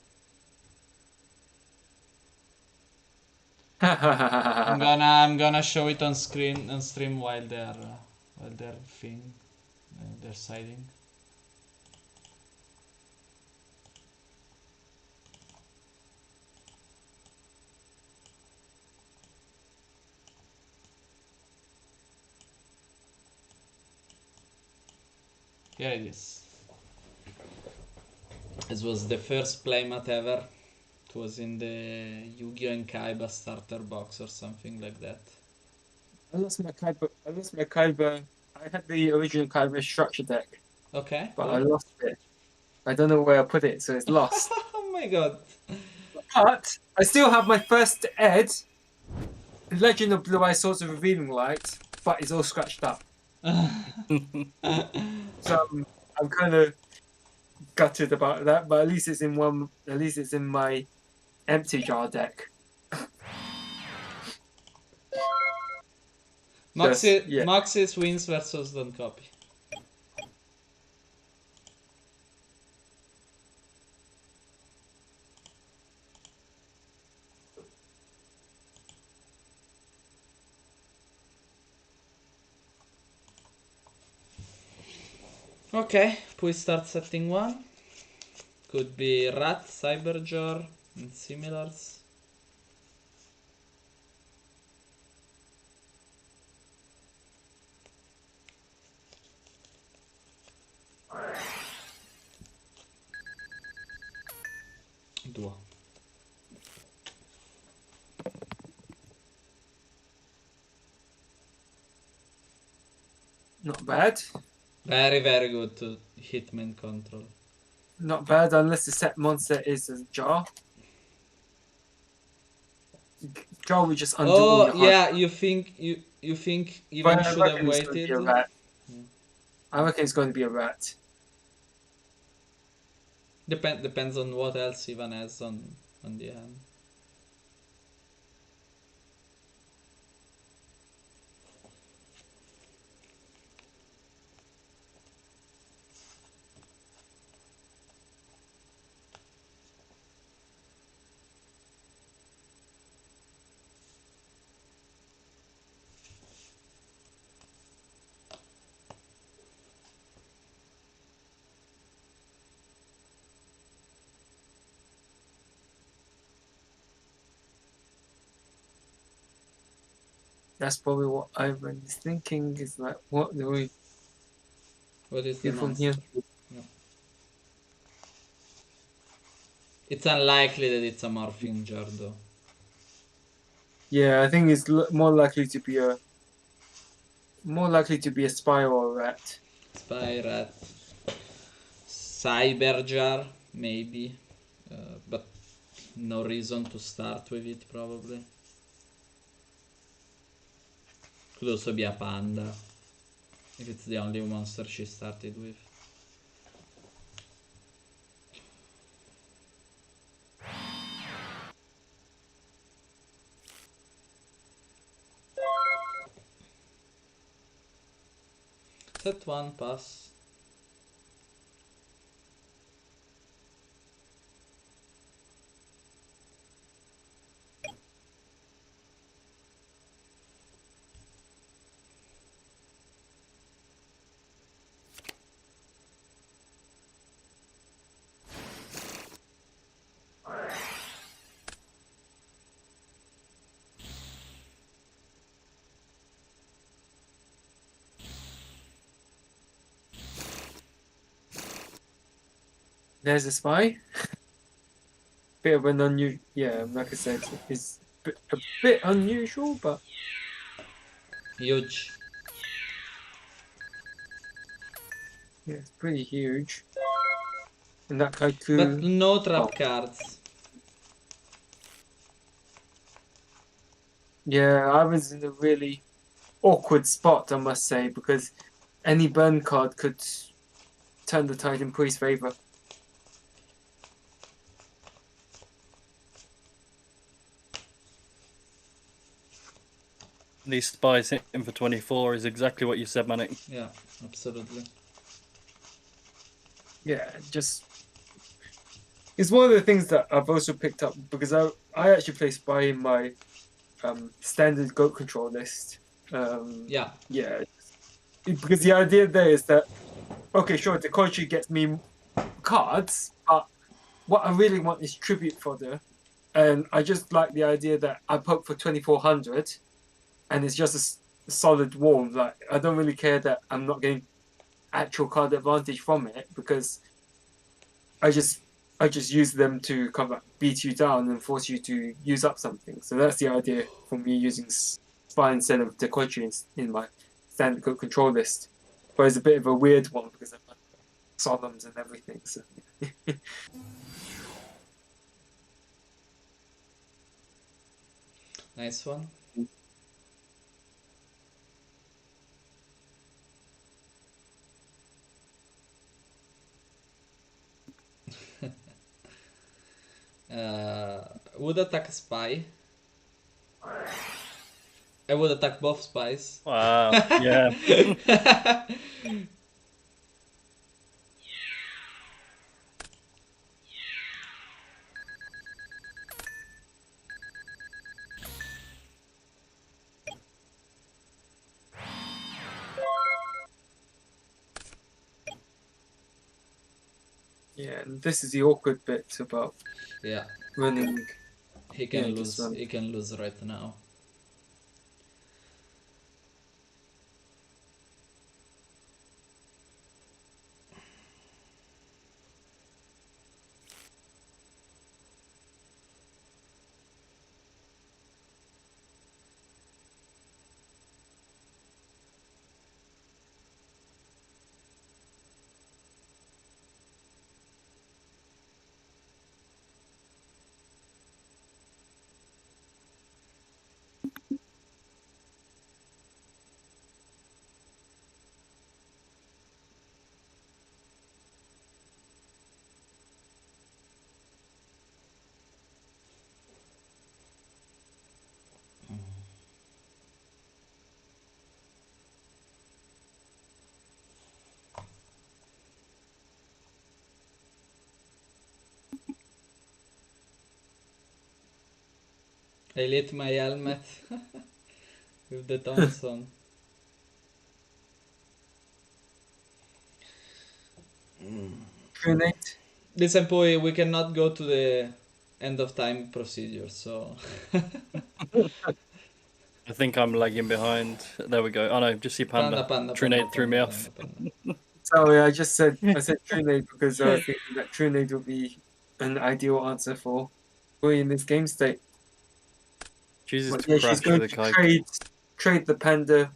I'm gonna show it on stream while they're siding. Here it is. This was the first playmat ever. It was in the Yu-Gi-Oh! And Kaiba starter box or something like that. I lost my Kaiba. I had the original Kaiba structure deck, Okay, but cool. I lost it. I don't know where I put it, so it's lost. Oh my god. But I still have my first Ed, Legend of Blue Eye Swords of Revealing Light, but it's all scratched up. So I'm kind of gutted about that, but at least it's in one. At least it's in my empty jar deck. Maxis wins versus don't copy. Okay, we start setting one. Could be Rat, Cyberjar, and similars. Duo. Not bad. Very, very good to Hitman control. Not bad unless the set monster is a jar. Jar will just undo all your Oh yeah, you think Ivan should have waited? I reckon it's going to be a rat. Depends on what else Ivan has on the hand. That's probably what Ivan is thinking. Is like, what do we What is do the from monster? here? It's unlikely that it's a morphing jar though. Yeah, I think it's more likely to be a spy or a rat. Spy rat. Cyberjar, maybe. But no reason to start with it probably. Could also be a panda. If it's the only monster she started with. Set one, pass. There's a spy. Bit of an unusual. Yeah, like I said, it's a bit unusual, but Huge. yeah, it's pretty huge. And that But Kaiku. no trap cards. Yeah, I was in a really awkward spot, I must say, because any burn card could turn the tide in Priest's favor. These spies hitting for 24 is exactly what you said, Manic. Yeah, absolutely. Yeah, just it's one of the things that I've also picked up because I actually play spy in my standard goat control list. Yeah. Yeah, because the idea there is that okay, sure, the Koichi gets me cards, but what I really want is tribute fodder, and I just like the idea that I poke for 2400, and it's just a solid warm. Like I don't really care that I'm not getting actual card advantage from it because I just use them to kind of like beat you down and force you to use up something. So that's the idea for me using Spy instead of Dekoichi in my standard code control list. But it's a bit of a weird one because I've got solemns and everything. So Nice one. Would attack spy. I would attack both spies. Wow. Yeah. yeah, and this is the awkward bit about Yeah, running. he can Yeah, lose. just run. He can lose right now. I lit my helmet with the Thompson. Grenade. Listen, Poi, we cannot go to the end of time procedure, so. I think I'm lagging behind. There we go. Oh no, just see Panda. Panda, Trinade threw me off. Panda. Sorry, I said Trunade because I was thinking that Trunade would be an ideal answer for Boy in this game state. Chooses But to yeah, she's crash going with a to kite. trade the panda.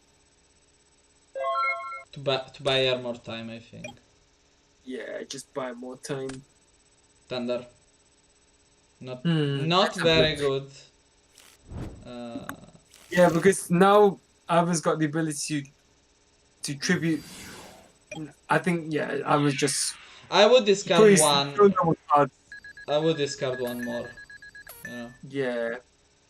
To buy her more time, I think. Yeah, just buy more time. Thunder. Not Let's have a very look. good. Uh, Yeah, because now Ava's got the ability to tribute. I think I was just I would discard pretty one. normal cards. I would discard one more. You know, Yeah,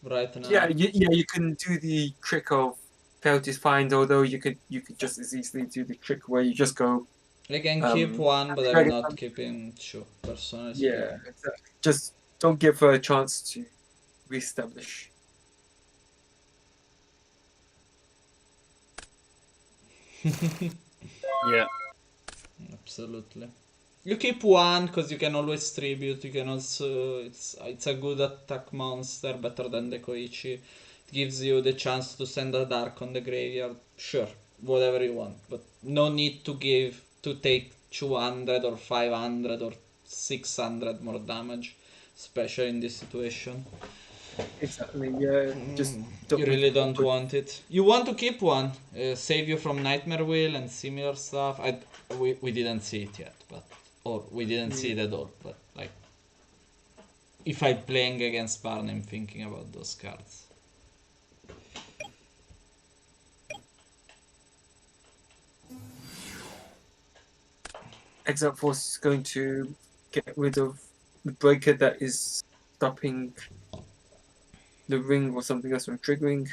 right now. you can do the trick of penalties find. Although you could just as easily do the trick where you just go. I can keep one, but I will Dragon not Punch. keep in two, personally Yeah, speaking. exactly. Just don't give her a chance to reestablish. Yeah. Absolutely. You keep one because you can always tribute. You can also it's a good attack monster, better than the Koichi. It gives you the chance to send a dark on the graveyard. Sure, whatever you want, but no need to take 200 or 500 or 600 more damage, especially in this situation. Exactly. Yeah. Just don't You make really it don't awkward. want it. You want to keep one, save you from Nightmare Wheel and similar stuff. We didn't see it yet, but or we didn't see it at all. But like, if I'm playing against Barn, I'm thinking about those cards. Exile Force is going to get rid of the breaker that is stopping the ring or something else from triggering.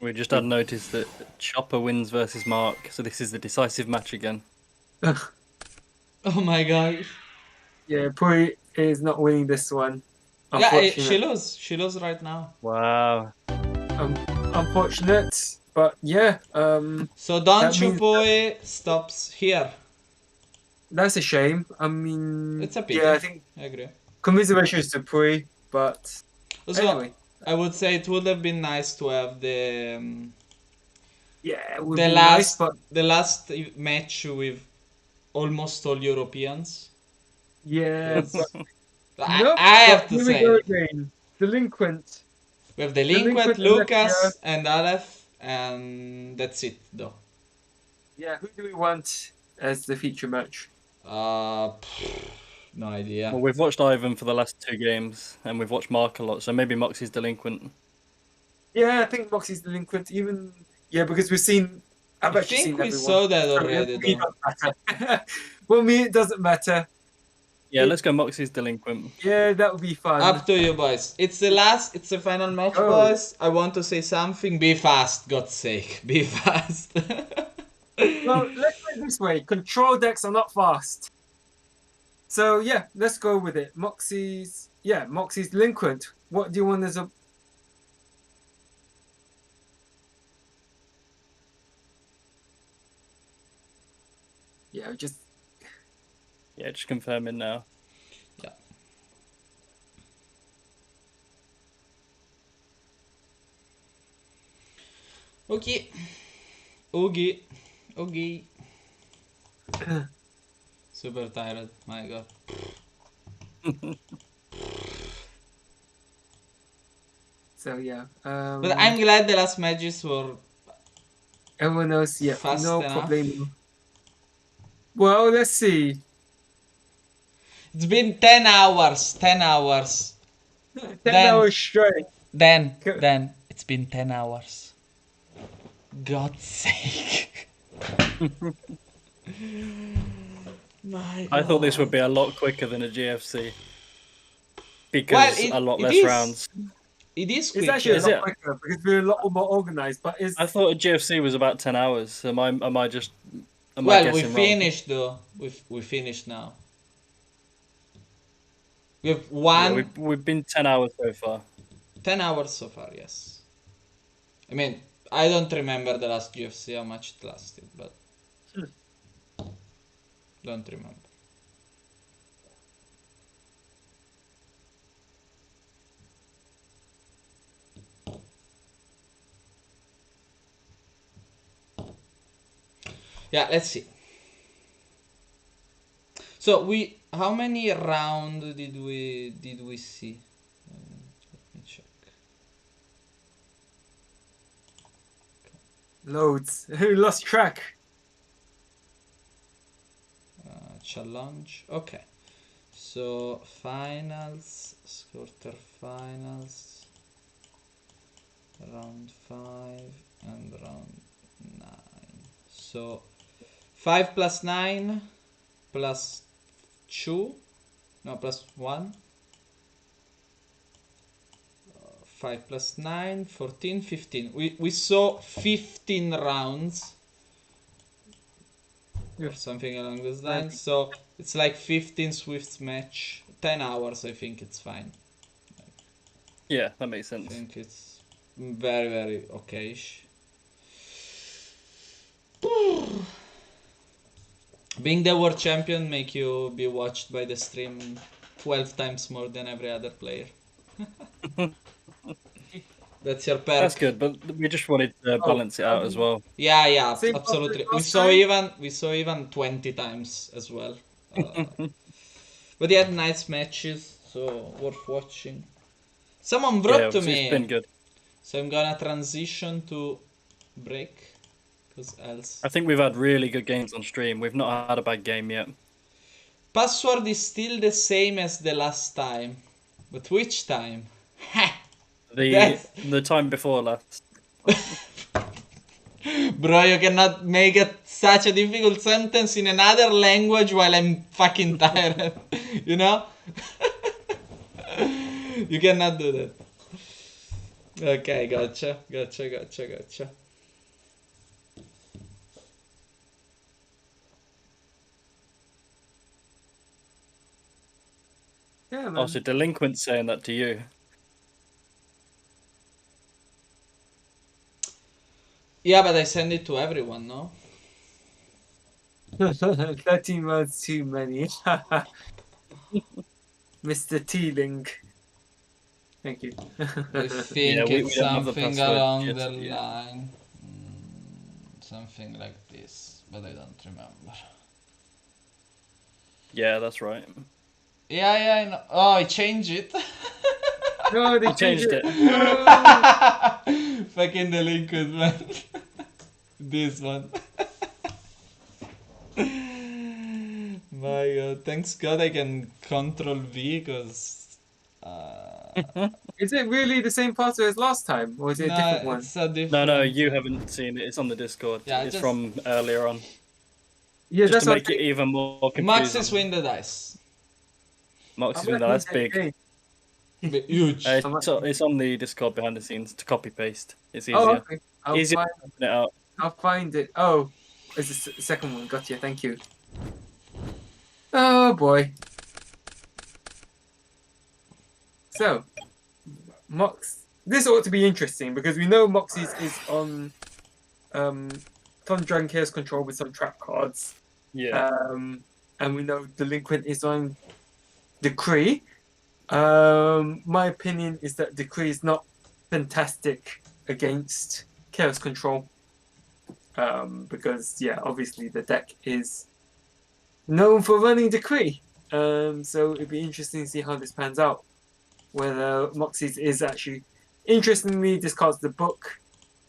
We just had noticed that Chopper wins versus Mark, so this is the decisive match again. Oh my gosh. Yeah, Puri is not winning this one. Yeah, Unfortunate. she lose right now. Wow. Unfortunate, but yeah. So Don That means Chupoy stops here. that's a shame. I mean, It's a pity. yeah, I think I agree. commiserations to Puri, but Also, anyway, I would say it would have been nice to have yeah, it would the be last nice, but match with almost all Europeans. yeah, but I, nope. I But have to here we go say, again. Delinquent. we have Delinquent, Alexia. Lucas, and Aleph, and that's it though. Yeah, who do we want as the feature match? No idea. Well, we've watched Ivan for the last 2 games, and we've watched Mark a lot, so maybe Moxie's delinquent. Yeah, I think Moxie's delinquent. Even because we've seen. I've I actually think seen we everyone. saw that So already for me, it though. doesn't matter. For me, it doesn't matter. Yeah, let's go Moxie's delinquent. Yeah, that would be fun. Up to you, boys. It's the final match, Go. boys. I want to say something. Be fast, God's sake. Be fast. Well, let's put it this way: control decks are not fast. So yeah, let's go with it. Moxie's delinquent. What do you want as a? Yeah, just Yeah, just confirming now. Yeah. Okay. Okay. Okay. Super tired. My God. so yeah. But I'm glad the last matches were Everyone else, yeah, fast no enough. problem. Well, let's see. It's been 10 hours. 10 hours. 10 hours straight. Then it's been 10 hours. God's sake. My God. I thought this would be a lot quicker than a GFC. Because Well, a lot it less is. rounds. It is It's quicker. actually a Is lot it? quicker because we're a lot more organized. But it's I thought a GFC was about 10 hours. Am I Well, we guessing wrong? finished though. We finished now. We have Yeah, we've been 10 hours so far. 10 hours so far, yes. I mean, I don't remember the last GFC, how much it lasted, but... Don't remember. Yeah, let's see. So how many rounds did we see? Let me check. loads. We lost track. Challenge. Okay. So finals, quarterfinals, round 5 and round 9. So 5 plus 9 plus 2, no, plus 1. 5 plus 9, 14, 15. We saw 15 rounds. Or something along those lines. So it's like 15 Swifts match. 10 hours, I think it's fine. Yeah, that makes I sense. think it's very, very okay-ish. Being the world champion make you be watched by the stream 12 times more than every other player. That's your perk. That's good, but we just wanted to balance it out as well. Yeah, Same absolutely. problem last We saw even 20 times as well. But they had nice matches, so worth watching. Someone brought to me. It's been good. So I'm gonna transition to break, because else. I think we've had really good games on stream. We've not had a bad game yet. Password is still the same as the last time, but which time? The time before last. Bro, you cannot make such a difficult sentence in another language while I'm fucking tired. You know? You cannot do that. Okay, gotcha. Yeah, man. Also, delinquent saying that to you. Yeah, but I send it to everyone, no? 13 words too many. Mr. Teeling. Thank you. I Yeah, think we it's don't have the something password along yet. the Yeah. line. Something like this, but I don't remember. Yeah, that's right. Yeah, I know. Oh, I changed it. No, they You changed it. No! Fucking delinquent, man. This one. My god, thanks God I can control V because Is it really the same password as last time, or is it a different no, one? it's a different. No, you haven't seen it. It's on the Discord. Yeah, It's just- from earlier on. Yeah, Just that's to what make it even more Max confusing. is win the dice. Moxie's I'm window, that's actually big. Huge. It's on the Discord behind the scenes to copy paste. It's Oh, easier. okay. Easier to open it out. I'll find it. Oh, it's the second one. Gotcha. Thank you. Oh boy. So, Mox. This ought to be interesting because we know Moxie's is on Fun Dragon Chaos Control with some trap cards. Yeah. And we know Delinquent is on Decree. My opinion is that Decree is not fantastic against Chaos Control. Because yeah, obviously the deck is known for running Decree. So it'd be interesting to see how this pans out. Whether Moxie's is actually interestingly discards the book.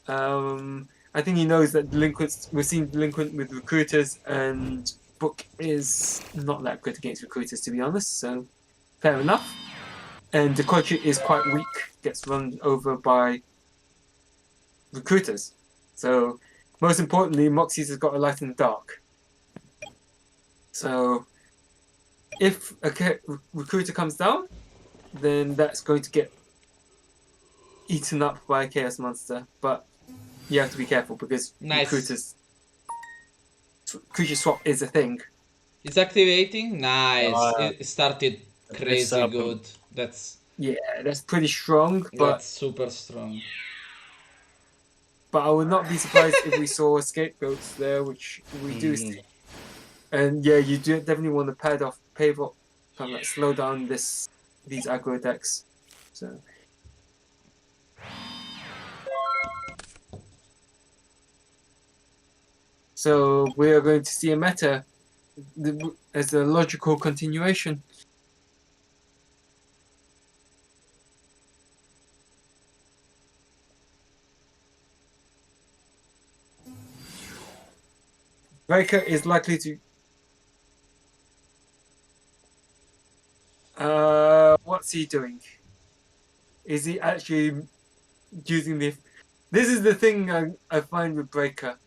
I think he knows that delinquents. We've seen delinquent with recruiters, and book is not that good against recruiters, to be honest. So fair enough. And Dekochi is quite weak, gets run over by recruiters. So most importantly, Moxie's has got a light in the dark. So if a recruiter comes down, then that's going to get eaten up by a chaos monster. But you have to be careful because Nice. creature swap is a thing. It's activating. Nice. It started This crazy setup. good. That's Pretty strong, but super strong. I would not be surprised if we saw scapegoats there, which we do see. And yeah, you do definitely want to pave off, kind of like slow down these aggro decks. So we are going to see a meta as a logical continuation. Breaker is likely to. What's he doing? Is he actually using the? This is the thing I find with Breaker.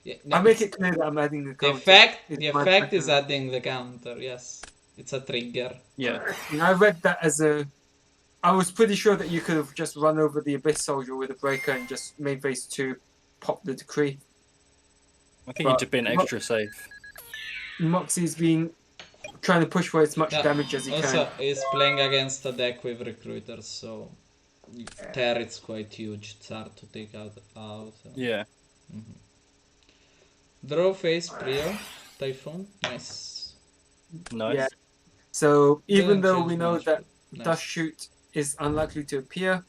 Yeah, I make it clear that I'm adding the the counter. effect is adding the counter. Yes, it's a trigger. Yeah. I read that as a. I was pretty sure that you could have just run over the Abyss Soldier with a Breaker and just made phase 2 pop the Decree. I think you'd have been extra safe. Moxie's trying to push for as much damage as he Also, can. he's playing against a deck with recruiters, so Terra it's quite huge. It's hard to take out. Yeah. Draw face Prio Typhoon. Nice. Nice. Yeah. So even Didn't though change we know much, that but nice. Dust Shoot is unlikely to appear,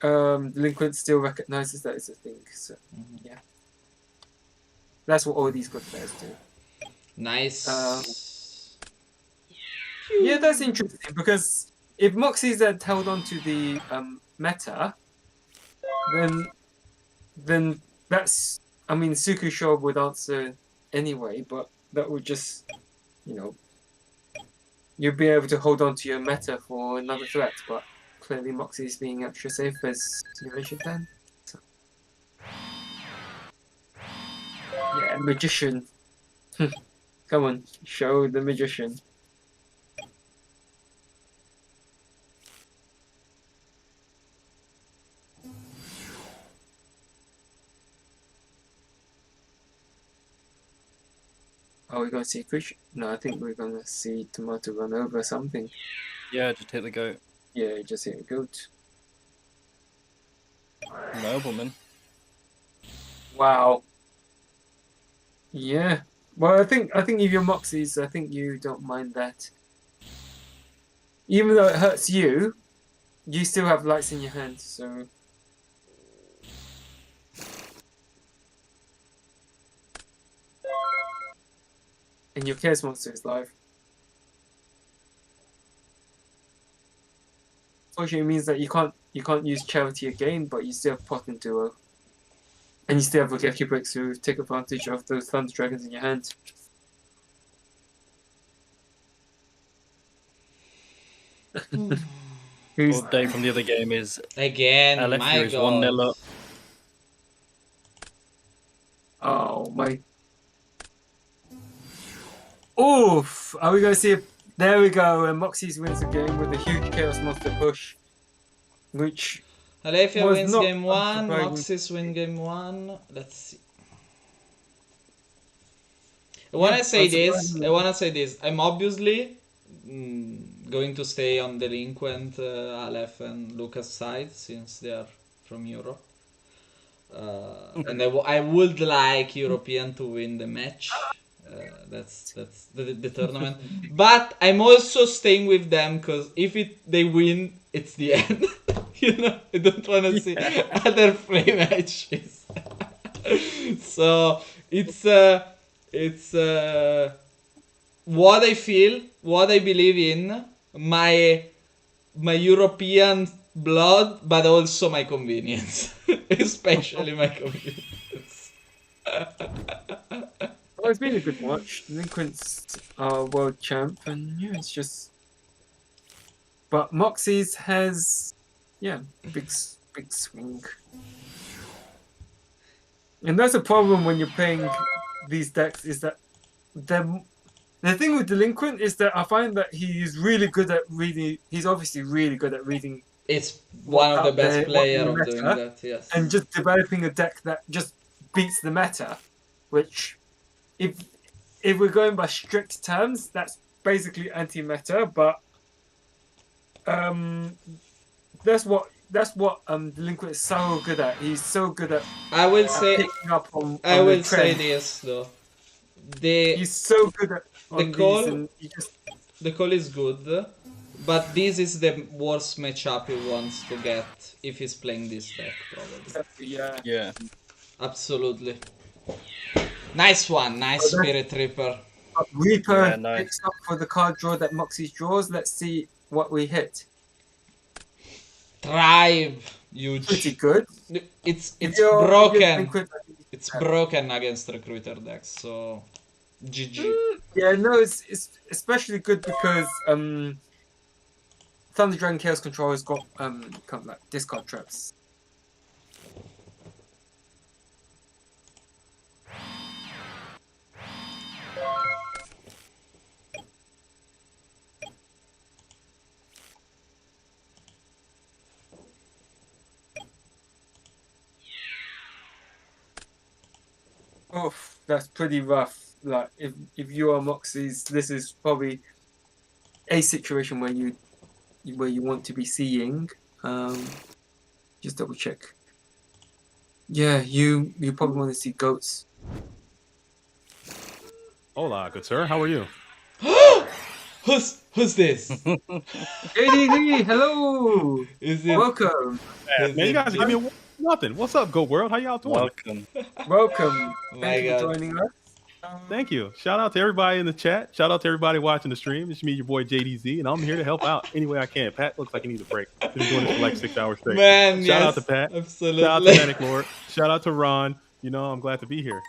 Delinquent still recognizes that it's a thing. So yeah, that's what all these good players do. Nice. Yeah, that's interesting because if Moxie's had held on to the meta, then that's. I mean, Suku Shou would answer anyway, but that would just, you'd be able to hold on to your meta for another threat. But clearly, Moxie's being extra safe as you mentioned then. So. Yeah, Magician. Come on, show the Magician. Are we going to see fish? No, I think we're going to see Tomato run over something. Yeah, just hit the goat. Yeah, just hit a goat. Nobleman. Wow. Yeah. Well, I think if you're Moxies, I think you don't mind that. Even though it hurts you, you still have lights in your hand, so. And your Chaos Monster is live. Fortunately, it means that you can't use Charity again, but you still have Pot and Duo. And you still have Rugeki Bricks to take advantage of those Thunder Dragons in your hand. Who's Update from the other game is Again, LF my is 1-0 god. up. Oh my. Oof! Are we going to see if. There we go, and Moxies wins the game with a huge Chaos Monster push. Which. Alethea was wins not game 1, surprising. Moxis win game 1. Let's see. I wanna say this. I'm obviously going to stay on Delinquent, Aleph and Lucas' side since they are from Europe. And I would like European to win the match. That's the tournament. But I'm also staying with them because if they win, it's the end. You know, I don't want to see other play matches. So it's what I feel, what I believe in, my European blood, but also my convenience, especially my convenience. Well, it's been a good watch. Delinquents are world champ, and yeah, it's just. But Moxies has, yeah, big swing. And that's a problem when you're playing these decks, is that the thing with Delinquent is that I find that he's really good at reading. He's obviously really good at reading. It's one of the out best there, players what's of the doing meta, that, yes. and just developing a deck that just beats the meta. Which, if we're going by strict terms, that's basically anti-meta. But that's what Delinquent is so good at. He's so good at. I will say, picking up on I the will say trend. this though. He's so good at on call- these, and he just. The call is good, but this is the worst matchup he wants to get if he's playing this deck, probably. Yeah. Yeah. Absolutely. Nice one, nice Spirit Reaper. Reaper Yeah, nice. picks up for the card draw that Moxie draws. Let's see what we hit. Tribe, Pretty huge. good. It's If you're broken. Delinquent, It's broken against Recruiter decks, so GG. yeah, no, it's especially good because Thunder Dragon Chaos Control has got kind of like discard traps. Oof, that's pretty rough. Like if you are Moxies, this is probably a situation where you want to be seeing. Just double check. Yeah, you probably want to see goats. Hola, good sir. How are you? Who's this? JDZ, hello. Is it? Welcome. Is Man, you it guys give me nothing. What's up, Go World? How y'all doing? Welcome. Welcome. My Thank you for God. joining us. Thank you. Shout out to everybody in the chat. Shout out to everybody watching the stream. It's me, your boy JDZ, and I'm here to help out any way I can. Pat looks like he needs a break. He's been doing this for like 6 hours straight. Man, Shout yes, out to Pat. absolutely. Shout out to Manic Lord. Shout out to Ron. You know, I'm glad to be here.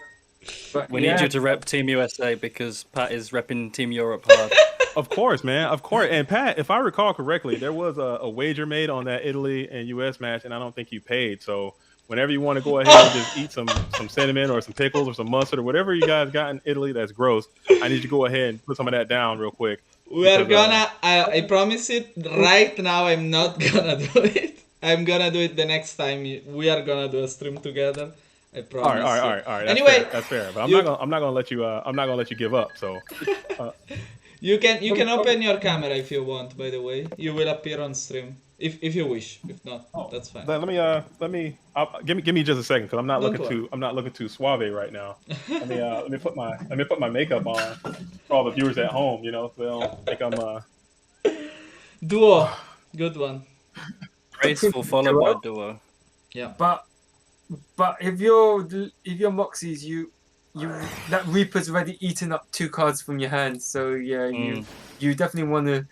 But We yeah, need you to rep Team USA because Pat is repping Team Europe hard. Of course, man. Of course. And Pat, if I recall correctly, there was a wager made on that Italy and US match, and I don't think you paid. So whenever you want to go ahead and just eat some cinnamon or some pickles or some mustard or whatever you guys got in Italy that's gross, I need you to go ahead and put some of that down real quick. We are Because, gonna. I promise it. Right now, I'm not gonna do it. I'm gonna do it the next time we are gonna do a stream together. I All promise. right. That's Anyway, fair. That's fair. But I'm you- not gonna let you. I'm not gonna let you give up. So, You can open your camera if you want. By the way, you will appear on stream if you wish. If not, that's fine. let me. Give me just a second because Don't worry. I'm not looking too suave right now. Let me put my makeup on for all the viewers at home. You know, so they don't think I'm. Duo, good one. Graceful followed by duo. Yeah. But if you're Moxies, you that Reaper's already eaten up 2 cards from your hand, so yeah, you definitely want to.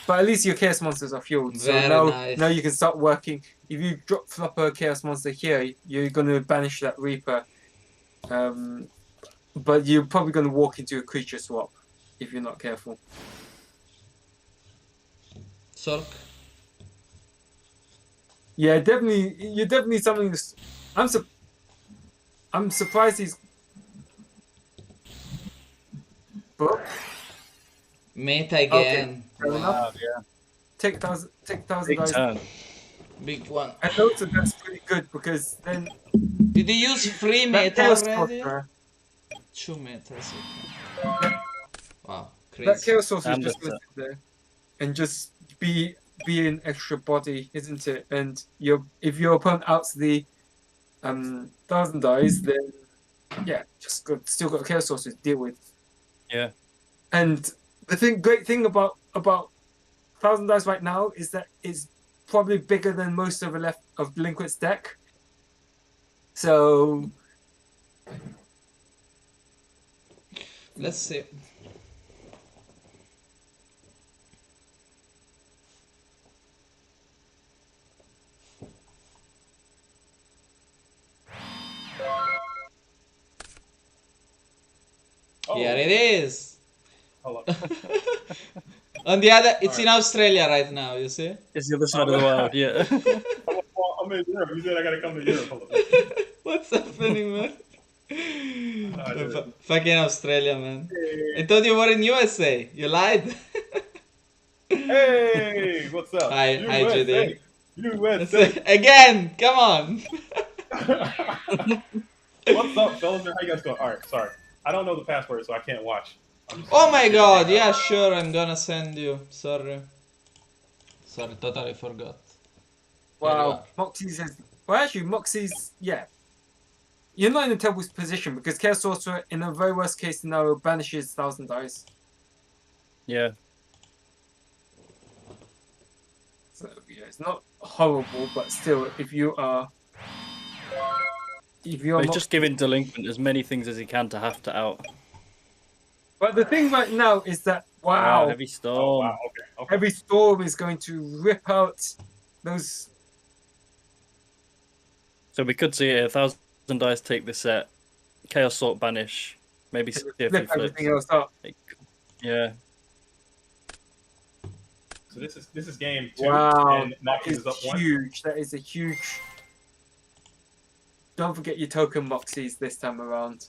But at least your Chaos Monsters are fueled, so Very now nice. now you can start working. If you drop flop a Chaos Monster here, you're gonna banish that Reaper. But you're probably gonna walk into a creature swap if you're not careful. Sork. Yeah, definitely. You're definitely something. I'm surprised he's. Book. Meta again. Fair Wow. enough. Yeah. Take 1,000 Big dice. turn. Big one. I know that that's pretty good because then Did you use free that meta Chaos already? Sorcerer, 2 metas. Okay. Wow, that crazy. Chaos Sorcerer is And just that's gonna sit there and just be an extra body, isn't it? And if your opponent outs the 1,000 dice, then yeah, still got Chaos Sorcerer to deal with. Yeah. And the great thing about 1,000 dice right now is that it's probably bigger than most of Delinquent's deck. So Let's see. Oh, Here it is. hold on. On the other, it's in Australia right now. You see? It's the other side of the world, yeah. I'm in Europe. You said I gotta come to Europe. Hold on. What's happening, man? dude. Fucking Australia, man. I thought you were in USA. You lied. Hey, what's up? Hi, Judy. USA. Again, come on. What's up, fellas? How you guys going? All right, sorry. I don't know the password, so I can't watch. Oh my god, yeah, sure, I'm gonna send you. Sorry, totally forgot. wow, Moxie's is well. Actually, Moxie's You're not in a terrible position because Chaos Sorcerer, in a very worst case scenario, banishes 1,000 dice. Yeah. So yeah, it's not horrible, but still, if you're He's just giving Delinquent as many things as he can to have to out. But the thing right now is that wow, Heavy storm. Oh, wow. Okay. Heavy Storm is going to rip out those. So we could see it. 1,000 dice take the set. Chaos Sort banish. Maybe see if he Flip flips. everything else up. Yeah. So this is game 2, Wow, and that Moxie's is is up 1. huge. That is a huge. Don't forget your token Moxies this time around.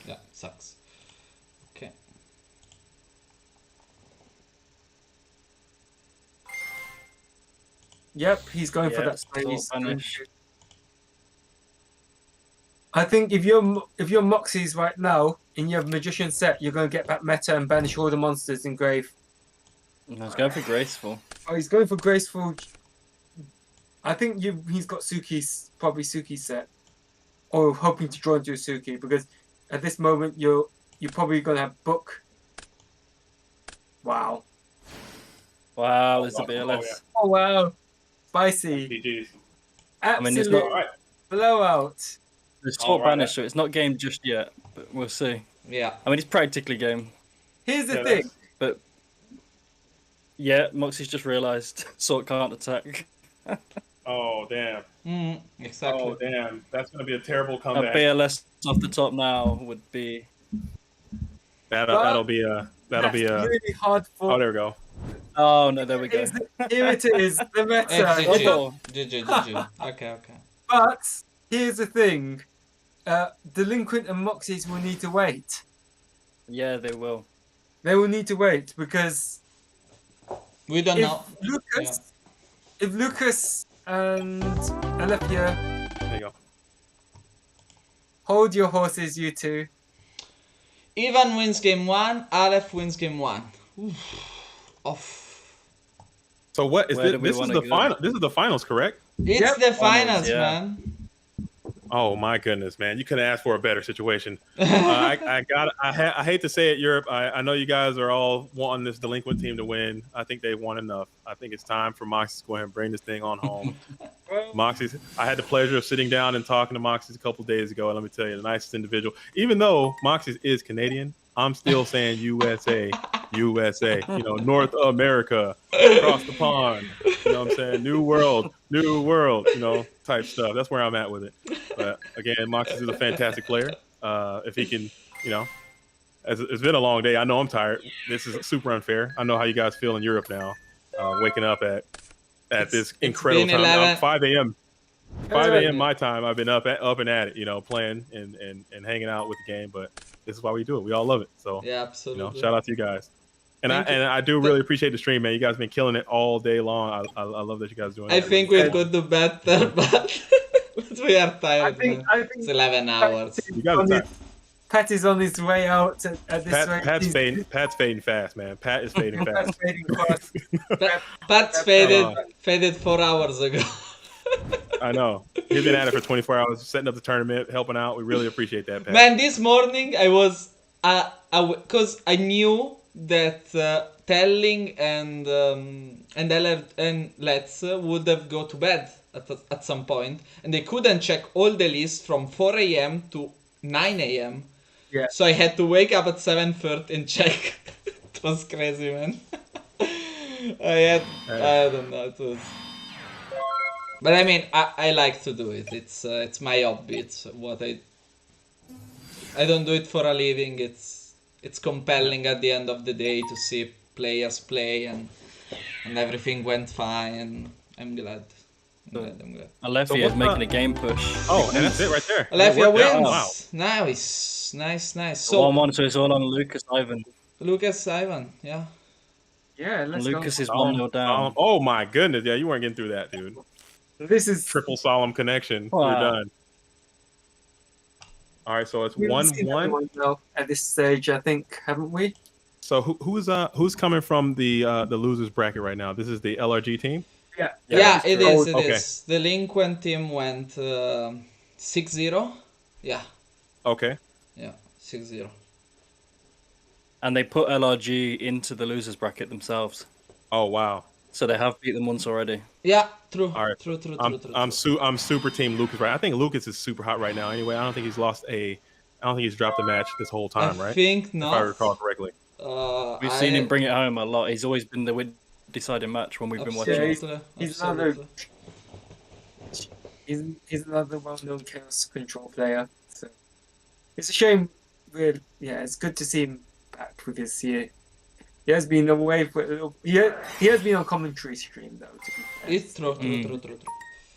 Yeah, sucks. Okay. Yep, he's going for Yeah, that space. Sort banish. I think if you're Moxies right now and you have Magician set, you're going to get back meta and banish all the monsters in Grave. I was going for Graceful. Oh, he's going for Graceful. I think he's got Suki's, probably Suki's set. Or hoping to draw into a Suki, because at this moment you're probably going to have Book. Wow. Wow, there's a BLS. Oh, yeah. Oh, wow. Spicy. GG's. I mean, it's Absolute not- Alright. blowout. There's All Sort right. banish, so it's not game just yet, but we'll see. Yeah. I mean, it's practically game. Here's the Yeah, thing. But yeah, Moxie's just realised Sort can't attack. Oh damn. Exactly. Oh damn. That's gonna be a terrible A comeback. BLS off the top now would be. That'll be a That's really hard for. Oh, there we go. Oh no, there we go. Here it is, the meta. GG. GG. Okay. But here's the thing: Delinquent and Moxies will need to wait. Yeah, they will. They will need to wait because We don't if know. Lucas if Lucas and Alethea There you go. hold your horses, you two. Ivan wins game 1, Aleph wins game 1. Off. So what is Where this? do we This is wanna the go? final. This is the finals, correct? It's Yep. the finals, yeah. man. Oh my goodness, man! You couldn't ask for a better situation. I hate to say it, Europe. I know you guys are all wanting this delinquent team to win. I think they've won enough. I think it's time for Moxie to go ahead and bring this thing on home. Moxie's. I had the pleasure of sitting down and talking to Moxie a couple days ago, and let me tell you, the nicest individual. Even though Moxie is Canadian, I'm still saying USA, USA. You know, North America, across the pond. You know what I'm saying? New world, you know, type stuff. That's where I'm at with it. But again, Moxie is a fantastic player. If he can, you know, it's been a long day. I know I'm tired. This is super unfair. I know how you guys feel in Europe now, waking up at this incredible been time. 11. 5 a.m. 5 a.m. my time. I've been up and at it, you know, playing and hanging out with the game. But this is why we do it. We all love it. So Yeah, you absolutely. know, shout out to you guys. And Thank you. I do really appreciate the stream, man. You guys have been killing it all day long. I love that you guys are doing I that. think we'll go to better, but we are tired, man. I think It's 11 hours. You guys are tired. Pat is on his way out at this rate. Pat's fading fast, man. Pat is fading fast. Pat's fading fast. Pat's faded 4 hours ago. I know. He's been at it for 24 hours, setting up the tournament, helping out. We really appreciate that, Pat. Man, this morning I was, because I knew that Telling and Let's would have go to bed at some point, and they couldn't check all the lists from 4 a.m. to 9 a.m. Yeah. So I had to wake up at 7:30 and check. It was crazy, man. I don't know. It was. But I mean, I like to do it. It's my hobby. It's what I don't do it for a living. It's compelling at the end of the day to see players play and everything went fine. And I'm glad. I'm glad. Alethea is making a game push. Oh, and that's it right there. Alethea It worked out. wins. Wow. Nice. So So 1-1, so it's all on Lucas Ivan. Lucas Ivan, yeah. Yeah, And let's Lucas go. is 1-0 down. Oh my goodness. Yeah, you weren't getting through that, dude. This is Triple solemn connection. Wow. We're done. All right, so it's we've seen 1-1. everyone now at this stage, I think, haven't we? So who's coming from the losers bracket right now? This is the LRG team. Yeah, it is. It Okay. is. The Delinquent team went 6-0. Yeah, Okay. 6-0. And they put LRG into the losers bracket themselves. Oh wow. So they have beat them once already. Yeah, true. All right. True. I'm super team Lucas right. I think Lucas is super hot right now. Anyway, I don't think he's dropped a match this whole time, I right? think If not. I recall correctly. We've seen him bring it home a lot. He's always been the deciding match when we've been watching. Absolutely. He's Absolutely. He's another well-known chaos control player. So it's a shame. It's good to see him back because he has been away for a little. He has been on commentary stream though. To be fair. It's true.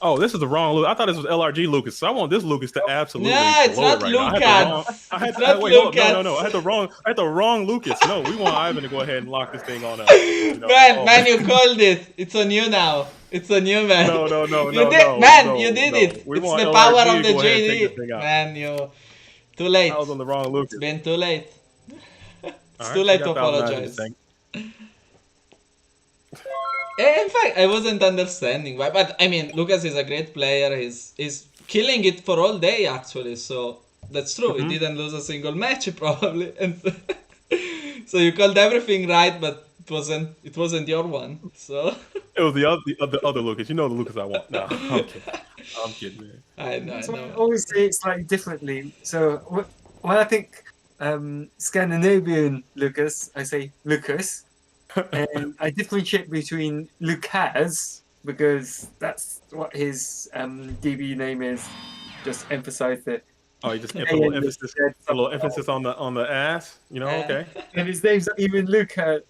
Oh, this is the wrong Lucas. I thought this was LRG Lucas. So I want this Lucas to absolutely. Yeah, it's blow not it right now. Lucas. I had It's the not wrong. Wait, hold Lucas. up. No. I had the wrong Lucas. No, we want Ivan to go ahead and lock this thing on up. You know? Man, you called it. It's on you now. It's on you, man. No, You did it. We It's want the LRG power of to the go ahead and take JD. this thing out. Man, too late. I was on the wrong Lucas. It's been too late. All It's right, too late you to got $1,000 apologize. thing. In fact, I wasn't understanding why, but I mean, Lucas is a great player. He's killing it for all day actually. So that's true. He didn't lose a single match probably, and so you called everything right, but it wasn't your one. So It was the other Lucas. You know the Lucas I want. No, I'm kidding, man. I know. So I always say it slightly differently. So when I think Scandinavian Lucas, I say Lucas. And I differentiate between Lucas because that's what his DB name is. Just emphasize it. Oh, you just put a little emphasis on the ass. You know, okay. And his name's not even Lucas.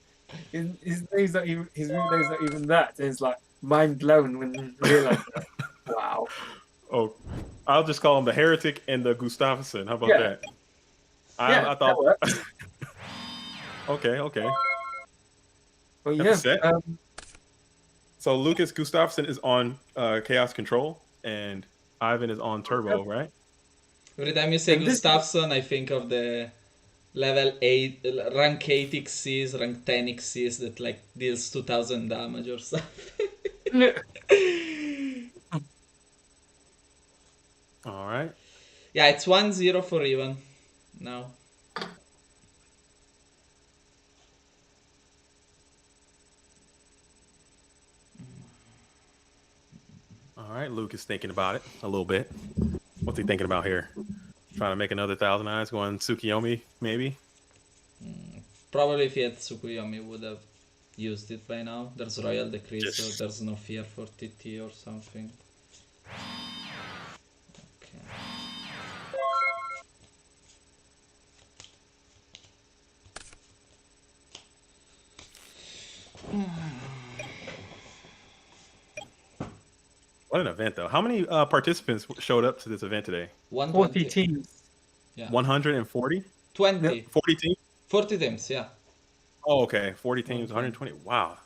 His name's not even his real name's not even that. And it's like mind blown when you realize that. Wow. Oh, I'll just call him the Heretic and the Gustafsson. How about Yeah. that? Yeah, I thought. that works. Okay. Well, That's yeah. it. So Lucas Gustafsson is on Chaos Control, and Ivan is on Turbo, right? Every time you say And this- Gustafsson, I think of the level 8, rank 8 XCs, rank 10 XCs that like deals 2000 damage or something. All right. Yeah, it's 1-0 for Ivan now. All right. Luke is thinking about it a little bit. What's he thinking about here? Trying to make another 1,000 eyes, going Tsukiyomi, maybe? Probably if he had Tsukuyomi would have used it by now. There's Royal Decree, so Just- there's no fear for TT or something. Okay. What an event, though. How many participants showed up to this event today? 120. 40 teams. Yeah. 140? 20. 40 teams? 40 teams, yeah. Oh, okay. 40 teams, Okay. 120. Wow.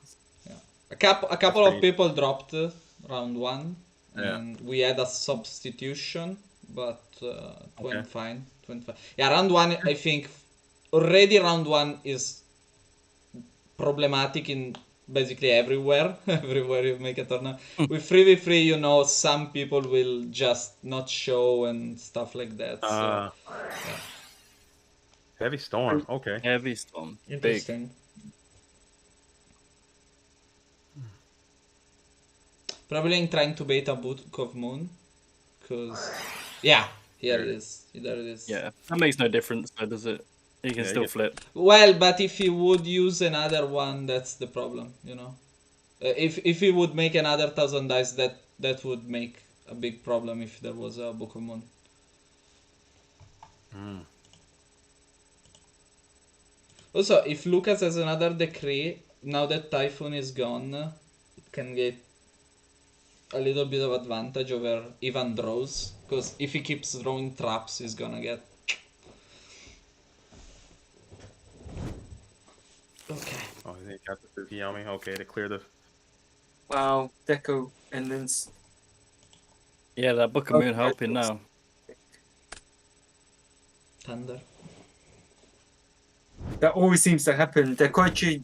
A couple That's of pretty- people dropped round 1, Yeah. and we had a substitution, but it went Okay. fine. It went fine. Yeah, round 1, I think already round 1 is problematic in basically everywhere. Everywhere you make a tournament. With 3v3, you know, some people will just not show and stuff like that. So Heavy storm. Okay. Heavy storm. Big. interesting. Probably in trying to bait a Book of Moon, because yeah, here it is. There it is. Yeah, that makes no difference, though, does it? You can Yeah, still you- flip. Well, but if he would use another one, that's the problem, you know. If he would make another 1,000 dice, that would make a big problem if there was a Book of Moon. Mm. Also, if Lucas has another decree, now that Typhoon is gone, it can get a little bit of advantage over Ivan draws, because if he keeps drawing traps, he's gonna get. Okay. Oh, he got the Tsukiyomi. Okay, to clear the. Wow, Deco, and then Yeah, that Book of Moon helping now. Thunder. that always seems to happen. Dekoichi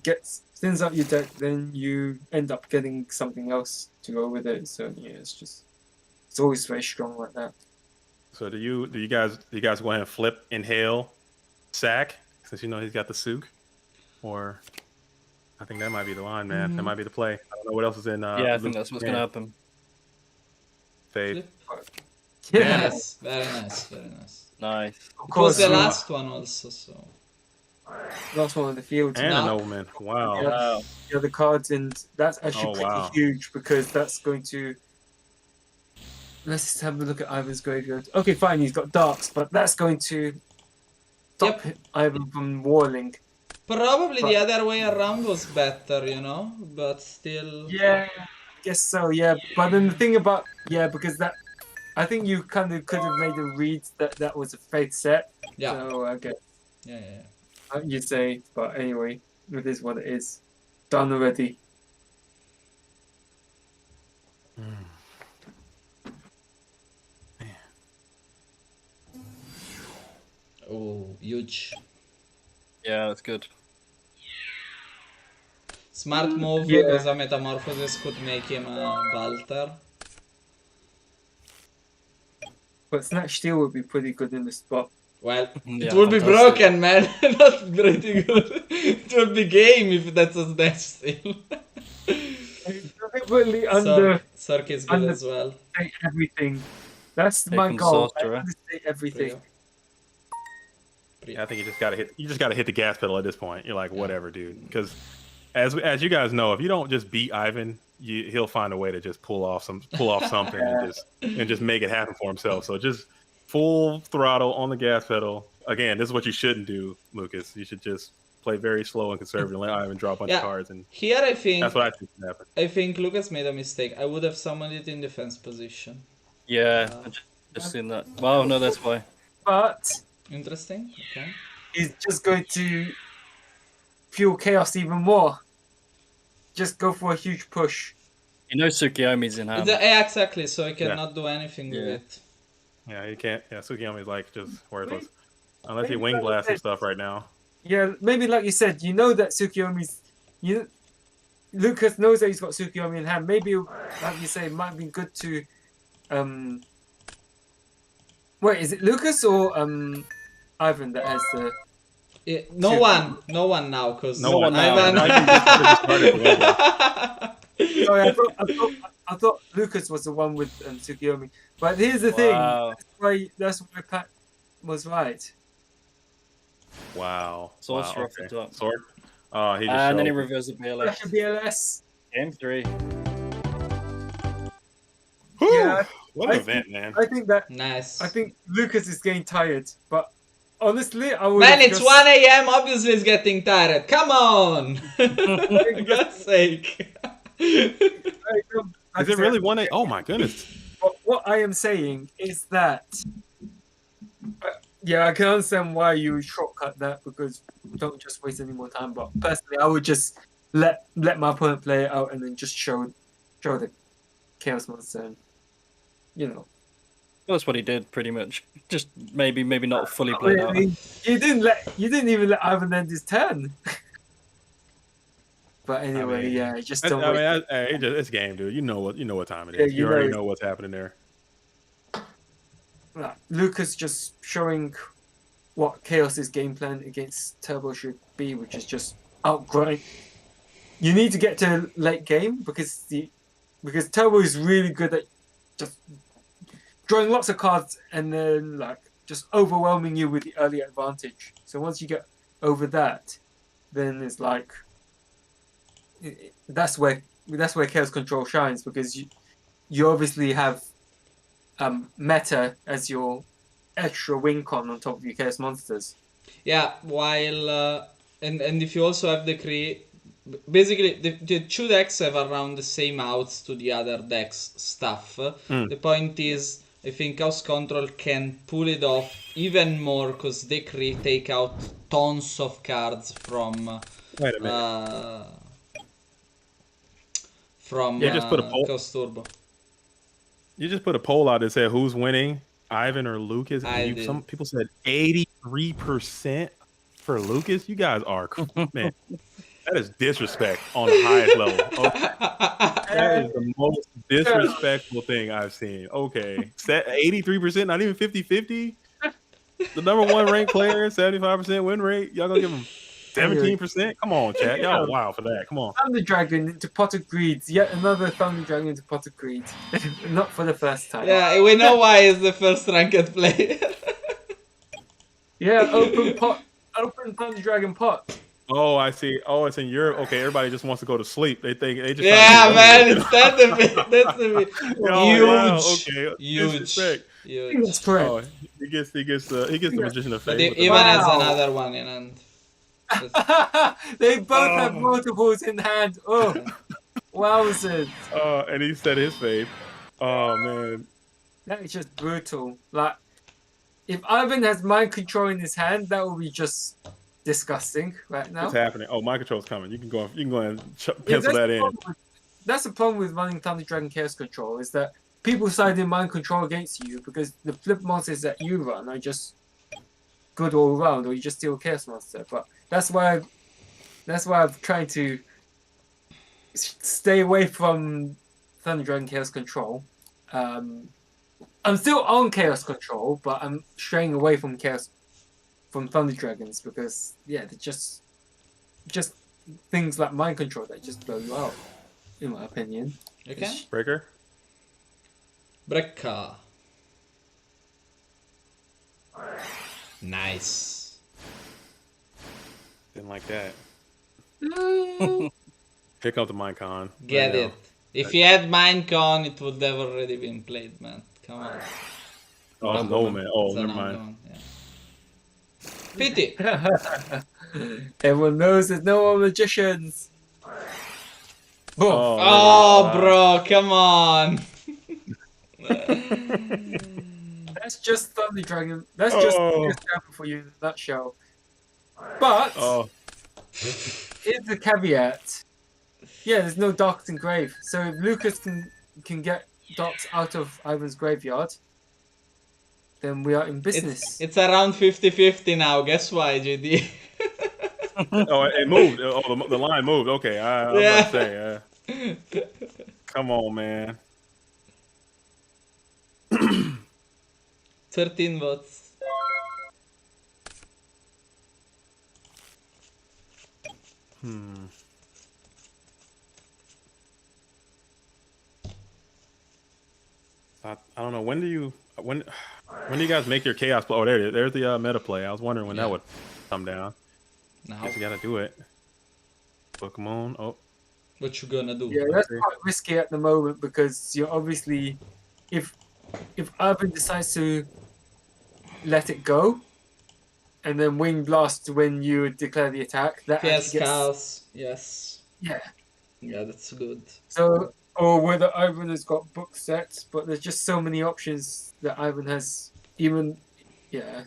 sends out your deck, then you end up getting something else to go with it. So yeah, it's always very strong like that. So do you guys go ahead and flip, inhale, sack, since you know he's got the souk? Or I think that might be the line, man. That might be the play. I don't know what else is in Yeah, I think Luke's that's what's hand. going to happen. Fade. Flip. Yeah, Nice. Very nice. Very nice. Nice. of It was course. the last one also, so. Last one on the field. And No. a nobleman. Wow. Yeah. Wow. The other cards, and that's actually Oh, pretty wow. huge because that's going to. Let's just have a look at Ivan's graveyard. Okay, fine, he's got darks, but that's going to stop Ivan from walling. Probably But- the other way around was better, you know, but still. Yeah, I guess so. Yeah, but then the thing about because that, I think you kind of could have made a read that was a fake set. Yeah. So I guess Yeah, yeah, yeah. you say, but anyway, it is what it is. Done already. Oh, huge. Yeah, that's good. Smart move, Yeah. because a Metamorphosis could make him a Balter. But Snatch Steel would be pretty good in the spot. Well, Yeah, it would be fantastic. broken, man. Not pretty good. It would be game if that's a Snatch Steel. Really understate Cirque is good under- as well. everything. That's Take my and goal. sorcerer. I understate everything. Yeah, I think you just gotta hit the gas pedal at this point. You're like, whatever, dude. Because as you guys know, if you don't just beat Ivan, he'll find a way to just pull off something and just make it happen for himself. So just full throttle on the gas pedal. Again, this is what you shouldn't do, Lucas. You should just play very slow and conservative and let Ivan draw a bunch Yeah. of cards, and Here I think that's what I think should happen. I think Lucas made a mistake. I would have summoned it in defense position. Yeah, I just seen that. Wow, no, that's why. But Interesting. Okay. he's just going to fuel chaos even more. Just go for a huge push. You know Tsukiyomi's in hand. Yeah, exactly. So I cannot do anything with Yeah. it. Yeah, you can't. Yeah, Tsukiyomi's like just worthless unless you Maybe wing like blast some that. stuff right now. Yeah, maybe like you said, you know that Tsukiyomi's. Lucas knows that he's got Tsukiyomi in hand. Maybe, like you say, it might be good to. Wait, is it Lucas or Ivan that has the? No one now, because No one now. Ivan. Now you just started the window. Sorry, I thought Lucas was the one with Tsukiyomi. But here's the Wow. thing. That's why Pat was right. Wow. Sorcerer Wow. off the Okay. top. Sword. Oh, he just And then he showed. reversed the BLS. Flash of BLS. Game 3. Whew, Yeah, what an event, man. I think that. Nice. I think Lucas is getting tired, but honestly, I would. Man, it's 1 a.m. Obviously, it's getting tired. Come on! For God's sake. Is it really 1 a.m.? Oh my goodness. What I am saying is that. Yeah, I can understand why you shortcut that because don't just waste any more time. But personally, I would just let my opponent play it out and then just show the Chaos Monster. And, you know, That's what he did, pretty much. Just maybe not fully played out. you didn't even let Ivan end his turn. But anyway, yeah, just don't. It's game, dude. You know what time it is. Yeah, you already know what's happening there. Lucas just showing what Chaos's game plan against Turbo should be, which is just outgrind. You need to get to late game because Turbo is really good at just drawing lots of cards and then like just overwhelming you with the early advantage. So once you get over that, then it's like that's where Chaos Control shines because you obviously have meta as your extra win con on top of your Chaos Monsters. Yeah, while and if you also have the basically the two decks have around the same outs to the other decks stuff. The point is, I think Chaos Control can pull it off even more because they take out tons of cards from Wait a minute. Just put a poll. Chaos Turbo. You just put a poll out that said who's winning, Ivan or Lucas. And some people said 83% for Lucas. You guys are man. That is disrespect on the highest level. Okay. That is the most disrespectful thing I've seen. Okay. 83%, not even 50-50. The number one ranked player, 75% win rate. Y'all gonna give him 17%? Come on, chat. Y'all wow for that. Come on. Thunder Dragon into Pot of Greed. Yet another Thunder Dragon into Pot of Greed. Not for the first time. Yeah, we know why he's the first ranked player. Yeah, open Thunder Dragon pot. Oh, I see. Oh, it's in Europe. Okay, everybody just wants to go to sleep. They just yeah, man, that's the bit. Oh, wow. Okay. Huge. That's correct. Oh, he gets the Magician of Fate. But Ivan has another one in hand. They both have multiples in hand. Oh, wowzers! And he said his fave. Oh man, that is just brutal. Like, if Ivan has mind control in his hand, that would be just disgusting right now. what's happening? Oh, mind control's coming. You can go and pencil that in. That's the problem with running Thunder Dragon Chaos Control is that people side in mind control against you because the flip monsters that you run are just good all around, or you just steal Chaos Monster. But that's why I'm trying to stay away from Thunder Dragon Chaos Control. I'm still on Chaos Control, but I'm straying away from Thunder Dragons because they're just things like mind control that just blow you out, in my opinion. Okay. Breaker. Nice. Didn't like that. Here comes the Minecon. Get it. If he had Minecon, it would have already been played, man. Come on. Oh, no, man. Oh, never mind. One, yeah. Pity. Everyone knows there's no more magicians. Boom. Oh, bro, come on. That's just Thunder Dragon. That's just Dragon for you in a nutshell. But here's the caveat. Yeah, there's no Darks in grave. So if Lucas can get Darks out of Ivan's graveyard, then we are in business. It's around 50-50 now. Guess why, JD? Oh, it moved. Oh, the line moved. Okay, I was about to say. Come on, man. 13 votes. I don't know. When do you guys make your chaos play? Oh, there it is. There's the meta play. I was wondering when that would come down. Now, Guess you gotta do it. Pokemon. Oh, what you gonna do? Yeah, that's quite risky at the moment because you're obviously, if Ivan decides to let it go, and then Wing Blast when you declare the attack, that Yes, actually gets, chaos. Yes. yeah. Yeah, that's good. So, or whether Ivan has got book sets, but there's just so many options that Ivan has. Even, yeah.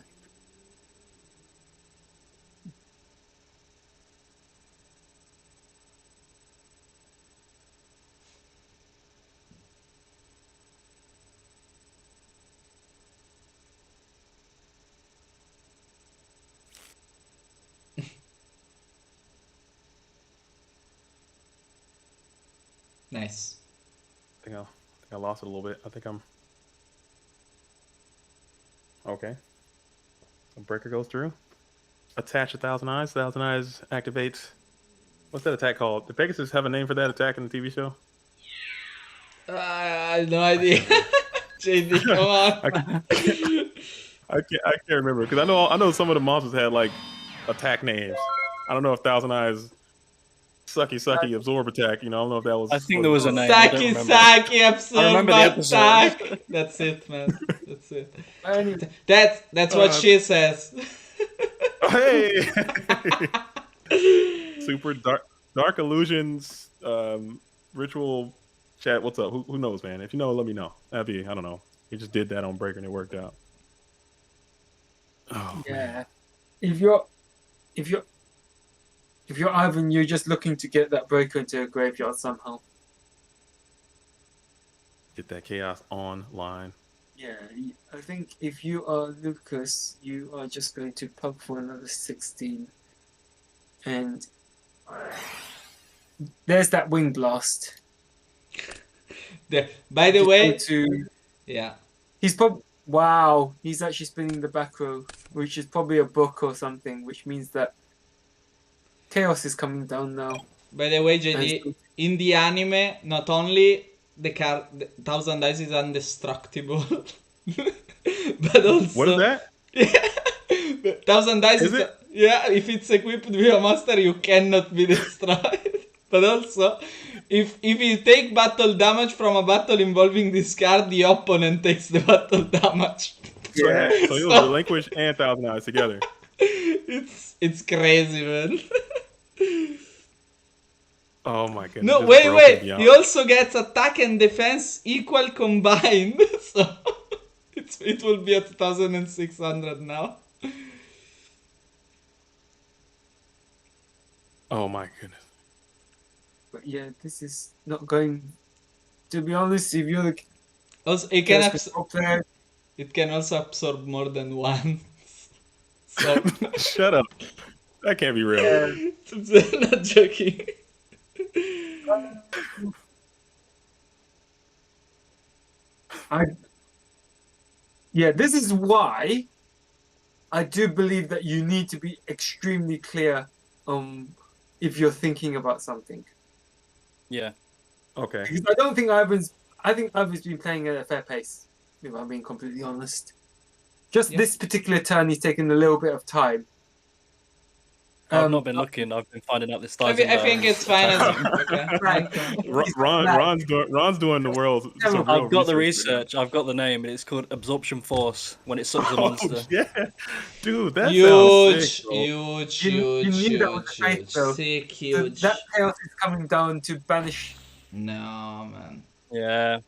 Nice. I think I lost it a little bit. I think I'm okay. So breaker goes through. Attach 1,000 eyes. 1,000 eyes activates. What's that attack called? Did Pegasus have a name for that attack in the TV show? I have no idea. JD, come on. I can't remember because I know some of the monsters had like attack names. I don't know if 1,000 eyes sucky absorb attack. You know, I don't know if that was. I think there was a name. I don't remember. Saki, absorb I remember the episode. attack. That's it, man. That's it. Anyway, That's what she says. Hey. Super dark illusions ritual chat. What's up? Who knows, man? If you know, let me know. That'd be, I don't know. We just did that on Breaker and it worked out. Oh, yeah. man. If you're Ivan, you're just looking to get that breaker into a graveyard somehow. Get that chaos online. Yeah, I think if you are Lucas, you are just going to pump for another 16. And there's that Wing Blast. By the way, yeah. Wow, he's actually spinning the back row, which is probably a book or something, which means that chaos is coming down now. By the way, JD, in the anime, not only the 1,000 Eyes is indestructible, but also... What is that? 1,000 Eyes is it? Yeah, if it's equipped with a master, you cannot be destroyed. But also, if you take battle damage from a battle involving this card, the opponent takes the battle damage. Yeah, so it was Relinquish and 1,000 Eyes together. It's crazy, man. Oh my goodness. No, wait. He also gets attack and defense equal combined. So it will be at 1,600 now. Oh my goodness. But yeah, this is not going. To be honest, if you're the also, it can also absorb more than one. So shut up. That can't be real. I'm not joking. This is why I do believe that you need to be extremely clear if you're thinking about something. Yeah. Okay. Because I think Ivan's been playing at a fair pace, if I'm being completely honest. Just this particular turn, he's taken a little bit of time. I've not been looking. I've been finding out this I think it's fine. Ron's doing the world. I've got the research. I've got the name. It's called Absorption Force when it sucks a monster. Yeah, dude, that huge. Sick, huge. That chaos is coming down to banish. No, man. Yeah.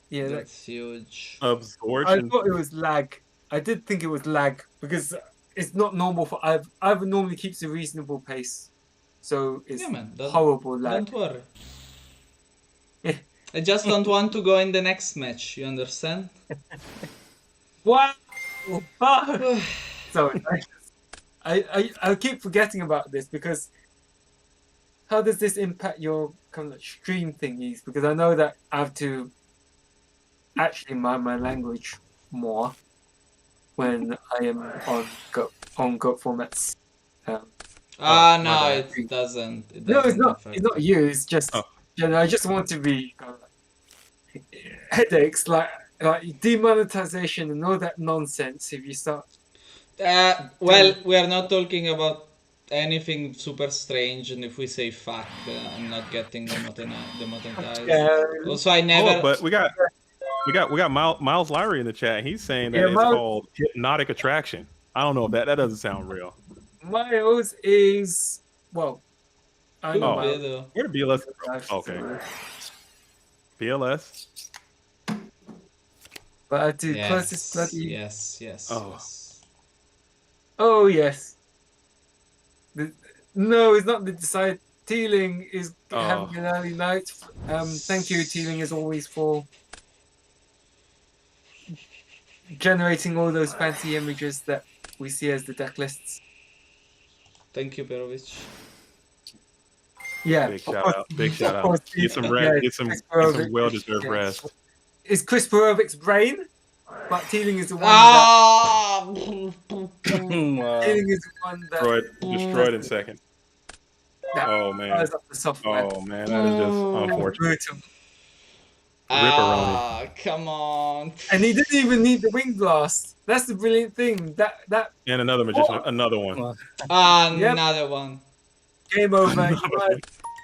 Yeah, that's huge. Absorption. I thought it was lag. I did think it was lag because it's not normal for Ivan normally keeps a reasonable pace. so it's Yeah, man. horrible lag. Don't worry. Yeah. I just don't want to go in the next match. You understand? Wow! Sorry, I keep forgetting about this because how does this impact your kind of stream thingies? Because I know that I have to actually mind my language more when I am on Goat formats. No, bad. it doesn't. It No, it's doesn't not. affect It's not it. you. It's just Oh. I just want to be kind of like headaches, like demonetization and all that nonsense. If you start, Well, we are not talking about anything super strange, and if we say fuck, I'm not getting demonetized. yeah, Also, I never. Oh, but we got Miles Lowry in the chat. He's saying that Yeah, it's Miles- called hypnotic attraction. I don't know if that doesn't sound real. Miles is well. I know Oh. Miles. Where did BLS? Okay, BLS. But I do Yes, closest bloody. yes, yes, Oh. yes. Oh yes. No, it's not the decide. Teeling is having an early night. Thank you, Teeling, as always, for generating all those fancy images that we see as the deck lists. Thank you, Perovic. Yeah, Big of shout course- out. Big shout of out. course, Get some yeah, rest. Get some Chris Perovic. well-deserved Yeah. rest. It's Chris Perovic's brain, but Teeling is the one Ah! that Teeling is the one that Destroyed in second. that Oh man. fires up the software. Oh man, that is just unfortunate. Brutal. Ah, come on. And he didn't even need the wing blast. That's the brilliant thing. That And another magician, another one. Yep. Another one. game over. You might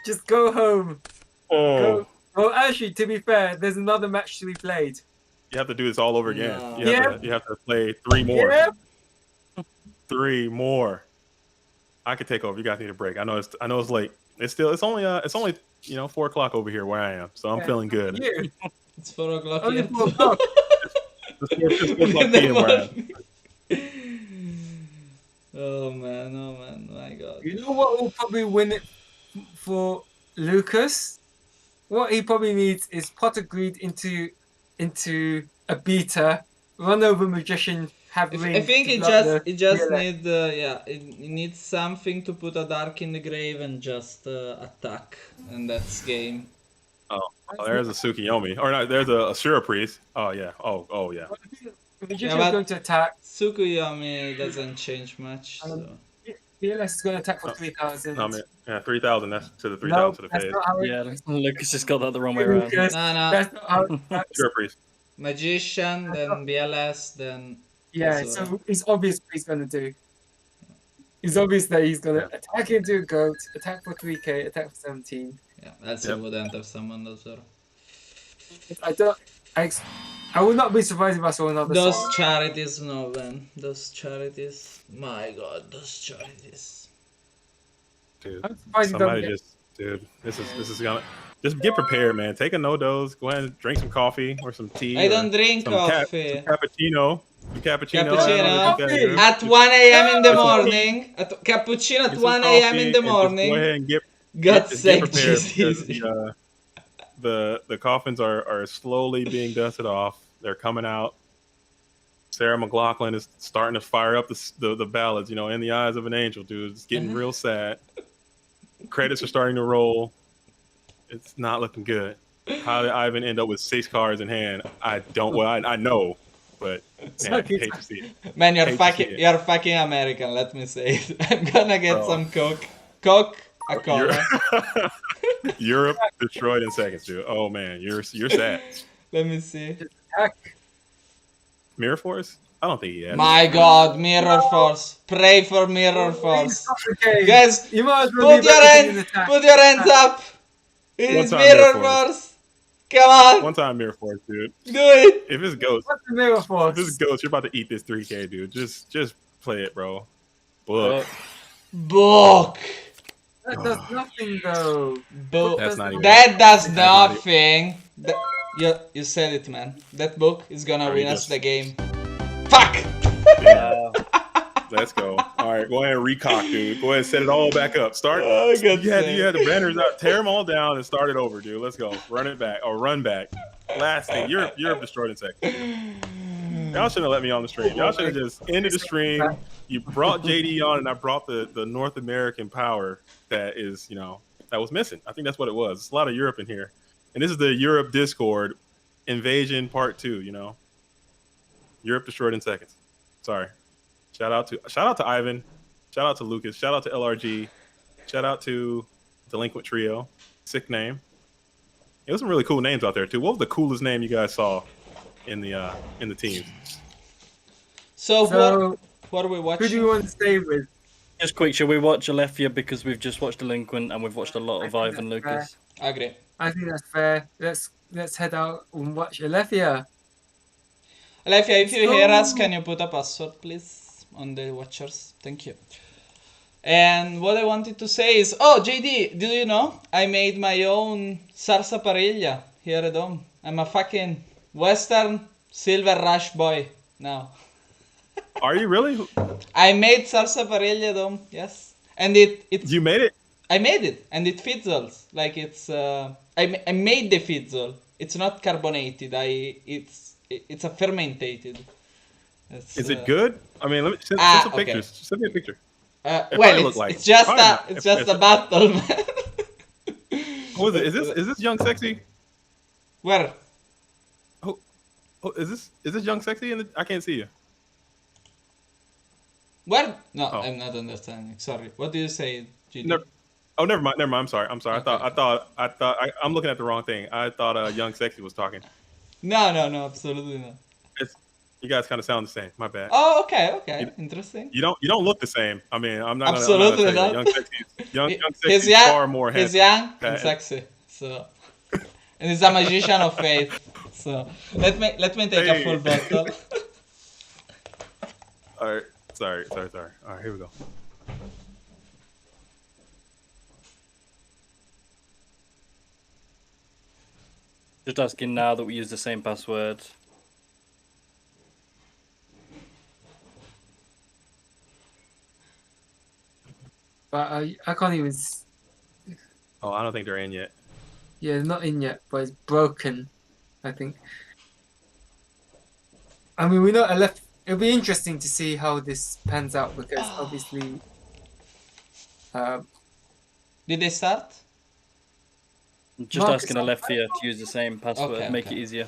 just go home. Oh, Well, actually, to be fair, there's another match to be played. you have to do this all over again. No. You have to play 3 more. Yeah. 3 more. I could take over. You guys need a break. I know it's late. It's only 4 o'clock over here where I am, so I'm Yeah. feeling good. You. It's 4 o'clock Only yet. 4 o'clock. It's 4 o'clock PM where I am. Oh man, my god. You know what will probably win it for Lucas? What he probably needs is Potter Greed into a beta, run over Magician, have ring. I think to it block just the need it needs something to put a dark in the grave and just attack, and that's game. Oh, there's a Tsukiyomi. Or not, there's a Shura Priest. Oh yeah. Oh yeah. Magician's but- going to attack. Tsukuyomi doesn't change much. So. BLS is going to attack for 3,000. No, man. Yeah, 3,000. That's to the 3,000 to the that's face. not how it Yeah, Lucas just got that the wrong way around. Lucas, No. that's not how it works. Shura Priest. Magician, then BLS, then. Yeah, So- so it's obvious what he's going to do. It's obvious that he's going to attack into a goat, attack for 3k, attack for 17. Yeah, else I would enter someone as well. I would not be surprised if I saw another Those song. charities, no man. Those charities. My god, those charities. Dude, I'm surprised you somebody don't dude, this is gonna just get prepared, man. Take a no dose. Go ahead and drink some coffee or some tea. I or don't drink some coffee. some cappuccino. Some cappuccino. Cappuccino. At 1 a.m. in the morning. Cappuccino at Get some 1 a.m. in coffee the and just morning. Go ahead and God just sake, prepared Jesus. because the coffins are slowly being dusted off. They're coming out. Sarah McLaughlin is starting to fire up the ballads. You know, in the eyes of an angel, dude. It's getting real sad. Credits are starting to roll. It's not looking good. How did Ivan end up with 6 cards in hand? I don't. Well, I know, but man, I hate to see it. Man, Hate to see it. you're fucking American, let me say it. I'm gonna get Bro. some Coke. Coke, a cola. Europe destroyed in seconds, dude. Oh man, you're sad. Let me see. Attack. Mirror Force? I don't think he has. My god, Mirror Force. Pray for Mirror Force. Okay. Guys, You might as well put leave your everything in hands, attack. put your hands up. It One is time Mirror Mirror Force. Force. Come on, One time Mirror Force, dude. do it. If it's Ghost, What's the mirror force? if it's Ghost, you're about to eat this 3K, dude. Just play it, bro. Book. Book. That does nothing though. Book. That's not even. That does not it. nothing. You said it, man. That book is gonna Oh, win you us just- the game. Fuck! Wow. Let's go. All right, go ahead and recock, dude. Go ahead and set it all back up. Start. Oh, good You had save. the banners out. Tear them all down and start it over, dude. Let's go. Run it back or run back. Last thing. Europe destroyed in seconds. Y'all shouldn't have let me on the stream. Y'all should have just ended the stream. You brought JD on, and I brought the North American power that is, that was missing. I think that's what it was. It's a lot of Europe in here. And this is the Europe Discord invasion part 2, Europe destroyed in seconds. Sorry. Shout out to Ivan. Shout out to Lucas. Shout out to LRG. Shout out to Delinquent Trio. Sick name. There was some really cool names out there too. What was the coolest name you guys saw in the teams? So what are we watching? Who do you want to stay with? Just quick, shall we watch Alethea because we've just watched Delinquent and we've watched a lot of Ivan Lucas. Agree. I think that's fair. Let's head out and watch Alethea. Alethea, if you Let's hear go. us, can you put a password, please, on the watchers? Thank you. And what I wanted to say is, JD, do you know? I made my own salsa parrilla here at home. I'm a fucking Western Silver Rush boy now. Are you really? I made salsa parrilla at home, yes. And it's You made it? I made it, and it fizzles. Like it's I made the fizzle. It's not carbonated. It's a fermented. Is it good? I mean, let me send some okay. pictures. Send me a picture. Well, probably look like it's just probably not. it's just a battle, man. Who is it? Is this Young Sexy? Where? Oh, is this Young Sexy? I can't see you. Where? No, Oh. I'm not understanding. Sorry. What did you say, GD? No. Oh, never mind. I'm sorry. I'm I'm looking at the wrong thing. I thought Young Sexy was talking. No, absolutely not. You guys kind of sound the same. My bad. Oh, okay. Interesting. You don't look the same. I mean, I'm not Absolutely gonna not. Young Sexy He's is young, far more handsome. he's young and Okay. sexy. So, and he's a magician of faith. So let me take a full bottle. All right. Sorry. All right, here we go. Just asking now that we use the same password. But I can't even. Oh, I don't think they're in yet. Yeah, not in yet, but it's broken. I think. I mean, we know it'll be interesting to see how this pans out because obviously. Did they start? Just Marcus, asking Alethea to use the same password, Okay, make okay. it easier.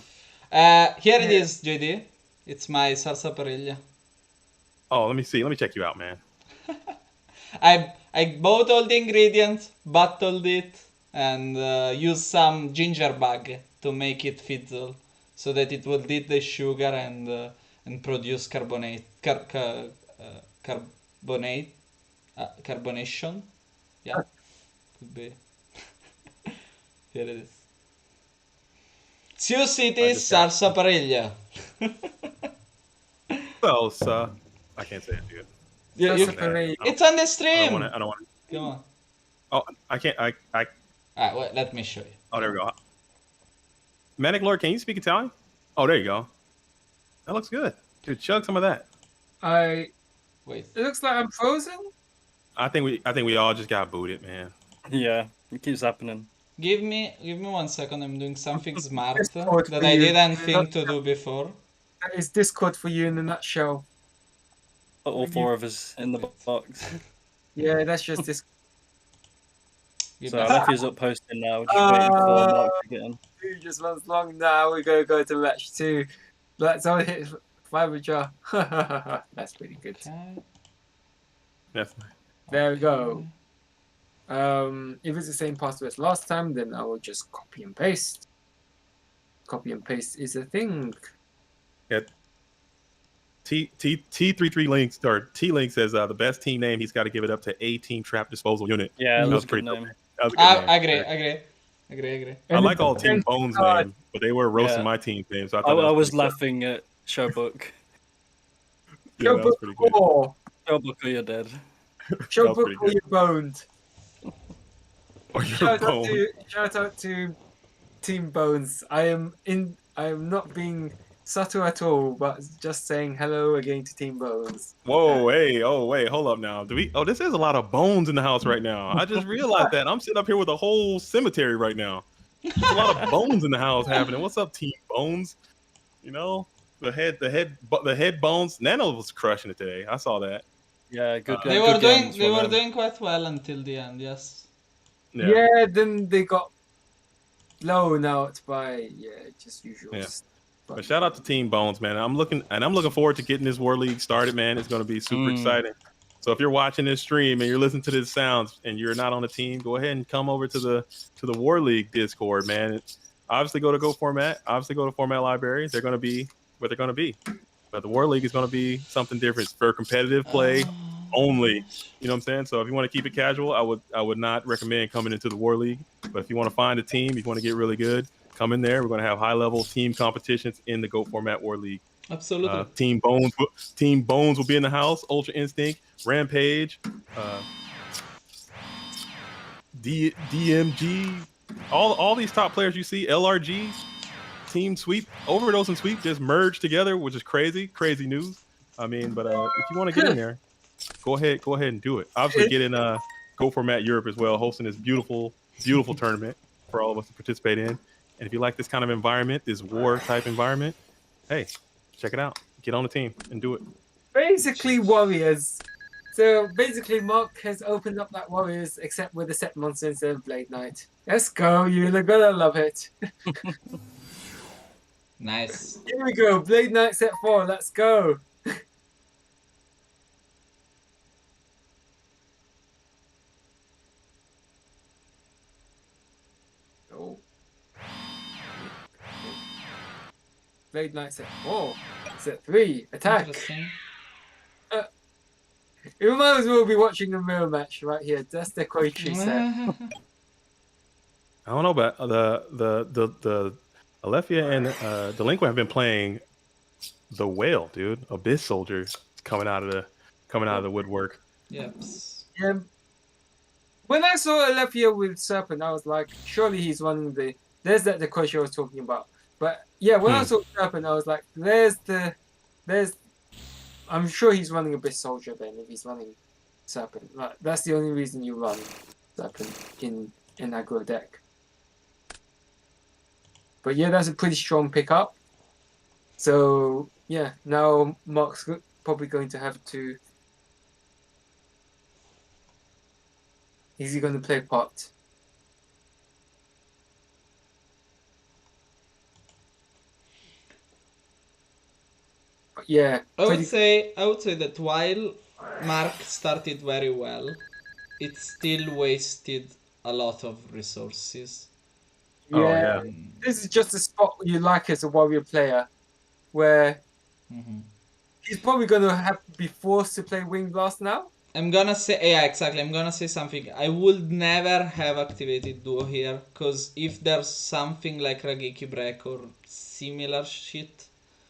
Here it is, JD. It's my salsa parrilla. Oh, let me see. Let me check you out, man. I bought all the ingredients, bottled it, and used some ginger bag to make it fizzle, so that it will eat the sugar and produce carbonation. Yeah, could be. Here it is. Sioux City salsa parrilla. Salsa. I can't say it, dude. Salsa parrilla. It's on the I stream. don't want to. Come on. Oh, I can't. Wait, let me show you. Oh, there we go. Manic Lord, can you speak Italian? Oh, there you go. That looks good. Dude, chug some of that. Wait. It looks like I'm frozen. I think we all just got booted, man. Yeah, it keeps happening. Give me 1 second. I'm doing something smart Discord that for I you. didn't think to do before. That is Discord for you in a nutshell. Put all 4 of us in the box. Yeah, that's just this. Give So me a Alethea's up posting now, just waiting for Mark to get in. Just runs long now. We're gonna go to match 2. Let's only hit fiber jar. That's pretty good. Okay. Definitely. There we go. If it's the same password as last time, then I will just copy and paste. Copy and paste is a thing. Yeah. T33 links or T Link says the best team name. He's got to give it up to A Team Trap Disposal Unit. Yeah, That that was was a pretty good dope. name. That was a good name. Agree. I like all Team Bones' God. name, but they were roasting Yeah. my team's name, so I I, thought that I was pretty cool. laughing at Showbook. Yeah, that was pretty good. Showbook, Showbook, you're dead. Showbook, pretty or good. you're boned. Or your bone. Shout out to Team Bones. I am not being subtle at all, but just saying hello again to Team Bones. Whoa, hey, oh wait, hold up now. Do we? Oh, this is a lot of bones in the house right now. I just realized that. I'm sitting up here with a whole cemetery right now. There's a lot of bones in the house happening. What's up, Team Bones? You know, the head bones. Nano was crushing it today. I saw that. Yeah, good. They good were games they from were them. doing quite well until the end. Yes. Yeah, then they got blown out by just usual. Yeah. stuff. But shout out to Team Bones, man. I'm looking forward to getting this War League started, man. It's going to be super exciting. So if you're watching this stream and you're listening to this sounds and you're not on the team, go ahead and come over to the War League Discord, man. Obviously go to Go Format. Obviously go to Format Library. They're going to be what they're going to be. But the War League is going to be something different for competitive play only. You know what I'm saying? So if you want to keep it casual, I would not recommend coming into the War League. But if you want to find a team, if you want to get really good, come in there. We're going to have high-level team competitions in the Go Format War League. Absolutely. Team Bones will be in the house. Ultra Instinct, Rampage, DMG, all these top players you see, LRG, Team Sweep, Overdose and Sweep just merged together, which is crazy news. I mean, but if you want to get in there, go ahead and do it. Obviously, get in Go Format Europe as well, hosting this beautiful tournament for all of us to participate in. And if you like this kind of environment, this war type environment, hey, check it out. Get on the team and do it. Basically, Warriors. So basically, Mark has opened up that Warriors, except with the set monster instead of Blade Knight. Let's go, you're gonna love it. Nice. Here we go, Blade Knight set 4. Let's go. Oh. Blade Knight set 4. Set 3. Attack. Interesting. You might as well be watching a mirror match right here. That's the Koichi set. I don't know, but the Alephia and Delinquent have been playing the whale, dude. Abyss Soldier coming out of the woodwork. Yep. Yeah. When I saw Alephia with Serpent, I was like, surely he's running the. There's the Koichi I was talking about. But yeah, when I saw Serpent, I was like, there's. I'm sure he's running Abyss Soldier then if he's running Serpent. Like, that's the only reason you run Serpent in aggro deck. But yeah, that's a pretty strong pickup. So yeah, now Mark's probably going to have to. Is he going to play pot? But yeah, I would say that while Mark started very well, it still wasted a lot of resources. yeah. Oh, yeah. This is just a spot you like as a warrior player, where he's probably going to have to be forced to play Wing Blast now. I'm gonna say, yeah, exactly. I'm gonna say something. I would never have activated Duo here, because if there's something like Rageki Break or similar shit,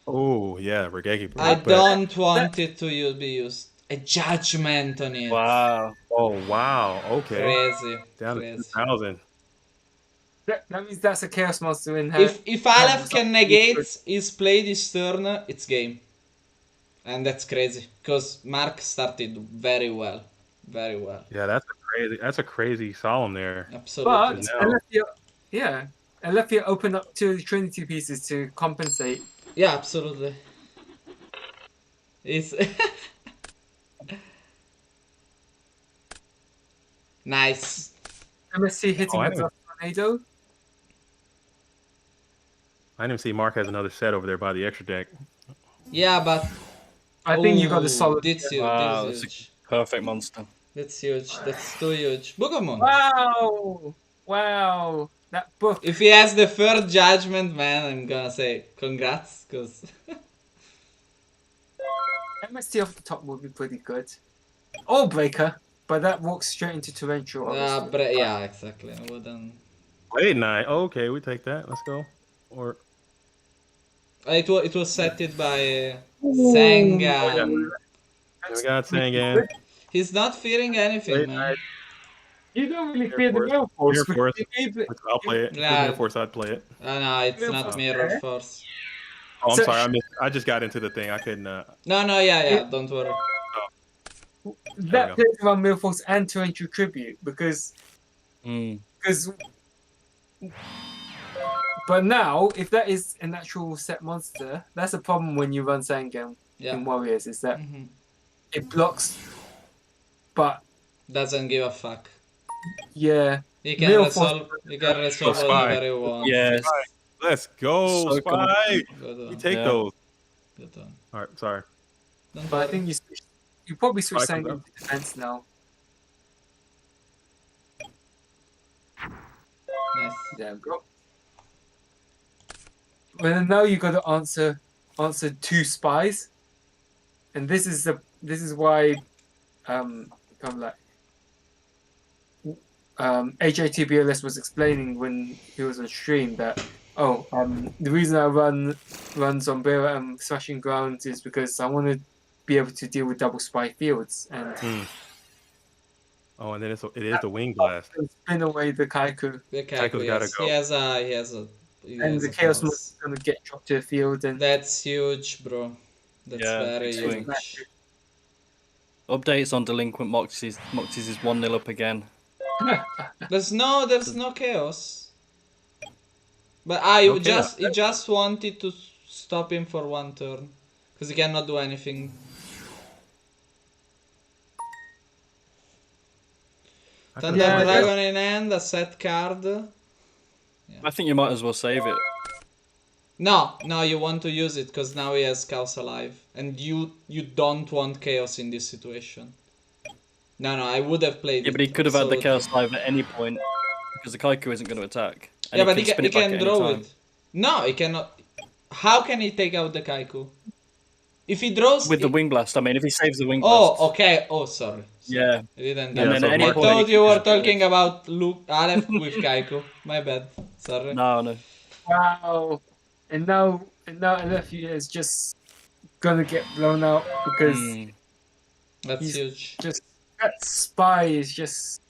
Oh yeah, Regeki. I don't want it to be used. A judgment on it. Wow. Oh wow. Okay. Crazy. Down to Crazy. 2,000. That means that's a Chaos Monster in hand. If Aleph can negate his play this turn, it's game. And that's crazy, because Mark started very well. Very well. Yeah, that's a crazy solemn there. Absolutely. But Alephia opened up 2 Trinity pieces to compensate. Yeah, absolutely. It's nice. MSC hitting I with a tornado. I didn't see Mark has another set over there by the extra deck. Yeah, but I think you got a Ooh, solid. That's huge. Wow, That's that's huge. a perfect monster. That's huge. That's too huge. Boogamon. Wow! That book. If he has the third judgment, man, I'm gonna say congrats, because MST off the top would be pretty good. Or Breaker, but that walks straight into Torrential. Obviously. yeah, exactly. I wouldn't. Late night. Okay, we take that. Let's go. Or It was setted by Sengan. Oh, yeah. We got Sangan. He's not fearing anything, man. You don't really Air fear the Force. Mirror Force. Air Force. You gave it- I'll play it. Yeah. Air Force, I'd play it. No, it's not Mirror Force. Oh, I'm So- sorry. I just got into the thing. I couldn't. No, yeah, don't worry. that go. plays around Millforce and Torrential Tribute because Mm. but now if that is an actual set monster, that's a problem when you run Sangam Yeah. in Warriors, is that Mhm. it blocks, but Doesn't give a fuck. yeah, He can Millforce. resolve Spy. whenever he wants. Yes. Let's go, So Spy. Good We one. take Yeah. those. Good one. All right. Sorry. Don't But I worry. think you probably switch Spy comes Sangam up. to defense now. Nice. There we go. Well, now you got to answer two spies, and this is why kind of like HATBLS was explaining when he was on stream that the reason I run Zombera and Smashing Grounds is because I want to be able to deal with double spy fields and Oh, and then it is the wing blast. spin away the Kaiku, The Kaiku's Kaiku, gotta yes. go. He has a and the Chaos Monster is going to get dropped to a field, and That's huge, bro. That's Yeah, very big swing. huge. Updates on delinquent Moxies. Moxies is 1-0 up again. There's no chaos. But you just wanted to stop him for one turn. Because he cannot do anything. Thunder Yeah, Dragon in hand, a set card. I think you might as well save it. No, you want to use it because now he has Chaos alive. And you don't want Chaos in this situation. No, I would have played it. Yeah, but he could have had the absolutely. Chaos Live at any point because the Kaiku isn't going to attack. And Yeah, but he spin it back can at any draw time. it. No, he cannot. How can he take out the Kaiku? If he draws... With the Wing Blast, I mean, if he saves the Wing Blast. Oh, okay. Oh, sorry. Yeah. I didn't Yeah, get so it. at any I point thought he you can were just do talking it. about Aleph with Kaiku. My bad. Sorry. No. wow, and now LFU is just gonna get blown out because That's he's huge. just that spy is just.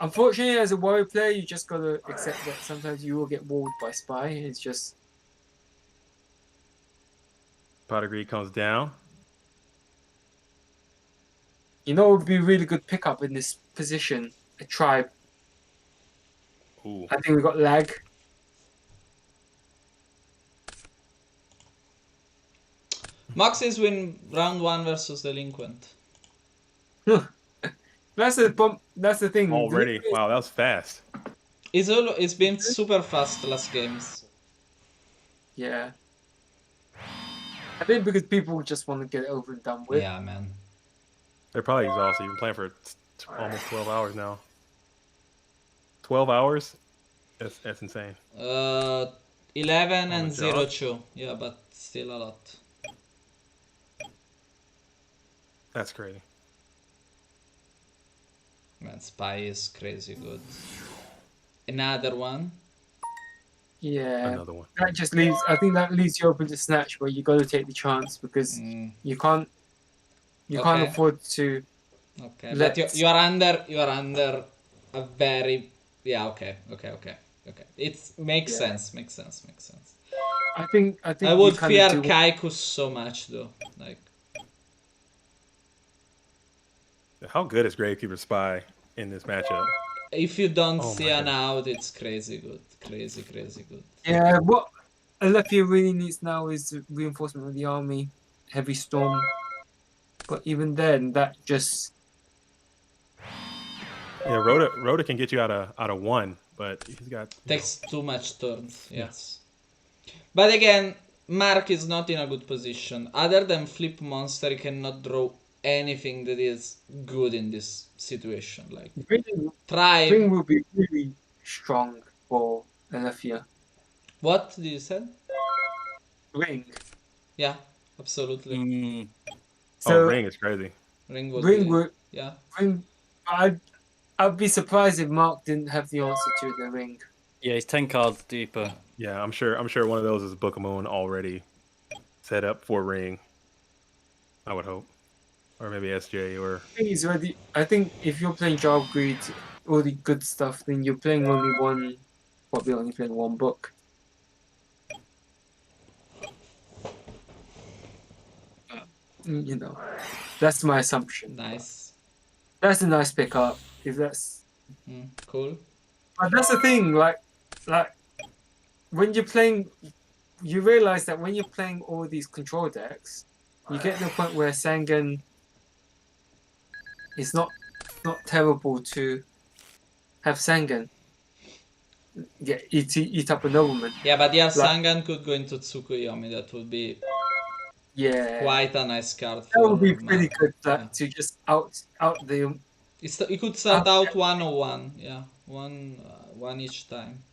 Unfortunately, as a warrior player, you just gotta accept that sometimes you will get walled by spy. It's just Pot of Greed comes down. it would be a really good pickup in this position. A tribe. Ooh. I think we got lag. Moxies win round 1 versus Delinquent. That's the thing. Already. Wow, that was fast. It's been super fast last games. Yeah. I think because people just want to get it over and done with. Yeah, man. They're probably exhausted. You've been playing for almost 12 hours now. 12 hours? That's insane. 11 and the job. 0-2. Yeah, but still a lot. That's crazy. Man, Spy is crazy good. Another one. Yeah. Another one. That just leaves. I think that leaves you open to snatch, where you got to take the chance because you can't. You can't Okay. afford to. Okay, but you are under a very okay. It makes sense. I think. I would you kinda fear do- Kaiku so much though. Like How good is Gravekeeper Spy in this matchup? if you don't Oh see my an goodness. out, it's crazy good. Crazy good. Yeah. What Alethea really needs now is reinforcement of the army, heavy storm. But even then, that just. Yeah, Rhoda can get you out of one, but he's got Takes too much turns, yes. But again, Mark is not in a good position. Other than flip monster, he cannot draw anything that is good in this situation. Like try. Ring will be really strong for Alethea. What did you say? Ring. Yeah, absolutely. So Ring is crazy. Ring would Ring be, would. yeah. Ring. I'd be surprised if Mark didn't have the answer to the ring. Yeah, he's 10 cards deeper. Yeah, I'm sure one of those is Book of Moon already set up for Ring. I would hope. Or maybe SJ or He's already. I think if you're playing Job Greed, all the good stuff, then you're playing only one. Probably only playing one book. You know, that's my assumption. Nice. That's a nice pickup. If that's, Cool. but that's the thing. Like when you're playing, you realize that when you're playing all these control decks, you get to a point where Sangan is not terrible to have Sangan eat up a nobleman. Yeah, but yeah, Like- Sangan could go into Tsukuyomi. That would be Yeah, quite a nice card. that would be for pretty Mark. good. Like, Yeah. to just out the He could start out 101. Yeah, one each time,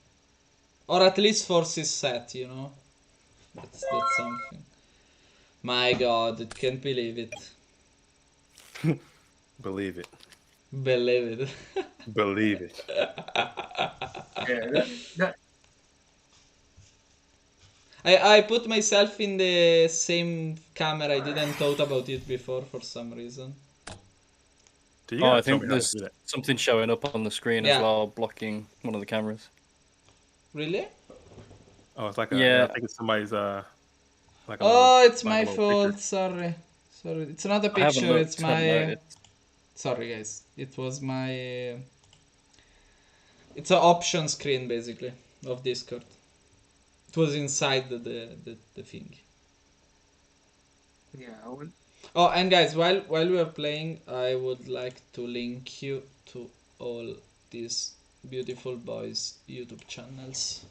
or at least force his set. You know, that's something. My God, I can't believe it. Believe it. Believe it. Believe it. yeah that I put myself in the same camera. I didn't thought about it before for some reason. Do you Oh, gotta I tell think me how to there's do that. something showing up on the screen Yeah. as well, blocking one of the cameras. Really? Oh, it's like a. Yeah. I think it's somebody's. Like a Oh, little- it's like a my little fault. picture. Sorry. It's not a I haven't picture. looked, It's haven't my. noticed. Sorry, guys. It was my. It's an option screen basically of Discord. It was inside the thing. yeah. I wouldn't- Oh, and guys, while we are playing, I would like to link you to all these beautiful boys' YouTube channels.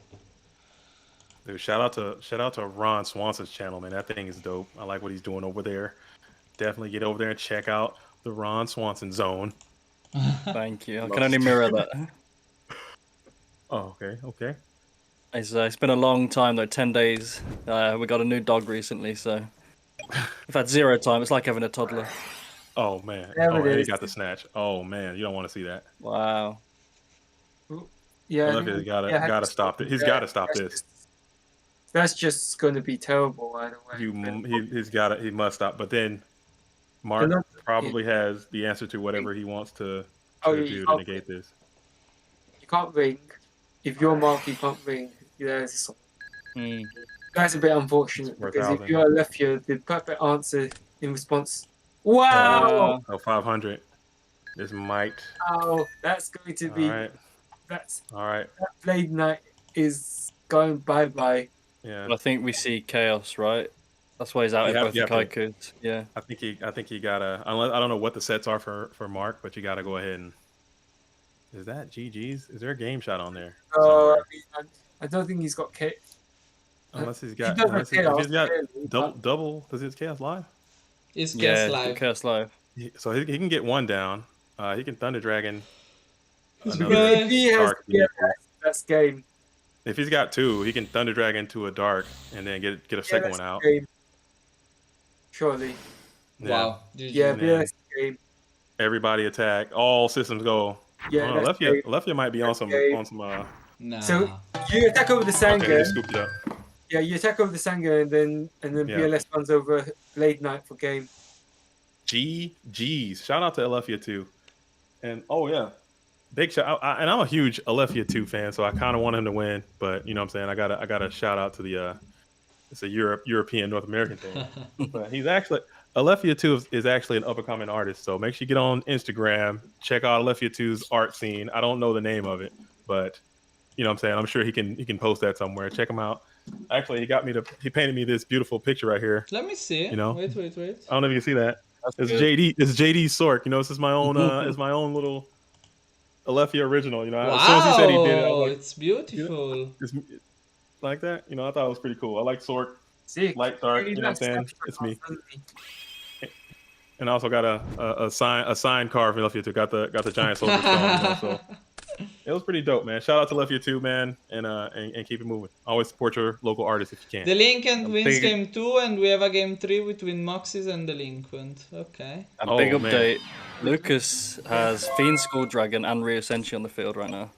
Dude, shout out to Ron Swanson's channel, man. That thing is dope. I like what he's doing over there. Definitely get over there and check out the Ron Swanson zone. Thank you. I can only mirror that. Oh, okay. It's been a long time though, 10 days. We got a new dog recently, so I've had 0 time. It's like having a toddler. Oh man. There Oh, it and he is. got the snatch. Oh man, you don't want to see that. Wow. Yeah, I love it. Gotta stop it. He's Yeah, gotta stop that's this. just- That's just going to be terrible either way. He must stop. But then Mark Another- probably has the answer to whatever he wants to Oh, yeah, do you to can't- negate this. You can't ring. If you're Mark, you can't ring. Yes. Hmm. That's a bit unfortunate Worth because if 1,000. you're left here, the perfect answer in response. Wow! Oh, 500. This might. Wow, that's going to All be. right. That's All right. that Blade Knight is going bye bye. Yeah. But I think we see chaos, right? That's why he's out in Yeah, both the yeah, but- Kaikus. Yeah. I think you gotta. Unless I don't know what the sets are for Mark, but you gotta go ahead and. Is that GG's? Is there a game shot on there? Oh, somewhere? I don't think he's got K. Unless he's He got. doesn't Unless chaos, he's got really, double. Does his chaos live? It's Yeah, Chaos it's Live. Chaos Live. So he can get one down. He can Thunder Dragon. It's another good. If he has, dark yeah, vehicle. that's game. If he's got 2, he can Thunder Dragon to a dark and then get a Yeah, second that's one out. game. Surely. Yeah. Wow. GG. Yeah, Man. that's game. Everybody attack. All systems go. Yeah, Oh, that's Lefia game. might be on some game. Nah. So you attack over the Okay, Sanga. he scooped it up. Yeah, you attack over the Sanga and then Yeah. BLS runs over Blade Knight for game. GG's. Shout out to Alethea too. And oh yeah, big shout. And I'm a huge Alethea 2 fan, so I kind of want him to win. But you know what I'm saying? I got a shout out to the. It's a European North American thing. But he's actually Alethea 2 is actually an up and coming artist. So make sure you get on Instagram, check out Alethea 2's art scene. I don't know the name of it, but you know what I'm saying? I'm sure he can post that somewhere. Check him out. Actually, he painted me this beautiful picture right here. Let me see. You know? Wait. I don't know if you can see that. It's JD. It's JD Sork. You know, this is my own. It's my own little Alethea original. You know, as soon as he said he did it, I was like, It's beautiful. it's like that. You know, I thought it was pretty cool. I like Sork, Sick. light dark. You know what I'm saying? It's me. And I also got a sign card for Alethea too. Got the giant silver stone. You know, so it was pretty dope, man. Shout out to Alethea too, man, and keep it moving. Always support your local artists if you can. Delinquent wins big- game 2 and we have a game 3 between Moxys and Delinquent. Okay. A Oh, big man. update. Lucas has Fiend Skull Dragon and Ryu Senshi on the field right now.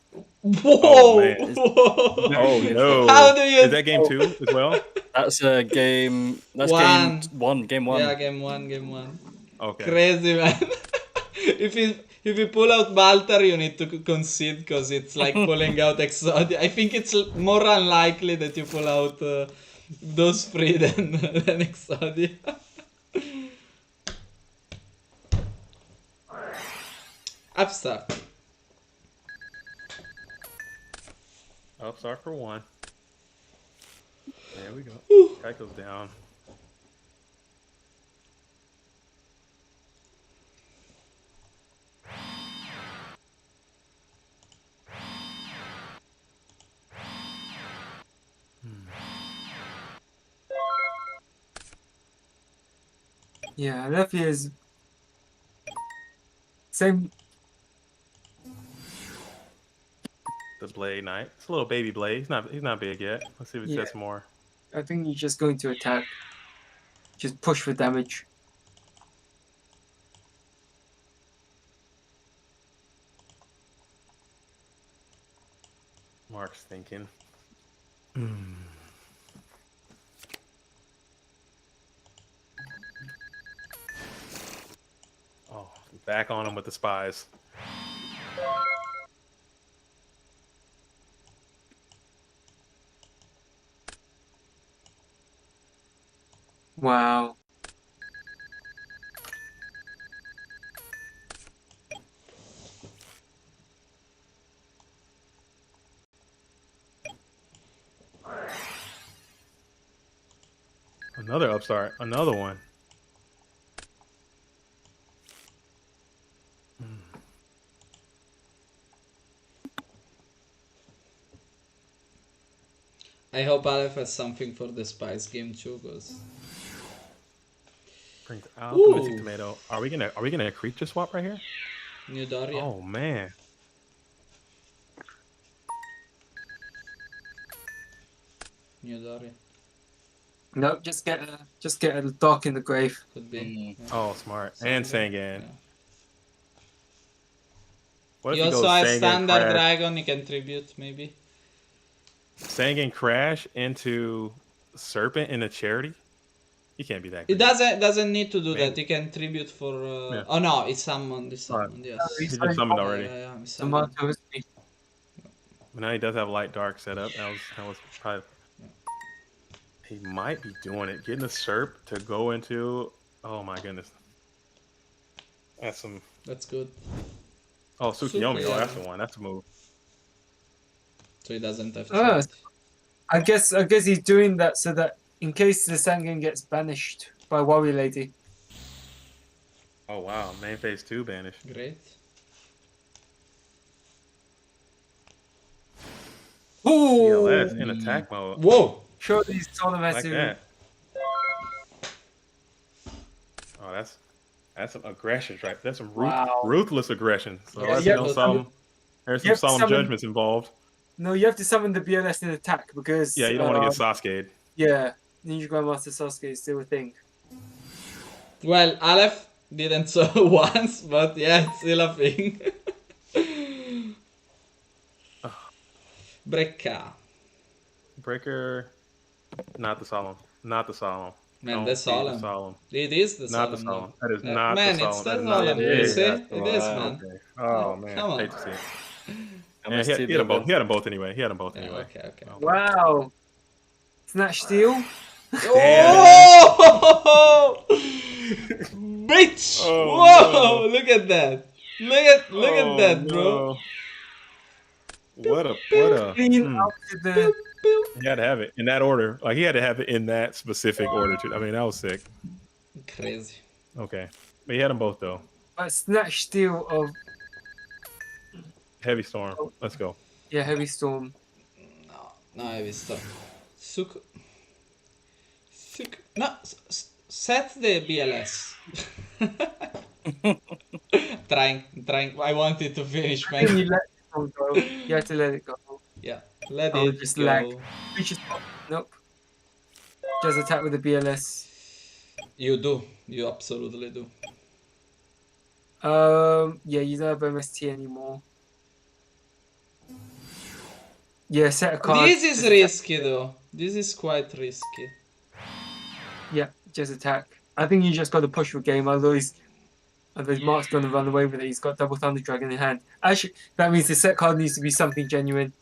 Whoa! man. Oh no! How do you- Is that game 2 as well? That's a game. That's One. game one. Game one. Yeah, game 1. Okay. Crazy, man. If you pull out Baltar, you need to concede because it's like pulling out Exodia. I think it's more unlikely that you pull out those three than Exodia. Upstart. Upstart for 1. There we go. Kite goes down. Yeah, Alefia's same. The Blade Knight. It's a little baby Blade. He's not big yet. Let's see if he says more. I think he's just going to attack. Just push for damage. Mark's thinking. Oh, back on him with the spies. Wow. Another upstart. Another one. I hope Aleph has something for the Spice game too, cause Brings Alchemist Tomato. Are we gonna creature swap right here? New Doria. Oh man. New Doria. Nope, just get a Dark in the Grave. Could be. Yeah. Oh, smart. And Sangan. Yeah. What He if he also goes has Sangan Standard Crash? Dragon, you can tribute maybe. Sangan Crash into Serpent in a charity? He can't be that It good. doesn't need to do Maybe. that. He can tribute for. Yeah. Oh no, it's summoned. It's summoned. Yes. He just summoned already. Yeah, it's summoned. Tomato. But now he does have light dark set up. That was probably. He might be doing it. Getting a Serp to go into. Oh my goodness. That's some. That's good. Oh, Tsukiyomi. Oh, yeah. that's the one. That's the move. So he doesn't have to. Oh, I guess he's doing that so that in case the Sangan gets banished by Warrior Lady. Oh wow, main phase 2 banished. Great. Ooh! CLS in attack mode. Whoa! Sure, these tournaments Like that. Oh, that's some aggressions, right? That's some Wow. ruthless aggression. So Yeah, that's yeah, there's some have to solemn summon- judgments involved. No, you have to summon the BLS in attack because Yeah, you don't want to get Sasuke'd. Yeah, Ninja Grandmaster Sasuke is still a thing. Well, Aleph didn't saw once, but yeah, it's still a thing. Brecca. Breaker, not the solemn, not the solemn. Man, Don't the be solemn. solemn. It is the Not the solemn. solemn. though. That is Yeah, not man, the it's solemn. the That is not solemn. it. You see? That's It is, right. man. Okay. Oh man, Come on. hate to see it. How Yeah, much he do had you them both. build? He had them both anyway. He had them both Yeah, anyway. okay. Oh. Wow. Snatch Steel? Oh! Bitch! Oh, Whoa! no. Look at that. Look Oh, at that, bro. no. What a Clean out to the... He had to have it in that order. Like he had to have it in that specific order too. I mean, that was sick. Crazy. Okay, but he had them both though. Snatch Steel of... Heavy storm. Let's go. Yeah, Heavy Storm. No, I visto. No, set the BLS. trying. I wanted to finish, I think man. you let it go. You have to let it go. Yeah, let Oh, it just go. lag. Nope. Just attack with the BLS. You do. You absolutely do. Yeah, you don't have MST anymore. Yeah, set a card. This is risky, though. This is quite risky. Yeah, just attack. I think you just got to push for game, otherwise Mark's going to run away with it. He's got Double Thunder Dragon in hand. Actually, that means the set card needs to be something genuine.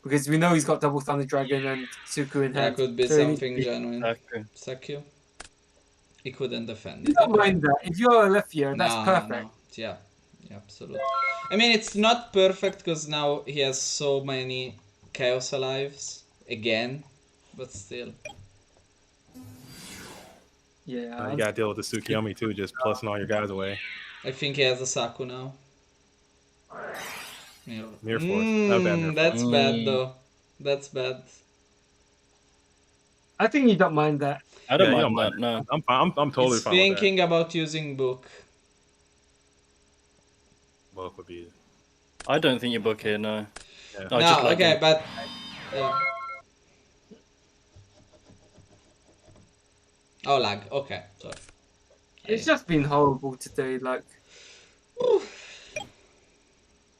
Because we know he's got Double Thunder Dragon and Suku in That hand. could be So he needs to something be- genuine. Okay. Sakyu. He couldn't defend You it. don't mind that. If you're a Lefia, that's No, perfect. no. Yeah. Yeah, absolutely. I mean, it's not perfect because now he has so many Chaos Alives again, but still. Yeah. You gotta deal with the Tsukiyomi too, just plussing all your guys away. I think he has a Saku now. Mirror Force. Not bad Mirror That's Force. bad though. That's bad. I think you don't mind that. I don't Yeah, you mind don't that. No, I'm fine. I'm totally It's fine with that. thinking about using book. Book would be. I don't think you book here. No. Yeah. No, No, just like okay, but oh, lag. Okay, sorry. It's just been horrible today. Like the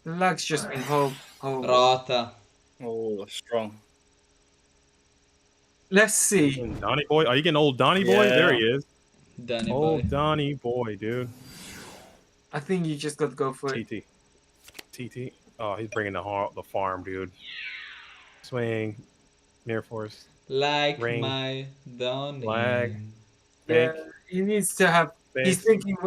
lag's just been horrible. Rota. Oh, strong. Let's see. Donnie boy, are you getting old Donnie boy? Yeah. There he is. Danny Old boy. Donnie boy, dude. I think you just got to go for it. TT. Oh, he's bringing the farm, dude. Swing, Mirror Force, Like Ring. my Donny. Flag. Yeah, Bank. he needs to have. He's Bank. thinking.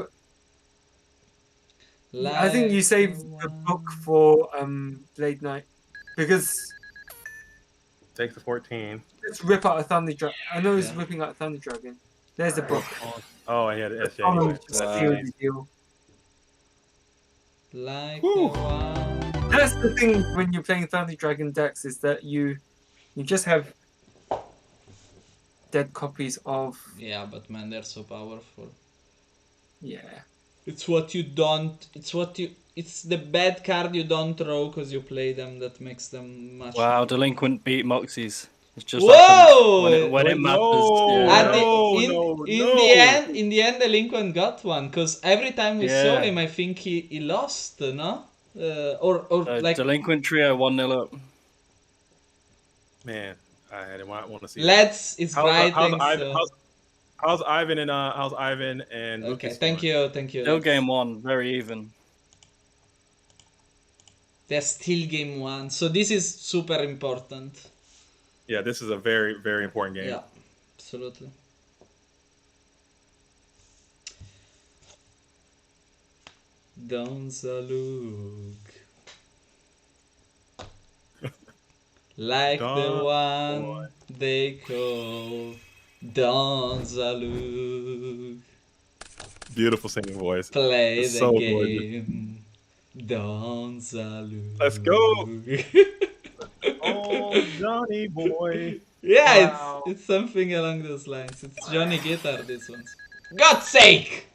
Like I think you save the book for Blade Knight because Takes the 14. let's rip out a Thunder Dragon. I know he's Yeah. ripping out a Thunder Dragon. There's the book. Oh, he had SJ. Someone Anyway. just Wow. sealed the deal. Like Whew. the one. That's the thing when you're playing Thunder Dragon decks is that you just have dead copies of Yeah, but man, they're so powerful. yeah. It's what you don't. It's the bad card you don't throw because you play them that makes them much. Wow, Delinquent beat Moxies. It's just Whoa! happened when it matters. No, Yeah. At the, no, in no, in no. in the end, Delinquent got one because every time we saw Yeah. him, I think he lost, no? Or like Delinquent Trio 1-0 up. Man, I didn't want to see. let's. It's How's writing. Ivan? So. How's Ivan and Okay, Lucas? thank you. Still game 1, very even. They're still game 1, so this is super important. Yeah, this is a very, very important game. Yeah, absolutely. Don't look like the Don't one boy. they call Don't look. Beautiful singing voice. Play It's the so game. Don't look. Let's go. Oh, Johnny boy. Yeah, Wow. it's something along those lines. It's Johnny Guitar, this one. God's sake!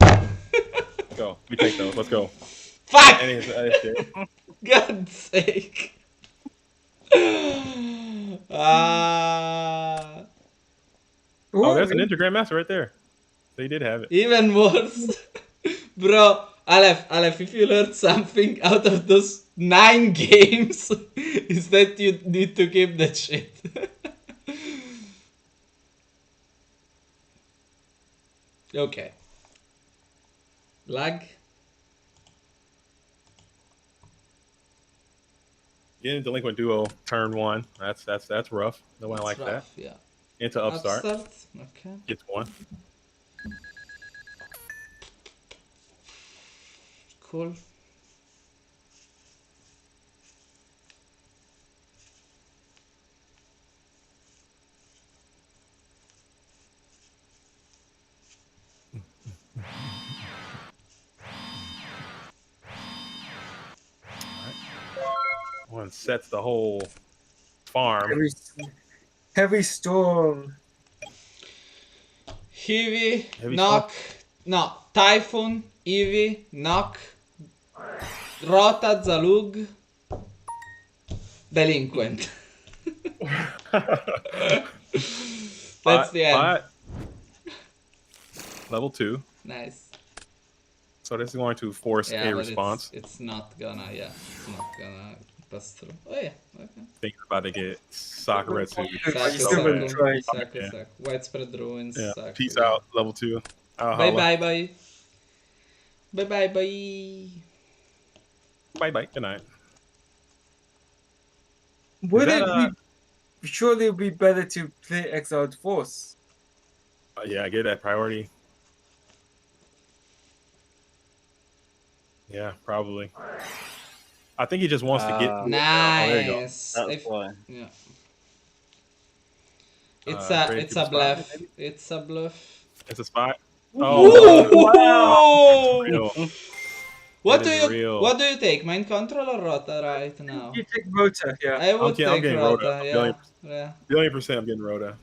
Go. We take those. Let's go. Fuck! And it's shit. God's sake! Ah, Oh, there's an Ninja Grandmaster right there. So he did have it. even worse. Bro, Aleph, if you learned something out of those 9 games, is that you need to keep that shit. Okay. Lag? Getting Delinquent Duo turn 1. That's rough. No one like that. Rough, yeah. Into Upstart. Okay. Gets 1. Cool. One sets the whole farm. Heavy storm. Heavy, Heavy knock, no, Typhoon, Eevee, knock, Rota, Zalug, Delinquent. That's the end. Level 2. Nice. So this is going to force Yeah, a but response. It's not gonna, yeah, it's not gonna pass through. Oh yeah, okay. Thinking about to get Sakuretsu. Saku, So Saku, bad. try. Saku, Yeah. Saku. Widespread ruins, Yeah. Saku. Peace yeah. out. Level 2. Bye bye bye. Bye bye bye. Bye bye. Good night. Would that, it be? Surely it would be better to play Exiled Force. Yeah, I get that priority. Yeah, probably. I think he just wants to get. Ah. Oh, there you go. Nice. That's why. Yeah. Trade It's Cooper a spot, bluff. maybe? It's a bluff. It's a spot. Ooh! Oh, Whoa! real. What It do is you real. take? Mind control or Rota right now? You take Rota, yeah. I would I'm take getting Rota. Rota. Yeah. Yeah. Billion% I'm getting Rota.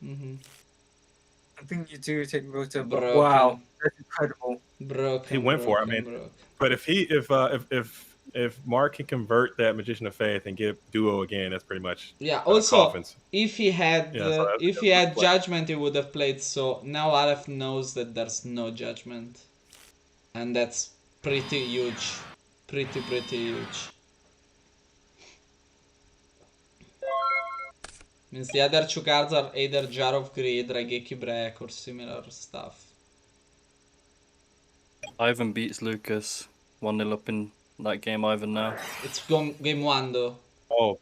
Mm-hmm. I think you do take Rota, but Broken. wow, that's incredible. Broken. He went for it. I mean, broken. but if Mark can convert that Magician of Faith and get Duo again, that's pretty much Yeah. Also, coffins. if he had Yeah, so if that's he had play. judgment, he would have played. So now Aleph knows that there's no judgment, and that's pretty huge. Pretty huge. Means the other two cards are either Jar of Greed, Raigeki Break, or similar stuff. Ivan beats Lucas 1-0 up in that game. Ivan now. It's game one though. Oh,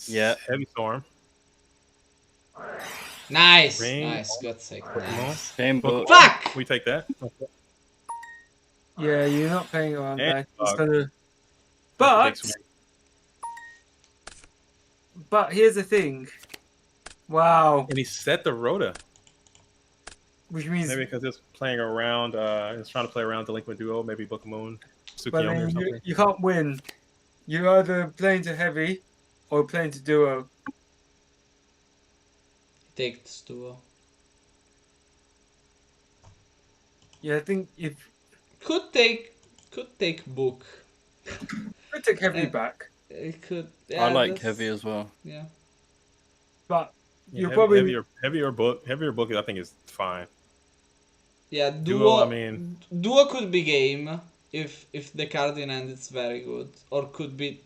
Yeah. Heavy Storm. Nice, Ring nice, God's sake, nice. Game book. Fuck! We take that. Yeah, you're not playing around And that. It's dog. gonna... That's a big But, swing. but here's the thing. Wow. And he set the Rota. Which means, Maybe because it's playing around, it's trying to play around Delinquent Duo, maybe Book of Moon, but Tsukiyomi or then something. you can't win. You're either playing to heavy or playing to duo. Take this duo. Yeah, I think if Could take book. I take heavy Eh. back, It could. I Yeah, like that's- heavy as well. Yeah. but Yeah, you're probably heavier book, I think is fine. Yeah, Duo, I mean- duo could be game if the card in hand is very good, or could be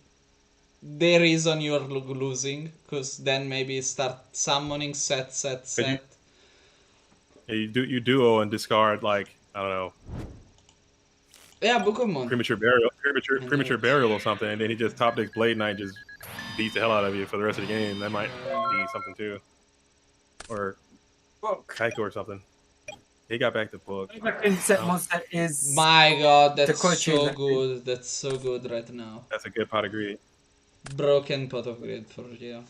the reason you're losing, because then maybe start summoning set. Yeah, you duo and discard like I don't know Yeah, Book of Moon. premature burial or something, and then he just top decks Blade Knight, just beats the hell out of you for the rest of the game. That might be something too, or book. Kaiko or something. He got back to book. I reckon set monster is My God, that's quality so that good. That's so good right now. That's a good pot of greed. Broken pot of greed for you.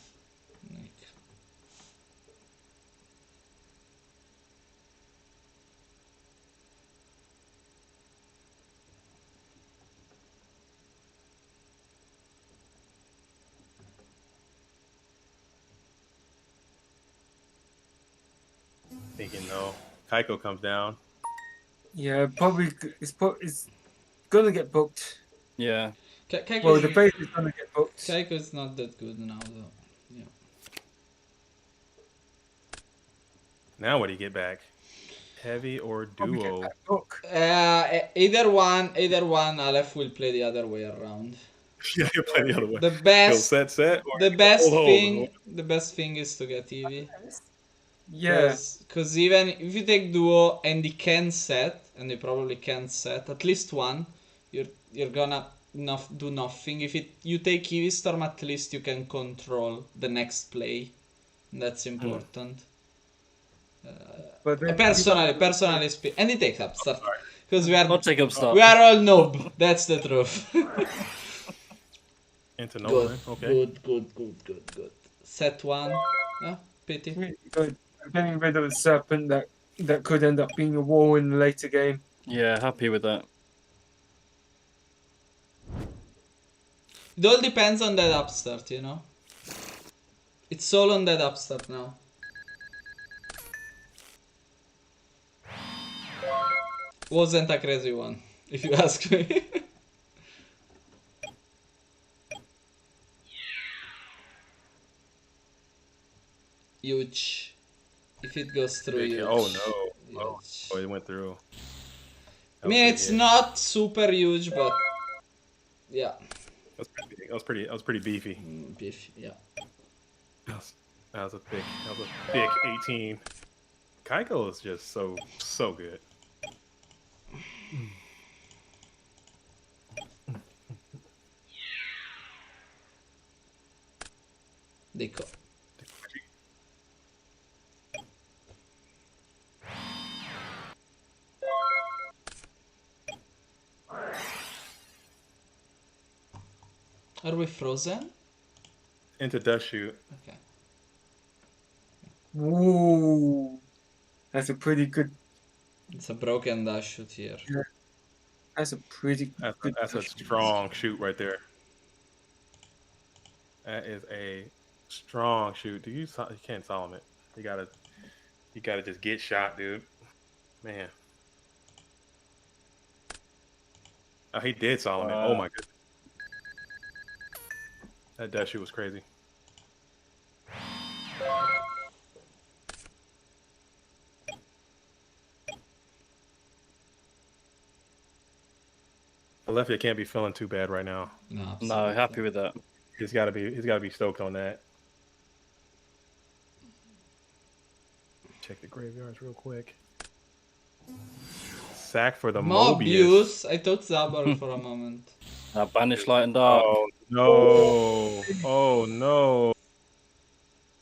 Thinking no, Kaiko comes down. yeah probably it's gonna get booked. Yeah. Well, the face is gonna get booked. Kaiko is not that good now though. Yeah. Now what do you get back? Heavy or Probably get duo? that book. Either one. Aleph will play the other way around. Yeah, you play the other way. The Go best, set. Or the best hold. thing, the best thing is to get Eevee. Yeah, Because even if you take duo and he can set, and he probably can set at least one, you're gonna do nothing. If you take Eevee Storm, at least you can control the next play. That's important. but then Personally speaking, and he takes Upstart because I'll take Upstart. we are all noob. That's the truth. Into Nolan. Okay. Good. Set one. Yeah, pity. really good. Getting rid of the serpent that could end up being a wall in the later game. Yeah, happy with that. It all depends on that Upstart, you know. It's all on that Upstart now. Wasn't a crazy one, if you ask me. Huge. If it goes through, huge. Oh no! Oh, Huge. it went through. I mean, it's not super huge, but yeah, That was pretty beefy. beef. Yeah. That was a thick 18. Kaiko is just so good. They co Are we frozen? Into dust shoot. Okay. Ooh, that's a pretty good. It's a broken dash shoot here. That's a pretty good. That's a strong shoot right there. That is a strong shoot. You can't Solomon it. You gotta just get shot, dude. Man. Oh, he did Solomon. Oh my goodness. That dash shoot was crazy. Alefia can't be feeling too bad right now. No, No, absolutely. happy with that. He's gotta be stoked on that. Check the graveyards real quick. Sack for the Mobius. Mobius. I thought Zabar for a moment. Now banish light and dark. Oh no! Oh no!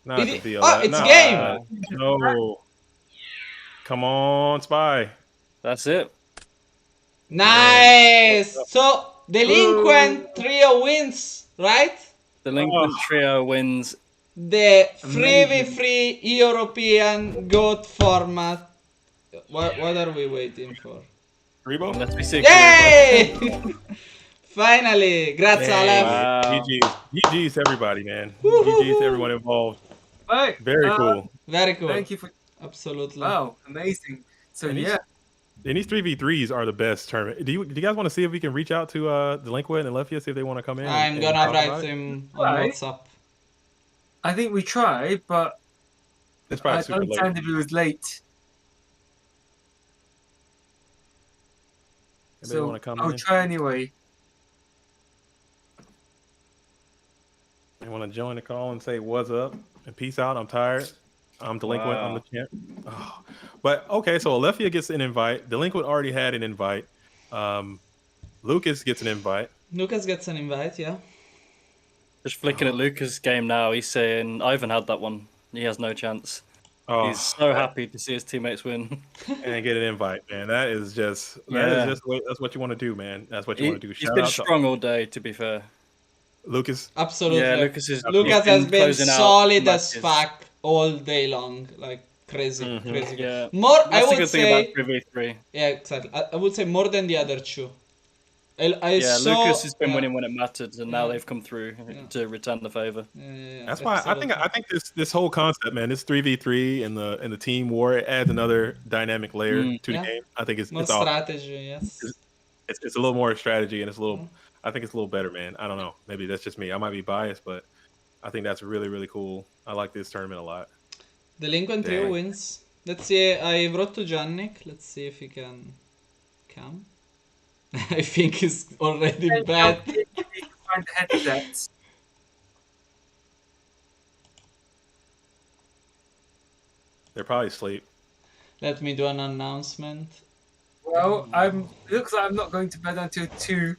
Not the It- VLF. oh, it's Nah. game! No! Come on, Spy. That's it. Nice! So, Delinquent Trio wins, right? Delinquent Trio wins. The 3v3 European GOAT format. What are we waiting for? Rebo? Let's be sick. Yay! Finally! Grazie, Alef. Wow. GG's to everybody, man. GG's to everyone involved. Right. Very cool. Very cool. Thank you for. Absolutely. Wow, amazing. So And yeah, And these 3v3s are the best tournament. Do you guys want to see if we can reach out to Delinquent and Lefia, see if they want to come in? I'm and gonna talk write about it? him on Right. WhatsApp. I think we tried, but It's I probably super late. understand if it was late. Anybody So want to come I'll in? try anyway. They want to join the call and say what's up and peace out. I'm tired. I'm Delinquent. I'm the champ. Oh. But okay, so Alefia gets an invite. Delinquent already had an invite. Lucas gets an invite. Lucas gets an invite, yeah. Just flicking at Lucas' game now. He's saying Ivan had that one. He has no chance. Oh, He's so happy to see his teammates win. and get an invite, man. That is just Yeah. the way, that's what you want to do, man. That's what you want to do. He's Shout been out to strong all day, to be fair. Lucas. Absolutely. Yeah, Lucas Lucas he's has been closing out solid as matches. fuck all day long. Like crazy, crazy. Yeah. More, That's I the would good thing say. about 3v3. Yeah, exactly. I would say more than the other two. I Yeah, saw, Lucas has been yeah, winning when it mattered, and now Yeah. they've come through Yeah. to return the favor. Yeah, That's why absolutely. I think this whole concept, man, this 3v3 and the team war, it adds another dynamic layer to Yeah. the game. I think it's More awesome. strategy, yes. It's a little more strategy and it's a little. I think it's a little better, man. I don't know. Maybe that's just me. I might be biased, but I think that's really cool. I like this tournament a lot. Delinquent Trio Dang. wins. Let's see. I wrote to Jannik. Let's see if he can come. I think he's already bad. You can find the headsets. They're probably asleep. Let me do an announcement. Well, it looks like I'm not going to bed until 2.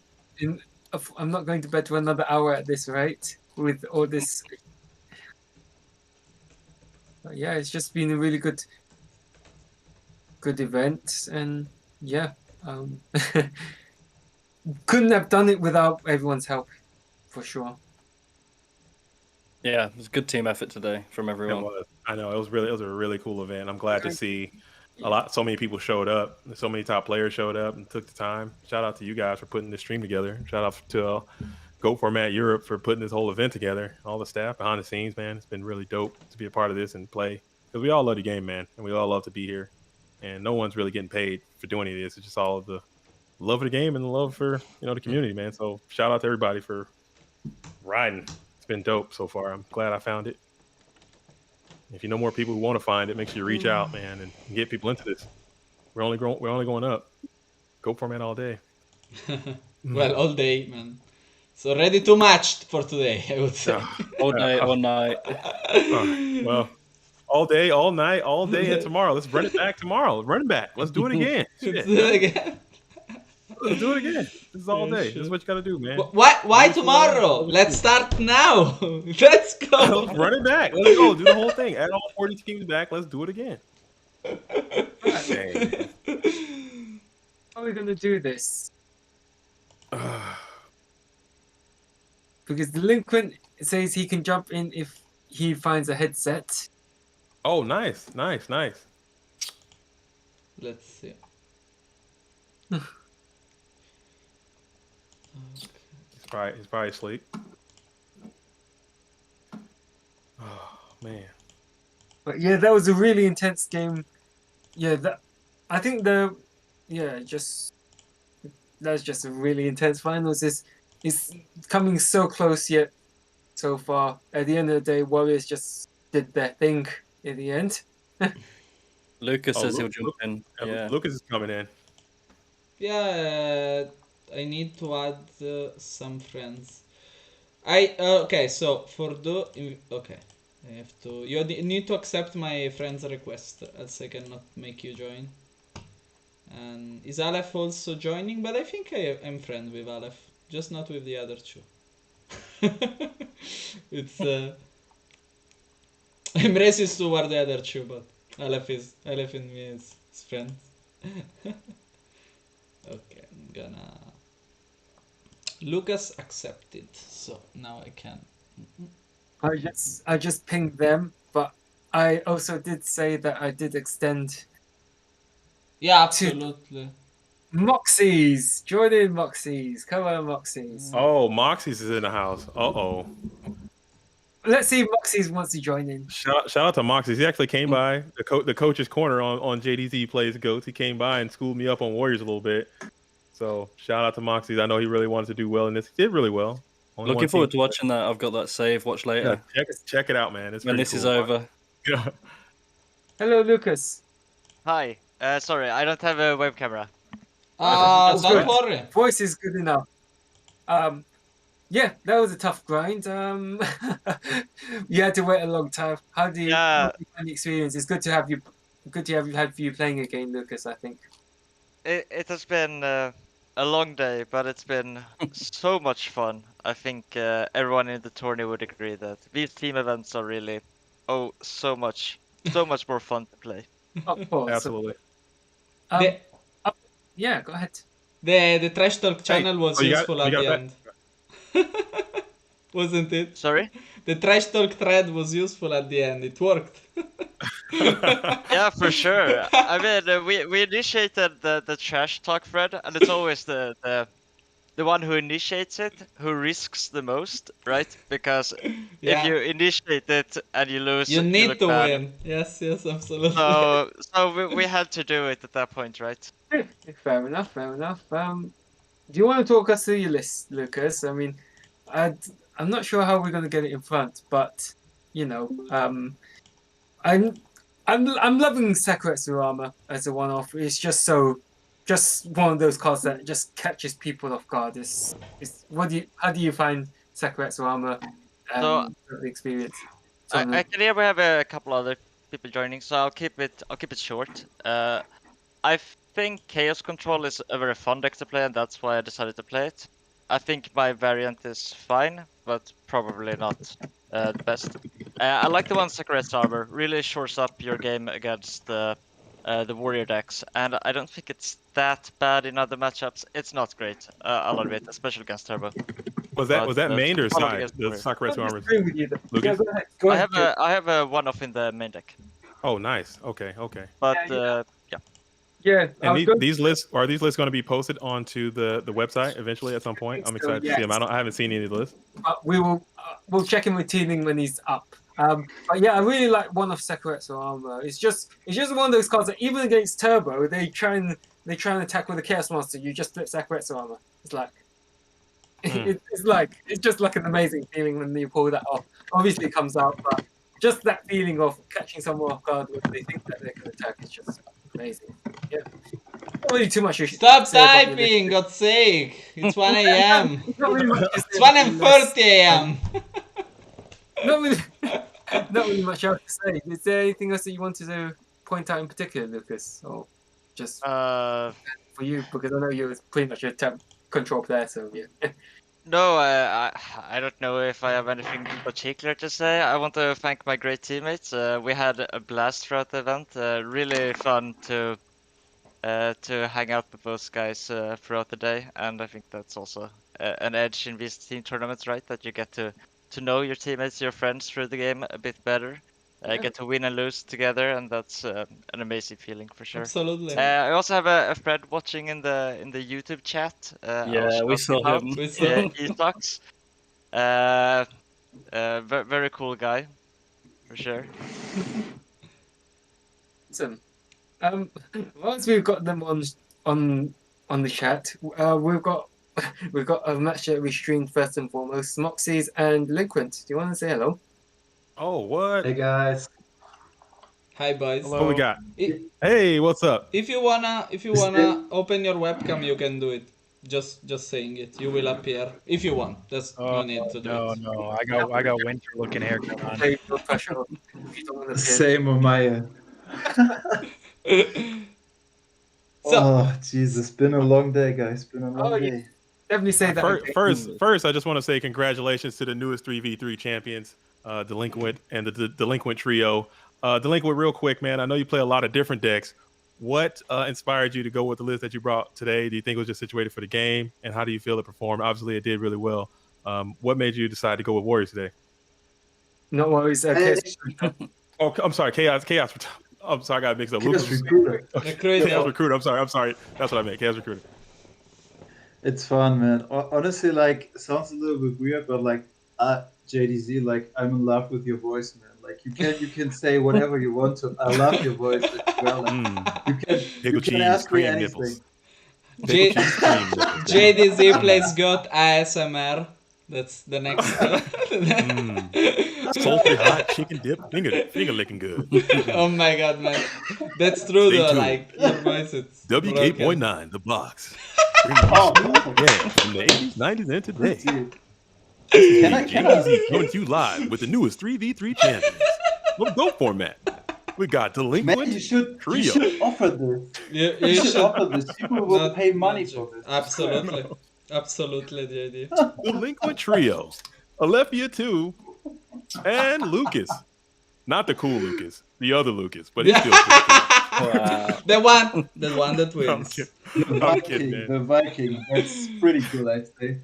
I'm not going to bed for another hour at this rate with all this. But yeah, it's just been a really good event, and yeah, couldn't have done it without everyone's help, for sure. Yeah, it was a good team effort today from It everyone. was. I know it was a really cool event. I'm glad to see so many people showed up. So many top players showed up and took the time. Shout out to you guys for putting this stream together. Shout out to Goat Format Europe for putting this whole event together. All the staff behind the scenes, man. It's been really dope to be a part of this and play. Because we all love the game, man. And we all love to be here. And no one's really getting paid for doing any of this. It's just all of the love of the game and the love for, the community, man. So shout out to everybody for riding. It's been dope so far. I'm glad I found it. If you know more people who want to find it, make sure you reach out, man, and get people into this. We're only going up. Goat Format all day. Well, all day, man. So ready to match for today, I would say. All day, all night. Well, all day, all night, all day, and tomorrow. Let's run it back tomorrow. Run it back. Let's do it again. Let's Shit. do it again. Let's do it again. This is all Yeah, day. sure. This is what you got to do, man. Why tomorrow? Let's start now. Let's go. Let's run it back. Let's go. Do the whole thing. Add all 40 teams back. Let's do it again. Dang, man. How are we going to do this? because Delinquent says he can jump in if he finds a headset. Oh, nice. Let's see. He's probably asleep. Oh man. But yeah, that was a really intense game. Yeah, I think that's just a really intense finals. It's coming so close yet so far. At the end of the day, Warriors just did their thing in the end. Lucas Oh, says he'll jump in. Yeah. Lucas is coming in. Yeah, I need to add some friends. Okay, so for okay, I have to. You need to accept my friend's request, else I cannot make you join. And is Aleph also joining? But I think I'm friend with Aleph, just not with the other two. It's I'm racist toward the other two, but Aleph and me is friends. Okay, I'm gonna. Lucas accepted, so now I can. I just pinged them, but I also did say that I did extend Yeah, absolutely. Moxies. Join in, Moxies. Come on, Moxies. Oh, Moxie's is in the house. Uh-oh. Let's see if Moxies wants to join in. Shout out to Moxie's. He actually came by the coach's corner on JDZ Plays Goats. He came by and schooled me up on Warriors a little bit. So shout out to Moxie's. I know he really wanted to do well in this. He did really well. Only Looking forward to watching that. I've got that save. Watch later. Yeah, check it out, man. It's when pretty this is cool. over. Yeah. Hello, Lucas. Hi. Sorry, I don't have a web camera. That's Don't good. worry. Voice is good enough. Yeah, that was a tough grind. You had to wait a long time. How do you find the experience? It's good to have you. Good to have had you playing again, Lucas. I think It has been a long day, but it's been so much fun. I think everyone in the tourney would agree that these team events are really, so much more fun to play. of course, Absolutely. Yeah, go ahead. The Trash Talk channel was useful at the that? end. Wasn't it? Sorry? The Trash Talk thread was useful at the end. It worked. Yeah, for sure. I mean, we initiated the trash talk thread, and it's always the one who initiates it who risks the most, right? Because if you initiate it and you lose, you need look to bad. win. Yes, absolutely. So we had to do it at that point, right? Fair enough. Do you want to talk us through your list, Lucas? I mean, I'm not sure how we're going to get it in front, but you know, I'm loving Sakuretsu Armor as a one-off. It's just one of those cards that just catches people off guard. How do you find Sakuretsu Armor? The experience. I can hear we have a couple other people joining, so I'll keep it short. I think Chaos Control is a very fun deck to play, and that's why I decided to play it. I think my variant is fine, but probably not the best. I like the one Sakuretsu Armor. Really shores up your game against the warrior decks, and I don't think it's that bad in other matchups. It's not great, I'll admit, especially against Turbo. Was that main or side? The Sakuretsu Armor. Yeah, go ahead. I have a one-off in the main deck. Oh, nice. Okay. But yeah. And these lists going to be posted onto the website eventually at some point? I'm excited to see them. I haven't seen any of the lists. We'll check in with Teaming when he's up. But yeah, I really like one of Sakuretsu Armor. It's just one of those cards that even against Turbo, they try and attack with a Chaos Monster. You just flip Sakuretsu Armor. It's like it's just like an amazing feeling when you pull that off. Obviously, it comes out, but just that feeling of catching someone off guard when they think that they can attack is just amazing. Yeah. Not really too much. Stop typing, God's sake! It's 1 a.m. It's 1:30 a.m. Not really much else to say. Is there anything else that you wanted to point out in particular, Lucas, or just for you? Because I know you're pretty much a temp control player, so yeah. No, I don't know if I have anything particular to say. I want to thank my great teammates. We had a blast throughout the event. Really fun to hang out with those guys throughout the day, and I think that's also an edge in these team tournaments, right? That you get to know your teammates, your friends through the game a bit better. Get to win and lose together, and that's an amazing feeling for sure. Absolutely. I also have a friend watching in the YouTube chat. Yeah, we saw him. We saw Yeah, he sucks. Very cool guy, for sure. Awesome. Once we've got them on the chat, we've got a match that we streamed first and foremost. Moxies and Delinquent. Do you want to say hello? Oh, what? Hey guys. Hi boys. What we got? I- Hey, what's up? If you wanna open your webcam, you can do it. Just saying it, you will appear if you want. There's no need to do it. No, I got winter looking haircut on. Hey, no pressure. If you don't want to appear. Same on my end. So Oh, jeez, it's been a long day, guys. Been a long day. Definitely say that. First, I just want to say congratulations to the newest 3v3 champions, Delinquent and the Delinquent trio. Delinquent, real quick, man. I know you play a lot of different decks. What inspired you to go with the list that you brought today? Do you think it was just situated for the game? And how do you feel it performed? Obviously, it did really well. What made you decide to go with Warriors today? No worries. Oh, I'm sorry, Chaos. I'm sorry, I got mixed up. Chaos Recruiter. Chaos Recruiter. I'm sorry. That's what I meant. Chaos Recruiter. It's fun, man. Honestly, like, sounds a little bit weird, but like, JDZ, like, I'm in love with your voice, man. Like, you can say whatever you want to. I love your voice as well. Like, you can ask me anything. JDZ plays GOAT ASMR. That's the next. Salty hot chicken dip, finger licking good. Oh my god, man, that's true Stay though. tuned. Like your voice, it's WK.9, the box. Oh, Yeah, from the 80s, 90s, and today. dude. Can I- coming to you live with the newest 3v3 champions. What go format? We got Delinquent Man, you should Trio. offer this. You You should should offer this. People will not- pay money for this. Absolutely, absolutely, JD. Delinquent Trio. Alethea 2 and Lucas. Not the cool Lucas, the other Lucas, but he's still pretty cool. Wow. The one that I'm wins. kidding. I'm kidding, man. The Viking. That's pretty cool, I'd say.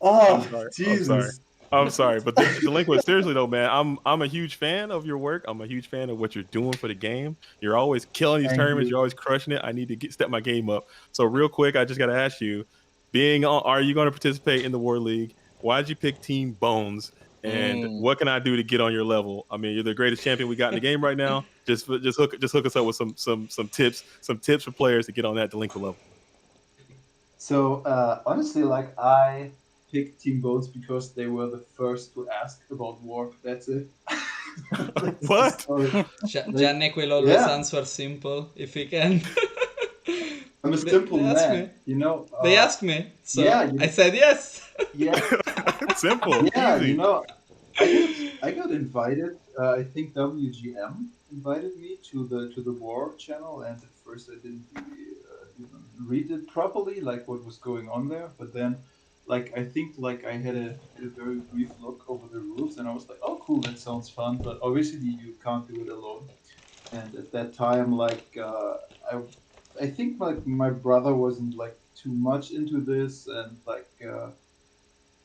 Oh, Jesus. I'm sorry, but Delinquent, seriously though, man, I'm a huge fan of your work. I'm a huge fan of what you're doing for the game. You're always killing these Thank tournaments. you. You're always crushing it. I need to step my game up. So real quick, I just got to ask you, are you going to participate in the War League? Why did you pick Team Bones? And what can I do to get on your level? I mean, you're the greatest champion we got in the game right now. Just hook us up with some tips for players to get on that Delinquent level. So, honestly, like, I picked Team Bones because they were the first to ask about war. That's it. What? Jannik will always Yeah. answer simple if he can. I'm a simple They asked man, me. you know. They asked me, so yeah, I said yes. Yeah, Simple. yeah, Easy. you know, I got invited. I think WGM invited me to the war channel, and at first I didn't really even read it properly, like what was going on there. But then, like, I think like I had a very brief look over the rules, and I was like, oh, cool, that sounds fun. But obviously you can't do it alone. And at that time, like, I think like my brother wasn't like too much into this, and like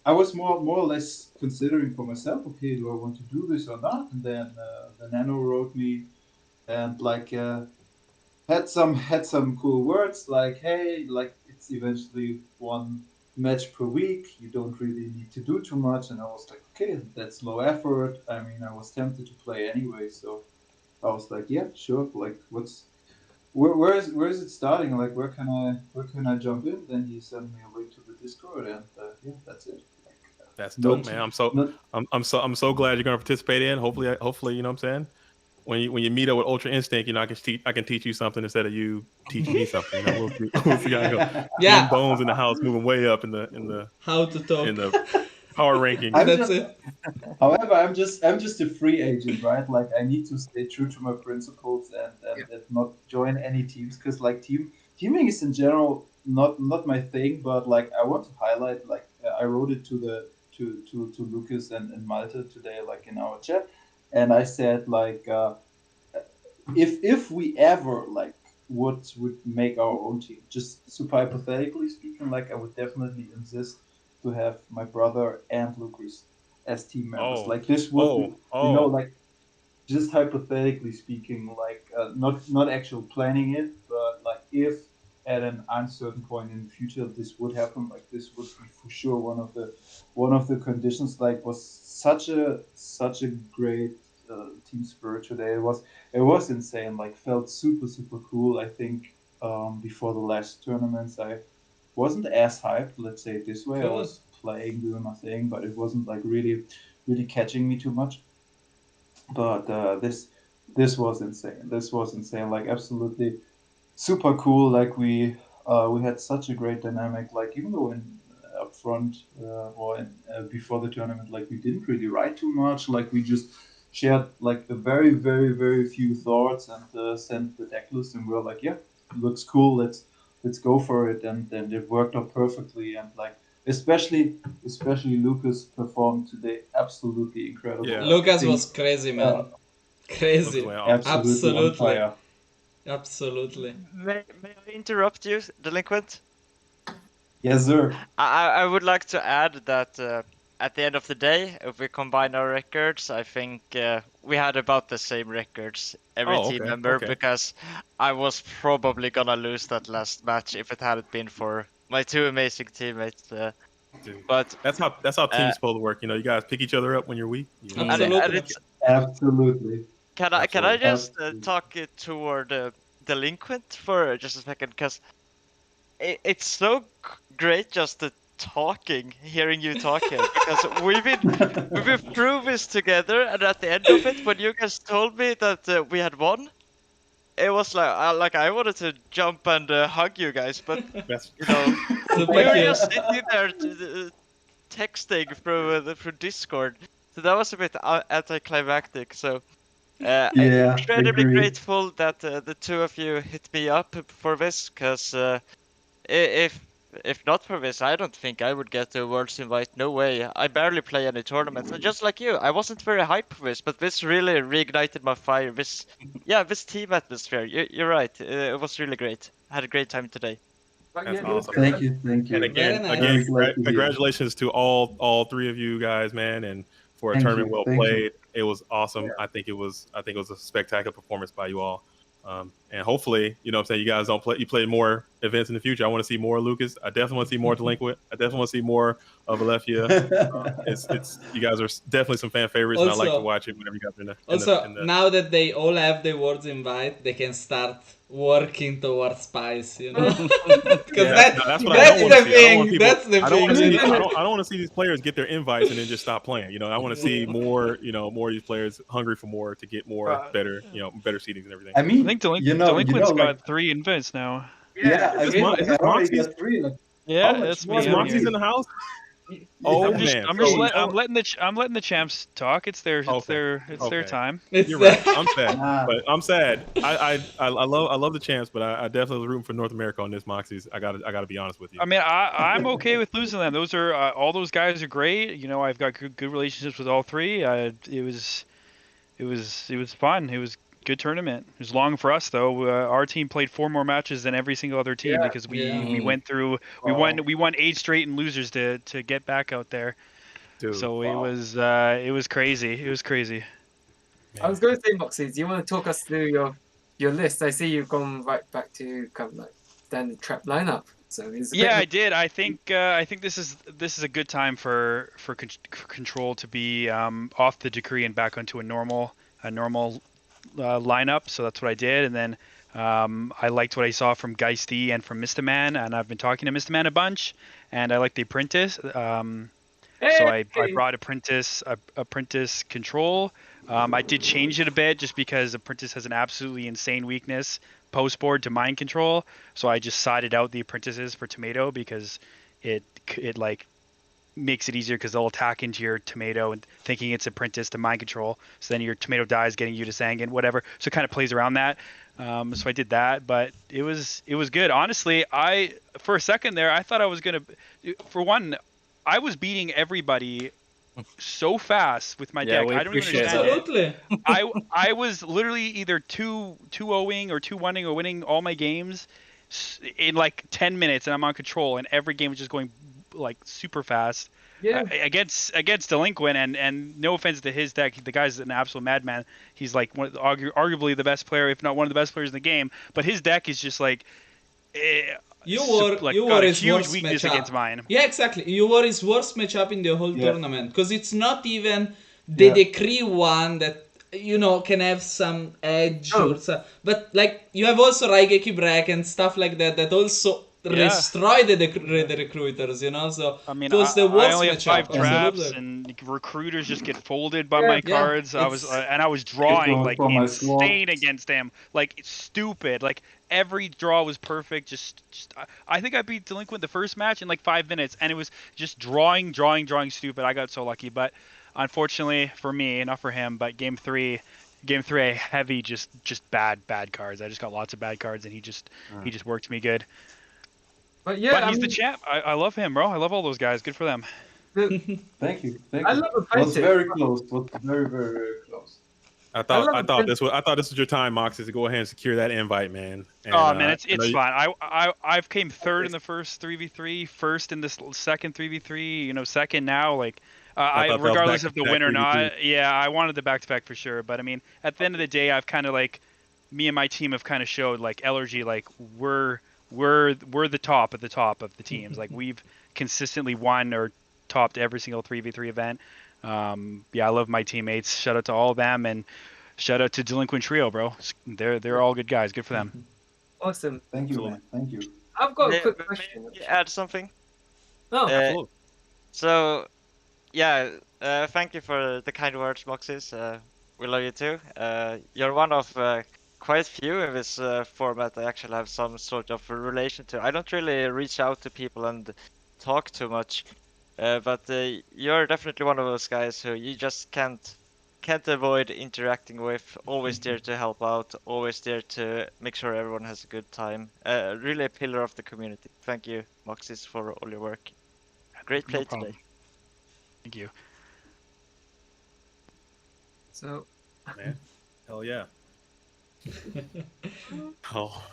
I was more or less considering for myself, okay, do I want to do this or not? And then the Nano wrote me and like had some cool words like, hey, like it's eventually one match per week. You don't really need to do too much. And I was like, okay, that's low effort. I mean, I was tempted to play anyway, so I was like, yeah, sure. Like, where is it starting? Like, where can I jump in? Then he sent me a link to the Discord, and yeah, that's it. Like, That's dope, not- man. not- I'm so glad you're gonna participate in. Hopefully, you know what I'm saying. When you meet up with Ultra Instinct, you know I can teach you something instead of you teaching me something. You know, we'll see how it goes. Yeah. Team Bones in the house, moving way up in the How to talk. in the power ranking. I'm That's just- it. However, I'm just a free agent, right? Like, I need to stay true to my principles and not join any teams, because like teaming is in general not my thing. But like, I want to highlight, like, I wrote it to Lucas and Malte today, like in our chat, and I said like, if we ever like would make our own team, just super hypothetically speaking, like I would definitely insist to have my brother and Lucas as team members. Oh. Like this would, Oh. you know, Oh. like just hypothetically speaking, like not actual planning it, but like if at an uncertain point in the future this would happen, like this would be for sure one of the conditions. Like was such a great team spirit today. It was insane. Like felt super cool. I think before the last tournaments I wasn't as hyped. Let's say it this way. I Cool. was playing, doing my thing, but it wasn't like really catching me too much. But this was insane. This was insane. Like absolutely super cool. Like we had such a great dynamic. Like even though in up front or before the tournament, like we didn't really write too much. Like we just shared like a very few thoughts and sent the deck list, and we are like, yeah, looks cool. Let's go for it, and it worked out perfectly. And like especially Lucas performed today absolutely incredible. Yeah. I Lucas think, was crazy, man. Crazy. Lucas went off. absolutely on Absolutely. fire. Absolutely. May I interrupt you, Delinquent? Yes, sir. I would like to add that at the end of the day, if we combine our records, I think we had about the same records, every Oh, team okay, member, okay. because I was probably gonna lose that last match if it hadn't been for my two amazing teammates. Dude, But that's how teams supposed to work. You know, you guys pick each other up when you're weak. You know? Absolutely. and it's, Absolutely. can I Absolutely. just Absolutely. talk toward Delinquent for just a second, because it's so great just hearing you talking, because we've been through this together, and at the end of it, when you guys told me that we had won, it was like I wanted to jump and hug you guys, but That's you know, Super we were cute. just sitting there texting through Discord, so that was a bit anticlimactic. So I'm Yeah, incredibly agree. grateful that the two of you hit me up for this, because if not for this, I don't think I would get a Worlds invite. No way. I barely play any tournaments. And just like you, I wasn't very hyped for this, but this really reignited my fire. This team atmosphere. You're right. It was really great. I had a great time today. But That's yeah, it was awesome. good. Thank you. And Very nice. Very glad to hear. congratulations to all three of you guys, man, and for a Thank tournament you, well thank you. played. It was awesome. I think it was a spectacular performance by you all. And hopefully, you know what I'm saying, you guys you play more events in the future. I want to see more Lucas. I definitely want to see more Delinquent. I definitely want to see more of Alethea. It's you guys are definitely some fan favorites, and I like to Also- watch it whenever you guys are in the Also, in the now that they all have the Worlds invite, they can start working towards Spice, you know? Because that's what I that's don't want the to see. I don't want thing. people- That's the I don't want to thing. see. I don't want to see these players get their invites and then just stop playing. You know, I want to see more. You know, more of these players hungry for more to get more better. You know, better seedings and everything. I mean, I think like, Delinquent's got 3 invites now. yeah, I Is mean, this like, I already Moxie's? got 3. Like, Yeah, much that's more me. Is do you Moxie's need? in the house? Oh, I'm just, man. I'm just So- let, I'm letting the champs talk. It's their Okay. their time. It's You're right. I'm sad, Nah. but I'm sad. I love the champs, but I definitely was rooting for North America on this Moxie's. I gotta be honest with you. I mean, I'm okay with losing them. Those are all those guys are great. You know, I've got good relationships with all three. It was fun. It was a good tournament. It was long for us though. Our team played 4 more matches than every single other team because we went through we won 8 straight in losers to get back out there. Dude, So it was crazy. It was crazy. I was going to say, Moxie, do you want to talk us through your list? I see you've gone right back to kind of like standard trap lineup. So it's a bit Yeah, of I did. I think this is a good time for control to be off the decree and back onto a normal lineup. So that's what I did, and then I liked what I saw from Geisty and from Mr. Man, and I've been talking to Mr. Man a bunch, and I like the apprentice. So I brought apprentice control. I did change it a bit just because apprentice has an absolutely insane weakness post board to mind control. So I just sided out the apprentices for tomato because it like makes it easier because they'll attack into your tomato and thinking it's apprentice to mind control. So then your tomato dies, getting you to Sangan, whatever. So it kind of plays around that. So I did that, but it was good. Honestly, for a second there, I thought I was gonna. For one, I was beating everybody so fast with my deck. we I don't even appreciate understand it. Absolutely. I was literally either 2-0ing or 2-1ing or winning all my games in like 10 minutes, and I'm on control, and every game was just going like super fast. Yeah. Against Delinquent, and no offense to his deck, the guy's an absolute madman. He's like arguably the best player, if not one of the best players in the game. But his deck is just like, You got were a his huge worst weakness matchup. against mine. Yeah, exactly. You were his worst matchup in the whole Yeah. tournament because it's not even the Yeah. decree one that can have some edge or so. But like you have also Raigeki Break and stuff like that also destroy the recruiters. So I mean, it was the I worst only have matchup. 5 traps, Absolutely. and recruiters just get folded by my cards. I was it's- drawing going like for my swap. insane against him, like it's stupid. Like every draw was perfect. Just I think I beat Delinquent the first match in like 5 minutes, and it was just drawing stupid. I got so lucky, but unfortunately for me, not for him, but game three, I heavy just bad cards. I just got lots of bad cards, and he just worked me good. But yeah, But he's the champ. I love him, bro. I love all those guys. Good for them. Thank you. I love Was offensive. very close. Was very, very, very close. I thought this was your time, Moxie, to go ahead and secure that invite, man. And, Oh man, it's I know you- fine. I've came third in the first 3v3, first in this second 3v3. Second now. Like I thought that was regardless of the back-to-back win or 3v3. not. Yeah, I wanted the back-to-back for sure. But I mean, at the end of the day, I've kind of like me and my team have kind of showed like LRG, like we're the top of the teams. Like we've consistently won or topped every single 3v3 event. Yeah, I love my teammates. Shout out to all of them, and shout out to Delinquent Trio, bro. They're all good guys. Good for them. Awesome. Thank you, man. Thank you. I've got a May- quick may- question. may I add something? Oh, Uh, So, yeah, thank you for the kind words, Moxis. We love you too. You're one of quite few in this format I actually have some sort of relation to. I don't really reach out to people and talk too much, but you're definitely one of those guys who you just can't avoid interacting with. Always there to help out. Always there to make sure everyone has a good time. Really a pillar of the community. Thank you, Moxis, for all your work. Great play problem. today. Thank you. So, man, hell yeah. Oh,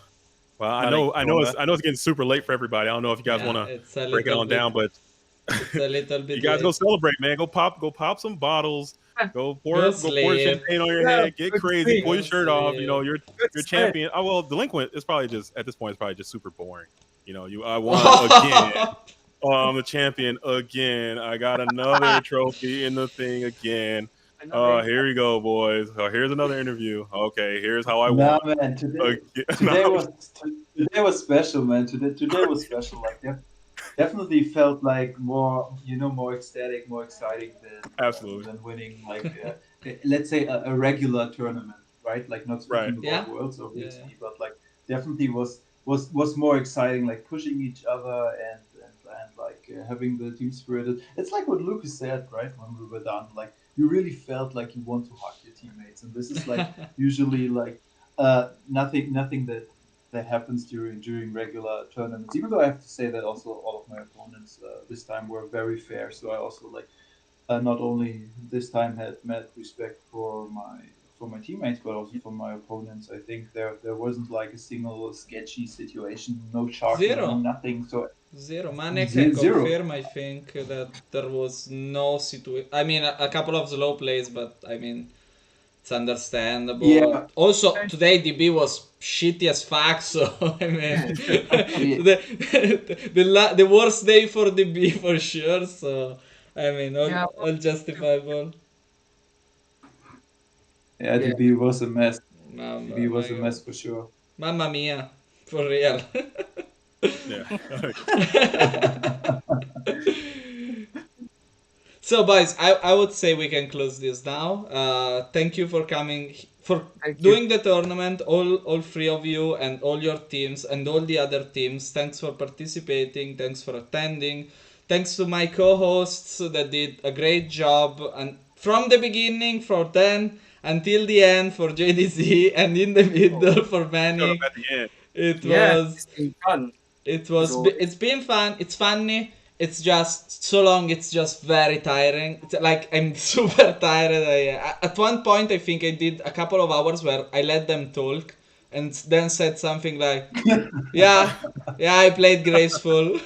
well, I know it's getting super late for everybody. I don't know if you guys want it's to a break it little on bit- down, but It's a little bit you guys go late. celebrate, man. Go pop some bottles. Go pour sleep. champagne on your Yeah, head. Get good crazy. sleep. Pull your shirt off. You know you're sleep. champion. Oh well, Delinquent is probably just at this point. It's probably just super boring. I won again. Oh, I'm the champion again. I got another trophy in the thing again. Here we go, boys. Oh, here's another interview. Okay, here's how I Nah, won. man. Today No. was special, man. Today was special. Like definitely felt like more ecstatic, more exciting than winning like let's say a regular tournament, right? Like not speaking Yeah. about Worlds obviously, Yeah. but like definitely was more exciting, like pushing each other and like having the team spirit. It's like what Lucas said, right? When we were done, like you really felt like you want to hug your teammates, and this is like usually like nothing that happens during regular tournaments. Even though I have to say that also all of my opponents this time were very fair, so I also like not only this time had mad respect for my teammates, but also for my opponents. I think there wasn't like a single sketchy situation, no sharking, Zero. no nothing. So Zero. Mane can Zero. confirm, I think, that there was no situation. I mean, a couple of slow plays, but I mean, it's understandable. Yeah. Also, today DB was shitty as fuck, so I mean, the worst day for DB for sure. So I mean, all justifiable. yeah, DB was a mess. Mamma DB was a mia. mess for sure. Mamma mia, for real. Yeah. So, boys, I would say we can close this now. Thank you for coming, for doing the tournament, all three of you and all your teams and all the other teams. Thanks for participating. Thanks for attending. Thanks to my co-hosts that did a great job, and from the beginning for 10 until the end for JDZ, and in the middle for Manny. At the end. It yeah, was it's been fun. it's been fun. It's funny. It's just so long. It's just very tiring. It's like I'm super tired. At one point I think I did a couple of hours where I let them talk and then said something like, "Yeah, I played graceful."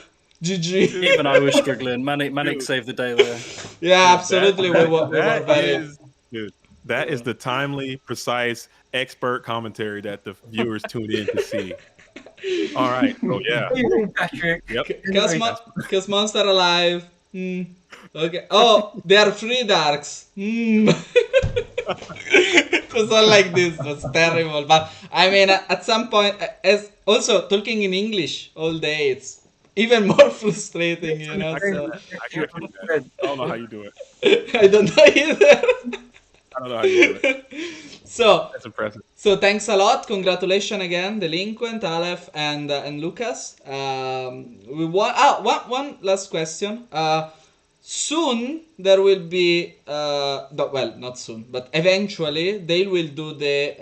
GG. Even I was struggling. Manic saved the day there. Yeah, absolutely. We were That very. is, dude, that is the timely, precise, expert commentary that the viewers tune in to see. All right. So yeah. Patrick. Yep. Cause Monster alive. Okay. Oh, there are 3 darks. It was all like this. It was terrible. But I mean, at some point, as also talking in English all day, it's even more frustrating, you know. So I don't know how you do it. I don't know either. I don't know how you do it. So That's impressive. So thanks a lot. Congratulations again, Delinquent, Aleph, and Lucas. We want one last question. Soon there will be well, not soon, but eventually they will do the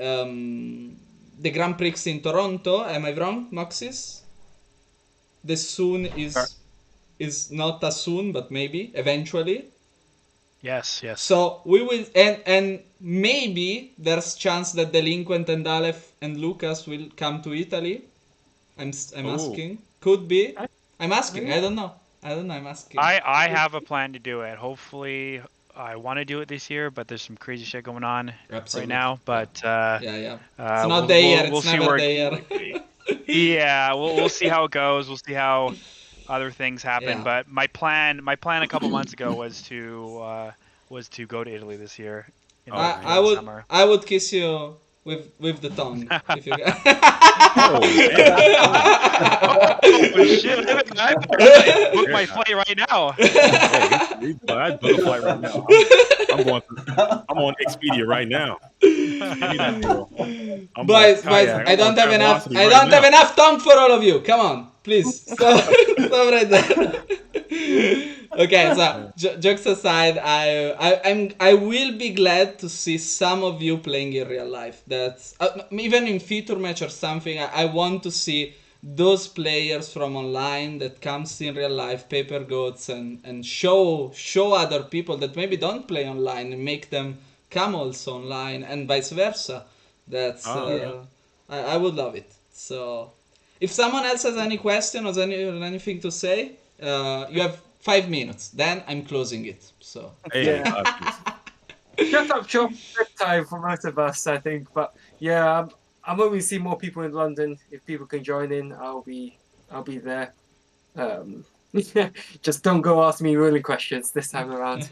Grand Prix in Toronto. Am I wrong, Moxis? The soon is not as soon, but maybe eventually. Yes, yes. So we will, and maybe there's chance that Delinquent and Aleph and Lucas will come to Italy. I'm asking. Could be. I'm asking. I don't know. I'm asking. I have a plan to do it. Hopefully, I want to do it this year, but there's some crazy shit going on right now. But yeah. It's not the year. We'll It's see never where the year. Yeah, we'll see how it goes. We'll see how other things happen. Yeah. But my plan a couple months ago was to go to Italy this year. In the summer. I would kiss you with the tongue if you. Oh shit! I book my flight right now. I'd book a flight right now. I'm on Expedia right now. Give me that deal. Boys, I don't have enough. I don't have enough tongue for all of you. Come on, please stop right there. Okay, so jokes aside, I will be glad to see some of you playing in real life. That's even in feature match or something. I want to see those players from online that comes in real life, paper goats, and show other people that maybe don't play online and make them come also online and vice versa. That's I would love it. So if someone else has any question or anything to say, you have 5 minutes. Then I'm closing it. So Shut up, shop. Time for most of us, I think. But yeah, I'm hoping to see more people in London. If people can join in, I'll be there. Just don't go ask me ruling questions this time around.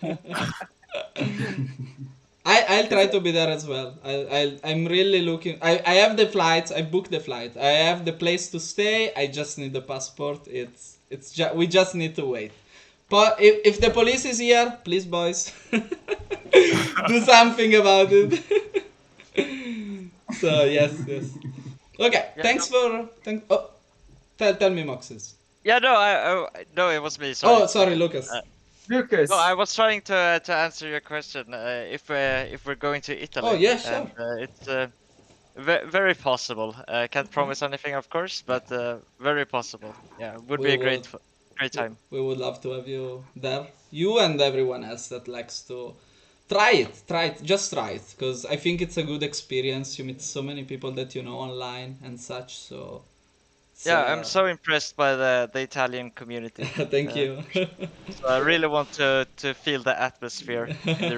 I'll try to be there as well. I'm really looking. I have the flights. I booked the flight. I have the place to stay. I just need the passport. We just need to wait. But if the police is here, please, boys, do something about it. So yes. Okay. Yeah, Thanks for tell me, Moxes. Yeah, no, it was me. Sorry. Oh, sorry, Lucas. Lucas. No, I was trying to answer your question. If we're going to Italy. Oh yeah, sure. And, it's very possible. Can't promise anything, of course, but very possible. Yeah, would be a great time. We would love to have you there. You and everyone else that likes to try it. Just try it, because I think it's a good experience. You meet so many people that you know online and such. So yeah, I'm so impressed by the Italian community. Thank you. So I really want to feel the atmosphere.